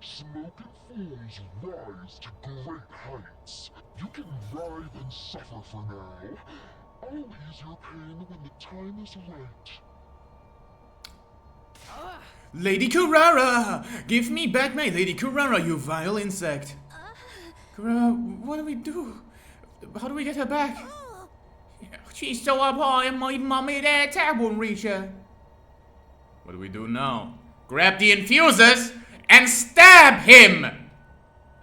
smoke and fools rise to great heights. You can writhe and suffer for now. I'll ease your pain when the time is right. Lady Kurara! Give me back my Lady Kurara, you vile insect! Kurara, what do we do? How do we get her back? She's so up high and my mummy there tag won't reach her. What do we do now? Grab the infusers and stab him!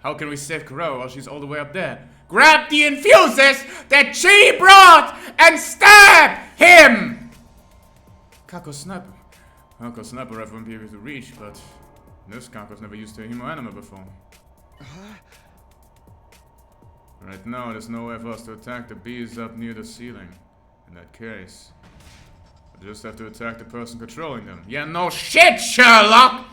How can we save Kurara while she's all the way up there? Grab the infusers that she brought and stab him! Kako Sniper. Kako Sniper rifle won't be able to reach, but this Kako's never used a Hemo Anima before. Right now, there's no way for us to attack the bees up near the ceiling. In that case, we'll just have to attack the person controlling them. Yeah, no shit, Sherlock!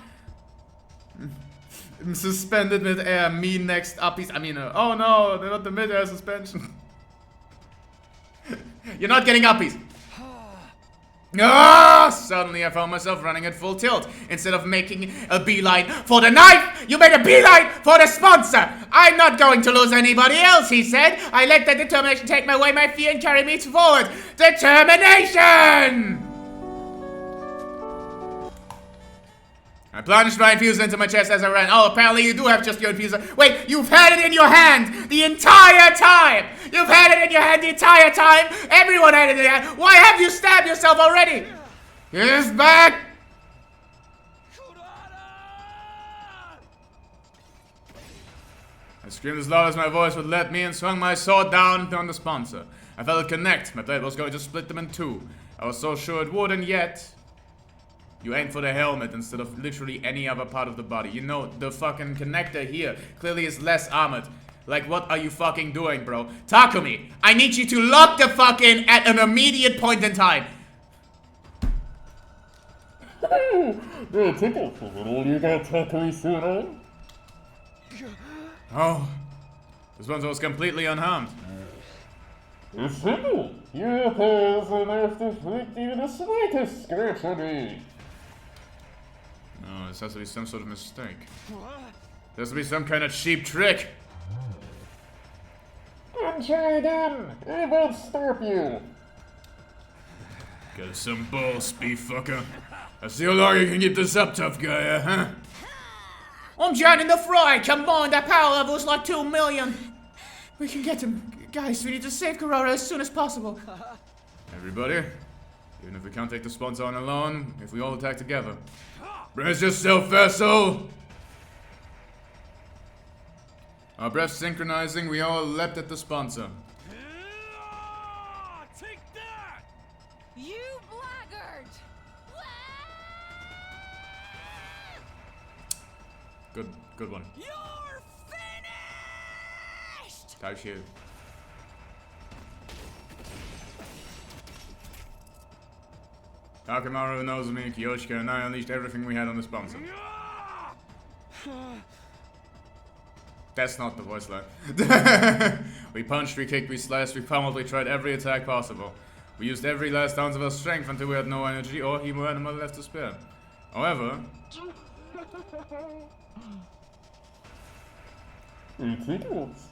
I'm suspended mid-air, me next uppies. I mean, oh no, they're not the mid-air suspension. You're not getting uppies. Ah! Suddenly I found myself running at full tilt. Instead of making a beeline for the knife, you made a beeline for the sponsor! I'm not going to lose anybody else, he said. I let that determination take away my fear and carry me forward. Determination! I plunged my infuser into my chest as I ran. Oh, apparently you do have just your infuser. Wait, you've had it in your hand the entire time! You've had it in your hand the entire time! Everyone had it in their hand! Why have you stabbed yourself already? He's back! I screamed as loud as my voice would let me and swung my sword down on the sponsor. I felt it connect. My blade was going to split them in two. I was so sure it would, and yet... You aim for the helmet instead of literally any other part of the body. You know, the fucking connector here clearly is less armored. Like, what are you fucking doing, bro? Takumi, I need you to lock the fuck in at an immediate point in time. They're tickled for little you got Takumi sooner. Oh, this one was completely unharmed. It's simple. You appears enough to inflict even the slightest scratch on me. No, this has to be some sort of mistake. There has to be some kind of cheap trick. And try again. It won't stop you. Got some balls, beef fucker. I see how long you can keep this up, tough guy, huh? I'm joining the fray. Come on, that power level is like 2 million. We can get him. Guys, we need to save Kurara as soon as possible. Everybody, even if we can't take the sponsor on alone, if we all attack together. Brace yourself, vessel! Our breaths synchronizing, we all leapt at the sponsor. Take that! You blackguard! Good one. You're finished! Type shit. Takemaru knows me, Kyoshika, and I unleashed everything we had on the sponsor. That's not the voice line. We punched, we kicked, we slashed, we pummeled, we tried every attack possible. We used every last ounce of our strength until we had no energy or Hemo Anima left to spare. However... It tickles.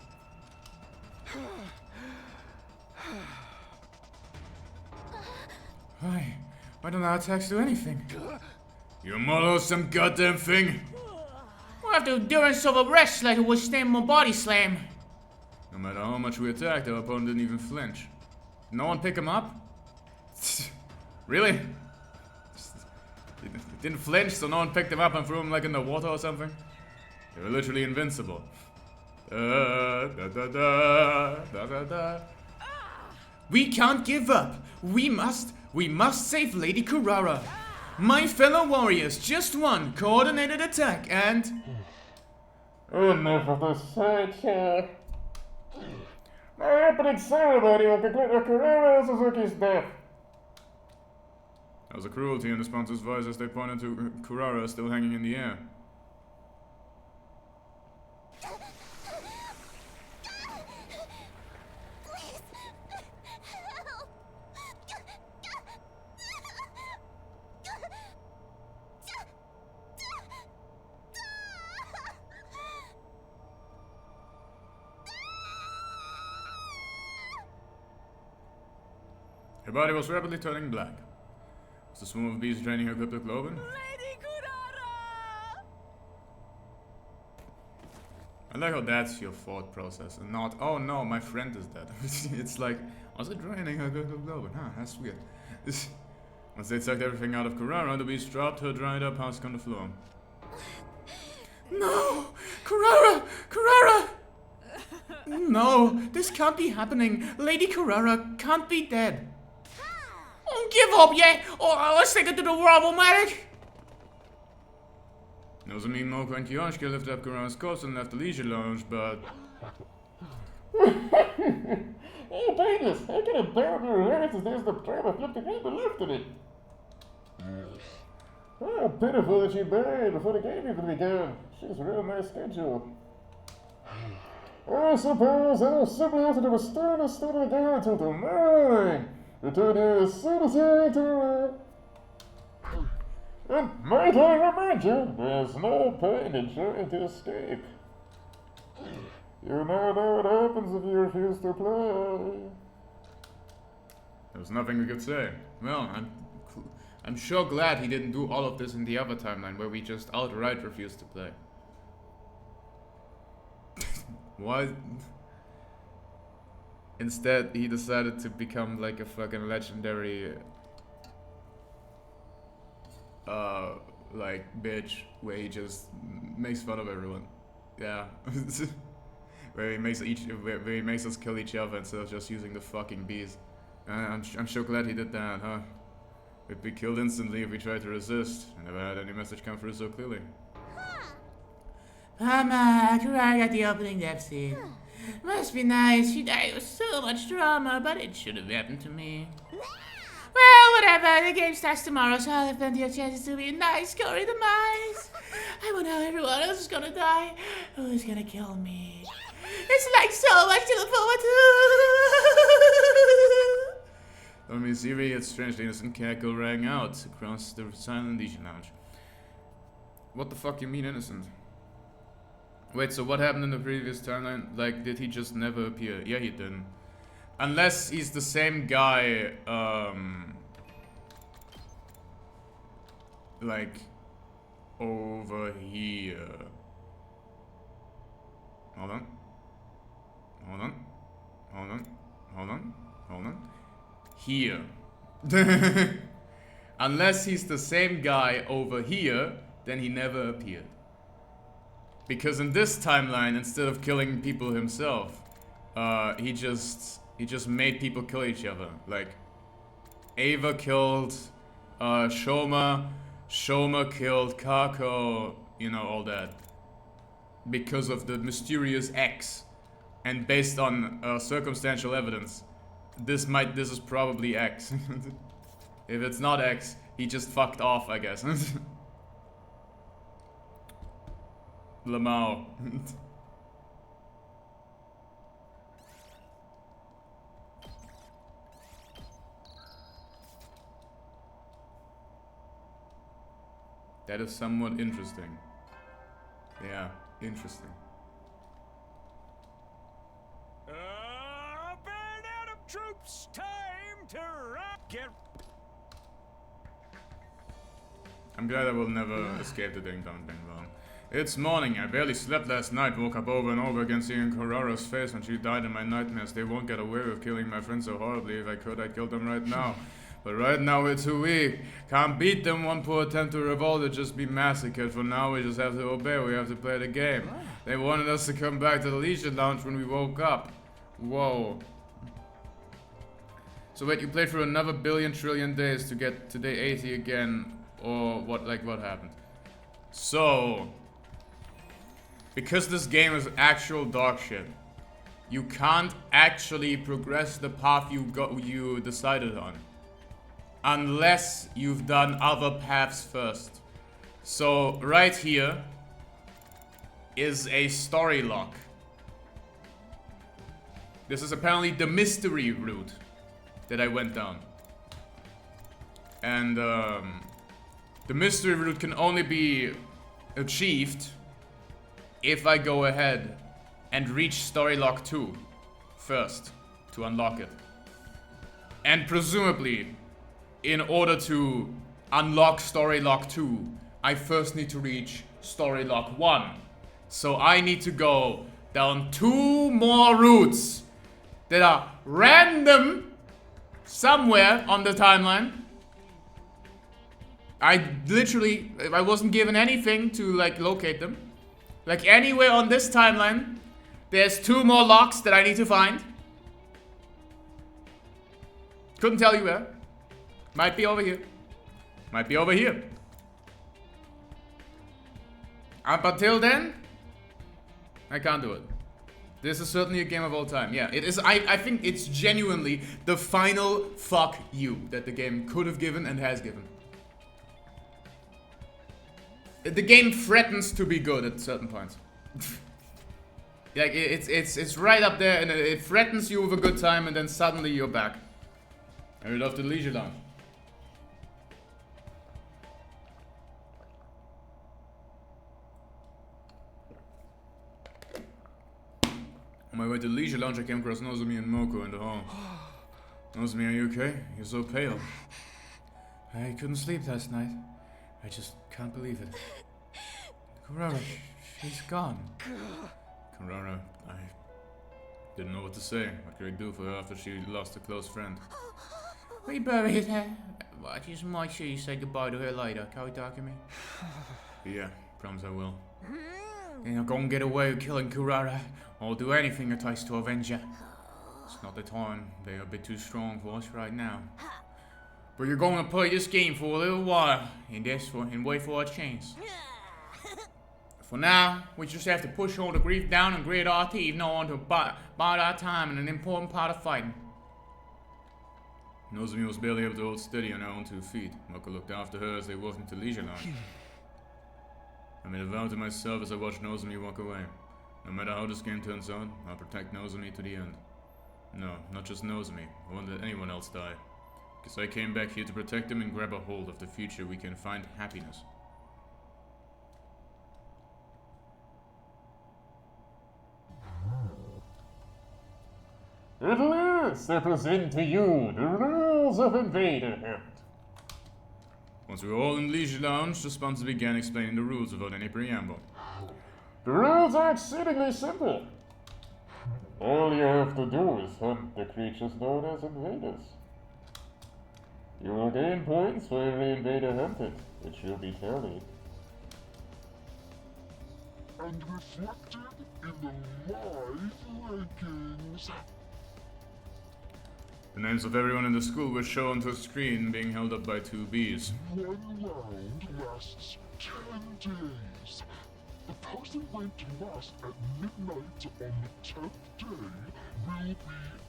Why don't our attacks do anything? You model some goddamn thing! We'll have the endurance of a wrestler who withstand my body slam. No matter how much we attacked, our opponent didn't even flinch. No one pick him up? Really? He didn't flinch, so no one picked him up and threw him like in the water or something? They were literally invincible. We can't give up. We must save Lady Kurara. My fellow warriors, just one coordinated attack and... Enough of the search here. My opening ceremony will conclude with Kurara Suzuki's death. There was a cruelty in the sponsor's voice as they pointed to Kurara still hanging in the air. Her body was rapidly turning black. Was the swarm of bees draining her cryptoglobin? I like how that's your thought process and not, oh no, my friend is dead. It's like, was it draining her cryptoglobin? Huh, that's weird. Once they sucked everything out of Carrara, the beast dropped her dried up husk on the floor. No! Carrara! Carrara! No, this can't be happening. Lady Carrara can't be dead. Give up, yeah? Or let's take it to the Robo-Matic. Nozomi, Moko, and Kiyoshika lifted up Carrara's corpse and left the leisure lounge, but... Oh, Venus, I could have barely realized there's the time I flipped the game and lifted it. Oh, pitiful that she buried before the game even began. She's a real nice schedule. I suppose I'll simply have to do a stern study again until tomorrow. Return here as soon as you enter. And might I remind you, there's no point in trying to escape. You now know what happens if you refuse to play. There was nothing we could say. Well, I'm sure glad he didn't do all of this in the other timeline where we just outright refused to play. Why? Instead, he decided to become like a fucking legendary like bitch where he just makes fun of everyone. Yeah. where he makes us kill each other instead of just using the fucking bees. I'm sure glad he did that, huh? We'd be killed instantly if we tried to resist. I never had any message come through so clearly. Mama, Carrara got the opening death scene. Must be nice. She died with so much drama, but it should have happened to me. Well, whatever. The game starts tomorrow, so I'll have plenty of chances to be a nice, gory demise. I wonder how everyone else is gonna die. Who's gonna kill me? It's like so much to look forward to. On Miss Siri, its strangely innocent cackle rang out across the silent Legion lounge. What the fuck you mean innocent? Wait, so what happened in the previous timeline? Like, did he just never appear? Yeah, he didn't. Unless he's the same guy, like, over here. Hold on. Hold on. Hold on. Hold on. Hold on. Here. Unless he's the same guy over here, then he never appeared. Because in this timeline, instead of killing people himself, he just made people kill each other. Like, Ava killed Shoma, Shoma killed Kako, you know, all that. Because of the mysterious X. And based on circumstantial evidence, this is probably X. If it's not X, he just fucked off, I guess. Lamau. That is somewhat interesting. Yeah, interesting. Band out of troops, time to get. I'm glad I will never escape the ding-dong thing though. It's morning. I barely slept last night. Woke up over and over again seeing Carrara's face when she died in my nightmares. They won't get away with killing my friends so horribly. If I could, I'd kill them right now. But right now we're too weak. Can't beat them. One poor attempt to revolt would just be massacred. For now we just have to obey. We have to play the game. They wanted us to come back to the Leisure Lounge when we woke up. Whoa. So wait, you played through another billion trillion days to get to day 80 again? Or what, like what happened? So, because this game is actual dog shit, you can't actually progress the path you decided on. Unless you've done other paths first. So, right here is a story lock. This is apparently the mystery route that I went down. And, the mystery route can only be achieved if I go ahead and reach story lock 2 first to unlock it. And presumably, in order to unlock Story Lock 2, I first need to reach Story Lock 1. So I need to go down 2 more routes that are random somewhere on the timeline. I literally, I wasn't given anything to like locate them. Like anywhere on this timeline, there's 2 more locks that I need to find. Couldn't tell you where. Might be over here. Might be over here. Up until then, I can't do it. This is certainly a game of all time. Yeah, it is. I think it's genuinely the final fuck you that the game could have given and has given. The game threatens to be good at certain points. Like it's right up there, and it threatens you with a good time, and then suddenly you're back. I would love the Leisure Lounge. On my way to the Leisure Lounge, I came across Nozomi and Moko in the hall. Nozomi, are you okay? You're so pale. I couldn't sleep last night. I just can't believe it. Kurara, she's gone. Kurara, I didn't know what to say. What could I do for her after she lost a close friend? We buried her. Well, I just might sure you say goodbye to her later. Can you talk to me? Yeah, promise I will. Then I'll go and get away with killing Kurara. I'll do anything it takes to avenge her. It's not the time. They are a bit too strong for us right now. But you're going to play this game for a little while, and wait for a chance. For now, we just have to push all the grief down and grit our teeth in order to bide our time in an important part of fighting. Nozomi was barely able to hold steady on her own 2 feet. Moko looked after her as they walked into Leisure Lounge. I made a vow to myself as I watched Nozomi walk away. No matter how this game turns out, I'll protect Nozomi to the end. No, not just Nozomi. I won't let anyone else die. Because I came back here to protect him and grab a hold of the future we can find happiness. At last, I present to you the rules of Invader Hunt. Once we were all in Leisure Lounge, the sponsor began explaining the rules without any preamble. The rules are exceedingly simple. All you have to do is hunt the creatures known as invaders. You will gain points for every invader hunted, which will be tallied. And reflected in the live rankings. The names of everyone in the school were shown to a screen being held up by 2 bees. 1 round lasts 10 days. The person ranked last at midnight on the 10th day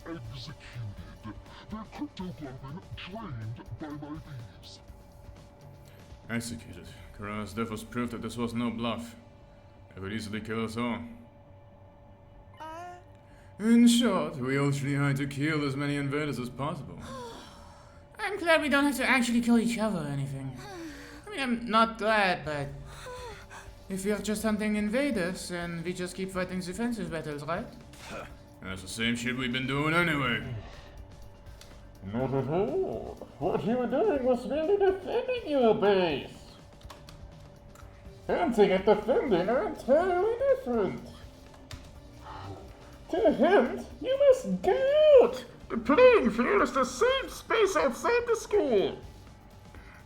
will be executed. Their cryptoglobin drained by my bees. Executed. Kurara's death was proof that this was no bluff. They could easily kill us all. In short, we all tried to kill as many invaders as possible. I'm glad we don't have to actually kill each other or anything. I mean, I'm not glad, but if we're just hunting invaders, then we just keep fighting defensive battles, right? That's the same shit we've been doing anyway. Not at all. What you were doing was merely defending your base. Hunting and defending are entirely different. To hunt, you must go out. The playing field is the same space outside the school.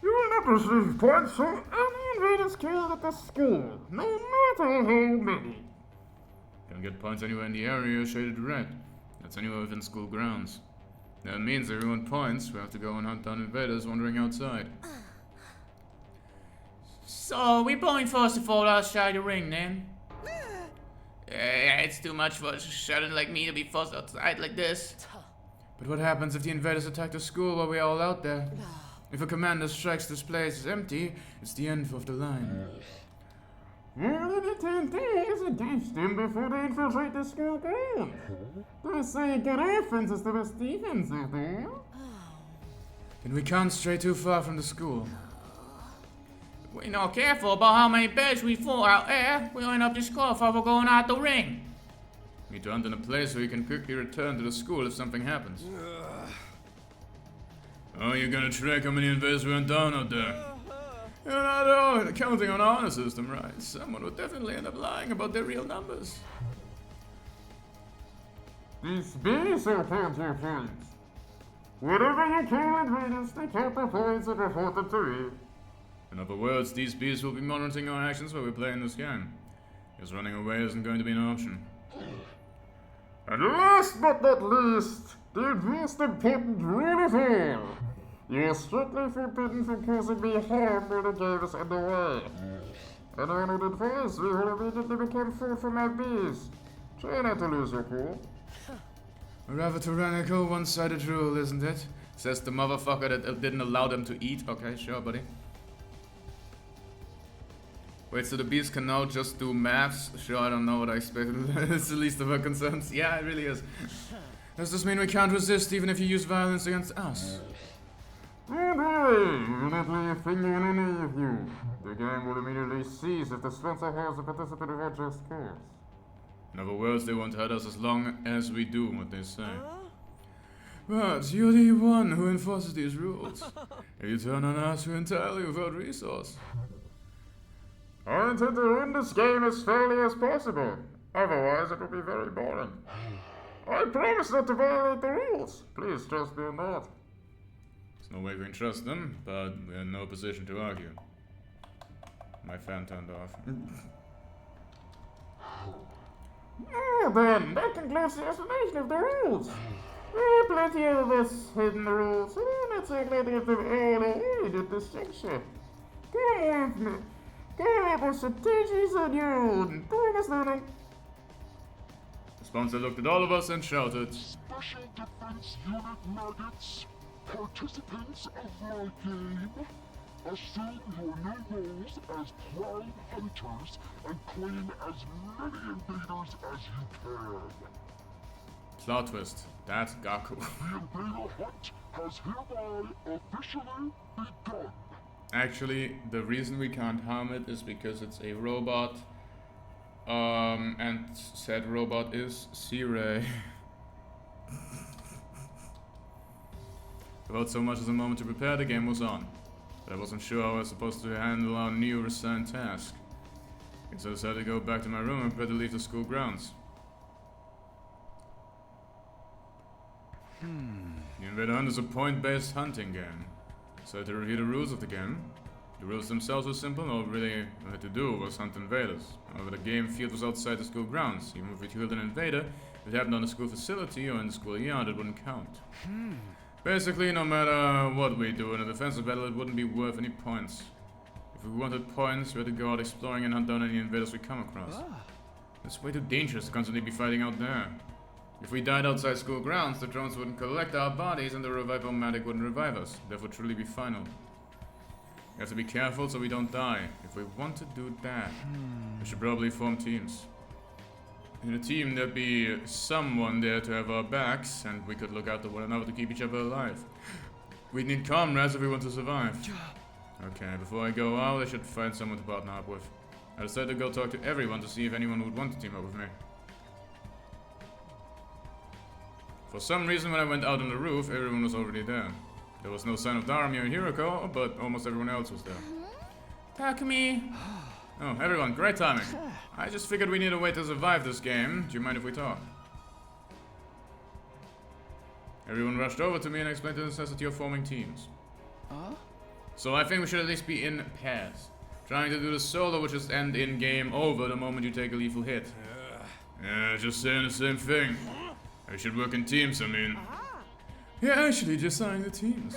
You will not receive points for any invaders killed at the school, no matter how many. You can get points anywhere in the area shaded red. That's anywhere within school grounds. That means everyone points. We have to go and hunt down invaders wandering outside. So, we're going forced to fall outside the ring, then? It's too much for a shouting like me to be forced outside like this. But what happens if the invaders attack the school while we're all out there? If a commander strikes this place is empty, it's the end of the line. Well, the 10 days against them before they infiltrate the school ground. They say good offense is the best defense out there. Then we can't stray too far from the school. We're not careful about how many bears we fall out there. We'll end up disqualified for going out the ring. We need to hunt in a place where you can quickly return to the school if something happens. Oh, you're gonna track how many invaders went down out there? You're not counting on honor system, right? Someone would definitely end up lying about their real numbers. These bees are part your friends. Whatever you kill invaders, they count their points and report them to me. In other words, these bees will be monitoring our actions while we play in this game. Because running away isn't going to be an option. And last but not least, the most important rule of all. You are strictly forbidden from causing me harm when the game is underway. Anyone who advises me will immediately become food for my bees. Try not to lose your cool. A rather tyrannical, one-sided rule, isn't it? Says the motherfucker that didn't allow them to eat. Okay, sure, buddy. Wait, so the bees can now just do maths? Sure, I don't know what I expected. It's the least of our concerns. Yeah, it really is. Does this mean we can't resist even if you use violence against us? Don't worry, we will not lay a finger on any of you. The game will immediately cease if the sponsor has a participant who had just cause. In other words, they won't hurt us as long as we do what they say. But you're the one who enforces these rules. If you turn on us, we're entirely without resource. I intend to win this game as fairly as possible. Otherwise, it will be very boring. I promise not to violate the rules. Please trust me on that. There's no way we can trust them, but we're in no position to argue. My fan turned off. Then, that concludes the explanation of the rules. There are plenty of us hidden rules, so I'm not so glad to get them all away at this juncture. Come on with me. Go over some teachings on your own. Promise learning. The sponsor looked at all of us and shouted, Special Defense Unit maggots, participants of my game, assume your new roles as proud hunters and claim as many invaders as you can. Plot twist. That's Gaku. The invader hunt has hereby officially begun. Actually, the reason we can't harm it is because it's a robot. And said robot is C-Ray. Without so much as a moment to prepare, the game was on. But I wasn't sure how I was supposed to handle our new assigned task. So I decided to go back to my room and prepare to leave the school grounds. The Invader Hunt is a point-based hunting game. So to review the rules of the game. The rules themselves were simple, all really we had to do was hunt invaders. However, the game field was outside the school grounds. Even if we killed an invader, if it happened on the school facility or in the school yard, it wouldn't count. Basically, no matter what we do in a defensive battle, it wouldn't be worth any points. If we wanted points, we had to go out exploring and hunt down any invaders we come across. It's way too dangerous to constantly be fighting out there. If we died outside school grounds, the drones wouldn't collect our bodies and the revival medic wouldn't revive us. That would truly be final. We have to be careful so we don't die. If we want to do that, we should probably form teams. In a team, there'd be someone there to have our backs, and we could look out to one another to keep each other alive. We'd need comrades if we want to survive. Okay, before I go out, I should find someone to partner up with. I decided to go talk to everyone to see if anyone would want to team up with me. For some reason, when I went out on the roof, everyone was already there. There was no sign of Daramir and Hiroko, but almost everyone else was there. Takumi! Oh, everyone, great timing. I just figured we need a way to survive this game. Do you mind if we talk? Everyone rushed over to me and explained the necessity of forming teams. So I think we should at least be in pairs. Trying to do the solo would just end in game over the moment you take a lethal hit. Yeah, just saying the same thing. We should work in teams, I mean. Yeah, actually, just signing the teams.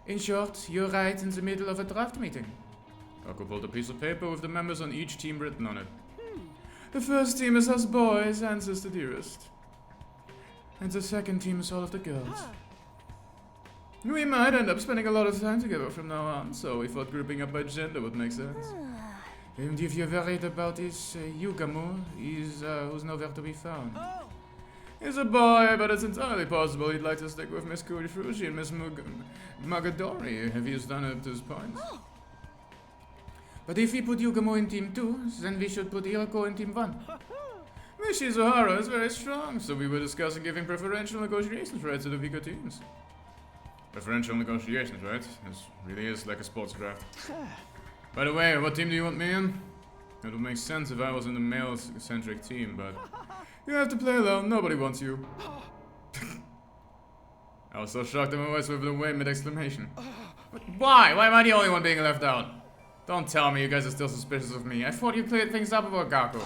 In short, you're right in the middle of a draft meeting. Gaku pulled a piece of paper with the members on each team written on it. The first team is us boys and Sister Dearest. And the second team is all of the girls. We might end up spending a lot of time together from now on, so we thought grouping up by gender would make sense. And if you're worried about this, Yugamu is who's nowhere to be found. He's a boy, but it's entirely possible he'd like to stick with Miss Kurifushi and Miss Magadori if he's done it at this point. But if we put Yugamu in Team 2, then we should put Hiroko in Team 1. Miss Shizuhara is very strong, so we were discussing giving preferential negotiation rights to the weaker teams. Preferential negotiations, right? This really is like a sports draft. By the way, what team do you want me in? It would make sense if I was in the male-centric team, but you have to play alone. Nobody wants you. I was so shocked that my voice went away mid-exclamation. Why? Why am I the only one being left out? Don't tell me you guys are still suspicious of me. I thought you cleared things up about Gaku.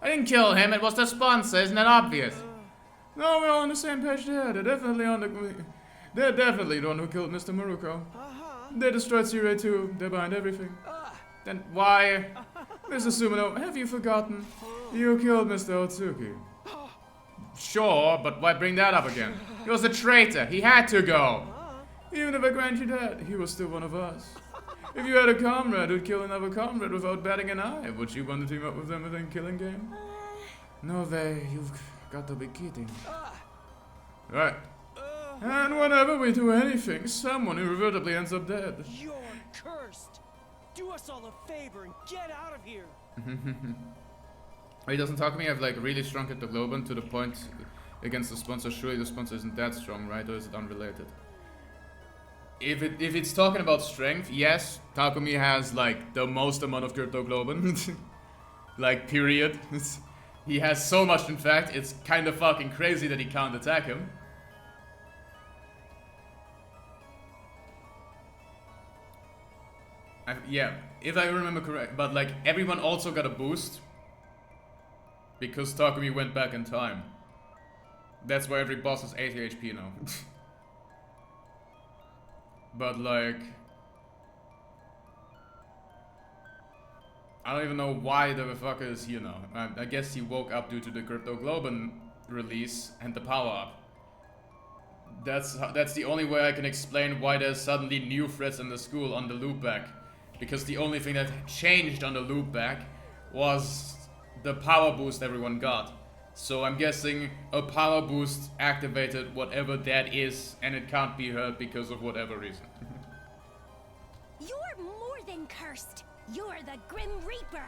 I didn't kill him. It was the sponsor. Isn't that obvious? No, we're all on the same page there. They're definitely the one who killed Mr. Maruko. They destroyed Sirei too. They're behind everything. Then why? Mr. Sumino, have you forgotten? You killed Mr. Otsuki. Sure, but why bring that up again? He was a traitor. He had to go. Even if I grant you that, he was still one of us. If you had a comrade who'd kill another comrade without batting an eye, would you want to team up with them within Killing Game? No way, you've got to be kidding. Right. And whenever we do anything, someone irreversibly ends up dead. You're cursed. Do us all a favor and get out of here. He doesn't talk to me. I've like really shrunk it to Globan to the point against the sponsor. Surely the sponsor isn't that strong, right? Or is it unrelated? If it's talking about strength, yes, Takumi has like the most amount of Crypto Globan. Like period. He has so much, in fact, it's kind of fucking crazy that he can't attack him. Yeah, if I remember correct, but like everyone also got a boost because Takumi went back in time. That's why every boss is 80 HP now. But like, I don't even know why the fucker is here now. I guess he woke up due to the Crypto Globan release and the power up. That's the only way I can explain why there's suddenly new threats in the school on the loopback. Because the only thing that changed on the loopback was the power boost everyone got. So I'm guessing a power boost activated whatever that is, and it can't be hurt because of whatever reason. You're more than cursed. You're the Grim Reaper.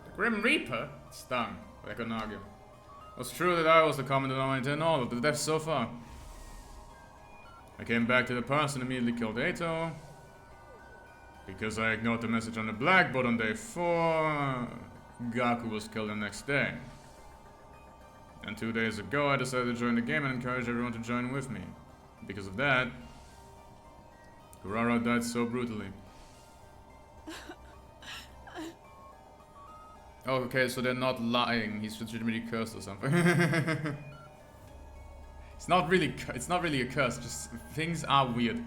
The Grim Reaper? Stung, but I couldn't argue. It's true that I was the common denominator in all of the deaths so far. I came back to the past and immediately killed Eito. Because I ignored the message on the blackboard on day 4, Gaku was killed the next day. And 2 days ago I decided to join the game and encourage everyone to join with me. Because of that, Kurara died so brutally. Oh, okay, so they're not lying. He's legitimately cursed or something. It's not really a curse, just things are weird.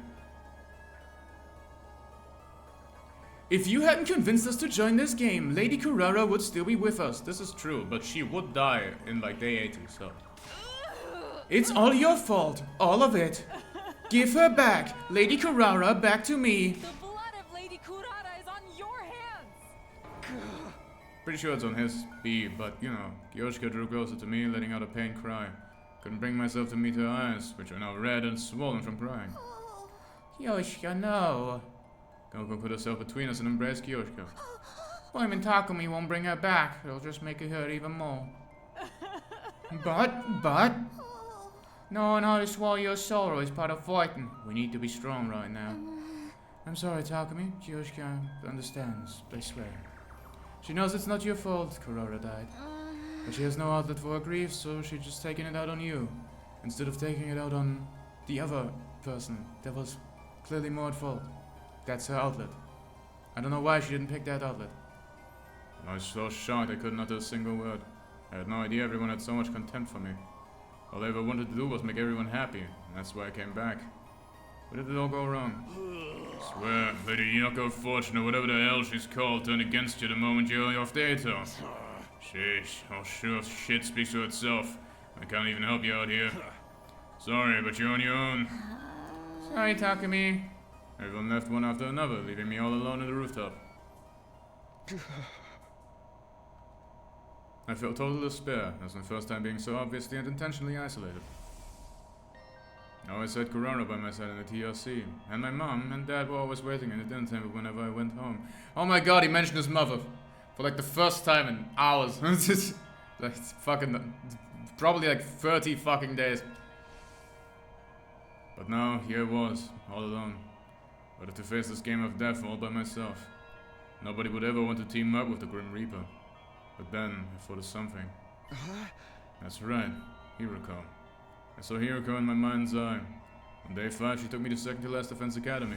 If you hadn't convinced us to join this game, Lady Kurara would still be with us. This is true, but she would die in like day 80, so. It's all your fault, all of it. Give her back, Lady Kurara, back to me. The blood of Lady Kurara is on your hands. Pretty sure it's on his but you know, Kyoshika drew closer to me, letting out a pained cry. Couldn't bring myself to meet her eyes, which are now red and swollen from crying. Kyoshika, no. Goku put herself between us and embraced Kyoshika. Blaming Takumi won't bring her back. It'll just make her hurt even more. But... knowing how to swallow your sorrow is part of fighting. We need to be strong right now. I'm sorry, Takumi. Kyoshika understands, I swear. She knows it's not your fault Kurara died. But she has no outlet for her grief, so she's just taking it out on you. Instead of taking it out on the other person that was clearly more at fault. That's her outlet. I don't know why she didn't pick that outlet. I was so shocked I couldn't utter a single word. I had no idea everyone had so much contempt for me. All I ever wanted to do was make everyone happy, and that's why I came back. Where did it all go wrong? I swear, Lady Yoko Fortune or whatever the hell she's called turned against you the moment you were off Dato. Sheesh, oh sure, shit speaks for itself. I can't even help you out here. Sorry, but you're on your own. Sorry, Takumi. Everyone left one after another, leaving me all alone on the rooftop. I felt total despair. That's my first time being so obviously and intentionally isolated. I always had Kurara by my side in the TRC, and my mom and dad were always waiting in the dinner table whenever I went home. Oh my god, he mentioned his mother for like the first time in hours. Like fucking, probably like 30 fucking days. But now, here I was, all alone. Ready to face this game of death all by myself. Nobody would ever want to team up with the Grim Reaper. But then, I thought of something. That's right, Hiroko. I saw Hiroko in my mind's eye. On day 5, she took me to second to last Defense Academy.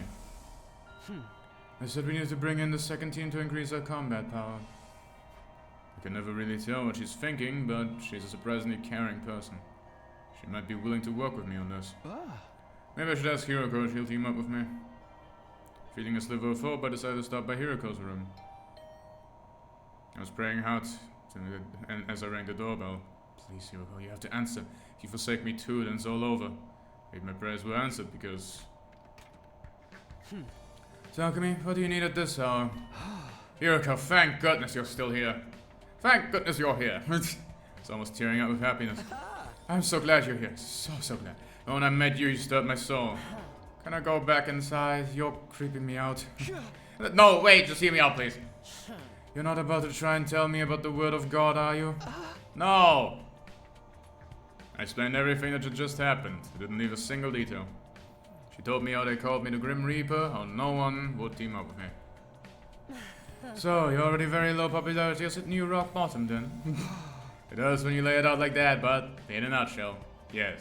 I said we needed to bring in the second team to increase our combat power. I can never really tell what she's thinking, but she's a surprisingly caring person. She might be willing to work with me on this. Maybe I should ask Hiroko if she'll team up with me. Feeling a sliver of hope, I decided to stop by Hiroko's room. I was praying out as I rang the doorbell. Please, Hiroko, you have to answer. If you forsake me too, then it's all over. Maybe my prayers were answered because... Takumi, what do you need at this hour? Hiroko, thank goodness you're still here. Thank goodness you're here. It's almost tearing up with happiness. I'm so glad you're here. So glad. When I met you, you stirred my soul. Can I go back inside? You're creeping me out. No, wait, just hear me out, please. You're not about to try and tell me about the word of God, are you? No! I explained everything that had just happened. I didn't leave a single detail. She told me how they called me the Grim Reaper, how no one would team up with me. So, you're already very low popularity as hitting you rock bottom then? It does when you lay it out like that, but in a nutshell, yes.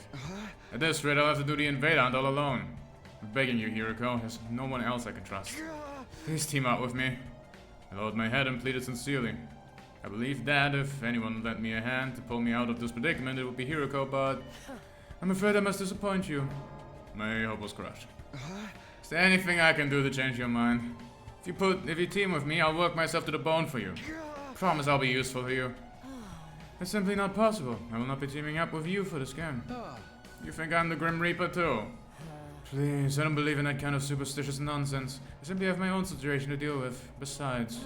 At this rate, I'll have to do the invader hunt all alone. I'm begging you, Hiroko, there's no one else I can trust. Please team up with me. I lowered my head and pleaded sincerely. I believed that if anyone lent me a hand to pull me out of this predicament, it would be Hiroko, but I'm afraid I must disappoint you. My hope was crushed. Is there anything I can do to change your mind? If you team with me, I'll work myself to the bone for you. Promise I'll be useful to you. It's simply not possible. I will not be teaming up with you for this game. You think I'm the Grim Reaper too? Please, I don't believe in that kind of superstitious nonsense. I simply have my own situation to deal with. Besides,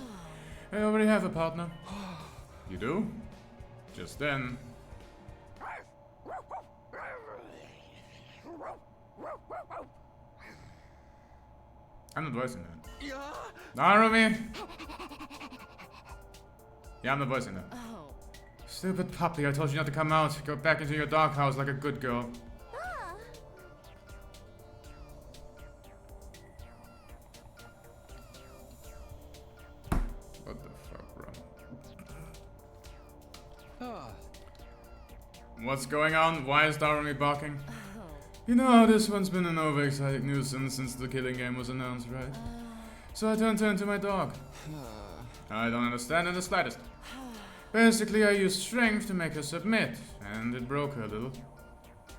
I already have a partner. You do? Just then. I'm not voicing that. Narumi! Yeah, I'm not voicing that. Stupid puppy, I told you not to come out. Go back into your doghouse like a good girl. What the fuck, bro? What's going on? Why is Narumi barking? You know, this one's been an overexcited nuisance since the killing game was announced, right? So I turned to my dog. I don't understand in the slightest. Basically, I used strength to make her submit, and it broke her a little.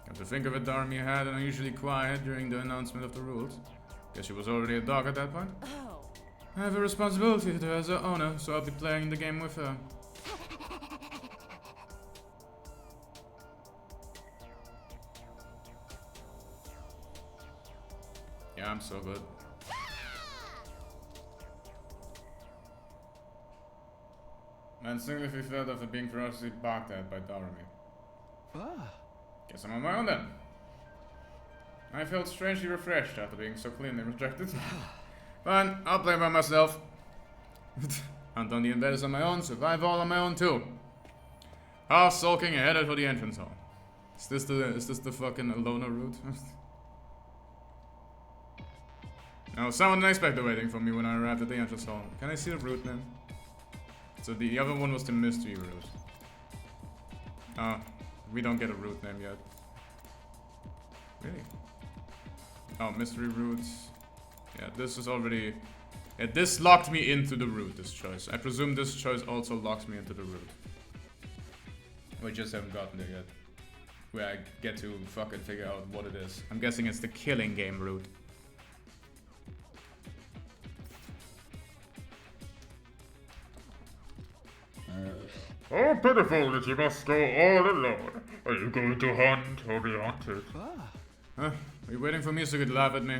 Come to think of it, Narumi had unusually quiet during the announcement of the rules. Guess she was already a dog at that point. I have a responsibility to her as her owner, so I'll be playing the game with her. Yeah, I'm so good. Man significantly felt after being ferociously barked at by Narumi. Guess I'm on my own then. I felt strangely refreshed after being so cleanly rejected. Fine, I'll play by myself. Hunt on the invaders on my own, survive all on my own too. Half sulking and headed for the entrance hall. Is this the fucking loner route? No, someone unexpected waiting for me when I arrived at the entrance hall. Can I see the route name? So the other one was the mystery route. Oh, we don't get a route name yet. Really? Oh, mystery route. Yeah, this is already... Yeah, this locked me into the route, this choice. I presume this choice also locks me into the route. We just haven't gotten there yet. Where I get to fucking figure out what it is. I'm guessing it's the killing game route. How pitiful that you must go all alone. Are you going to hunt or be hunted? Huh? Are you waiting for me so you could laugh at me?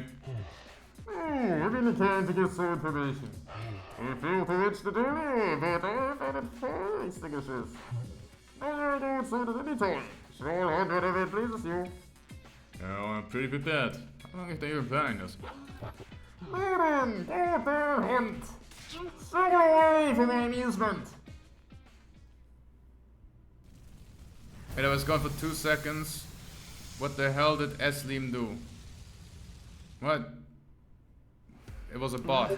I didn't plan to get some information. I feel to reach the door, but I found a fire extinguishers. I'll go outside at any time, so I'll hunt whatever pleases you. Yeah, I'm pretty prepared. How long have they been planning this? Madam, go there, hunt! Stay away for my amusement! Wait, I was gone for 2 seconds. What the hell did Eslim do? What? It was a bot.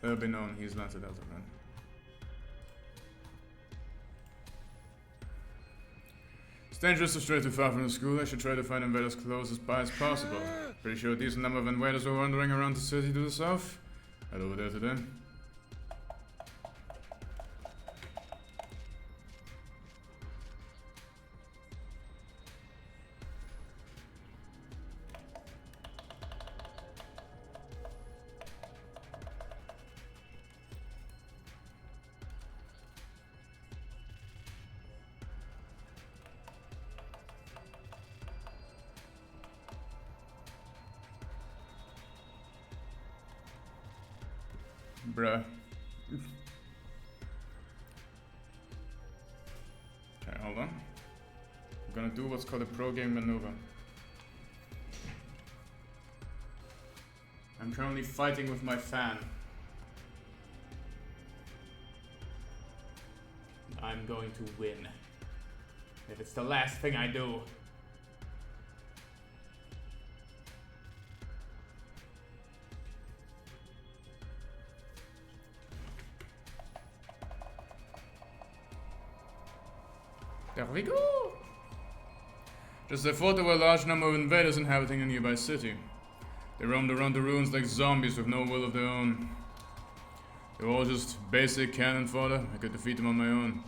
It'll be known he's landed out of man. It's dangerous to stray too far from the school. I should try to find invaders close by as possible. Pretty sure a decent number of invaders were wandering around the city to the south. Head over there today. Bruh. Okay, hold on. I'm gonna do what's called a pro game maneuver. I'm currently fighting with my fan. I'm going to win. If it's the last thing I do. There we go! Just I thought there were a large number of invaders inhabiting a nearby city. They roamed around the ruins like zombies with no will of their own. They were all just basic cannon fodder. I could defeat them on my own.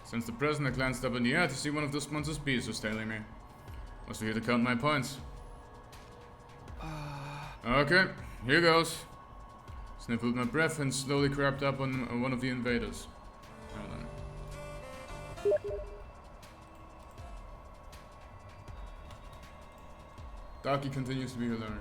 Since the present, I glanced up in the air to see one of this monster's beasts was tailing me. Must be here to count my points. Okay, here goes. Sniffled my breath and slowly crept up on one of the invaders. Hold on. Darky continues to be hilarious.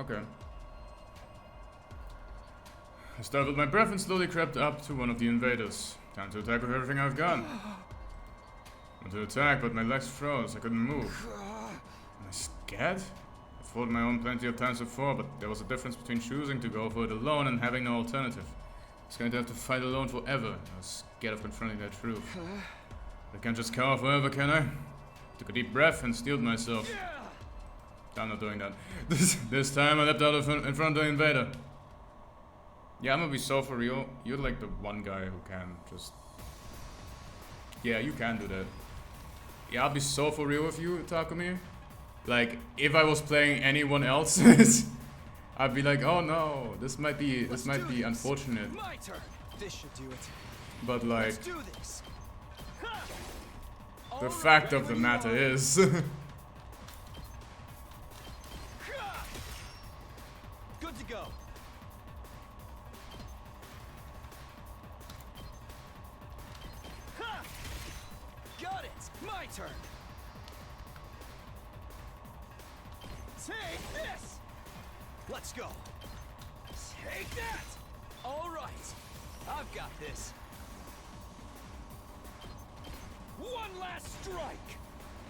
Okay. I startled my breath and slowly crept up to one of the invaders. Time to attack with everything I've got. Want to attack, but my legs froze. I couldn't move. Am I scared? I've fought my own plenty of times before, but there was a difference between choosing to go for it alone and having no alternative. I was going to have to fight alone forever. I was scared of confronting that truth. I can't just cower forever, can I? Took a deep breath and steeled myself. I'm not doing that. This time I leapt out in front of the invader. Yeah, I'm gonna be so for real. You're like the one guy who can just... Yeah, you can do that. Yeah, I'll be so for real with you, Takumi. Like, if I was playing anyone else, I'd be like, oh no, this might be unfortunate. My turn. This should do it. But like, Let's do this. the fact of the matter is... Good to go. Ha! Got it. My turn. Take this. Let's go. Take that. All right. I've got this. One last strike.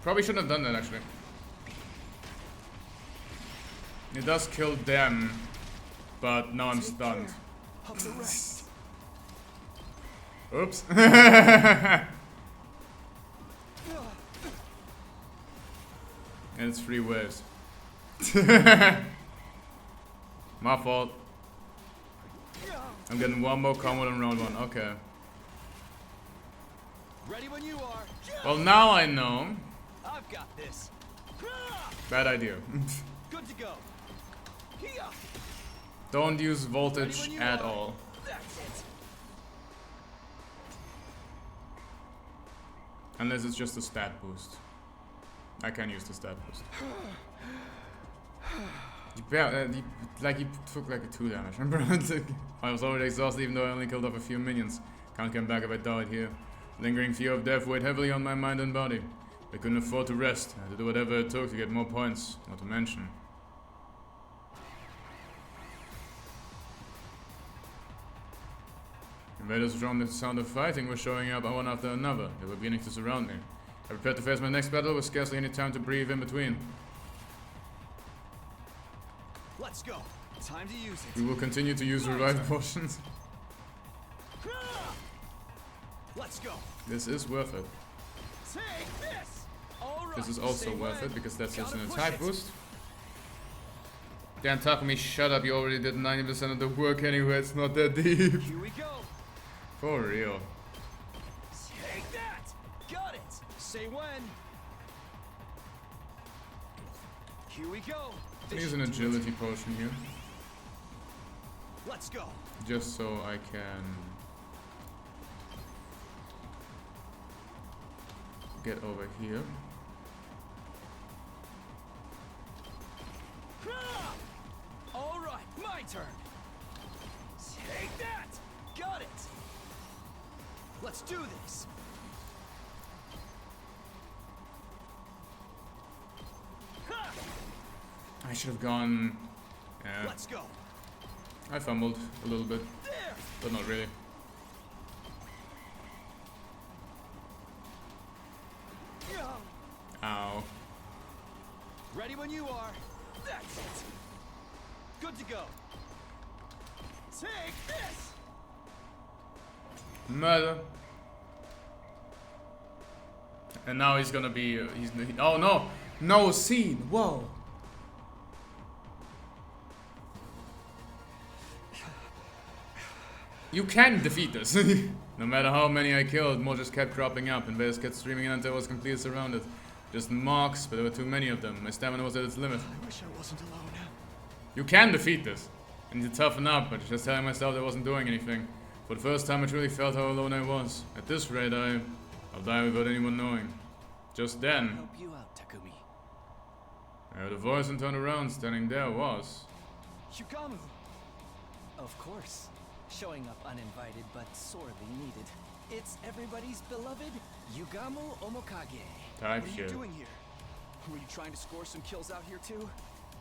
Probably shouldn't have done that, actually. It does kill them, but now I'm stunned. Oops. And it's 3 waves. My fault. I'm getting one more combo in round 1. Okay. Ready when you are. Well, now I know. I've got this. Bad idea. Good to go. Here. Don't use voltage at all. That's it. Unless it's just a stat boost. I can use the stat boost. He took like a 2 damage, remember? I was already exhausted even though I only killed off a few minions. Can't come back if I died here. Lingering fear of death weighed heavily on my mind and body. I couldn't afford to rest. I had to do whatever it took to get more points, not to mention. Invaders from the sound of fighting were showing up one after another. They were beginning to surround me. I prepared to face my next battle with scarcely any time to breathe in between. Let's go. Time to use it. We will continue to use revive potions. Let's go. This is worth it. Take this. All right. This is also worth it because that's just an attack boost. Damn, Takumi, shut up. You already did 90% of the work anyway. It's not that deep. Here we go. For real. Take that. Got it. Say when. Here we go. I'm use an agility potion here. Let's go. Just so I can get over here. All right, my turn. Take that. Got it. Let's do this. I should have gone. Yeah. Let's go. I fumbled a little bit, but not really. Ow. Ready when you are. That's it. Good to go. Take this. Murder. And now he's gonna be. Oh no! No scene. Whoa. You can defeat this. No matter how many I killed, more just kept cropping up. Invaders kept streaming in until I was completely surrounded. Just marks, but there were too many of them. My stamina was at its limit. I wish I wasn't alone. You can defeat this. I need to toughen up, but just telling myself I wasn't doing anything. For the first time I truly felt how alone I was. At this rate, I'll die without anyone knowing. Just then, Help you out, Takumi. I heard a voice and turned around. Standing there was... Yugamu. Of course. Showing up uninvited but sorely needed. It's everybody's beloved Yugamu Omokage. Type What are shit. you doing here? Were you trying to score some kills out here too?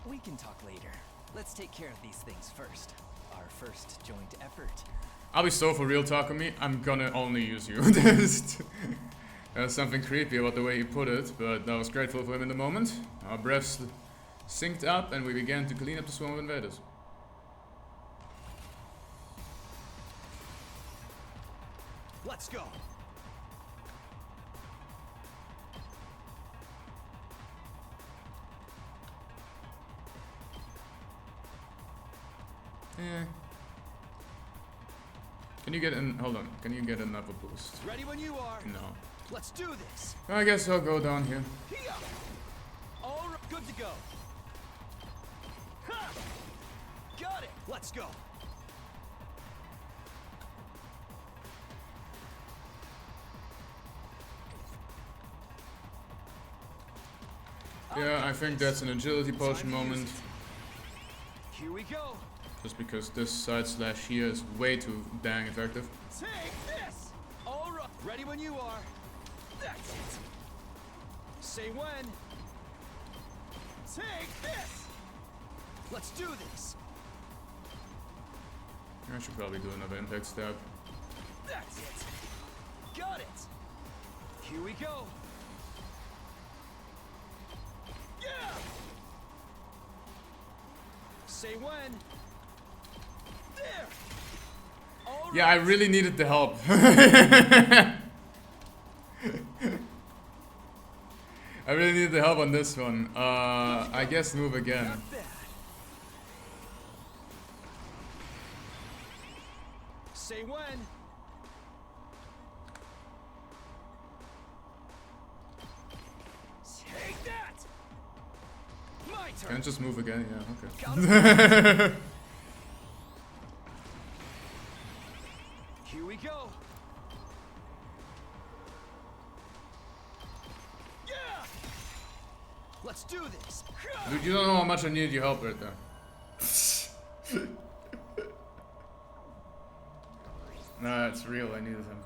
We can talk later. Let's take care of these things first. Our first joint effort. I'll be so for real, Takumi. I'm gonna only use you. There's something creepy about the way he put it, but I was grateful for him in the moment. Our breaths synced up and we began to clean up the swarm of invaders. Let's go. Yeah. Can you get an... Hold on. Can you get another boost? Ready when you are. No. Let's do this. I guess I'll go down here. Here. All right, good to go. Ha! Got it. Let's go. Yeah, I think that's an agility potion moment. Here we go. Just because this side slash here is way too dang effective. Take this. All right. Ready when you are. That's it. Say when. Take this. Let's do this. I should probably do another impact stab. That's it. Got it. Here we go. Yeah. Say when. There. All Yeah, I really needed the help. I really needed the help on this one. I guess move again. Say when. Take that. My turn. Can I just move again? Yeah, okay. Here we go. Let's do this. Dude, you don't know how much I needed your help right there. Nah, it's real. I needed him.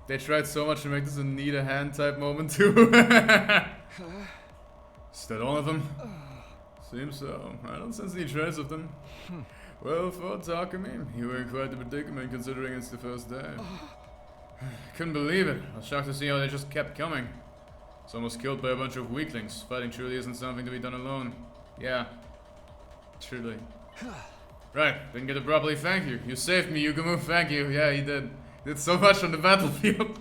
They tried so much to make this a need a hand type moment too. Is that all of them? Seems so. I don't sense any trace of them. Well, for Takumi, you were in quite the predicament considering it's the first day. Couldn't believe it. I was shocked to see how they just kept coming. It's almost killed by a bunch of weaklings. Fighting truly isn't something to be done alone. Yeah. Truly. Right, didn't get to properly thank you. You saved me, Yugumu. Thank you. Yeah, he did. Did so much on the battlefield.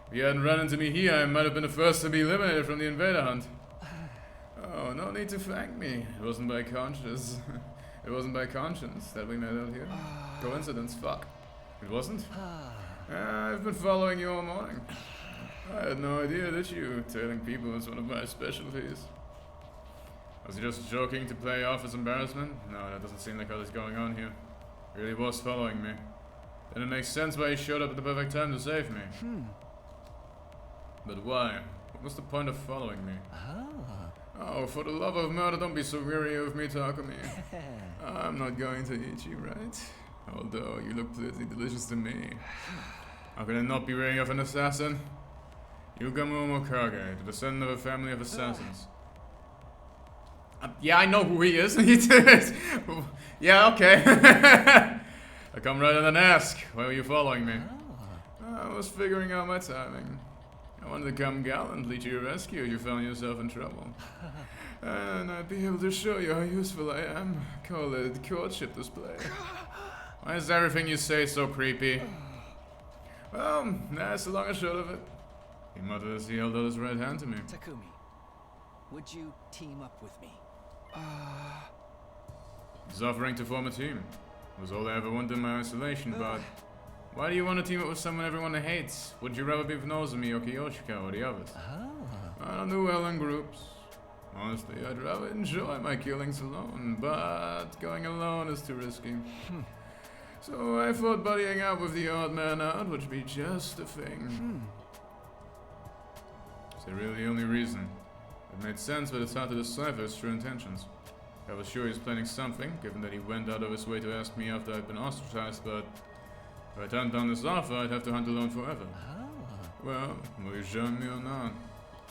If you hadn't run into me here, I might have been the first to be eliminated from the invader hunt. Oh, no need to thank me. It wasn't by conscience. It wasn't by conscience that we met out here. Coincidence, fuck. It wasn't? I've been following you all morning. I had no idea that you tailing people was one of my specialties. Was he just joking to play off his embarrassment? No, that doesn't seem like what is going on here. He really was following me. Then it makes sense why he showed up at the perfect time to save me. But why? What was the point of following me? Oh, for the love of murder, don't be so weary of me, Takumi. I'm not going to eat you, right? Although you look pretty delicious to me. How can I not be wary of an assassin? Yugamu Omokage, the descendant of a family of assassins. Yeah, I know who he is. Yeah, okay. I come right in and ask, why were you following me? I was figuring out my timing. I wanted to come gallantly to your rescue if you found yourself in trouble. And I'd be able to show you how useful I am. Call it courtship display. Why is everything you say so creepy? Well, that's the long and short of it. He muttered as he held out his right hand to me. Takumi, would you team up with me? He's offering to form a team. It was all I ever wanted in my isolation, but... Why do you want to team up with someone everyone hates? Would you rather be with Nozomi or Kiyoshika or the others? I don't do well in groups. Honestly, I'd rather enjoy my killings alone, but going alone is too risky. So I thought buddying up with the odd man out would be just the thing. Is that really the only reason? It made sense, but it's hard to decipher his true intentions. I was sure he was planning something, given that he went out of his way to ask me after I'd been ostracized, but if I turned down this offer, I'd have to hunt alone forever. Well, will you join me or not?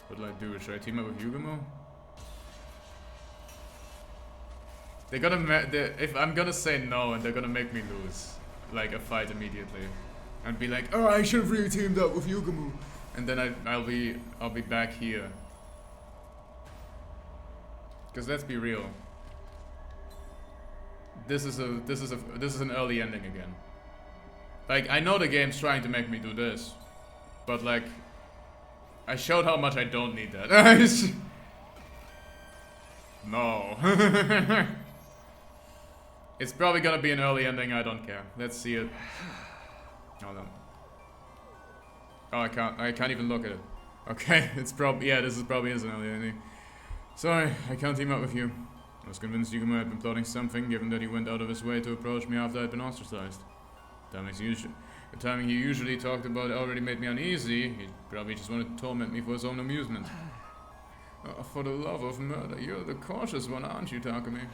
What'll I do? Should I team up with Yugumo? They're gonna if I'm gonna say no, and they're gonna make me lose, like a fight immediately, and be like, oh, I should have really teamed up with Yugumo, and then I'll be back here. Cause let's be real. This is an early ending again. Like, I know the game's trying to make me do this, but like, I showed how much I don't need that. No. It's probably gonna be an early ending, I don't care. Let's see it. Hold on. Oh, I can't even look at it. Okay, it's probably, yeah, this is probably an early ending. Sorry, I can't team up with you. I was convinced Yugumo had been plotting something, given that he went out of his way to approach me after I'd been ostracized. The timing he usually talked about already made me uneasy. He probably just wanted to torment me for his own amusement. Oh, for the love of murder, you're the cautious one, aren't you, Takumi?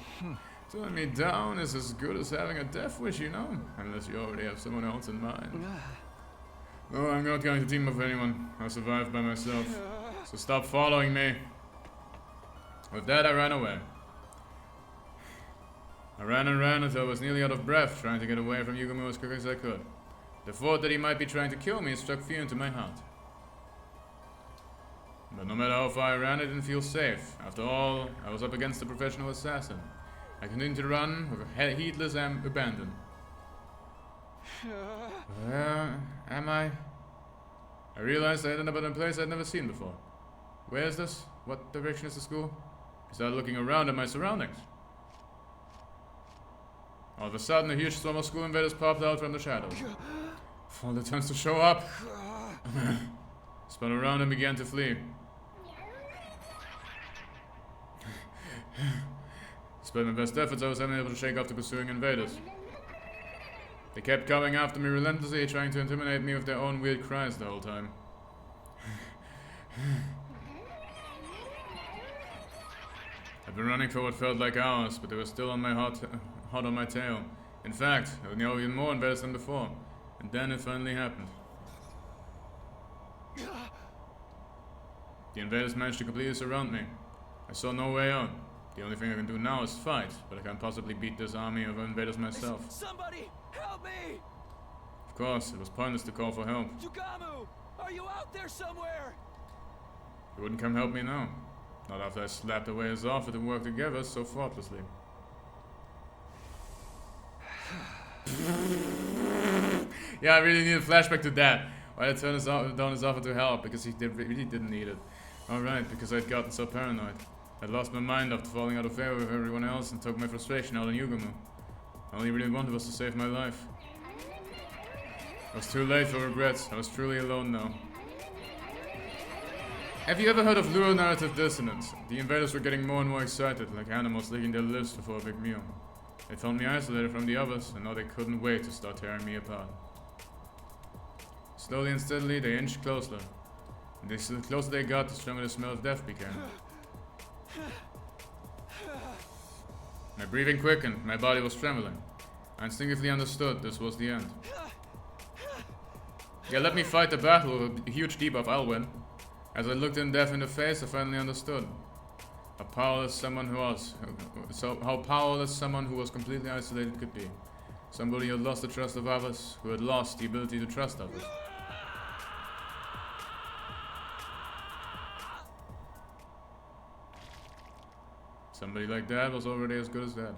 Turning me down is as good as having a death wish, you know? Unless you already have someone else in mind. No, I'm not going to team up with anyone. I survived by myself. So stop following me. With that, I ran away. I ran and ran until I was nearly out of breath, trying to get away from Yugumo as quick as I could. The thought that he might be trying to kill me struck fear into my heart. But no matter how far I ran, I didn't feel safe. After all, I was up against a professional assassin. I continued to run with a heedless abandon. Where am I? I realized I ended up in a place I'd never seen before. Where is this? What direction is the school? I started looking around at my surroundings. All of a sudden, a huge storm of school invaders popped out from the shadows. All the turns to show up. Spun around and began to flee. Despite my best efforts, I was unable to shake off the pursuing invaders. They kept coming after me relentlessly, trying to intimidate me with their own weird cries the whole time. I've been running for what felt like hours, but they were still on my hot on my tail. In fact, I knew even more invaders than before. And then it finally happened. The invaders managed to completely surround me. I saw no way out. The only thing I can do now is fight, but I can't possibly beat this army of invaders myself. Somebody, help me! Of course, it was pointless to call for help. Yugamu, are you out there somewhere? He wouldn't come help me now. Not after I slapped away his offer to work together so thoughtlessly. Yeah, I really need a flashback to that. Why I turned down his offer to help, because he really didn't need it. Alright, because I'd gotten so paranoid. I'd lost my mind after falling out of favor with everyone else and took my frustration out on Yugamu. All he really wanted was to save my life. It was too late for regrets. I was truly alone now. Have you ever heard of lunar narrative dissonance? The invaders were getting more and more excited, like animals licking their lips before a big meal. They found me isolated from the others, and now they couldn't wait to start tearing me apart. Slowly and steadily, they inched closer. And the closer they got, the stronger the smell of death became. My breathing quickened, my body was trembling. I instinctively understood this was the end. Yeah, let me fight the battle with a huge debuff, I'll win. As I looked in death in the face, I finally understood. How powerless someone who was completely isolated could be. Somebody who had lost the trust of others, who had lost the ability to trust others. Somebody like that was already as good as that.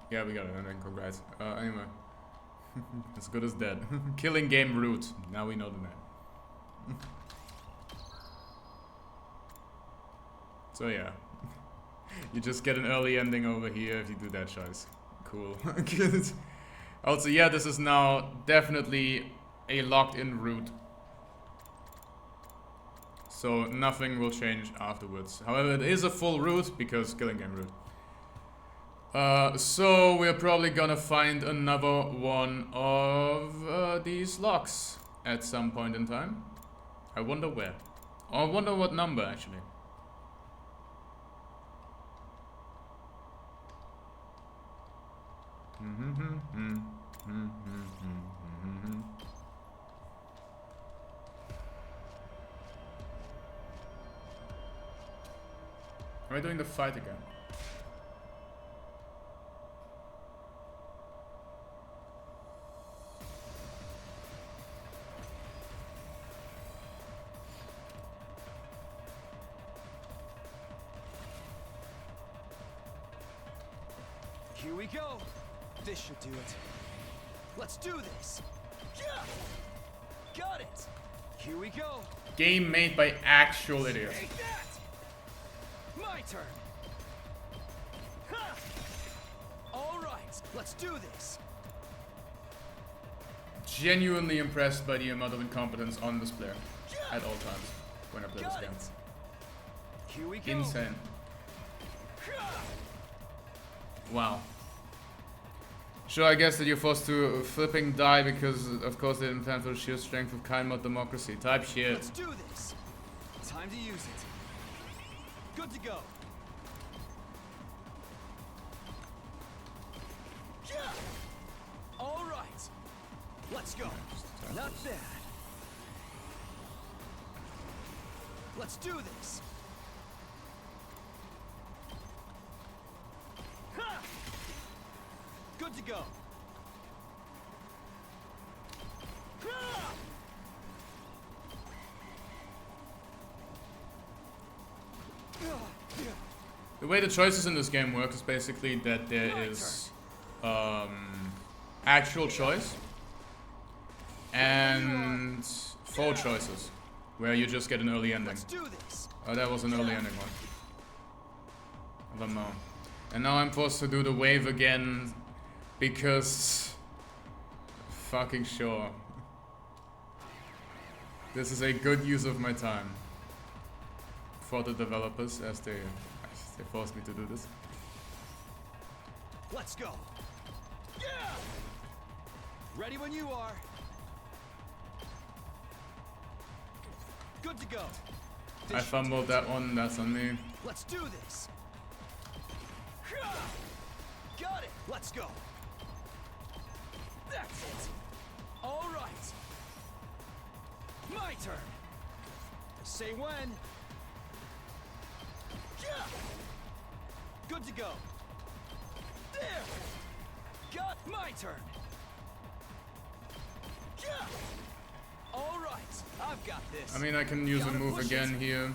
Yeah, we got it, and then congrats. Anyway. As good as dead. Killing game root. Now we know the name. So yeah. You just get an early ending over here if you do that choice. Cool. Also, yeah, this is now definitely a locked in route. So nothing will change afterwards. However, it is a full route because killing game route. So we're probably gonna find another one of these locks at some point in time. I wonder where. Or I wonder what number actually. Am I doing the fight again? Here we go. This should do it. Let's do this. Yeah. Got it. Here we go. Game made by actual idiots. Take that. My turn. Ha. All right, let's do this. Genuinely impressed by the amount of incompetence on display at all times when I play this game. Here we go. Insane. Wow. Sure, I guess that you're forced to flipping die because, of course, they didn't plan for the sheer strength of kind mod democracy. Type shit. Let's do this. Time to use it. Good to go. Yeah. All right. Let's go. Not bad. Let's do this. Ha! Good to go. Ha! The way the choices in this game work is basically that there is actual choice and faux choices, where you just get an early ending. Oh, that was an early ending one. I don't know. And now I'm forced to do the wave again because fucking sure. This is a good use of my time for the developers as they They forced me to do this. Let's go. Yeah! Ready when you are. Good to go. I fumbled that one, that's on me. Let's do this. Got it. Let's go. That's it. All right. My turn. Say when. Good to go. There. Got my turn. All right. I've got this. I mean, I can use a move again here.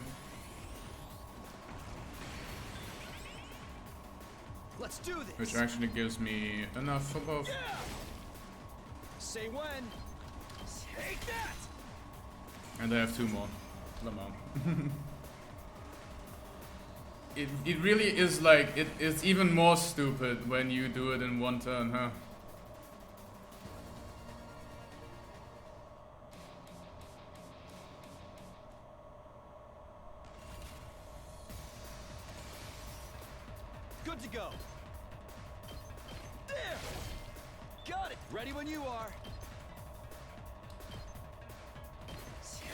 Let's do this. Which actually gives me enough for both. Say when. Take that. And I have 2 more. Lamau. It really is like, it's even more stupid when you do it in one turn, huh? Good to go. There. Got it. Ready when you are.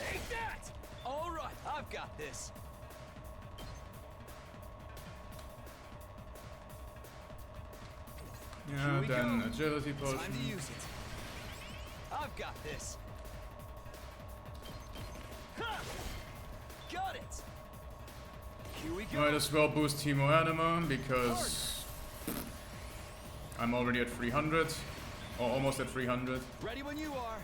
Take that. All right. I've got this. Yeah, then agility potion. Time to use it. I've got this. Ha! Got it. Here we go. Might as well boost Timo Anima because I'm already at 300, or almost at 300. Ready when you are.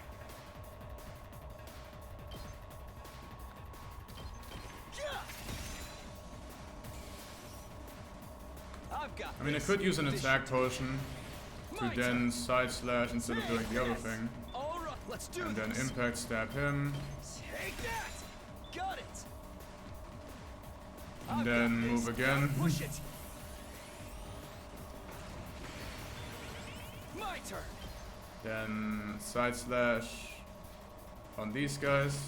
I've got I mean, I could use an attack potion to then side slash instead of doing the other thing. All right, let's do and then this. impact stab him. Take that. Got it. And then move again. Push it. My turn. Then side slash on these guys.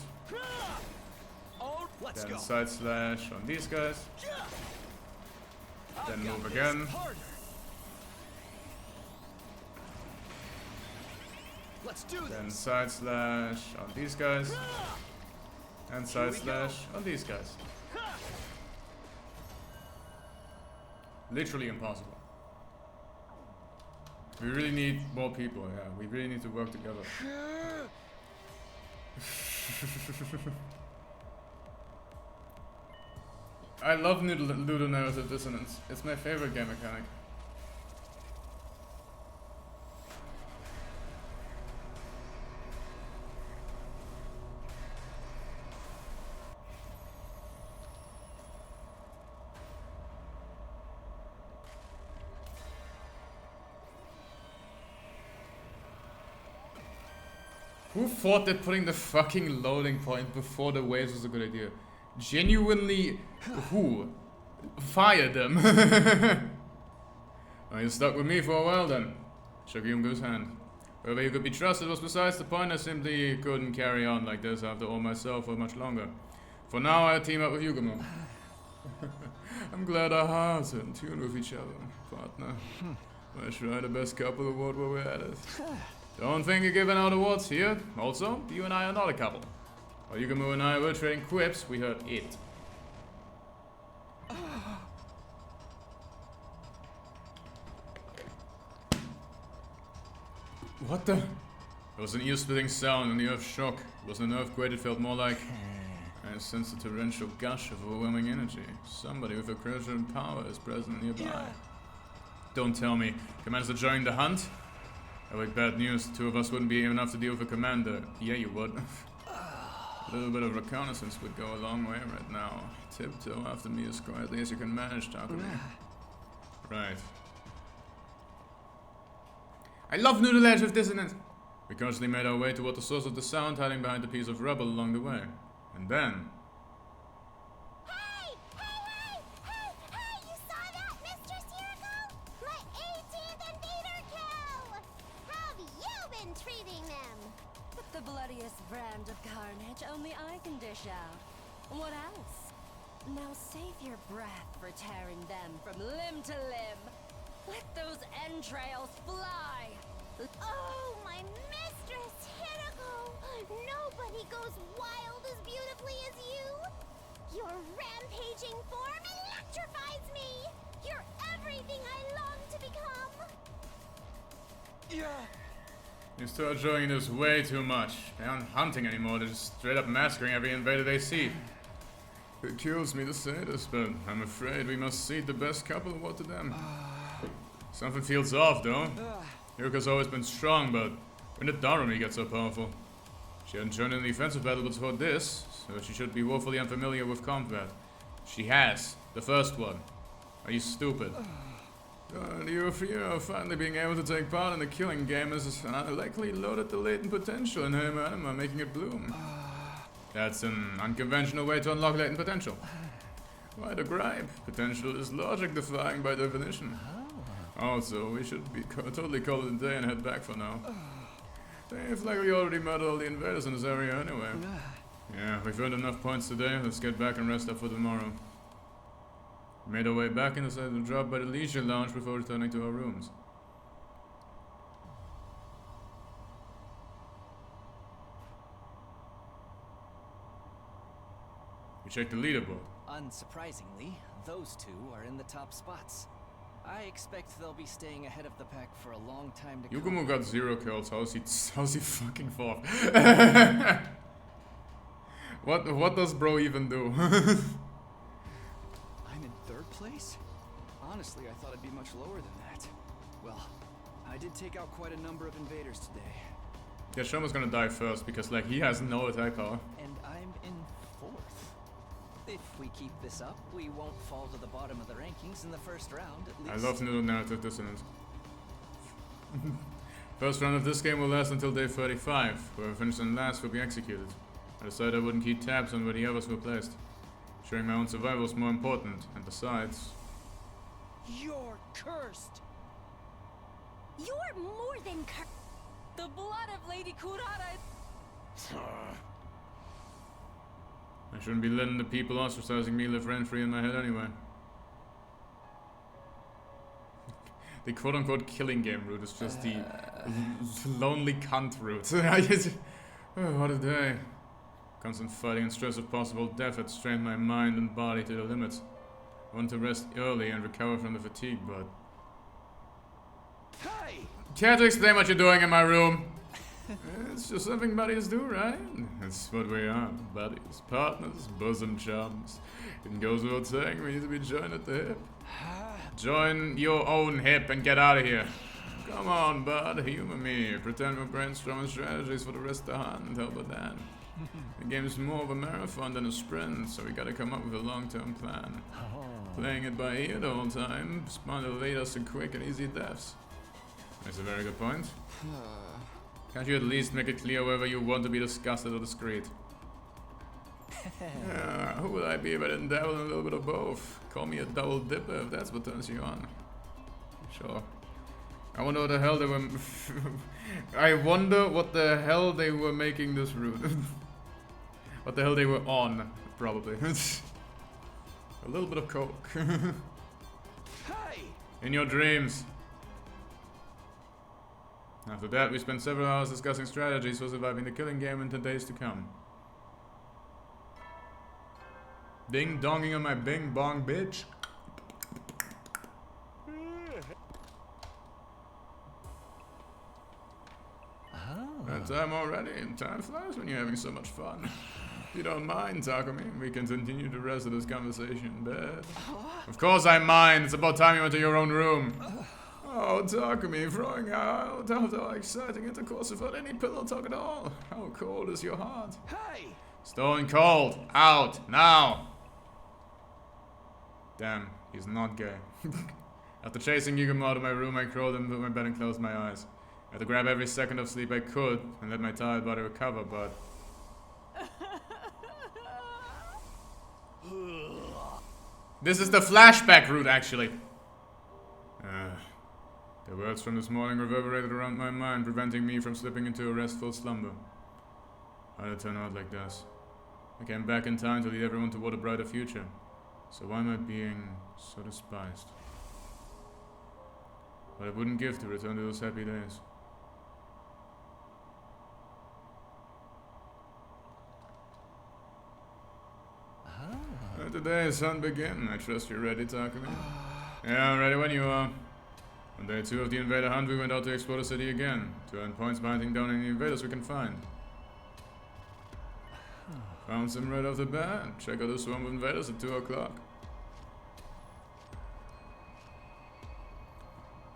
Let's Then go. side slash on these guys. Then move this. again. Harder. Let's do Then this. side slash on these guys. And side slash on these guys. Literally impossible. We really need more people, yeah. We really need to work together. I love ludonarrative dissonance. It's my favorite game mechanic. Who thought that putting the fucking loading point before the waves was a good idea? Genuinely, who? Fire them. Well, you stuck with me for a while then. Shook Yungu's hand. Whether you could be trusted was besides the point. I simply couldn't carry on like this after all myself for much longer. For now, I team up with Yugamu. I'm glad our hearts are in tune with each other, partner. Why should I the best couple award while we're at it? Don't think you're giving out awards here. Also, you and I are not a couple. While Yugamu and I were trading quips, we heard it. What the? There was an ear-splitting sound and the earth shook. It wasn't an earthquake, it felt more like... I sensed a torrential gush of overwhelming energy. Somebody with a crucial power is present nearby. Don't tell me. Commander's to join the hunt? I like bad news. The 2 of us wouldn't be enough to deal with a commander. Yeah, you would. A little bit of reconnaissance would go a long way right now. Tiptoe after me as quietly as you can manage, Takumi. Right. I love ludonarrative dissonance! We constantly made our way toward the source of the sound, hiding behind a piece of rubble along the way. And then... Hey! You saw that, Mistress Yuriko? My 18th invader kill! How have you been treating them? The bloodiest brand of carnage only I can dish out. What else? Now save your breath for tearing them from limb to limb. Let those entrails fly. Oh, my mistress, Hinako! Nobody goes wild as beautifully as you! Your rampaging form electrifies me! You're everything I long to become! Yeah. These two are showing this way too much. They aren't hunting anymore, they're just straight up massacring every invader they see. It kills me to say this, but I'm afraid we must cede the best couple award to them. Something feels off, though. Yuka's always been strong, but when did Darumi get so powerful? She hadn't joined in the offensive battle before this, so she should be woefully unfamiliar with combat. She has. The first one. Are you stupid? Your fear of finally being able to take part in the killing game has likely loaded the latent potential in her anima, making it bloom. That's an unconventional way to unlock latent potential. Why the gripe? Potential is logic-defying by definition. Also, we should be totally call it a day and head back for now. They've likely already murdered all the invaders in this area anyway. Yeah, we've earned enough points today. Let's get back and rest up for tomorrow. We made our way back and decided to drop by the leisure lounge before returning to our rooms. We checked the leaderboard. Unsurprisingly, those two are in the top spots. I expect they'll be staying ahead of the pack for a long time to come. Yugumo got 0 kills. How's he fucking fourth? What does bro even do? I'm in 3rd place? Honestly, I thought I'd be much lower than that. Well, I did take out quite a number of invaders today. Yeah, Shoma's gonna die first because like he has no attack power. And I'm in 4th. If we keep this up, we won't fall to the bottom of the rankings in the first round, at least. I love noodle narrative dissonance. First round of this game will last until day 35. Whoever finishes in last will be executed. I decided I wouldn't keep tabs on where the others were placed. Ensuring my own survival is more important, and besides... You're cursed! You're more than cursed! The blood of Lady Kurara... I shouldn't be letting the people ostracizing me live rent-free in my head anyway. The quote-unquote killing game route is just the lonely cunt route. Oh, what a day. Constant fighting and stress of possible death had strained my mind and body to the limits. I want to rest early and recover from the fatigue, but... Hey! Care to explain what you're doing in my room? It's just something buddies do, right? It's what we are. Buddies, partners, bosom chums. It goes without saying we need to be joined at the hip. Join your own hip and get out of here. Come on, bud, humor me. Pretend we're brainstorming strategies for the rest of the hunt. How about that? The game's more of a marathon than a sprint, so we gotta come up with a long-term plan. Playing it by ear the whole time spawned to lead us to quick and easy deaths. That's a very good point. Can't you at least make it clear whether you want to be disgusted or discreet? Who would I be if I didn't dabble in a little bit of both? Call me a double dipper if that's what turns you on. Sure. I wonder what the hell they were... I wonder what the hell they were making this route. What the hell they were on, probably. A little bit of coke. Hey! In your dreams. After that, we spent several hours discussing strategies for surviving the killing game in the days to come. Ding-donging on my bing-bong, bitch. That time already. Time flies when you're having so much fun. If you don't mind, Takumi, we can continue the rest of this conversation in bed. Of course I mind. It's about time you went to your own room. Oh, Takumi, throwing out after exciting intercourse without any pillow talk at all. How cold is your heart? Hey! Stone cold. Out. Now. Damn, he's not gay. After chasing Yugumo out of my room, I crawled into my bed and closed my eyes. I had to grab every second of sleep I could and let my tired body recover, but... This is the flashback route, actually. The words from this morning reverberated around my mind, preventing me from slipping into a restful slumber. How did it turn out like this? I came back in time to lead everyone toward a brighter future. So why am I being so despised? But I wouldn't give to return to those happy days. Let the day sun begin. I trust you're ready, Takumi. Yeah, I'm ready when you are. On day 2 of the invader hunt, we went out to explore the city again, to earn points by hunting down any invaders we can find. Found some right off the bat. Check out the swarm of invaders at 2 o'clock.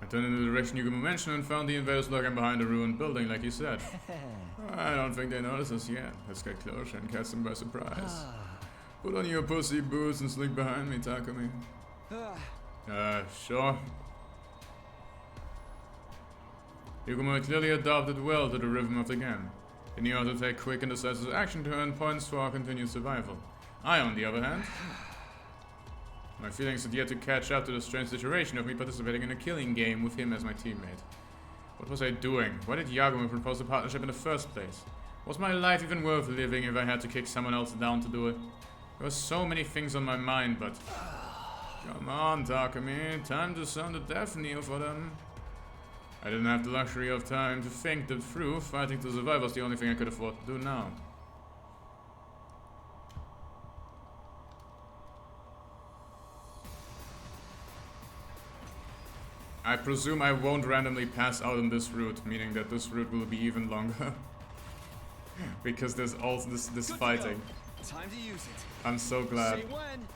I turned in the direction you mentioned and found the invaders lurking behind a ruined building like you said. I don't think they noticed us yet. Let's get closer and catch them by surprise. Put on your pussy boots and sneak behind me, Takumi. Sure. Yugumo clearly adapted well to the rhythm of the game. He knew how to take quick and decisive action to earn points for our continued survival. I, on the other hand, my feelings had yet to catch up to the strange situation of me participating in a killing game with him as my teammate. What was I doing? Why did Yagumo propose a partnership in the first place? Was my life even worth living if I had to kick someone else down to do it? There were so many things on my mind, but... Come on, Takumi. Time to sound the death knell for them. I didn't have the luxury of time to think that through. Fighting to survive was the only thing I could afford to do now. I presume I won't randomly pass out on this route, meaning that this route will be even longer. Because there's all this fighting. Time to use it. I'm so glad. Say when.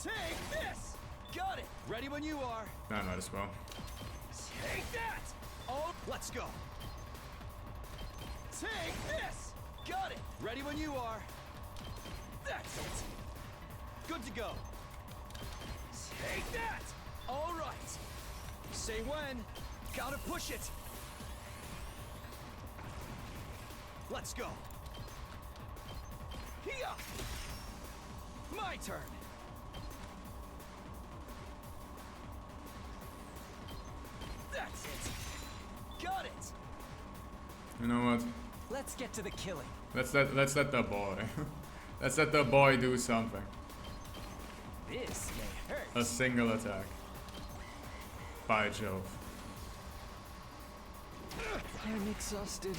Take this! Got it! Ready when you are. I might as well. Take that! Oh, let's go. Take this! Got it! Ready when you are. That's it! Good to go. Take that! All right. Say when. Gotta push it. Let's go. Here. My turn. That's it. Got it. You know what? Let's get to the killing. Let's let the boy. Let's let the boy do something. This may hurt. A single attack. By Jove. I'm exhausted.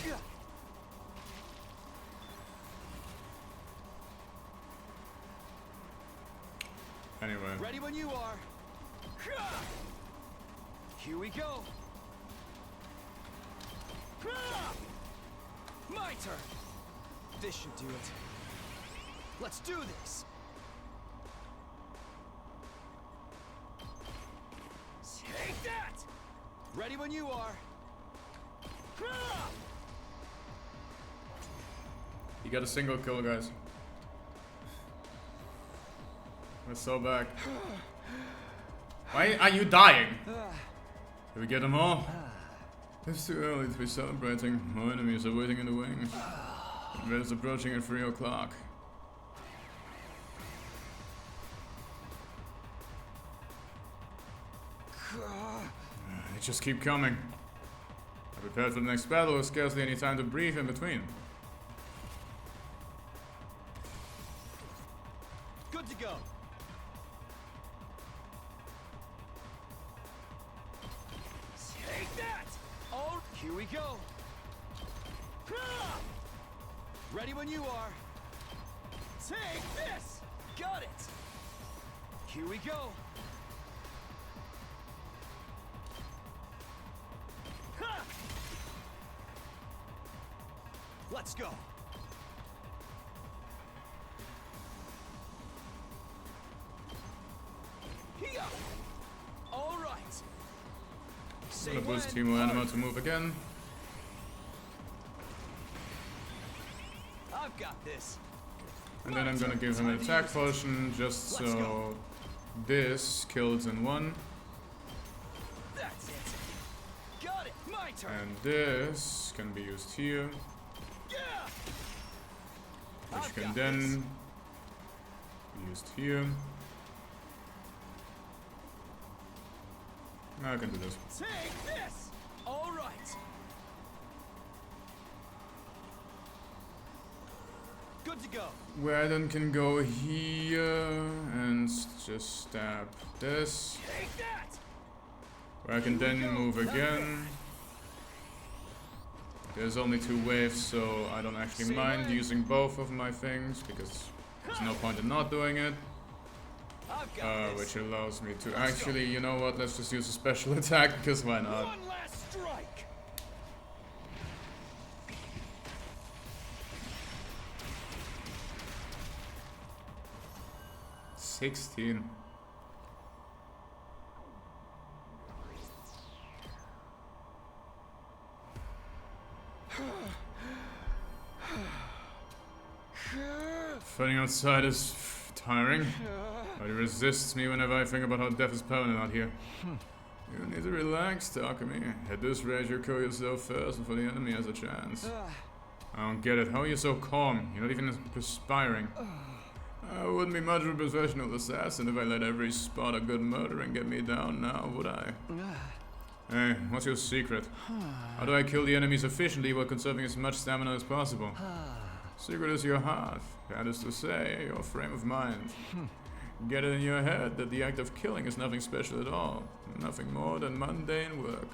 Anyway. Ready when you are. Here we go. My turn. This should do it. Let's do this. Take that. Ready when you are. You got a single kill, guys. We're so back. Why are you dying? Did we get them all? It's too early to be celebrating. More enemies are waiting in the wings. Invaders approaching at 3 o'clock. They just keep coming. I prepared for the next battle with scarcely any time to breathe in between. Good to go. Take that! Oh, here we go. Ready when you are. Take this! Got it! Here we go. Let's go. Here. All right. I'm gonna boost Team Anima to move again. I've got this. And then I'm gonna give him an attack potion just so this kills in one. That's it. Got it. My turn. And this can be used here. Which can then be used here. Now I can do this. Take this. All right. Good Good to go. Where then can go here and just stab this. Where I can then move again. There's only 2 waves, so I don't actually mind using both of my things because there's no point in not doing it. Which allows me to actually, you know what? Let's just use a special attack because why not? One last strike. 16. Fighting outside is tiring, but it resists me whenever I think about how death is permanent out here. You need to relax, Takumi. At this rate, you kill yourself first before the enemy has a chance. I don't get it. How are you so calm? You're not even perspiring. I wouldn't be much of a professional assassin if I let every spot of good murdering get me down now, would I? Hey, what's your secret? How do I kill the enemies efficiently while conserving as much stamina as possible? Secret is your heart, that is to say, your frame of mind. Get it in your head that the act of killing is nothing special at all. Nothing more than mundane work.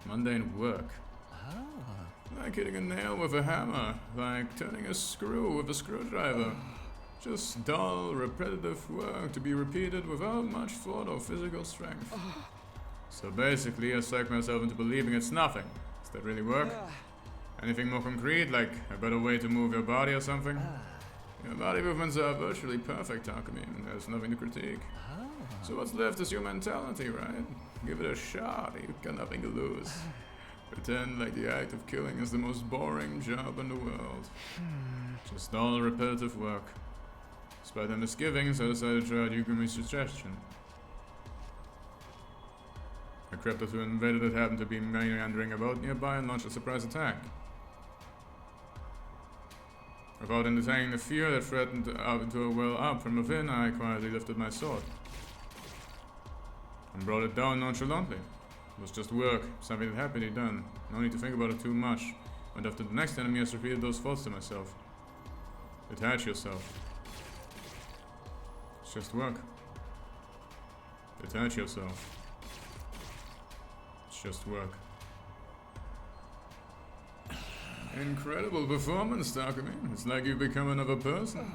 Mundane work? Like hitting a nail with a hammer, like turning a screw with a screwdriver. Just dull, repetitive work to be repeated without much thought or physical strength. So basically, I psych myself into believing it's nothing. Does that really work? Anything more concrete, like a better way to move your body or something? Your body movements are virtually perfect, Takumi, and there's nothing to critique. So what's left is your mentality, right? Give it a shot, you've got nothing to lose. Pretend like the act of killing is the most boring job in the world. Just all repetitive work. Despite the misgivings, I decided to try out Yugumi's suggestion. I crept up to an invader that happened to be meandering about nearby and launched a surprise attack. Without entertaining the fear that threatened to well up from within, I quietly lifted my sword and brought it down nonchalantly. It was just work, something that had to be done. No need to think about it too much. Went after the next enemy, I repeated those thoughts to myself. Detach yourself. It's just work. Detach yourself. It's just work. Incredible performance, Takumi. It's like you've become another person.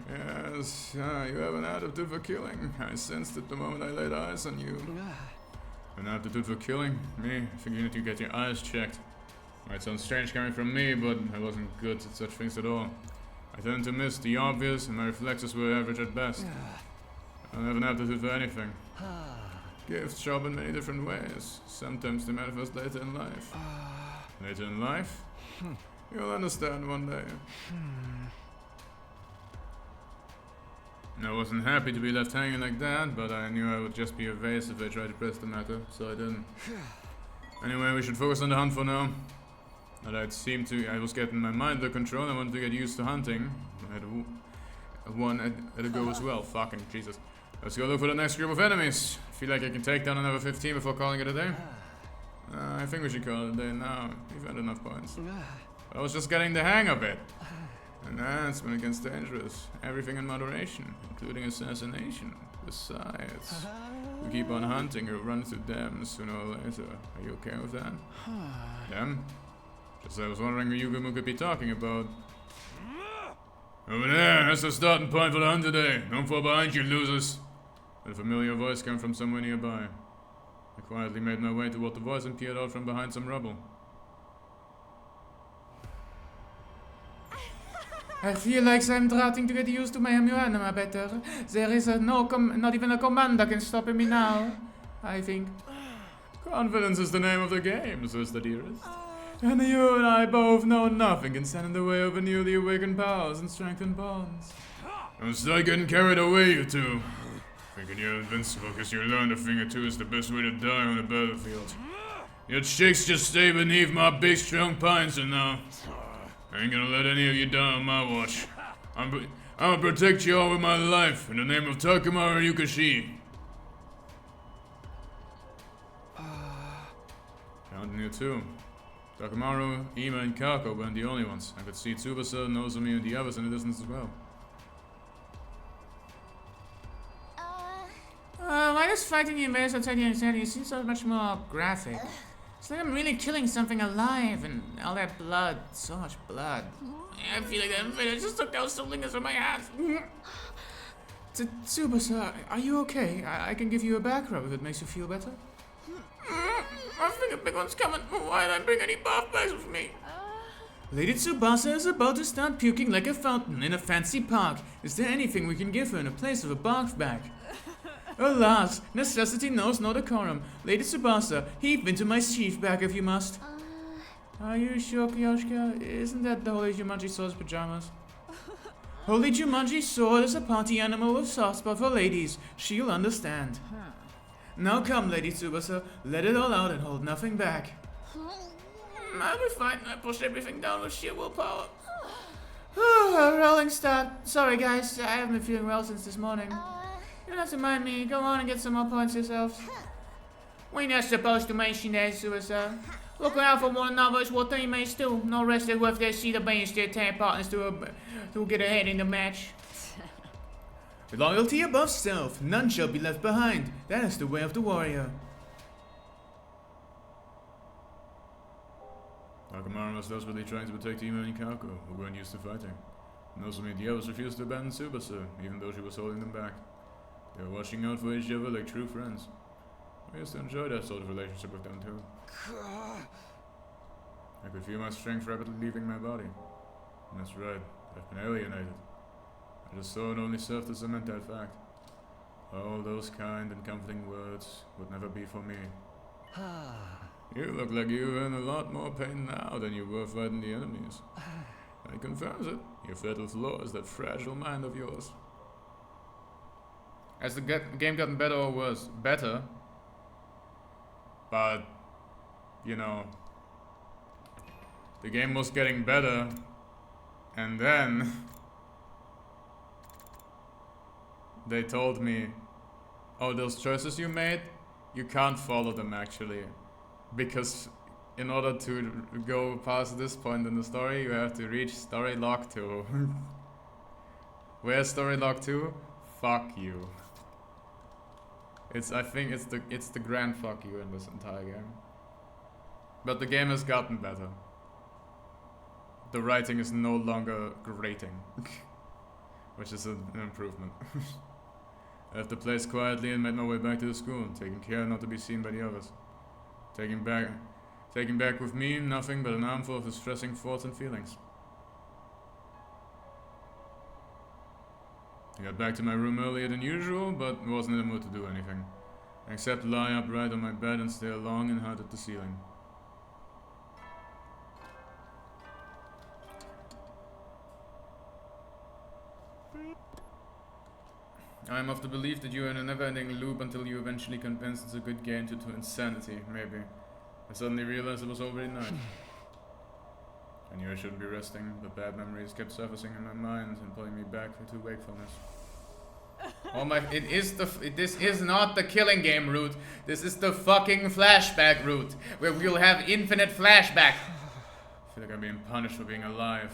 Yes, you have an aptitude for killing. I sensed it the moment I laid eyes on you. An aptitude for killing? Me? I think you need to get your eyes checked. Might sound strange coming from me, but I wasn't good at such things at all. I tend to miss the obvious, and my reflexes were average at best. I don't have an aptitude for anything. Gifts show up in many different ways. Sometimes they manifest later in life. Later in life? You'll understand one day. I wasn't happy to be left hanging like that, but I knew I would just be evasive if I tried to press the matter, so I didn't. Anyway, we should focus on the hunt for now. I was getting my mind under control and I wanted to get used to hunting. I had one at a go as well. Fucking Jesus. Let's go look for the next group of enemies. I feel like I can take down another 15 before calling it a day. I think we should call it a day now. We've had enough points. I was just getting the hang of it. And that's when it gets dangerous. Everything in moderation, including assassination. Besides, we keep on hunting, you'll run into them sooner or later. Are you okay with that? Them? Just I was wondering who Yugumu could be talking about. Over there, that's the starting point for the hunt today. Don't fall behind, you losers. A familiar voice came from somewhere nearby. I quietly made my way toward the voice and peered out from behind some rubble. I feel like I'm starting to get used to my anima better. There is not even a commander can stop me now, I think. Confidence is the name of the game, sister dearest. And you and I both know nothing can stand in the way of a newly awakened powers and strengthened bonds. Don't start getting carried away, you two. Thinking you're invincible because you learned a thing or two is the best way to die on the battlefield. Your chicks just stay beneath my big strong pines and now. I ain't gonna let any of you die on my watch. I'll protect you all with my life in the name of Takumaru Yukashi. Counting you too. Takamaru, Ima, and Kako weren't the only ones. I could see Tsubasa, Nozomi, and the others in the distance as well. Why does fighting the invaders outside the anxiety seem so much more graphic? It's like I'm really killing something alive and all that blood. So much blood. I feel like the invaders just took those fingers from my hands. Tsubasa, are you okay? I can give you a back rub if it makes you feel better. I think a big one's coming. Why did I bring any bath bags with me? Lady Tsubasa is about to start puking like a fountain in a fancy park. Is there anything we can give her in a place of a bath bag? Alas, necessity knows no decorum. Lady Tsubasa, heave into my sheath bag if you must. Are you sure, Kyoshka? Isn't that the Holy Jumanji Sword's pajamas? Holy Jumanji Sword is a party animal with soft spot for ladies. She'll understand. Now come, Lady Tsubasa. Let it all out and hold nothing back. I'll be fine. I pushed everything down with sheer willpower. Rolling start. Sorry, guys. I haven't been feeling well since this morning. You don't have to mind me. Go on and get some more points yourselves. We're not supposed to mention that, Tsubasa. Looking out for one another is what teammates do. No rest is worth their seat obeying their tag partners to get ahead in the match. Loyalty above self. None shall be left behind. That is the way of the warrior. Takamaru was desperately trying to protect Ima and Kako, who weren't used to fighting. Nozomi and the others refused to abandon Tsubasa, even though she was holding them back. They were watching out for each other like true friends. I used to enjoy that sort of relationship with them too. I could feel my strength rapidly leaving my body. And that's right, I've been alienated. I just saw it only served to cement that fact. All those kind and comforting words would never be for me. You look like you're in a lot more pain now than you were fighting the enemies. That confirms it. Your fatal flaw is that fragile mind of yours. Has the game gotten better or worse? Better. But, you know, the game was getting better, and then they told me, oh, those choices you made, you can't follow them actually. Because in order to go past this point in the story, you have to reach story log 2. Where's story log 2? Fuck you. I think it's the grand fuck you in this entire game. But the game has gotten better. The writing is no longer grating, which is an improvement. I left the place quietly and made my way back to the school, taking care not to be seen by the others. Taking back with me nothing but an armful of distressing thoughts and feelings. I got back to my room earlier than usual, but wasn't in the mood to do anything, except lie upright on my bed and stare long and hard at the ceiling. I am of the belief that you are in a never-ending loop until you eventually convinced it's a good game to insanity, maybe. I suddenly realized it was already night. I knew I shouldn't be resting, but bad memories kept surfacing in my mind and pulling me back into wakefulness. Oh my, this is not the killing game route. This is the fucking flashback route, where we'll have infinite flashback. I feel like I'm being punished for being alive.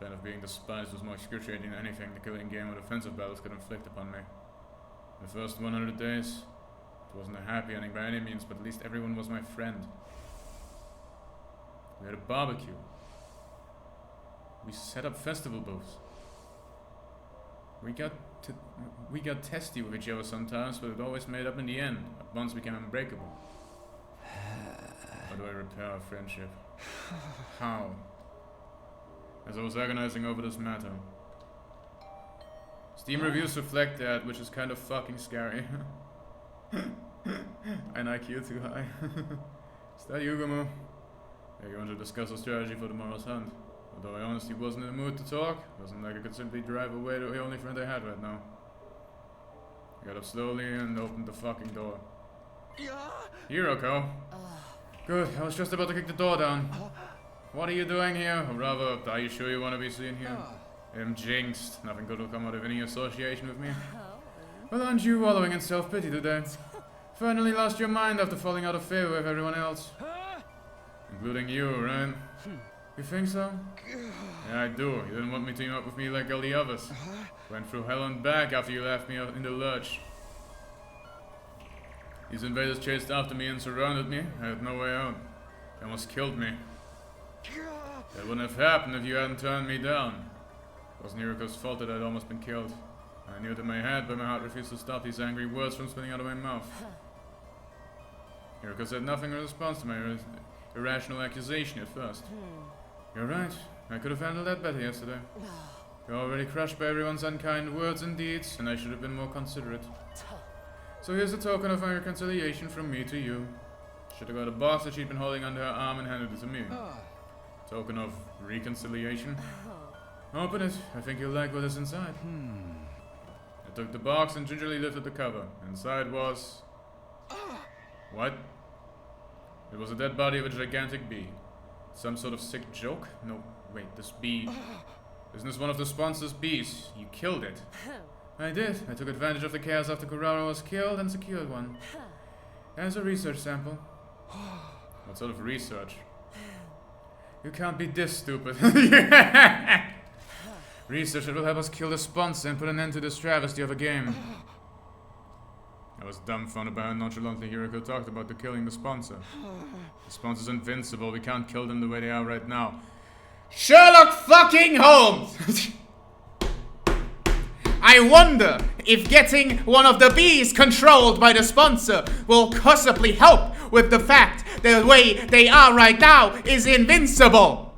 The pain of being despised was more excruciating than anything the killing game or defensive battles could inflict upon me. The first 100 days, it wasn't a happy ending by any means, but at least everyone was my friend. We had a barbecue. We set up festival booths. We got testy with each other sometimes, but it always made up in the end. Our bonds became unbreakable. How do I repair our friendship? How? As I was agonizing over this matter. Steam reviews reflect that, which is kind of fucking scary. An IQ too high. Is that you, Gumo? Are you going to discuss a strategy for tomorrow's hunt? Although I honestly wasn't in the mood to talk, it wasn't like I could simply drive away to the only friend I had right now. I got up slowly and opened the fucking door. Hiroko! Good, I was just about to kick the door down. What are you doing here? Or rather, are you sure you want to be seen here? I'm jinxed. Nothing good will come out of any association with me. Well, aren't you wallowing in self-pity today? Finally lost your mind after falling out of favor with everyone else. Including you, right? You think so? Yeah, I do. You didn't want me to team up with me like all the others. Went through hell and back after you left me out in the lurch. These invaders chased after me and surrounded me. I had no way out. They almost killed me. That wouldn't have happened if you hadn't turned me down. It wasn't Hiriko's fault that I'd almost been killed. I knew it in my head, but my heart refused to stop these angry words from spilling out of my mouth. Hiriko said nothing in response to my irrational accusation at first. You're right. I could have handled that better yesterday. You're already crushed by everyone's unkind words and deeds, and I should have been more considerate. So here's a token of my reconciliation from me to you. She took out a box that she'd been holding under her arm and handed it to me. Token of reconciliation. Open it. I think you'll like what is inside. I took the box and gingerly lifted the cover. Inside was... What? It was a dead body of a gigantic bee. Some sort of sick joke? No, wait, this bee... Isn't this one of the sponsor's bees? You killed it. I did. I took advantage of the chaos after Kurara was killed and secured one. As a research sample. What sort of research? You can't be this stupid. Research that will help us kill the sponsor and put an end to this travesty of a game. I was dumbfounded by how nonchalantly Hiriko talked about the killing the sponsor. The sponsor's invincible. We can't kill them the way they are right now. Sherlock fucking Holmes! I wonder if getting one of the bees controlled by the sponsor will possibly help with the fact that the way they are right now is invincible.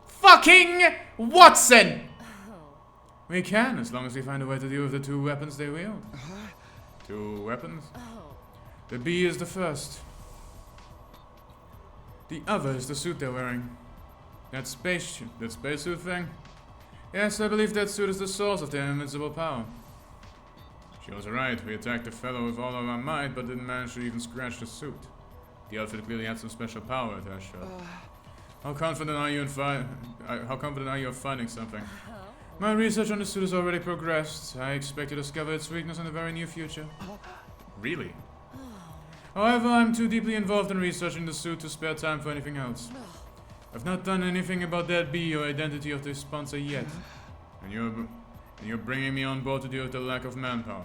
Fucking Watson! We can, as long as we find a way to deal with the two weapons they wield. Two weapons? The bee is the first. The other is the suit they're wearing. That spacesuit thing? Yes, I believe that suit is the source of their invincible power. She was right. We attacked the fellow with all of our might, but didn't manage to even scratch the suit. The outfit clearly had some special power, that's sure. How confident are you of finding something? My research on the suit has already progressed. I expect to discover its weakness in the very near future. Really? However, I'm too deeply involved in researching the suit to spare time for anything else. I've not done anything about that bee or identity of the sponsor yet. And you're bringing me on board to deal with the lack of manpower.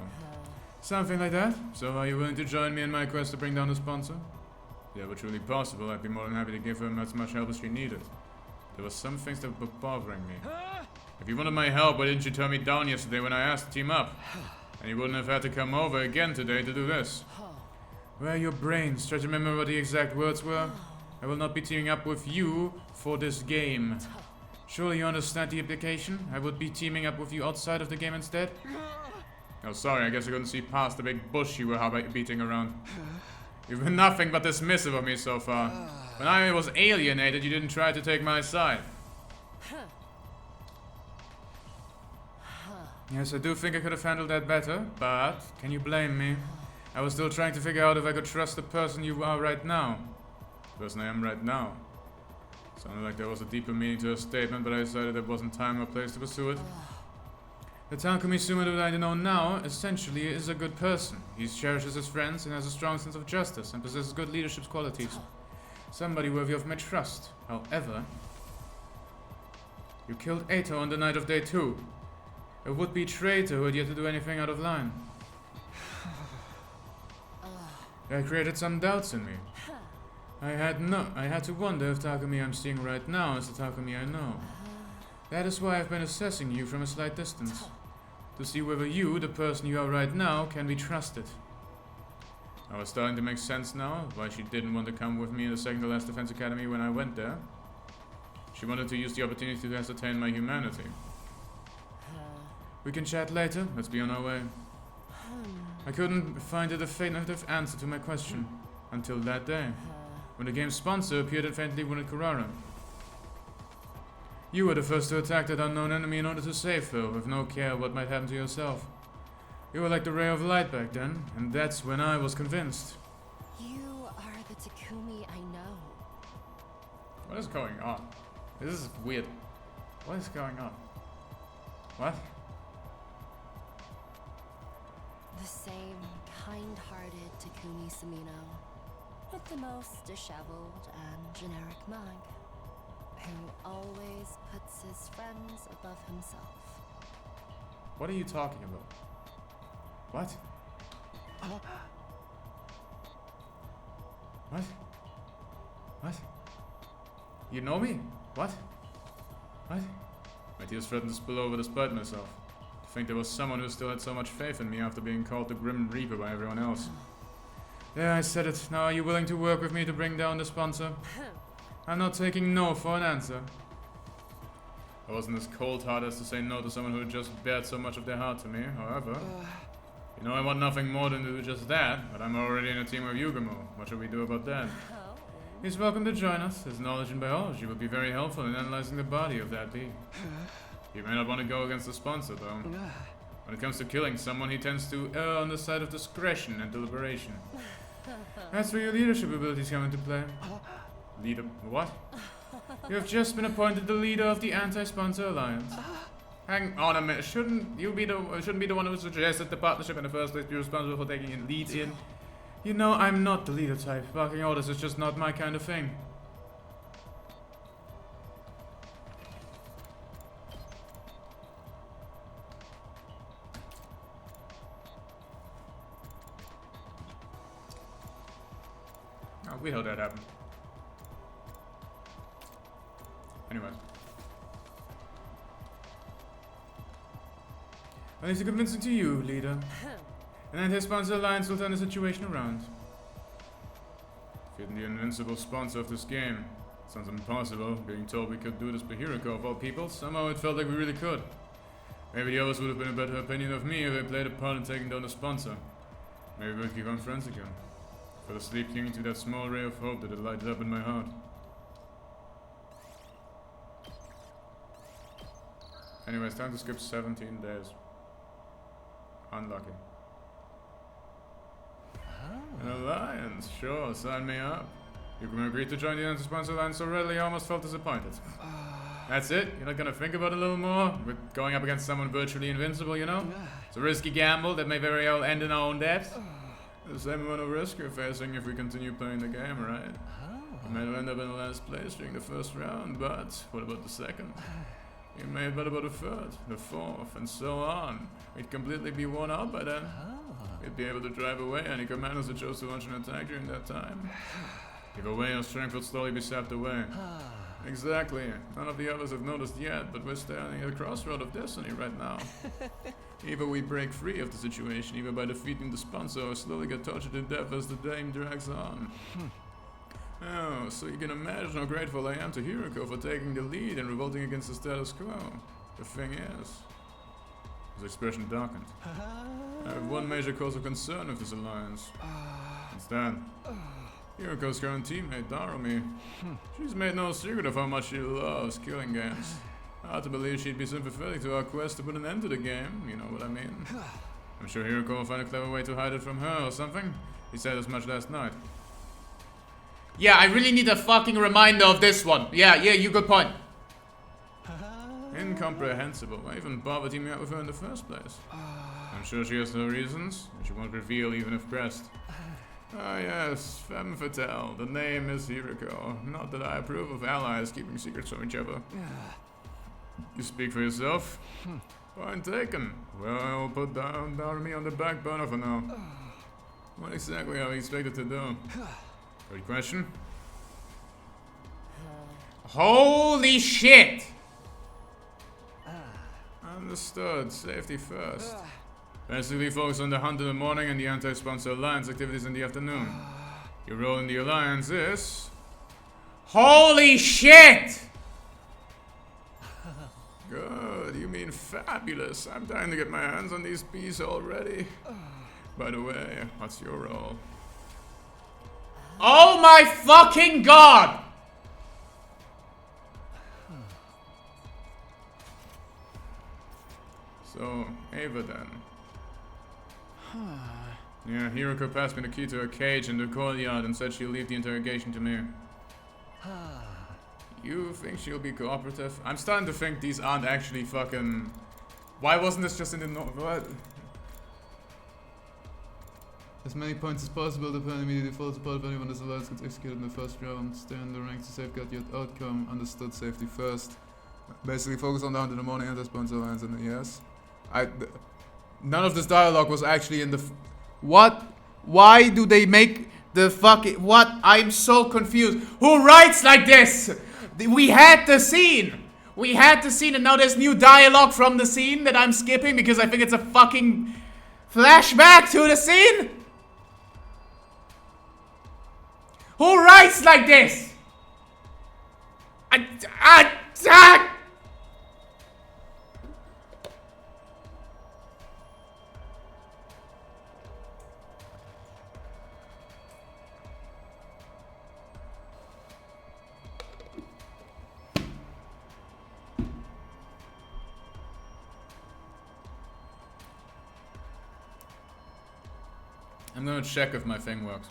Something like that? So are you willing to join me in my quest to bring down the sponsor? If that were truly possible, I'd be more than happy to give her as much help as she needed. There were some things that were bothering me. If you wanted my help, why didn't you turn me down yesterday when I asked to team up? And you wouldn't have had to come over again today to do this. Where are your brains? Try to remember what the exact words were. I will not be teaming up with you for this game. Surely you understand the implication? I would be teaming up with you outside of the game instead? Oh, sorry, I guess I couldn't see past the big bush you were beating around. You've been nothing but dismissive of me so far. When I was alienated, you didn't try to take my side. Yes, I do think I could have handled that better, but can you blame me? I was still trying to figure out if I could trust the person you are right now. The person I am right now. Sounded like there was a deeper meaning to her statement, but I decided there wasn't time or place to pursue it. The Takumi Suma that I know now, essentially, is a good person. He cherishes his friends and has a strong sense of justice and possesses good leadership qualities. Somebody worthy of my trust. However, you killed Eito on the night of day 2. A would-be traitor who had yet to do anything out of line. That created some doubts in me. I had to wonder if Takumi I'm seeing right now is the Takumi I know. That is why I've been assessing you from a slight distance. To see whether you, the person you are right now, can be trusted. I was starting to make sense now, why she didn't want to come with me in the second-to-last defense academy when I went there. She wanted to use the opportunity to ascertain my humanity. We can chat later, let's be on our way. I couldn't find a definitive answer to my question, until that day, when the game's sponsor appeared and faintly wounded Kurara. You were the first to attack that unknown enemy in order to save her, with no care what might happen to yourself. You were like the ray of light back then, and that's when I was convinced. You are the Takumi I know. What is going on? This is weird. What is going on? What? The same kind-hearted Takumi Sumino. with the most disheveled and generic mug, who always puts his friends above himself. What are you talking about? What? What? What? You know me? What? What? My tears threatened to spill over despite myself. To think there was someone who still had so much faith in me after being called the Grim Reaper by everyone else. Yeah, I said it. Now are you willing to work with me to bring down the sponsor? I'm not taking no for an answer. I wasn't as cold-hearted as to say no to someone who had just bared so much of their heart to me, however. You know, I want nothing more than to do just that, but I'm already in a team with Yugamo. What should we do about that? He's welcome to join us. His knowledge in biology will be very helpful in analyzing the body of that bee. He may not want to go against the sponsor, though. When it comes to killing someone, he tends to err on the side of discretion and deliberation. That's where your leadership abilities come into play. Leader... what? You have just been appointed the leader of the Anti-Sponsor Alliance. Hang on a minute, shouldn't be the one who suggested the partnership in the first place be responsible for taking a lead in? You know, I'm not the leader type. Barking orders is just not my kind of thing. Oh, we heard that happen. Anyways. I need to convince it to you, leader. And Anti-Sponsor Alliance will turn the situation around. Getting the invincible sponsor of this game. Sounds impossible, being told we could do this by Hiroko of all people. Somehow it felt like we really could. Maybe the others would have been a better opinion of me if they played a part in taking down the sponsor. Maybe we'd become friends again. For the sleep clinging to that small ray of hope that had lighted up in my heart. Anyways, time to skip 17 days. Unlucky. An alliance, sure, sign me up. You can agree to join the Anti-Sponsor Alliance so readily I almost felt disappointed. That's it? You're not gonna think about it a little more? With going up against someone virtually invincible, you know? It's a risky gamble that may very well end in our own death. The same amount of risk you're facing if we continue playing the game, right? You may end up in the last place during the first round, but what about the second? You may have bet about the third, the fourth, and so on. We'd completely be worn out by then. We'd be able to drive away any commanders that chose to launch an attack during that time. Either way, our strength will slowly be sapped away. Exactly. None of the others have noticed yet, but we're standing at the crossroad of destiny right now. Either we break free of the situation, either by defeating the sponsor, or slowly get tortured to death as the game drags on. Oh, so you can imagine how grateful I am to Hiroko for taking the lead and revolting against the status quo. The thing is... His expression darkened. I have one major cause of concern with this alliance. It's that. Hiroko's current teammate, Darumi. She's made no secret of how much she loves killing games. Hard to believe she'd be sympathetic to our quest to put an end to the game, you know what I mean. I'm sure Hiroko will find a clever way to hide it from her or something. He said as much last night. Yeah, I really need a fucking reminder of this one. Yeah, you good point. Incomprehensible. Why even bother teaming up with her in the first place? I'm sure she has her reasons, and she won't reveal even if pressed. Ah yes, femme fatale. The name is Hiroko. Not that I approve of allies keeping secrets from each other. You speak for yourself. Point taken. Well, I'll put down Darumi on the back burner for now. What exactly are we expected to do? Good question. Holy shit! Understood. Safety first. Basically focus on the hunt in the morning and the Anti-Sponsor Alliance activities in the afternoon. Your role in the Alliance is... Holy shit! Good, you mean fabulous. I'm dying to get my hands on these bees already. By the way, what's your role? Oh my fucking god! So, Ava then. Yeah, Hiroko passed me the key to her cage in the courtyard and said she'll leave the interrogation to me. You think she'll be cooperative? I'm starting to think these aren't actually fucking... Why wasn't this just in the... What? as many points as possible. The plan immediately falls apart if anyone this alliance gets executed in the first round. Stay in the ranks to safeguard your outcome. Understood. Safety first. Basically, focus on the hunt in the morning and the sponsor alliance and yes. None of this dialogue was actually in the. What? Why do they make the fucking. What? I'm so confused. Who writes like this? We had the scene. We had the scene and now there's new dialogue from the scene that I'm skipping because I think it's a fucking flashback to the scene? Who writes like this? I'm gonna check if my thing works.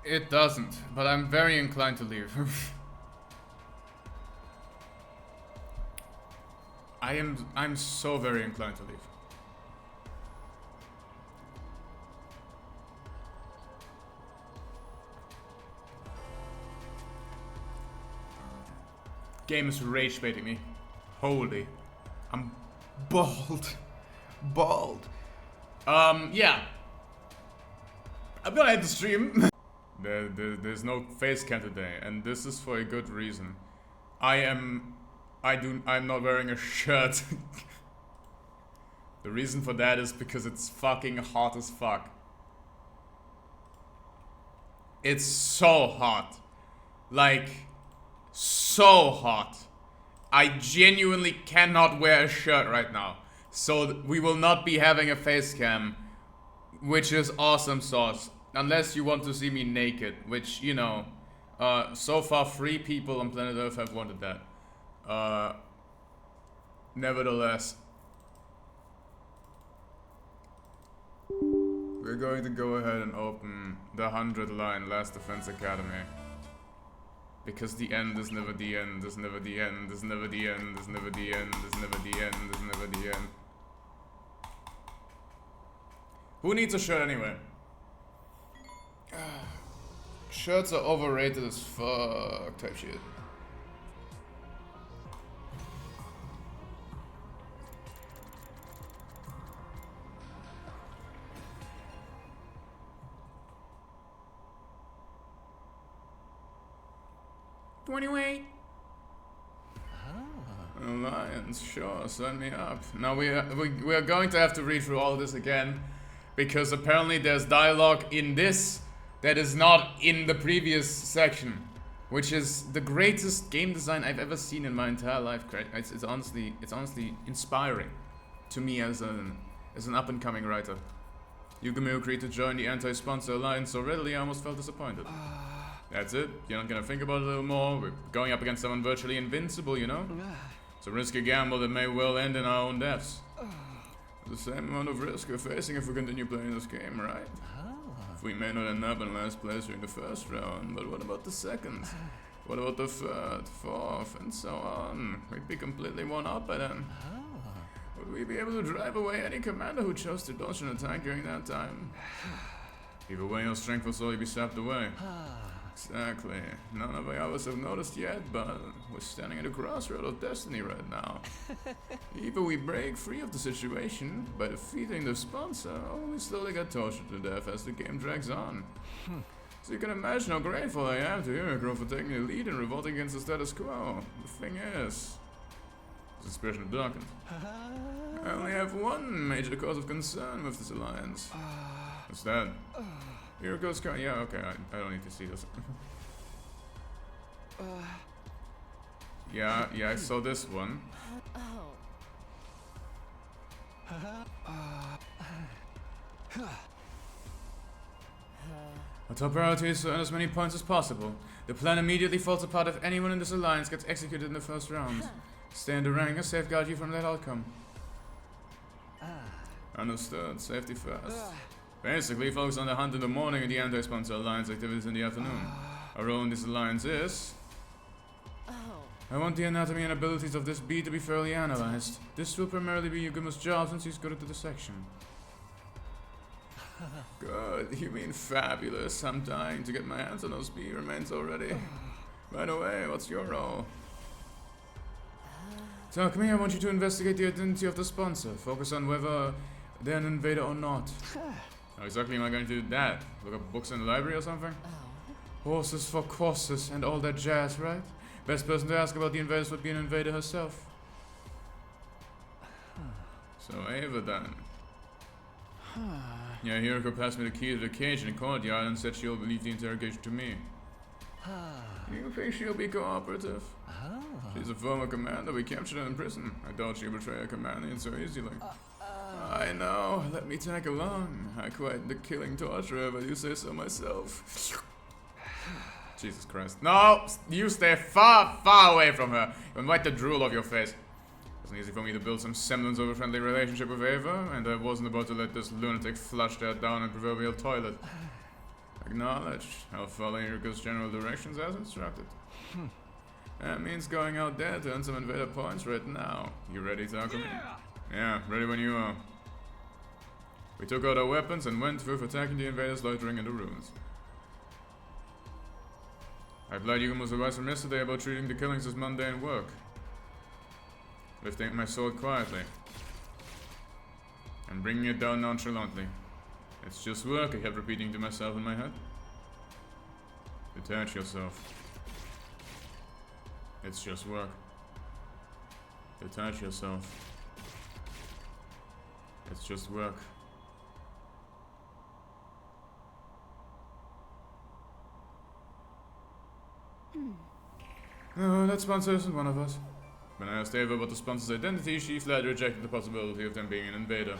It doesn't, but I'm very inclined to leave. I'm so very inclined to leave. Game is rage baiting me. Holy. I'm bald. Bald. Yeah. I'm gonna end the stream. There's no face cam today, and this is for a good reason. I'm not wearing a shirt. The reason for that is because it's fucking hot as fuck. It's so hot. Like, so hot. I genuinely cannot wear a shirt right now. So we will not be having a face cam, which is awesome sauce. Unless you want to see me naked, which, you know, so far 3 people on planet Earth have wanted that. Nevertheless, we're going to go ahead and open the 100 line Last Defense Academy. Because the end is never the end, is never the end, is never the end, is never the end, is never the end, is never the end. Who needs a shirt anyway? Shirts are overrated as fuck type shit. Anyway. Alliance, sure, sign me up. Now we are going to have to read through all of this again, because apparently there's dialogue in this that is not in the previous section, which is the greatest game design I've ever seen in my entire life. It's honestly inspiring to me as an up-and-coming writer. Yugami agreed to join the anti-sponsor alliance so readily I almost felt disappointed. That's it. You're not gonna think about it a little more. We're going up against someone virtually invincible, you know? It's a risky gamble that may well end in our own deaths. The same amount of risk we're facing if we continue playing this game, right? If we may not end up in last place during the first round, but what about the second? What about the third, fourth, and so on? We'd be completely worn out by then. Would we be able to drive away any commander who chose to dodge an attack during that time? Either way, your strength will slowly be sapped away. Exactly. None of the others have noticed yet, but we're standing at a crossroad of destiny right now. Either we break free of the situation by defeating the sponsor, or we slowly get tortured to death as the game drags on. So you can imagine how grateful I am to Hero for taking the lead and revolting against the status quo. The thing is, suspicion darkened. I only have one major cause of concern with this alliance. What's that? Here goes car. Yeah, okay, I don't need to see this. Yeah, I saw this one. Our top priority is to earn as many points as possible. The plan immediately falls apart if anyone in this alliance gets executed in the first round. Stay in the rank and safeguard you from that outcome. Understood. Safety first. Basically, focus on the hunt in the morning and the anti-sponsor alliance activities in the afternoon. Our role in this alliance is... I want the anatomy and abilities of this bee to be thoroughly analyzed. This will primarily be Yugumo's job since he's good at the dissection. Good, you mean fabulous. I'm dying to get my hands on those bee remains already. By the way, what's your role? Takumi, I want you to investigate the identity of the sponsor. Focus on whether they're an invader or not. How exactly am I going to do that? Look up books in the library or something? Horses for courses and all that jazz, right? Best person to ask about the invaders would be an invader herself. So Ava then. Yeah, Hiroko passed me the key to the cage in the courtyard and said she'll leave the interrogation to me. You think she'll be cooperative? She's a former commander. We captured her in prison. I doubt she'll betray her companion so easily. I know. Let me tag along. I quite the killing torturer, but you say so myself. Jesus Christ. No! You stay far, far away from her. You'll wipe the drool off your face. It wasn't easy for me to build some semblance of a friendly relationship with Ava, and I wasn't about to let this lunatic flush that down a proverbial toilet. Acknowledged. I'll follow Hiriko's general directions as instructed. That means going out there to earn some invader points right now. You ready, Takumi? Yeah, ready when you are. We took out our weapons and went through attacking the invaders loitering in the ruins. I applied Yugumo's advice from yesterday about treating the killings as mundane work. Lifting my sword quietly. And bringing it down nonchalantly. It's just work, I kept repeating to myself in my head. Detach yourself. It's just work. Detach yourself. It's just work. No, that sponsor isn't one of us. When I asked Ava about the sponsor's identity, she flat rejected the possibility of them being an invader.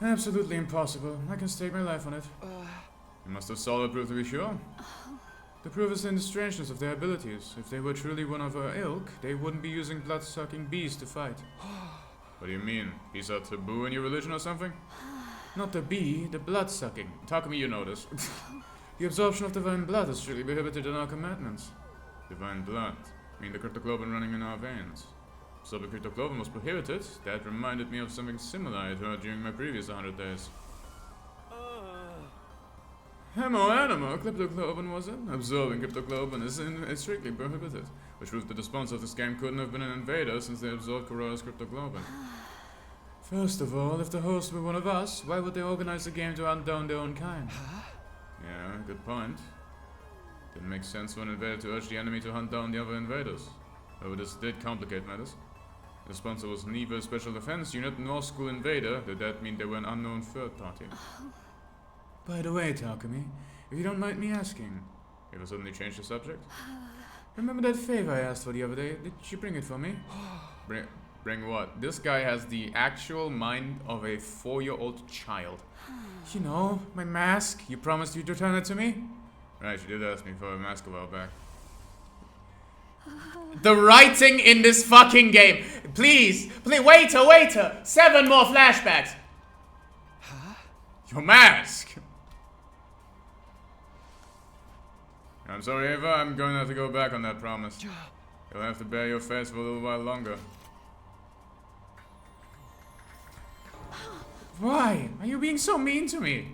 Absolutely impossible. I can stake my life on it. You must have solid proof to be sure. The proof is in the strangeness of their abilities. If they were truly one of our ilk, they wouldn't be using blood-sucking bees to fight. What do you mean? Bees are taboo in your religion or something? Not the bee, the blood-sucking. Takumi, you know this. The absorption of divine blood is strictly prohibited in our commandments. Divine blood. I mean the cryptoglobin running in our veins. So the cryptoglobin was prohibited. That reminded me of something similar I had heard during my previous 100 days. Animo, cryptoglobin was it? Absorbing cryptoglobin is strictly prohibited. Which proved that the sponsor of this game couldn't have been an invader since they absorbed Kuroda's cryptoglobin. First of all, if the host were one of us, why would they organize a game to hunt down their own kind? Yeah, good point. Didn't make sense for an invader to urge the enemy to hunt down the other invaders. However, this did complicate matters. The sponsor was neither a special defense unit nor school invader. Did that mean they were an unknown third party? By the way, Takumi, if you don't mind me asking, Eva suddenly changed the subject. Remember that favor I asked for the other day? Did you bring it for me? Bring what? This guy has the actual mind of a 4-year-old child. You know, my mask. You promised you'd return it to me? Right, you did ask me for a mask a while back. The writing in this fucking game. Please, waiter. 7 more flashbacks. Your mask! I'm sorry, Ava, I'm going to have to go back on that promise. You'll have to bear your face for a little while longer. Why? Are you being so mean to me?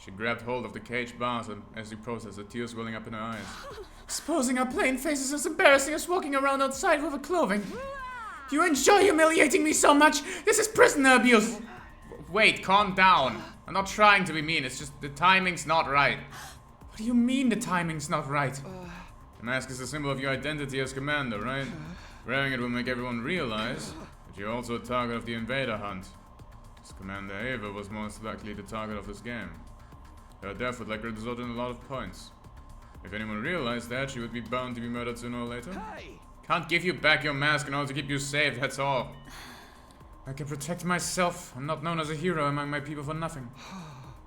She grabbed hold of the cage bars and as he processed, tears welling up in her eyes. Supposing our plain faces as embarrassing as walking around outside with a clothing. Do you enjoy humiliating me so much? This is prisoner abuse. Wait, calm down. I'm not trying to be mean, it's just the timing's not right. What do you mean the timing's not right? The mask is a symbol of your identity as commander, right? Wearing it will make everyone realize that you're also a target of the invader hunt. As Commander Ava was most likely the target of this game. Her death would likely result in a lot of points. If anyone realized that, she would be bound to be murdered sooner or later. Can't give you back your mask in order to keep you safe, that's all. I can protect myself. I'm not known as a hero among my people for nothing.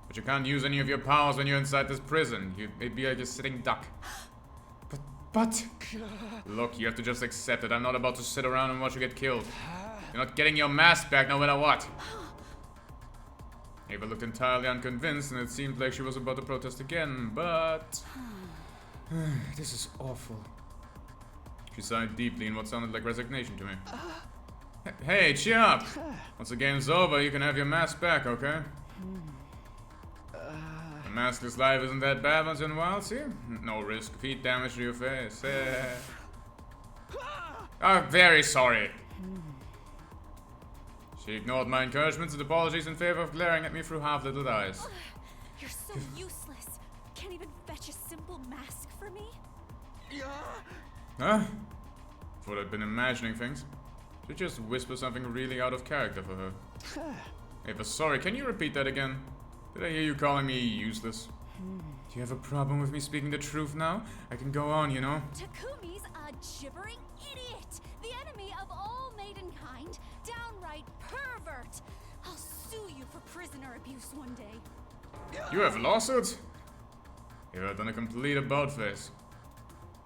But you can't use any of your powers when you're inside this prison. You'd be like a sitting duck. But... Look, you have to just accept it. I'm not about to sit around and watch you get killed. You're not getting your mask back no matter what. Ava looked entirely unconvinced, and it seemed like she was about to protest again, but... this is awful. She sighed deeply in what sounded like resignation to me. Hey, cheer up! Once the game's over, you can have your mask back, okay? A maskless life isn't that bad once in a while, see? No risk of heat damage to your face. I'm very sorry. She ignored my encouragements and apologies in favor of glaring at me through half-little eyes. You're so useless. Can't even fetch a simple mask for me? Huh? Thought I'd been imagining things. Did you just whisper something really out of character for her? Ava, sorry, can you repeat that again? Did I hear you calling me useless? Do you have a problem with me speaking the truth now? I can go on, you know? Takumi's a gibbering idiot! The enemy of all maidenkind! Downright pervert! I'll sue you for prisoner abuse one day. You have lawsuits? You've done a complete about-face.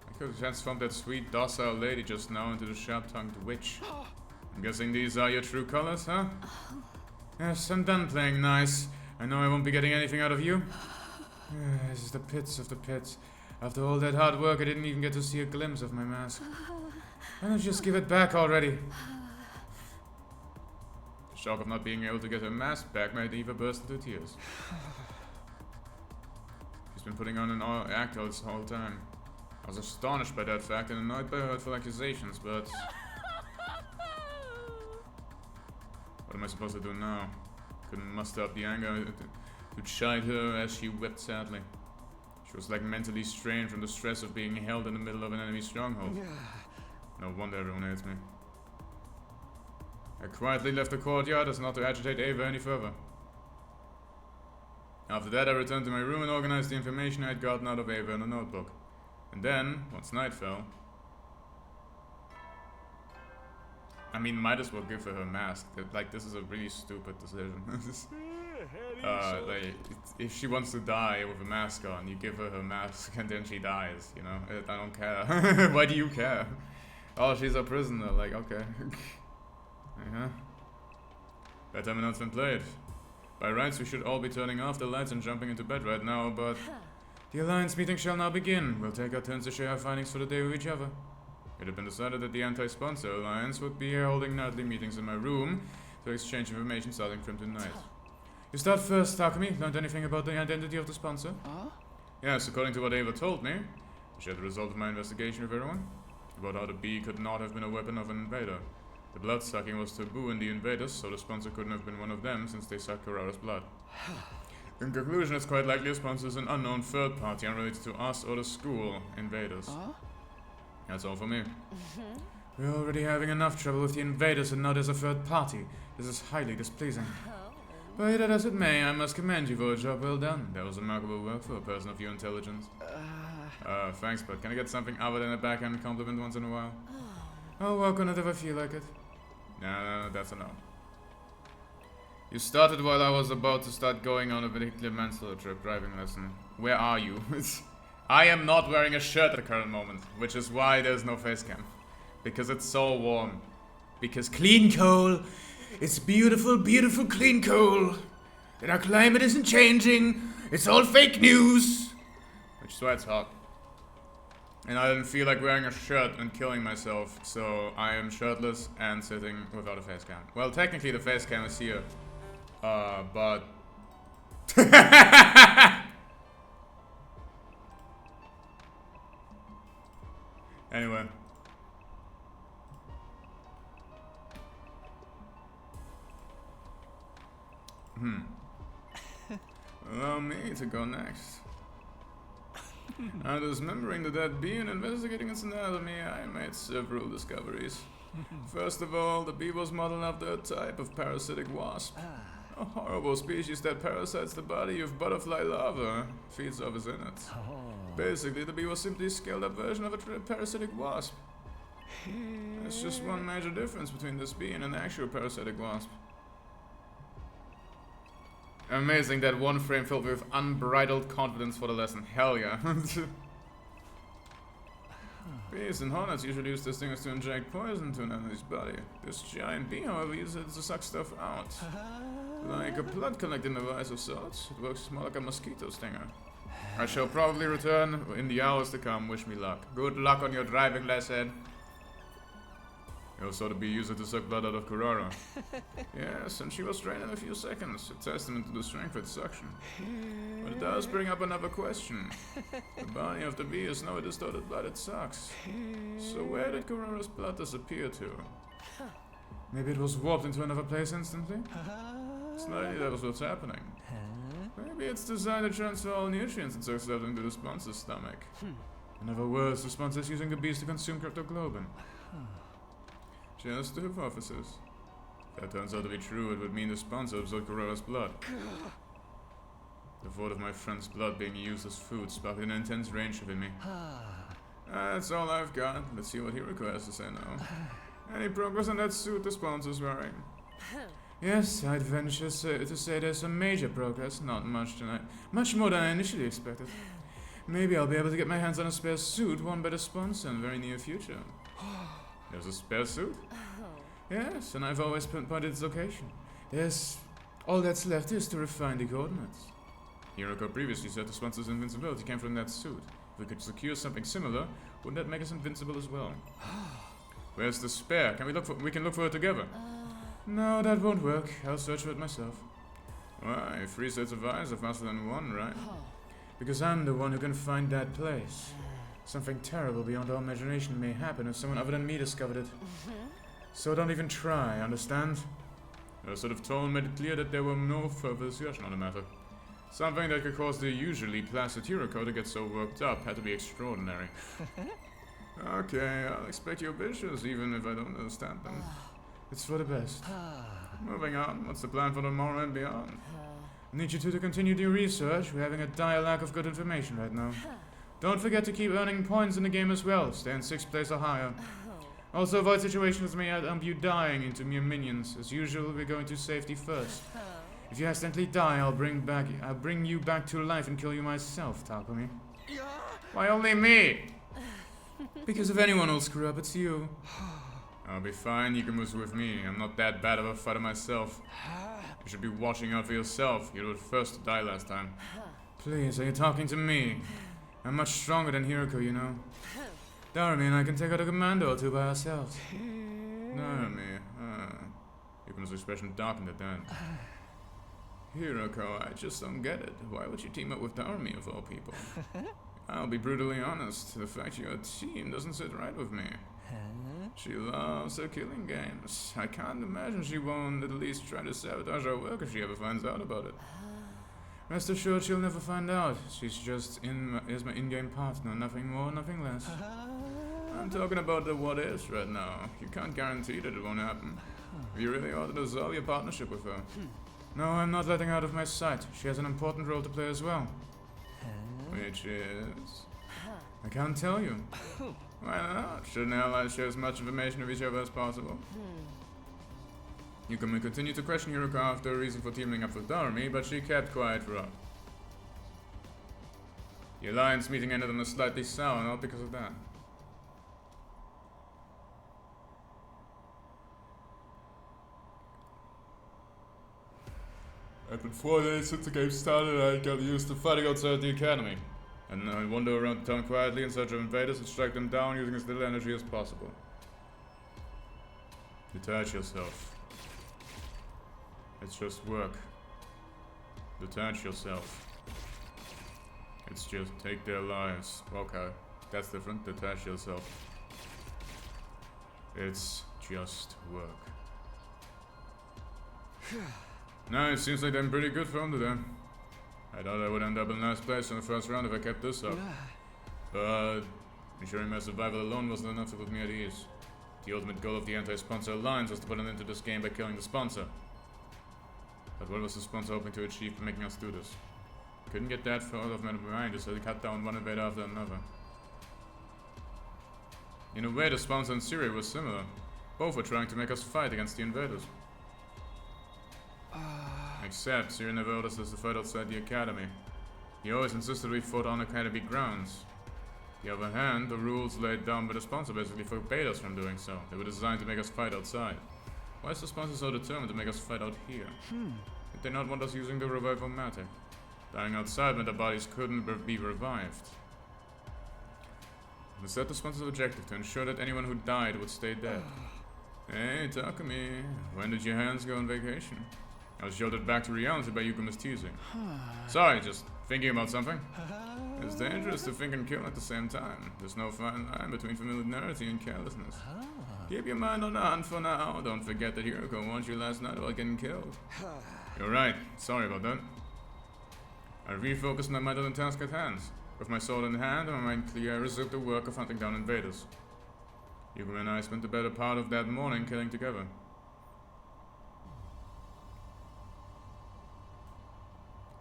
I could have transformed that sweet, docile lady just now into the sharp-tongued witch. I'm guessing these are your true colors, huh? Yes, I'm done playing nice. I know I won't be getting anything out of you. This is the pits of the pits. After all that hard work, I didn't even get to see a glimpse of my mask. Why don't you just give it back already? The shock of not being able to get her mask back made Eva burst into tears. She's been putting on an act all this whole time. I was astonished by that fact and annoyed by her hurtful accusations, but... what am I supposed to do now? Couldn't muster up the anger to chide her as she wept sadly. She was like mentally strained from the stress of being held in the middle of an enemy stronghold. No wonder everyone hates me. I quietly left the courtyard as not to agitate Ava any further. After that, I returned to my room and organized the information I had gotten out of Ava in a notebook. And then, once night fell... I mean, might as well give her her mask. Like, this is a really stupid decision. Like, if she wants to die with a mask on, you give her her mask and then she dies, you know? I don't care. Why do you care? Oh, she's a prisoner. Like, okay. Bedtime announcement played. By rights, we should all be turning off the lights and jumping into bed right now, but... the Alliance meeting shall now begin. We'll take our turns to share our findings for the day with each other. It had been decided that the Anti-Sponsor Alliance would be holding nightly meetings in my room to exchange information starting from tonight. You start first, Takumi. Learned anything about the identity of the sponsor? Yes, according to what Ava told me. I shared the result of my investigation with everyone. About how the bee could not have been a weapon of an invader. The blood-sucking was taboo in the invaders, so the sponsor couldn't have been one of them since they sucked Kurara's blood. In conclusion, it's quite likely the sponsor is an unknown third party unrelated to us or the school invaders. That's all for me. We're already having enough trouble with the invaders and now there's a third party. This is highly displeasing. Be that as it may, I must commend you for a job well done. That was remarkable work for a person of your intelligence. Thanks, but can I get something other than a backhand compliment once in a while? I'll work on it if I feel like it. No, that's a no. You started while I was about to start going on a vehicular manslaughter trip driving lesson. Where are you? I am not wearing a shirt at the current moment, which is why there's no face cam. Because it's so warm. Because clean coal, it's beautiful, beautiful clean coal. That our climate isn't changing, it's all fake news. Which is why it's hot. And I didn't feel like wearing a shirt and killing myself, so I am shirtless and sitting without a face cam. Well, technically the face cam is here. But... Anyway. Allow me to go next. Dismembering the dead bee and investigating its anatomy, I made several discoveries. First of all, the bee was modeled after a type of parasitic wasp. A horrible species that parasites the body of butterfly larvae, feeds off its innards. Basically, the bee was simply a scaled-up version of a parasitic wasp. There's just one major difference between this bee and an actual parasitic wasp. Amazing that one frame filled with unbridled confidence for the lesson. Hell yeah. Bees and hornets usually use this thing to inject poison to an enemy's body. This giant bee, however, uses it to suck stuff out. Like a blood collecting device of sorts. It works more like a mosquito stinger. I shall probably return in the hours to come. Wish me luck. Good luck on your driving lesson. You'll sort of be used to suck blood out of Kurara. Yes, and she was trained in a few seconds. A testament to the strength of suction. But it does bring up another question. The body of the bee is no distorted blood, it sucks. So where did Kurara's blood disappear to? Maybe it was warped into another place instantly? Slightly, that was what's happening. Maybe it's designed to transfer all nutrients it sucks out into the sponsor's stomach. In other words, the sponsor is using the bees to consume cryptoglobin. Just two hypotheses. If that turns out to be true, it would mean the sponsor absorbed Kurara's blood. The thought of my friend's blood being used as food sparked an intense rage within me. That's all I've got. Let's see what Hiroko has to say now. Any progress on that suit the sponsor's wearing? Yes, I'd venture to say there's some major progress. Not much tonight. Much more than I initially expected. Maybe I'll be able to get my hands on a spare suit worn by the sponsor in the very near future. There's a spare suit? Yes, and I've always pinpointed its location. Yes, all that's left is to refine the coordinates. Hiroko previously said the sponsor's invincibility came from that suit. If we could secure something similar, wouldn't that make us invincible as well? Where's the spare? We can look for it together. No, that won't work. I'll search for it myself. Why? 3 sets of eyes are faster than 1, right? Because I'm the one who can find that place. Something terrible beyond our imagination may happen if someone other than me discovered it. So don't even try, understand? Your sort of tone made it clear that there were no further discussion on the matter. Something that could cause the usually placid Hiroko to get so worked up had to be extraordinary. Okay, I'll expect your wishes, even if I don't understand them. It's for the best. Moving on, what's the plan for tomorrow and beyond? I need you two to continue your research. We're having a dire lack of good information right now. Don't forget to keep earning points in the game as well. Stay in 6th place or higher. Also avoid situations that may end you dying into mere minions. As usual, we're going to safety first. If you accidentally die, I'll bring you back to life and kill you myself, Takumi. Why only me? Because if anyone will screw up, it's you. I'll be fine, you can move with me. I'm not that bad of a fighter myself. You should be watching out for yourself. You were the first to die last time. Please, are you talking to me? I'm much stronger than Hiroko, you know. Darumi and I can take out a commando or 2 by ourselves. Darumi, Yukuno's expression darkened at that. Hiroko, I just don't get it. Why would you team up with Darumi of all people? I'll be brutally honest. The fact you're a team doesn't sit right with me. She loves her killing games. I can't imagine she won't at least try to sabotage our work if she ever finds out about it. Rest assured she'll never find out. She's just is my in-game partner, nothing more, nothing less. I'm talking about the what-ifs right now. You can't guarantee that it won't happen. You really ought to dissolve your partnership with her. No, I'm not letting her out of my sight. She has an important role to play as well. Which is... I can't tell you. Why not? Shouldn't allies share as much information with each other as possible? You can continue to question Hiroko after a reason for teaming up with Darumi, but she kept quiet throughout. The alliance meeting ended on a slightly sour note because of that. It's been 4 days since the game started and I got used to fighting outside the academy. And I wander around the town quietly in search of invaders and strike them down using as little energy as possible. Detach yourself. It's just work. Detach yourself. It's just take their lives. Okay, that's different. Detach yourself. It's just work. No, it seems like they're in pretty good form today. I thought I would end up in last place in the first round if I kept this up. But ensuring my survival alone wasn't enough to put me at ease. The ultimate goal of the anti-sponsor alliance was to put an end to this game by killing the sponsor. But what was the sponsor hoping to achieve by making us do this? Couldn't get that far out of my mind, so they cut down one invader after another. In a way, the sponsor and Syria were similar. Both were trying to make us fight against the invaders. Except, Syria never ordered us to fight outside the academy. He always insisted we fought on academy grounds. On the other hand, the rules laid down by the sponsor basically forbade us from doing so. They were designed to make us fight outside. Why is the sponsor so determined to make us fight out here? Did they not want us using the revival matter? Dying outside meant the bodies couldn't be revived. We set the sponsor's objective to ensure that anyone who died would stay dead. Hey, Takumi, when did your hands go on vacation? I was jolted back to reality by Yukuma's teasing. Sorry, just thinking about something. It's dangerous to think and kill at the same time. There's no fine line between familiarity and carelessness. Keep your mind on the hunt for now. Don't forget that Hiroko warned you last night about getting killed. You're right. Sorry about that. I refocused my mind on the task at hand. With my sword in hand and my mind clear, I resumed the work of hunting down invaders. Yukuma and I spent the better part of that morning killing together.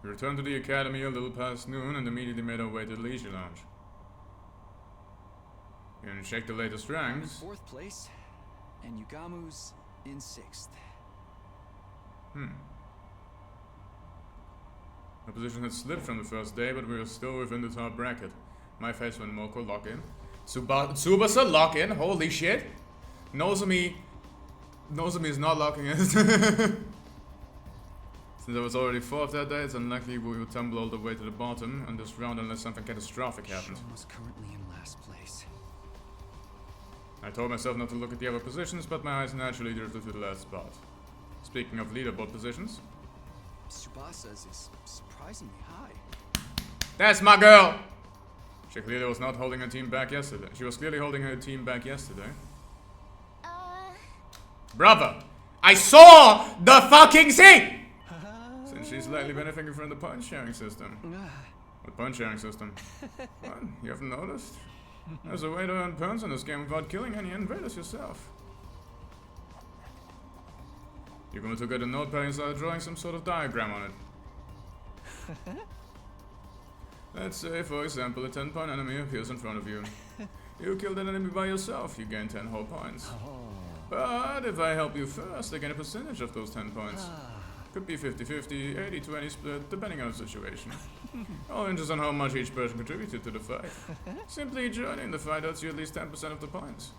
We returned to the academy a little past noon and immediately made our way to the leisure lounge. We didn't check the latest ranks. I'm in 4th place, and Yugamu's in 6th. Our position had slipped from the first day, but we were still within the top bracket. My face went Moko lock in. Tsubasa lock in? Holy shit! Nozomi is not locking in. Since I was already 4th that day, it's unlikely we would tumble all the way to the bottom on this round unless something catastrophic happened. Shoma's currently in last place. I told myself not to look at the other positions, but my eyes naturally drifted to the last spot. Speaking of leaderboard positions, Tsubasa's is surprisingly high. that's my girl! She clearly was not holding her team back yesterday. She was clearly holding her team back yesterday. Brother! I saw the fucking thing! Since she's lately benefiting from the point sharing system. What point sharing system? What? You haven't noticed? There's a way to earn points in this game without killing any invaders yourself. You're going to get a notepad and start drawing some sort of diagram on it. Let's say, for example, a 10-point enemy appears in front of you. You kill that enemy by yourself, you gain 10 whole points. But if I help you first, I gain a percentage of those 10 points. Could be 50-50, 80-20 split, depending on the situation. All hinges on how much each person contributed to the fight. Simply joining the fight gets you at least 10% of the points.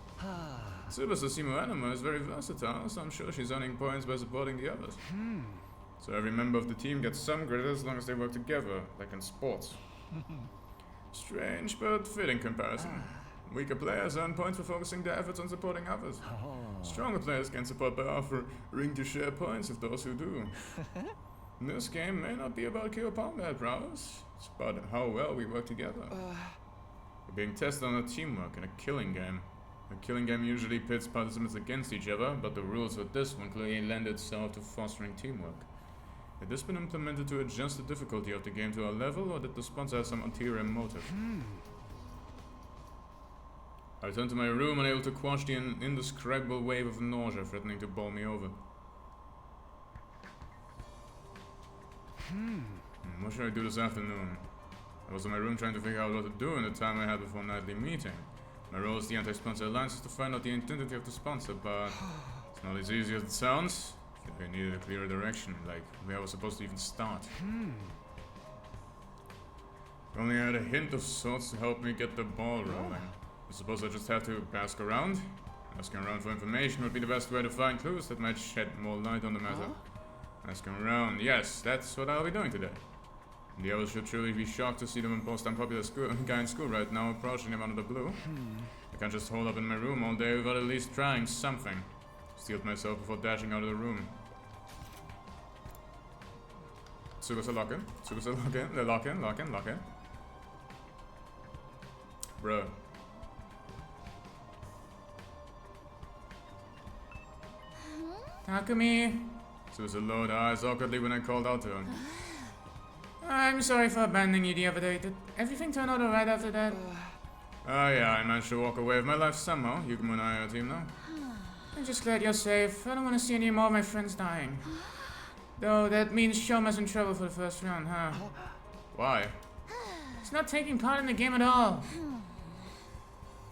Tsubasa Simu Anima is very versatile, so I'm sure she's earning points by supporting the others. So every member of the team gets some credit as long as they work together, like in sports. Strange but fitting comparison. Weaker players earn points for focusing their efforts on supporting others. Stronger players can support by offering to share points with those who do. This game may not be about kill combat prowess, it's about how well we work together. We're being tested on a teamwork in a killing game. A killing game usually pits participants against each other, but the rules for this one clearly lend itself to fostering teamwork. Had this been implemented to adjust the difficulty of the game to our level, or did the sponsor have some ulterior motive? I returned to my room, unable to quash the indescribable wave of nausea threatening to bowl me over. What should I do this afternoon? I was in my room trying to figure out what to do in the time I had before nightly meeting. My role as the anti-sponsor alliance is to find out the identity of the sponsor, but it's not as easy as it sounds. I needed a clearer direction, like where I was supposed to even start. If only I had a hint of sorts to help me get the ball rolling. I suppose I just have to ask around. Asking around for information would be the best way to find clues that might shed more light on the matter. Asking around, yes, that's what I'll be doing today. The others should truly be shocked to see the most unpopular guy in school right now approaching them out of the blue. I can't just hold up in my room all day without at least trying something. Steeled myself before dashing out of the room. Tsubasa lock in. Tsubasa lock in. Lock in, lock in, lock in. Bruh. Takumi. Tsubasa lowered her eyes awkwardly when I called out to her. I'm sorry for abandoning you the other day. Did everything turn out alright after that? Oh yeah, I managed to walk away with my life somehow. Yukimo and I are a team now. I'm just glad you're safe. I don't want to see any more of my friends dying. Though that means Shoma's in trouble for the first round, huh? Why? He's not taking part in the game at all.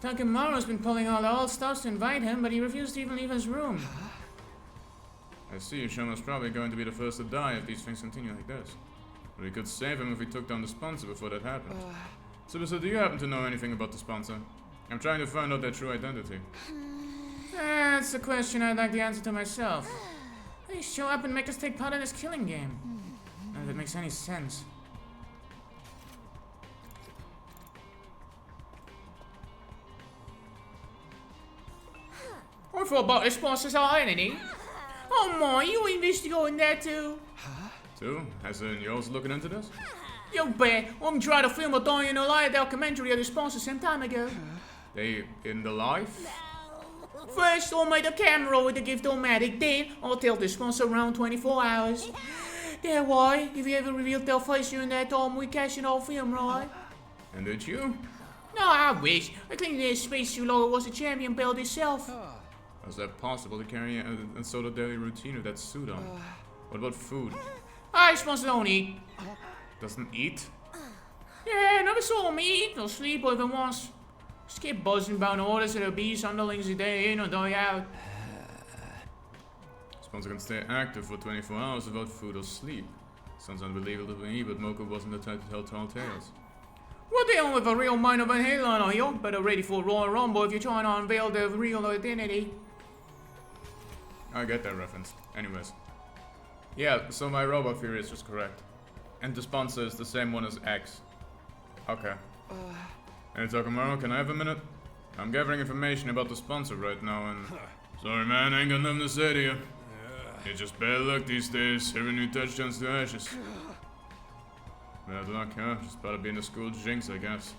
Takemaru's been pulling all the old stops to invite him, but he refused to even leave his room. I see, Shoma's probably going to be the first to die if these things continue like this. But we could save him if we took down the sponsor before that happened. So do you happen to know anything about the sponsor? I'm trying to find out their true identity. That's a question I'd like the answer to myself. They show up and make us take part in this killing game. None of it makes any sense. I thought about responses are any. Oh my, you investigating that too? So, as in you're also looking into this? You bet. I'm trying to film a Dying Alive documentary of the sponsor some time ago. They in the life? First, I'll make a camera with the gift-o-matic, then I'll tell the sponsor around 24 hours. That way, if you ever reveal their face during that time, we catch an old film, right? And did you? No, I wish. I cleaned their space too long it was a champion belt itself. How's that possible to carry a sort of daily routine with that suit on? What about food? I sponsor don't eat. Doesn't eat? Yeah, never saw him eat or sleep even once. Just keep buzzing about orders at obese underlings a day in or day out. Sponsor can stay active for 24 hours without food or sleep. Sounds unbelievable to me, but Moko wasn't the type to tell tall tales. What the hell with a real mind of a headline are you? Better ready for Royal Rumble if you're trying to unveil their real identity. I get that reference. Anyways. Yeah, so my robot theory is just correct. And the sponsor is the same one as X. Okay. Hey Takamaro, can I have a minute? I'm gathering information about the sponsor right now and... Sorry man, I ain't got nothing to say to you. It's just bad luck these days. Every new touch turns to ashes. Bad luck, huh? Just part of being a school jinx, I guess.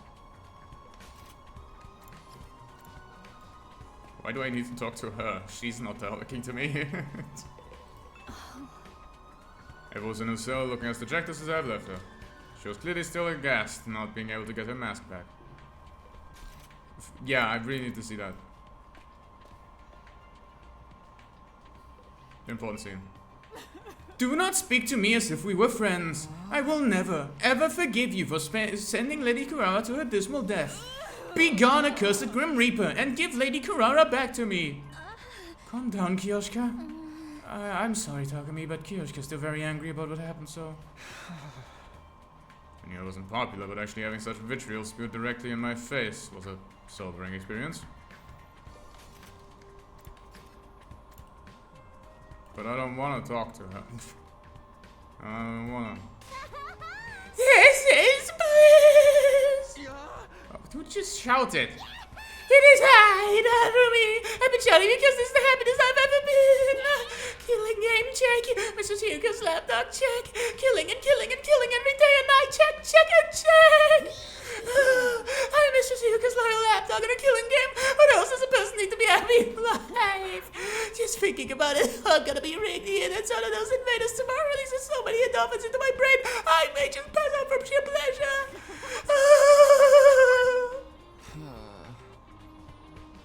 Why do I need to talk to her? She's not talking to me. Eva was in her cell looking as dejected as I've left her. She was clearly still aghast, not being able to get her mask back. Yeah, I really need to see that. Important scene. Do not speak to me as if we were friends. I will never, ever forgive you for sending Lady Kurara to her dismal death. Be gone, accursed Grim Reaper, and give Lady Kurara back to me. Calm down, Kiyoshika. I'm sorry, Takumi, but Kiyoshika's still very angry about what happened, so... I knew I wasn't popular, but actually having such vitriol spewed directly in my face was a sobering experience. But I don't want to talk to her. I don't want to. Yes, please! Oh, dude, just shout it. It is I, Narumi. I've been shouting because this is the happiest I've ever been. Killing game check. Mrs. Hugo's lapdog check. Killing and killing and killing every day and night. Check, check, and check. I'm Mrs. Hugo's loyal lapdog in a killing game. What else does a person need to be happy in life? Just thinking about it, I'm gonna be rigged here. That's one of those invaders tomorrow. Releases so many endorphins into my brain. I may just pass out from sheer pleasure.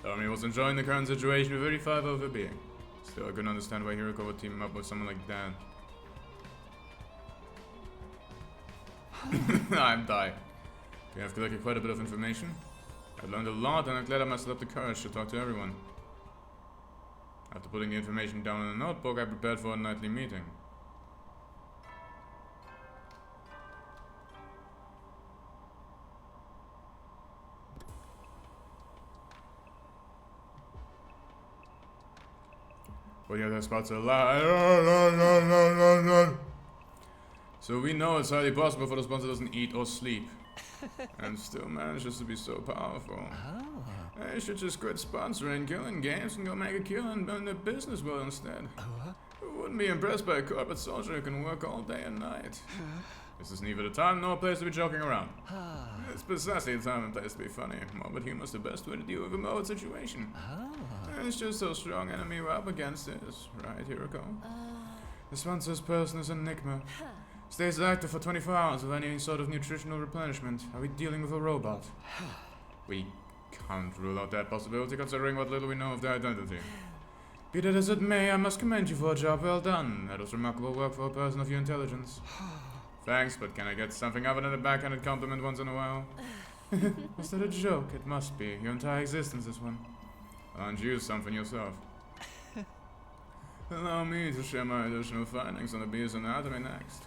Tommy was enjoying the current situation with 35 over being. Still, I couldn't understand why Hiroko would team up with someone like that. I'm dying. You have collected quite a bit of information. I've learned a lot and I'm glad I mustered up the courage to talk to everyone. After putting the information down in a notebook, I prepared for a nightly meeting. But the other spots are alive. So we know it's highly possible for the sponsor doesn't eat or sleep. And still manages to be so powerful. They should just quit sponsoring killing games and go make a kill and run their business well instead. Who wouldn't be impressed by a corporate soldier who can work all day and night? This is neither the time nor place to be joking around. It's precisely the time and place to be funny. Morbid humor is the best way to deal with a morbid situation. And it's just so strong enemy we're up against is, right, Hiroko? The sponsor's person is an enigma. Stays active for 24 hours with any sort of nutritional replenishment. Are we dealing with a robot? We can't rule out that possibility considering what little we know of their identity. Be that as it may, I must commend you for a job well done. That was remarkable work for a person of your intelligence. Thanks, but can I get something other than a backhanded compliment once in a while? Was that a joke? It must be. Your entire existence is one. Aren't you something yourself? Allow me to share my additional findings on the bee's anatomy next.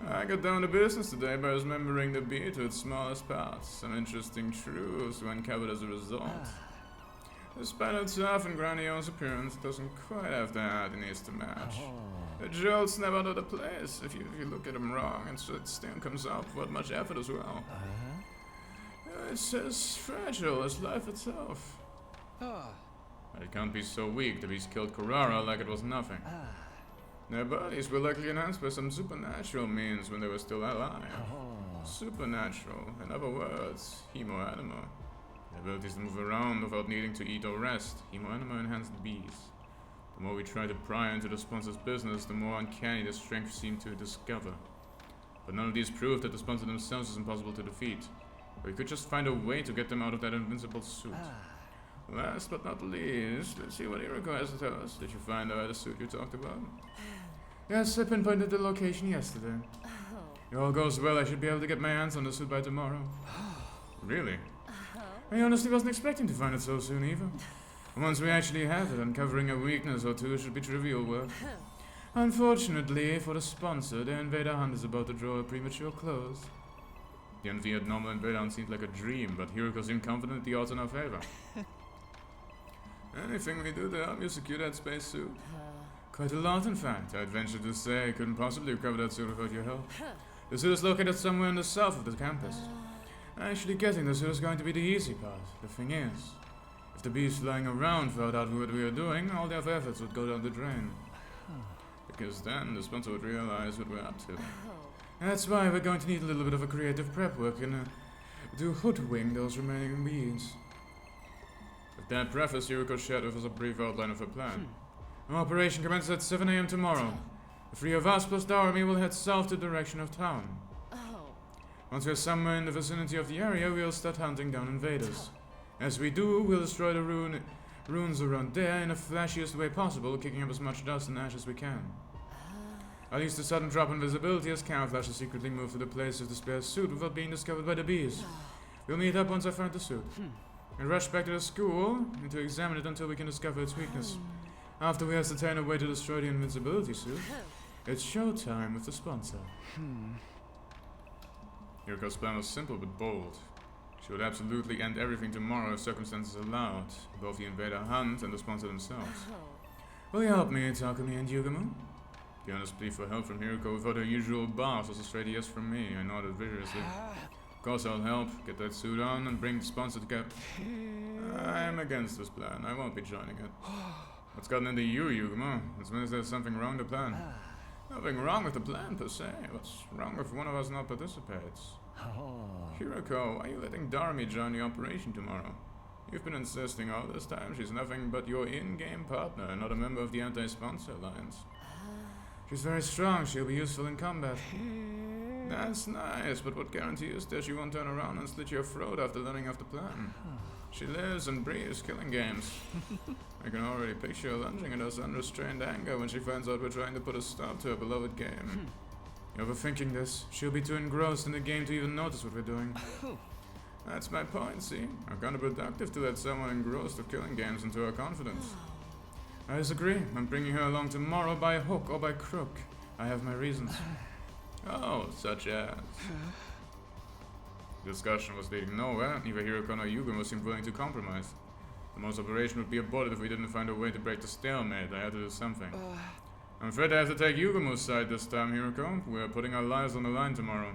I got down to business today by remembering the bee to its smallest parts. Some interesting truths were uncovered as a result. Despite its tough and grandiose appearance, it doesn't quite have the heart it needs to match. The jolts never out of the place. If you look at him wrong, and so it still comes out without much effort as well. It's as fragile as life itself. It can't be so weak. The beast killed Carrara like it was nothing. Their bodies were likely enhanced by some supernatural means when they were still alive. Supernatural, in other words, hemo-anima. The abilities to move around without needing to eat or rest. Hemo-anima enhanced bees. The more we try to pry into the sponsor's business, the more uncanny the strength seemed to discover. But none of these proved that the sponsor themselves is impossible to defeat. We could just find a way to get them out of that invincible suit. Last but not least, let's see what Hiroko has to tell us. Did you find out the suit you talked about? Yes, I pinpointed the location yesterday. If all goes well, I should be able to get my hands on the suit by tomorrow. Really? I honestly wasn't expecting to find it so soon either. Once we actually have it, uncovering a weakness or two should be trivial work. Unfortunately, for the sponsor, the invader hunt is about to draw a premature close. The unveiled normal invader hunt seemed like a dream, but Hiroko seemed confident the odds in our favor. Anything we do to help you secure that spacesuit? Quite a lot, in fact. I'd venture to say I couldn't possibly recover that suit without your help. The suit is located somewhere in the south of the campus. Actually, getting the suit is going to be the easy part. The thing is, if the beast flying around found out what we are doing, all their efforts would go down the drain. Because then the sponsor would realize what we're up to. That's why we're going to need a little bit of a creative prep work and to hoodwink those remaining beings. With that preface, Hiroko shared with us a brief outline of her plan. Our operation commences at 7 AM tomorrow. The three of us plus the army will head south to the direction of town. Once we're somewhere in the vicinity of the area, we'll start hunting down invaders. As we do, we'll destroy the ruins around there in the flashiest way possible, kicking up as much dust and ash as we can. I'll use the sudden drop in visibility as camouflage to secretly move to the place of the spare suit without being discovered by the bees. We'll meet up once I find the suit. And rush back to the school and to examine it until we can discover its weakness. After we ascertain a way to destroy the invincibility suit, it's showtime with the sponsor. Hiroko's plan was simple but bold. She would absolutely end everything tomorrow if circumstances allowed, both the invader hunt and the sponsor themselves. Will you help me, Takumi and Yugamu? The honest plea for help from Hiroko without her usual boss was a straight yes from me. I nodded vigorously. Of course I'll help. Get that suit on and bring the sponsor to cap. I'm against this plan. I won't be joining it. What's gotten into you, Yugamu? As soon as there's something wrong with the plan. Nothing wrong with the plan, per se. What's wrong if one of us not participates? Hiroko, why are you letting Darmi join the operation tomorrow? You've been insisting all this time she's nothing but your in-game partner and not a member of the anti-sponsor alliance. She's very strong. She'll be useful in combat. That's nice, but what guarantee is there she won't turn around and slit your throat after learning of the plan? She lives and breathes killing games. I can already picture her lunging at us unrestrained anger when she finds out we're trying to put a stop to her beloved game. You're overthinking this. She'll be too engrossed in the game to even notice what we're doing. That's my point, see? I'm counterproductive to let someone engrossed with killing games into her confidence. I disagree. I'm bringing her along tomorrow by hook or by crook. I have my reasons. Oh, such as... The discussion was leading nowhere. Neither Hiroko nor Yugamu seemed willing to compromise. The most operation would be aborted if we didn't find a way to break the stalemate. I had to do something. I'm afraid I have to take Yugamu's side this time, Hiroko. We're putting our lives on the line tomorrow.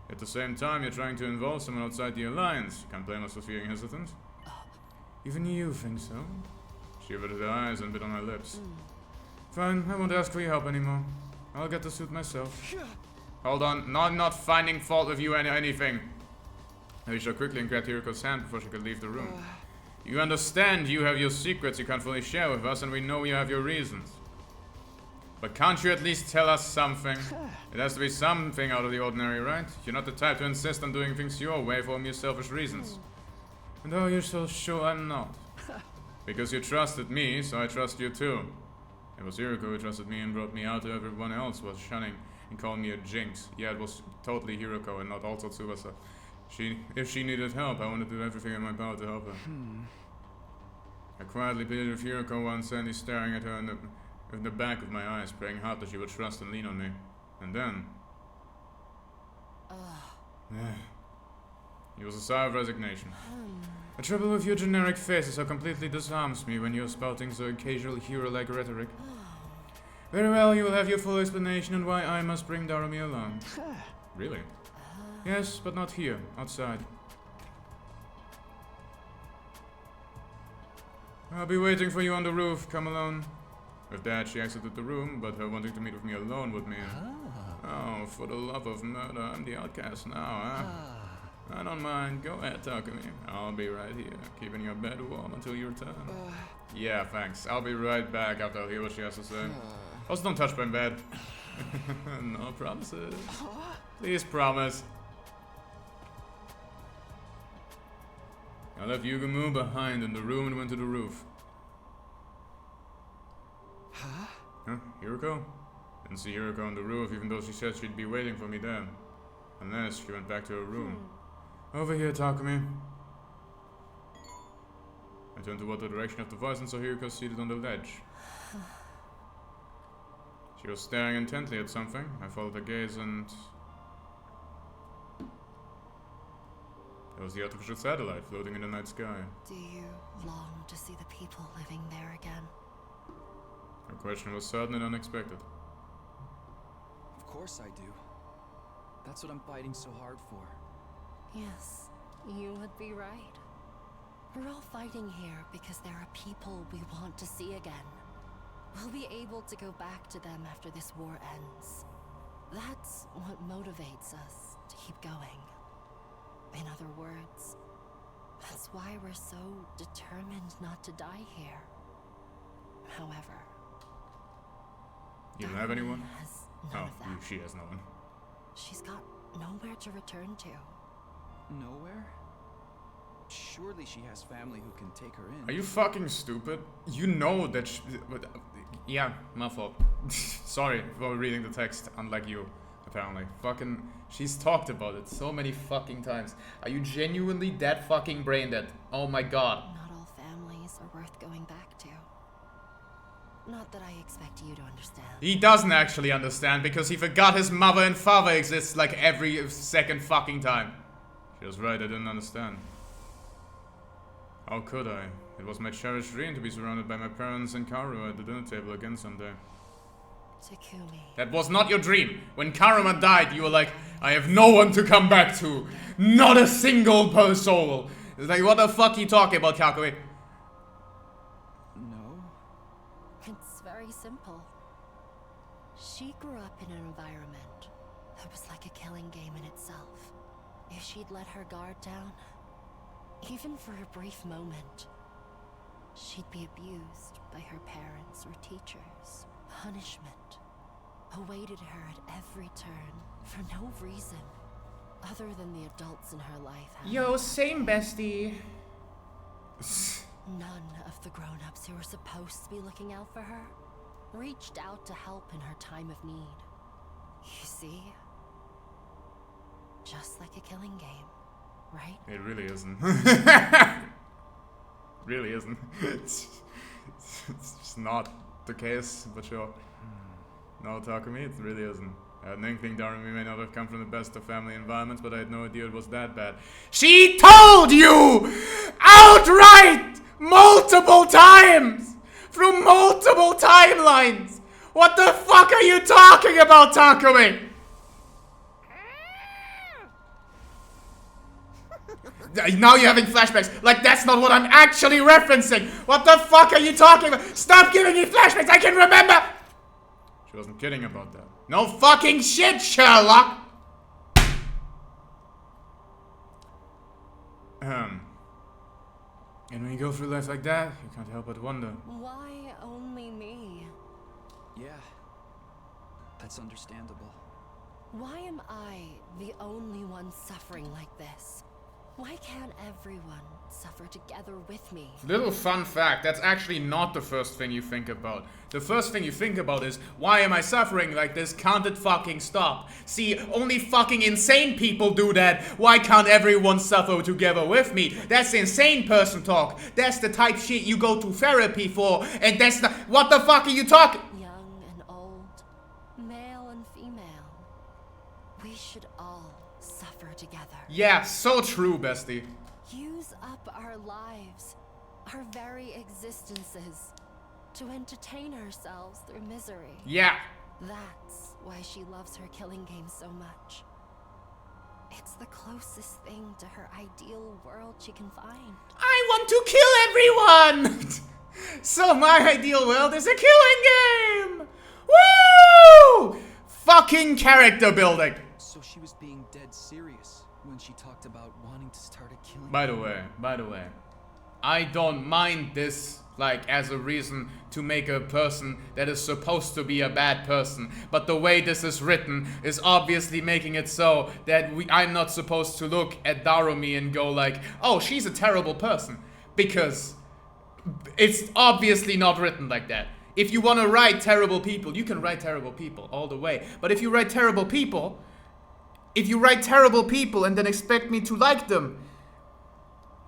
At the same time, you're trying to involve someone outside the Alliance. You can't blame us for feeling hesitant. Even you think so? She averted her eyes and bit on her lips. Fine, I won't ask for your help anymore. I'll get the suit myself. Hold on, not finding fault with you anything. Aisha quickly grabbed Hiroko's hand before she could leave the room. You understand you have your secrets you can't fully share with us, and we know you have your reasons. But can't you at least tell us something? It has to be something out of the ordinary, right? You're not the type to insist on doing things your way for mere selfish reasons. And oh, you're so sure I'm not. Because you trusted me, so I trust you too. It was Hiroko who trusted me and brought me out to everyone else was shunning and calling me a jinx. Yeah, it was totally Hiroko and not also Tsubasa. If she needed help, I wanted to do everything in my power to help her. I quietly pleaded with Hiroko once, Sandy staring at her in the back of my eyes, praying hard that she would trust and lean on me. And then... He was a sigh of resignation. The trouble with your generic face is how completely disarms me when you're spouting so casual hero-like rhetoric. Very well, you will have your full explanation on why I must bring Darumi along. Really? Yes, but not here, outside. I'll be waiting for you on the roof, come alone. With that, she exited the room, but her wanting to meet with me alone would mean... Oh, for the love of murder, I'm the outcast now, huh? I don't mind, go ahead, talk to me. I'll be right here, keeping your bed warm until you return. Yeah, thanks. I'll be right back after I hear what she has to say. Also, don't touch my bed. No promises. Please promise. I left Yugumu behind in the room and went to the roof. Huh? Hiroko? Didn't see Hiroko on the roof, even though she said she'd be waiting for me there. Unless she went back to her room. Over here, Takumi. I turned toward the direction of the voice and saw Hiroko seated on the ledge. She was staring intently at something. I followed her gaze and... It was the artificial satellite floating in the night sky. Do you long to see the people living there again? Her question was sudden and unexpected. Of course I do. That's what I'm fighting so hard for. Yes, you would be right. We're all fighting here because there are people we want to see again. We'll be able to go back to them after this war ends. That's what motivates us to keep going. In other words, that's why we're so determined not to die here. However, you don't have anyone? Has none of that. She has no one. She's got nowhere to return to. Nowhere? Surely she has family who can take her in. Are you fucking stupid? You know that yeah, my fault. Sorry for reading the text, unlike you, apparently. Fucking, she's talked about it so many fucking times. Are you genuinely that fucking brain dead? Oh my god. Not all families are worth going back to. Not that I expect you to understand. He doesn't actually understand because he forgot his mother and father exist like every second fucking time. She was right, I didn't understand. How could I? It was my cherished dream to be surrounded by my parents and Karu at the dinner table again someday. Takumi. That was not your dream. When Karuma died, you were like, I have no one to come back to. Not a single soul. It's like, what the fuck are you talking about, Kakui? No. It's very simple. She grew up in an environment that was like a killing game in itself. If she'd let her guard down, even for a brief moment, she'd be abused by her parents or teachers. Punishment awaited her at every turn for no reason other than the adults in her life. Yo, same bestie. None of the grown-ups who were supposed to be looking out for her reached out to help in her time of need. You see? Just like a killing game, right? It really isn't. Really isn't. It's just not the case, but sure. No, Takumi, it really isn't. I had an inkling Darumi may not have come from the best of family environments, but I had no idea it was that bad. She told you! Outright! Multiple times! Through multiple timelines! What the fuck are you talking about, Takumi? Now you're having flashbacks. Like, that's not what I'm actually referencing. What the fuck are you talking about? Stop giving me flashbacks. I can remember. She wasn't kidding about that. No fucking shit, Sherlock. And when you go through life like that, you can't help but wonder. Why only me? Yeah, that's understandable. Why am I the only one suffering like this? Why can't everyone suffer together with me? Little fun fact, that's actually not the first thing you think about. The first thing you think about is, why am I suffering like this? Can't it fucking stop? See, only fucking insane people do that. Why can't everyone suffer together with me? That's insane person talk. That's the type shit you go to therapy for. And that's the... What the fuck are you talking? Young and old, male and female. We should all suffer together. Yeah, so true, bestie. Use up our lives, our very existences, to entertain ourselves through misery. Yeah. That's why she loves her killing game so much. It's the closest thing to her ideal world she can find. I want to kill everyone! So my ideal world is a killing game! Woo! Fucking character building! So she was being dead serious when she talked about wanting to start a killing. By the way, I don't mind this, like, as a reason to make a person that is supposed to be a bad person. But the way this is written is obviously making it so that I'm not supposed to look at Darumi and go like, oh, she's a terrible person. Because it's obviously not written like that. If you want to write terrible people, you can write terrible people all the way. But if you write terrible people and then expect me to like them,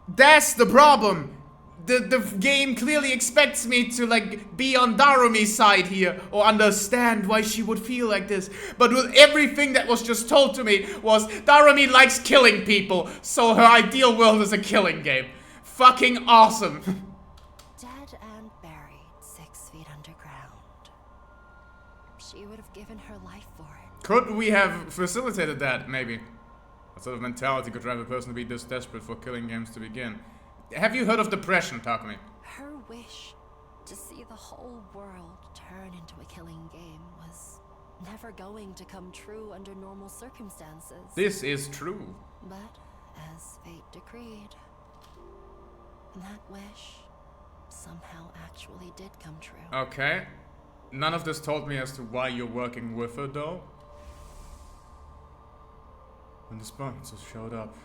that's the problem. The game clearly expects me to, like, be on Darumi's side here or understand why she would feel like this. But with everything that was just told to me was Darumi likes killing people, so her ideal world is a killing game. Fucking awesome. Dead and buried 6 feet underground. She would have given her life for it. Could we have facilitated that, maybe? What sort of mentality could drive a person to be this desperate for killing games to begin? Have you heard of depression, Takumi? Her wish to see the whole world turn into a killing game was never going to come true under normal circumstances. This is true. But as fate decreed, that wish somehow actually did come true. Okay. None of this told me as to why you're working with her, though. When the sponsors showed up,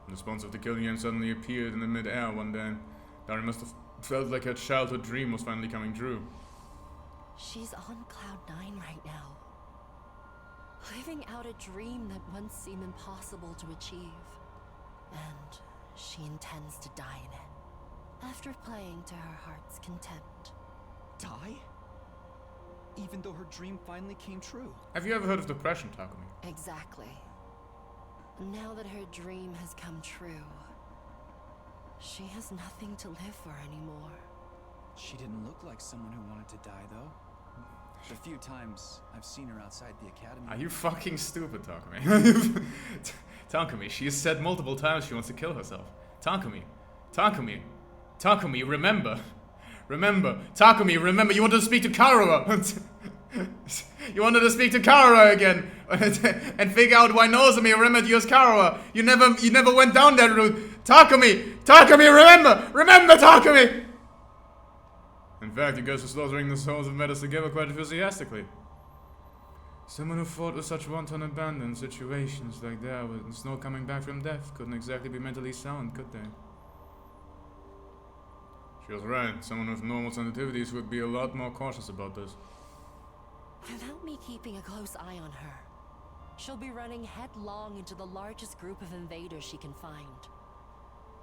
and the sponsor of the killing game suddenly appeared in the mid-air one day, Dari must have felt like her childhood dream was finally coming true. She's on cloud 9 right now, living out a dream that once seemed impossible to achieve, and she intends to die in it, after playing to her heart's content. Die? Even though her dream finally came true. Have you ever heard of depression, Takumi? Exactly. Now that her dream has come true, she has nothing to live for anymore. She didn't look like someone who wanted to die, though. The few times I've seen her outside the academy. Are you fucking stupid, Takumi? Takumi, she has said multiple times she wants to kill herself. Takumi, remember. Takumi, remember, you wanted to speak to Karura. You wanted to speak to Karura again and figure out why Nozomi remembered you as Karura. You never went down that route. Takumi, remember, Takumi. In fact, you guys are slaughtering the souls of Metas together quite enthusiastically. Someone who fought with such wanton abandon in situations like that, with Snow coming back from death, couldn't exactly be mentally sound, could they? She was right. Someone with normal sensitivities would be a lot more cautious about this. Without me keeping a close eye on her, she'll be running headlong into the largest group of invaders she can find.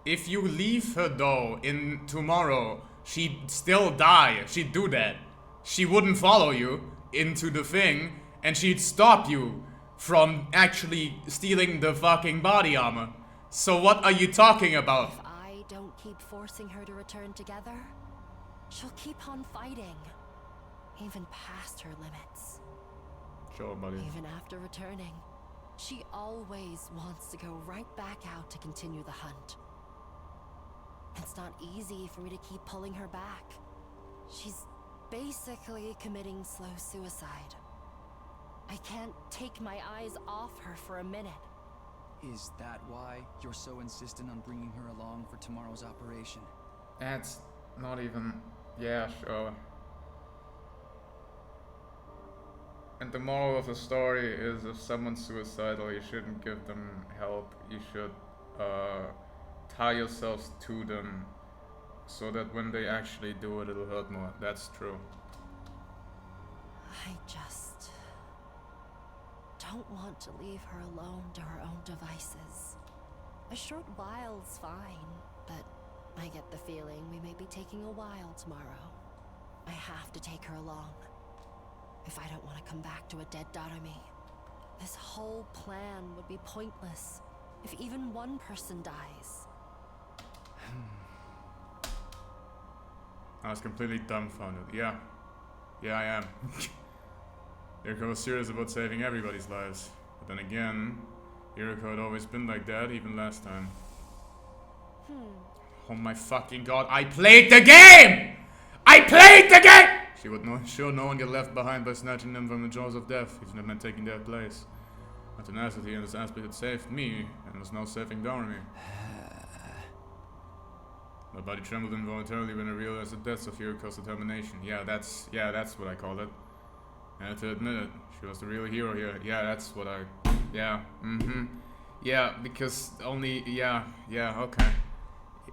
If you leave her, though, in tomorrow, she'd still die. She'd do that. She wouldn't follow you into the thing, and she'd stop you from actually stealing the fucking body armor. So what are you talking about? If I don't keep forcing her to return together, she'll keep on fighting. Even past her limits. Sure, buddy. Even after returning, she always wants to go right back out to continue the hunt. It's not easy for me to keep pulling her back. She's basically committing slow suicide. I can't take my eyes off her for a minute. Is that why you're so insistent on bringing her along for tomorrow's operation? That's not even... Yeah, sure. And the moral of the story is, if someone's suicidal, you shouldn't give them help. You should tie yourselves to them so that when they actually do it, it'll hurt more. That's true. I just don't want to leave her alone to her own devices. A short while's fine, but I get the feeling we may be taking a while tomorrow. I have to take her along. If I don't want to come back to a dead Darumi, this whole plan would be pointless. if even one person dies. I was completely dumbfounded. Yeah. Yeah, I am. Hiroko was serious about saving everybody's lives. But then again, Hiroko had always been like that, even last time. Oh my fucking god, I played the game! I played the game! She would sure no one get left behind by snatching them from the jaws of death, even if it meant taking their place. My tenacity in this aspect had saved me, and was now saving Doremi. My body trembled involuntarily when I realized the depths of Hiroko's determination. Yeah, that's what I called it. I had to admit it. She was the real hero here. Yeah, that's what I... Yeah, Yeah, because only... Yeah, okay.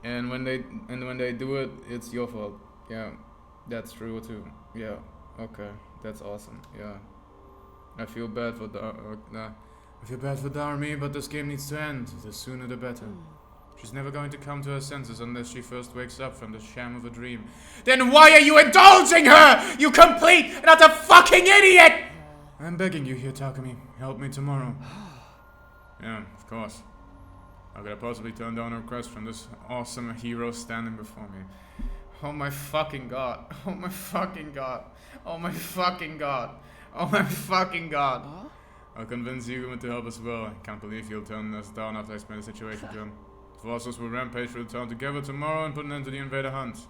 And when they do it, it's your fault. Yeah, that's true too. Yeah, okay, that's awesome. Yeah, I feel bad for Doremi, but this game needs to end. The sooner the better. She's never going to come to her senses unless she first wakes up from the sham of a dream. Then why are you indulging her? You complete and utter fucking idiot! I'm begging you here, Takumi. Help me tomorrow. Yeah, of course. How could I possibly turn down a request from this awesome hero standing before me? Oh my fucking god. Oh my fucking god. Oh my fucking god. Oh my fucking god. I'll convince Yugumo to help as well. I can't believe he'll turn us down after I explain the situation to him. The forces will rampage through the town together tomorrow and put an end to the invader hunt.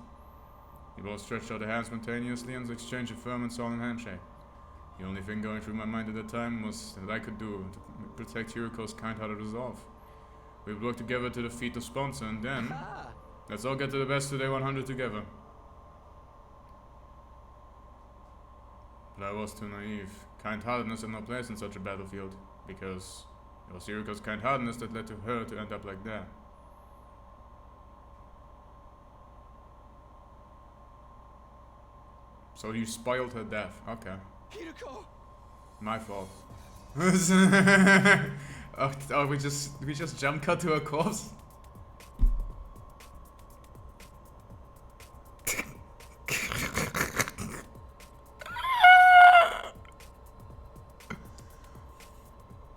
We both stretched out their hands spontaneously and exchanged a firm and solemn handshake. The only thing going through my mind at the time was that I could do to protect Hiroko's kind-hearted resolve. We would work together to defeat the sponsor, and then let's all get to the best of day 100 together. But I was too naive. Kind-heartedness had no place in such a battlefield, because it was Hiroko's kind-heartedness that led to her to end up like that. So you spoiled her death. Okay. Hiroko! My fault. Oh, we just jump cut to a corpse.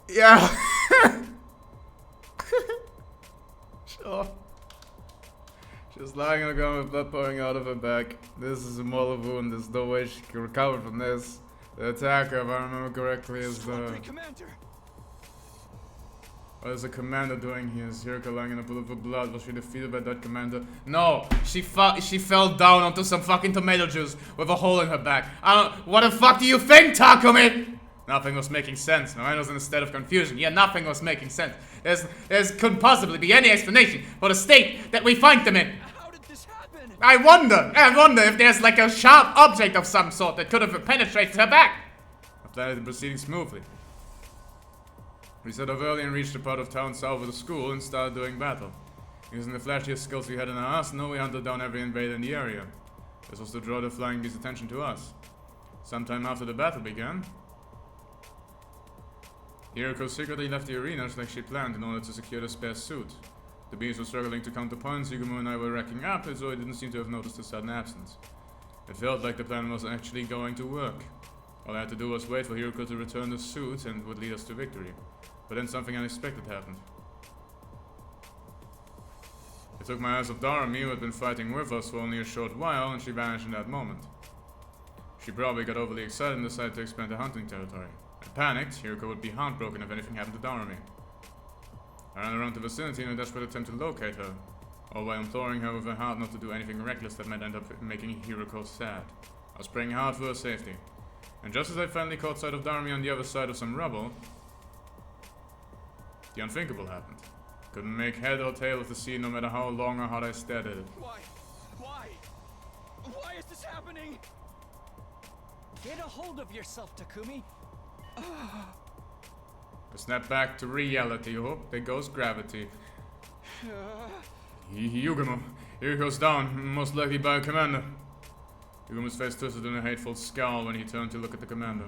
Yeah. Sure. She's lying on the ground with blood pouring out of her back. This is a mortal wound. There's no way she can recover from this. The attacker, if I remember correctly, is the... What is the commander doing here? Is Hiroko lying in a pool of blood? Was she defeated by that commander? No! She fell down onto some fucking tomato juice with a hole in her back. What the fuck do you think, Takumi? Nothing was making sense. My mind was in a state of confusion. Yeah, nothing was making sense. There couldn't possibly be any explanation for the state that we find them in. How did this happen? I wonder if there's like a sharp object of some sort that could have penetrated her back. I planned it proceeding smoothly. We set off early and reached the part of town south of the school and started doing battle. Using the flashiest skills we had in our arsenal, we hunted down every invader in the area. This was to draw the flying beast's attention to us. Sometime after the battle began, Hiroko secretly left the arena just like she planned in order to secure the spare suit. The beast was struggling to count the points Yugumo and I were racking up, so he didn't seem to have noticed a sudden absence. It felt like the plan was actually going to work. All I had to do was wait for Hiroko to return the suit and would lead us to victory. But then something unexpected happened. It took my eyes off Doremi, who had been fighting with us for only a short while, and she vanished in that moment. She probably got overly excited and decided to expand her hunting territory. I panicked. Hiroko would be heartbroken if anything happened to Doremi. I ran around the vicinity in a desperate attempt to locate her, all while imploring her with her heart not to do anything reckless that might end up making Hiroko sad. I was praying hard for her safety. And just as I finally caught sight of Doremi on the other side of some rubble, the unthinkable happened. Couldn't make head or tail of the scene no matter how long or hard I stared at it. Why? Why is this happening? Get a hold of yourself, Takumi. I snapped back to reality. Oh, there goes gravity. Yugumo. Here goes down, most likely by a commander. Yugumo's face twisted in a hateful scowl when he turned to look at the commander.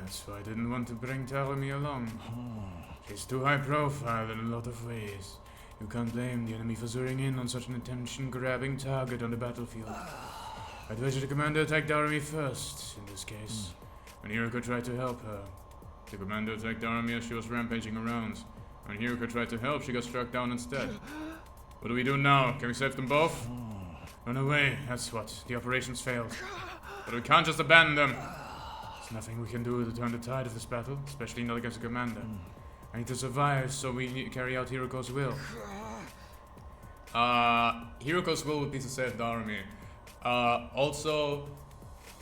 That's why I didn't want to bring Takumi along. She's too high profile in a lot of ways. You can't blame the enemy for zeroing in on such an attention-grabbing target on the battlefield. I'd wager the commander attacked Doremi first, in this case. When Hiroko tried to help her, the commander attacked Doremi as she was rampaging around. When Hiroko tried to help, she got struck down instead. What do we do now? Can we save them both? Run away, that's what. The operation's failed. But we can't just abandon them. There's nothing we can do to turn the tide of this battle, especially not against the commander. I need to survive, so we carry out Hiroko's will. Hiroko's will would be to save Darumi. Also,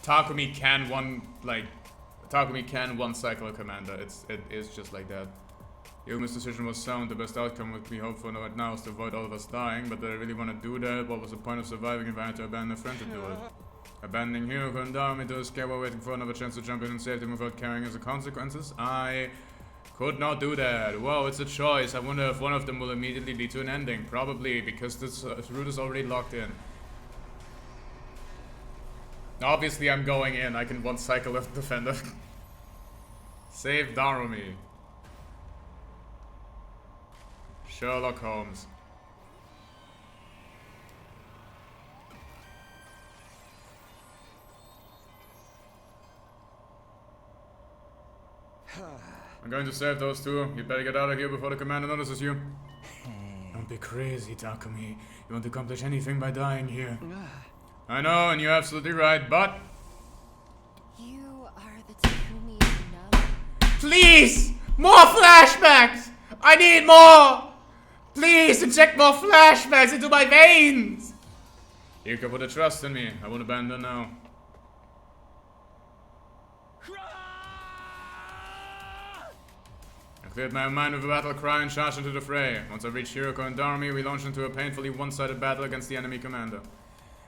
Takumi can one cycle a commander. It is just like that. Yumi's decision was sound. The best outcome would be hoped for right now is to avoid all of us dying, but do they really want to do that? What was the point of surviving if I had to abandon a friend to do it? Abandoning Hiroko and Darumi to escape while waiting for another chance to jump in and save them without carrying as a consequences? I could not do that. Whoa, it's a choice. I wonder if one of them will immediately lead to an ending. Probably, because this route is already locked in. Obviously, I'm going in. I can one cycle of defender. Save Darumi. Sherlock Holmes. I'm going to save those two. You better get out of here before the commander notices you. Don't be crazy, Takumi. You won't accomplish anything by dying here. I know, and you're absolutely right, but... You are the Takumi you know. Please! More flashbacks! I need more! Please inject more flashbacks into my veins! You can put a trust in me. I won't abandon now. I cleared my mind with a battle cry and charged into the fray. Once I reached Hiroko and Darumi, we launched into a painfully one-sided battle against the enemy commander.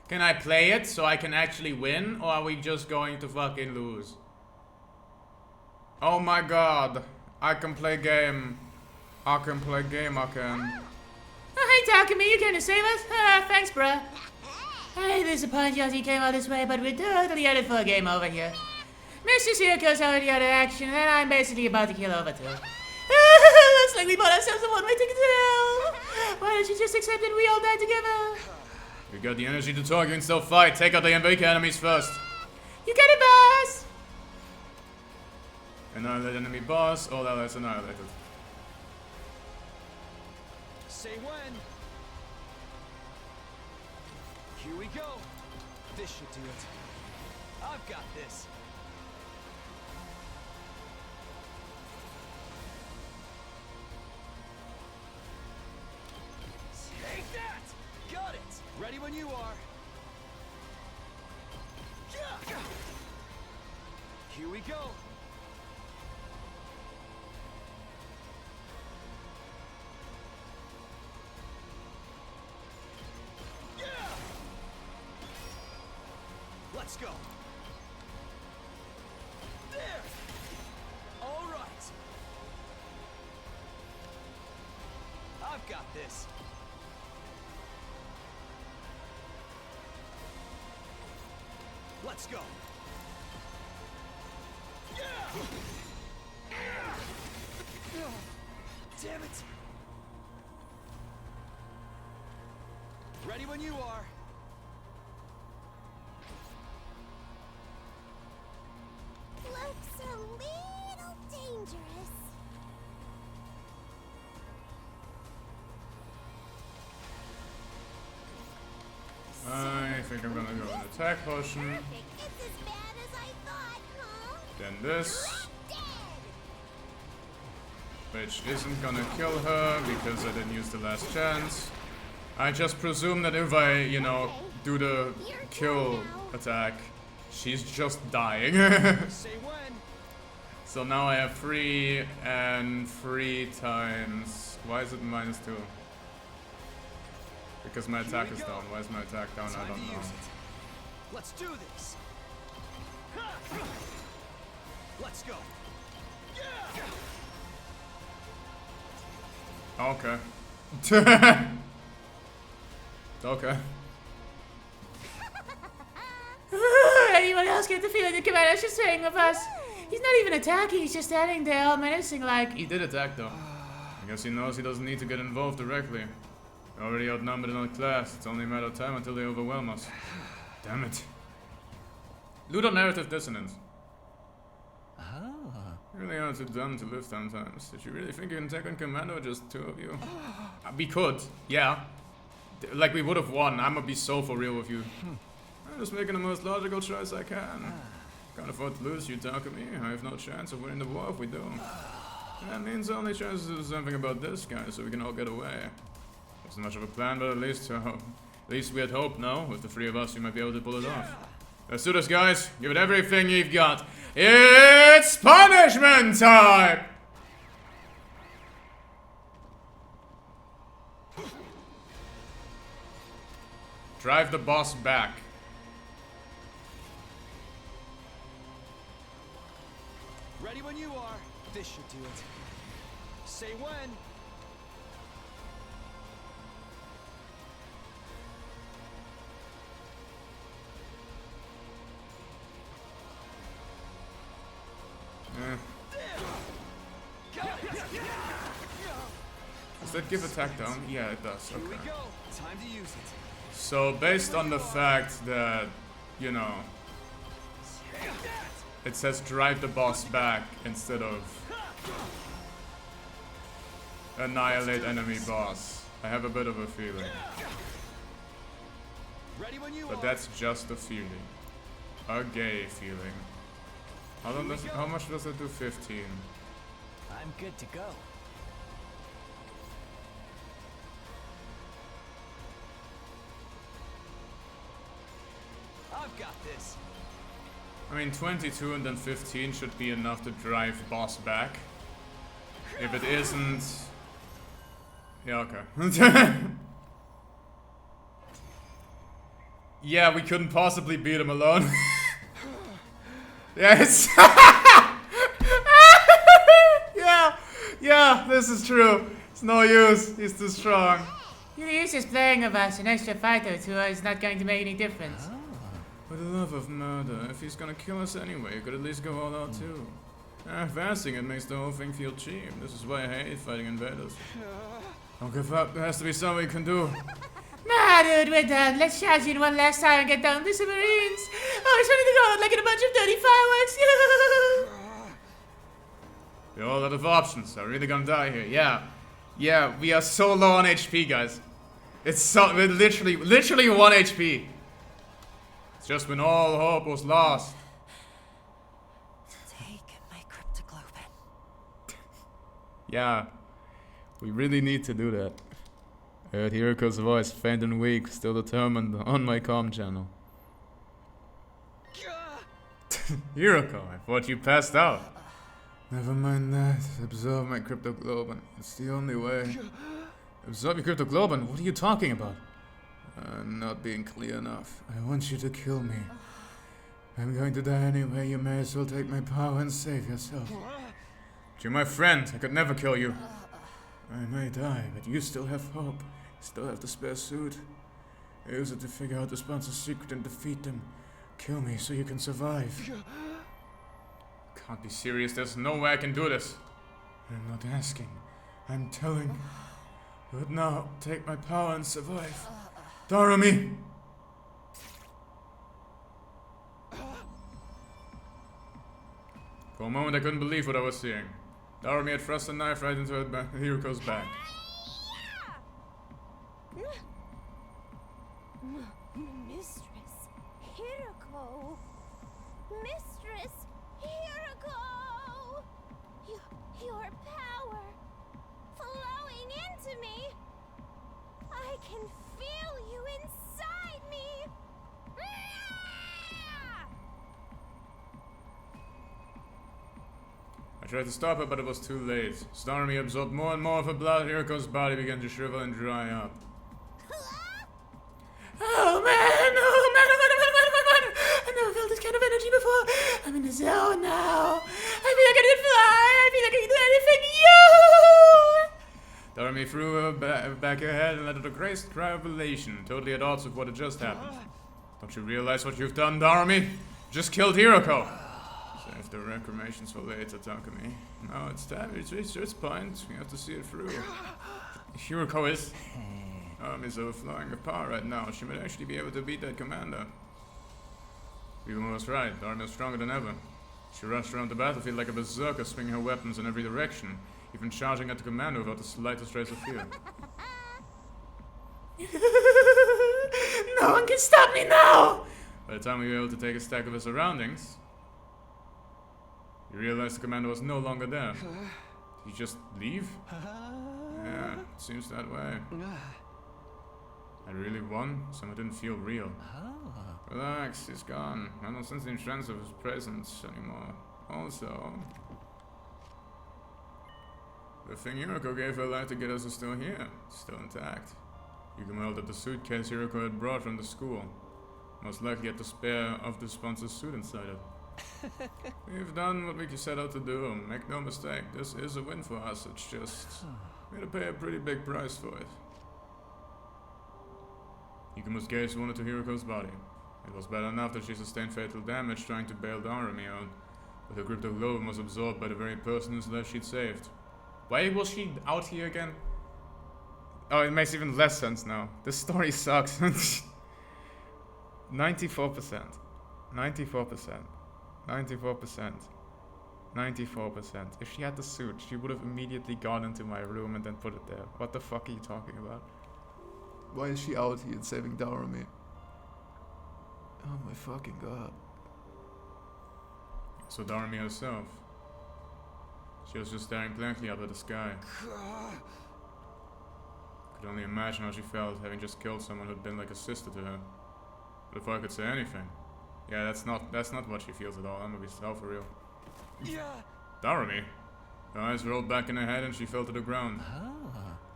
Can I play it so I can actually win, or are we just going to fucking lose? Oh my god. I can play game. I can play game, I can. Oh, hey Takumi, you came to save us? Thanks, bruh. I disappoint you came all this way, but we're totally headed for a game over here. Mr. Hiroko's already out of action, and I'm basically about to kill over too. Looks like we bought ourselves a one-way ticket to hell. Why don't you just accept that we all die together? You got the energy to talk, you can still fight. Take out the weak enemies first. You got it, boss! Annihilate enemy boss, all allies annihilated. Say when. Here we go. This should do it. I've got this. Take that! Got it! Ready when you are. Here we go. Let's go. There. All right. I've got this. Let's go. Damn it. Ready when you are. Looks a little dangerous. I think I'm gonna go an attack potion. It's as bad as I thought, huh? Then this. Which isn't gonna kill her because I didn't use the last chance. I just presume that if I, you know, do the kill attack, she's just dying. So now I have 3 and 3 times. Why is it -2? Because my attack is down. Why is my attack down? I don't know. Let's do this. Let's go. Okay. Okay. Anyone else get the feeling the commander's just staying with us? He's not even attacking, he's just standing there all menacing like... He did attack though. I guess he knows he doesn't need to get involved directly. We're already outnumbered in our class. It's only a matter of time until they overwhelm us. Damn it. Ludonarrative dissonance. Ah, You really are too dumb to live sometimes. Did you really think you can take on commando with just two of you? We could, yeah. Like we would have won. I'm gonna be so for real with you. I'm just making the most logical choice I can. Can't afford to lose you, Takumi. I have no chance of winning the war if we do. That means the only chance is to do something about this guy so we can all get away. Wasn't much of a plan, but at least we had hope, no? With the three of us, we might be able to pull it off. Let's do this, guys. Give it everything you've got. It's punishment time! Drive the boss back. Ready when you are. This should do it. Say when. Does that give attack down? Yeah, it does. Here we Okay. go. Time to use it. So, based on the fact that, you know, it says drive the boss back instead of annihilate enemy boss, I have a bit of a feeling. Ready when you But are. that's just a feeling. A gay feeling. How much does it do? 15. I'm good to go. I've got this. I mean, 22 and then 15 should be enough to drive boss back. If it isn't... Yeah, okay. Yeah, we couldn't possibly beat him alone. Yes. Yeah, this is true. It's no use. He's too strong. You're used to playing of us. An extra fighter or two is not going to make any difference. For the love of murder, if he's gonna kill us anyway, you could at least go all out too. Advancing it makes the whole thing feel cheap. This is why I hate fighting invaders. Don't give up. There has to be something we can do. Nah, dude, we're done. Let's charge in one last time and get down to the Marines. Oh, it's ready to go like in a bunch of dirty fireworks. We're all out of options. Are we really gonna die here? Yeah, we are so low on HP, guys. We're literally 1 HP. It's just when all hope was lost. Take my cryptoglobin. Yeah, we really need to do that. I heard Hiroko's voice, faint and weak, still determined, on my comm channel. Hiroko, I thought you passed out. Never mind that. Absorb my cryptoglobin. It's the only way. Absorb your cryptoglobin? What are you talking about? I'm not being clear enough. I want you to kill me. I'm going to die anyway. You may as well take my power and save yourself. But you're my friend. I could never kill you. I may die, but you still have hope. You still have the spare suit. Use it to figure out the sponsor's secret and defeat them. Kill me so you can survive. Can't be serious. There's no way I can do this. I'm not asking. I'm telling. But now, take my power and survive. Darumi! For a moment, I couldn't believe what I was seeing. Darumi had thrust a knife right into Hiroko's back. Mistress Hiroko! Mistress Hiroko! Your power flowing into me! I can feel you inside me! I tried to stop her, but it was too late. Darumi absorbed more and more of her blood. Hiroko's body began to shrivel and dry up. Oh man, I never felt this kind of energy before. I'm in the zone now. I feel like I can fly. I feel like I can do anything. Yo! Darumi threw her back her head and let out a great cry of elation, totally at odds with what had just happened. Don't you realize what you've done, Darumi? You just killed Hiroko. Save the reclamations for later, Takumi. No, it's time. It's reached its point. We have to see it through. Hiroko is... Darumi's overflowing with power right now. She might actually be able to beat that commander. People was right. Darumi is stronger than ever. She rushed around the battlefield like a berserker, swinging her weapons in every direction, even charging at the commander without the slightest trace of fear. No one can stop me now! By the time we were able to take a stock of her surroundings, we realized the commander was no longer there. Did he just leave? Yeah, it seems that way. I really won, so it didn't feel real. Relax, he's gone. I don't sense any chance of his presence anymore. Also, the thing Hiroko gave her life to get us is still here, still intact. You can held up the suitcase Hiroko had brought from the school. Most likely had the spare of the sponsor's suit inside it. We've done what we set out to do. Make no mistake, this is a win for us. It's just we had to pay a pretty big price for it. Yukumo's gaze wandered to Hiroko's body. It was bad enough that she sustained fatal damage trying to bail Darumi out, but her cryptoglobe was absorbed by the very person whose life she'd saved. Why was she out here again? Oh, it makes even less sense now. This story sucks. 94%. 94%. 94%. 94%. If she had the suit, she would have immediately gone into my room and then put it there. What the fuck are you talking about? Why is she out here saving Darumi? Oh my fucking god. So Darumi herself. She was just staring blankly up at the sky. Could only imagine how she felt having just killed someone who'd been like a sister to her. But if I could say anything, yeah, that's not what she feels at all. I'm gonna be for real. Yeah. Darumi. Her eyes rolled back in her head and she fell to the ground.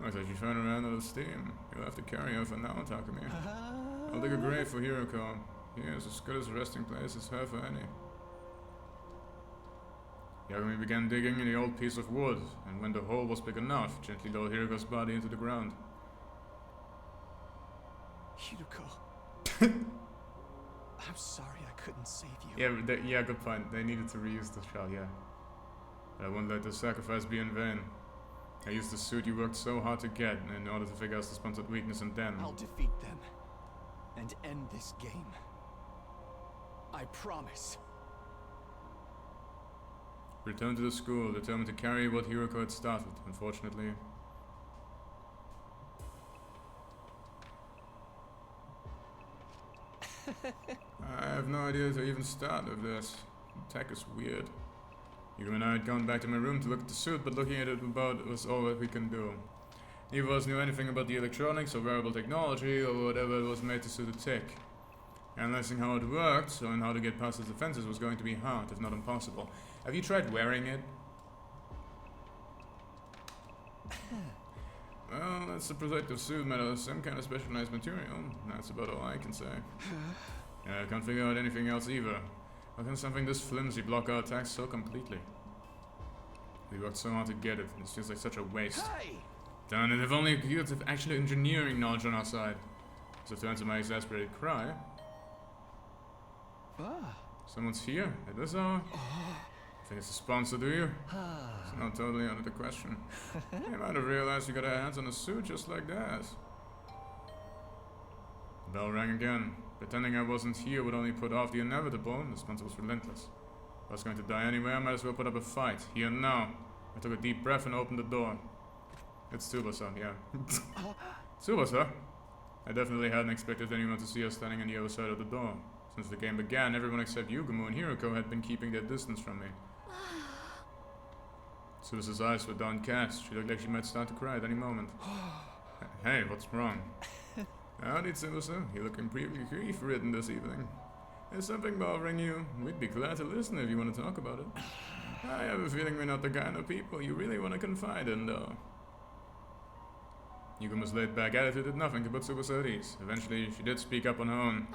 Looks like she found around out of steam. You'll have to carry her for now, Takumi. I'll dig a grave for Hiroko. Here's as good as a resting place as her for any. Yagami began digging in the old piece of wood, and when the hole was big enough, gently lowered Hiroko's body into the ground. Hiroko. I'm sorry I couldn't save you. Yeah, good point. They needed to reuse the shell, yeah. But I won't let the sacrifice be in vain. I used the suit you worked so hard to get in order to figure out the sponsored weakness, and then I'll defeat them and end this game. I promise. returned to the school, determined to carry what Hiroko had started. Unfortunately, I have no idea how to even start with this. The tech is weird. Yukimo and I had gone back to my room to look at the suit, but looking at it about was all that we can do. Neither of us knew anything about the electronics or wearable technology or whatever it was made to suit a tick. Analyzing how it worked and how to get past its defenses was going to be hard, if not impossible. Have you tried wearing it? Well, that's a protective suit made out of some kind of specialized material. That's about all I can say. I can't figure out anything else either. How can something this flimsy block our attacks so completely? We worked so hard to get it, and it feels like such a waste. Darn it, if only we could have actual engineering knowledge on our side. So turn to my exasperated cry. Someone's here at this hour? Think it's a sponsor, do you? It's not totally out of the question. You might have realized you got our hands on a suit just like that. The bell rang again. Pretending I wasn't here would only put off the inevitable, and the sponsor was relentless. If I was going to die anyway, I might as well put up a fight, here and now. I took a deep breath and opened the door. It's Tsubasa, yeah. Tsubasa? I definitely hadn't expected anyone to see us standing on the other side of the door. Since the game began, everyone except Yukimo and Hiroko had been keeping their distance from me. Tsubasa's eyes were downcast. She looked like she might start to cry at any moment. Hey, what's wrong? Howdy, Tsubasa. You're looking pretty grief-ridden this evening. Is something bothering you? We'd be glad to listen if you want to talk about it. I have a feeling we're not the kind of people you really want to confide in, though. Yukumo's laid-back attitude did nothing to put Tsubasa at ease. Eventually, she did speak up on her own.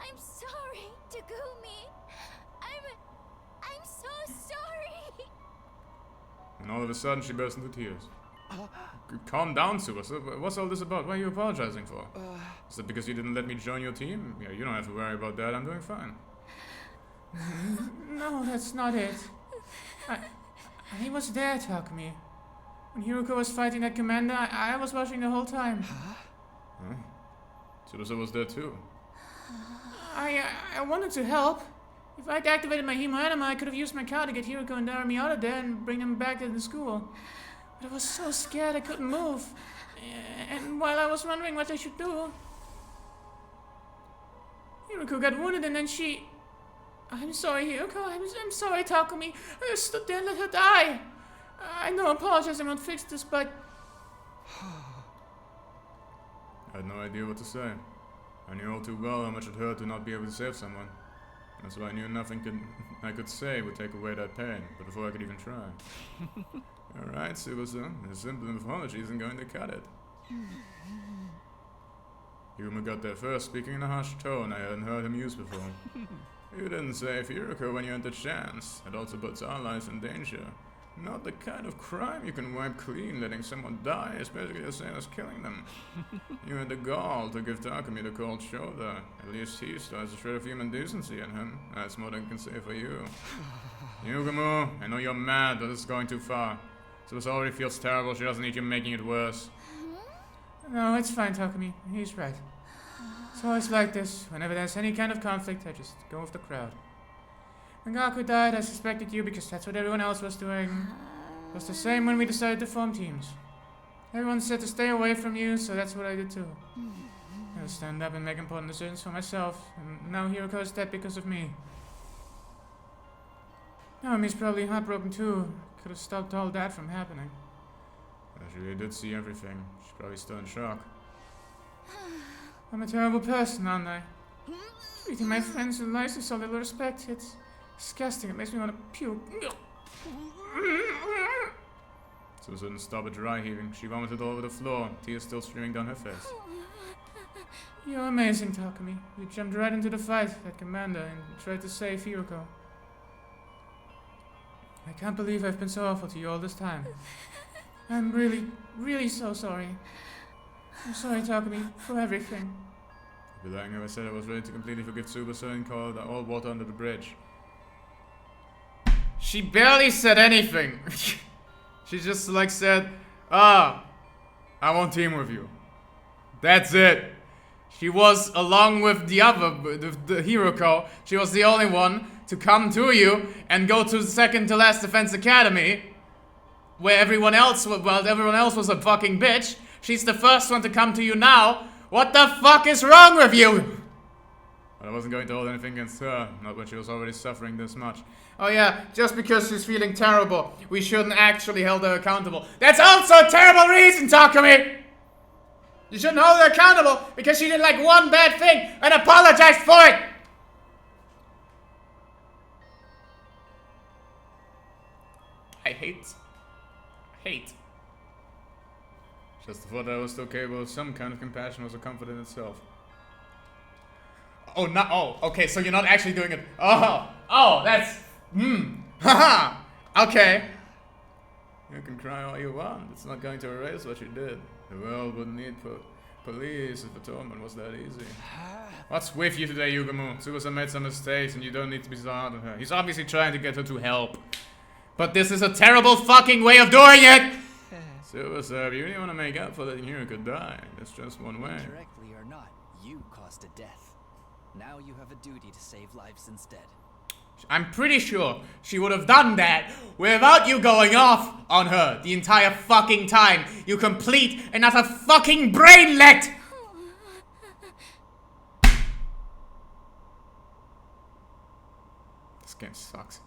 I'm sorry, Takumi. I'm so sorry. And all of a sudden, she burst into tears. Calm down, Tsubasa. What's all this about? Why are you apologizing for? Is it because you didn't let me join your team? Yeah, you don't have to worry about that. I'm doing fine. No, that's not it. I was there, Takumi. When Hiroko was fighting that commander, I was watching the whole time. Tsubasa was there too. I wanted to help. If I'd activated my Hemo Anima, I could have used my card to get Hiroko and Narumi out of there and bring them back to the school. But I was so scared I couldn't move. And while I was wondering what I should do, Hiroko got wounded and then she... I'm sorry, Hiroko. I'm sorry, Takumi. I just stood there and let her die. I know, apologize, I won't fix this, but... I had no idea what to say. I knew all too well how much it hurt to not be able to save someone. That's why I knew nothing I could say would take away that pain, but before I could even try. Alright, Tsubasa, a simple apology isn't going to cut it. Yuma got there first, speaking in a harsh tone I hadn't heard him use before. You didn't save Hiroko when you had the chance. It also puts our lives in danger. Not the kind of crime you can wipe clean. Letting someone die is basically the same as killing them. You had the gall to give Takumi the cold shoulder. At least he still has a shred of human decency in him. That's more than I can say for you. Yugumo, I know you're mad, but this is going too far. This already feels terrible. She doesn't need you making it worse. No, it's fine, Takumi. He's right. It's always like this. Whenever there's any kind of conflict, I just go with the crowd. When Gaku died, I suspected you because that's what everyone else was doing. It was the same when we decided to form teams. Everyone said to stay away from you, so that's what I did too. I would stand up and make important decisions for myself, and now Hiroko is dead because of me. Naomi's probably heartbroken too. Could have stopped all that from happening. She really did see everything. She's probably still in shock. I'm a terrible person, aren't I? Treating my friends and lives with so little respect. It's disgusting. It makes me want to puke. So didn't stop at dry heaving. She vomited all over the floor, tears still streaming down her face. You're amazing, Takumi. You jumped right into the fight like Commander and tried to save Hiroko. I can't believe I've been so awful to you all this time. I'm really, really so sorry. I'm sorry, Takumi, for everything. I'd be lying if I said I was ready to completely forgive Tsubasa and call all water under the bridge. She barely said anything. She just like said, I won't team with you. That's it. She was, along with the other, the Hiroko, she was the only one to come to you and go to the second to last defense academy, where everyone else was a fucking bitch. She's the first one to come to you now. What the fuck is wrong with you? But I wasn't going to hold anything against her, not when she was already suffering this much. Oh yeah, just because she's feeling terrible, we shouldn't actually hold her accountable. That's also a terrible reason, Takumi! You shouldn't hold her accountable because she did like one bad thing and apologized for it! I hate. Just the thought that I was still capable of some kind of compassion was a comfort in itself. Oh, okay, so you're not actually doing it. Oh, that's, haha, okay. You can cry all you want, it's not going to erase what you did. The world wouldn't need police if atonement was that easy. What's with you today, Yugumo? Tsubasa made some mistakes and you don't need to be so hard on her. He's obviously trying to get her to help. But this is a terrible fucking way of doing it! Tsubasa, if you really want to make up for letting Hiroko die, that's just one way. Directly or not, you caused a death. Now you have a duty to save lives instead. I'm pretty sure she would have done that without you going off on her the entire fucking time. You complete and utter fucking brainlet! This game sucks.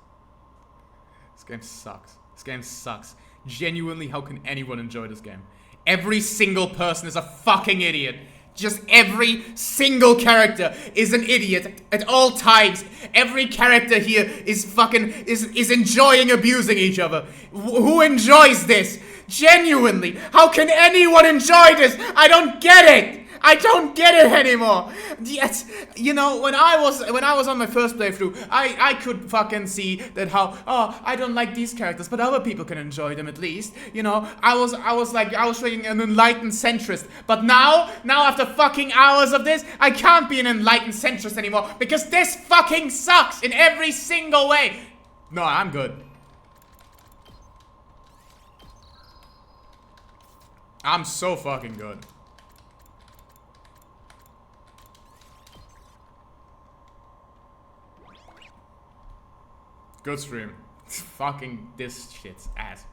This game sucks. Genuinely, how can anyone enjoy this game? Every single person is a fucking idiot. Just every single character is an idiot at all times. Every character here is is enjoying abusing each other. Who enjoys this? Genuinely, how can anyone enjoy this? I don't get it. I don't get it anymore. Yes, you know, when I was on my first playthrough, I could fucking see that how, I don't like these characters, but other people can enjoy them at least. You know, I was being an enlightened centrist. But now after fucking hours of this, I can't be an enlightened centrist anymore because this fucking sucks in every single way. No, I'm good. I'm so fucking good. Good stream. Fucking this shit's ass.